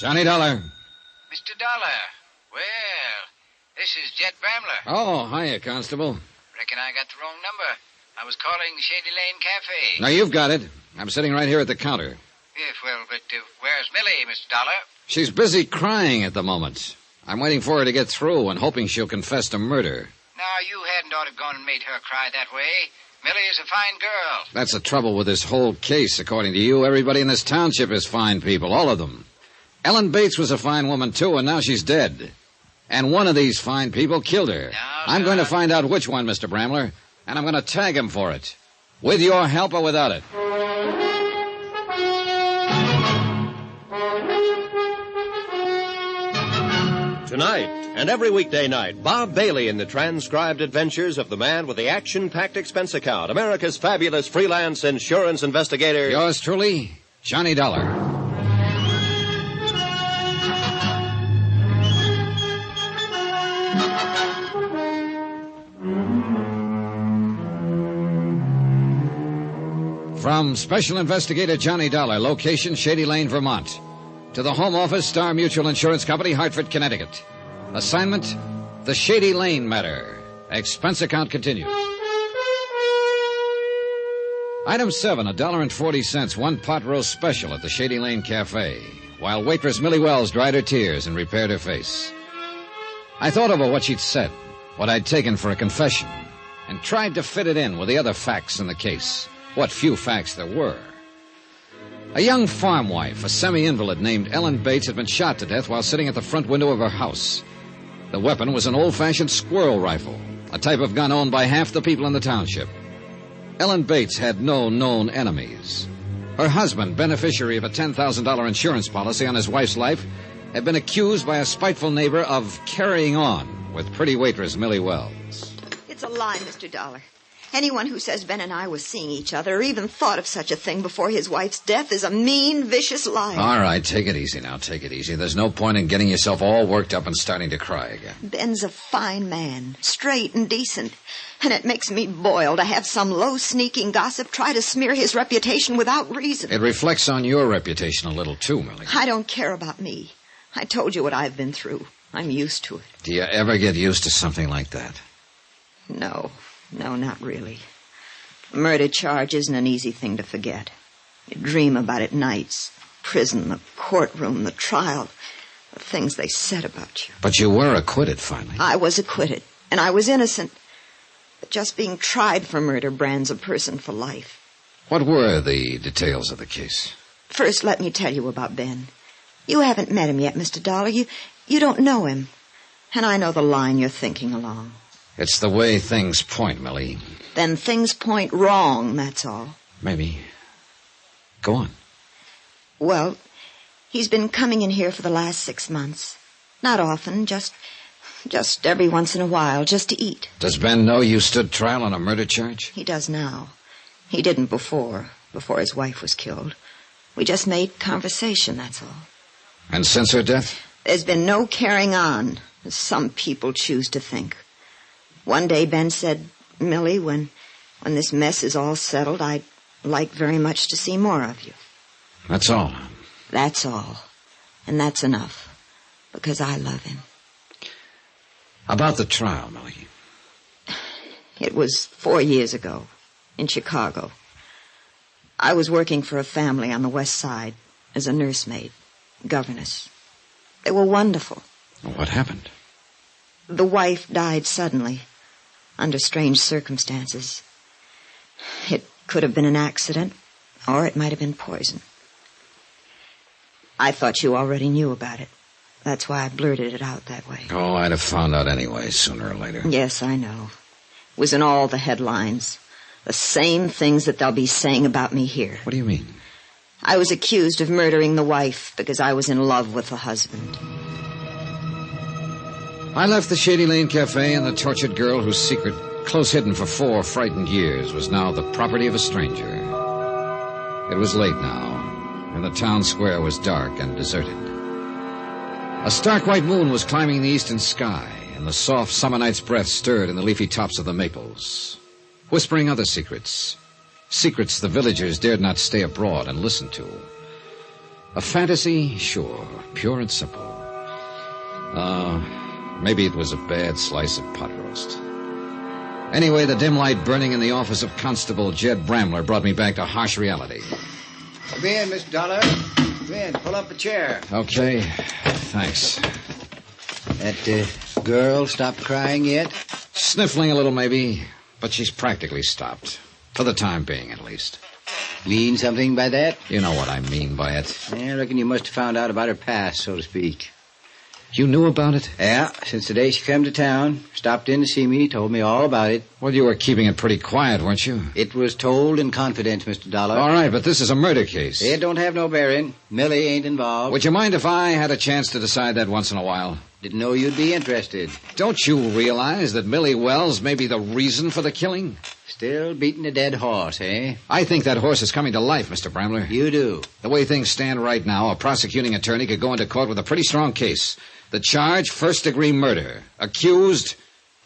Johnny Dollar. Mr. Dollar. Well, this is Jet Bramler. Oh, hiya, Constable. Reckon I got the wrong number. I was calling the Shady Lane Cafe. Now, you've got it. I'm sitting right here at the counter. Yes, well, but where's Millie, Mr. Dollar? She's busy crying at the moment. I'm waiting for her to get through and hoping she'll confess to murder. Now, you hadn't ought to gone and made her cry that way. Millie is a fine girl. That's the trouble with this whole case. According to you, everybody in this township is fine people, all of them. Ellen Bates was a fine woman, too, and now she's dead. And one of these fine people killed her. I'm going to find out which one, Mr. Bramler, and I'm going to tag him for it. With your help or without it. Tonight, and every weekday night, Bob Bailey in the transcribed adventures of the man with the action-packed expense account, America's fabulous freelance insurance investigator. Yours truly, Johnny Dollar. From Special Investigator Johnny Dollar, location Shady Lane, Vermont. To the Home Office, Star Mutual Insurance Company, Hartford, Connecticut. Assignment, the Shady Lane matter. Expense account continued. Item 7, $1.40, one pot roast special at the Shady Lane Cafe, while waitress Millie Wells dried her tears and repaired her face. I thought over what she'd said, what I'd taken for a confession, and tried to fit it in with the other facts in the case, what few facts there were. A young farm wife, a semi-invalid named Ellen Bates, had been shot to death while sitting at the front window of her house. The weapon was an old-fashioned squirrel rifle, a type of gun owned by half the people in the township. Ellen Bates had no known enemies. Her husband, beneficiary of a $10,000 insurance policy on his wife's life, had been accused by a spiteful neighbor of carrying on with pretty waitress Millie Wells. It's a lie, Mr. Dollar. Anyone who says Ben and I were seeing each other or even thought of such a thing before his wife's death is a mean, vicious liar. All right, take it easy now, take it easy. There's no point in getting yourself all worked up and starting to cry again. Ben's a fine man, straight and decent. And it makes me boil to have some low, sneaking gossip try to smear his reputation without reason. It reflects on your reputation a little, too, Millie. I don't care about me. I told you what I've been through. I'm used to it. Do you ever get used to something like that? No, not really. A murder charge isn't an easy thing to forget. You dream about it nights. Prison, the courtroom, the trial, the things they said about you. But you were acquitted finally. I was acquitted, and I was innocent. But just being tried for murder brands a person for life. What were the details of the case? First, let me tell you about Ben. You haven't met him yet, Mr. Dollar. You don't know him. And I know the line you're thinking along. It's the way things point, Millie. Then things point wrong, that's all. Maybe. Go on. Well, he's been coming in here for the last 6 months. Not often, just every once in a while, just to eat. Does Ben know you stood trial on a murder charge? He does now. He didn't before his wife was killed. We just made conversation, that's all. And since her death? There's been no carrying on, as some people choose to think. One day Ben said, Millie, when this mess is all settled, I'd like very much to see more of you. That's all? That's all. And that's enough. Because I love him. About the trial, Millie. It was 4 years ago, in Chicago. I was working for a family on the West Side as a nursemaid, governess. They were wonderful. What happened? The wife died suddenly, under strange circumstances. It could have been an accident, or it might have been poison. I thought you already knew about it. That's why I blurted it out that way. Oh, I'd have found out anyway, sooner or later. Yes, I know. It was in all the headlines. The same things that they'll be saying about me here. What do you mean? I was accused of murdering the wife because I was in love with the husband. I left the Shady Lane Cafe, and the tortured girl whose secret, close hidden for 4 frightened years, was now the property of a stranger. It was late now, and the town square was dark and deserted. A stark white moon was climbing the eastern sky, and the soft summer night's breath stirred in the leafy tops of the maples, whispering other secrets. Secrets the villagers dared not stay abroad and listen to. A fantasy, sure, pure and simple. Maybe it was a bad slice of pot roast. Anyway, the dim light burning in the office of Constable Jed Bramler brought me back to harsh reality. Come in, Mr. Dollar. Come in, pull up a chair. Okay, thanks. That girl stopped crying yet? Sniffling a little, maybe, but she's practically stopped. For the time being, at least. Mean something by that? You know what I mean by it. I reckon you must have found out about her past, so to speak. You knew about it? Yeah, since the day she came to town. Stopped in to see me, told me all about it. Well, you were keeping it pretty quiet, weren't you? It was told in confidence, Mr. Dollar. All right, but this is a murder case. It don't have no bearing. Millie ain't involved. Would you mind if I had a chance to decide that once in a while? Didn't know you'd be interested. Don't you realize that Millie Wells may be the reason for the killing? Still beating a dead horse, eh? I think that horse is coming to life, Mr. Bramler. You do? The way things stand right now, a prosecuting attorney could go into court with a pretty strong case. The charge, first-degree murder. Accused,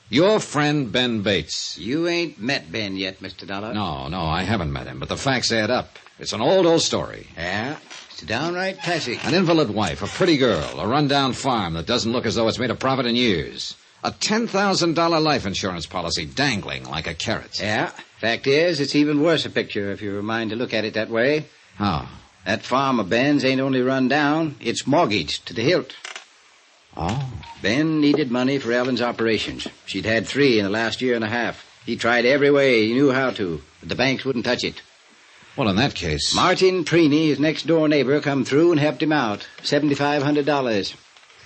your friend Ben Bates. You ain't met Ben yet, Mr. Dollar. No, I haven't met him, but the facts add up. It's an old story. Yeah, it's downright classic. An invalid wife, a pretty girl, a rundown farm that doesn't look as though it's made a profit in years. A $10,000 life insurance policy dangling like a carrot. Yeah, fact is, it's even worse a picture if you're a mind to look at it that way. How? That farm of Ben's ain't only run down, it's mortgaged to the hilt. Oh? Ben needed money for Ellen's operations. She'd had 3 in the last year and a half. He tried every way he knew how to, but the banks wouldn't touch it. Well, in that case... Martin Preeny, his next-door neighbor, come through and helped him out. $7,500.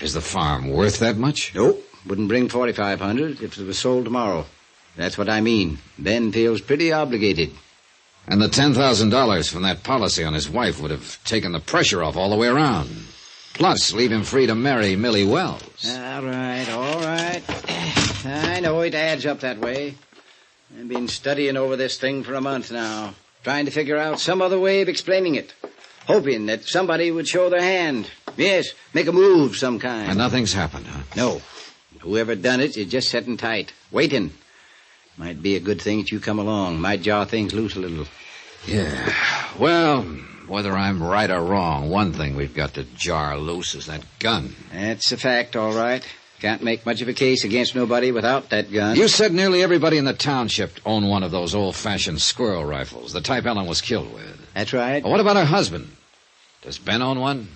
Is the farm worth that much? Nope. Wouldn't bring $4,500 if it was sold tomorrow. That's what I mean. Ben feels pretty obligated. And the $10,000 from that policy on his wife would have taken the pressure off all the way around. Plus, leave him free to marry Millie Wells. All right. I know it adds up that way. I've been studying over this thing for a month now, trying to figure out some other way of explaining it, hoping that somebody would show their hand. Yes, make a move of some kind. And nothing's happened, huh? No. Whoever done it is just sitting tight, waiting. Might be a good thing that you come along. Might jar things loose a little. Yeah. Well, Whether I'm right or wrong, one thing we've got to jar loose is that gun. That's a fact, all right. Can't make much of a case against nobody without that gun. You said nearly everybody in the township owned one of those old-fashioned squirrel rifles, the type Ellen was killed with. That's right. Well, what about her husband? Does Ben own one?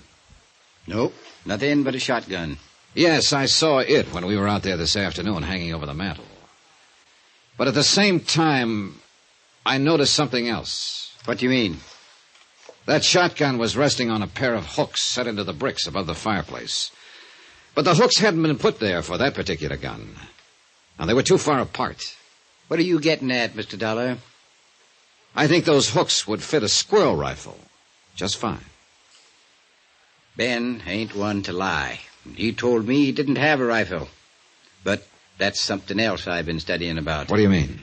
Nope. Nothing but a shotgun. Yes, I saw it when we were out there this afternoon hanging over the mantel. But at the same time, I noticed something else. What do you mean? That shotgun was resting on a pair of hooks set into the bricks above the fireplace. But the hooks hadn't been put there for that particular gun. Now, they were too far apart. What are you getting at, Mr. Dollar? I think those hooks would fit a squirrel rifle just fine. Ben ain't one to lie. He told me he didn't have a rifle. But that's something else I've been studying about. What do you mean?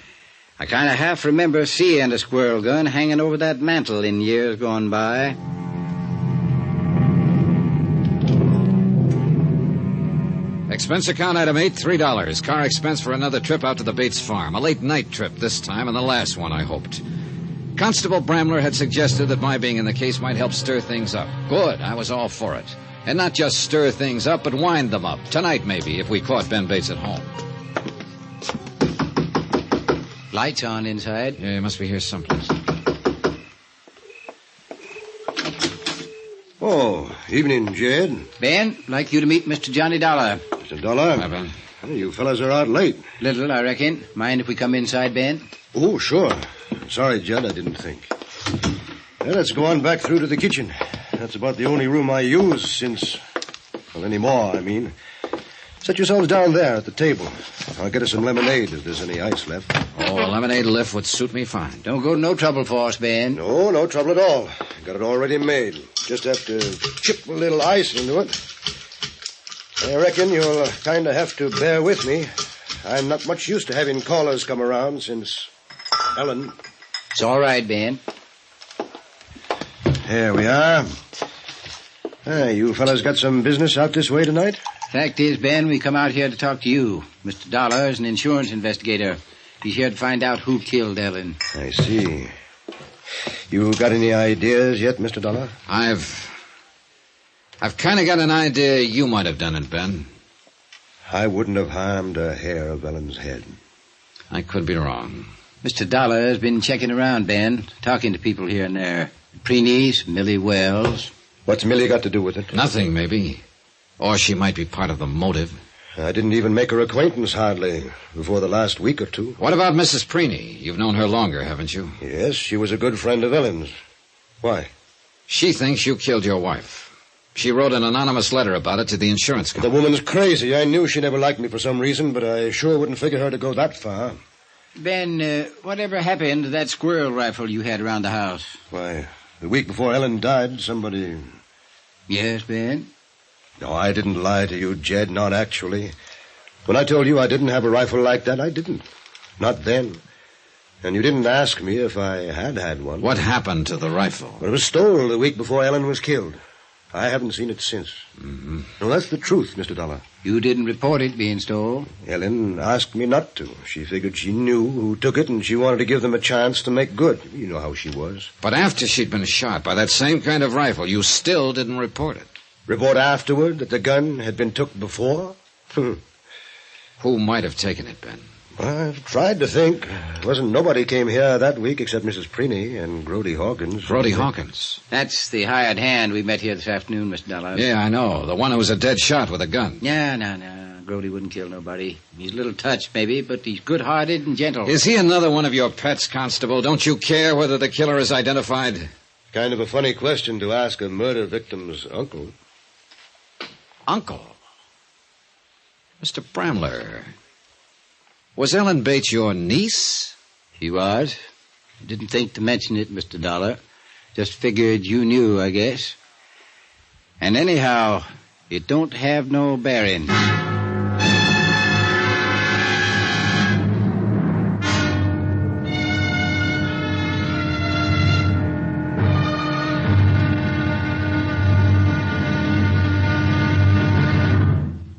I kind of half remember seeing a squirrel gun hanging over that mantel in years gone by. Expense account item 8, $3. Car expense for another trip out to the Bates farm. A late night trip this time, and the last one, I hoped. Constable Bramler had suggested that my being in the case might help stir things up. Good, I was all for it. And not just stir things up, but wind them up. Tonight, maybe, if we caught Ben Bates at home. Lights on inside. Yeah, he must be here someplace. Oh, evening, Jed. Ben, like you to meet Mr. Johnny Dollar. Mr. Dollar? Hi, Ben. You fellas are out late. Little, I reckon. Mind if we come inside, Ben? Oh, sure. Sorry, Jed, I didn't think. Well, let's go on back through to the kitchen. That's about the only room I use since... Well, anymore, I mean. Set yourselves down there at the table. I'll get us some lemonade if there's any ice left. Oh, a lemonade lift would suit me fine. Don't go to no trouble for us, Ben. No, no trouble at all. Got it already made. Just have to chip a little ice into it. I reckon you'll kind of have to bear with me. I'm not much used to having callers come around since Ellen. It's all right, Ben. There we are. You fellas got some business out this way tonight? Fact is, Ben, we come out here to talk to you. Mr. Dollar is an insurance investigator. He's here to find out who killed Ellen. I see. You got any ideas yet, Mr. Dollar? I've kind of got an idea you might have done it, Ben. I wouldn't have harmed a hair of Ellen's head. I could be wrong. Mr. Dollar has been checking around, Ben, talking to people here and there. Preenies, Millie Wells. What's Millie got to do with it? Nothing, maybe. Or she might be part of the motive. I didn't even make her acquaintance, hardly, before the last week or two. What about Mrs. Preeny? You've known her longer, haven't you? Yes, she was a good friend of Ellen's. Why? She thinks you killed your wife. She wrote an anonymous letter about it to the insurance company. The woman's crazy. I knew she never liked me for some reason, but I sure wouldn't figure her to go that far. Ben, whatever happened to that squirrel rifle you had around the house? Why, the week before Ellen died, somebody... Yes, Ben? No, I didn't lie to you, Jed, not actually. When I told you I didn't have a rifle like that, I didn't. Not then. And you didn't ask me if I had one. What happened to the rifle? Well, it was stolen the week before Ellen was killed. I haven't seen it since. Mm-hmm. No, that's the truth, Mr. Dollar. You didn't report it being stolen? Ellen asked me not to. She figured she knew who took it, and she wanted to give them a chance to make good. You know how she was. But after she'd been shot by that same kind of rifle, you still didn't report it. Report afterward that the gun had been took before? Who might have taken it, Ben? I've tried to think. Wasn't nobody came here that week except Mrs. Preeny and Grody Hawkins. Grody Hawkins? That's the hired hand we met here this afternoon, Mr. Dollar. Yeah, I know. The one who was a dead shot with a gun. No. Grody wouldn't kill nobody. He's a little touched, maybe, but he's good-hearted and gentle. Is he another one of your pets, Constable? Don't you care whether the killer is identified? Kind of a funny question to ask a murder victim's uncle. Uncle? Mr. Bramler... Was Ellen Bates your niece? She was. Didn't think to mention it, Mr. Dollar. Just figured you knew, I guess. And anyhow, it don't have no bearing.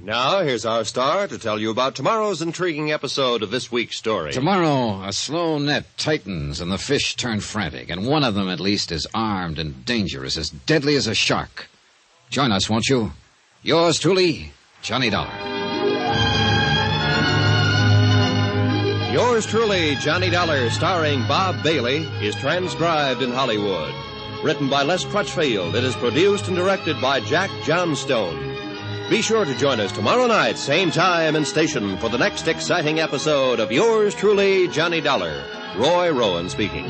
Now, here's our star to tell you about tomorrow's intriguing episode of this week's story. Tomorrow, a slow net tightens and the fish turn frantic, and one of them, at least, is armed and dangerous, as deadly as a shark. Join us, won't you? Yours truly, Johnny Dollar. Yours truly, Johnny Dollar, starring Bob Bailey, is transcribed in Hollywood. Written by Les Crutchfield, it is produced and directed by Jack Johnstone. Be sure to join us tomorrow night, same time and station, for the next exciting episode of Yours truly, Johnny Dollar. Roy Rowan speaking.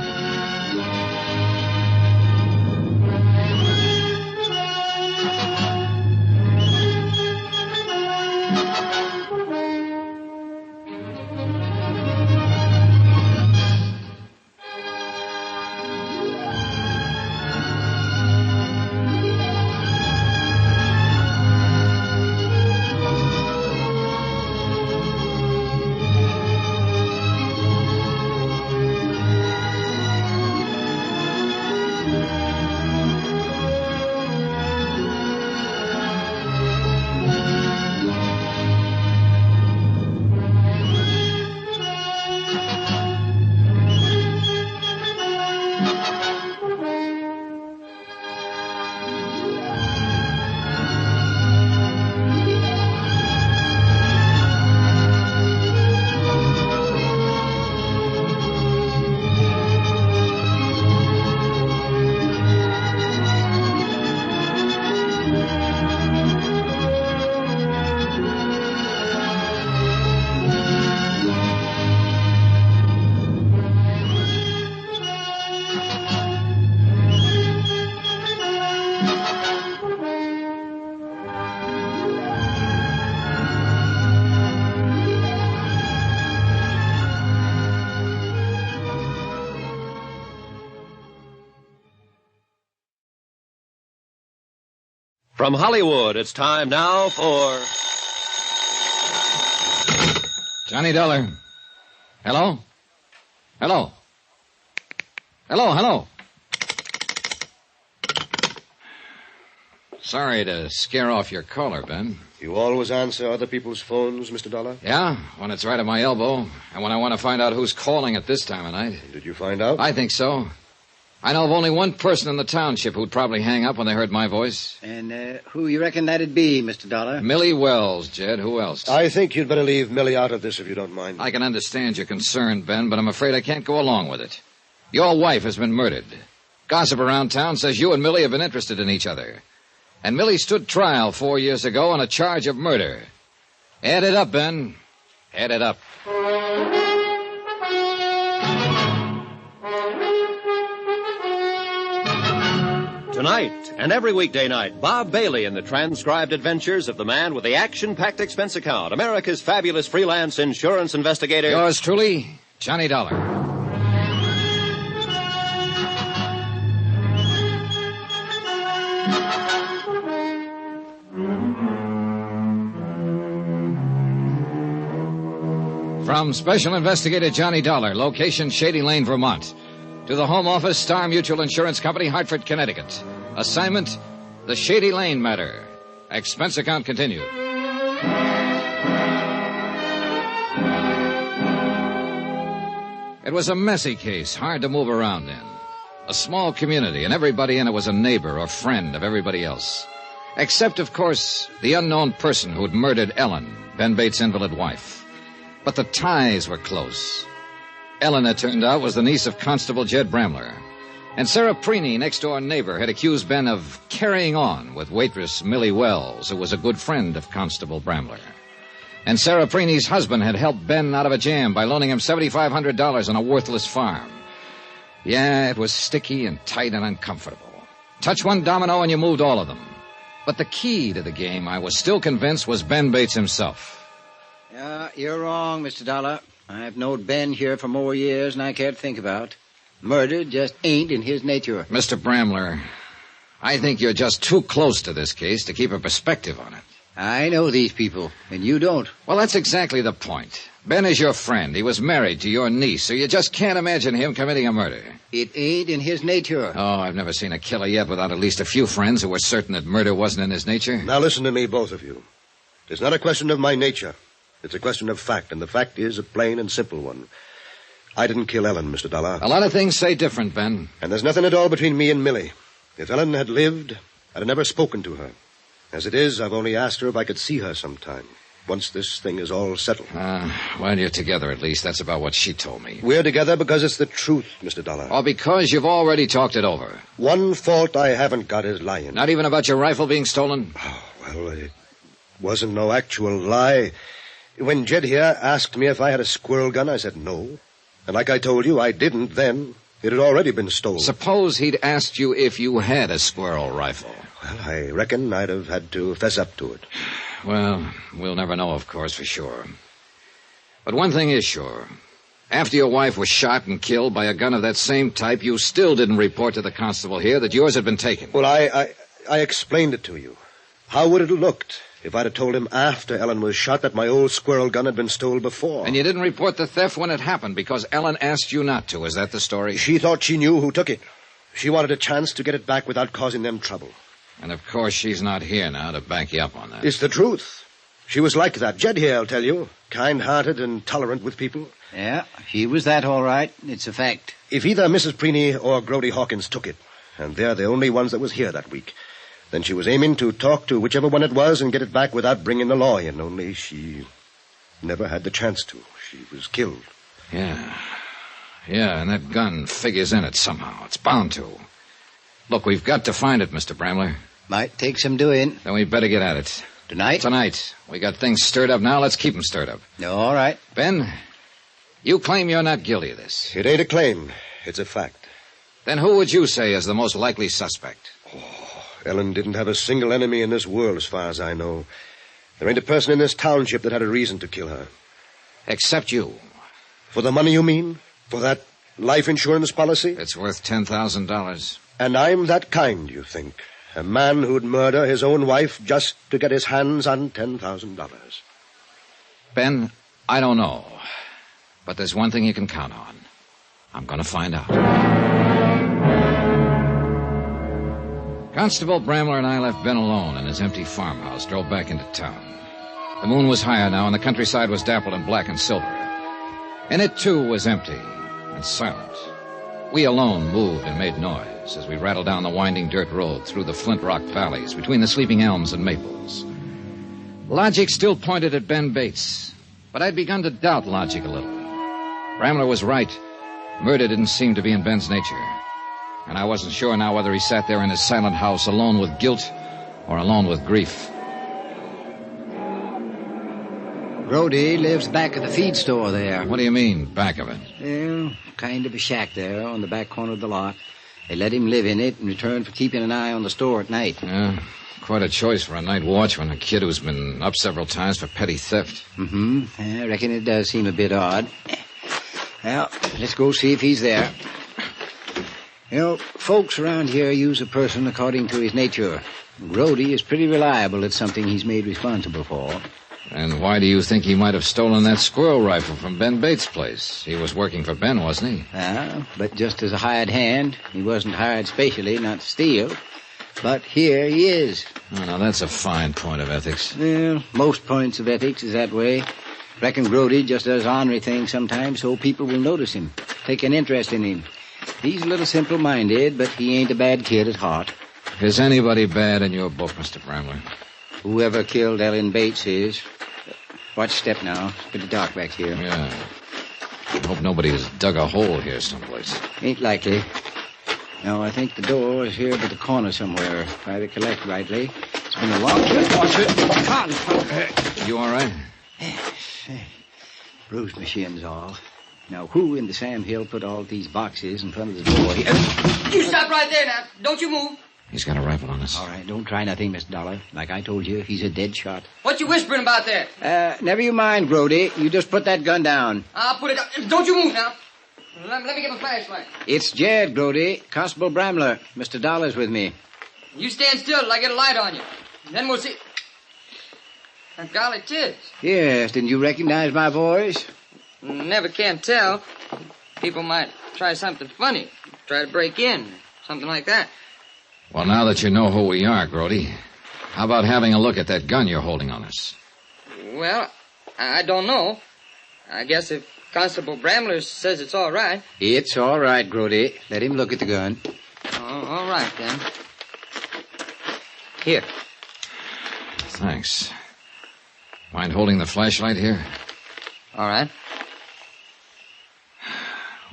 From Hollywood, it's time now for... Johnny Dollar. Hello? Hello? Hello, hello. Sorry to scare off your caller, Ben. You always answer other people's phones, Mr. Dollar? Yeah, when it's right at my elbow, and when I want to find out who's calling at this time of night. Did you find out? I think so. I know of only one person in the township who'd probably hang up when they heard my voice. And who you reckon that'd be, Mr. Dollar? Millie Wells, Jed. Who else? I think you'd better leave Millie out of this if you don't mind. I can understand your concern, Ben, but I'm afraid I can't go along with it. Your wife has been murdered. Gossip around town says you and Millie have been interested in each other. And Millie stood trial 4 years ago on a charge of murder. Add it up, Ben. Add it up. Tonight, and every weekday night, Bob Bailey in the transcribed adventures of the man with the action-packed expense account, America's fabulous freelance insurance investigator. Yours truly, Johnny Dollar. From Special Investigator Johnny Dollar, location Shady Lane, Vermont. To the Home Office, Star Mutual Insurance Company, Hartford, Connecticut. Assignment, the Shady Lane matter. Expense account continued. It was a messy case, hard to move around in. A small community, and everybody in it was a neighbor or friend of everybody else. Except, of course, the unknown person who'd murdered Ellen, Ben Bates' invalid wife. But the ties were close. Ellen, it turned out, was the niece of Constable Jed Bramler. And Sarah Preeney, next-door neighbor, had accused Ben of carrying on with waitress Millie Wells, who was a good friend of Constable Bramler. And Sarah Preeney's husband had helped Ben out of a jam by loaning him $7,500 on a worthless farm. Yeah, it was sticky and tight and uncomfortable. Touch one domino and you moved all of them. But the key to the game, I was still convinced, was Ben Bates himself. Yeah, you're wrong, Mr. Dollar. I've known Ben here for more years than I care to think about. Murder just ain't in his nature. Mr. Bramler, I think you're just too close to this case to keep a perspective on it. I know these people, and you don't. Well, that's exactly the point. Ben is your friend. He was married to your niece, so you just can't imagine him committing a murder. It ain't in his nature. Oh, I've never seen a killer yet without at least a few friends who were certain that murder wasn't in his nature. Now listen to me, both of you. It's not a question of my nature. It's a question of fact, and the fact is a plain and simple one. I didn't kill Ellen, Mr. Dollar. A lot of things say different, Ben. And there's nothing at all between me and Millie. If Ellen had lived, I'd have never spoken to her. As it is, I've only asked her if I could see her sometime, once this thing is all settled. Well, you're together at least. That's about what she told me. We're together because it's the truth, Mr. Dollar. Or because you've already talked it over. One fault I haven't got is lying. Not even about your rifle being stolen? Oh, well, it wasn't no actual lie. When Jed here asked me if I had a squirrel gun, I said no. And like I told you, I didn't then. It had already been stolen. Suppose he'd asked you if you had a squirrel rifle. Well, I reckon I'd have had to fess up to it. Well, we'll never know, of course, for sure. But one thing is sure. After your wife was shot and killed by a gun of that same type, you still didn't report to the constable here that yours had been taken. Well, I explained it to you. How would it have looked if I'd have told him after Ellen was shot that my old squirrel gun had been stolen before? And you didn't report the theft when it happened because Ellen asked you not to. Is that the story? She thought she knew who took it. She wanted a chance to get it back without causing them trouble. And, of course, she's not here now to back you up on that. It's the truth. She was like that. Jed here, I'll tell you. Kind-hearted and tolerant with people. Yeah, she was that, all right. It's a fact. If either Mrs. Preeny or Grody Hawkins took it, and they're the only ones that was here that week, then she was aiming to talk to whichever one it was and get it back without bringing the law in, only she never had the chance to. She was killed. Yeah, and that gun figures in it somehow. It's bound to. Look, we've got to find it, Mr. Bramler. Might take some doing. Then we'd better get at it. Tonight? Tonight. We got things stirred up now. Let's keep them stirred up. All right. Ben, you claim you're not guilty of this. It ain't a claim. It's a fact. Then who would you say is the most likely suspect? Ellen didn't have a single enemy in this world, as far as I know. There ain't a person in this township that had a reason to kill her. Except you. For the money, you mean? For that life insurance policy? It's worth $10,000. And I'm that kind, you think? A man who'd murder his own wife just to get his hands on $10,000. Ben, I don't know. But there's one thing you can count on. I'm going to find out. Constable Bramler and I left Ben alone in his empty farmhouse, drove back into town. The moon was higher now, and the countryside was dappled in black and silver. And it, too, was empty and silent. We alone moved and made noise as we rattled down the winding dirt road through the flint rock valleys between the sleeping elms and maples. Logic still pointed at Ben Bates, but I'd begun to doubt logic a little. Bramler was right. Murder didn't seem to be in Ben's nature. And I wasn't sure now whether he sat there in his silent house alone with guilt or alone with grief. Grody lives back at the feed store there. What do you mean, back of it? Well, kind of a shack there on the back corner of the lot. They let him live in it in return for keeping an eye on the store at night. Yeah, quite a choice for a night watchman, a kid who's been up several times for petty theft. Mm-hmm. I reckon it does seem a bit odd. Well, let's go see if he's there. You know, folks around here use a person according to his nature. Grody is pretty reliable at something he's made responsible for. And why do you think he might have stolen that squirrel rifle from Ben Bates' place? He was working for Ben, wasn't he? But just as a hired hand. He wasn't hired specially not to steal. But here he is. Oh, now that's a fine point of ethics. Well, most points of ethics is that way. Reckon Grody just does ornery things sometimes so people will notice him, take an interest in him. He's a little simple-minded, but he ain't a bad kid at heart. Is anybody bad in your book, Mr. Bramler? Whoever killed Ellen Bates is. Watch step now. It's pretty dark back here. Yeah. I hope nobody has dug a hole here someplace. Ain't likely. No, I think the door is here by the corner somewhere, if I recollect rightly. It's been a long time. Watch it. You all right? Bruised my shins all. Now, who in the sandhill put all these boxes in front of the door here? You stop right there now. Don't you move. He's got a rifle on us. All right, don't try nothing, Mr. Dollar. Like I told you, he's a dead shot. What you whispering about there? Never you mind, Grody. You just put that gun down. I'll put it down. Don't you move now. Let me get my flashlight. It's Jed, Grody. Constable Bramler. Mr. Dollar's with me. You stand still till I get a light on you. Then we'll see. Golly, tis. Yes, didn't you recognize my voice? Never can tell. People might try something funny. Try to break in. Something like that. Well, now that you know who we are, Grody, how about having a look at that gun you're holding on us? Well, I don't know. I guess if Constable Bramler says it's all right. It's all right, Grody. Let him look at the gun. Oh, all right, then. Here. Thanks. Mind holding the flashlight here? All right.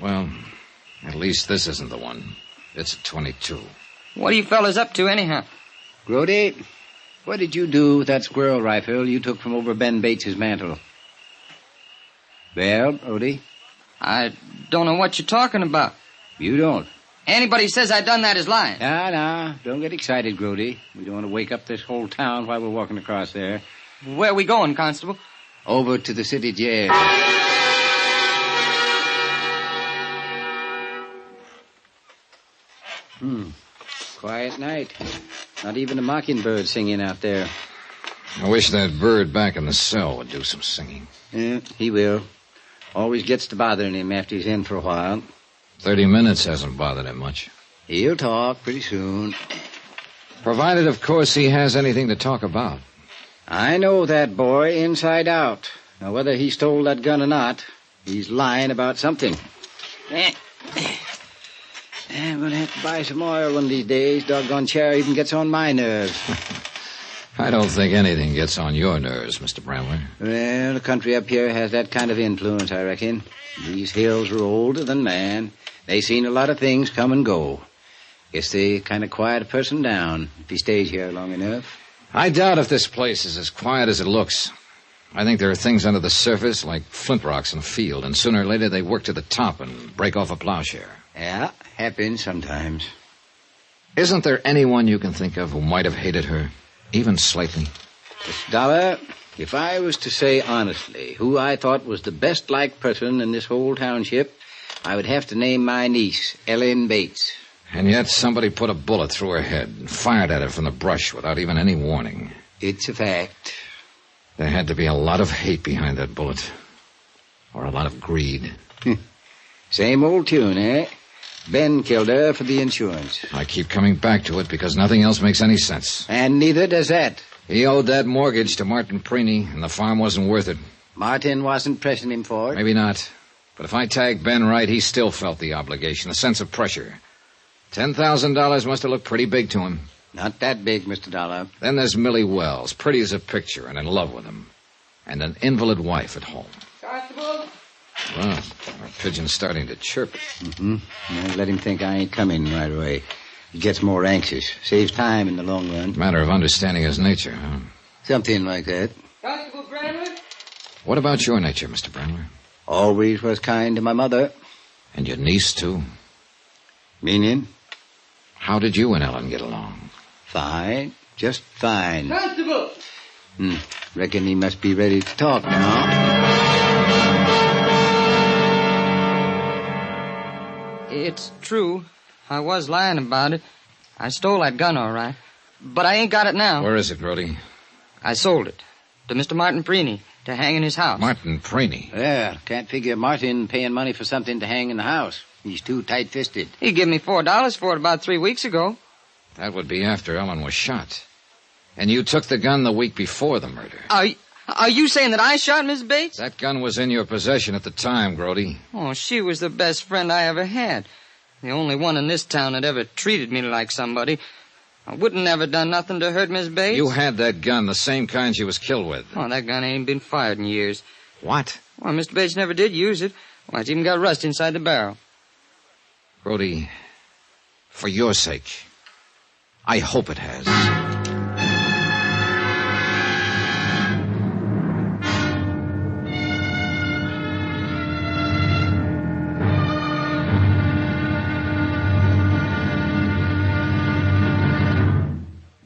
Well, at least this isn't the one. It's a .22. What are you fellas up to, anyhow? Grody, what did you do with that squirrel rifle you took from over Ben Bates's mantle? Well, Grody? I don't know what you're talking about. You don't? Anybody says I done that is lying. Nah. Don't get excited, Grody. We don't want to wake up this whole town while we're walking across there. Where are we going, Constable? Over to the city jail. Quiet night. Not even a mockingbird singing out there. I wish that bird back in the cell would do some singing. Yeah, he will. Always gets to bothering him after he's in for a while. 30 minutes hasn't bothered him much. He'll talk pretty soon. Provided, of course, he has anything to talk about. I know that boy inside out. Now, whether he stole that gun or not, he's lying about something. I'm going to have to buy some oil one of these days. Doggone chair even gets on my nerves. I don't think anything gets on your nerves, Mr. Bramler. Well, the country up here has that kind of influence, I reckon. These hills are older than man. They seen a lot of things come and go. Guess they kind of quiet a person down if he stays here long enough. I doubt if this place is as quiet as it looks. I think there are things under the surface like flint rocks in a field, and sooner or later they work to the top and break off a plowshare. Yeah, happens sometimes. Isn't there anyone you can think of who might have hated her, even slightly? Mr. Dollar, if I was to say honestly who I thought was the best-liked person in this whole township, I would have to name my niece, Ellen Bates. And yet somebody put a bullet through her head and fired at her from the brush without even any warning. It's a fact. There had to be a lot of hate behind that bullet. Or a lot of greed. Same old tune, eh? Ben killed her for the insurance. I keep coming back to it because nothing else makes any sense. And neither does that. He owed that mortgage to Martin Preeny, and the farm wasn't worth it. Martin wasn't pressing him for it? Maybe not. But if I tagged Ben right, he still felt the obligation, the sense of pressure. $10,000 must have looked pretty big to him. Not that big, Mr. Dollar. Then there's Millie Wells, pretty as a picture and in love with him. And an invalid wife at home. Constable? Well, our pigeon's starting to chirp. Well, let him think I ain't coming right away. He gets more anxious. Saves time in the long run. Matter of understanding his nature, huh? Something like that. Constable Bramler? What about your nature, Mr. Bramler? Always was kind to my mother. And your niece, too? Meaning? How did you and Ellen get along? Fine. Just fine. Constable! Reckon he must be ready to talk now. It's true. I was lying about it. I stole that gun, all right. But I ain't got it now. Where is it, Grody? I sold it to Mr. Martin Preeny to hang in his house. Martin Preeny? Yeah, can't figure Martin paying money for something to hang in the house. He's too tight-fisted. He gave me $4 for it about 3 weeks ago. That would be after Ellen was shot. And you took the gun the week before the murder. Are you saying that I shot Miss Bates? That gun was in your possession at the time, Grody. Oh, she was the best friend I ever had. The only one in this town that ever treated me like somebody. I wouldn't never done nothing to hurt Miss Bates. You had that gun, the same kind she was killed with. Oh, that gun ain't been fired in years. What? Well, Mr. Bates never did use it. Well, it's even got rust inside the barrel. Grody, for your sake, I hope it has.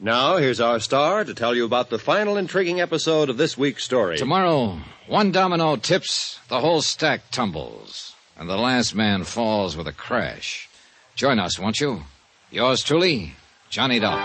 Now, here's our star to tell you about the final intriguing episode of this week's story. Tomorrow, one domino tips, the whole stack tumbles, and the last man falls with a crash. Join us, won't you? Yours truly, Johnny Dollar.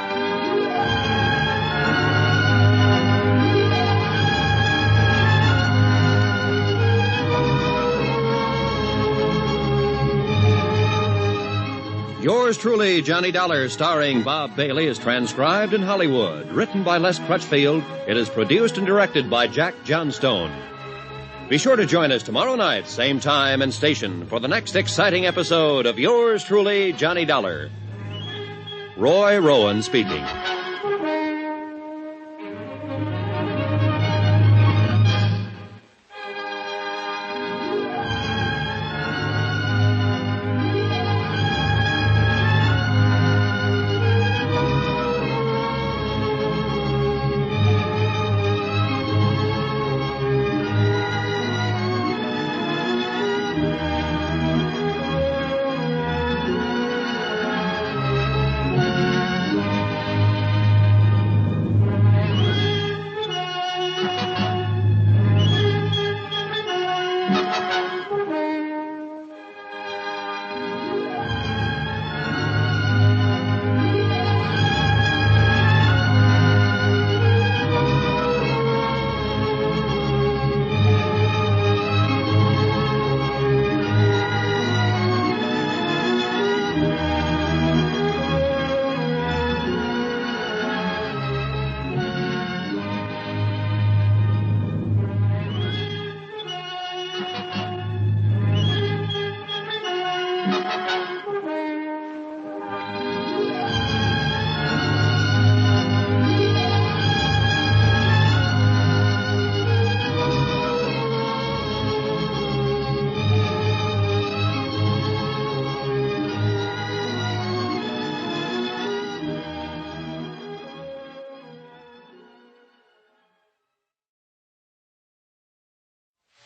Yours Yours truly, Johnny Dollar, starring Bob Bailey, is transcribed in Hollywood. Written by Les Crutchfield, it is produced and directed by Jack Johnstone. Be sure to join us tomorrow night, same time and station, for the next exciting episode of Yours truly, Johnny Dollar. Roy Rowan speaking.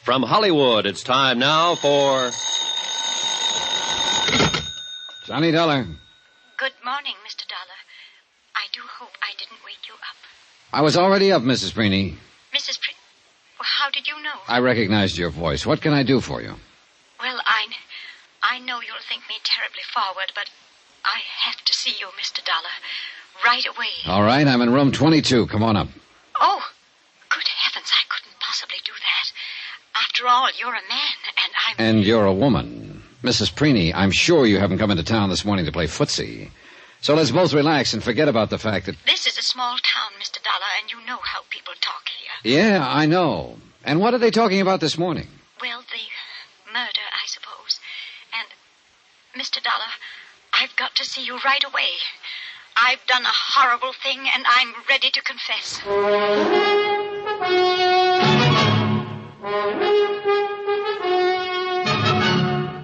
From Hollywood, it's time now for Johnny Dollar. Good morning, Mr. Dollar. I do hope I didn't wake you up. I was already up, Mrs. Preeny. Mrs. Well, how did you know? I recognized your voice. What can I do for you? Well, I know you'll think me terribly forward, but I have to see you, Mr. Dollar, right away. All right, I'm in room 22. Come on up. Oh, good heavens, I couldn't possibly do that. After all, you're a man, and I'm... And you're a woman. Mrs. Preeny, I'm sure you haven't come into town this morning to play footsie. So let's both relax and forget about the fact that... This is a small town, Mr. Dollar, and you know how people talk here. Yeah, I know. And what are they talking about this morning? Well, the murder, I suppose. And, Mr. Dollar, I've got to see you right away. I've done a horrible thing, and I'm ready to confess.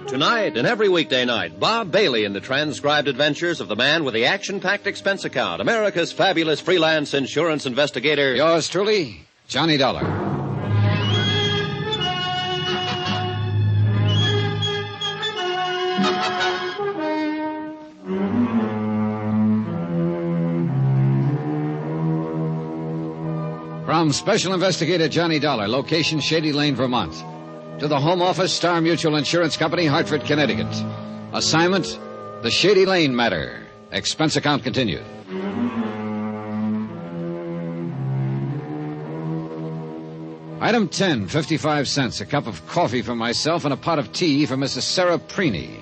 Tonight and every weekday night, Bob Bailey in the transcribed adventures of the man with the action-packed expense account, America's fabulous freelance insurance investigator. Yours truly, Johnny Dollar. From Special Investigator Johnny Dollar, location Shady Lane, Vermont. To the Home Office, Star Mutual Insurance Company, Hartford, Connecticut. Assignment, the Shady Lane matter. Expense account continued. Item 10, 55 cents. A cup of coffee for myself and a pot of tea for Mrs. Sarah Preeny.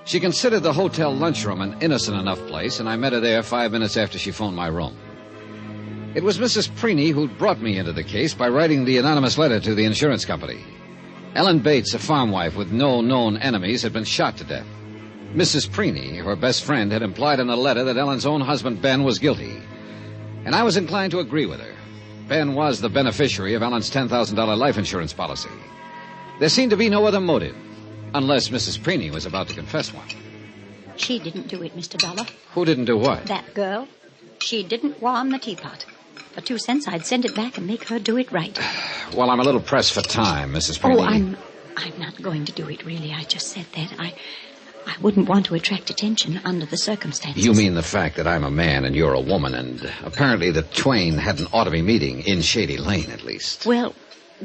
She considered the hotel lunchroom an innocent enough place, and I met her there 5 minutes after she phoned my room. It was Mrs. Preeny who'd brought me into the case by writing the anonymous letter to the insurance company. Ellen Bates, a farm wife with no known enemies, had been shot to death. Mrs. Preeny, her best friend, had implied in a letter that Ellen's own husband, Ben, was guilty. And I was inclined to agree with her. Ben was the beneficiary of Ellen's $10,000 life insurance policy. There seemed to be no other motive, unless Mrs. Preeny was about to confess one. She didn't do it, Mr. Dollar. Who didn't do what? That girl. She didn't warm the teapot. For 2 cents, I'd send it back and make her do it right. Well, I'm a little pressed for time, Mrs. Preeny. Oh, I'm not going to do it, really. I just said that. I wouldn't want to attract attention under the circumstances. You mean the fact that I'm a man and you're a woman, and apparently the twain hadn't ought to be meeting in Shady Lane, at least. Well,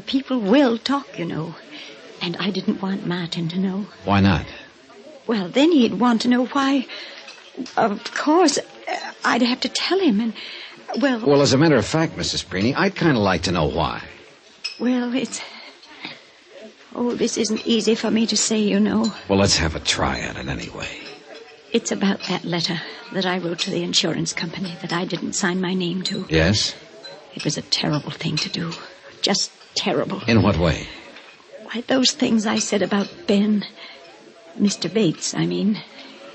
people will talk, you know. And I didn't want Martin to know. Why not? Well, then he'd want to know why. Of course, I'd have to tell him, and... Well, as a matter of fact, Mrs. Preeny, I'd kind of like to know why. Well, it's... Oh, this isn't easy for me to say, you know. Well, let's have a try at it anyway. It's about that letter that I wrote to the insurance company that I didn't sign my name to. Yes? It was a terrible thing to do. Just terrible. In what way? Why, those things I said about Ben. Mr. Bates, I mean.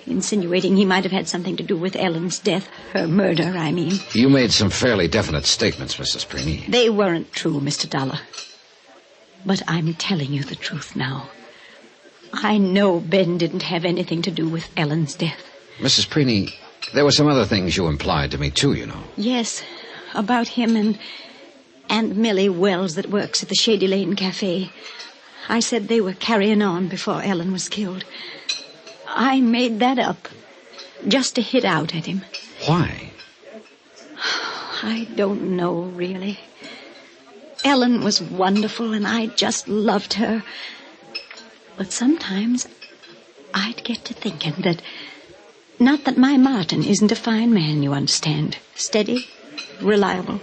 Insinuating he might have had something to do with Ellen's death. Her murder, I mean. You made some fairly definite statements, Mrs. Preeny. They weren't true, Mr. Dollar. But I'm telling you the truth now. I know Ben didn't have anything to do with Ellen's death. Mrs. Preeny, there were some other things you implied to me, too, you know. Yes, about him and Millie Wells that works at the Shady Lane Cafe. I said they were carrying on before Ellen was killed. I made that up just to hit out at him. Why? I don't know, really. Ellen was wonderful, and I just loved her. But sometimes I'd get to thinking that... Not that my Martin isn't a fine man, you understand. Steady, reliable.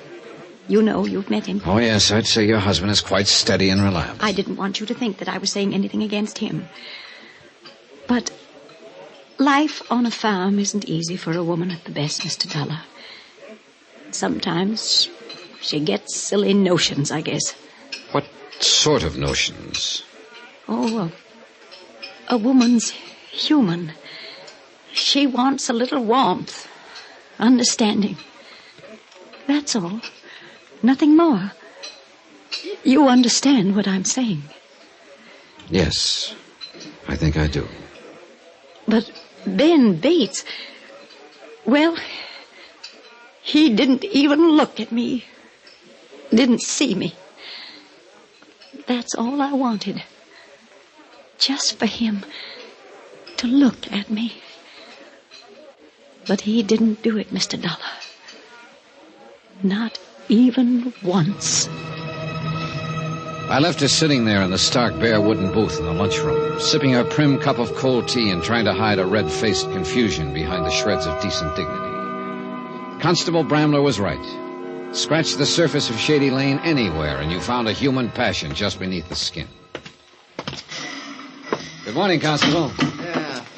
You know, you've met him. Oh, yes, I'd say your husband is quite steady and reliable. I didn't want you to think that I was saying anything against him. But life on a farm isn't easy for a woman at the best, Mr. Dollar. Sometimes she gets silly notions, I guess. What sort of notions? Oh, a woman's human. She wants a little warmth, understanding. That's all. Nothing more. You understand what I'm saying? Yes, I think I do. But Ben Bates, well, he didn't even look at me. Didn't see me. That's all I wanted. Just for him to look at me. But he didn't do it, Mr. Dollar. Not even once. I left her sitting there in the stark bare wooden booth in the lunchroom, sipping her prim cup of cold tea and trying to hide a red-faced confusion behind the shreds of decent dignity. Constable Bramler was right. Scratch the surface of Shady Lane anywhere and you found a human passion just beneath the skin. Good morning, Constable.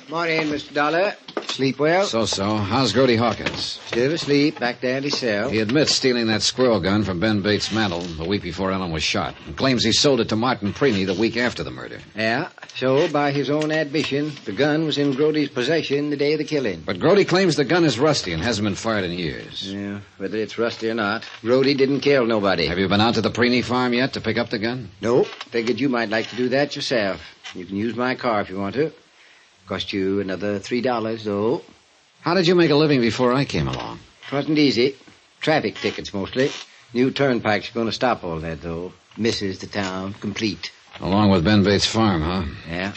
Morning, Mr. Dollar. Sleep well? So. How's Grody Hawkins? Still asleep, back there in his cell. He admits stealing that squirrel gun from Ben Bates' mantle the week before Ellen was shot, and claims he sold it to Martin Preeny the week after the murder. Yeah, so by his own admission, the gun was in Grody's possession the day of the killing. But Grody claims the gun is rusty and hasn't been fired in years. Yeah, whether it's rusty or not, Grody didn't kill nobody. Have you been out to the Preeny farm yet to pick up the gun? Nope. Figured you might like to do that yourself. You can use my car if you want to. Cost you another $3, though. How did you make a living before I came along? It wasn't easy. Traffic tickets, mostly. New turnpike's going to stop all that, though. Misses the town complete. Along with Ben Bates' farm, huh? Yeah.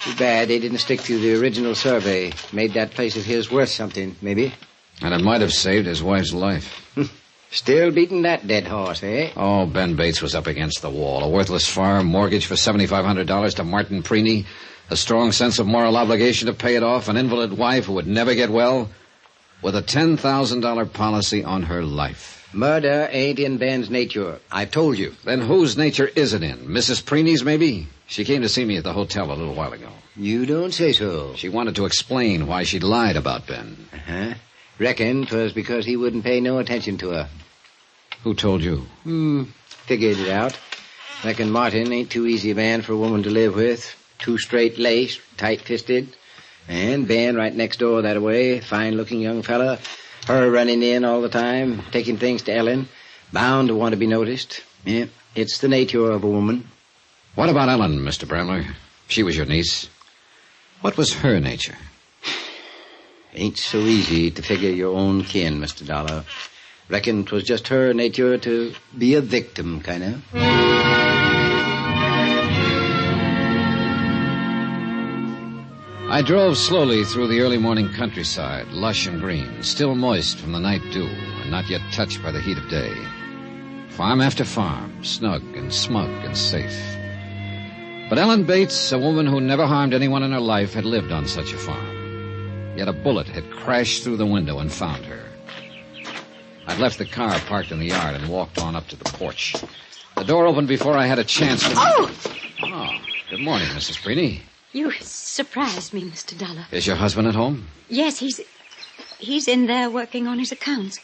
Too bad they didn't stick to the original survey. Made that place of his worth something, maybe. And it might have saved his wife's life. Still beating that dead horse, eh? Oh, Ben Bates was up against the wall. A worthless farm, mortgage for $7,500 to Martin Preeny, a strong sense of moral obligation to pay it off, an invalid wife who would never get well, with a $10,000 policy on her life. Murder ain't in Ben's nature. I told you. Then whose nature is it in? Mrs. Preeny's, maybe? She came to see me at the hotel a little while ago. You don't say so. She wanted to explain why she'd lied about Ben. Uh-huh. Reckon 'twas because he wouldn't pay no attention to her. Who told you? Figured it out. Reckon Martin ain't too easy a man for a woman to live with. Too straight-laced, tight-fisted. And Ben right next door that way, fine-looking young fella. Her running in all the time, taking things to Ellen. Bound to want to be noticed. Yeah, it's the nature of a woman. What about Ellen, Mr. Bramler? She was your niece. What was her nature? Ain't so easy to figure your own kin, Mr. Dollar. Reckon 'twas just her nature to be a victim, kind of. I drove slowly through the early morning countryside, lush and green, still moist from the night dew, and not yet touched by the heat of day. Farm after farm, snug and smug and safe. But Ellen Bates, a woman who never harmed anyone in her life, had lived on such a farm. Yet a bullet had crashed through the window and found her. I'd left the car parked in the yard and walked on up to the porch. The door opened before I had a chance to... Oh! Oh, good morning, Mrs. Preeny. You surprised me, Mr. Dollar. Is your husband at home? Yes, he's in there working on his accounts.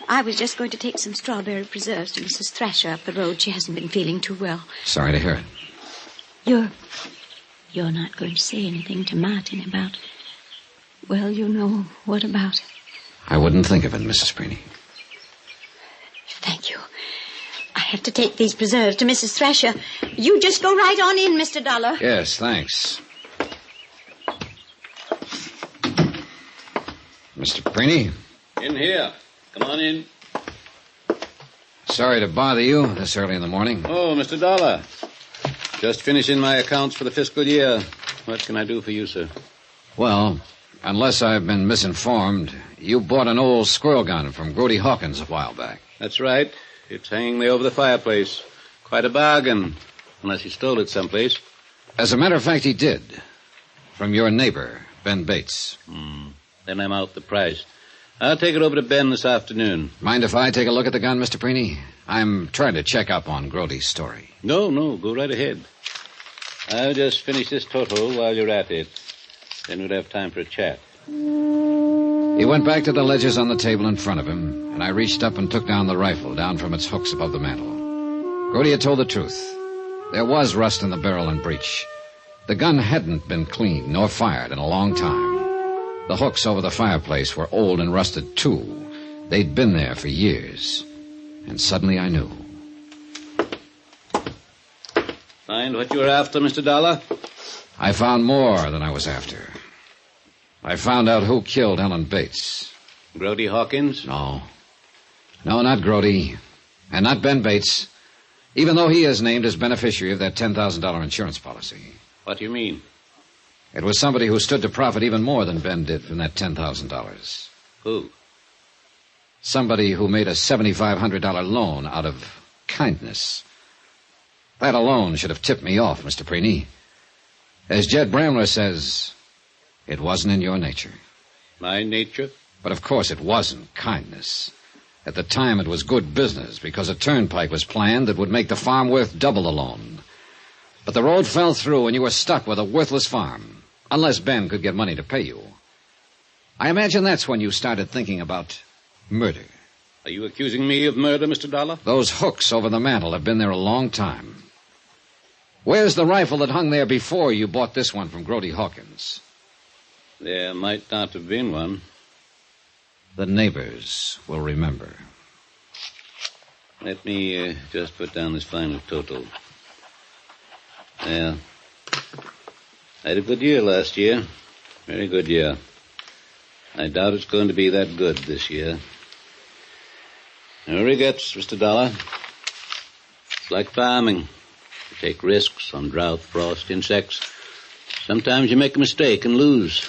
I was just going to take some strawberry preserves to Mrs. Thrasher up the road. She hasn't been feeling too well. Sorry to hear it. You're not going to say anything to Martin about... Well, you know what about. I wouldn't think of it, Mrs. Preeny. Thank you. I have to take these preserves to Mrs. Thrasher. You just go right on in, Mr. Dollar. Yes, thanks. Mr. Preeny? In here. Come on in. Sorry to bother you this early in the morning. Oh, Mr. Dollar. Just finishing my accounts for the fiscal year. What can I do for you, sir? Well, unless I've been misinformed, you bought an old squirrel gun from Grody Hawkins a while back. That's right. It's hanging there over the fireplace. Quite a bargain, unless he stole it someplace. As a matter of fact, he did. From your neighbor, Ben Bates. Then I'm out the price. I'll take it over to Ben this afternoon. Mind if I take a look at the gun, Mr. Preeny? I'm trying to check up on Grody's story. No, go right ahead. I'll just finish this total while you're at it. Then we'll have time for a chat. He went back to the ledgers on the table in front of him, and I reached up and took down the rifle down from its hooks above the mantel. Grody had told the truth. There was rust in the barrel and breech. The gun hadn't been cleaned nor fired in a long time. The hooks over the fireplace were old and rusted, too. They'd been there for years. And suddenly I knew. Find what you were after, Mr. Dollar? I found more than I was after. I found out who killed Ellen Bates. Grody Hawkins? No, not Grody. And not Ben Bates. Even though he is named as beneficiary of that $10,000 insurance policy. What do you mean? It was somebody who stood to profit even more than Ben did from that $10,000. Who? Somebody who made a $7,500 loan out of kindness. That alone should have tipped me off, Mr. Preeny. As Jed Bramler says, it wasn't in your nature. My nature? But of course it wasn't kindness. At the time it was good business because a turnpike was planned that would make the farm worth double the loan. But the road fell through and you were stuck with a worthless farm, unless Ben could get money to pay you. I imagine that's when you started thinking about murder. Are you accusing me of murder, Mr. Dollar? Those hooks over the mantel have been there a long time. Where's the rifle that hung there before you bought this one from Grody Hawkins? There might not have been one. The neighbors will remember. Let me just put down this final total. Yeah. I had a good year last year. Very good year. I doubt it's going to be that good this year. No regrets, Mr. Dollar. It's like farming. You take risks on drought, frost, insects. Sometimes you make a mistake and lose.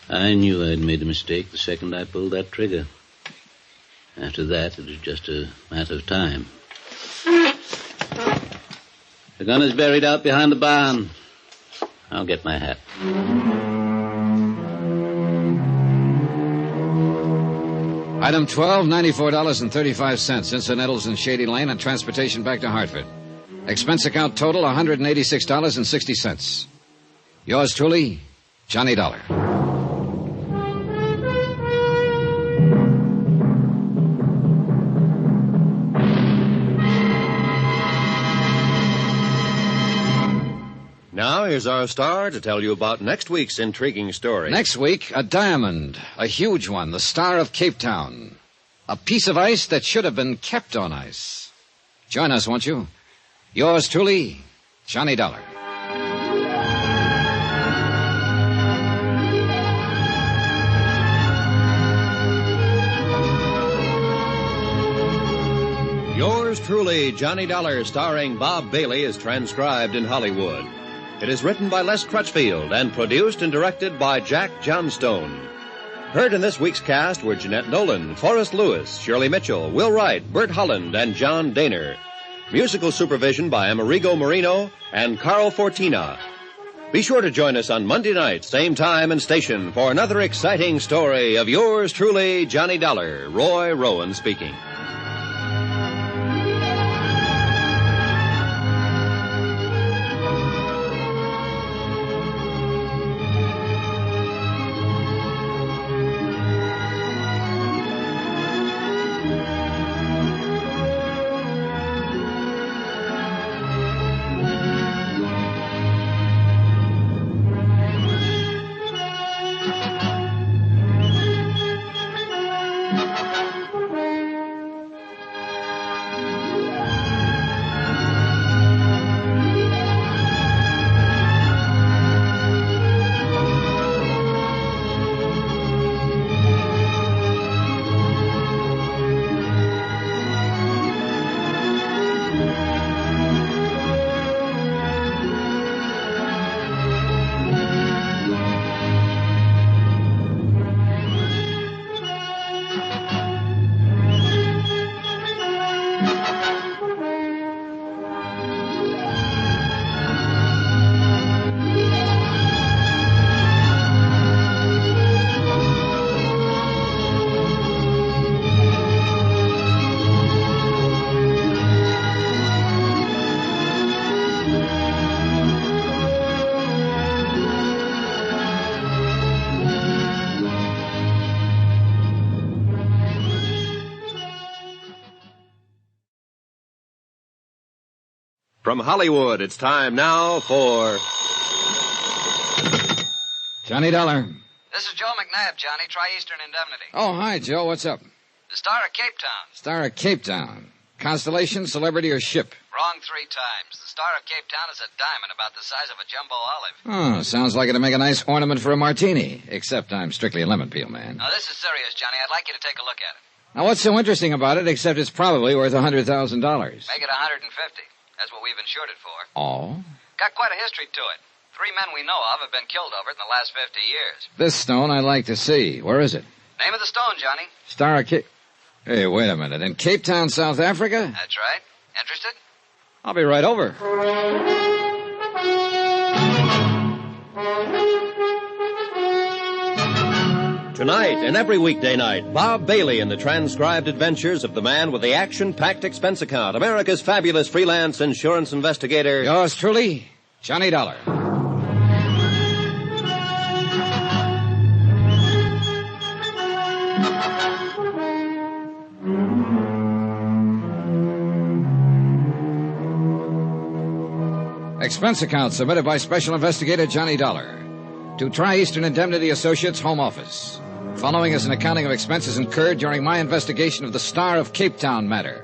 I knew I'd made a mistake the second I pulled that trigger. After that, it was just a matter of time. The gun is buried out behind the barn. I'll get my hat. Item 12, $94.35. Incidentals in Shady Lane and transportation back to Hartford. Expense account total, $186.60. Yours truly, Johnny Dollar. Now, here's our star to tell you about next week's intriguing story. Next week, a diamond, a huge one, the star of CAPETOWN. A piece of ice that should have been kept on ice. Join us, won't you? Yours truly, Johnny Dollar. Yours truly, Johnny Dollar, starring Bob Bailey, is transcribed in Hollywood. It is written by Les Crutchfield and produced and directed by Jack Johnstone. Heard in this week's cast were Jeanette Nolan, Forrest Lewis, Shirley Mitchell, Will Wright, Bert Holland, and John Daner. Musical supervision by Amerigo Marino and Carl Fortina. Be sure to join us on Monday night, same time and station, for another exciting story of yours truly, Johnny Dollar. Roy Rowan speaking. From Hollywood, it's time now for Johnny Dollar. This is Joe McNabb, Johnny, Tri-Eastern Indemnity. Oh, hi, Joe. What's up? The Star of Cape Town. Star of Cape Town. Constellation, celebrity, or ship? Wrong 3 times. The Star of Cape Town is a diamond about the size of a jumbo olive. Oh, sounds like it'd make a nice ornament for a martini. Except I'm strictly a lemon peel man. Now, this is serious, Johnny. I'd like you to take a look at it. Now, what's so interesting about it, except it's probably worth $100,000? Make it $150. That's what we've insured it for. Oh? Got quite a history to it. 3 men we know of have been killed over it in the last 50 years. This stone I'd like to see. Where is it? Name of the stone, Johnny. Star of Cape... Hey, wait a minute. In Cape Town, South Africa? That's right. Interested? I'll be right over. Tonight and every weekday night, Bob Bailey in the transcribed adventures of the man with the action-packed expense account, America's fabulous freelance insurance investigator. Yours truly, Johnny Dollar. Expense account submitted by Special Investigator Johnny Dollar to Tri-Eastern Indemnity Associates, Home Office. Following is an accounting of expenses incurred during my investigation of the Star of Cape Town matter.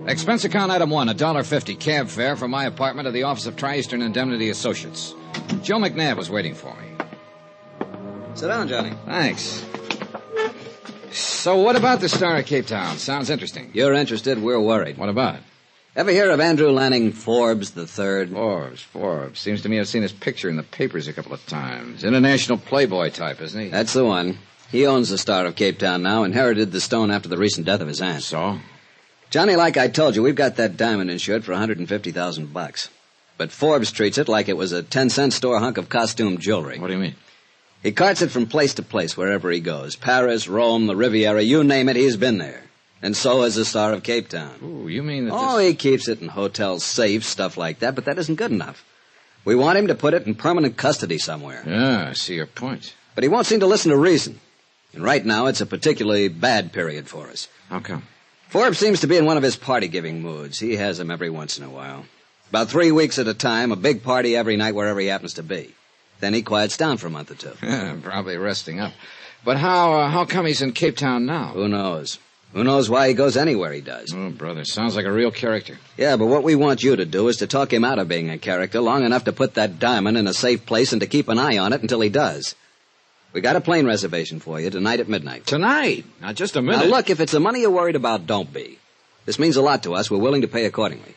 Expense account item 1, $1.50 cab fare from my apartment to the office of Tri-Eastern Indemnity Associates. Joe McNabb was waiting for me. Sit down, Johnny. Thanks. So what about the Star of Cape Town? Sounds interesting. You're interested, we're worried. What about it? Ever hear of Andrew Lanning Forbes III? Forbes. Seems to me I've seen his picture in the papers a couple of times. International playboy type, isn't he? That's the one. He owns the Star of Cape Town now, inherited the stone after the recent death of his aunt. So? Johnny, like I told you, we've got that diamond insured for $150,000. But Forbes treats it like it was a 10-cent store hunk of costume jewelry. What do you mean? He carts it from place to place wherever he goes. Paris, Rome, the Riviera, you name it, he's been there. And so has the Star of Cape Town. Ooh, you mean that he keeps it in hotel safes, stuff like that, but that isn't good enough. We want him to put it in permanent custody somewhere. Yeah, I see your point. But he won't seem to listen to reason. And right now, it's a particularly bad period for us. How come? Forbes seems to be in one of his party-giving moods. He has them every once in a while. About 3 weeks at a time, a big party every night wherever he happens to be. Then he quiets down for a month or two. Yeah, probably resting up. But how come he's in Cape Town now? Who knows? Who knows why he goes anywhere he does? Oh, brother, sounds like a real character. Yeah, but what we want you to do is to talk him out of being a character long enough to put that diamond in a safe place and to keep an eye on it until he does. We got a plane reservation for you tonight at midnight. Tonight? Now, just a minute. Now, look, if it's the money you're worried about, don't be. This means a lot to us. We're willing to pay accordingly.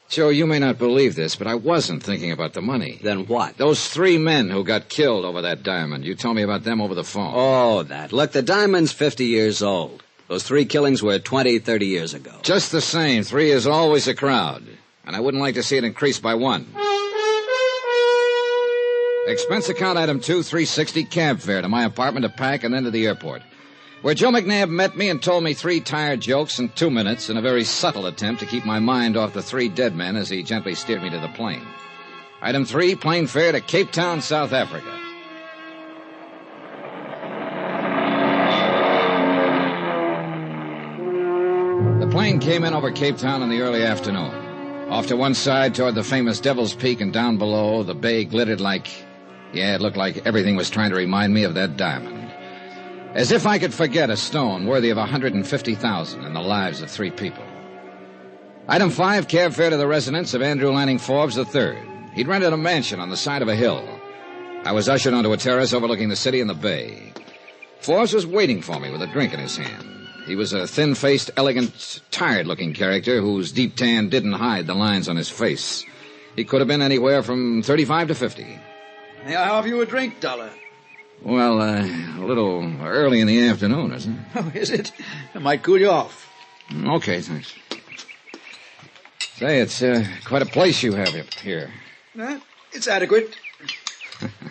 Joe, you may not believe this, but I wasn't thinking about the money. Then what? Those 3 men who got killed over that diamond. You told me about them over the phone. Oh, that. Look, the diamond's 50 years old. Those 3 killings were 20, 30 years ago. Just the same, 3 is always a crowd. And I wouldn't like to see it increase by 1. Expense account item 2, $3.60 cab fare to my apartment to pack and then to the airport, where Joe McNabb met me and told me 3 tired jokes in 2 minutes in a very subtle attempt to keep my mind off the 3 dead men as he gently steered me to the plane. Item 3, plane fare to Cape Town, South Africa. train came in over Cape Town in the early afternoon. Off to one side toward the famous Devil's Peak and down below, the bay glittered like... Yeah, it looked like everything was trying to remind me of that diamond. As if I could forget a stone worthy of $150,000 in the lives of 3 people. Item 5, cab fare to the residence of Andrew Lanning Forbes III. He'd rented a mansion on the side of a hill. I was ushered onto a terrace overlooking the city and the bay. Forbes was waiting for me with a drink in his hand. He was a thin-faced, elegant, tired-looking character whose deep tan didn't hide the lines on his face. He could have been anywhere from 35 to 50. May I have you a drink, Dollar? Well, a little early in the afternoon, isn't it? Oh, is it? It might cool you off. Okay, thanks. Say, it's quite a place you have up here. It's adequate.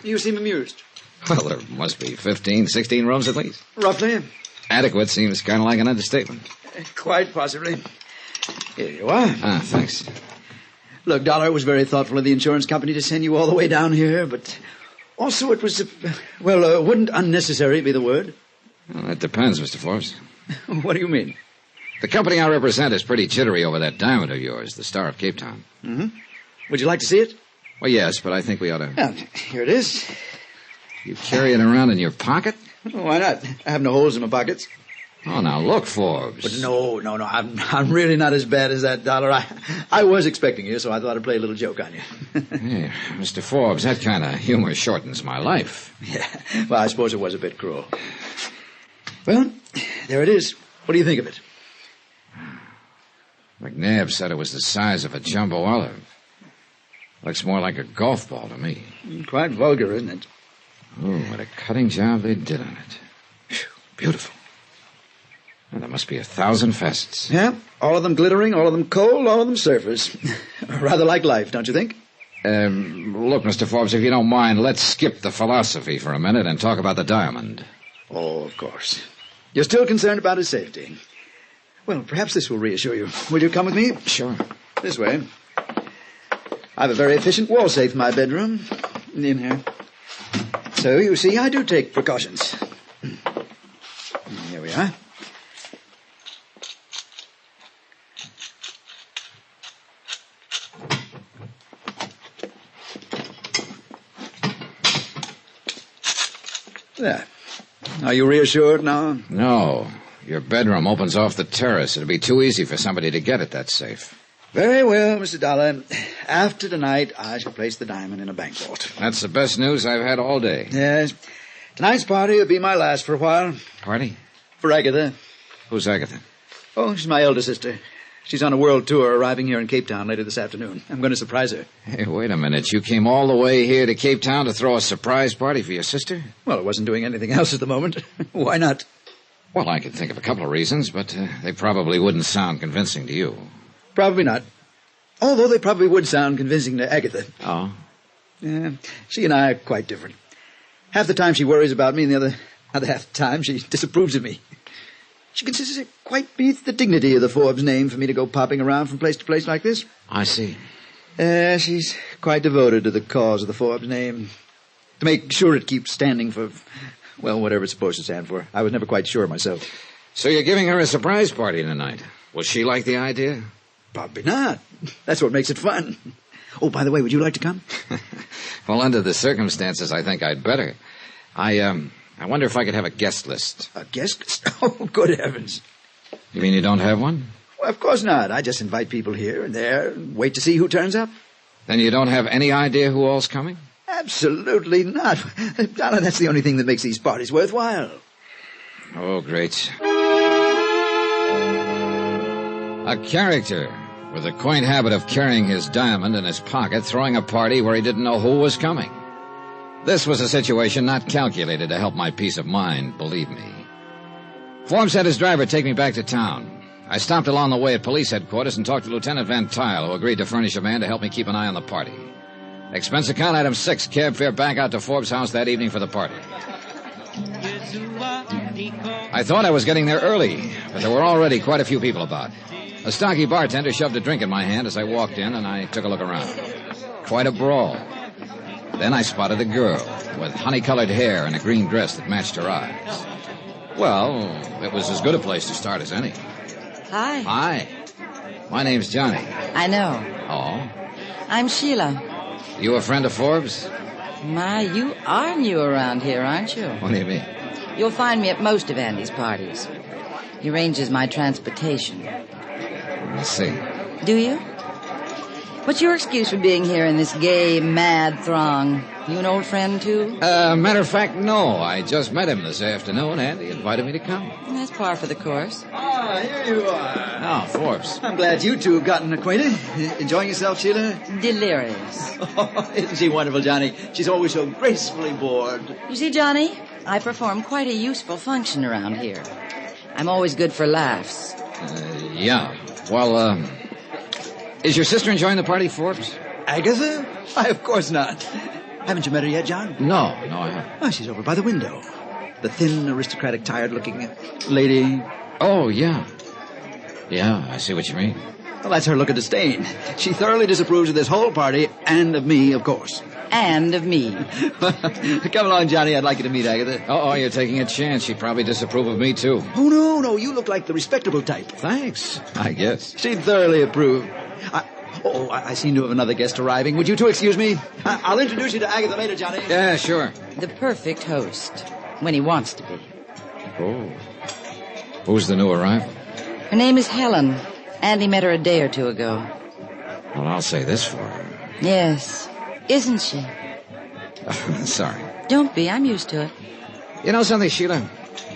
You seem amused. Well, there must be 15, 16 rooms at least. Roughly. Adequate seems kind of like an understatement. Quite possibly. Here you are. Thanks. Look, Dollar, it was very thoughtful of the insurance company to send you all the way down here, but also it was, wouldn't unnecessary be the word? Well, that depends, Mr. Forbes. What do you mean? The company I represent is pretty jittery over that diamond of yours, the Star of Cape Town. Mm-hmm. Would you like to see it? Well, yes, but I think we ought to... Well, here it is. You carry it around in your pocket? Why not? I have no holes in my pockets. Oh, now look, Forbes. But no. I'm really not as bad as that, Dollar. I was expecting you, so I thought I'd play a little joke on you. Hey, Mr. Forbes, that kind of humor shortens my life. Yeah, well, I suppose it was a bit cruel. Well, there it is. What do you think of it? McNabb said it was the size of a jumbo olive. Looks more like a golf ball to me. Quite vulgar, isn't it? Oh, what a cutting job they did on it. Whew, beautiful. Well, there must be 1,000 facets. Yeah, all of them glittering, all of them cold, all of them surfers. Rather like life, don't you think? Look, Mr. Forbes, if you don't mind, let's skip the philosophy for a minute and talk about the diamond. Oh, of course. You're still concerned about his safety. Well, perhaps this will reassure you. Will you come with me? Sure. This way. I have a very efficient wall safe in my bedroom. In here. So, you see, I do take precautions. Here we are. There. Are you reassured now? No. Your bedroom opens off the terrace. It'd be too easy for somebody to get at that safe. Very well, Mr. Dollar. After tonight, I shall place the diamond in a bank vault. That's the best news I've had all day. Yes. Tonight's party will be my last for a while. Party? For Agatha. Who's Agatha? Oh, she's my elder sister. She's on a world tour, arriving here in Cape Town later this afternoon. I'm going to surprise her. Hey, wait a minute. You came all the way here to Cape Town to throw a surprise party for your sister? Well, I wasn't doing anything else at the moment. Why not? Well, I could think of a couple of reasons, but they probably wouldn't sound convincing to you. Probably not. Although they probably would sound convincing to Agatha. Oh? Yeah, she and I are quite different. Half the time she worries about me, and the other half the time she disapproves of me. She considers it quite beneath the dignity of the Forbes name for me to go popping around from place to place like this. I see. She's quite devoted to the cause of the Forbes name. To make sure it keeps standing for, well, whatever it's supposed to stand for. I was never quite sure myself. So you're giving her a surprise party tonight. Will she like the idea? Probably not. That's what makes it fun. Oh, by the way, would you like to come? Well, under the circumstances, I think I'd better. I wonder if I could have a guest list. A guest list? Oh, good heavens. You mean you don't have one? Well, of course not. I just invite people here and there and wait to see who turns up. Then you don't have any idea who all's coming? Absolutely not. Donna, that's the only thing that makes these parties worthwhile. Oh, great. A character with a quaint habit of carrying his diamond in his pocket, throwing a party where he didn't know who was coming. This was a situation not calculated to help my peace of mind, believe me. Forbes had his driver take me back to town. I stopped along the way at police headquarters and talked to Lieutenant Van Tile, who agreed to furnish a man to help me keep an eye on the party. Expense account item 6, cab fare back out to Forbes' house that evening for the party. I thought I was getting there early, but there were already quite a few people about. A stocky bartender shoved a drink in my hand as I walked in, and I took a look around. Quite a brawl. Then I spotted a girl with honey-colored hair and a green dress that matched her eyes. Well, it was as good a place to start as any. Hi. Hi. My name's Johnny. I know. Oh? I'm Sheila. You a friend of Forbes? My, you are new around here, aren't you? What do you mean? You'll find me at most of Andy's parties. He arranges my transportation. I see. Do you? What's your excuse for being here in this gay, mad throng? You an old friend, too? Matter of fact, no. I just met him this afternoon, and he invited me to come. That's par for the course. Ah, here you are. Oh, Forbes. I'm glad you two have gotten acquainted. Enjoying yourself, Sheila? Delirious. Oh, isn't she wonderful, Johnny? She's always so gracefully bored. You see, Johnny, I perform quite a useful function around here. I'm always good for laughs. Yeah. Well, is your sister enjoying the party, Forbes? Agatha? Why, of course not. Haven't you met her yet, John? No, I haven't. Oh, she's over by the window. The thin, aristocratic, tired-looking lady. Oh, yeah. Yeah, I see what you mean. Well, that's her look of disdain. She thoroughly disapproves of this whole party, and of me, of course. And of me. Come along, Johnny. I'd like you to meet Agatha. Oh, you're taking a chance. She'd probably disapprove of me, too. Oh, no. You look like the respectable type. Thanks, I guess. She'd thoroughly approve. I seem to have another guest arriving. Would you two excuse me? I'll introduce you to Agatha later, Johnny. Yeah, sure. The perfect host. When he wants to be. Oh. Who's the new arrival? Her name is Helen. Andy met her a day or two ago. Well, I'll say this for her. Yes. Isn't she? Sorry. Don't be. I'm used to it. You know something, Sheila?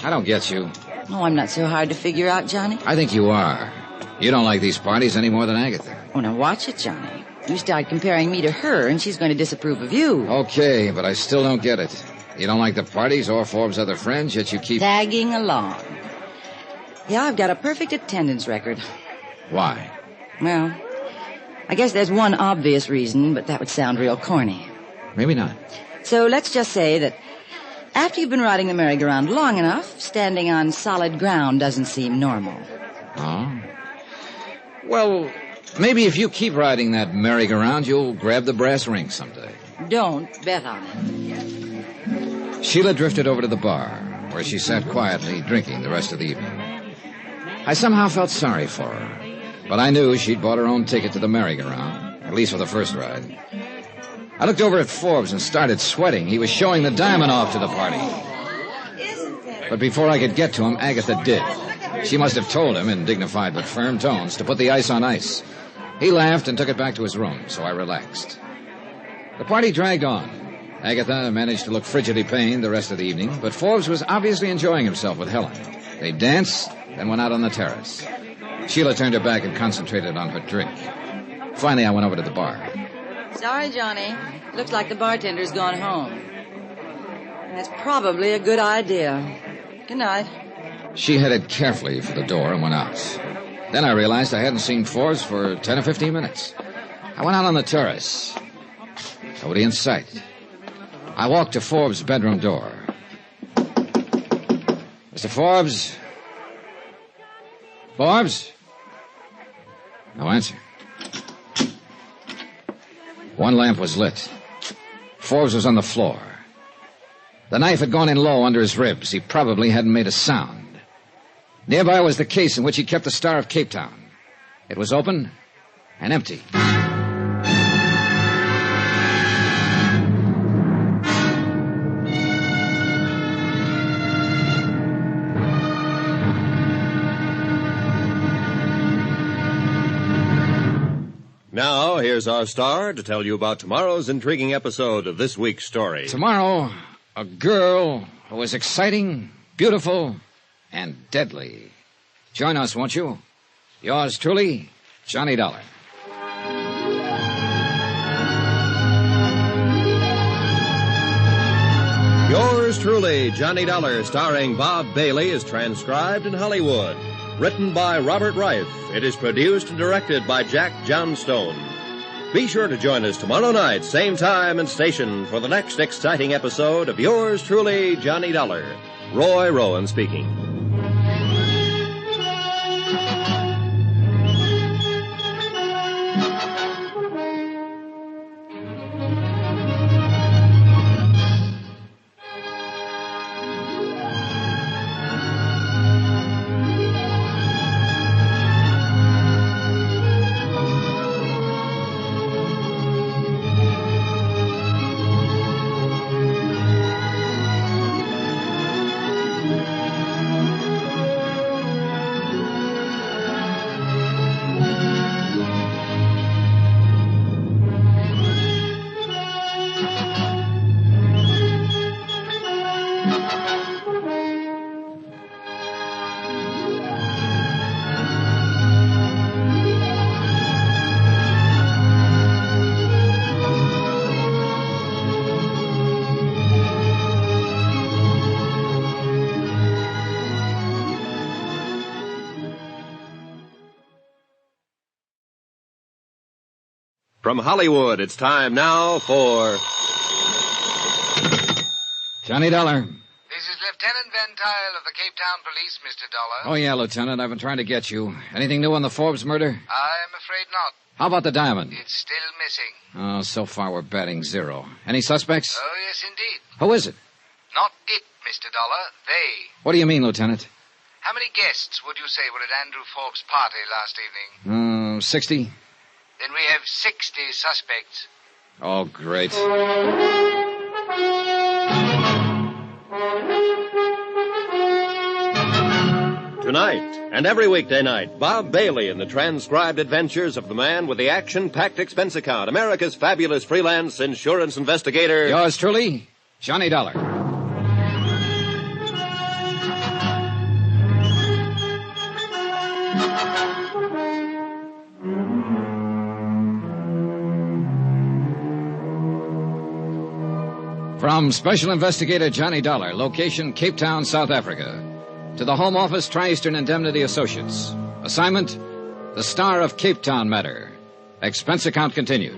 I don't get you. Oh, I'm not so hard to figure out, Johnny. I think you are. You don't like these parties any more than Agatha. Oh, now watch it, Johnny. You start comparing me to her, and she's going to disapprove of you. Okay, but I still don't get it. You don't like the parties or Forbes' other friends, yet you keep... tagging along. Yeah, I've got a perfect attendance record. Why? Well, I guess there's one obvious reason, but that would sound real corny. Maybe not. So let's just say that after you've been riding the merry-go-round long enough, standing on solid ground doesn't seem normal. Oh? Well, maybe if you keep riding that merry-go-round, you'll grab the brass ring someday. Don't bet on it. Sheila drifted over to the bar, where she sat quietly drinking the rest of the evening. I somehow felt sorry for her, but I knew she'd bought her own ticket to the merry-go-round, at least for the first ride. I looked over at Forbes and started sweating. He was showing the diamond off to the party. But before I could get to him, Agatha did. She must have told him in dignified but firm tones to put the ice on ice. He laughed and took it back to his room, so I relaxed. The party dragged on. Agatha managed to look frigidly pained the rest of the evening, but Forbes was obviously enjoying himself with Helen. They danced, then went out on the terrace. Sheila turned her back and concentrated on her drink. Finally, I went over to the bar. Sorry, Johnny. Looks like the bartender's gone home. That's probably a good idea. Good night. She headed carefully for the door and went out. Then I realized I hadn't seen Forbes for 10 or 15 minutes. I went out on the terrace. Nobody in sight. I walked to Forbes' bedroom door. Mr. Forbes? Forbes? No answer. One lamp was lit. Forbes was on the floor. The knife had gone in low under his ribs. He probably hadn't made a sound. Nearby was the case in which he kept the Star of Capetown. It was open and empty. Now, here's our star to tell you about tomorrow's intriguing episode of this week's story. Tomorrow, a girl who was exciting, beautiful, and deadly. Join us, won't you? Yours truly, Johnny Dollar. Yours truly, Johnny Dollar, starring Bob Bailey, is transcribed in Hollywood. Written by Robert Reif. It is produced and directed by Jack Johnstone. Be sure to join us tomorrow night, same time and station, for the next exciting episode of Yours truly, Johnny Dollar. Roy Rowan speaking. From Hollywood, it's time now for... Johnny Dollar. This is Lieutenant Van Tile of the Cape Town Police, Mr. Dollar. Oh, yeah, Lieutenant. I've been trying to get you. Anything new on the Forbes murder? I'm afraid not. How about the diamond? It's still missing. Oh, so far we're batting 0. Any suspects? Oh, yes, indeed. Who is it? Not it, Mr. Dollar. They. What do you mean, Lieutenant? How many guests would you say were at Andrew Forbes' party last evening? 60? Then we have 60 suspects. Oh, great. Tonight, and every weekday night, Bob Bailey in the transcribed adventures of the man with the action-packed expense account, America's fabulous freelance insurance investigator. Yours truly, Johnny Dollar. From Special Investigator Johnny Dollar, location Cape Town, South Africa. To the Home Office, Tri-Eastern Indemnity Associates. Assignment, the Star of Cape Town matter. Expense account continued.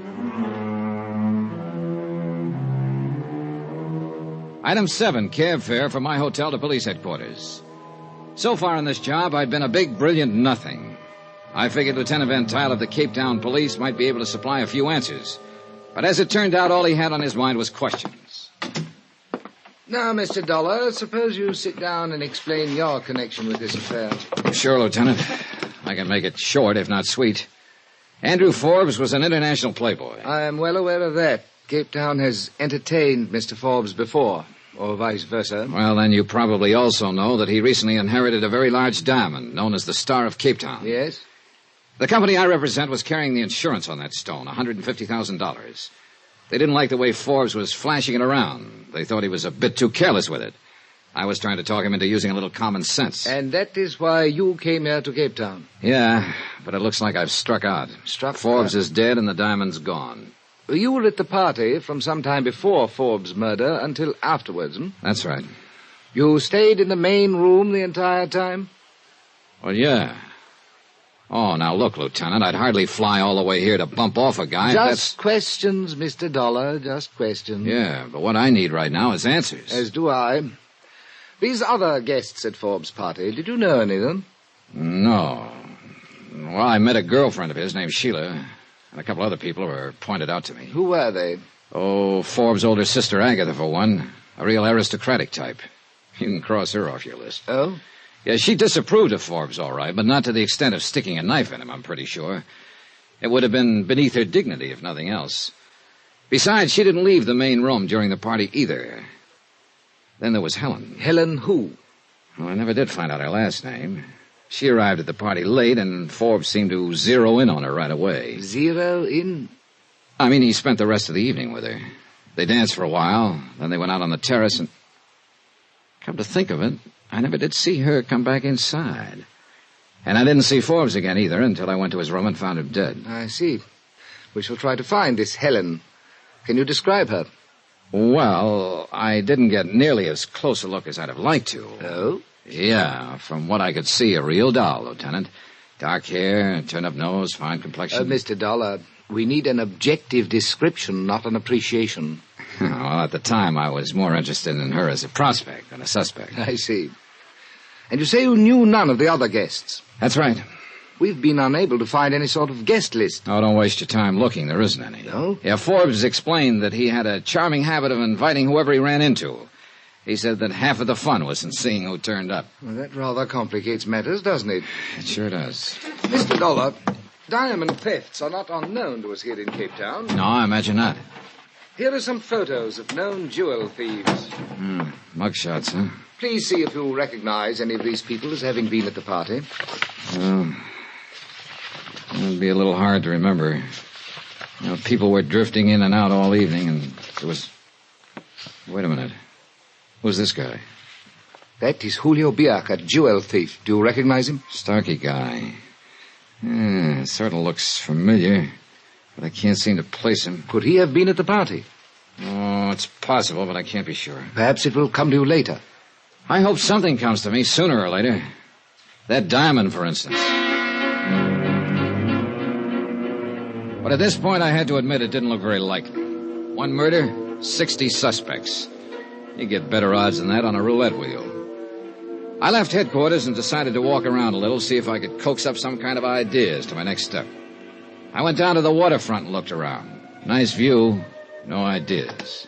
Item 7, cab fare from my hotel to police headquarters. So far in this job, I'd been a big, brilliant nothing. I figured Lieutenant Van Tile of the Cape Town Police might be able to supply a few answers. But as it turned out, all he had on his mind was questions. Now, Mr. Dollar, suppose you sit down and explain your connection with this affair. Sure, Lieutenant. I can make it short, if not sweet. Andrew Forbes was an international playboy. I am well aware of that. Cape Town has entertained Mr. Forbes before, or vice versa. Well, then you probably also know that he recently inherited a very large diamond, known as the Star of Cape Town. Yes? The company I represent was carrying the insurance on that stone, $150,000. They didn't like the way Forbes was flashing it around. They thought he was a bit too careless with it. I was trying to talk him into using a little common sense. And that is why you came here to Cape Town? Yeah, but it looks like I've struck out. Forbes is dead and the diamond's gone. You were at the party from some time before Forbes' murder until afterwards, hmm? That's right. You stayed in the main room the entire time? Well, yeah. Oh, now look, Lieutenant, I'd hardly fly all the way here to bump off a guy. Just questions, Mr. Dollar, just questions. Yeah, but what I need right now is answers. As do I. These other guests at Forbes' party, did you know any of them? No. Well, I met a girlfriend of his named Sheila, and a couple other people who were pointed out to me. Who were they? Oh, Forbes' older sister, Agatha, for one. A real aristocratic type. You can cross her off your list. Oh? Yeah, she disapproved of Forbes, all right, but not to the extent of sticking a knife in him, I'm pretty sure. It would have been beneath her dignity, if nothing else. Besides, she didn't leave the main room during the party either. Then there was Helen. Helen who? Well, I never did find out her last name. She arrived at the party late, and Forbes seemed to zero in on her right away. Zero in? I mean, he spent the rest of the evening with her. They danced for a while, then they went out on the terrace, and... Come to think of it, I never did see her come back inside. And I didn't see Forbes again either until I went to his room and found him dead. I see. We shall try to find this Helen. Can you describe her? Well, I didn't get nearly as close a look as I'd have liked to. Oh? Yeah, from what I could see, a real doll, Lieutenant. Dark hair, turned-up nose, fine complexion. Mr. Dollar, we need an objective description, not an appreciation. Well, at the time, I was more interested in her as a prospect than a suspect. I see. And you say you knew none of the other guests? That's right. We've been unable to find any sort of guest list. Oh, don't waste your time looking. There isn't any. No? Yeah, Forbes explained that he had a charming habit of inviting whoever he ran into. He said that half of the fun was in seeing who turned up. Well, that rather complicates matters, doesn't it? It sure does. Mr. Dollar, diamond thefts are not unknown to us here in Cape Town. No, I imagine not. Here are some photos of known jewel thieves. Mugshots, huh? Please see if you recognize any of these people as having been at the party. Well, it'd be a little hard to remember. You know, people were drifting in and out all evening, and there was... Wait a minute. Who's this guy? That is Julio Biak, a jewel thief. Do you recognize him? Starkey guy. Sort of looks familiar, but I can't seem to place him. Could he have been at the party? Oh, it's possible, but I can't be sure. Perhaps it will come to you later. I hope something comes to me sooner or later. That diamond, for instance. But at this point, I had to admit it didn't look very likely. One murder, 60 suspects. You get better odds than that on a roulette wheel. I left headquarters and decided to walk around a little, see if I could coax up some kind of ideas to my next step. I went down to the waterfront and looked around. Nice view, no ideas.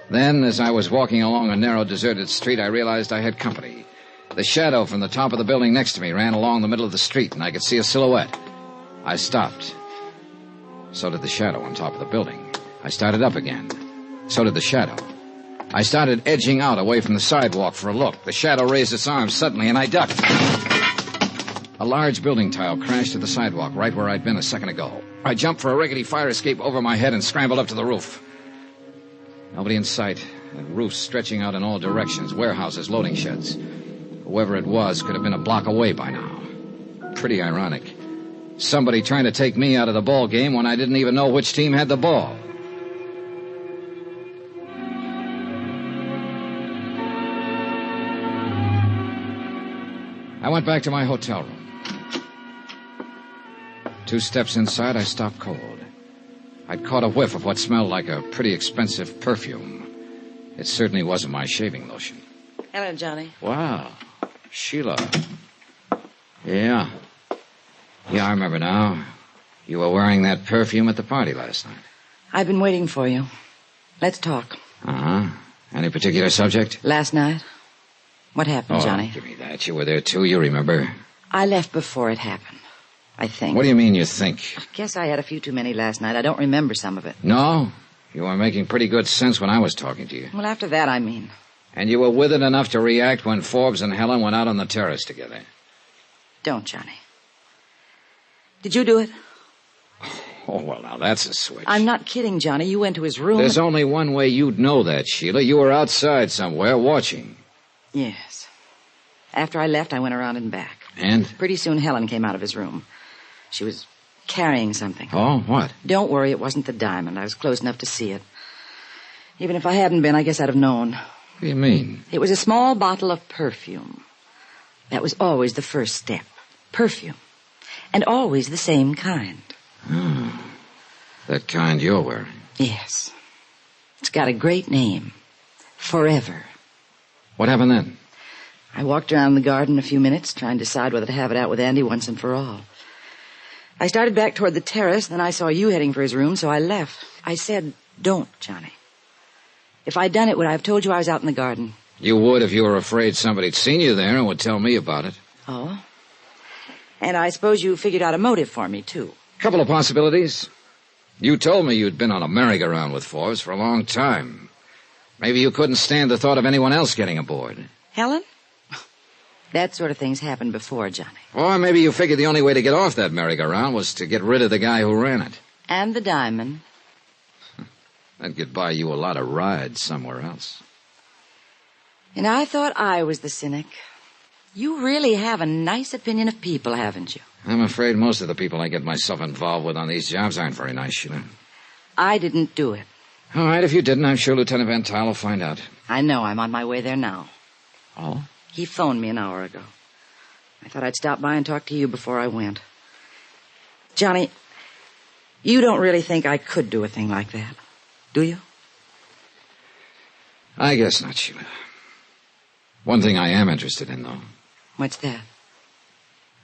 Then, as I was walking along a narrow, deserted street, I realized I had company. The shadow from the top of the building next to me ran along the middle of the street, and I could see a silhouette. I stopped. So did the shadow on top of the building. I started up again. So did the shadow. I started edging out away from the sidewalk for a look. The shadow raised its arms suddenly, and I ducked. A large building tile crashed to the sidewalk right where I'd been a second ago. I jumped for a rickety fire escape over my head and scrambled up to the roof. Nobody in sight, and roofs stretching out in all directions, warehouses, loading sheds. Whoever it was could have been a block away by now. Pretty ironic. Somebody trying to take me out of the ball game when I didn't even know which team had the ball. I went back to my hotel room. 2 steps inside, I stopped cold. I'd caught a whiff of what smelled like a pretty expensive perfume. It certainly wasn't my shaving lotion. Hello, Johnny. Wow. Sheila. Yeah. Yeah, I remember now. You were wearing that perfume at the party last night. I've been waiting for you. Let's talk. Uh-huh. Any particular subject? Last night? What happened, Johnny? Give me that. You were there, too. You remember. I left before it happened, I think. What do you mean you think? I guess I had a few too many last night. I don't remember some of it. No? You were making pretty good sense when I was talking to you. Well, after that, I mean. And you were with it enough to react when Forbes and Helen went out on the terrace together. Don't, Johnny. Did you do it? Oh, well, now that's a switch. I'm not kidding, Johnny. You went to his room. There's only one way you'd know that, Sheila. You were outside somewhere watching. Yes. After I left, I went around and back. And? Pretty soon, Helen came out of his room. She was carrying something. Oh, what? Don't worry, it wasn't the diamond. I was close enough to see it. Even if I hadn't been, I guess I'd have known. What do you mean? It was a small bottle of perfume. That was always the first step. Perfume. And always the same kind. That kind you're wearing. Yes. It's got a great name. Forever. What happened then? I walked around the garden a few minutes, trying to decide whether to have it out with Andy once and for all. I started back toward the terrace, then I saw you heading for his room, so I left. I said, don't, Johnny. If I'd done it, would I have told you I was out in the garden? You would if you were afraid somebody'd seen you there and would tell me about it. Oh? And I suppose you figured out a motive for me, too. Couple of possibilities. You told me you'd been on a merry-go-round with Forbes for a long time. Maybe you couldn't stand the thought of anyone else getting aboard. Helen? That sort of thing's happened before, Johnny. Or maybe you figured the only way to get off that merry-go-round was to get rid of the guy who ran it. And the diamond. That'd get buy you a lot of rides somewhere else. And I thought I was the cynic. You really have a nice opinion of people, haven't you? I'm afraid most of the people I get myself involved with on these jobs aren't very nice, Sheila. I didn't do it. All right, if you didn't, I'm sure Lieutenant Van Tile will find out. I know. I'm on my way there now. Oh? He phoned me an hour ago. I thought I'd stop by and talk to you before I went. Johnny, you don't really think I could do a thing like that, do you? I guess not, Sheila. One thing I am interested in, though. What's that?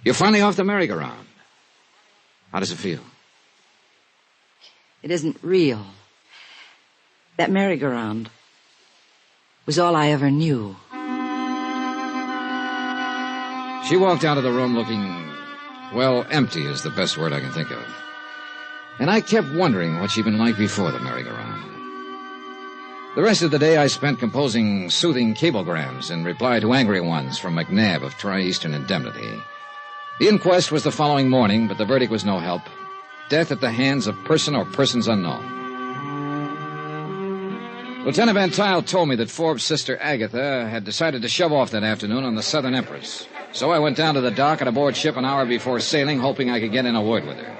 You're finally off the merry-go-round. How does it feel? It isn't real. That merry-go-round was all I ever knew. She walked out of the room looking, well, empty is the best word I can think of. And I kept wondering what she'd been like before the merry-go-round. The rest of the day I spent composing soothing cablegrams in reply to angry ones from McNabb of Tri-Eastern Indemnity. The inquest was the following morning, but the verdict was no help. Death at the hands of person or persons unknown. Lieutenant Van Tile told me that Forbes' sister Agatha had decided to shove off that afternoon on the Southern Empress. So I went down to the dock and aboard ship an hour before sailing, hoping I could get in a word with her.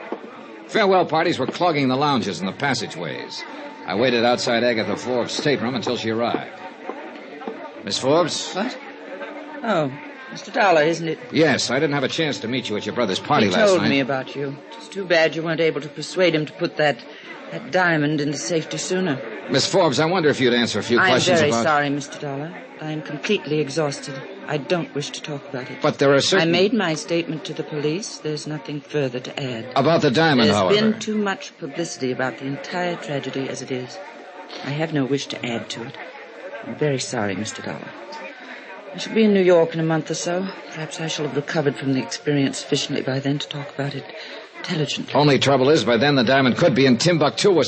Farewell parties were clogging the lounges and the passageways. I waited outside Agatha Forbes' stateroom until she arrived. Miss Forbes? What? Oh, Mr. Dollar, isn't it? Yes, I didn't have a chance to meet you at your brother's party last night. He told me about you. It's too bad you weren't able to persuade him to put that diamond into safety sooner. Miss Forbes, I wonder if you'd answer a few questions about... I'm very sorry, Mr. Dollar. I am completely exhausted. I don't wish to talk about it. But there are certain... I made my statement to the police. There's nothing further to add. About the diamond, however... There's been too much publicity about the entire tragedy as it is. I have no wish to add to it. I'm very sorry, Mr. Dollar. I shall be in New York in a month or so. Perhaps I shall have recovered from the experience sufficiently by then to talk about it intelligently. Only trouble is, by then the diamond could be in Timbuktu or...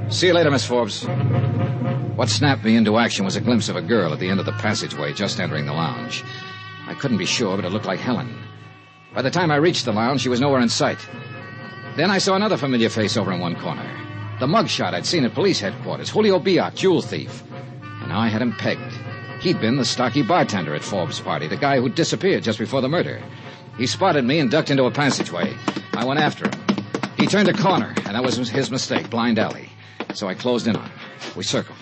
See you later, Miss Forbes. What snapped me into action was a glimpse of a girl at the end of the passageway just entering the lounge. I couldn't be sure, but it looked like Helen. By the time I reached the lounge, she was nowhere in sight. Then I saw another familiar face over in one corner. The mugshot I'd seen at police headquarters, Julio Biak, jewel thief. And now I had him pegged. He'd been the stocky bartender at Forbes' party, the guy who disappeared just before the murder. He spotted me and ducked into a passageway. I went after him. He turned a corner, and that was his mistake, blind alley. So I closed in on him. We circled.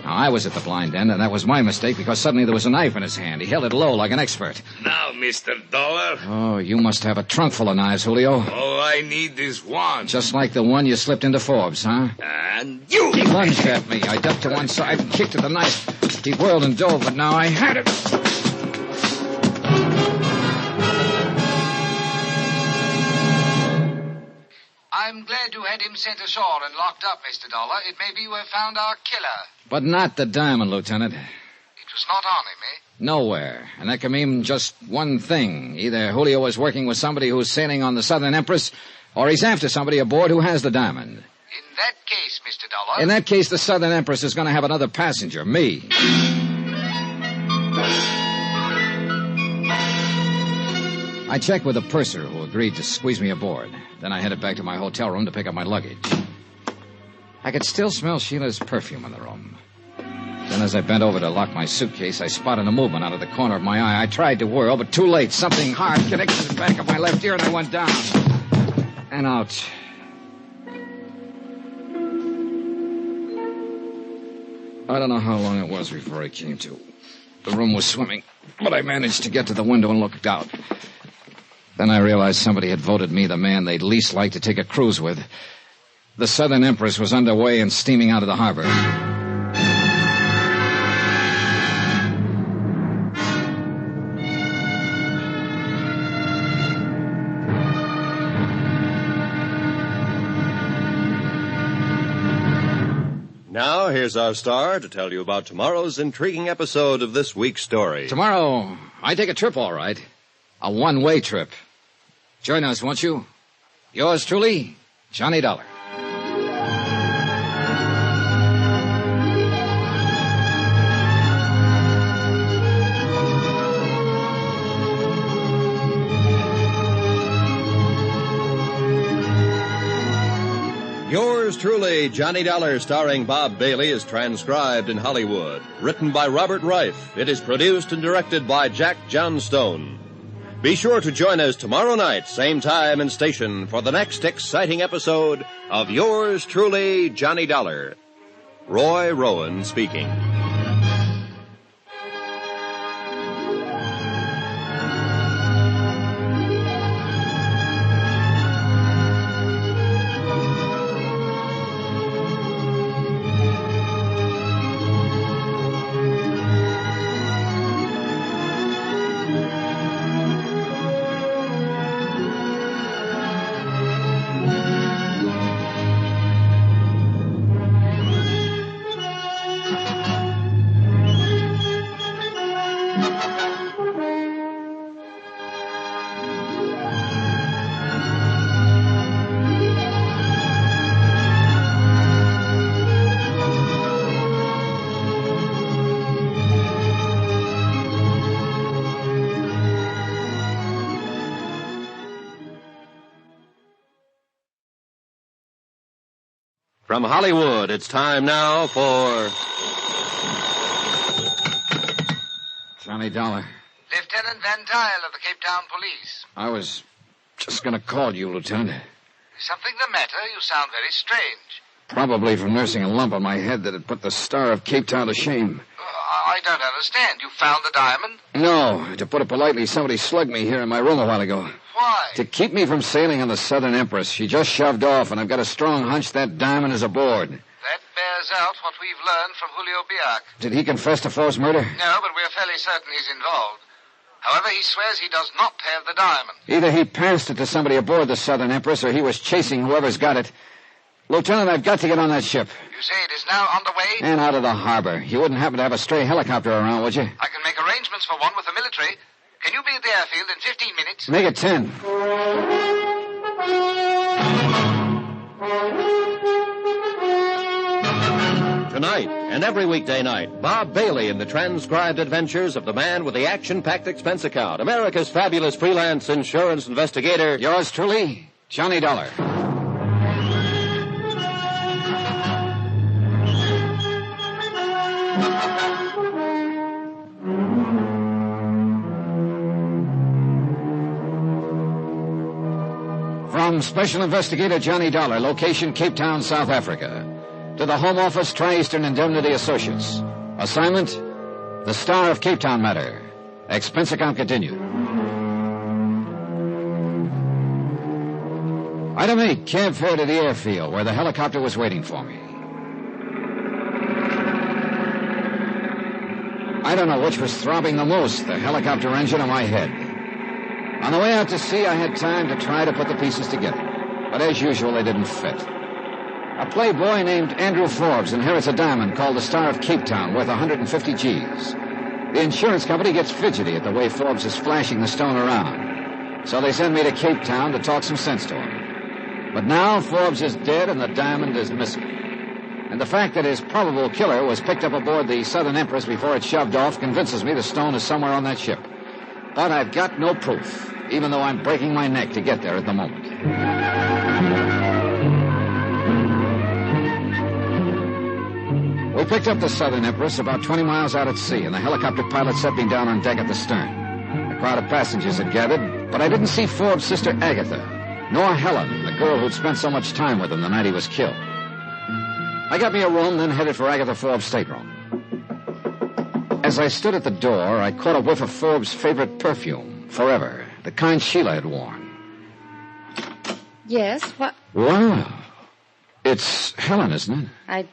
Now, I was at the blind end, and that was my mistake because suddenly there was a knife in his hand. He held it low like an expert. Now, Mr. Dollar. Oh, you must have a trunk full of knives, Julio. All I need is one. Just like the one you slipped into Forbes, huh? And you... He lunged at me. I ducked to one side and kicked at the knife. He whirled and dove, but now I had it. I'm glad you had him sent ashore and locked up, Mr. Dollar. It may be you have found our killer. But not the diamond, Lieutenant. It was not on him, eh? Nowhere. And that can mean just one thing. Either Julio is working with somebody who's sailing on the Southern Empress, or he's after somebody aboard who has the diamond. In that case, Mr. Dollar... In that case, the Southern Empress is going to have another passenger, me. I checked with the purser who agreed to squeeze me aboard. Then I headed back to my hotel room to pick up my luggage. I could still smell Sheila's perfume in the room. Then as I bent over to lock my suitcase, I spotted a movement out of the corner of my eye. I tried to whirl, but too late. Something hard connected to the back of my left ear, and I went down. And out. I don't know how long it was before I came to. The room was swimming, but I managed to get to the window and looked out. Then I realized somebody had voted me the man they'd least like to take a cruise with. The Southern Empress was underway and steaming out of the harbor. Now, here's our star to tell you about tomorrow's intriguing episode of this week's story. Tomorrow, I take a trip, all right. A one-way trip. Join us, won't you? Yours truly, Johnny Dollar. Yours truly, Johnny Dollar, starring Bob Bailey, is transcribed in Hollywood. Written by Robert Reif. It is produced and directed by Jack Johnstone. Be sure to join us tomorrow night, same time and station, for the next exciting episode of Yours truly, Johnny Dollar. Roy Rowan speaking. From Hollywood, it's time now for... Johnny Dollar. Lieutenant Van Tile of the Cape Town Police. I was just going to call you, Lieutenant. Is something the matter? You sound very strange. Probably from nursing a lump on my head that had put the star of Cape Town to shame. I don't understand. You found the diamond? No. To put it politely, somebody slugged me here in my room a while ago. Why? To keep me from sailing on the Southern Empress. She just shoved off, and I've got a strong hunch that diamond is aboard. That bears out what we've learned from Julio Biac. Did he confess to Forbes' murder? No, but we're fairly certain he's involved. However, he swears he does not have the diamond. Either he passed it to somebody aboard the Southern Empress, or he was chasing whoever's got it. Lieutenant, I've got to get on that ship. You say it is now underway? And out of the harbor. You wouldn't happen to have a stray helicopter around, would you? I can make arrangements for one with the military. Can you be at the airfield in 15 minutes? Make it 10. Tonight, and every weekday night, Bob Bailey in the transcribed adventures of the man with the action-packed expense account, America's fabulous freelance insurance investigator. Yours truly, Johnny Dollar. From Special Investigator Johnny Dollar, location Cape Town, South Africa, to the Home Office, Tri-Eastern Indemnity Associates. Assignment, the Star of Cape Town matter. Expense account continued. Item 8, cab fare to the airfield, where the helicopter was waiting for me. I don't know which was throbbing the most, the helicopter engine or my head. On the way out to sea, I had time to try to put the pieces together. But as usual, they didn't fit. A playboy named Andrew Forbes inherits a diamond called the Star of Cape Town, worth 150 G's. The insurance company gets fidgety at the way Forbes is flashing the stone around. So they send me to Cape Town to talk some sense to him. But now Forbes is dead and the diamond is missing. And the fact that his probable killer was picked up aboard the Southern Empress before it shoved off convinces me the stone is somewhere on that ship. But I've got no proof, even though I'm breaking my neck to get there at the moment. We picked up the Southern Empress about 20 miles out at sea, and the helicopter pilot set me down on deck at the stern. A crowd of passengers had gathered, but I didn't see Forbes' sister Agatha, nor Helen, the girl who'd spent so much time with him the night he was killed. I got me a room, then headed for Agatha Forbes' stateroom. As I stood at the door, I caught a whiff of Forbes' favorite perfume, Forever, the kind Sheila had worn. Yes, what? Wow. It's Helen, isn't it? I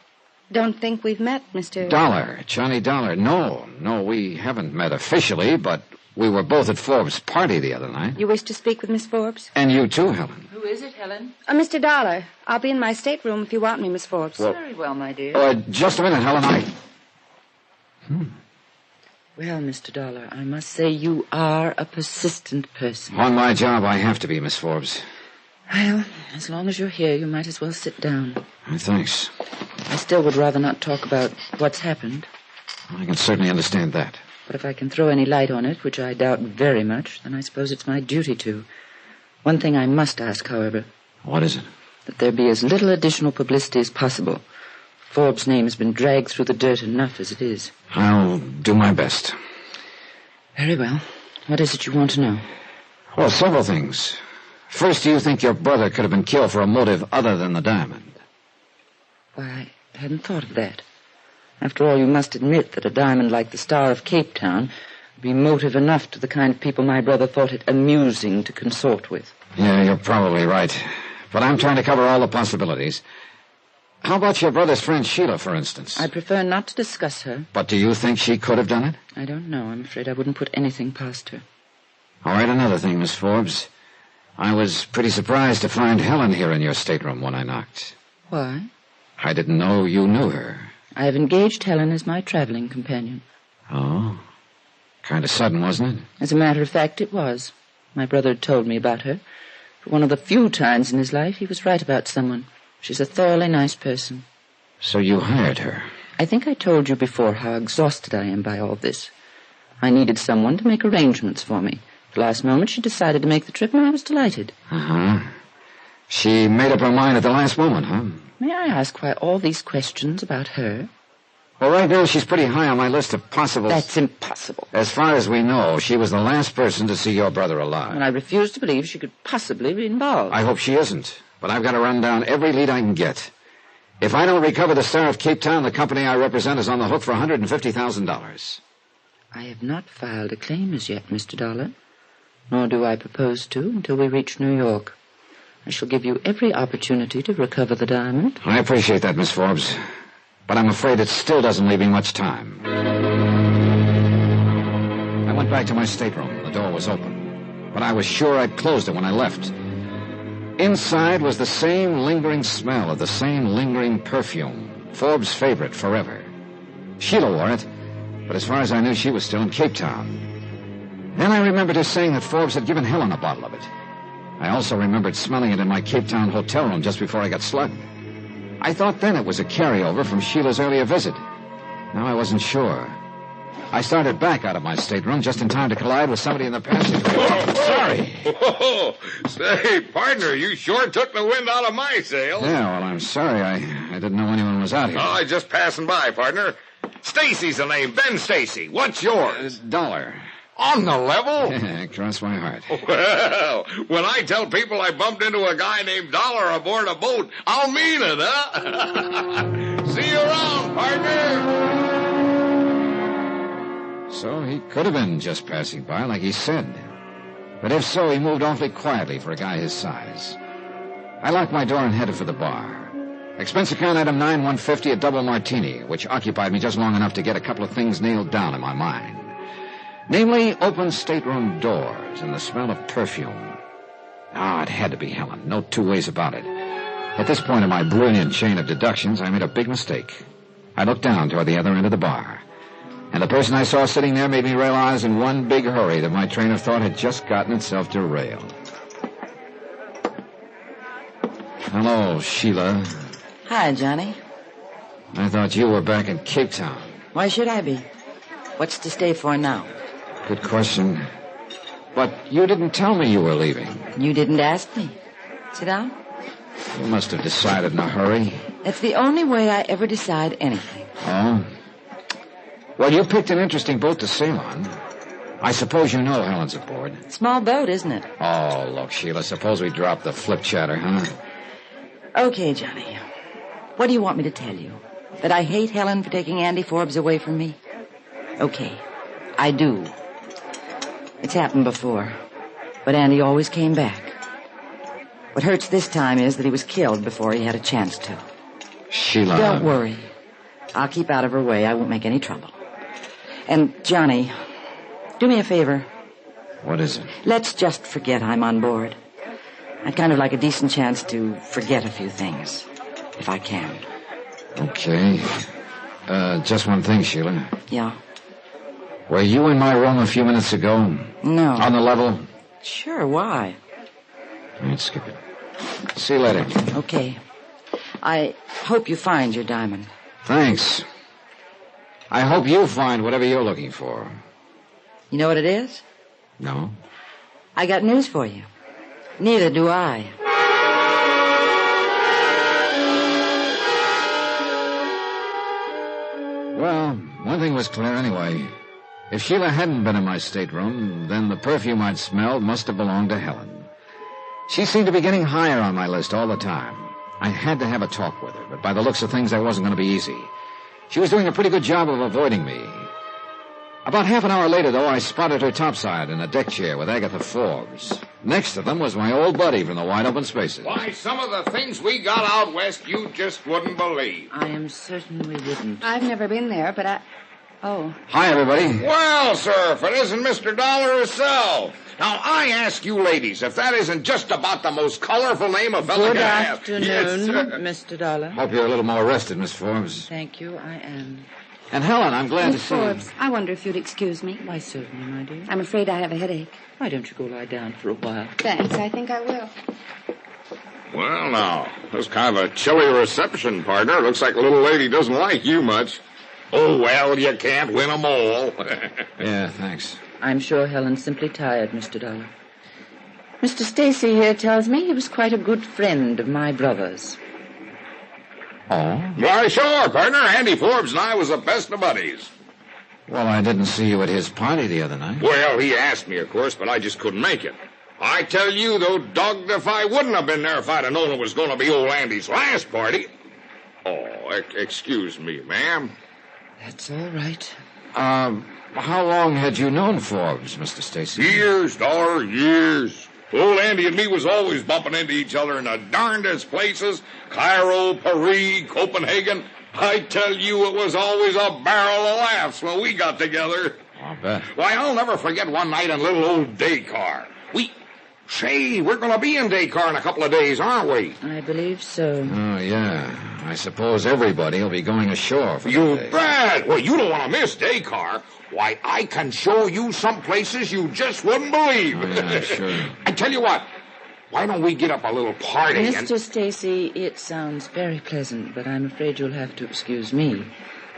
don't think we've met, Mr. Dollar, Johnny Dollar. No, we haven't met officially, but we were both at Forbes' party the other night. You wish to speak with Miss Forbes? And you too, Helen. Who is it, Helen? Mr. Dollar. I'll be in my stateroom if you want me, Miss Forbes. Well, very well, my dear. Just a minute, Helen. Well, Mr. Dollar, I must say you are a persistent person. On my job, I have to be, Miss Forbes. Well, as long as you're here, you might as well sit down. Thanks. I still would rather not talk about what's happened. I can certainly understand that. But if I can throw any light on it, which I doubt very much, then I suppose it's my duty to. One thing I must ask, however. What is it? That there be as little additional publicity as possible. Forbes' name has been dragged through the dirt enough as it is. I'll do my best. Very well. What is it you want to know? Well, several things. First, do you think your brother could have been killed for a motive other than the diamond? Why, I hadn't thought of that. After all, you must admit that a diamond like the Star of Cape Town would be motive enough to the kind of people my brother thought it amusing to consort with. Yeah, you're probably right. But I'm trying to cover all the possibilities. How about your brother's friend Sheila, for instance? I'd prefer not to discuss her. But do you think she could have done it? I don't know. I'm afraid I wouldn't put anything past her. All right, another thing, Miss Forbes. I was pretty surprised to find Helen here in your stateroom when I knocked. Why? I didn't know you knew her. I have engaged Helen as my traveling companion. Oh? Kind of sudden, wasn't it? As a matter of fact, it was. My brother had told me about her. For one of the few times in his life, he was right about someone. She's a thoroughly nice person. So you hired her? I think I told you before how exhausted I am by all this. I needed someone to make arrangements for me. At the last moment, she decided to make the trip, and I was delighted. Uh-huh. She made up her mind at the last moment, huh? May I ask why all these questions about her? Well, right now, she's pretty high on my list of possible... That's impossible. As far as we know, she was the last person to see your brother alive. And I refuse to believe she could possibly be involved. I hope she isn't. But I've got to run down every lead I can get. If I don't recover the Star of Cape Town, the company I represent is on the hook for $150,000. I have not filed a claim as yet, Mr. Dollar. Nor do I propose to until we reach New York. I shall give you every opportunity to recover the diamond. I appreciate that, Miss Forbes. But I'm afraid it still doesn't leave me much time. I went back to my stateroom. The door was open. But I was sure I'd closed it when I left. Inside was the same lingering smell of the same lingering perfume. Forbes' favorite forever. Sheila wore it, but as far as I knew, she was still in Cape Town. Then I remembered her saying that Forbes had given Helen a bottle of it. I also remembered smelling it in my Cape Town hotel room just before I got slugged. I thought then it was a carryover from Sheila's earlier visit. Now I wasn't sure. I started back out of my stateroom just in time to collide with somebody in the passageway. Oh, sorry. Whoa. Say, partner, you sure took the wind out of my sails. Yeah, well, I'm sorry. I didn't know anyone was out here. Oh, I was just passing by, partner. Stacy's the name. Ben Stacy. What's yours? Dollar. On the level? Cross my heart. Well, when I tell people I bumped into a guy named Dollar aboard a boat, I'll mean it, huh? See you around, partner. So he could have been just passing by, like he said. But if so, he moved awfully quietly for a guy his size. I locked my door and headed for the bar. Expense account item 9/150, a double martini, which occupied me just long enough to get a couple of things nailed down in my mind. Namely, open stateroom doors and the smell of perfume. It had to be Helen. No two ways about it. At this point in my brilliant chain of deductions, I made a big mistake. I looked down toward the other end of the bar. And the person I saw sitting there made me realize in one big hurry that my train of thought had just gotten itself derailed. Hello, Sheila. Hi, Johnny. I thought you were back in Cape Town. Why should I be? What's to stay for now? Good question. But you didn't tell me you were leaving. You didn't ask me. Sit down. You must have decided in a hurry. It's the only way I ever decide anything. Oh? Well, you picked an interesting boat to sail on. I suppose you know Helen's aboard. Small boat, isn't it? Oh, look, Sheila, suppose we drop the flip chatter, huh? Okay, Johnny. What do you want me to tell you? That I hate Helen for taking Andy Forbes away from me? Okay, I do. It's happened before, but Andy always came back. What hurts this time is that he was killed before he had a chance to. Sheila... Don't worry. I'll keep out of her way. I won't make any trouble. And, Johnny, do me a favor. What is it? Let's just forget I'm on board. I'd kind of like a decent chance to forget a few things, if I can. Okay. Just one thing, Sheila. Yeah? Were you in my room a few minutes ago? No. On the level? Sure, why? All right, skip it. See you later. Okay. I hope you find your diamond. Thanks. I hope you find whatever you're looking for. You know what it is? No. I got news for you. Neither do I. Well, one thing was clear anyway. If Sheila hadn't been in my stateroom, then the perfume I'd smelled must have belonged to Helen. She seemed to be getting higher on my list all the time. I had to have a talk with her, but by the looks of things, that wasn't going to be easy. She was doing a pretty good job of avoiding me. About half an hour later, though, I spotted her topside in a deck chair with Agatha Forbes. Next to them was my old buddy from the wide open spaces. Why, some of the things we got out west you just wouldn't believe. I am certain we wouldn't. I've never been there, but Oh. Hi, everybody. Well, sir, if it isn't Mr. Dollar herself. Now, I ask you ladies if that isn't just about the most colorful name a fella Good can have. afternoon, Yes, Mr. Dollar. Hope you're a little more rested, Miss Forbes. Thank you, I am. And Helen, I'm glad to Miss see you. Forbes, I wonder if you'd excuse me. Why, certainly, my dear. I'm afraid I have a headache. Why don't you go lie down for a while? Thanks, I think I will. Well, now, that's kind of a chilly reception, partner. Looks like a little lady doesn't like you much. Oh, well, you can't win 'em all. Yeah, thanks. I'm sure Helen's simply tired, Mr. Dollar. Mr. Stacy here tells me he was quite a good friend of my brother's. Oh? Why, sure, partner. Andy Forbes and I was the best of buddies. Well, I didn't see you at his party the other night. Well, he asked me, of course, but I just couldn't make it. I tell you, though, dogged if I wouldn't have been there if I'd have known it was going to be old Andy's last party. Oh, excuse me, ma'am. That's all right. How long had you known Forbes, Mr. Stacy? Years, Dollar, years. Old Andy and me was always bumping into each other in the darndest places. Cairo, Paris, Copenhagen. I tell you, it was always a barrel of laughs when we got together. I'll bet. Why, I'll never forget one night in little old Dakar. We're going to be in Dakar in a couple of days, aren't we? I believe so. Oh, yeah. I suppose everybody will be going ashore for You the day. bet. Well, you don't want to miss Dakar. Why, I can show you some places you just wouldn't believe. Oh, yeah, sure. I tell you what, why don't we get up a little party Mr. Stacy, it sounds very pleasant, but I'm afraid you'll have to excuse me.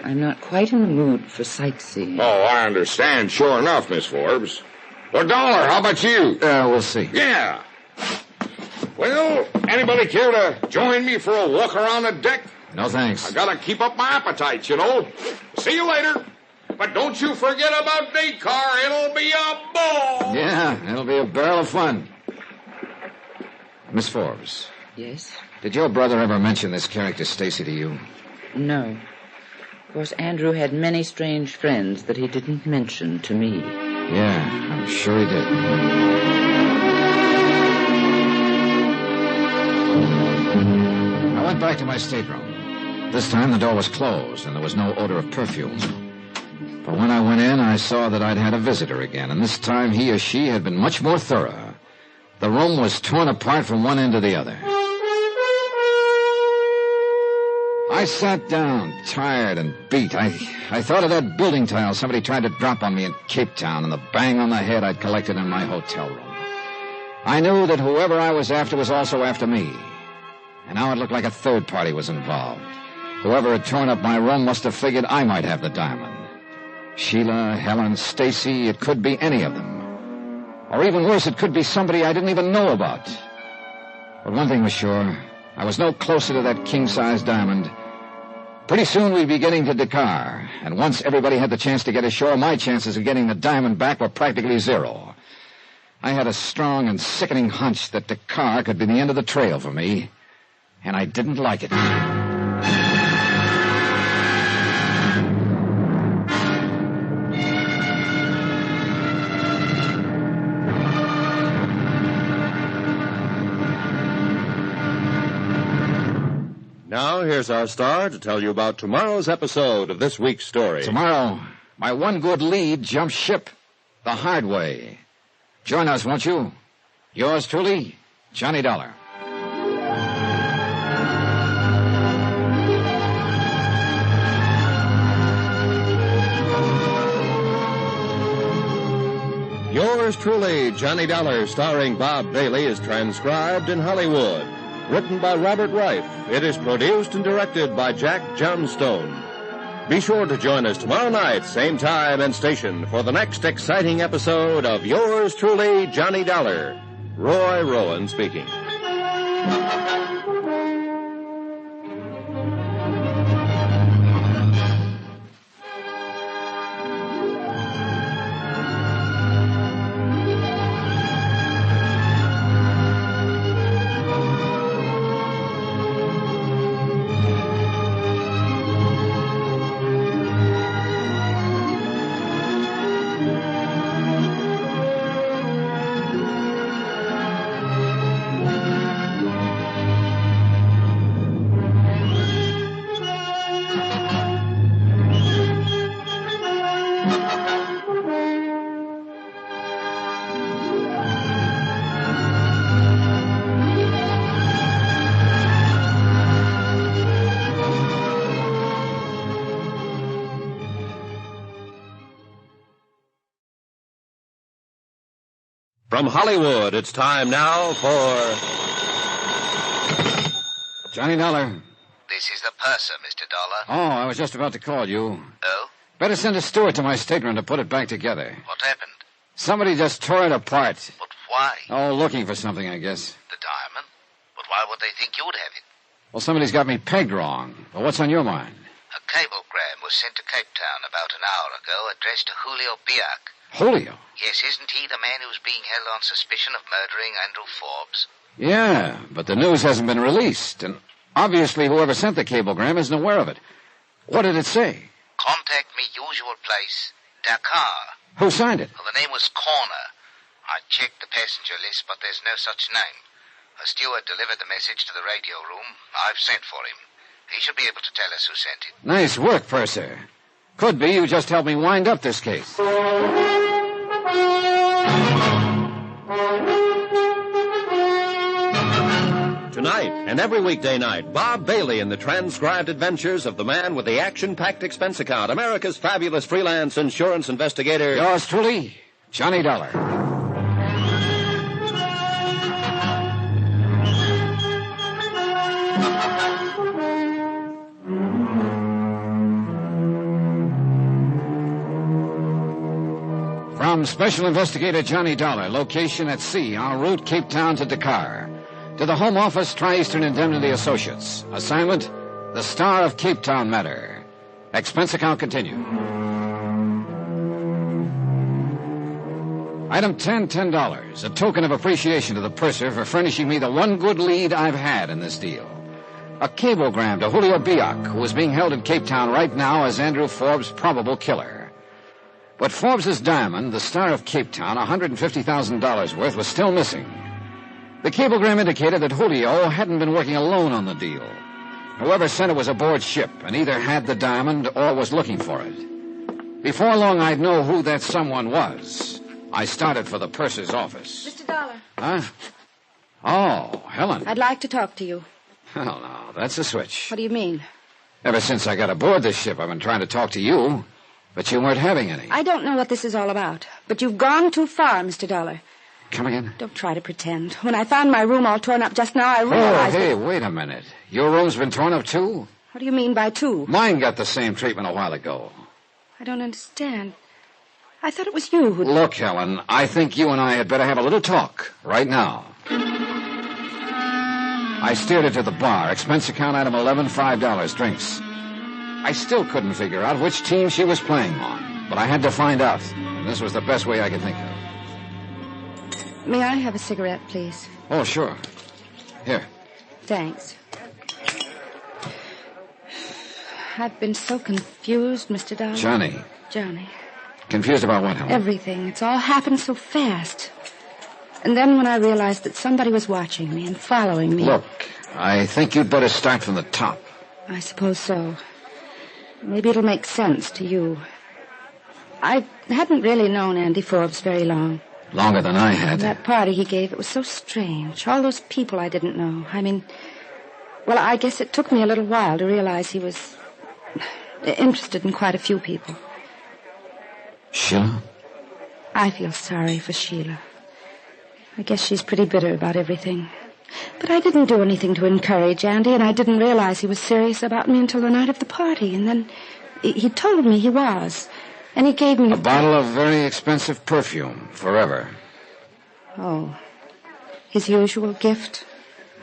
I'm not quite in the mood for sightseeing. Oh, I understand. Sure enough, Miss Forbes. Well, Dollar, how about you? We'll see. Yeah. Well, anybody care to join me for a walk around the deck? No, thanks. I gotta keep up my appetite, you know. See you later. But don't you forget about Dakar. It'll be a ball. Yeah, it'll be a barrel of fun. Miss Forbes. Yes? Did your brother ever mention this character Stacy to you? No. Of course, Andrew had many strange friends that he didn't mention to me. Yeah, I'm sure he did. I went back to my stateroom. This time the door was closed and there was no odor of perfume. But when I went in, I saw that I'd had a visitor again, and this time he or she had been much more thorough. The room was torn apart from one end to the other. I sat down, tired and beat. I thought of that building tile somebody tried to drop on me in CAPETOWN and the bang on the head I'd collected in my hotel room. I knew that whoever I was after was also after me. And now it looked like a third party was involved. Whoever had torn up my room must have figured I might have the diamond. Sheila, Helen, Stacy, it could be any of them. Or even worse, it could be somebody I didn't even know about. But one thing was sure, I was no closer to that king-size diamond. Pretty soon we'd be getting to Dakar, and once everybody had the chance to get ashore, my chances of getting the diamond back were practically zero. I had a strong and sickening hunch that Dakar could be the end of the trail for me, and I didn't like it. Now, here's our star to tell you about tomorrow's episode of this week's story. Tomorrow, my one good lead jumps ship the hard way. Join us, won't you? Yours truly, Johnny Dollar. Yours truly, Johnny Dollar, starring Bob Bailey, is transcribed in Hollywood. Written by Robert Reif. It is produced and directed by Jack Johnstone. Be sure to join us tomorrow night, same time and station, for the next exciting episode of Yours truly, Johnny Dollar. Roy Rowan speaking. From Hollywood, it's time now for Johnny Dollar. This is the purser, Mr. Dollar. Oh, I was just about to call you. Oh? Better send a steward to my stateroom to put it back together. What happened? Somebody just tore it apart. But why? Oh, looking for something, I guess. The diamond? But why would they think you'd have it? Well, somebody's got me pegged wrong. Well, what's on your mind? A cablegram was sent to CAPETOWN about an hour ago, addressed to Julio Biak. Julio? Yes, isn't he the man who's being held on suspicion of murdering Andrew Forbes? Yeah, but the news hasn't been released, and... Obviously, whoever sent the cablegram isn't aware of it. What did it say? Contact me usual place, Dakar. Who signed it? Well, the name was Corner. I checked the passenger list, but there's no such name. A steward delivered the message to the radio room. I've sent for him. He should be able to tell us who sent it. Nice work, Purser. Could be you just helped me wind up this case. Tonight and every weekday night, Bob Bailey in the transcribed adventures of the man with the action-packed expense account, America's fabulous freelance insurance investigator. Yours truly, Johnny Dollar. From Special Investigator Johnny Dollar, location at sea, en route Cape Town to Dakar. To the Home Office, Tri-Eastern Indemnity Associates. Assignment, the Star of Cape Town matter. Expense account continued. Item 10, $10. A token of appreciation to the purser for furnishing me the one good lead I've had in this deal. A cablegram to Julio Biak, who is being held in Cape Town right now as Andrew Forbes' probable killer. But Forbes' diamond, the Star of Cape Town, $150,000 worth, was still missing. The cablegram indicated that Julio hadn't been working alone on the deal. Whoever sent it was aboard ship and either had the diamond or was looking for it. Before long, I'd know who that someone was. I started for the purser's office. Mr. Dollar. Huh? Oh, Helen. I'd like to talk to you. Hell no, that's a switch. What do you mean? Ever since I got aboard this ship, I've been trying to talk to you, but you weren't having any. I don't know what this is all about, but you've gone too far, Mr. Dollar. Come again? Don't try to pretend. When I found my room all torn up just now, I realized... Oh, hey, wait a minute. Your room's been torn up, too? What do you mean by two? Mine got the same treatment a while ago. I don't understand. I thought it was you who... Look, Helen, I think you and I had better have a little talk right now. I steered her to the bar. Expense account item 11, $5, drinks. I still couldn't figure out which team she was playing on, but I had to find out, and this was the best way I could think of. May I have a cigarette, please? Oh, sure. Here. Thanks. I've been so confused, Mr. Dollar. Johnny. Confused about what, Helen? Everything. It's all happened so fast. And then when I realized that somebody was watching me and following me... Look, I think you'd better start from the top. I suppose so. Maybe it'll make sense to you. I hadn't really known Andy Forbes very long. Longer than I had. That party he gave, it was so strange. All those people I didn't know. I mean, well, I guess it took me a little while to realize he was interested in quite a few people. Sheila? I feel sorry for Sheila. I guess she's pretty bitter about everything. But I didn't do anything to encourage Andy, and I didn't realize he was serious about me until the night of the party. And then he told me he was. And he gave me... A bottle of very expensive perfume, forever. Oh. His usual gift?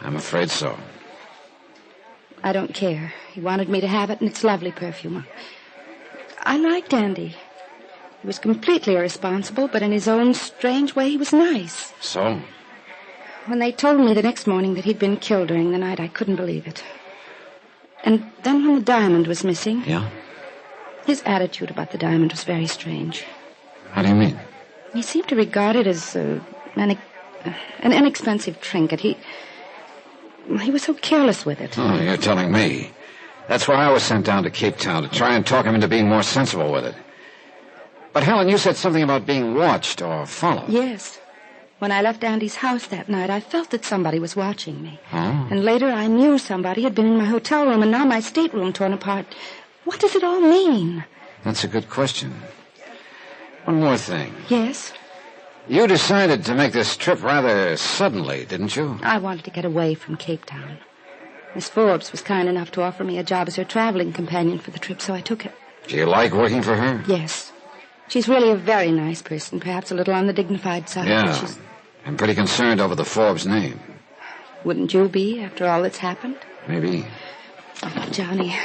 I'm afraid so. I don't care. He wanted me to have it, and it's lovely perfume. I liked Andy. He was completely irresponsible, but in his own strange way, he was nice. So? When they told me the next morning that he'd been killed during the night, I couldn't believe it. And then when the diamond was missing... Yeah? His attitude about the diamond was very strange. How do you mean? He seemed to regard it as an inexpensive trinket. He was so careless with it. Oh, you're telling me. That's why I was sent down to Cape Town, to try and talk him into being more sensible with it. But, Helen, you said something about being watched or followed. Yes. When I left Andy's house that night, I felt that somebody was watching me. Oh. And later I knew somebody had been in my hotel room, and now my stateroom torn apart. What does it all mean? That's a good question. One more thing. Yes? You decided to make this trip rather suddenly, didn't you? I wanted to get away from Cape Town. Miss Forbes was kind enough to offer me a job as her traveling companion for the trip, so I took it. Do you like working for her? Yes. She's really a very nice person, perhaps a little on the dignified side. Yeah. I'm pretty concerned over the Forbes name. Wouldn't you be, after all that's happened? Maybe. Oh, Johnny,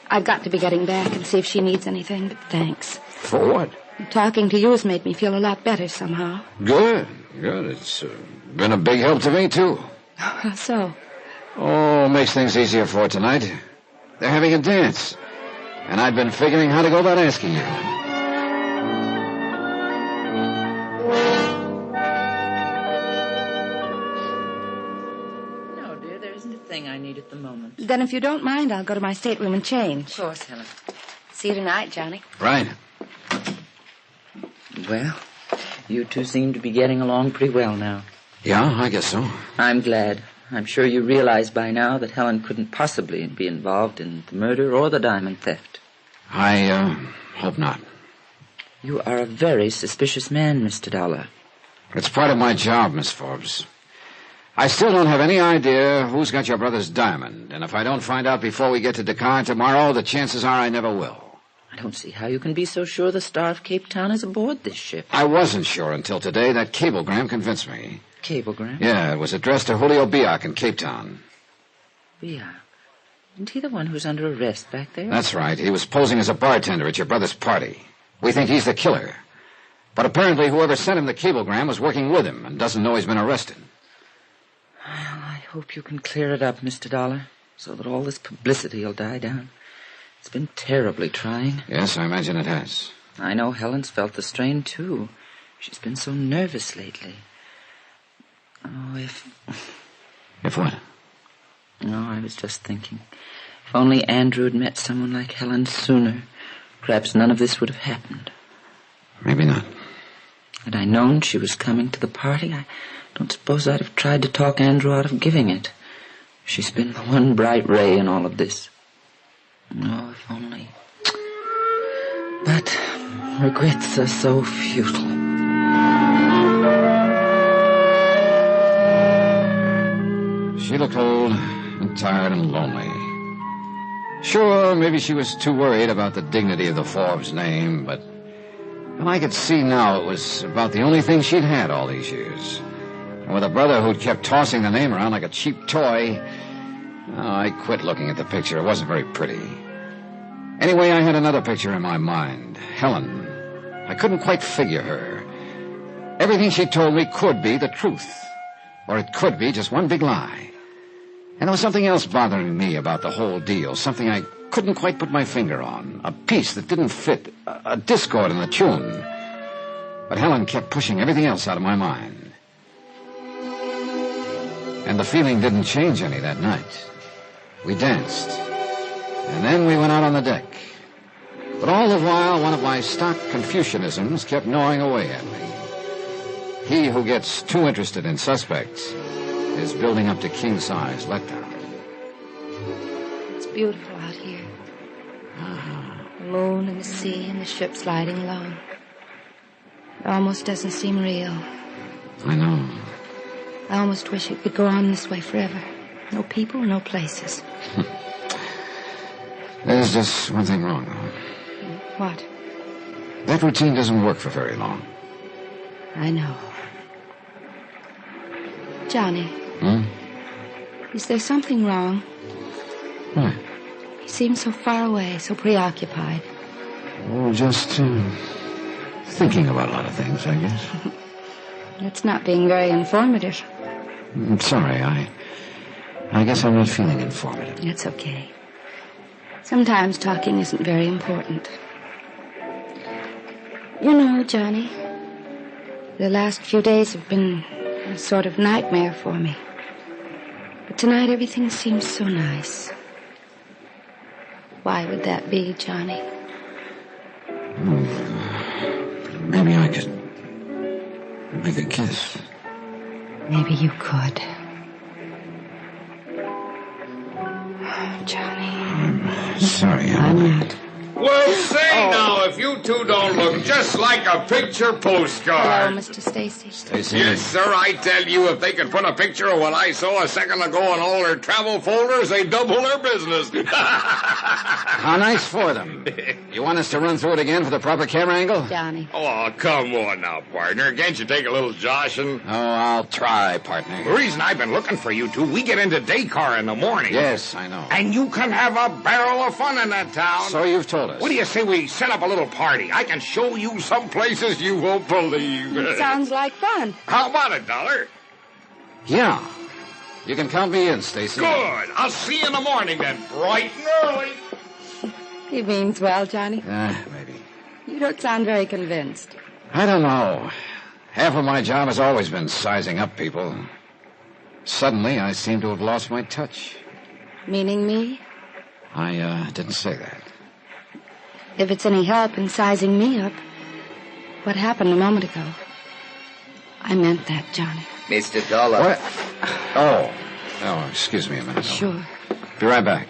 I've got to be getting back and see if she needs anything, but thanks. For what? Talking to you has made me feel a lot better somehow. Good. It's been a big help to me, too. How so? Oh, makes things easier for her tonight. They're having a dance. And I've been figuring how to go about asking you. No, dear, there isn't a thing I need at the moment. Then if you don't mind, I'll go to my stateroom and change. Of course, Helen. See you tonight, Johnny. Right. Well, you two seem to be getting along pretty well now. Yeah, I guess so. I'm glad. I'm sure you realize by now that Helen couldn't possibly be involved in the murder or the diamond theft. I hope not. You are a very suspicious man, Mr. Dollar. It's part of my job, Miss Forbes. I still don't have any idea who's got your brother's diamond, and if I don't find out before we get to Dakar tomorrow, the chances are I never will. I don't see how you can be so sure the Star of Cape Town is aboard this ship. I wasn't sure until today. That cablegram convinced me. Cablegram? Yeah, it was addressed to Julio Biak in Cape Town. Biak? Isn't he the one who's under arrest back there? That's right. He was posing as a bartender at your brother's party. We think he's the killer. But apparently whoever sent him the cablegram was working with him and doesn't know he's been arrested. Well, I hope you can clear it up, Mr. Dollar, so that all this publicity will die down. It's been terribly trying. Yes, I imagine it has. I know Helen's felt the strain, too. She's been so nervous lately. Oh, if... If what? No, I was just thinking. If only Andrew had met someone like Helen sooner, perhaps none of this would have happened. Maybe not. Had I known she was coming to the party, I don't suppose I'd have tried to talk Andrew out of giving it. She's been the one bright ray in all of this. Oh, if only. But regrets are so futile. She looked old and tired and lonely. Sure, maybe she was too worried about the dignity of the Forbes name, but I could see now it was about the only thing she'd had all these years. And with a brother who'd kept tossing the name around like a cheap toy, I quit looking at the picture. It wasn't very pretty. Anyway, I had another picture in my mind. Helen. I couldn't quite figure her. Everything she told me could be the truth. Or it could be just one big lie. And there was something else bothering me about the whole deal. Something I couldn't quite put my finger on. A piece that didn't fit. A discord in the tune. But Helen kept pushing everything else out of my mind. And the feeling didn't change any that night. We danced. And then we went out on the deck. But all the while, one of my stock Confucianisms kept gnawing away at me. He who gets too interested in suspects is building up to king-size letdown. It's beautiful out here. The moon and the sea and the ship sliding along. It almost doesn't seem real. I know. I almost wish it could go on this way forever. No people, no places. There's just one thing wrong, though. What? That routine doesn't work for very long. I know. Johnny. Is there something wrong? What? You seem so far away, so preoccupied. Oh, just thinking about a lot of things, I guess. It's not being very informative. I'm sorry, I guess I'm not feeling informative. It's okay. Sometimes talking isn't very important. You know, Johnny, the last few days have been a sort of nightmare for me. But tonight everything seems so nice. Why would that be, Johnny? Maybe I could make a kiss. Maybe you could. Johnny. I'm sorry, I'm not. Well, say now, if you two don't look just like a picture postcard. Hello, Mr. Stacy. Stacy? Yes, sir, I tell you, if they could put a picture of what I saw a second ago in all their travel folders, they'd double their business. How nice for them. You want us to run through it again for the proper camera angle? Johnny. Oh, come on now, partner. Can't you take a little joshing? Oh, I'll try, partner. The reason I've been looking for you two, we get into Dakar in the morning. Yes, I know. And you can have a barrel of fun in that town. So you've told us. What do you say we set up a little party? I can show you some places you won't believe. It sounds like fun. How about it, Dollar? Yeah. You can count me in, Stacy. Good. I'll see you in the morning then, bright and early. He means well, Johnny. Maybe. You don't sound very convinced. I don't know. Half of my job has always been sizing up people. Suddenly, I seem to have lost my touch. Meaning me? I didn't say that. If it's any help in sizing me up, what happened a moment ago? I meant that, Johnny. Mr. Dollar. What? Oh, excuse me a minute. Sure. Be right back.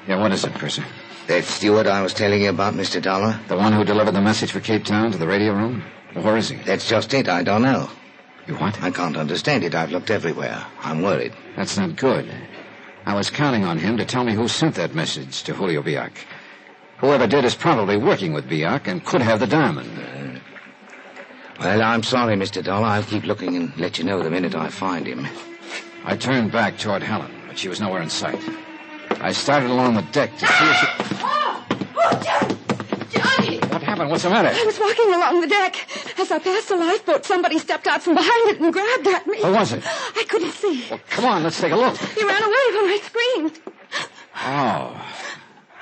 Yeah, what is it, Percy? That steward I was telling you about, Mr. Dollar? The one who delivered the message for Cape Town to the radio room? Well, where is he? That's just it. I don't know. You what? I can't understand it. I've looked everywhere. I'm worried. That's not good. I was counting on him to tell me who sent that message to Julio Biak. Whoever did is probably working with Biak and could have the diamond. Well, I'm sorry, Mr. Dollar. I'll keep looking and let you know the minute I find him. I turned back toward Helen, but she was nowhere in sight. I started along the deck to see if she... Johnny! What happened? What's the matter? I was walking along the deck. As I passed the lifeboat, somebody stepped out from behind it and grabbed at me. Who was it? I couldn't see. Well, come on, let's take a look. He ran away when I screamed. Oh,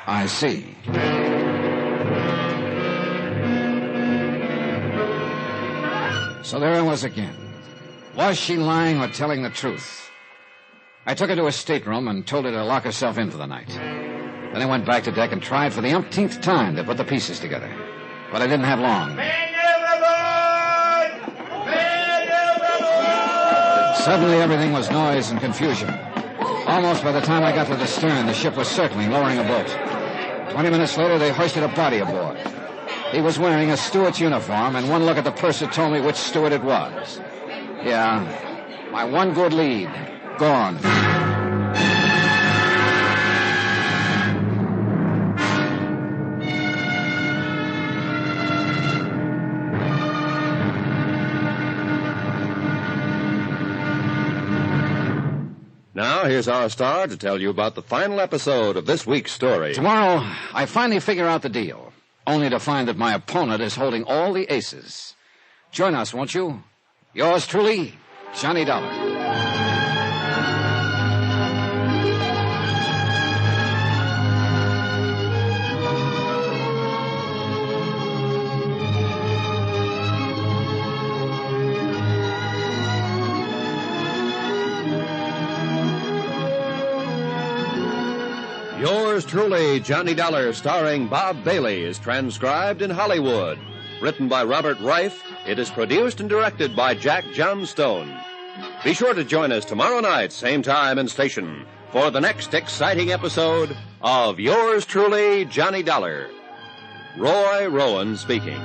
I see. So there I was again. Was she lying or telling the truth? I took her to her stateroom and told her to lock herself in for the night. Then I went back to deck and tried for the umpteenth time to put the pieces together. But I didn't have long. Suddenly everything was noise and confusion. Almost by the time I got to the stern, the ship was circling, lowering a boat. 20 minutes later, they hoisted a body aboard. He was wearing a steward's uniform, and one look at the purser told me which steward it was. Yeah, my one good lead, gone. Now, here's our star to tell you about the final episode of this week's story. Tomorrow, I finally figure out the deal, only to find that my opponent is holding all the aces. Join us, won't you? Yours truly, Johnny Dollar. Yours truly, Johnny Dollar, starring Bob Bailey, is transcribed in Hollywood. Written by Robert Reif, it is produced and directed by Jack Johnstone. Be sure to join us tomorrow night, same time and station, for the next exciting episode of Yours truly, Johnny Dollar. Roy Rowan speaking.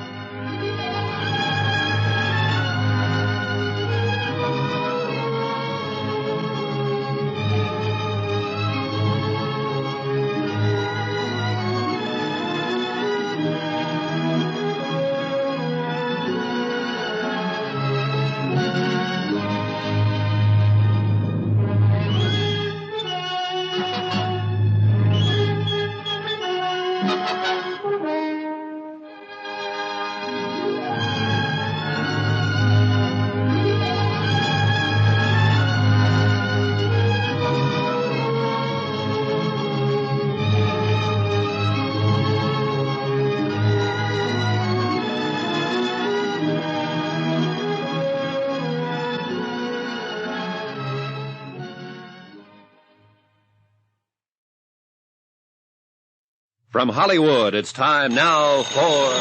From Hollywood, it's time now for...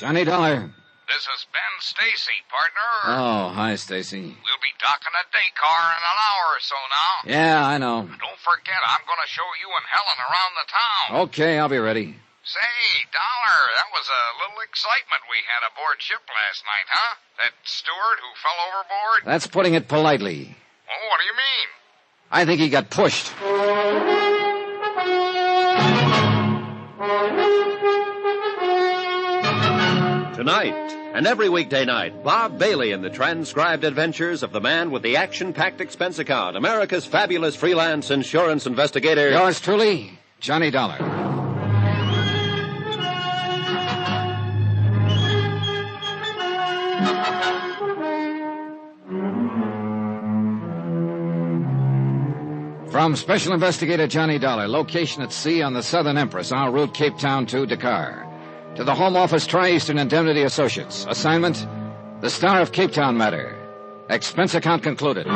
Johnny Dollar. This is Ben Stacy, partner. Oh, hi, Stacy. We'll be docking a day car in an hour or so now. Yeah, I know. Don't forget, I'm going to show you and Helen around the town. Okay, I'll be ready. Say, Dollar, that was a little excitement we had aboard ship last night, huh? That steward who fell overboard? That's putting it politely. Oh, what do you mean? I think he got pushed. Tonight, and every weekday night, Bob Bailey in the transcribed adventures of the man with the action-packed expense account, America's fabulous freelance insurance investigator. Yours truly, Johnny Dollar. From Special Investigator Johnny Dollar, location at sea on the Southern Empress, en route Cape Town to Dakar. To the Home Office, Tri-Eastern Indemnity Associates. Assignment, the Star of Cape Town matter. Expense account concluded.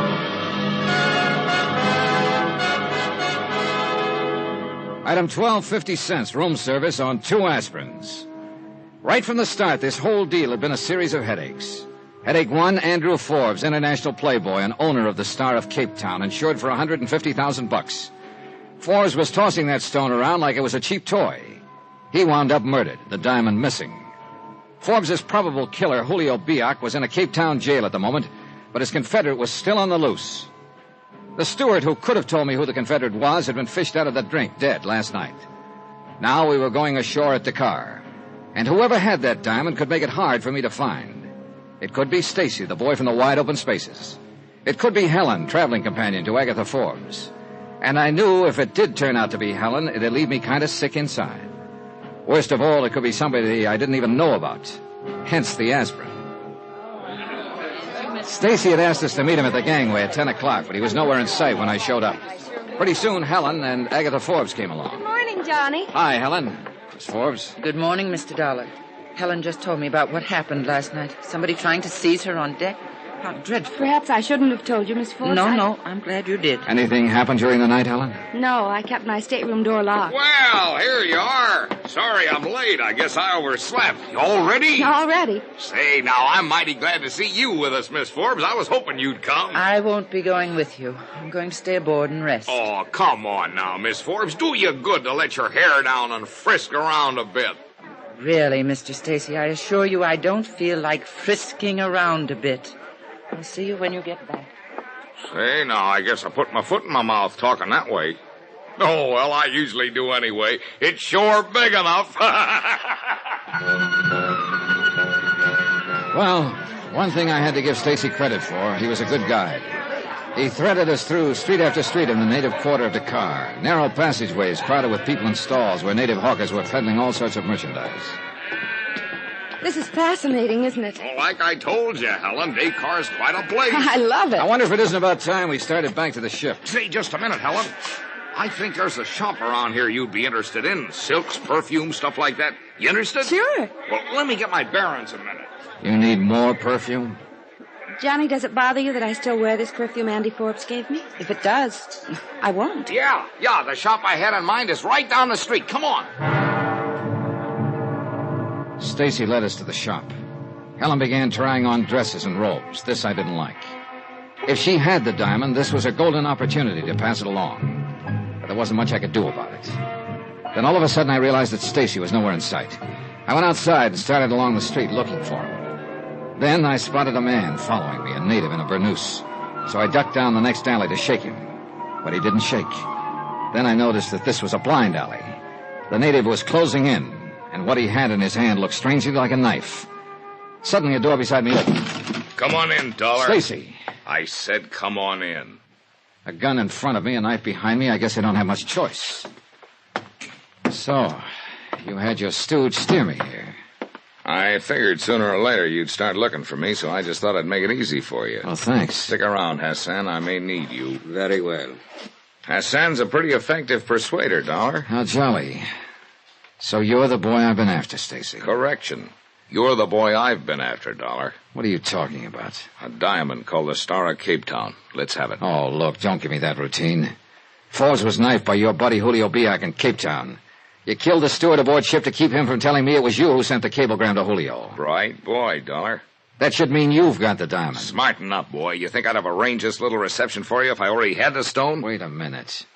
Item 12, 50 cents, room service on 2 aspirins. Right from the start, this whole deal had been a series of headaches. Headache 1, Andrew Forbes, international playboy and owner of the Star of Cape Town, insured for $150,000. Forbes was tossing that stone around like it was a cheap toy. He wound up murdered, the diamond missing. Forbes' probable killer, Julio Biak, was in a Cape Town jail at the moment, but his confederate was still on the loose. The steward who could have told me who the confederate was had been fished out of the drink, dead, last night. Now we were going ashore at Dakar, and whoever had that diamond could make it hard for me to find. It could be Stacy, the boy from the wide open spaces. It could be Helen, traveling companion to Agatha Forbes. And I knew if it did turn out to be Helen, it'd leave me kind of sick inside. Worst of all, it could be somebody I didn't even know about. Hence the aspirin. Stacy had asked us to meet him at the gangway at 10 o'clock, but he was nowhere in sight when I showed up. Pretty soon, Helen and Agatha Forbes came along. Good morning, Johnny. Hi, Helen. Miss Forbes. Good morning, Mr. Dollar. Helen just told me about what happened last night. Somebody trying to seize her on deck. How dreadful. Perhaps I shouldn't have told you, Miss Forbes. No, I'm glad you did. Anything happened during the night, Helen? No, I kept my stateroom door locked. Well, here you are. Sorry I'm late. I guess I overslept. You all ready? All ready. Say, now, I'm mighty glad to see you with us, Miss Forbes. I was hoping you'd come. I won't be going with you. I'm going to stay aboard and rest. Oh, come on now, Miss Forbes. Do you good to let your hair down and frisk around a bit. Really, Mr. Stacy, I assure you I don't feel like frisking around a bit. I'll see you when you get back. Say, now, I guess I put my foot in my mouth talking that way. Oh, well, I usually do anyway. It's sure big enough. Well, one thing I had to give Stacy credit for, he was a good guide. He threaded us through street after street in the native quarter of Dakar, narrow passageways crowded with people in stalls where native hawkers were peddling all sorts of merchandise. This is fascinating, isn't it? Well, like I told you, Helen, Dakar's quite a place. I love it. I wonder if it isn't about time we started back to the ship. Say, just a minute, Helen. I think there's a shop around here you'd be interested in. Silks, perfume, stuff like that. You interested? Sure. Well, let me get my bearings a minute. You need more perfume? Johnny, does it bother you that I still wear this perfume Andy Forbes gave me? If it does, I won't. Yeah, the shop I had in mind is right down the street. Come on. Stacy led us to the shop. Helen began trying on dresses and robes. This I didn't like. If she had the diamond, this was a golden opportunity to pass it along. But there wasn't much I could do about it. Then all of a sudden I realized that Stacy was nowhere in sight. I went outside and started along the street looking for him. Then I spotted a man following me, a native in a burnous. So I ducked down the next alley to shake him. But he didn't shake. Then I noticed that this was a blind alley. The native was closing in, and what he had in his hand looked strangely like a knife. Suddenly, a door beside me opened. Come on in, Dollar. Stacy. I said come on in. A gun in front of me, a knife behind me. I guess I don't have much choice. So, you had your stooge steer me here. I figured sooner or later you'd start looking for me, so I just thought I'd make it easy for you. Oh, thanks. Stick around, Hassan. I may need you. Very well. Hassan's a pretty effective persuader, Dollar. How jolly. So you're the boy I've been after, Stacy. Correction. You're the boy I've been after, Dollar. What are you talking about? A diamond called the Star of Cape Town. Let's have it. Oh, look, don't give me that routine. Forbes was knifed by your buddy Julio Biak in Cape Town. You killed the steward aboard ship to keep him from telling me it was you who sent the cablegram to Julio. Right, boy, Dollar. That should mean you've got the diamond. Smarten up, boy. You think I'd have arranged this little reception for you if I already had the stone? Wait a minute.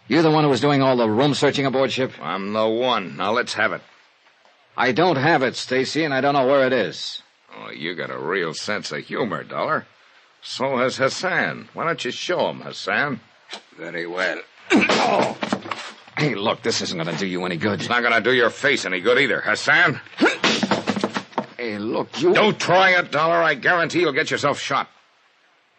You're the one who was doing all the room searching aboard ship? I'm the one. Now let's have it. I don't have it, Stacy, and I don't know where it is. Oh, you got a real sense of humor, Dollar. So has Hassan. Why don't you show him, Hassan? Very well. Oh. Hey, look, this isn't going to do you any good. It's not going to do your face any good either, Hassan. Hey, look, you... Don't try it, Dollar. I guarantee you'll get yourself shot.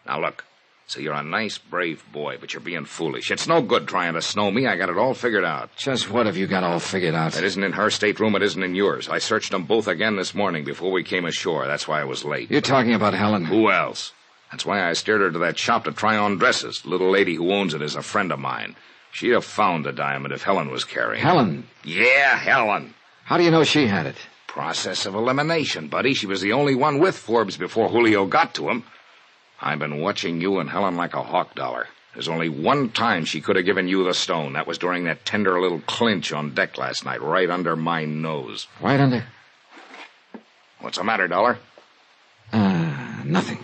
Now, look. So you're a nice, brave boy, but you're being foolish. It's no good trying to snow me. I got it all figured out. Just what have you got all figured out? It isn't in her stateroom. It isn't in yours. I searched them both again this morning before we came ashore. That's why I was late. You're talking about Helen? Who else? That's why I steered her to that shop to try on dresses. The little lady who owns it is a friend of mine. She'd have found the diamond if Helen was carrying it. Helen? Yeah, Helen. How do you know she had it? Process of elimination, buddy. She was the only one with Forbes before Julio got to him. I've been watching you and Helen like a hawk, Dollar. There's only one time she could have given you the stone. That was during that tender little clinch on deck last night, right under my nose. Right under? What's the matter, Dollar? Nothing.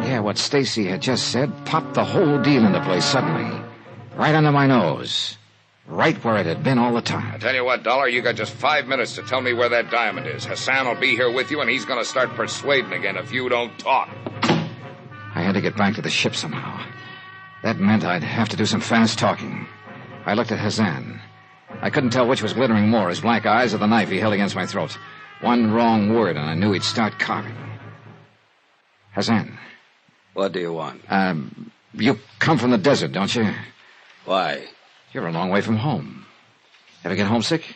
Yeah, what Stacy had just said popped the whole deal into place suddenly. Right under my nose. Right where it had been all the time. I tell you what, Dollar, you got just 5 minutes to tell me where that diamond is. Hassan will be here with you, and he's going to start persuading again if you don't talk. I had to get back to the ship somehow. That meant I'd have to do some fast talking. I looked at Hassan. I couldn't tell which was glittering more, his black eyes or the knife he held against my throat. One wrong word, and I knew he'd start carving. Hassan. What do you want? You come from the desert, don't you? Why? You're a long way from home. Ever get homesick?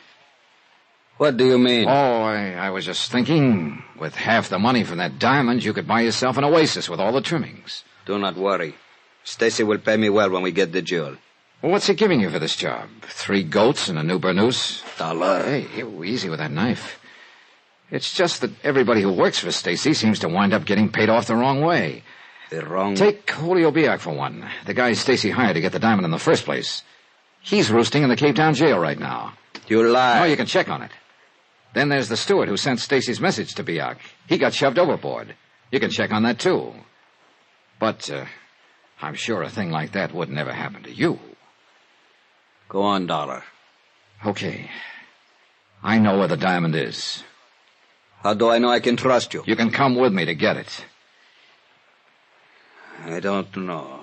What do you mean? Oh, I was just thinking, with half the money from that diamond, you could buy yourself an oasis with all the trimmings. Do not worry. Stacy will pay me well when we get the jewel. Well, what's he giving you for this job? 3 goats and a new burnous? $1. Hey, easy with that knife. It's just that everybody who works for Stacy seems to wind up getting paid off the wrong way. The wrong... Take Julio Biak for one. The guy Stacy hired to get the diamond in the first place. He's roosting in the CAPETOWN jail right now. You lie. Oh, you can check on it. Then there's the steward who sent Stacy's message to Biak. He got shoved overboard. You can check on that, too. But, I'm sure a thing like that would never happen to you. Go on, Dollar. Okay. I know where the diamond is. How do I know I can trust you? You can come with me to get it. I don't know.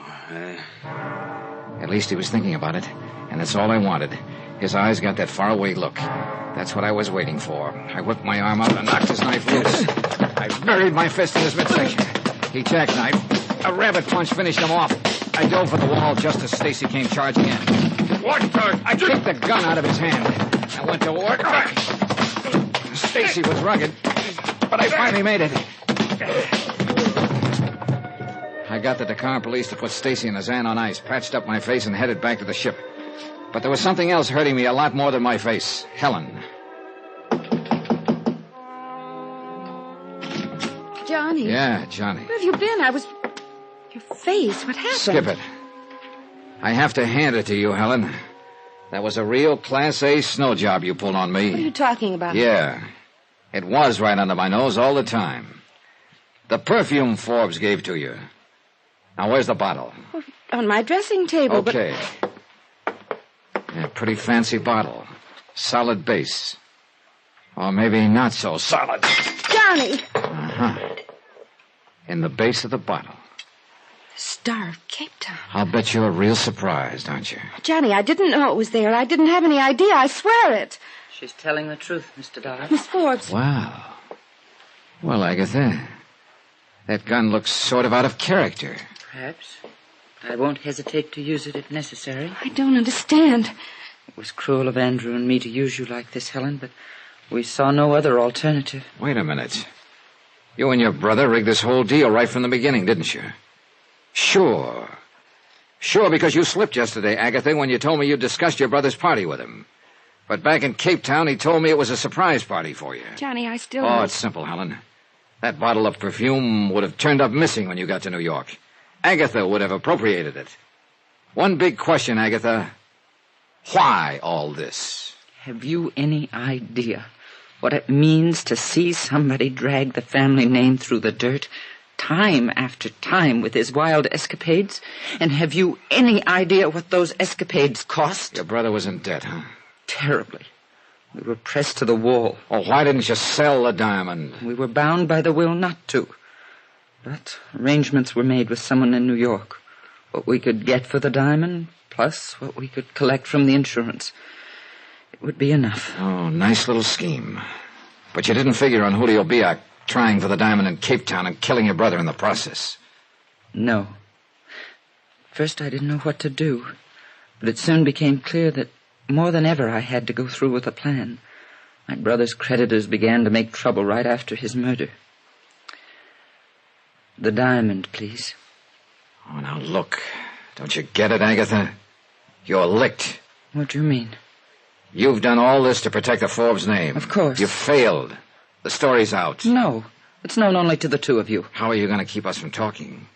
At least he was thinking about it, and that's all I wanted. His eyes got that faraway look. That's what I was waiting for. I whipped my arm out and knocked his knife loose. I buried my fist in his midsection. He jackknifed. A rabbit punch finished him off. I dove for the wall just as Stacy came charging in. What the... I kicked the gun out of his hand. I went to work. Stacy was rugged, but I finally made it. I got the Dakar police to put Stacy and Hassan on ice, patched up my face, and headed back to the ship. But there was something else hurting me a lot more than my face. Helen. Johnny. Yeah, Johnny. Where have you been? Your face. What happened? Skip it. I have to hand it to you, Helen. That was a real Class A snow job you pulled on me. What are you talking about? Yeah. It was right under my nose all the time. The perfume Forbes gave to you. Now, where's the bottle? On my dressing table, Okay. Yeah, pretty fancy bottle. Solid base. Or maybe not so solid. Johnny! Uh-huh. In the base of the bottle. The Star of CAPETOWN. I'll bet you're real surprised, aren't you? Johnny, I didn't know it was there. I didn't have any idea. I swear it. She's telling the truth, Mr. Dollar. Miss Forbes. Wow. Well, Agatha, that gun looks sort of out of character. Perhaps. I won't hesitate to use it if necessary. I don't understand. It was cruel of Andrew and me to use you like this, Helen, but we saw no other alternative. Wait a minute. You and your brother rigged this whole deal right from the beginning, didn't you? Sure. Sure, because you slipped yesterday, Agatha, when you told me you discussed your brother's party with him. But back in CAPETOWN, he told me it was a surprise party for you. Johnny, I still... Oh, it's simple, Helen. That bottle of perfume would have turned up missing when you got to New York. Agatha would have appropriated it. One big question, Agatha. Why all this? Have you any idea what it means to see somebody drag the family name through the dirt time after time with his wild escapades? And have you any idea what those escapades cost? Your brother was in debt, huh? Terribly. We were pressed to the wall. Oh, why didn't you sell the diamond? We were bound by the will not to. But arrangements were made with someone in New York. What we could get for the diamond, plus what we could collect from the insurance. It would be enough. Oh, nice little scheme. But you didn't figure on Julio Biak trying for the diamond in CAPETOWN and killing your brother in the process. No. First, I didn't know what to do. But it soon became clear that more than ever I had to go through with a plan. My brother's creditors began to make trouble right after his murder. The diamond, please. Oh, now look. Don't you get it, Agatha? You're licked. What do you mean? You've done all this to protect the Forbes name. Of course. You've failed. The story's out. No. It's known only to the two of you. How are you going to keep us from talking?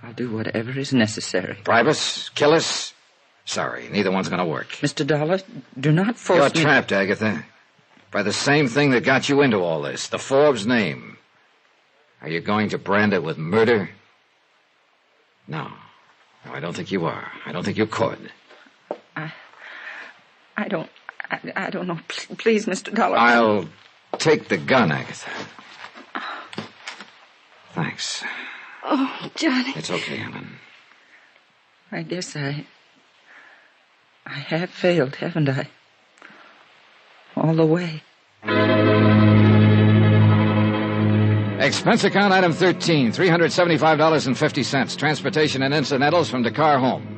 I'll do whatever is necessary. Bribe us? Kill us? Sorry, neither one's going to work. Mr. Dollar, do not force You're trapped, Agatha. By the same thing that got you into all this, the Forbes name. Are you going to brand it with murder? No. No, I don't think you are. I don't think you could. I don't know. Please, Mr. Dollar. I'll take the gun, Agatha. Thanks. Oh, Johnny. It's okay, Ellen. I guess I have failed, haven't I? All the way. Expense account item 13, $375.50. Transportation and incidentals from Dakar home.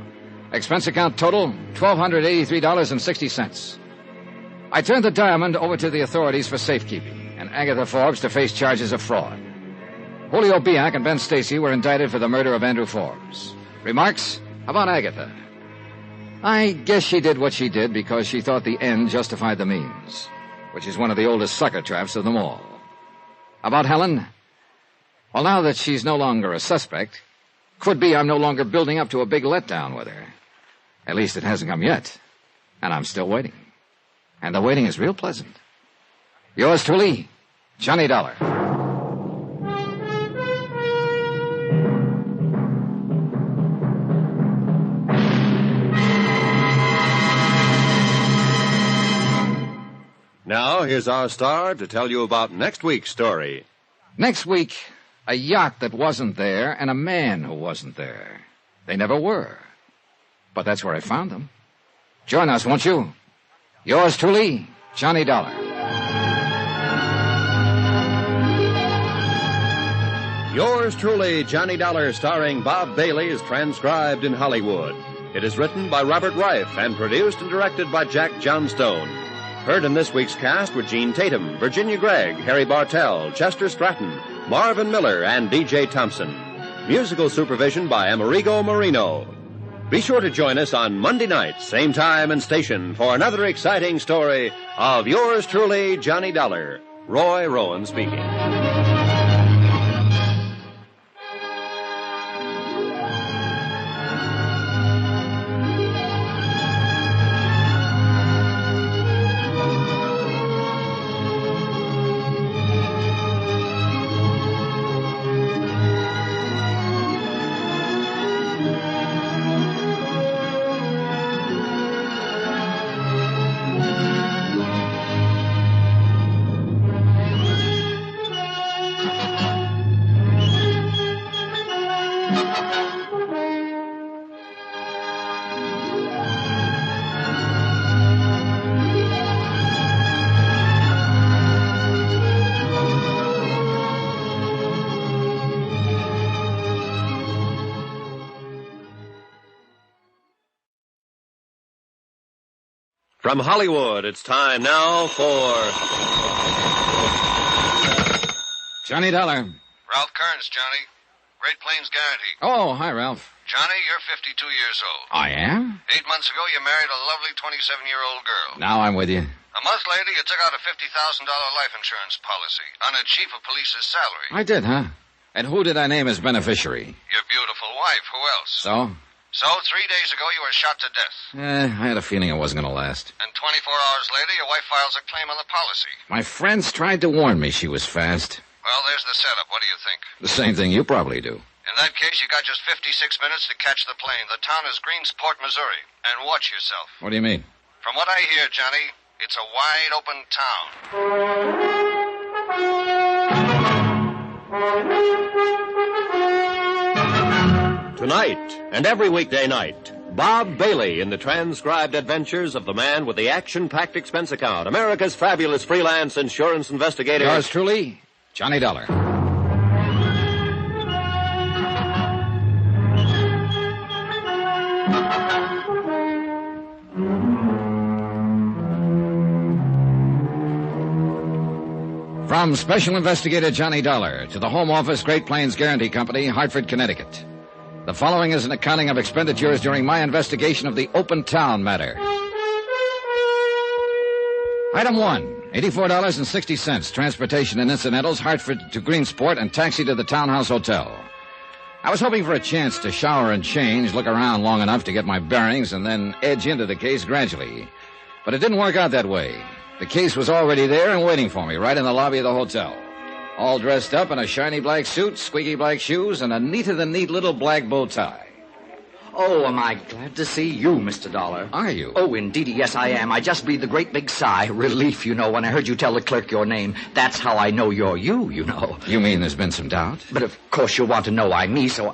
Expense account total, $1,283.60. I turned the diamond over to the authorities for safekeeping, and Agatha Forbes to face charges of fraud. Julio Biak and Ben Stacy were indicted for the murder of Andrew Forbes. Remarks about Agatha. I guess she did what she did because she thought the end justified the means, which is one of the oldest sucker traps of them all. About Helen? Well, now that she's no longer a suspect, could be I'm no longer building up to a big letdown with her. At least it hasn't come yet, and I'm still waiting. And the waiting is real pleasant. Yours truly, Johnny Dollar. Now, here's our star to tell you about next week's story. Next week, a yacht that wasn't there and a man who wasn't there. They never were. But that's where I found them. Join us, won't you? Yours truly, Johnny Dollar. Yours truly, Johnny Dollar, starring Bob Bailey, is transcribed in Hollywood. It is written by Robert Reif and produced and directed by Jack Johnstone. Heard in this week's cast were Gene Tatum, Virginia Gregg, Harry Bartell, Chester Stratton, Marvin Miller, and D.J. Thompson. Musical supervision by Amerigo Marino. Be sure to join us on Monday night, same time and station, for another exciting story of yours truly, Johnny Dollar. Roy Rowan speaking. From Hollywood, it's time now for Johnny Dollar. Ralph Kearns, Johnny. Great Plains Guarantee. Oh, hi, Ralph. Johnny, you're 52 years old. I am? 8 months ago, you married a lovely 27-year-old girl. Now I'm with you. A month later, you took out a $50,000 life insurance policy on a chief of police's salary. I did, huh? And who did I name as beneficiary? Your beautiful wife. Who else? So, 3 days ago, you were shot to death. I had a feeling it wasn't going to last. And 24 hours later, your wife files a claim on the policy. My friends tried to warn me she was fast. Well, there's the setup. What do you think? The same thing you probably do. In that case, you got just 56 minutes to catch the plane. The town is Greensport, Missouri. And watch yourself. What do you mean? From what I hear, Johnny, it's a wide open town. Tonight and every weekday night, Bob Bailey in the transcribed adventures of the man with the action-packed expense account, America's fabulous freelance insurance investigator. Yours truly, Johnny Dollar. From Special Investigator Johnny Dollar to the Home Office, Great Plains Guarantee Company, Hartford, Connecticut. The following is an accounting of expenditures during my investigation of the Open Town matter. Item 1, $84.60, transportation and incidentals, Hartford to Greensport, and taxi to the Townhouse Hotel. I was hoping for a chance to shower and change, look around long enough to get my bearings, and then edge into the case gradually. But it didn't work out that way. The case was already there and waiting for me, right in the lobby of the hotel. All dressed up in a shiny black suit, squeaky black shoes, and a neater-than-neat little black bow tie. Oh, am I glad to see you, Mr. Dollar. Are you? Oh, indeedy, yes, I am. I just breathed a great big sigh. Relief, you know, when I heard you tell the clerk your name. That's how I know you're you know. You mean there's been some doubt? But of course you'll want to know I'm me, so...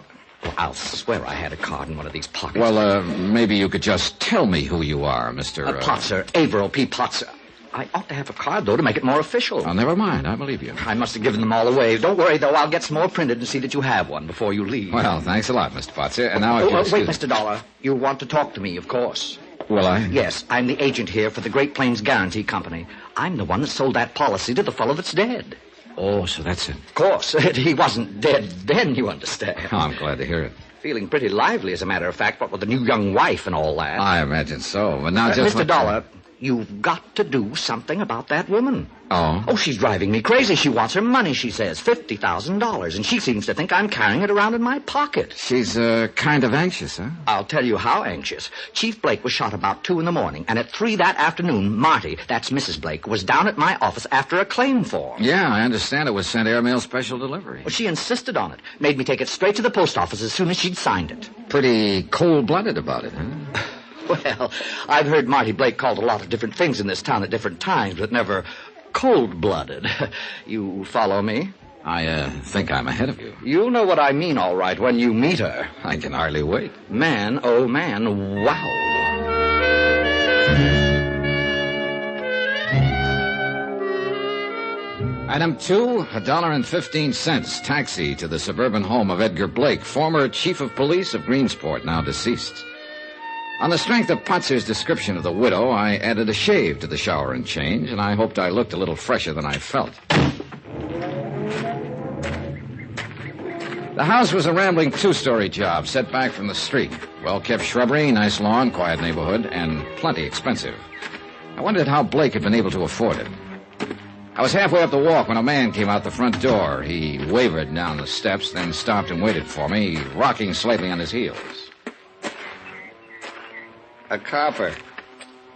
Well, I'll swear I had a card in one of these pockets. Well, maybe you could just tell me who you are, Mr. Potzer, Averill P. Potzer. I ought to have a card, though, to make it more official. Oh, never mind. I believe you. I must have given them all away. Don't worry, though. I'll get some more printed and see that you have one before you leave. Well, thanks a lot, Mr. Potzer. And now... Wait, Mr. Dollar. You want to talk to me, of course. Will I? Yes, I'm the agent here for the Great Plains Guarantee Company. I'm the one that sold that policy to the fellow that's dead. Oh, so that's it. Of course. He wasn't dead then, you understand. Oh, I'm glad to hear it. Feeling pretty lively, as a matter of fact, what with the new young wife and all that. I imagine so, but now just... Mr. Dollar, you've got to do something about that woman. Oh? Oh, she's driving me crazy. She wants her money, she says, $50,000, and she seems to think I'm carrying it around in my pocket. She's, kind of anxious, huh? I'll tell you how anxious. Chief Blake was shot about 2 a.m, and at 3 that afternoon, Marty, that's Mrs. Blake, was down at my office after a claim form. Yeah, I understand it was sent airmail special delivery. Well, she insisted on it. Made me take it straight to the post office as soon as she'd signed it. Pretty cold-blooded about it, huh? Well, I've heard Marty Blake called a lot of different things in this town at different times, but never cold-blooded. You follow me? I think I'm ahead of you. You'll know what I mean, all right, when you meet her. I can hardly wait. Man, oh man, wow. Item 2, $1.15, taxi to the suburban home of Edgar Blake, former chief of police of Greensport, now deceased. On the strength of Potzer's description of the widow, I added a shave to the shower and change, and I hoped I looked a little fresher than I felt. The house was a rambling 2-story job set back from the street. Well-kept shrubbery, nice lawn, quiet neighborhood, and plenty expensive. I wondered how Blake had been able to afford it. I was halfway up the walk when a man came out the front door. He wavered down the steps, then stopped and waited for me, rocking slightly on his heels. A copper.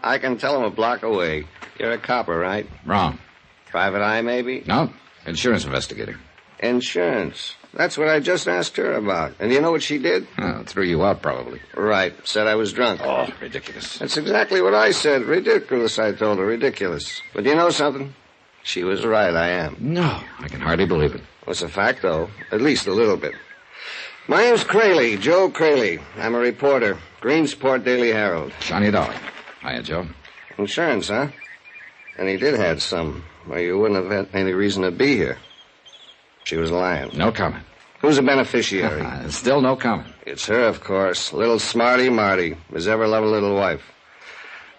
I can tell him a block away. You're a copper, right? Wrong. Private eye, maybe? No, insurance investigator. Insurance. That's what I just asked her about. And you know what she did? Oh, threw you out, probably. Right. Said I was drunk. Oh, ridiculous. That's exactly what I said. Ridiculous, I told her. Ridiculous. But you know something? She was right, I am. No, I can hardly believe it. Well, it's a fact, though. At least a little bit. My name's Crayley, Joe Crayley. I'm a reporter. Greensport Daily Herald. Johnny Dollar. Hiya, Joe. Insurance, huh? And he did have some, or you wouldn't have had any reason to be here. She was lying. No comment. Who's a beneficiary? Still no comment. It's her, of course. Little smarty Marty. As ever loved a little wife.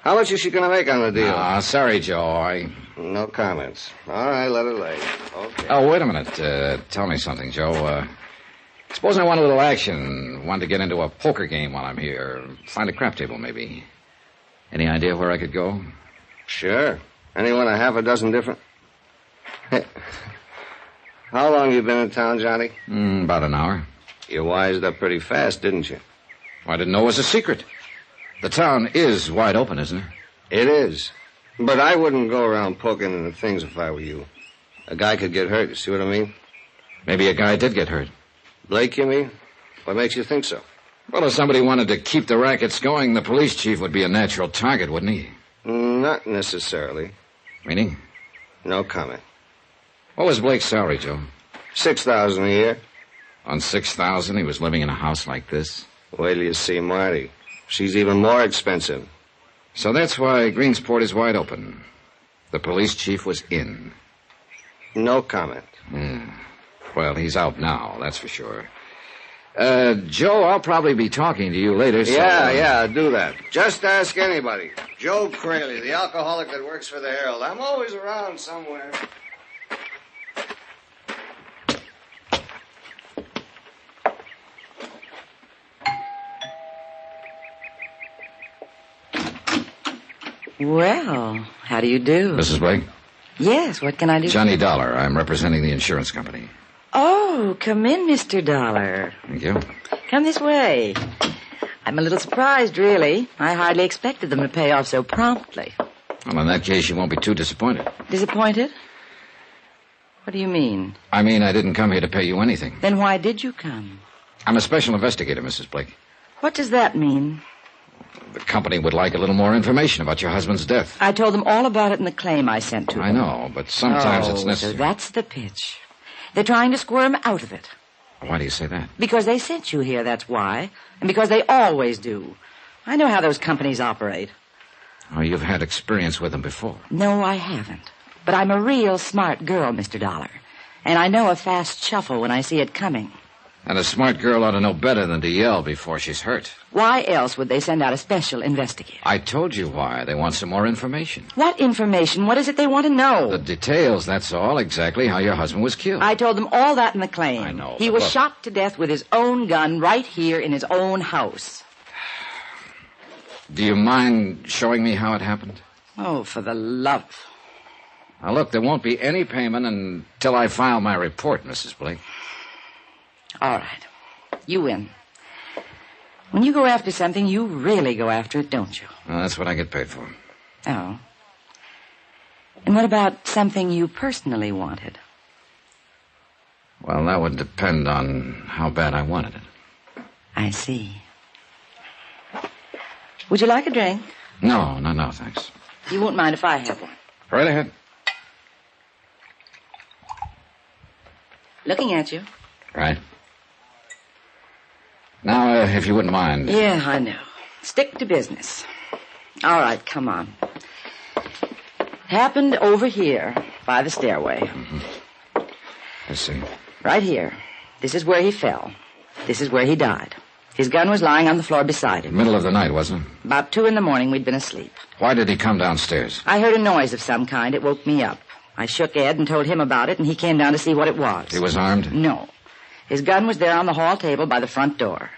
How much is she going to make on the deal? Sorry, Joe. No comments. All right, let her lay. Okay. Oh, wait a minute. Tell me something, Joe. Suppose I want a little action. Want to get into a poker game while I'm here. Find a crap table, maybe. Any idea where I could go? Sure. Anyone a half a dozen different... How long you been in town, Johnny? About an hour. You wised up pretty fast, didn't you? I didn't know it was a secret. The town is wide open, isn't it? It is. But I wouldn't go around poking into things if I were you. A guy could get hurt, you see what I mean? Maybe a guy did get hurt. Blake, you mean? What makes you think so? Well, if somebody wanted to keep the rackets going, the police chief would be a natural target, wouldn't he? Not necessarily. Meaning? No comment. What was Blake's salary, Joe? $6,000 a year. On $6,000, he was living in a house like this? Wait till you see Marty. She's even more expensive. So that's why Greensport is wide open. The police chief was in. No comment. Well, he's out now, that's for sure. Joe, I'll probably be talking to you later, so... Yeah, do that. Just ask anybody. Joe Crayley, the alcoholic that works for the Herald. I'm always around somewhere. Well, how do you do? Mrs. Blake? Yes, what can I do? Johnny Dollar. I'm representing the insurance company. Oh, come in, Mr. Dollar. Thank you. Come this way. I'm a little surprised, really. I hardly expected them to pay off so promptly. Well, in that case, you won't be too disappointed. Disappointed? What do you mean? I mean, I didn't come here to pay you anything. Then why did you come? I'm a special investigator, Mrs. Blake. What does that mean? The company would like a little more information about your husband's death. I told them all about it in the claim I sent to them. I know, but sometimes it's necessary. So that's the pitch. They're trying to squirm out of it. Why do you say that? Because they sent you here, that's why. And because they always do. I know how those companies operate. Oh, you've had experience with them before. No, I haven't. But I'm a real smart girl, Mr. Dollar. And I know a fast shuffle when I see it coming. And a smart girl ought to know better than to yell before she's hurt. Why else would they send out a special investigator? I told you why. They want some more information. What information? What is it they want to know? The details, that's all. Exactly how your husband was killed. I told them all that in the claim. I know. He was shot to death with his own gun right here in his own house. Do you mind showing me how it happened? Oh, for the love. Now, look, there won't be any payment until I file my report, Mrs. Blake. All right. You win. When you go after something, you really go after it, don't you? Well, that's what I get paid for. Oh. And what about something you personally wanted? Well, that would depend on how bad I wanted it. I see. Would you like a drink? No, thanks. You won't mind if I have one. Right ahead. Looking at you. Right. Now, if you wouldn't mind. Yeah, I know. Stick to business. All right, come on. Happened over here by the stairway. Mm-hmm. I see. Right here. This is where he fell. This is where he died. His gun was lying on the floor beside him. Middle of the night, wasn't it? About 2 a.m, we'd been asleep. Why did he come downstairs? I heard a noise of some kind. It woke me up. I shook Ed and told him about it, and he came down to see what it was. He was armed? No. His gun was there on the hall table by the front door.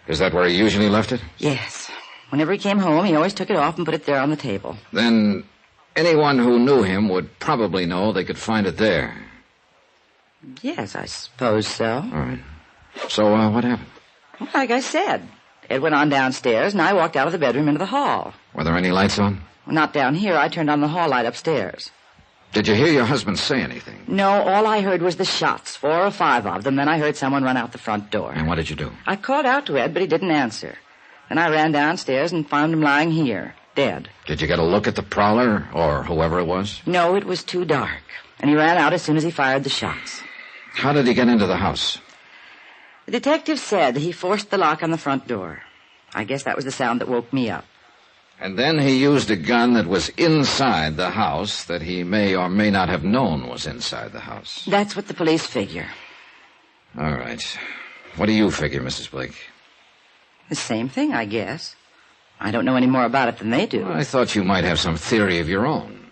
Is that where he usually left it? Yes. Whenever he came home, he always took it off and put it there on the table. Then anyone who knew him would probably know they could find it there. Yes, I suppose so. All right. So, what happened? Well, like I said, Ed went on downstairs, and I walked out of the bedroom into the hall. Were there any lights on? Well, not down here. I turned on the hall light upstairs. Did you hear your husband say anything? No, all I heard was the shots, 4 or 5 of them. Then I heard someone run out the front door. And what did you do? I called out to Ed, but he didn't answer. Then I ran downstairs and found him lying here, dead. Did you get a look at the prowler, or whoever it was? No, it was too dark. And he ran out as soon as he fired the shots. How did he get into the house? The detective said he forced the lock on the front door. I guess that was the sound that woke me up. And then he used a gun that was inside the house that he may or may not have known was inside the house. That's what the police figure. All right. What do you figure, Mrs. Blake? The same thing, I guess. I don't know any more about it than they do. Well, I thought you might have some theory of your own.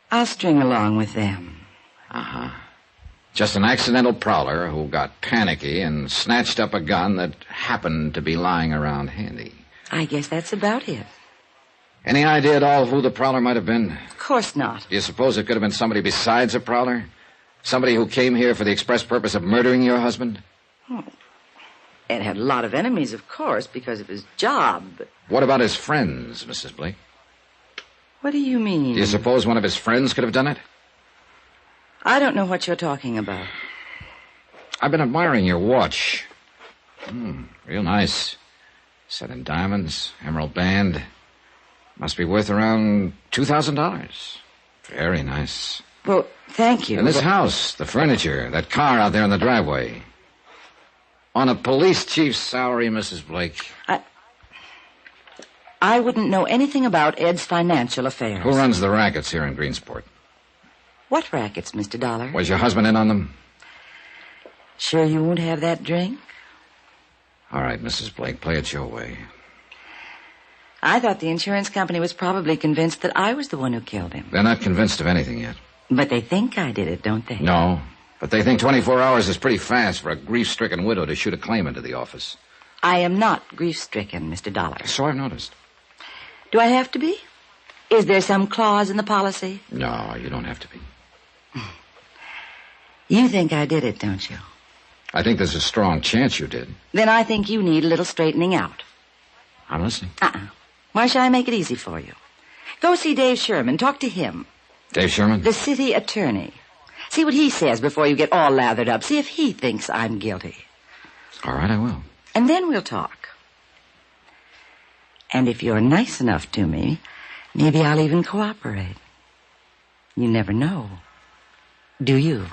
I'll string along with them. Uh-huh. Just an accidental prowler who got panicky and snatched up a gun that happened to be lying around handy. I guess that's about it. Any idea at all who the prowler might have been? Of course not. Do you suppose it could have been somebody besides a prowler? Somebody who came here for the express purpose of murdering your husband? Oh. Ed had a lot of enemies, of course, because of his job. But what about his friends, Mrs. Blake? What do you mean? Do you suppose one of his friends could have done it? I don't know what you're talking about. I've been admiring your watch. Real nice. Set in diamonds, emerald band. Must be worth around $2,000. Very nice. Well, thank you. And this house, the furniture, that car out there in the driveway. On a police chief's salary, Mrs. Blake. I wouldn't know anything about Ed's financial affairs. Who runs the rackets here in Greensport? What rackets, Mr. Dollar? Was your husband in on them? Sure you won't have that drink? All right, Mrs. Blake, play it your way. I thought the insurance company was probably convinced that I was the one who killed him. They're not convinced of anything yet. But they think I did it, don't they? No, but they think 24 hours is pretty fast for a grief-stricken widow to shoot a claim into the office. I am not grief-stricken, Mr. Dollar. So I've noticed. Do I have to be? Is there some clause in the policy? No, you don't have to be. You think I did it, don't you? I think there's a strong chance you did. Then I think you need a little straightening out. I'm listening. Why should I make it easy for you? Go see Dave Sherman. Talk to him. Dave Sherman? The city attorney. See what he says before you get all lathered up. See if he thinks I'm guilty. All right, I will. And then we'll talk. And if you're nice enough to me, maybe I'll even cooperate. You never know. Do you?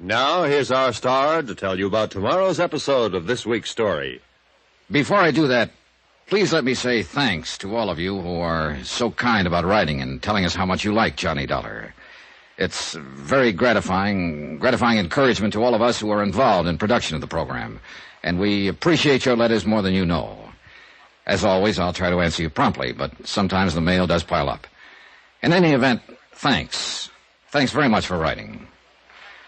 Now, here's our star to tell you about tomorrow's episode of this week's story. Before I do that, please let me say thanks to all of you who are so kind about writing and telling us how much you like Johnny Dollar. It's very gratifying encouragement to all of us who are involved in production of the program, and we appreciate your letters more than you know. As always, I'll try to answer you promptly, but sometimes the mail does pile up. In any event, thanks. Thanks very much for writing.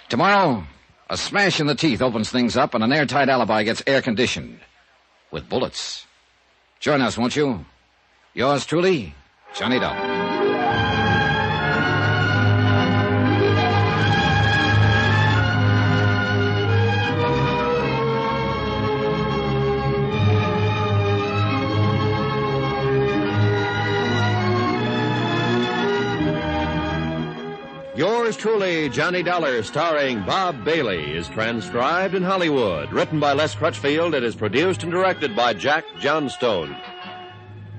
Tomorrow, a smash in the teeth opens things up and an airtight alibi gets air-conditioned. With bullets. Join us, won't you? Yours truly, Johnny Dollar. Yours truly, Johnny Dollar, starring Bob Bailey, is transcribed in Hollywood. Written by Les Crutchfield, it is produced and directed by Jack Johnstone.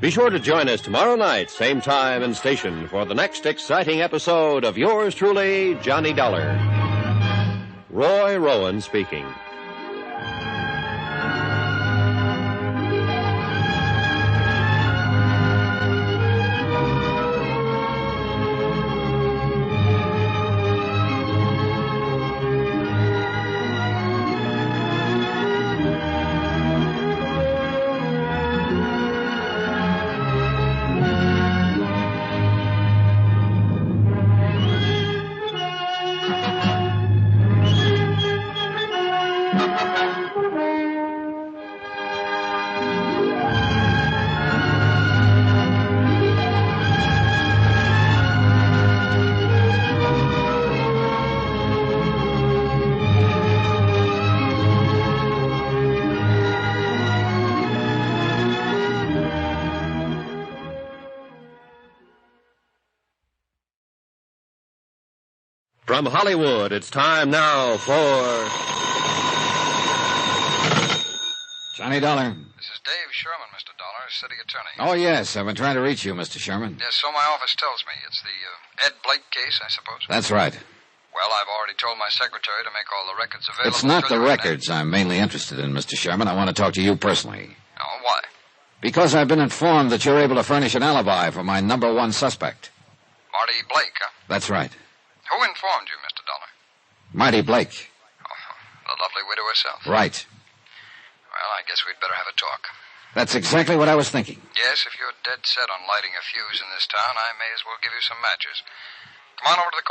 Be sure to join us tomorrow night, same time and station, for the next exciting episode of Yours truly, Johnny Dollar. Roy Rowan speaking. From Hollywood, it's time now for... Johnny Dollar. This is Dave Sherman, Mr. Dollar, city attorney. Oh, yes. I've been trying to reach you, Mr. Sherman. Yes, so my office tells me. It's the Ed Blake case, I suppose. That's right. Well, I've already told my secretary to make all the records available. It's not the records I'm mainly interested in, Mr. Sherman. I want to talk to you personally. Oh, why? Because I've been informed that you're able to furnish an alibi for my number one suspect. Marty Blake, huh? That's right. Who informed you, Mr. Dollar? Marty Blake. Oh, the lovely widow herself. Right. Well, I guess we'd better have a talk. That's exactly what I was thinking. Yes, if you're dead set on lighting a fuse in this town, I may as well give you some matches. Come on over to the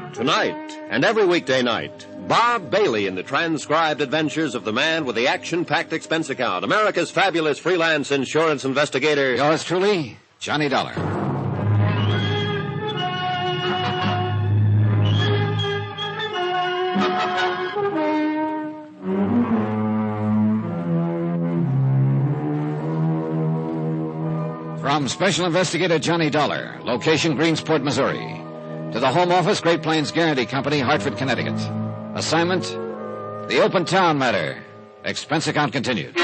courthouse. Tonight, and every weekday night, Bob Bailey in the transcribed adventures of the man with the action-packed expense account, America's fabulous freelance insurance investigator. Yours truly, Johnny Dollar. From Special Investigator Johnny Dollar, location Greensport, Missouri, to the Home Office, Great Plains Guarantee Company, Hartford, Connecticut. Assignment, the Open Town Matter. Expense account continued.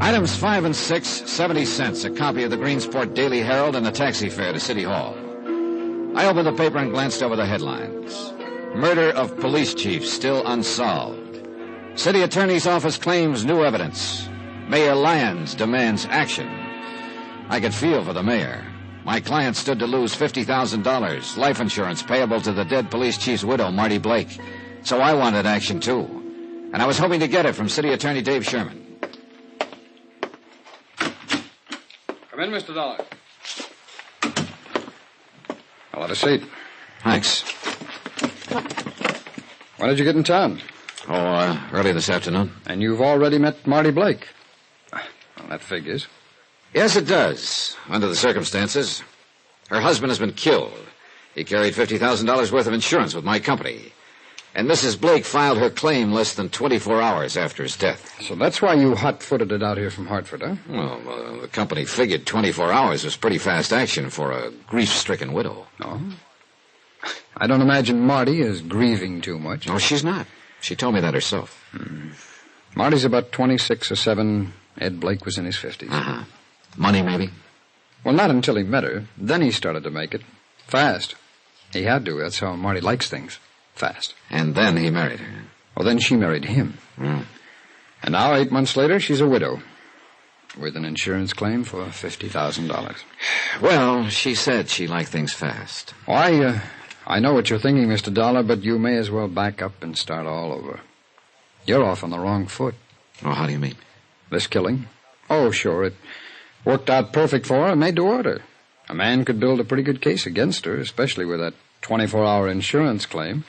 Items 5 and 6, 70 cents. A copy of the Greensport Daily Herald and a taxi fare to City Hall. I opened the paper and glanced over the headlines. Murder of police chief still unsolved. City Attorney's Office claims new evidence. Mayor Lyons demands action. I could feel for the mayor. My client stood to lose $50,000, life insurance payable to the dead police chief's widow, Marty Blake. So I wanted action, too. And I was hoping to get it from City Attorney Dave Sherman. Come in, Mr. Dollar. I'll have a seat. Thanks. When did you get in town? Early this afternoon. And you've already met Marty Blake. Well, that figures. Yes, it does, under the circumstances. Her husband has been killed. He carried $50,000 worth of insurance with my company. And Mrs. Blake filed her claim less than 24 hours after his death. So that's why you hot-footed it out here from Hartford, huh? Well, the company figured 24 hours was pretty fast action for a grief-stricken widow. No? I don't imagine Marty is grieving too much. No, she's not. She told me that herself. Marty's about 26 or 7. Ed Blake was in his 50s. Uh-huh. Money, maybe? Well, not until he met her. Then he started to make it. Fast. He had to. That's how Marty likes things. Fast. And then he married her. Well, then she married him. And now, 8 months later, she's a widow. With an insurance claim for $50,000. Well, she said she liked things fast. Well, I know what you're thinking, Mr. Dollar, but you may as well back up and start all over. You're off on the wrong foot. Oh, how do you mean? This killing? Oh, sure, it worked out perfect for her, made to order. A man could build a pretty good case against her, especially with that 24-hour insurance claim.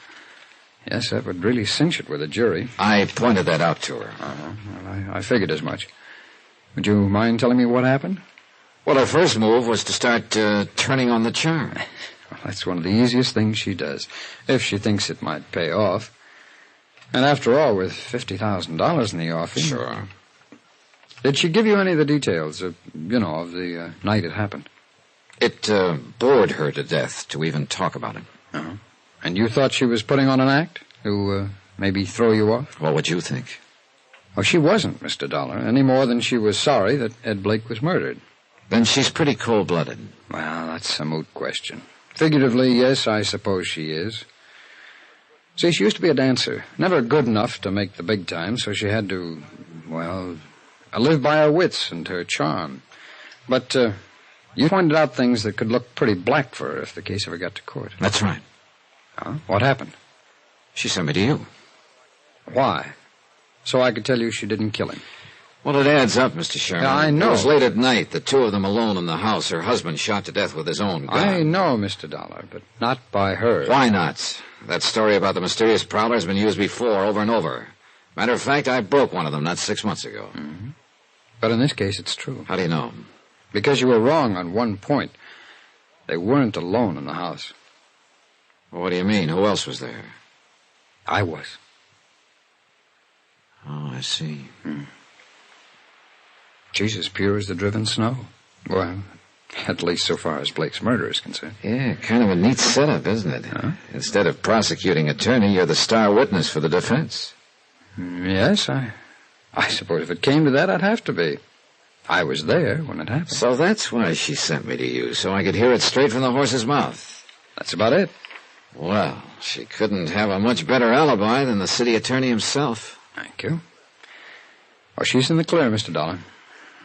Yes, that would really cinch it with a jury. I pointed that out to her. Well, I figured as much. Would you mind telling me what happened? Well, her first move was to start turning on the charm. Well, that's one of the easiest things she does, if she thinks it might pay off. And after all, with $50,000 in the offing... Sure. Did she give you any of the details, of the night it happened? It bored her to death to even talk about it. Uh-huh. And you thought she was putting on an act to maybe throw you off? What would you think? Oh, she wasn't, Mr. Dollar, any more than she was sorry that Ed Blake was murdered. Then she's pretty cold-blooded. Well, that's a moot question. Figuratively, yes, I suppose she is. See, she used to be a dancer. Never good enough to make the big time, so she had to, live by her wits and her charm. But you pointed out things that could look pretty black for her if the case ever got to court. That's right. Huh? What happened? She sent me to you. Why? So I could tell you she didn't kill him. Well, it adds up, Mr. Sherman. Yeah, I know. It was late at night, the two of them alone in the house, her husband shot to death with his own gun. I know, Mr. Dollar, but not by her. Why not? That story about the mysterious prowler has been used before, over and over. Matter of fact, I broke one of them not 6 months ago. Mm-hmm. But in this case, it's true. How do you know? Because you were wrong on one point. They weren't alone in the house. Well, what do you mean? Who else was there? I was. Oh, I see. She's as pure as the driven snow. Well, at least so far as Blake's murder is concerned. Yeah, kind of a neat setup, isn't it? Huh? Instead of prosecuting attorney, you're the star witness for the defense. Yes, I suppose if it came to that, I'd have to be. I was there when it happened. So that's why she sent me to you, so I could hear it straight from the horse's mouth. That's about it. Well, she couldn't have a much better alibi than the city attorney himself. Thank you. Well, she's in the clear, Mr. Dollar.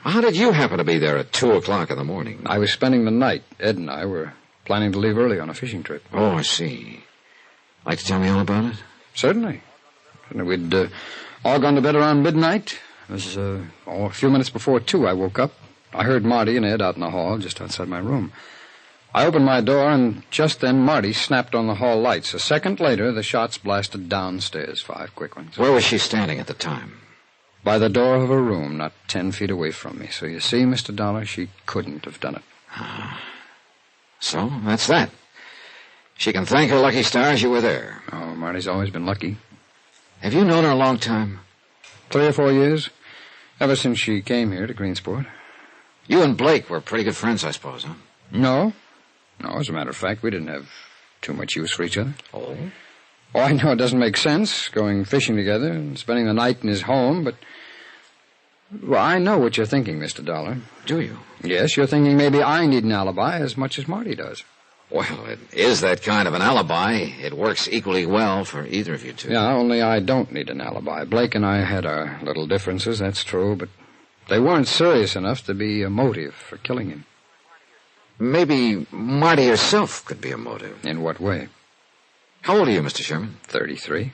How did you happen to be there at 2 o'clock in the morning? I was spending the night. Ed and I were planning to leave early on a fishing trip. Oh, I see. Like to tell me all about it? Certainly. We'd all gone to bed around midnight. It was a few minutes before 2 I woke up. I heard Marty and Ed out in the hall just outside my room. I opened my door, and just then Marty snapped on the hall lights. A second later, the shots blasted downstairs, 5 quick ones. Where was she standing at the time? By the door of her room, not 10 feet away from me. So you see, Mr. Dollar, she couldn't have done it. So, that's that. She can thank her lucky stars you were there. Oh, Marty's always been lucky. Have you known her a long time? 3 or 4 years. Ever since she came here to Greensport. You and Blake were pretty good friends, I suppose, huh? No, as a matter of fact, we didn't have too much use for each other. Oh? Oh, I know it doesn't make sense, going fishing together and spending the night in his home, but... Well, I know what you're thinking, Mr. Dollar. Do you? Yes, you're thinking maybe I need an alibi as much as Marty does. Well, it is that kind of an alibi. It works equally well for either of you two. Yeah, only I don't need an alibi. Blake and I had our little differences, that's true, but they weren't serious enough to be a motive for killing him. Maybe Marty herself could be a motive. In what way? How old are you, Mr. Sherman? 33.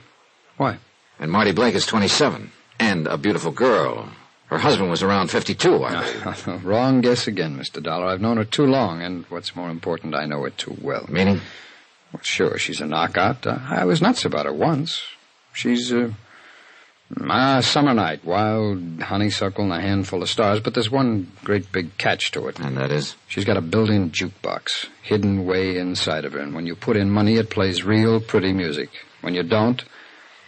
Why? And Marty Blake is 27. And a beautiful girl. Her husband was around 52, I believe. Wrong guess again, Mr. Dollar. I've known her too long, and what's more important, I know her too well. Meaning? Well, sure, she's a knockout. I was nuts about her once. She's, summer night, wild honeysuckle and a handful of stars, but there's one great big catch to it. And that is? She's got a built-in jukebox, hidden way inside of her, and when you put in money, it plays real pretty music. When you don't,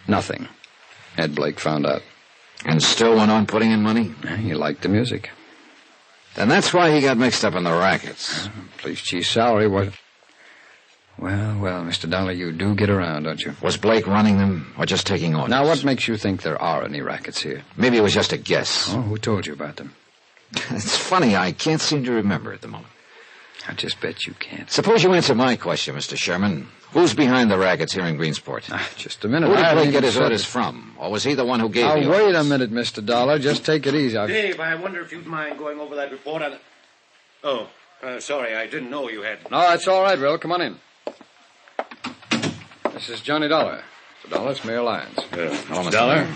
nothing. Ed Blake found out. And still went on putting in money? He liked the music. Then that's why he got mixed up in the rackets. Police chief's salary was... Well, Mr. Dollar, you do get around, don't you? Was Blake running them, or just taking orders? Now, what makes you think there are any rackets here? Maybe it was just a guess. Oh, who told you about them? It's funny, I can't seem to remember at the moment. I just bet you can't. Suppose you answer my question, Mr. Sherman. Who's behind the rackets here in Greensport? Just a minute. Who did Blake get his orders from? Or was he the one who gave you wait a minute, Mr. Dollar. Just take it easy. Dave, I wonder if you'd mind going over that report on... Oh, sorry, I didn't know you had... No, that's all right, Will. Come on in. This is Johnny Dollar. Mr. Dollar, it's Mayor Lyons. Mr. Dollar?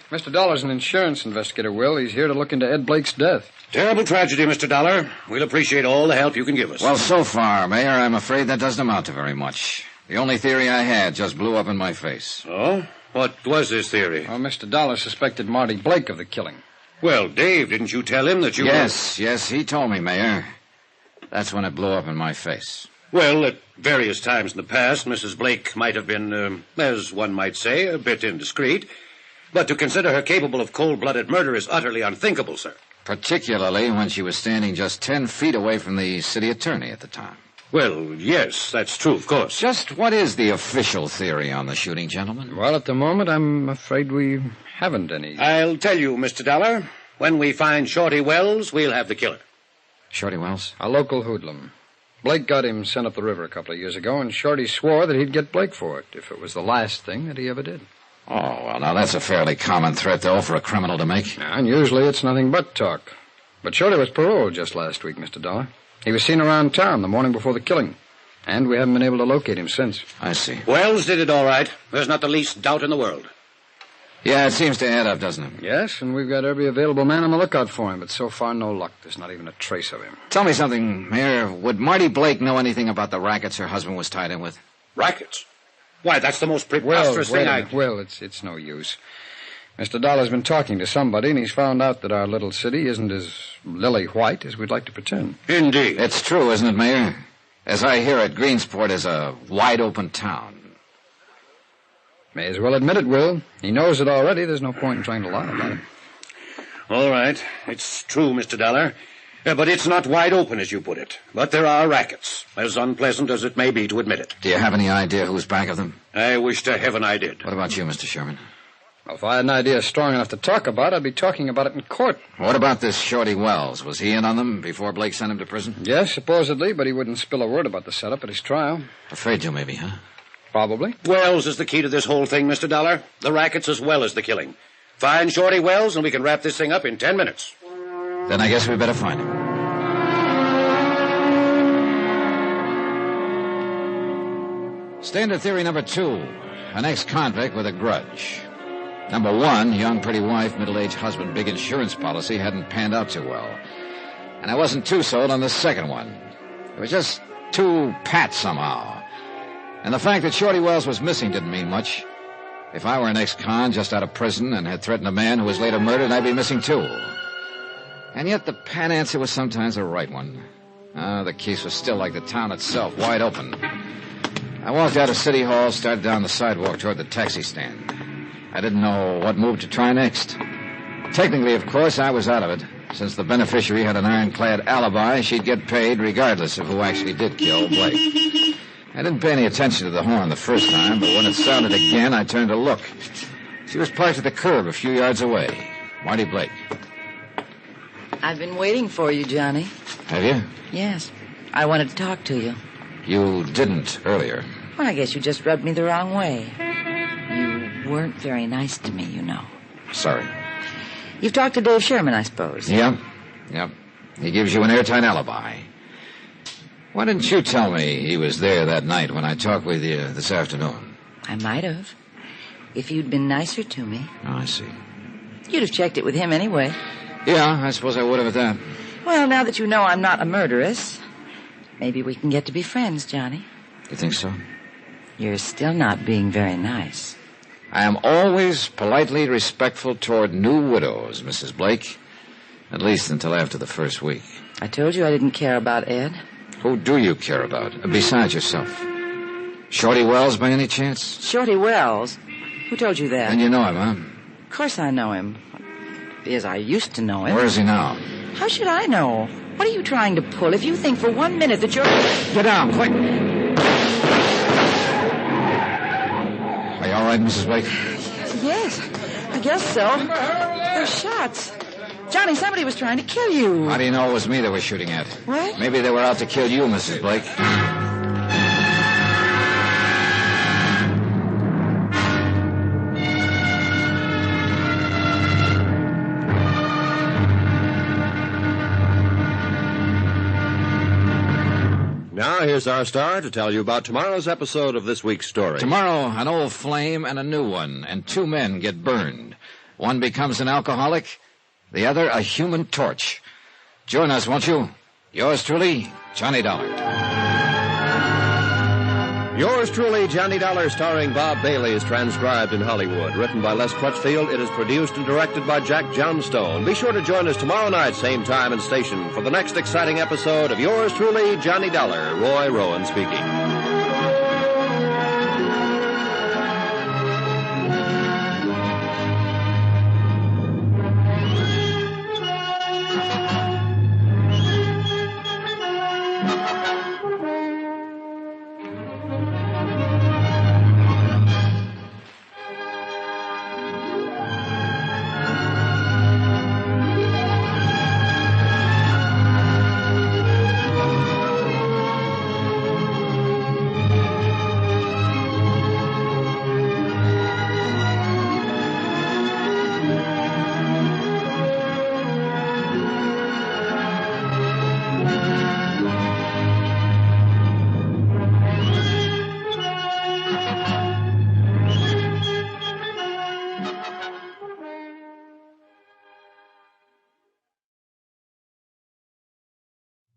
Mr. Dollar's an insurance investigator, Will. He's here to look into Ed Blake's death. Terrible tragedy, Mr. Dollar. We'll appreciate all the help you can give us. Well, so far, Mayor, I'm afraid that doesn't amount to very much. The only theory I had just blew up in my face. Oh? What was this theory? Well, Mr. Dollar suspected Marty Blake of the killing. Well, Dave, didn't you tell him that you Yes, he told me, Mayor. That's when it blew up in my face. Well, at various times in the past, Mrs. Blake might have been, as one might say, a bit indiscreet. But to consider her capable of cold-blooded murder is utterly unthinkable, sir. Particularly when she was standing just 10 feet away from the city attorney at the time. Well, yes, that's true, of course. Just what is the official theory on the shooting, gentlemen? Well, at the moment, I'm afraid we haven't any. I'll tell you, Mr. Dollar. When we find Shorty Wells, we'll have the killer. Shorty Wells? A local hoodlum. Blake got him sent up the river a couple of years ago, and Shorty swore that he'd get Blake for it, if it was the last thing that he ever did. Oh, well, now that's a fairly common threat, though, for a criminal to make. And usually it's nothing but talk. But Shorty was paroled just last week, Mr. Dollar. He was seen around town the morning before the killing, and we haven't been able to locate him since. I see. Wells did it all right. There's not the least doubt in the world. Yeah, it seems to add up, doesn't it? Yes, and we've got every available man on the lookout for him, but so far no luck. There's not even a trace of him. Tell me something, Mayor. Would Marty Blake know anything about the rackets her husband was tied in with? Rackets? Why, that's the most preposterous thing I... Well, it's no use. Mr. Dollar's been talking to somebody, and he's found out that our little city isn't as lily white as we'd like to pretend. Indeed. It's true, isn't it, Mayor? As I hear it, Greensport is a wide-open town. May as well admit it, Will. He knows it already. There's no point in trying to lie about it. All right. It's true, Mr. Dollar. But it's not wide open, as you put it. But there are rackets, as unpleasant as it may be to admit it. Do you have any idea who's back of them? I wish to heaven I did. What about you, Mr. Sherman? Well, if I had an idea strong enough to talk about, I'd be talking about it in court. What about this Shorty Wells? Was he in on them before Blake sent him to prison? Yes, supposedly, but he wouldn't spill a word about the setup at his trial. Afraid to, maybe, huh? Probably. Wells is the key to this whole thing, Mr. Dollar. The rackets as well as the killing. Find Shorty Wells, and we can wrap this thing up in 10 minutes. Then I guess we better find him. Standard theory number 2. An ex-convict with a grudge. Number 1, young pretty wife, middle-aged husband, big insurance policy hadn't panned out too well. And I wasn't too sold on the second one. It was just too pat somehow. And the fact that Shorty Wells was missing didn't mean much. If I were an ex-con just out of prison and had threatened a man who was later murdered, I'd be missing too. And yet the pat answer was sometimes a right one. The case was still like the town itself, wide open. I walked out of City Hall, started down the sidewalk toward the taxi stand. I didn't know what move to try next. Technically, of course, I was out of it. Since the beneficiary had an ironclad alibi, she'd get paid regardless of who actually did kill Blake. I didn't pay any attention to the horn the first time, but when it sounded again, I turned to look. She was parked at the curb a few yards away. Marty Blake. I've been waiting for you, Johnny. Have you? Yes. I wanted to talk to you. You didn't earlier. Well, I guess you just rubbed me the wrong way. You weren't very nice to me, you know. Sorry. You've talked to Dave Sherman, I suppose. Yep. He gives you an airtight alibi. Why didn't you tell me he was there that night when I talked with you this afternoon? I might have. If you'd been nicer to me. Oh, I see. You'd have checked it with him anyway. Yeah, I suppose I would have at that. Well, now that you know I'm not a murderess, maybe we can get to be friends, Johnny. You think so? You're still not being very nice. I am always politely respectful toward new widows, Mrs. Blake. At least until after the first week. I told you I didn't care about Ed. Who do you care about, besides yourself? Shorty Wells, by any chance? Shorty Wells? Who told you that? And you know him, huh? Of course I know him. As I used to know him. Where is he now? How should I know? What are you trying to pull if you think for 1 minute that you're... Get down, quick! Are you all right, Mrs. Blake? Yes, I guess so. Those shots. Johnny, somebody was trying to kill you. How do you know it was me they were shooting at? What? Maybe they were out to kill you, Mrs. Blake. Now, here's our star to tell you about tomorrow's episode of this week's story. Tomorrow, an old flame and a new one, and 2 men get burned. One becomes an alcoholic, the other a human torch. Join us, won't you? Yours truly, Johnny Dollar. Yours truly, Johnny Dollar, starring Bob Bailey, is transcribed in Hollywood. Written by Les Crutchfield, it is produced and directed by Jack Johnstone. Be sure to join us tomorrow night, same time and station, for the next exciting episode of Yours truly, Johnny Dollar. Roy Rowan speaking.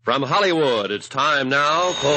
From Hollywood, it's time now for...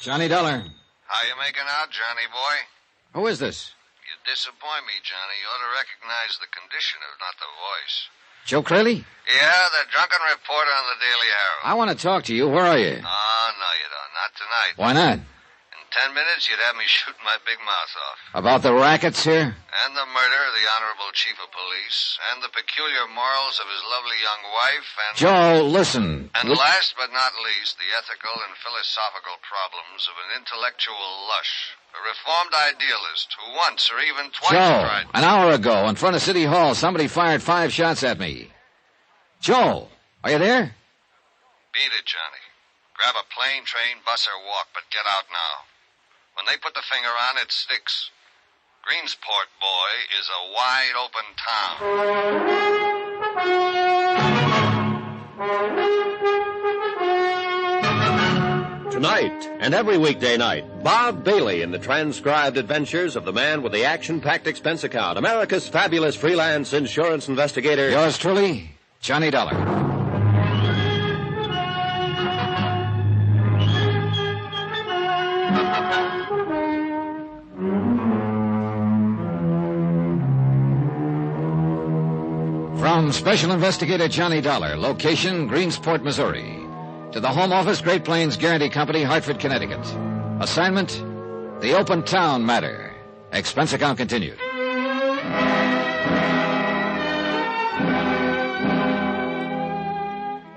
Johnny Dollar. How you making out, Johnny boy? Who is this? You disappoint me, Johnny. You ought to recognize the condition, if not the voice. Joe Crayley? Yeah, the drunken reporter on the Daily Herald. I want to talk to you. Where are you? Oh, no, you don't. Not tonight. Why not? In 10 minutes, you'd have me shooting my big mouth off. About the rackets here? And the murder of the Honorable Chief of Police, and the peculiar morals of his lovely young wife, and... Joe, listen. And last but not least, the ethical and philosophical problems of an intellectual lush, a reformed idealist who once or even twice Joe, tried... an hour ago, in front of City Hall, somebody fired 5 shots at me. Joe, are you there? Beat it, Johnny. Grab a plane, train, bus, or walk, but get out now. When they put the finger on, it sticks. Greensport, boy, is a wide-open town. Tonight, and every weekday night, Bob Bailey in the transcribed adventures of the man with the action-packed expense account, America's fabulous freelance insurance investigator... Yours truly, Johnny Dollar. From Special Investigator Johnny Dollar, location Greensport, Missouri, to the Home Office, Great Plains Guarantee Company, Hartford, Connecticut. Assignment, the Open Town Matter. Expense account continued.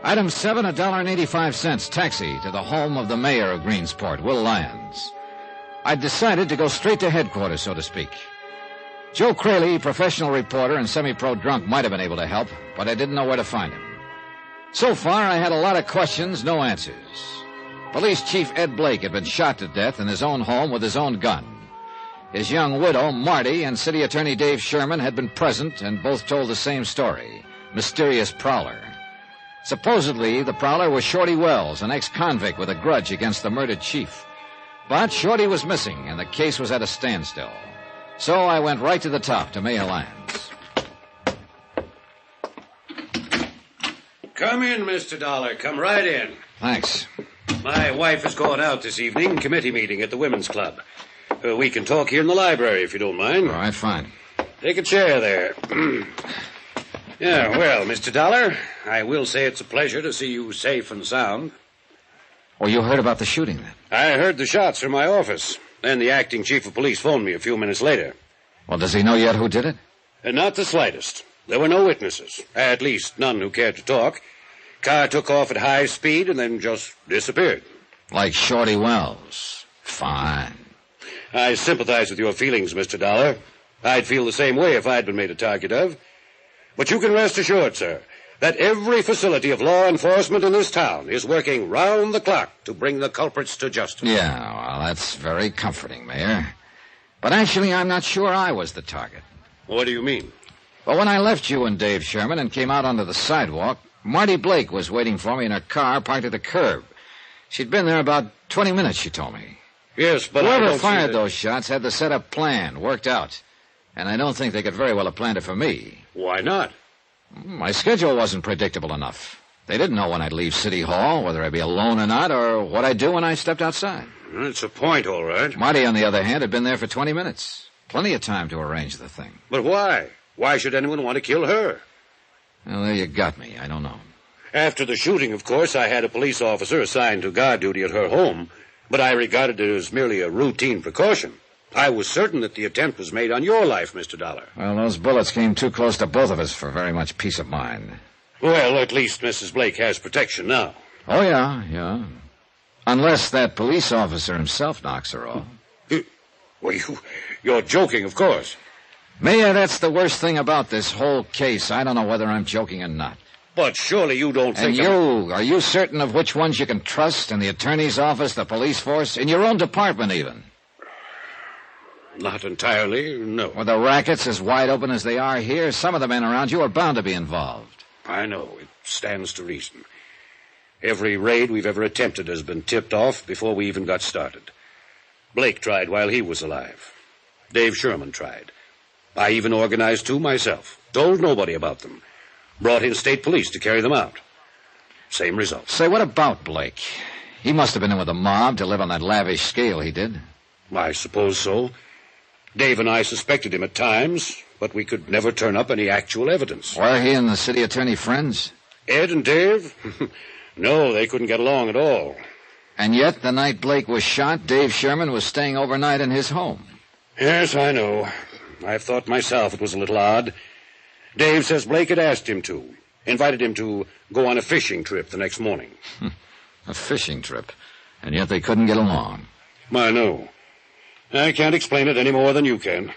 Item 7, $1.85, taxi to the home of the mayor of Greensport, Will Lyons. I'd decided to go straight to headquarters, so to speak. Joe Crayley, professional reporter and semi-pro drunk, might have been able to help, but I didn't know where to find him. So far, I had a lot of questions, no answers. Police Chief Ed Blake had been shot to death in his own home with his own gun. His young widow, Marty, and City Attorney Dave Sherman had been present and both told the same story. Mysterious prowler. Supposedly, the prowler was Shorty Wells, an ex-convict with a grudge against the murdered chief. But Shorty was missing, and the case was at a standstill. So I went right to the top, to Mayor Land's. Come in, Mr. Dollar. Come right in. Thanks. My wife is going out this evening, committee meeting at the Women's Club. We can talk here in the library, if you don't mind. All right, fine. Take a chair there. Yeah, well, Mr. Dollar, I will say it's a pleasure to see you safe and sound. Oh, you heard about the shooting, then? I heard the shots from my office. Then the acting chief of police phoned me a few minutes later. Well, does he know yet who did it? Not the slightest. There were no witnesses. At least none who cared to talk. Car took off at high speed and then just disappeared. Like Shorty Wells. Fine. I sympathize with your feelings, Mr. Dollar. I'd feel the same way if I'd been made a target of. But you can rest assured, sir, that every facility of law enforcement in this town is working round the clock to bring the culprits to justice. Yeah, well, that's very comforting, Mayor. But actually, I'm not sure I was the target. What do you mean? Well, when I left you and Dave Sherman and came out onto the sidewalk, Marty Blake was waiting for me in her car parked at the curb. She'd been there about 20 minutes, she told me. Yes, but whoever fired those shots had the setup planned, worked out. And I don't think they could very well have planned it for me. Why not? My schedule wasn't predictable enough. They didn't know when I'd leave City Hall, whether I'd be alone or not, or what I'd do when I stepped outside. That's a point, all right. Marty, on the other hand, had been there for 20 minutes. Plenty of time to arrange the thing. But why? Why should anyone want to kill her? Well, there you got me. I don't know. After the shooting, of course, I had a police officer assigned to guard duty at her home, but I regarded it as merely a routine precaution. I was certain that the attempt was made on your life, Mr. Dollar. Well, those bullets came too close to both of us for very much peace of mind. Well, at least Mrs. Blake has protection now. Oh, yeah. Unless that police officer himself knocks her off. Well, you're joking, of course. Mayor, that's the worst thing about this whole case. I don't know whether I'm joking or not. But surely you don't think... And are you certain of which ones you can trust in the attorney's office, the police force, in your own department even? Not entirely, no. With the rackets as wide open as they are here, some of the men around you are bound to be involved. I know. It stands to reason. Every raid we've ever attempted has been tipped off before we even got started. Blake tried while he was alive. Dave Sherman tried. I even organized two myself. Told nobody about them. Brought in state police to carry them out. Same result. Say, what about Blake? He must have been in with the mob to live on that lavish scale he did. I suppose so. Dave and I suspected him at times, but we could never turn up any actual evidence. Were he and the city attorney friends? Ed and Dave? No, they couldn't get along at all. And yet, the night Blake was shot, Dave Sherman was staying overnight in his home. Yes, I know. I've thought myself it was a little odd. Dave says Blake had asked him to. Invited him to go on a fishing trip the next morning. A fishing trip. And yet they couldn't get along. I know. I can't explain it any more than you can.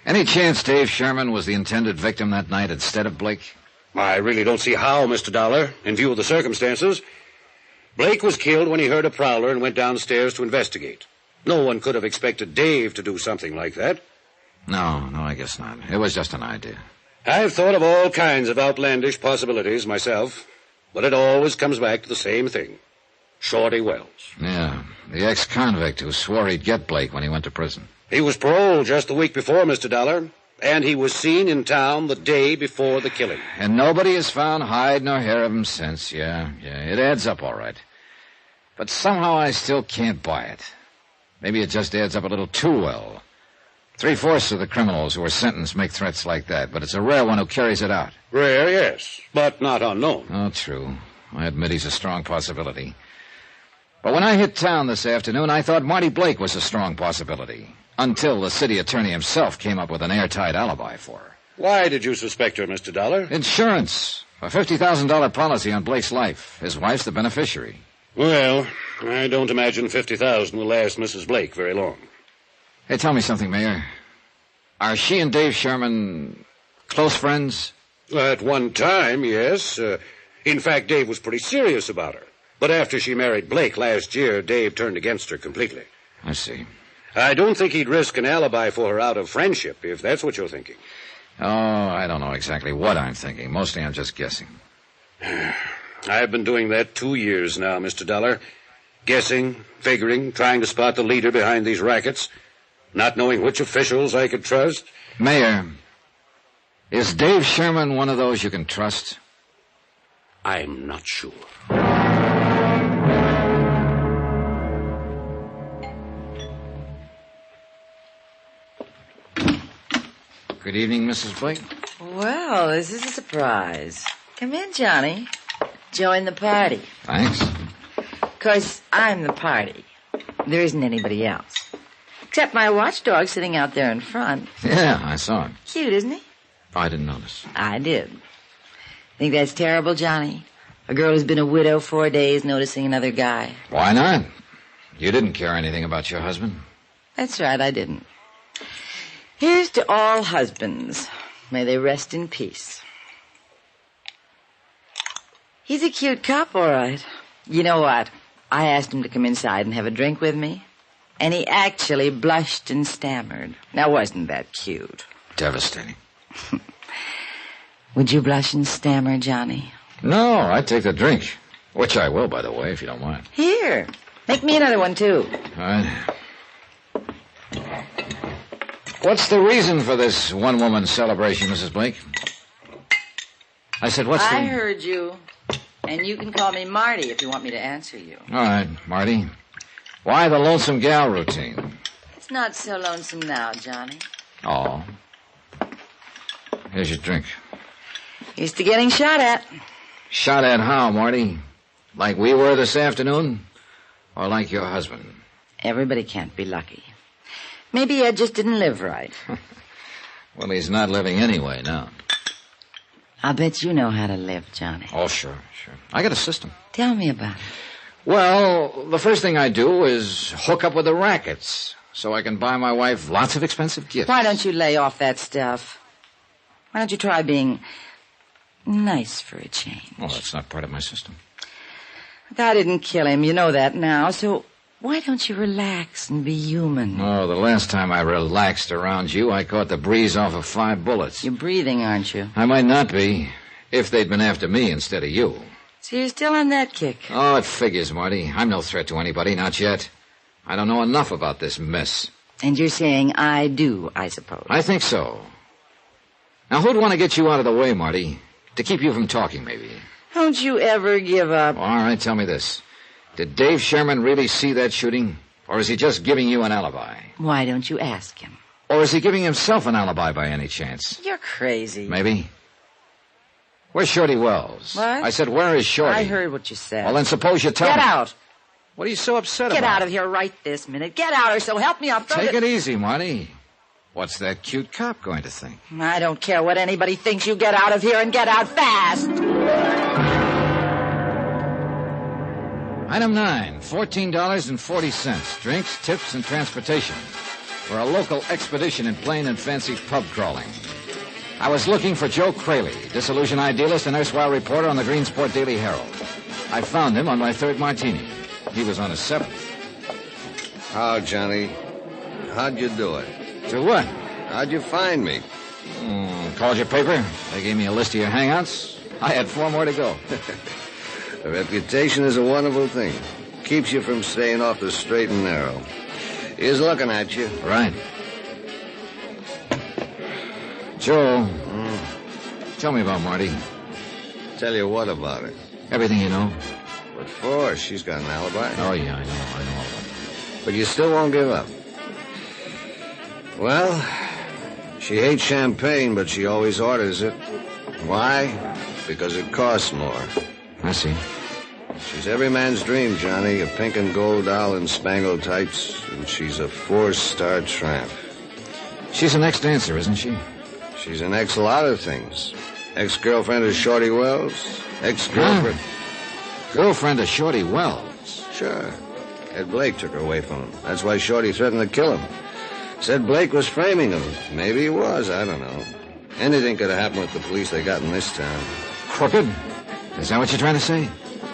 Any chance Dave Sherman was the intended victim that night instead of Blake? I really don't see how, Mr. Dollar, in view of the circumstances. Blake was killed when he heard a prowler and went downstairs to investigate. No one could have expected Dave to do something like that. No, I guess not. It was just an idea. I've thought of all kinds of outlandish possibilities myself, but it always comes back to the same thing. Shorty Wells. Yeah, the ex-convict who swore he'd get Blake when he went to prison. He was paroled just the week before, Mr. Dollar, and he was seen in town the day before the killing. And nobody has found hide nor hair of him since. Yeah, it adds up all right. But somehow I still can't buy it. Maybe it just adds up a little too well. 3/4 of the criminals who are sentenced make threats like that, but it's a rare one who carries it out. Rare, yes, but not unknown. Oh, true. I admit he's a strong possibility. But when I hit town this afternoon, I thought Marty Blake was a strong possibility, until the city attorney himself came up with an airtight alibi for her. Why did you suspect her, Mr. Dollar? Insurance. A $50,000 policy on Blake's life. His wife's the beneficiary. Well, I don't imagine $50,000 will last Mrs. Blake very long. Hey, tell me something, Mayor. Are she and Dave Sherman close friends? At one time, yes. In fact, Dave was pretty serious about her. But after she married Blake last year, Dave turned against her completely. I see. I don't think he'd risk an alibi for her out of friendship, if that's what you're thinking. Oh, I don't know exactly what I'm thinking. Mostly I'm just guessing. I've been doing that 2 years now, Mr. Dollar. Guessing, figuring, trying to spot the leader behind these rackets, not knowing which officials I could trust. Mayor, is Dave Sherman one of those you can trust? I'm not sure. Good evening, Mrs. Blake. Well, this is a surprise. Come in, Johnny. Join the party. Thanks. Of course, I'm the party. There isn't anybody else. Except my watchdog sitting out there in front. Yeah, I saw him. Cute, isn't he? I didn't notice. I did. Think that's terrible, Johnny? A girl who's been a widow 4 days noticing another guy. Why not? You didn't care anything about your husband. That's right, I didn't. Here's to all husbands. May they rest in peace. He's a cute cop, all right. You know what? I asked him to come inside and have a drink with me, and he actually blushed and stammered. Now, wasn't that cute? Devastating. Would you blush and stammer, Johnny? No, I'd take the drink. Which I will, by the way, if you don't mind. Here. Make me another one, too. All right. What's the reason for this one-woman celebration, Mrs. Blake? I said, I heard you. And you can call me Marty if you want me to answer you. All right, Marty. Why the lonesome gal routine? It's not so lonesome now, Johnny. Oh. Here's your drink. Used to getting shot at. Shot at how, Marty? Like we were this afternoon? Or like your husband? Everybody can't be lucky. Maybe Ed just didn't live right. Well, he's not living anyway now. I'll bet you know how to live, Johnny. Oh, sure. I got a system. Tell me about it. Well, the first thing I do is hook up with the rackets so I can buy my wife lots of expensive gifts. Why don't you lay off that stuff? Why don't you try being nice for a change? Well, that's not part of my system. I didn't kill him. You know that now. So why don't you relax and be human? Oh, the last time I relaxed around you, I caught the breeze off of 5 bullets. You're breathing, aren't you? I might not be, if they'd been after me instead of you. So you're still on that kick? Oh, it figures, Marty. I'm no threat to anybody, not yet. I don't know enough about this mess. And you're saying I do, I suppose. I think so. Now, who'd want to get you out of the way, Marty? To keep you from talking, maybe. Don't you ever give up. All right, tell me this. Did Dave Sherman really see that shooting? Or is he just giving you an alibi? Why don't you ask him? Or is he giving himself an alibi by any chance? You're crazy. Maybe. Where's Shorty Wells? What? I said, where is Shorty? I heard what you said. Well, then suppose you tell me. Get out. What are you so upset about? Get out of here right this minute. Get out, or so help me, I'll throw Take it easy, Marty. What's that cute cop going to think? I don't care what anybody thinks. You get out of here and get out fast. Item 9, $14.40. Drinks, tips, and transportation for a local expedition in plain and fancy pub crawling. I was looking for Joe Crayley, disillusioned idealist and erstwhile reporter on the Greensport Daily Herald. I found him on my 3rd martini. He was on his 7th. How, Johnny? How'd you do it? Do what? How'd you find me? Called your paper. They gave me a list of your hangouts. I had 4 more to go. A reputation is a wonderful thing. Keeps you from staying off the straight and narrow. He's looking at you. Right. Joe, tell me about Marty. Tell you what about her? Everything you know. What for? She's got an alibi. Oh, yeah, I know all about it. But you still won't give up. Well, she hates champagne, but she always orders it. Why? Because it costs more. I see. She's every man's dream, Johnny. A pink and gold doll in spangled tights, and she's a 4-star tramp. She's an ex-dancer, isn't she? She's an ex-lot of things. Ex-girlfriend of Shorty Wells. Ex-girlfriend... Girlfriend of Shorty Wells? Sure. Ed Blake took her away from him. That's why Shorty threatened to kill him. Said Blake was framing him. Maybe he was, I don't know. Anything could have happened with the police they got in this town. Crooked? Is that what you're trying to say?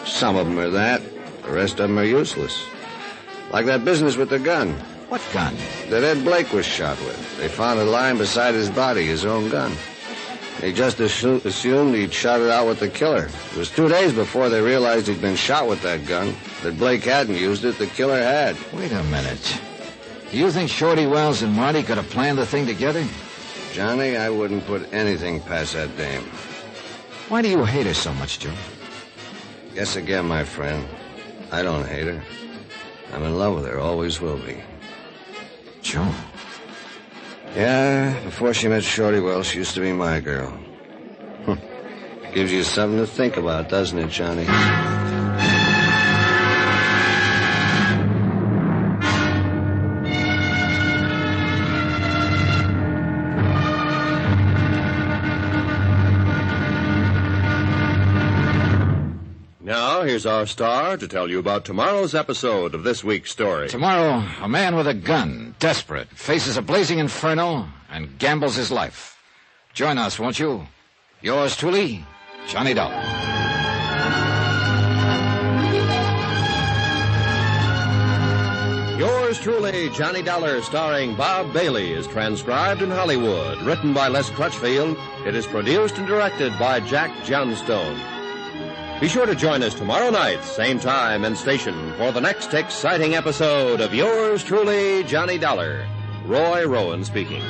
Some of them are that. The rest of them are useless. Like that business with the gun. What gun? That Ed Blake was shot with. They found it lying beside his body, his own gun. They just assumed he'd shot it out with the killer. It was 2 days before they realized he'd been shot with that gun. That Blake hadn't used it, the killer had. Wait a minute. Do you think Shorty Wells and Marty could have planned the thing together? Johnny, I wouldn't put anything past that dame. Why do you hate her so much, Joe? Guess again, my friend. I don't hate her. I'm in love with her, always will be. Joe? Yeah, before she met Shorty Wells, she used to be my girl. Gives you something to think about, doesn't it, Johnny? Now, here's our star to tell you about tomorrow's episode of this week's story. Tomorrow, a man with a gun, desperate, faces a blazing inferno and gambles his life. Join us, won't you? Yours truly, Johnny Dollar. Yours truly, Johnny Dollar, starring Bob Bailey, is transcribed in Hollywood. Written by Les Crutchfield, it is produced and directed by Jack Johnstone. Be sure to join us tomorrow night, same time and station, for the next exciting episode of Yours truly, Johnny Dollar. Roy Rowan speaking.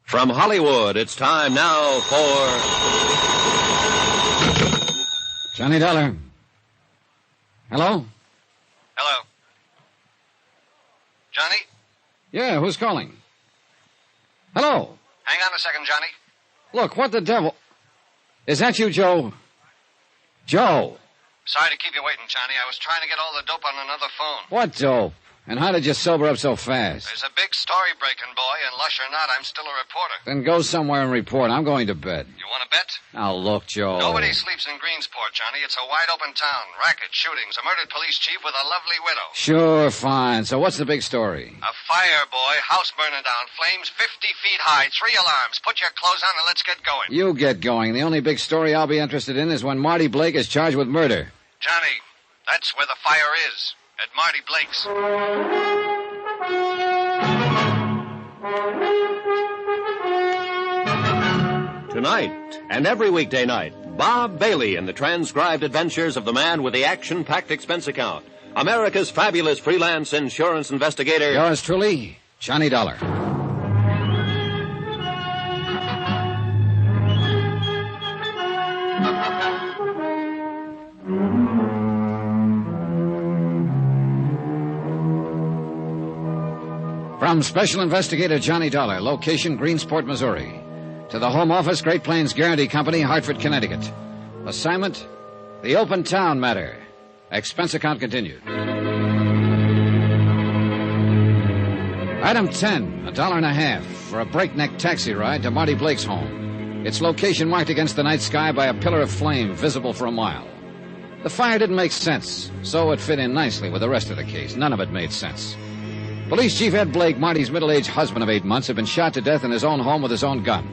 From Hollywood, it's time now for Johnny Dollar. Hello? Hello. Johnny? Yeah, who's calling? Hello? Hang on a second, Johnny. Look, what the devil? Is that you, Joe? Joe? Sorry to keep you waiting, Johnny. I was trying to get all the dope on another phone. What dope? And how did you sober up so fast? There's a big story breaking, boy, and lush or not, I'm still a reporter. Then go somewhere and report. I'm going to bed. You want to bet? Now, look, Joe. Nobody sleeps in Greensport, Johnny. It's a wide-open town. Racket, shootings, a murdered police chief with a lovely widow. Sure, fine. So what's the big story? A fire, boy. House burning down. Flames 50 feet high. 3 alarms. Put your clothes on and let's get going. You get going. The only big story I'll be interested in is when Marty Blake is charged with murder. Johnny, that's where the fire is. At Marty Blake's. Tonight and every weekday night, Bob Bailey in the transcribed adventures of the man with the action-packed expense account. America's fabulous freelance insurance investigator. Yours truly, Johnny Dollar. From Special Investigator Johnny Dollar, location Greensport, Missouri. To the Home Office, Great Plains Guarantee Company, Hartford, Connecticut. Assignment, the Open Town Matter. Expense account continued. Item 10, $1.50 for a breakneck taxi ride to Marty Blake's home. Its location marked against the night sky by a pillar of flame visible for a mile. The fire didn't make sense, so it fit in nicely with the rest of the case. None of it made sense. Police Chief Ed Blake, Marty's middle-aged husband of 8 months, had been shot to death in his own home with his own gun.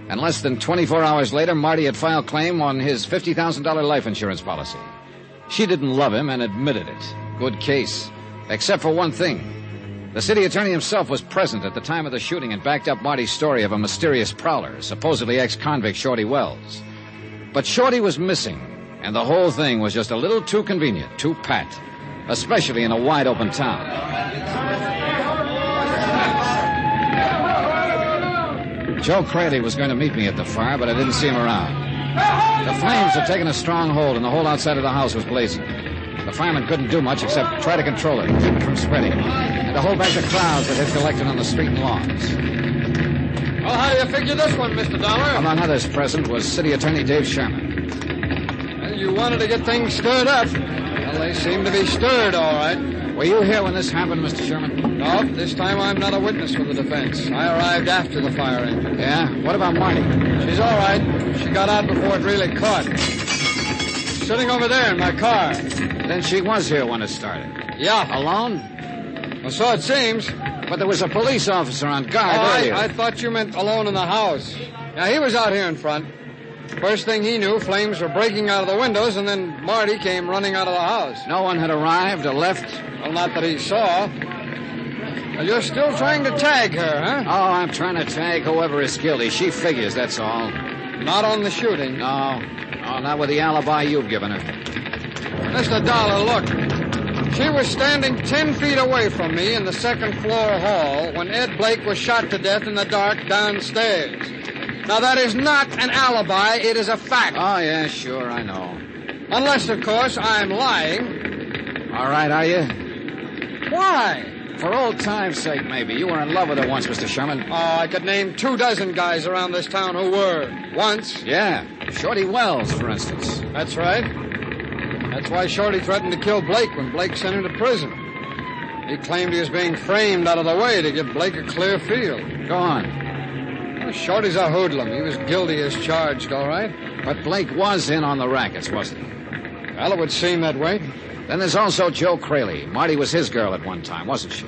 And less than 24 hours later, Marty had filed claim on his $50,000 life insurance policy. She didn't love him and admitted it. Good case. Except for one thing. The city attorney himself was present at the time of the shooting and backed up Marty's story of a mysterious prowler, supposedly ex-convict Shorty Wells. But Shorty was missing, and the whole thing was just a little too convenient, too pat, especially in a wide-open town. Joe Cradley was going to meet me at the fire, but I didn't see him around. The flames had taken a strong hold, and the whole outside of the house was blazing. The firemen couldn't do much except try to control it, keep it from spreading, and to hold back the crowds that had collected on the street and lawns. Well, how do you figure this one, Mr. Dollar? Among others present was City Attorney Dave Sherman. Well, you wanted to get things stirred up. Well, they seem to be stirred, all right. Were you here when this happened, Mr. Sherman? No, this time I'm not a witness for the defense. I arrived after the fire engine. Yeah? What about Marty? She's all right. She got out before it really caught. She's sitting over there in my car. Then she was here when it started. Yeah. Alone? Well, so it seems. But there was a police officer on guard earlier. I thought you meant alone in the house. Yeah, he was out here in front. First thing he knew, flames were breaking out of the windows, and then Marty came running out of the house. No one had arrived or left? Well, not that he saw. Well, you're still trying to tag her, huh? Oh, I'm trying to tag whoever is guilty. She figures, that's all. Not on the shooting. No, not with the alibi you've given her. Mr. Dollar, look. She was standing 10 feet away from me in the second-floor hall when Ed Blake was shot to death in the dark downstairs. Now, that is not an alibi. It is a fact. Oh, yeah, sure, I know. Unless, of course, I'm lying. All right, are you? Why? For old time's sake, maybe. You were in love with her once, Mr. Sherman. Oh, I could name 24 guys around this town who were. Once. Yeah. Shorty Wells, for instance. That's right. That's why Shorty threatened to kill Blake when Blake sent him to prison. He claimed he was being framed out of the way to give Blake a clear field. Go on. Well, Shorty's a hoodlum. He was guilty as charged, all right. But Blake was in on the rackets, wasn't he? Well, it would seem that way. Then there's also Joe Crayley. Marty was his girl at one time, wasn't she?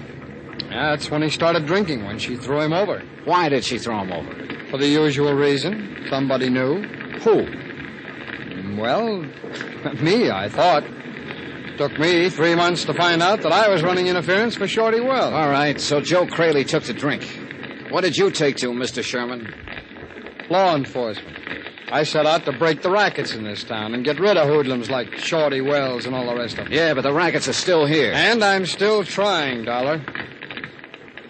Yeah, that's when he started drinking, when she threw him over. Why did she throw him over? For the usual reason. Somebody knew. Who? Well, me, I thought. Took me 3 months to find out that I was running interference for Shorty Wells. All right, so Joe Crayley took to drink. What did you take to, Mr. Sherman? Law enforcement. I set out to break the rackets in this town and get rid of hoodlums like Shorty Wells and all the rest of them. Yeah, but the rackets are still here. And I'm still trying, Dollar.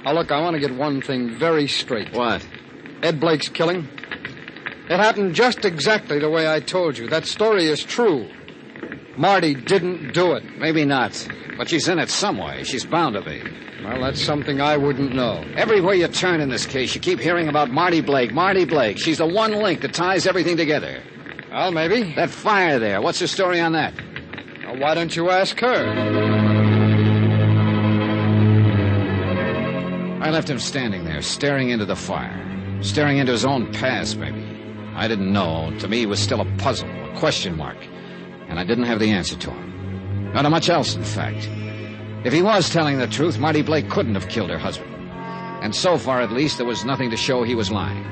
Now, look, I want to get one thing very straight. What? Ed Blake's killing. It happened just exactly the way I told you. That story is true. Marty didn't do it. Maybe not. But she's in it some way. She's bound to be. Well, that's something I wouldn't know. Everywhere you turn in this case, you keep hearing about Marty Blake. Marty Blake. She's the one link that ties everything together. Well, maybe. That fire there. What's the story on that? Well, why don't you ask her? I left him standing there, staring into the fire. Staring into his own past, maybe. I didn't know. To me, it was still a puzzle, a question mark. And I didn't have the answer to him. Not much else, in fact. If he was telling the truth, Marty Blake couldn't have killed her husband. And so far, at least, there was nothing to show he was lying.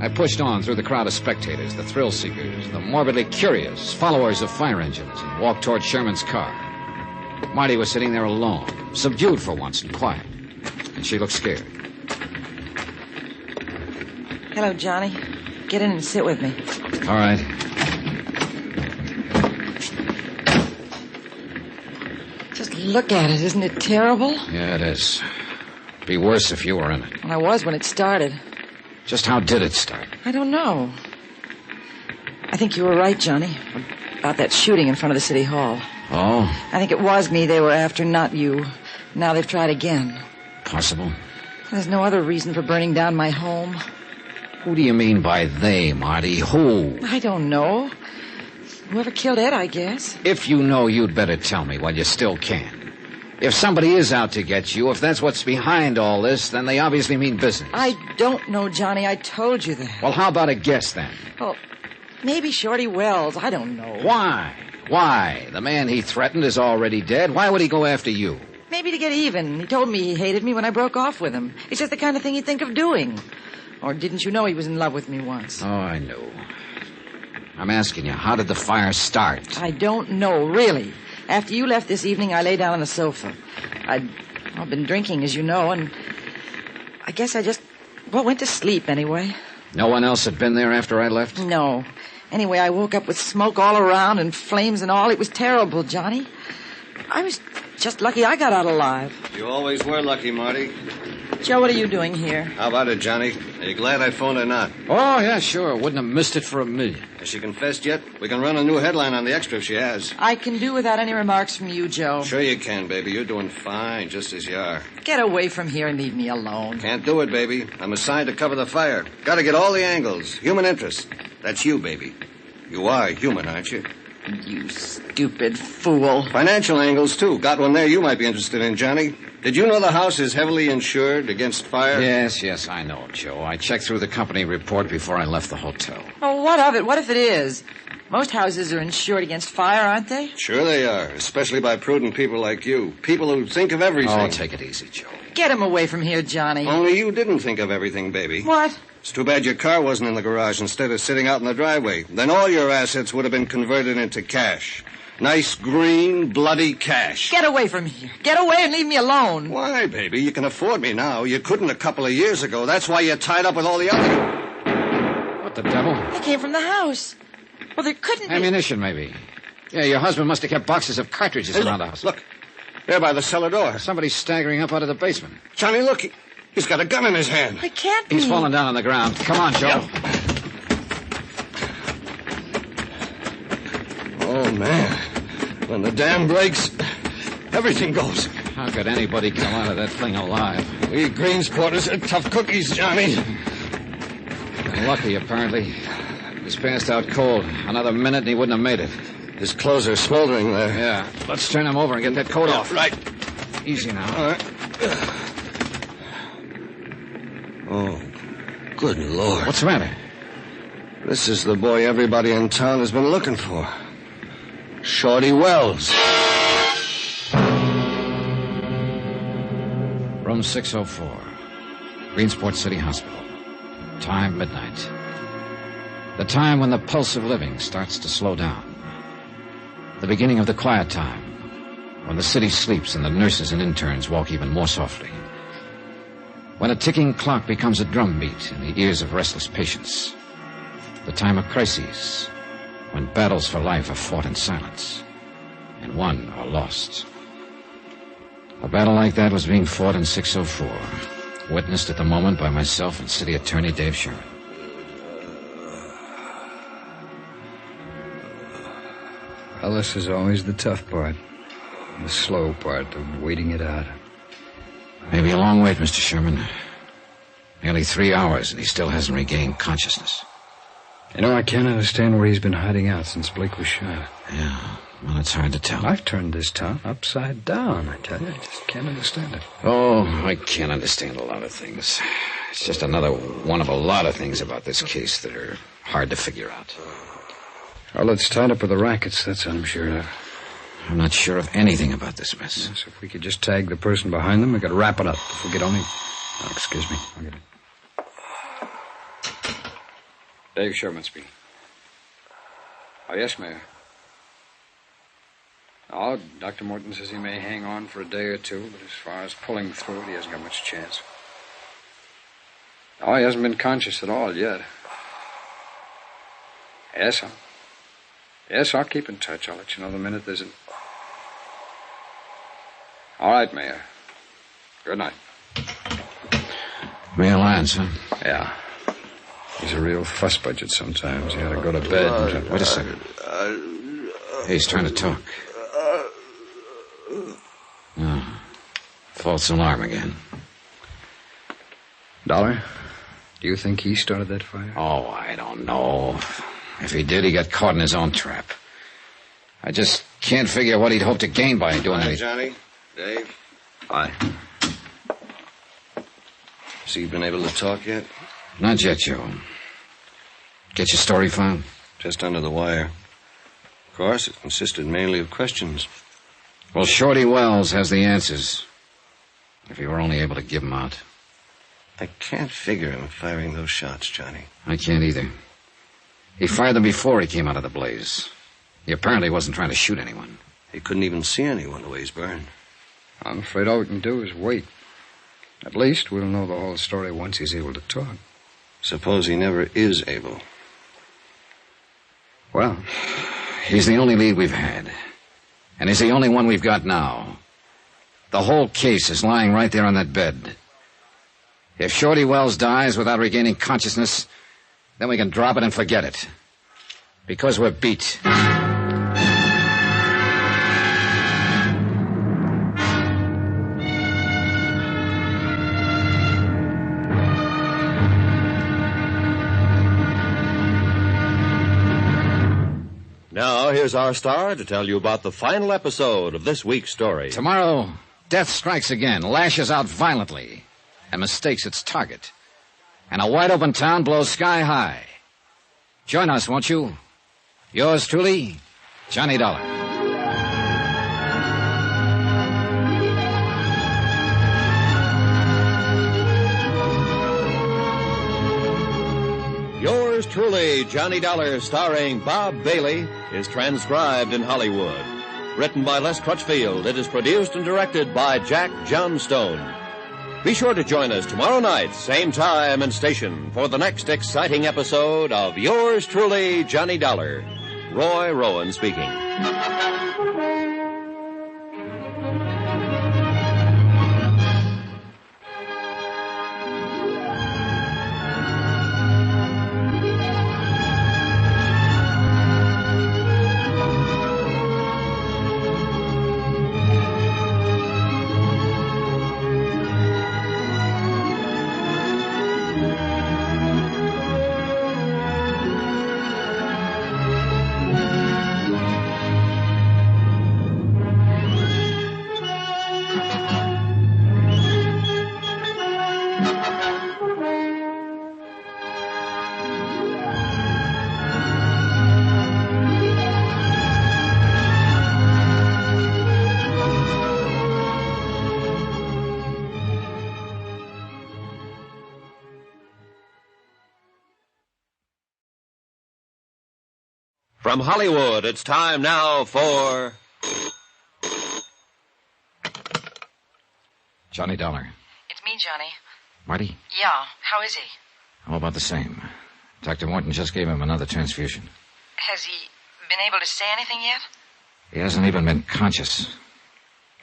I pushed on through the crowd of spectators, the thrill-seekers, the morbidly curious, followers of fire engines, and walked toward Sherman's car. Marty was sitting there alone, subdued for once and quiet. And she looked scared. Hello, Johnny. Get in and sit with me. All right. Just look at it. Isn't it terrible? Yeah, it is. It'd be worse if you were in it. Well, I was when it started. Just how did it start? I don't know. I think you were right, Johnny, about that shooting in front of the city hall. Oh? I think it was me they were after, not you. Now they've tried again. Possible. There's no other reason for burning down my home. Who do you mean by they, Marty? Who? I don't know. Whoever killed Ed, I guess. If you know, you'd better tell me while you still can. If somebody is out to get you, if that's what's behind all this, then they obviously mean business. I don't know, Johnny. I told you that. Well, how about a guess, then? Well, maybe Shorty Wells. I don't know. Why? Why? The man he threatened is already dead. Why would he go after you? Maybe to get even. He told me he hated me when I broke off with him. It's just the kind of thing he'd think of doing. Or didn't you know he was in love with me once? Oh, I knew. I'm asking you, how did the fire start? I don't know, really. After you left this evening, I lay down on the sofa. I'd been drinking, as you know, and I guess I just, went to sleep anyway. No one else had been there after I left? No. Anyway, I woke up with smoke all around and flames and all. It was terrible, Johnny. I was just lucky I got out alive. You always were lucky, Marty. Joe, what are you doing here? How about it, Johnny? Are you glad I phoned or not? Oh, yeah, sure. Wouldn't have missed it for a million. Has she confessed yet? We can run a new headline on the Extra if she has. I can do without any remarks from you, Joe. Sure you can, baby. You're doing fine, just as you are. Get away from here and leave me alone. Can't do it, baby. I'm assigned to cover the fire. Gotta get all the angles. Human interest. That's you, baby. You are human, aren't you? You stupid fool. Financial angles, too. Got one there you might be interested in, Johnny. Did you know the house is heavily insured against fire? Yes, I know, Joe. I checked through the company report before I left the hotel. Oh, what of it? What if it is? Most houses are insured against fire, aren't they? Sure they are, especially by prudent people like you. People who think of everything. Oh, take it easy, Joe. Get him away from here, Johnny. Only you didn't think of everything, baby. What? It's too bad your car wasn't in the garage instead of sitting out in the driveway. Then all your assets would have been converted into cash. Nice, green, bloody cash. Get away from here. Get away and leave me alone. Why, baby? You can afford me now. You couldn't a couple of years ago. That's why you're tied up with all the other... What the devil? They came from the house. Well, there couldn't be... Ammunition, maybe. Yeah, your husband must have kept boxes of cartridges around the house. Look. There by the cellar door. Somebody's staggering up out of the basement. Johnny, look. He's got a gun in his hand. I can't be. He's fallen down on the ground. Come on, Joe. Yep. Oh, man. When the dam breaks, everything goes. How could anybody come out of that thing alive? We Greens porters are tough cookies, Johnny. Lucky, apparently. He's passed out cold. Another minute and he wouldn't have made it. His clothes are smoldering there. Yeah. Let's turn him over and get that coat off. Right. Easy now. All right. Oh, good Lord. What's the matter? This is the boy everybody in town has been looking for. Shorty Wells. Room 604. Greensport City Hospital. Time, midnight. The time when the pulse of living starts to slow down. The beginning of the quiet time, when the city sleeps and the nurses and interns walk even more softly. When a ticking clock becomes a drumbeat in the ears of restless patients. The time of crises, when battles for life are fought in silence and won or lost. A battle like that was being fought in 604, witnessed at the moment by myself and City Attorney Dave Sherman. Well, this is always the tough part. The slow part of waiting it out. Maybe a long wait, Mr. Sherman. Nearly 3 hours, and he still hasn't regained consciousness. You know, I can't understand where he's been hiding out since Blake was shot. Yeah, well, it's hard to tell. I've turned this town upside down, I tell you. I just can't understand it. Oh, I can't understand a lot of things. It's just another one of a lot of things about this case that are hard to figure out. Well, it's tied up with the rackets, that's what I'm sure of. I'm not sure of anything about this mess. Yes, if we could just tag the person behind them, we could wrap it up. If we could only... Oh, excuse me. I'll get it. Dave Sherman speaking. Oh, yes, Mayor. Oh, Dr. Morton says he may hang on for a day or two, but as far as pulling through it, he hasn't got much chance. Oh, he hasn't been conscious at all yet. Yes, I'll keep in touch. I'll let you know the minute there's an... All right, Mayor. Good night. Real Lance, huh? Yeah. He's a real fuss budget sometimes. He ought to go to bed. Wait a second. Hey, he's trying to talk. Oh, false alarm again. Dollar, do you think he started that fire? Oh, I don't know. If he did, he got caught in his own trap. I just can't figure what he'd hope to gain by doing Hi, anything. Johnny. Dave. Hi. So you've been able to talk yet? Not yet, Joe. Get your story found? Just under the wire. Of course, it consisted mainly of questions. Well, Shorty Wells has the answers. If he were only able to give them out. I can't figure him firing those shots, Johnny. I can't either. He fired them before he came out of the blaze. He apparently wasn't trying to shoot anyone. He couldn't even see anyone the way he's burned. I'm afraid all we can do is wait. At least we'll know the whole story once he's able to talk. Suppose he never is able. Well, he's the only lead we've had. And he's the only one we've got now. The whole case is lying right there on that bed. If Shorty Wells dies without regaining consciousness, then we can drop it and forget it. Because we're beat. Now, here's our star to tell you about the final episode of this week's story. Tomorrow, death strikes again, lashes out violently, and mistakes its target. And a wide-open town blows sky high. Join us, won't you? Yours truly, Johnny Dollar. Yours truly, Johnny Dollar, starring Bob Bailey, is transcribed in Hollywood. Written by Les Crutchfield, it is produced and directed by Jack Johnstone. Be sure to join us tomorrow night, same time and station, for the next exciting episode of Yours truly, Johnny Dollar. Roy Rowan speaking. From Hollywood, it's time now for... Johnny Dollar. It's me, Johnny. Marty? Yeah, how is he? How about the same? Dr. Morton just gave him another transfusion. Has he been able to say anything yet? He hasn't even been conscious.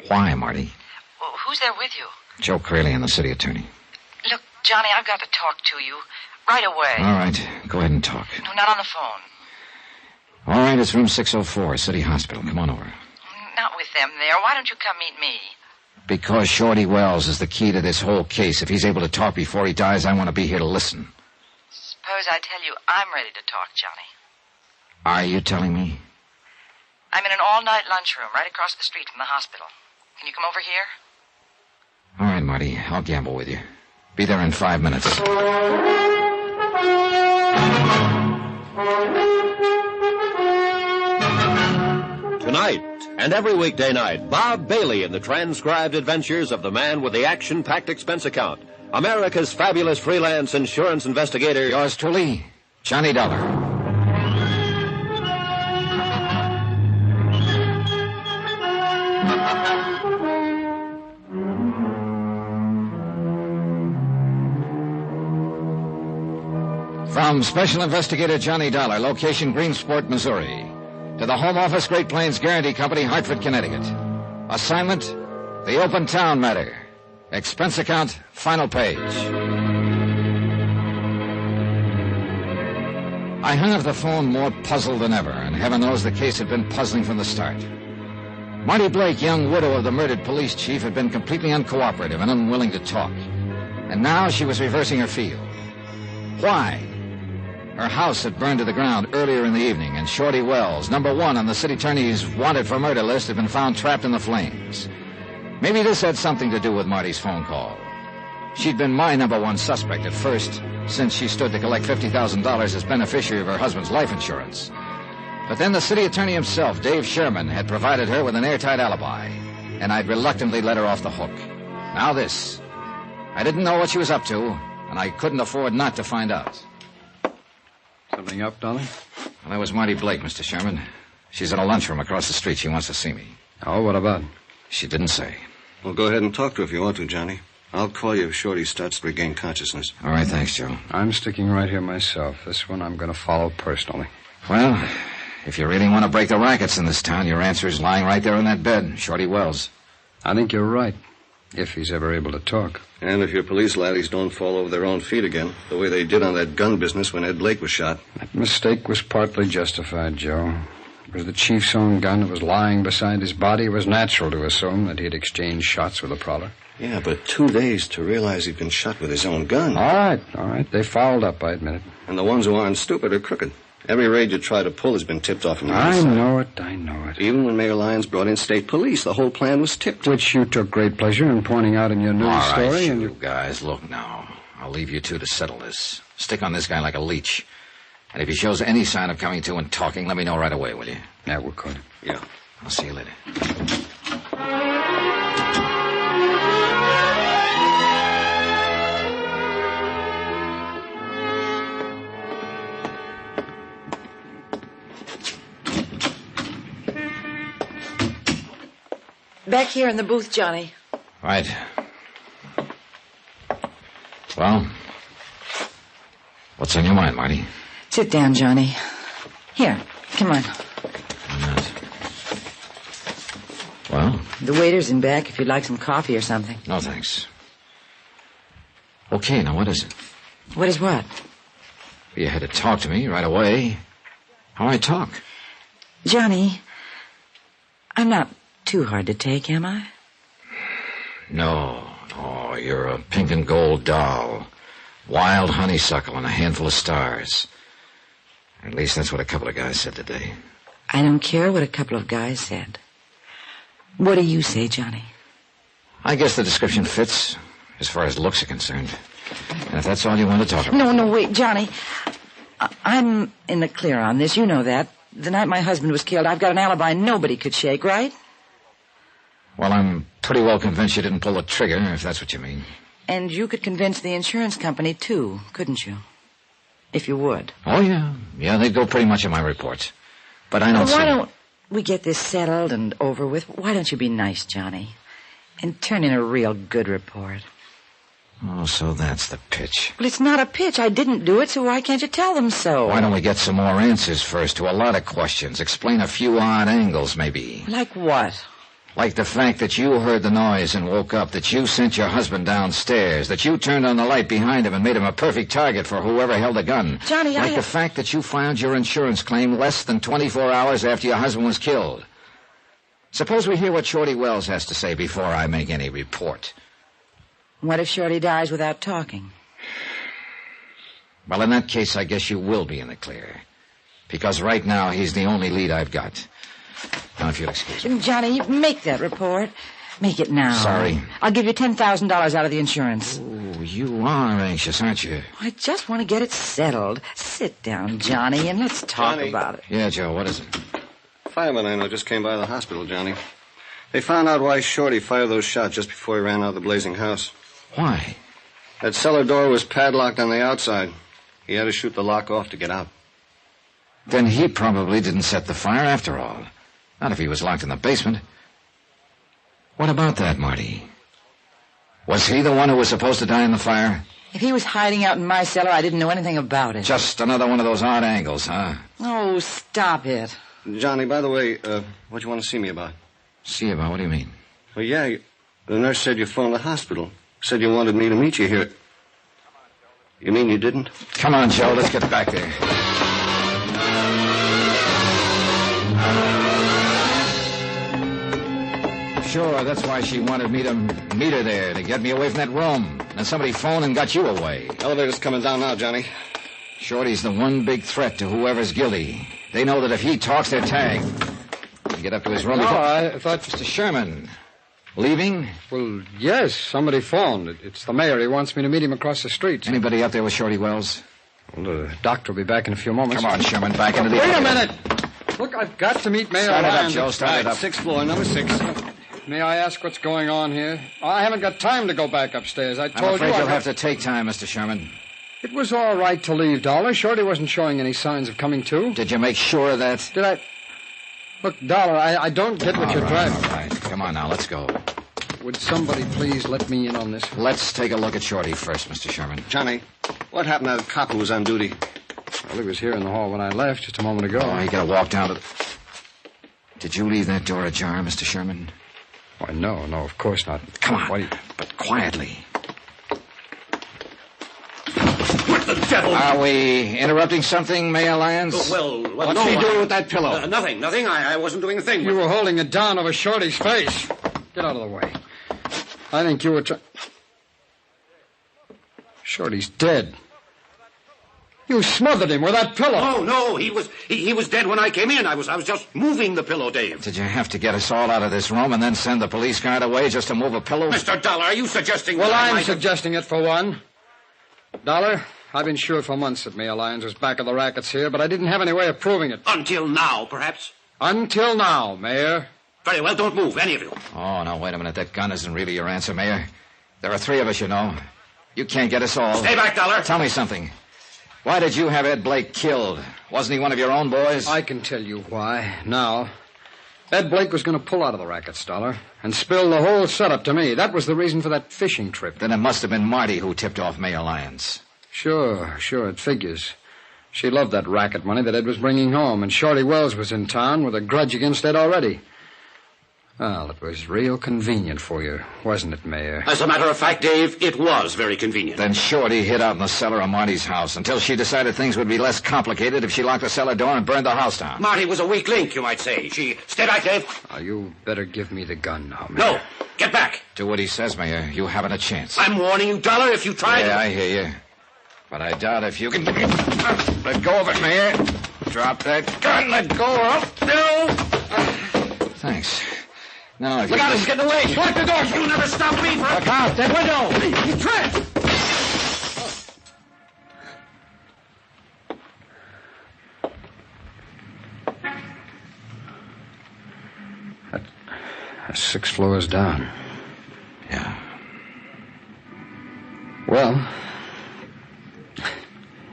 Why, Marty? Well, who's there with you? Joe Crayley and the city attorney. Look, Johnny, I've got to talk to you right away. All right, go ahead and talk. No, not on the phone. All right, it's room 604, City Hospital. Come on over. Not with them there. Why don't you come meet me? Because Shorty Wells is the key to this whole case. If he's able to talk before he dies, I want to be here to listen. Suppose I tell you I'm ready to talk, Johnny. Are you telling me? I'm in an all-night lunchroom right across the street from the hospital. Can you come over here? All right, Marty. I'll gamble with you. Be there in 5 minutes. Tonight, and every weekday night, Bob Bailey in the transcribed adventures of the man with the action-packed expense account. America's fabulous freelance insurance investigator. Yours truly, Johnny Dollar. From Special Investigator Johnny Dollar, location Greensport, Missouri, to the Home Office Great Plains Guarantee Company, Hartford, Connecticut. Assignment, the Open Town Matter. Expense account, final page. I hung up the phone more puzzled than ever, and heaven knows the case had been puzzling from the start. Marty Blake, young widow of the murdered police chief, had been completely uncooperative and unwilling to talk. And now she was reversing her field. Why? Her house had burned to the ground earlier in the evening, and Shorty Wells, number 1 on the city attorney's wanted for murder list, had been found trapped in the flames. Maybe this had something to do with Marty's phone call. She'd been my number 1 suspect at first, since she stood to collect $50,000 as beneficiary of her husband's life insurance. But then the city attorney himself, Dave Sherman, had provided her with an airtight alibi, and I'd reluctantly let her off the hook. Now this. I didn't know what she was up to, and I couldn't afford not to find out. Something up, Dolly? Well, that was Marty Blake, Mr. Sherman. She's in a lunchroom across the street. She wants to see me. Oh, what about? She didn't say. Well, go ahead and talk to her if you want to, Johnny. I'll call you if Shorty starts to regain consciousness. All right, thanks, Joe. I'm sticking right here myself. This one I'm going to follow personally. Well, if you really want to break the rackets in this town, your answer is lying right there in that bed, Shorty Wells. I think you're right. If he's ever able to talk. And if your police laddies don't fall over their own feet again, the way they did on that gun business when Ed Blake was shot. That mistake was partly justified, Joe. It was the chief's own gun that was lying beside his body. It was natural to assume that he had exchanged shots with a prowler. Yeah, but 2 days to realize he'd been shot with his own gun. All right. They fouled up, I admit it. And the ones who aren't stupid are crooked. Every raid you try to pull has been tipped off from the I inside. know it. Even when Mayor Lyons brought in state police, the whole plan was tipped. Which you took great pleasure in pointing out in your news All story. right, and you guys, look now. I'll leave you two to settle this. Stick on this guy like a leech. And if he shows any sign of coming to and talking, let me know right away, will you? Yeah, we'll call it. Yeah. I'll see you later. Back here in the booth, Johnny. Right. Well, what's on your mind, Marty? Sit down, Johnny. Here, come on. Well? The waiter's in back if you'd like some coffee or something. No, thanks. Okay, now what is it? What is what? You had to talk to me right away. How I talk? Johnny, I'm not too hard to take, am I? No, you're a pink and gold doll. Wild honeysuckle and a handful of stars. At least that's what a couple of guys said today. I don't care what a couple of guys said. What do you say, Johnny? I guess the description fits, as far as looks are concerned. And if that's all you want to talk about... No, wait, Johnny. I'm in the clear on this. You know that. The night my husband was killed, I've got an alibi nobody could shake, right? Well, I'm pretty well convinced you didn't pull the trigger, if that's what you mean. And you could convince the insurance company, too, couldn't you? If you would. Oh, yeah. Yeah, they'd go pretty much on my reports. But I don't see... Why don't we get this settled and over with? Why don't you be nice, Johnny, and turn in a real good report? Oh, so that's the pitch. Well, it's not a pitch. I didn't do it, so why can't you tell them so? Why don't we get some more answers first to a lot of questions? Explain a few odd angles, maybe. Like what? Like the fact that you heard the noise and woke up, that you sent your husband downstairs, that you turned on the light behind him and made him a perfect target for whoever held the gun. Johnny, Like the fact that you filed your insurance claim less than 24 hours after your husband was killed. Suppose we hear what Shorty Wells has to say before I make any report. What if Shorty dies without talking? Well, in that case, I guess you will be in the clear. Because right now, he's the only lead I've got. Now, if you'll excuse me. Johnny, make that report. Make it now. Sorry. I'll give you $10,000 out of the insurance. Oh, you are anxious, aren't you? I just want to get it settled. Sit down, Johnny, and let's talk about it. Yeah, Joe, what is it? Firemen I know just came by the hospital, Johnny. They found out why Shorty fired those shots just before he ran out of the blazing house. Why? That cellar door was padlocked on the outside. He had to shoot the lock off to get out. Then he probably didn't set the fire after all. Not if he was locked in the basement. What about that, Marty? Was he the one who was supposed to die in the fire? If he was hiding out in my cellar, I didn't know anything about it. Just another one of those odd angles, huh? Oh, stop it. Johnny, by the way, what you want to see me about? See about? What do you mean? Well, yeah, the nurse said you phoned the hospital. Said you wanted me to meet you here. You mean you didn't? Come on, Joe, let's get back there. Sure, that's why she wanted me to meet her there, to get me away from that room. And somebody phoned and got you away. Elevator's coming down now, Johnny. Shorty's the one big threat to whoever's guilty. They know that if he talks, they're tagged. You get up to his room before... I thought... Mr. Sherman, leaving? Well, yes, somebody phoned. It's the mayor. He wants me to meet him across the street. Anybody up there with Shorty Wells? Well, the doctor will be back in a few moments. Come on, Sherman, back into the... Wait a minute! Look, I've got to meet Mayor Start it up, Lyons. Joe, start it up. 6th floor, number 6. May I ask what's going on here? I haven't got time to go back upstairs. I told you... I'm afraid you'll have to take time, Mr. Sherman. It was all right to leave, Dollar. Shorty wasn't showing any signs of coming to. Did you make sure of that? Did I... Look, Dollar, I don't get what you're driving. All right. Come on now, let's go. Would somebody please let me in on this? Let's take a look at Shorty first, Mr. Sherman. Johnny, what happened to that cop who was on duty? Well, he was here in the hall when I left just a moment ago. Oh, he got to walk down to the... Did you leave that door ajar, Mr. Sherman? Why, no, of course not. Come on, but quietly. What the devil? Are we interrupting something, Mayor Lyons? What's he doing with that pillow? Nothing. I wasn't doing a thing. You were holding it down over Shorty's face. Get out of the way. I think you were Shorty's dead. You smothered him with that pillow. Oh, no, he was dead when I came in. I was just moving the pillow, Dave. Did you have to get us all out of this room and then send the police guard away just to move a pillow? Mr. Dollar, are you suggesting... Well, I'm suggesting it for one. Dollar, I've been sure for months that Mayor Lyons was back of the rackets here, but I didn't have any way of proving it. Until now, perhaps? Until now, Mayor. Very well, don't move, any of you. Oh, no, wait a minute. That gun isn't really your answer, Mayor. There are 3 of us, you know. You can't get us all. Stay back, Dollar. Tell me something. Why did you have Ed Blake killed? Wasn't he one of your own boys? I can tell you why, now. Ed Blake was going to pull out of the rackets, Dollar, and spill the whole setup to me. That was the reason for that fishing trip. Then it must have been Marty who tipped off Mayor Lyons. Sure, it figures. She loved that racket money that Ed was bringing home, and Shorty Wells was in town with a grudge against Ed already. Well, it was real convenient for you, wasn't it, Mayor? As a matter of fact, Dave, it was very convenient. Then Shorty hid out in the cellar of Marty's house until she decided things would be less complicated if she locked the cellar door and burned the house down. Marty was a weak link, you might say. Stay back, Dave. Now, you better give me the gun now, Mayor. No, get back. Do what he says, Mayor. You haven't a chance. I'm warning you, Dollar, if you try Yeah, I hear you. But I doubt if you can... Let go of it, Mayor. Drop that gun. Let go of... No. Thanks. Now, if Look out, he's getting away. Lock the door. You'll never stop me from... Look out, that window. He's trapped. That's 6 floors down. Yeah. Well,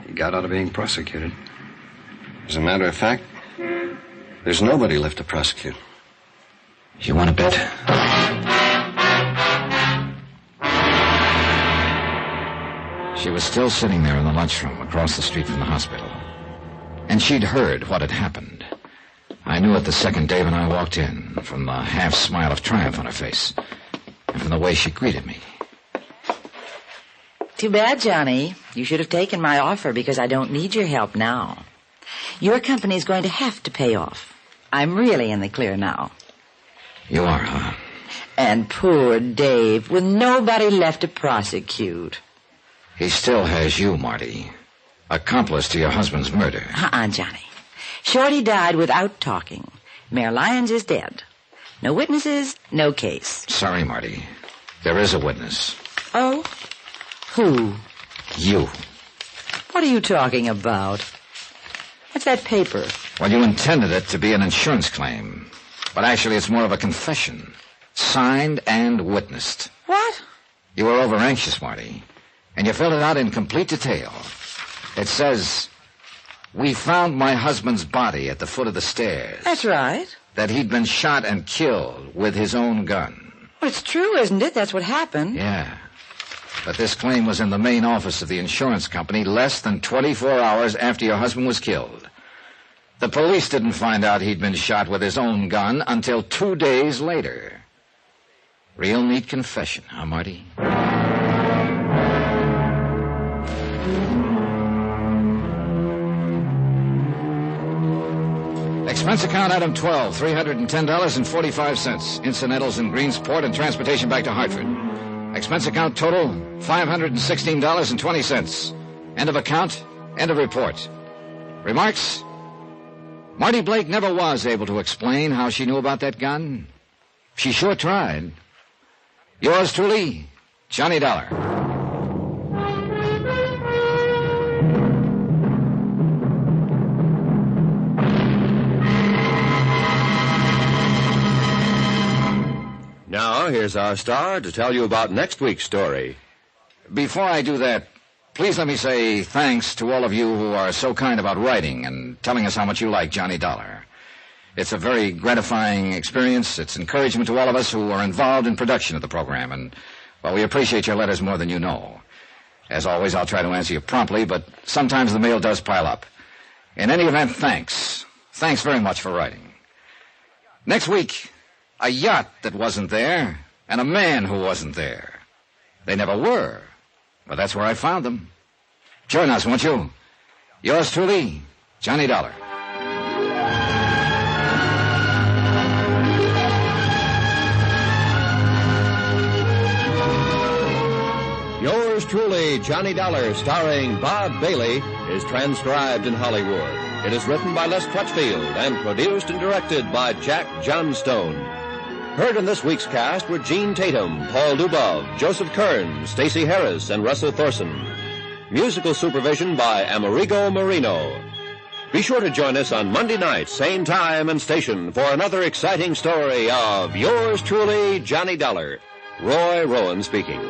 he got out of being prosecuted. As a matter of fact, there's nobody left to prosecute. You want to bet? She was still sitting there in the lunchroom across the street from the hospital. And she'd heard what had happened. I knew it the second Dave and I walked in, from the half-smile of triumph on her face, and from the way she greeted me. Too bad, Johnny. You should have taken my offer because I don't need your help now. Your company's going to have to pay off. I'm really in the clear now. You are, huh? And poor Dave, with nobody left to prosecute. He still has you, Marty. Accomplice to your husband's murder. Johnny. Shorty died without talking. Mayor Lyons is dead. No witnesses, no case. Sorry, Marty. There is a witness. Oh? Who? You. What are you talking about? What's that paper? Well, you intended it to be an insurance claim. But actually, it's more of a confession. Signed and witnessed. What? You were over-anxious, Marty. And you filled it out in complete detail. It says, we found my husband's body at the foot of the stairs. That's right. That he'd been shot and killed with his own gun. Well, it's true, isn't it? That's what happened. Yeah. But this claim was in the main office of the insurance company less than 24 hours after your husband was killed. The police didn't find out he'd been shot with his own gun until 2 days later. Real neat confession, huh, Marty? Expense account item 12, $310.45. Incidentals in Greensport and transportation back to Hartford. Expense account total, $516.20. End of account, end of report. Remarks? Marty Blake never was able to explain how she knew about that gun. She sure tried. Yours truly, Johnny Dollar. Now, here's our star to tell you about next week's story. Before I do that, please let me say thanks to all of you who are so kind about writing and telling us how much you like Johnny Dollar. It's a very gratifying experience. It's encouragement to all of us who are involved in production of the program, and, well, we appreciate your letters more than you know. As always, I'll try to answer you promptly, but sometimes the mail does pile up. In any event, thanks. Thanks very much for writing. Next week, a yacht that wasn't there, and a man who wasn't there. They never were, but that's where I found them. Join us, won't you? Yours truly, Johnny Dollar. Yours truly, Johnny Dollar, starring Bob Bailey, is transcribed in Hollywood. It is written by Les Crutchfield and produced and directed by Jack Johnstone. Heard in this week's cast were Gene Tatum, Paul Dubov, Joseph Kearns, Stacey Harris, and Russell Thorson. Musical supervision by Amerigo Marino. Be sure to join us on Monday night, same time and station, for another exciting story of Yours truly, Johnny Dollar. Roy Rowan speaking.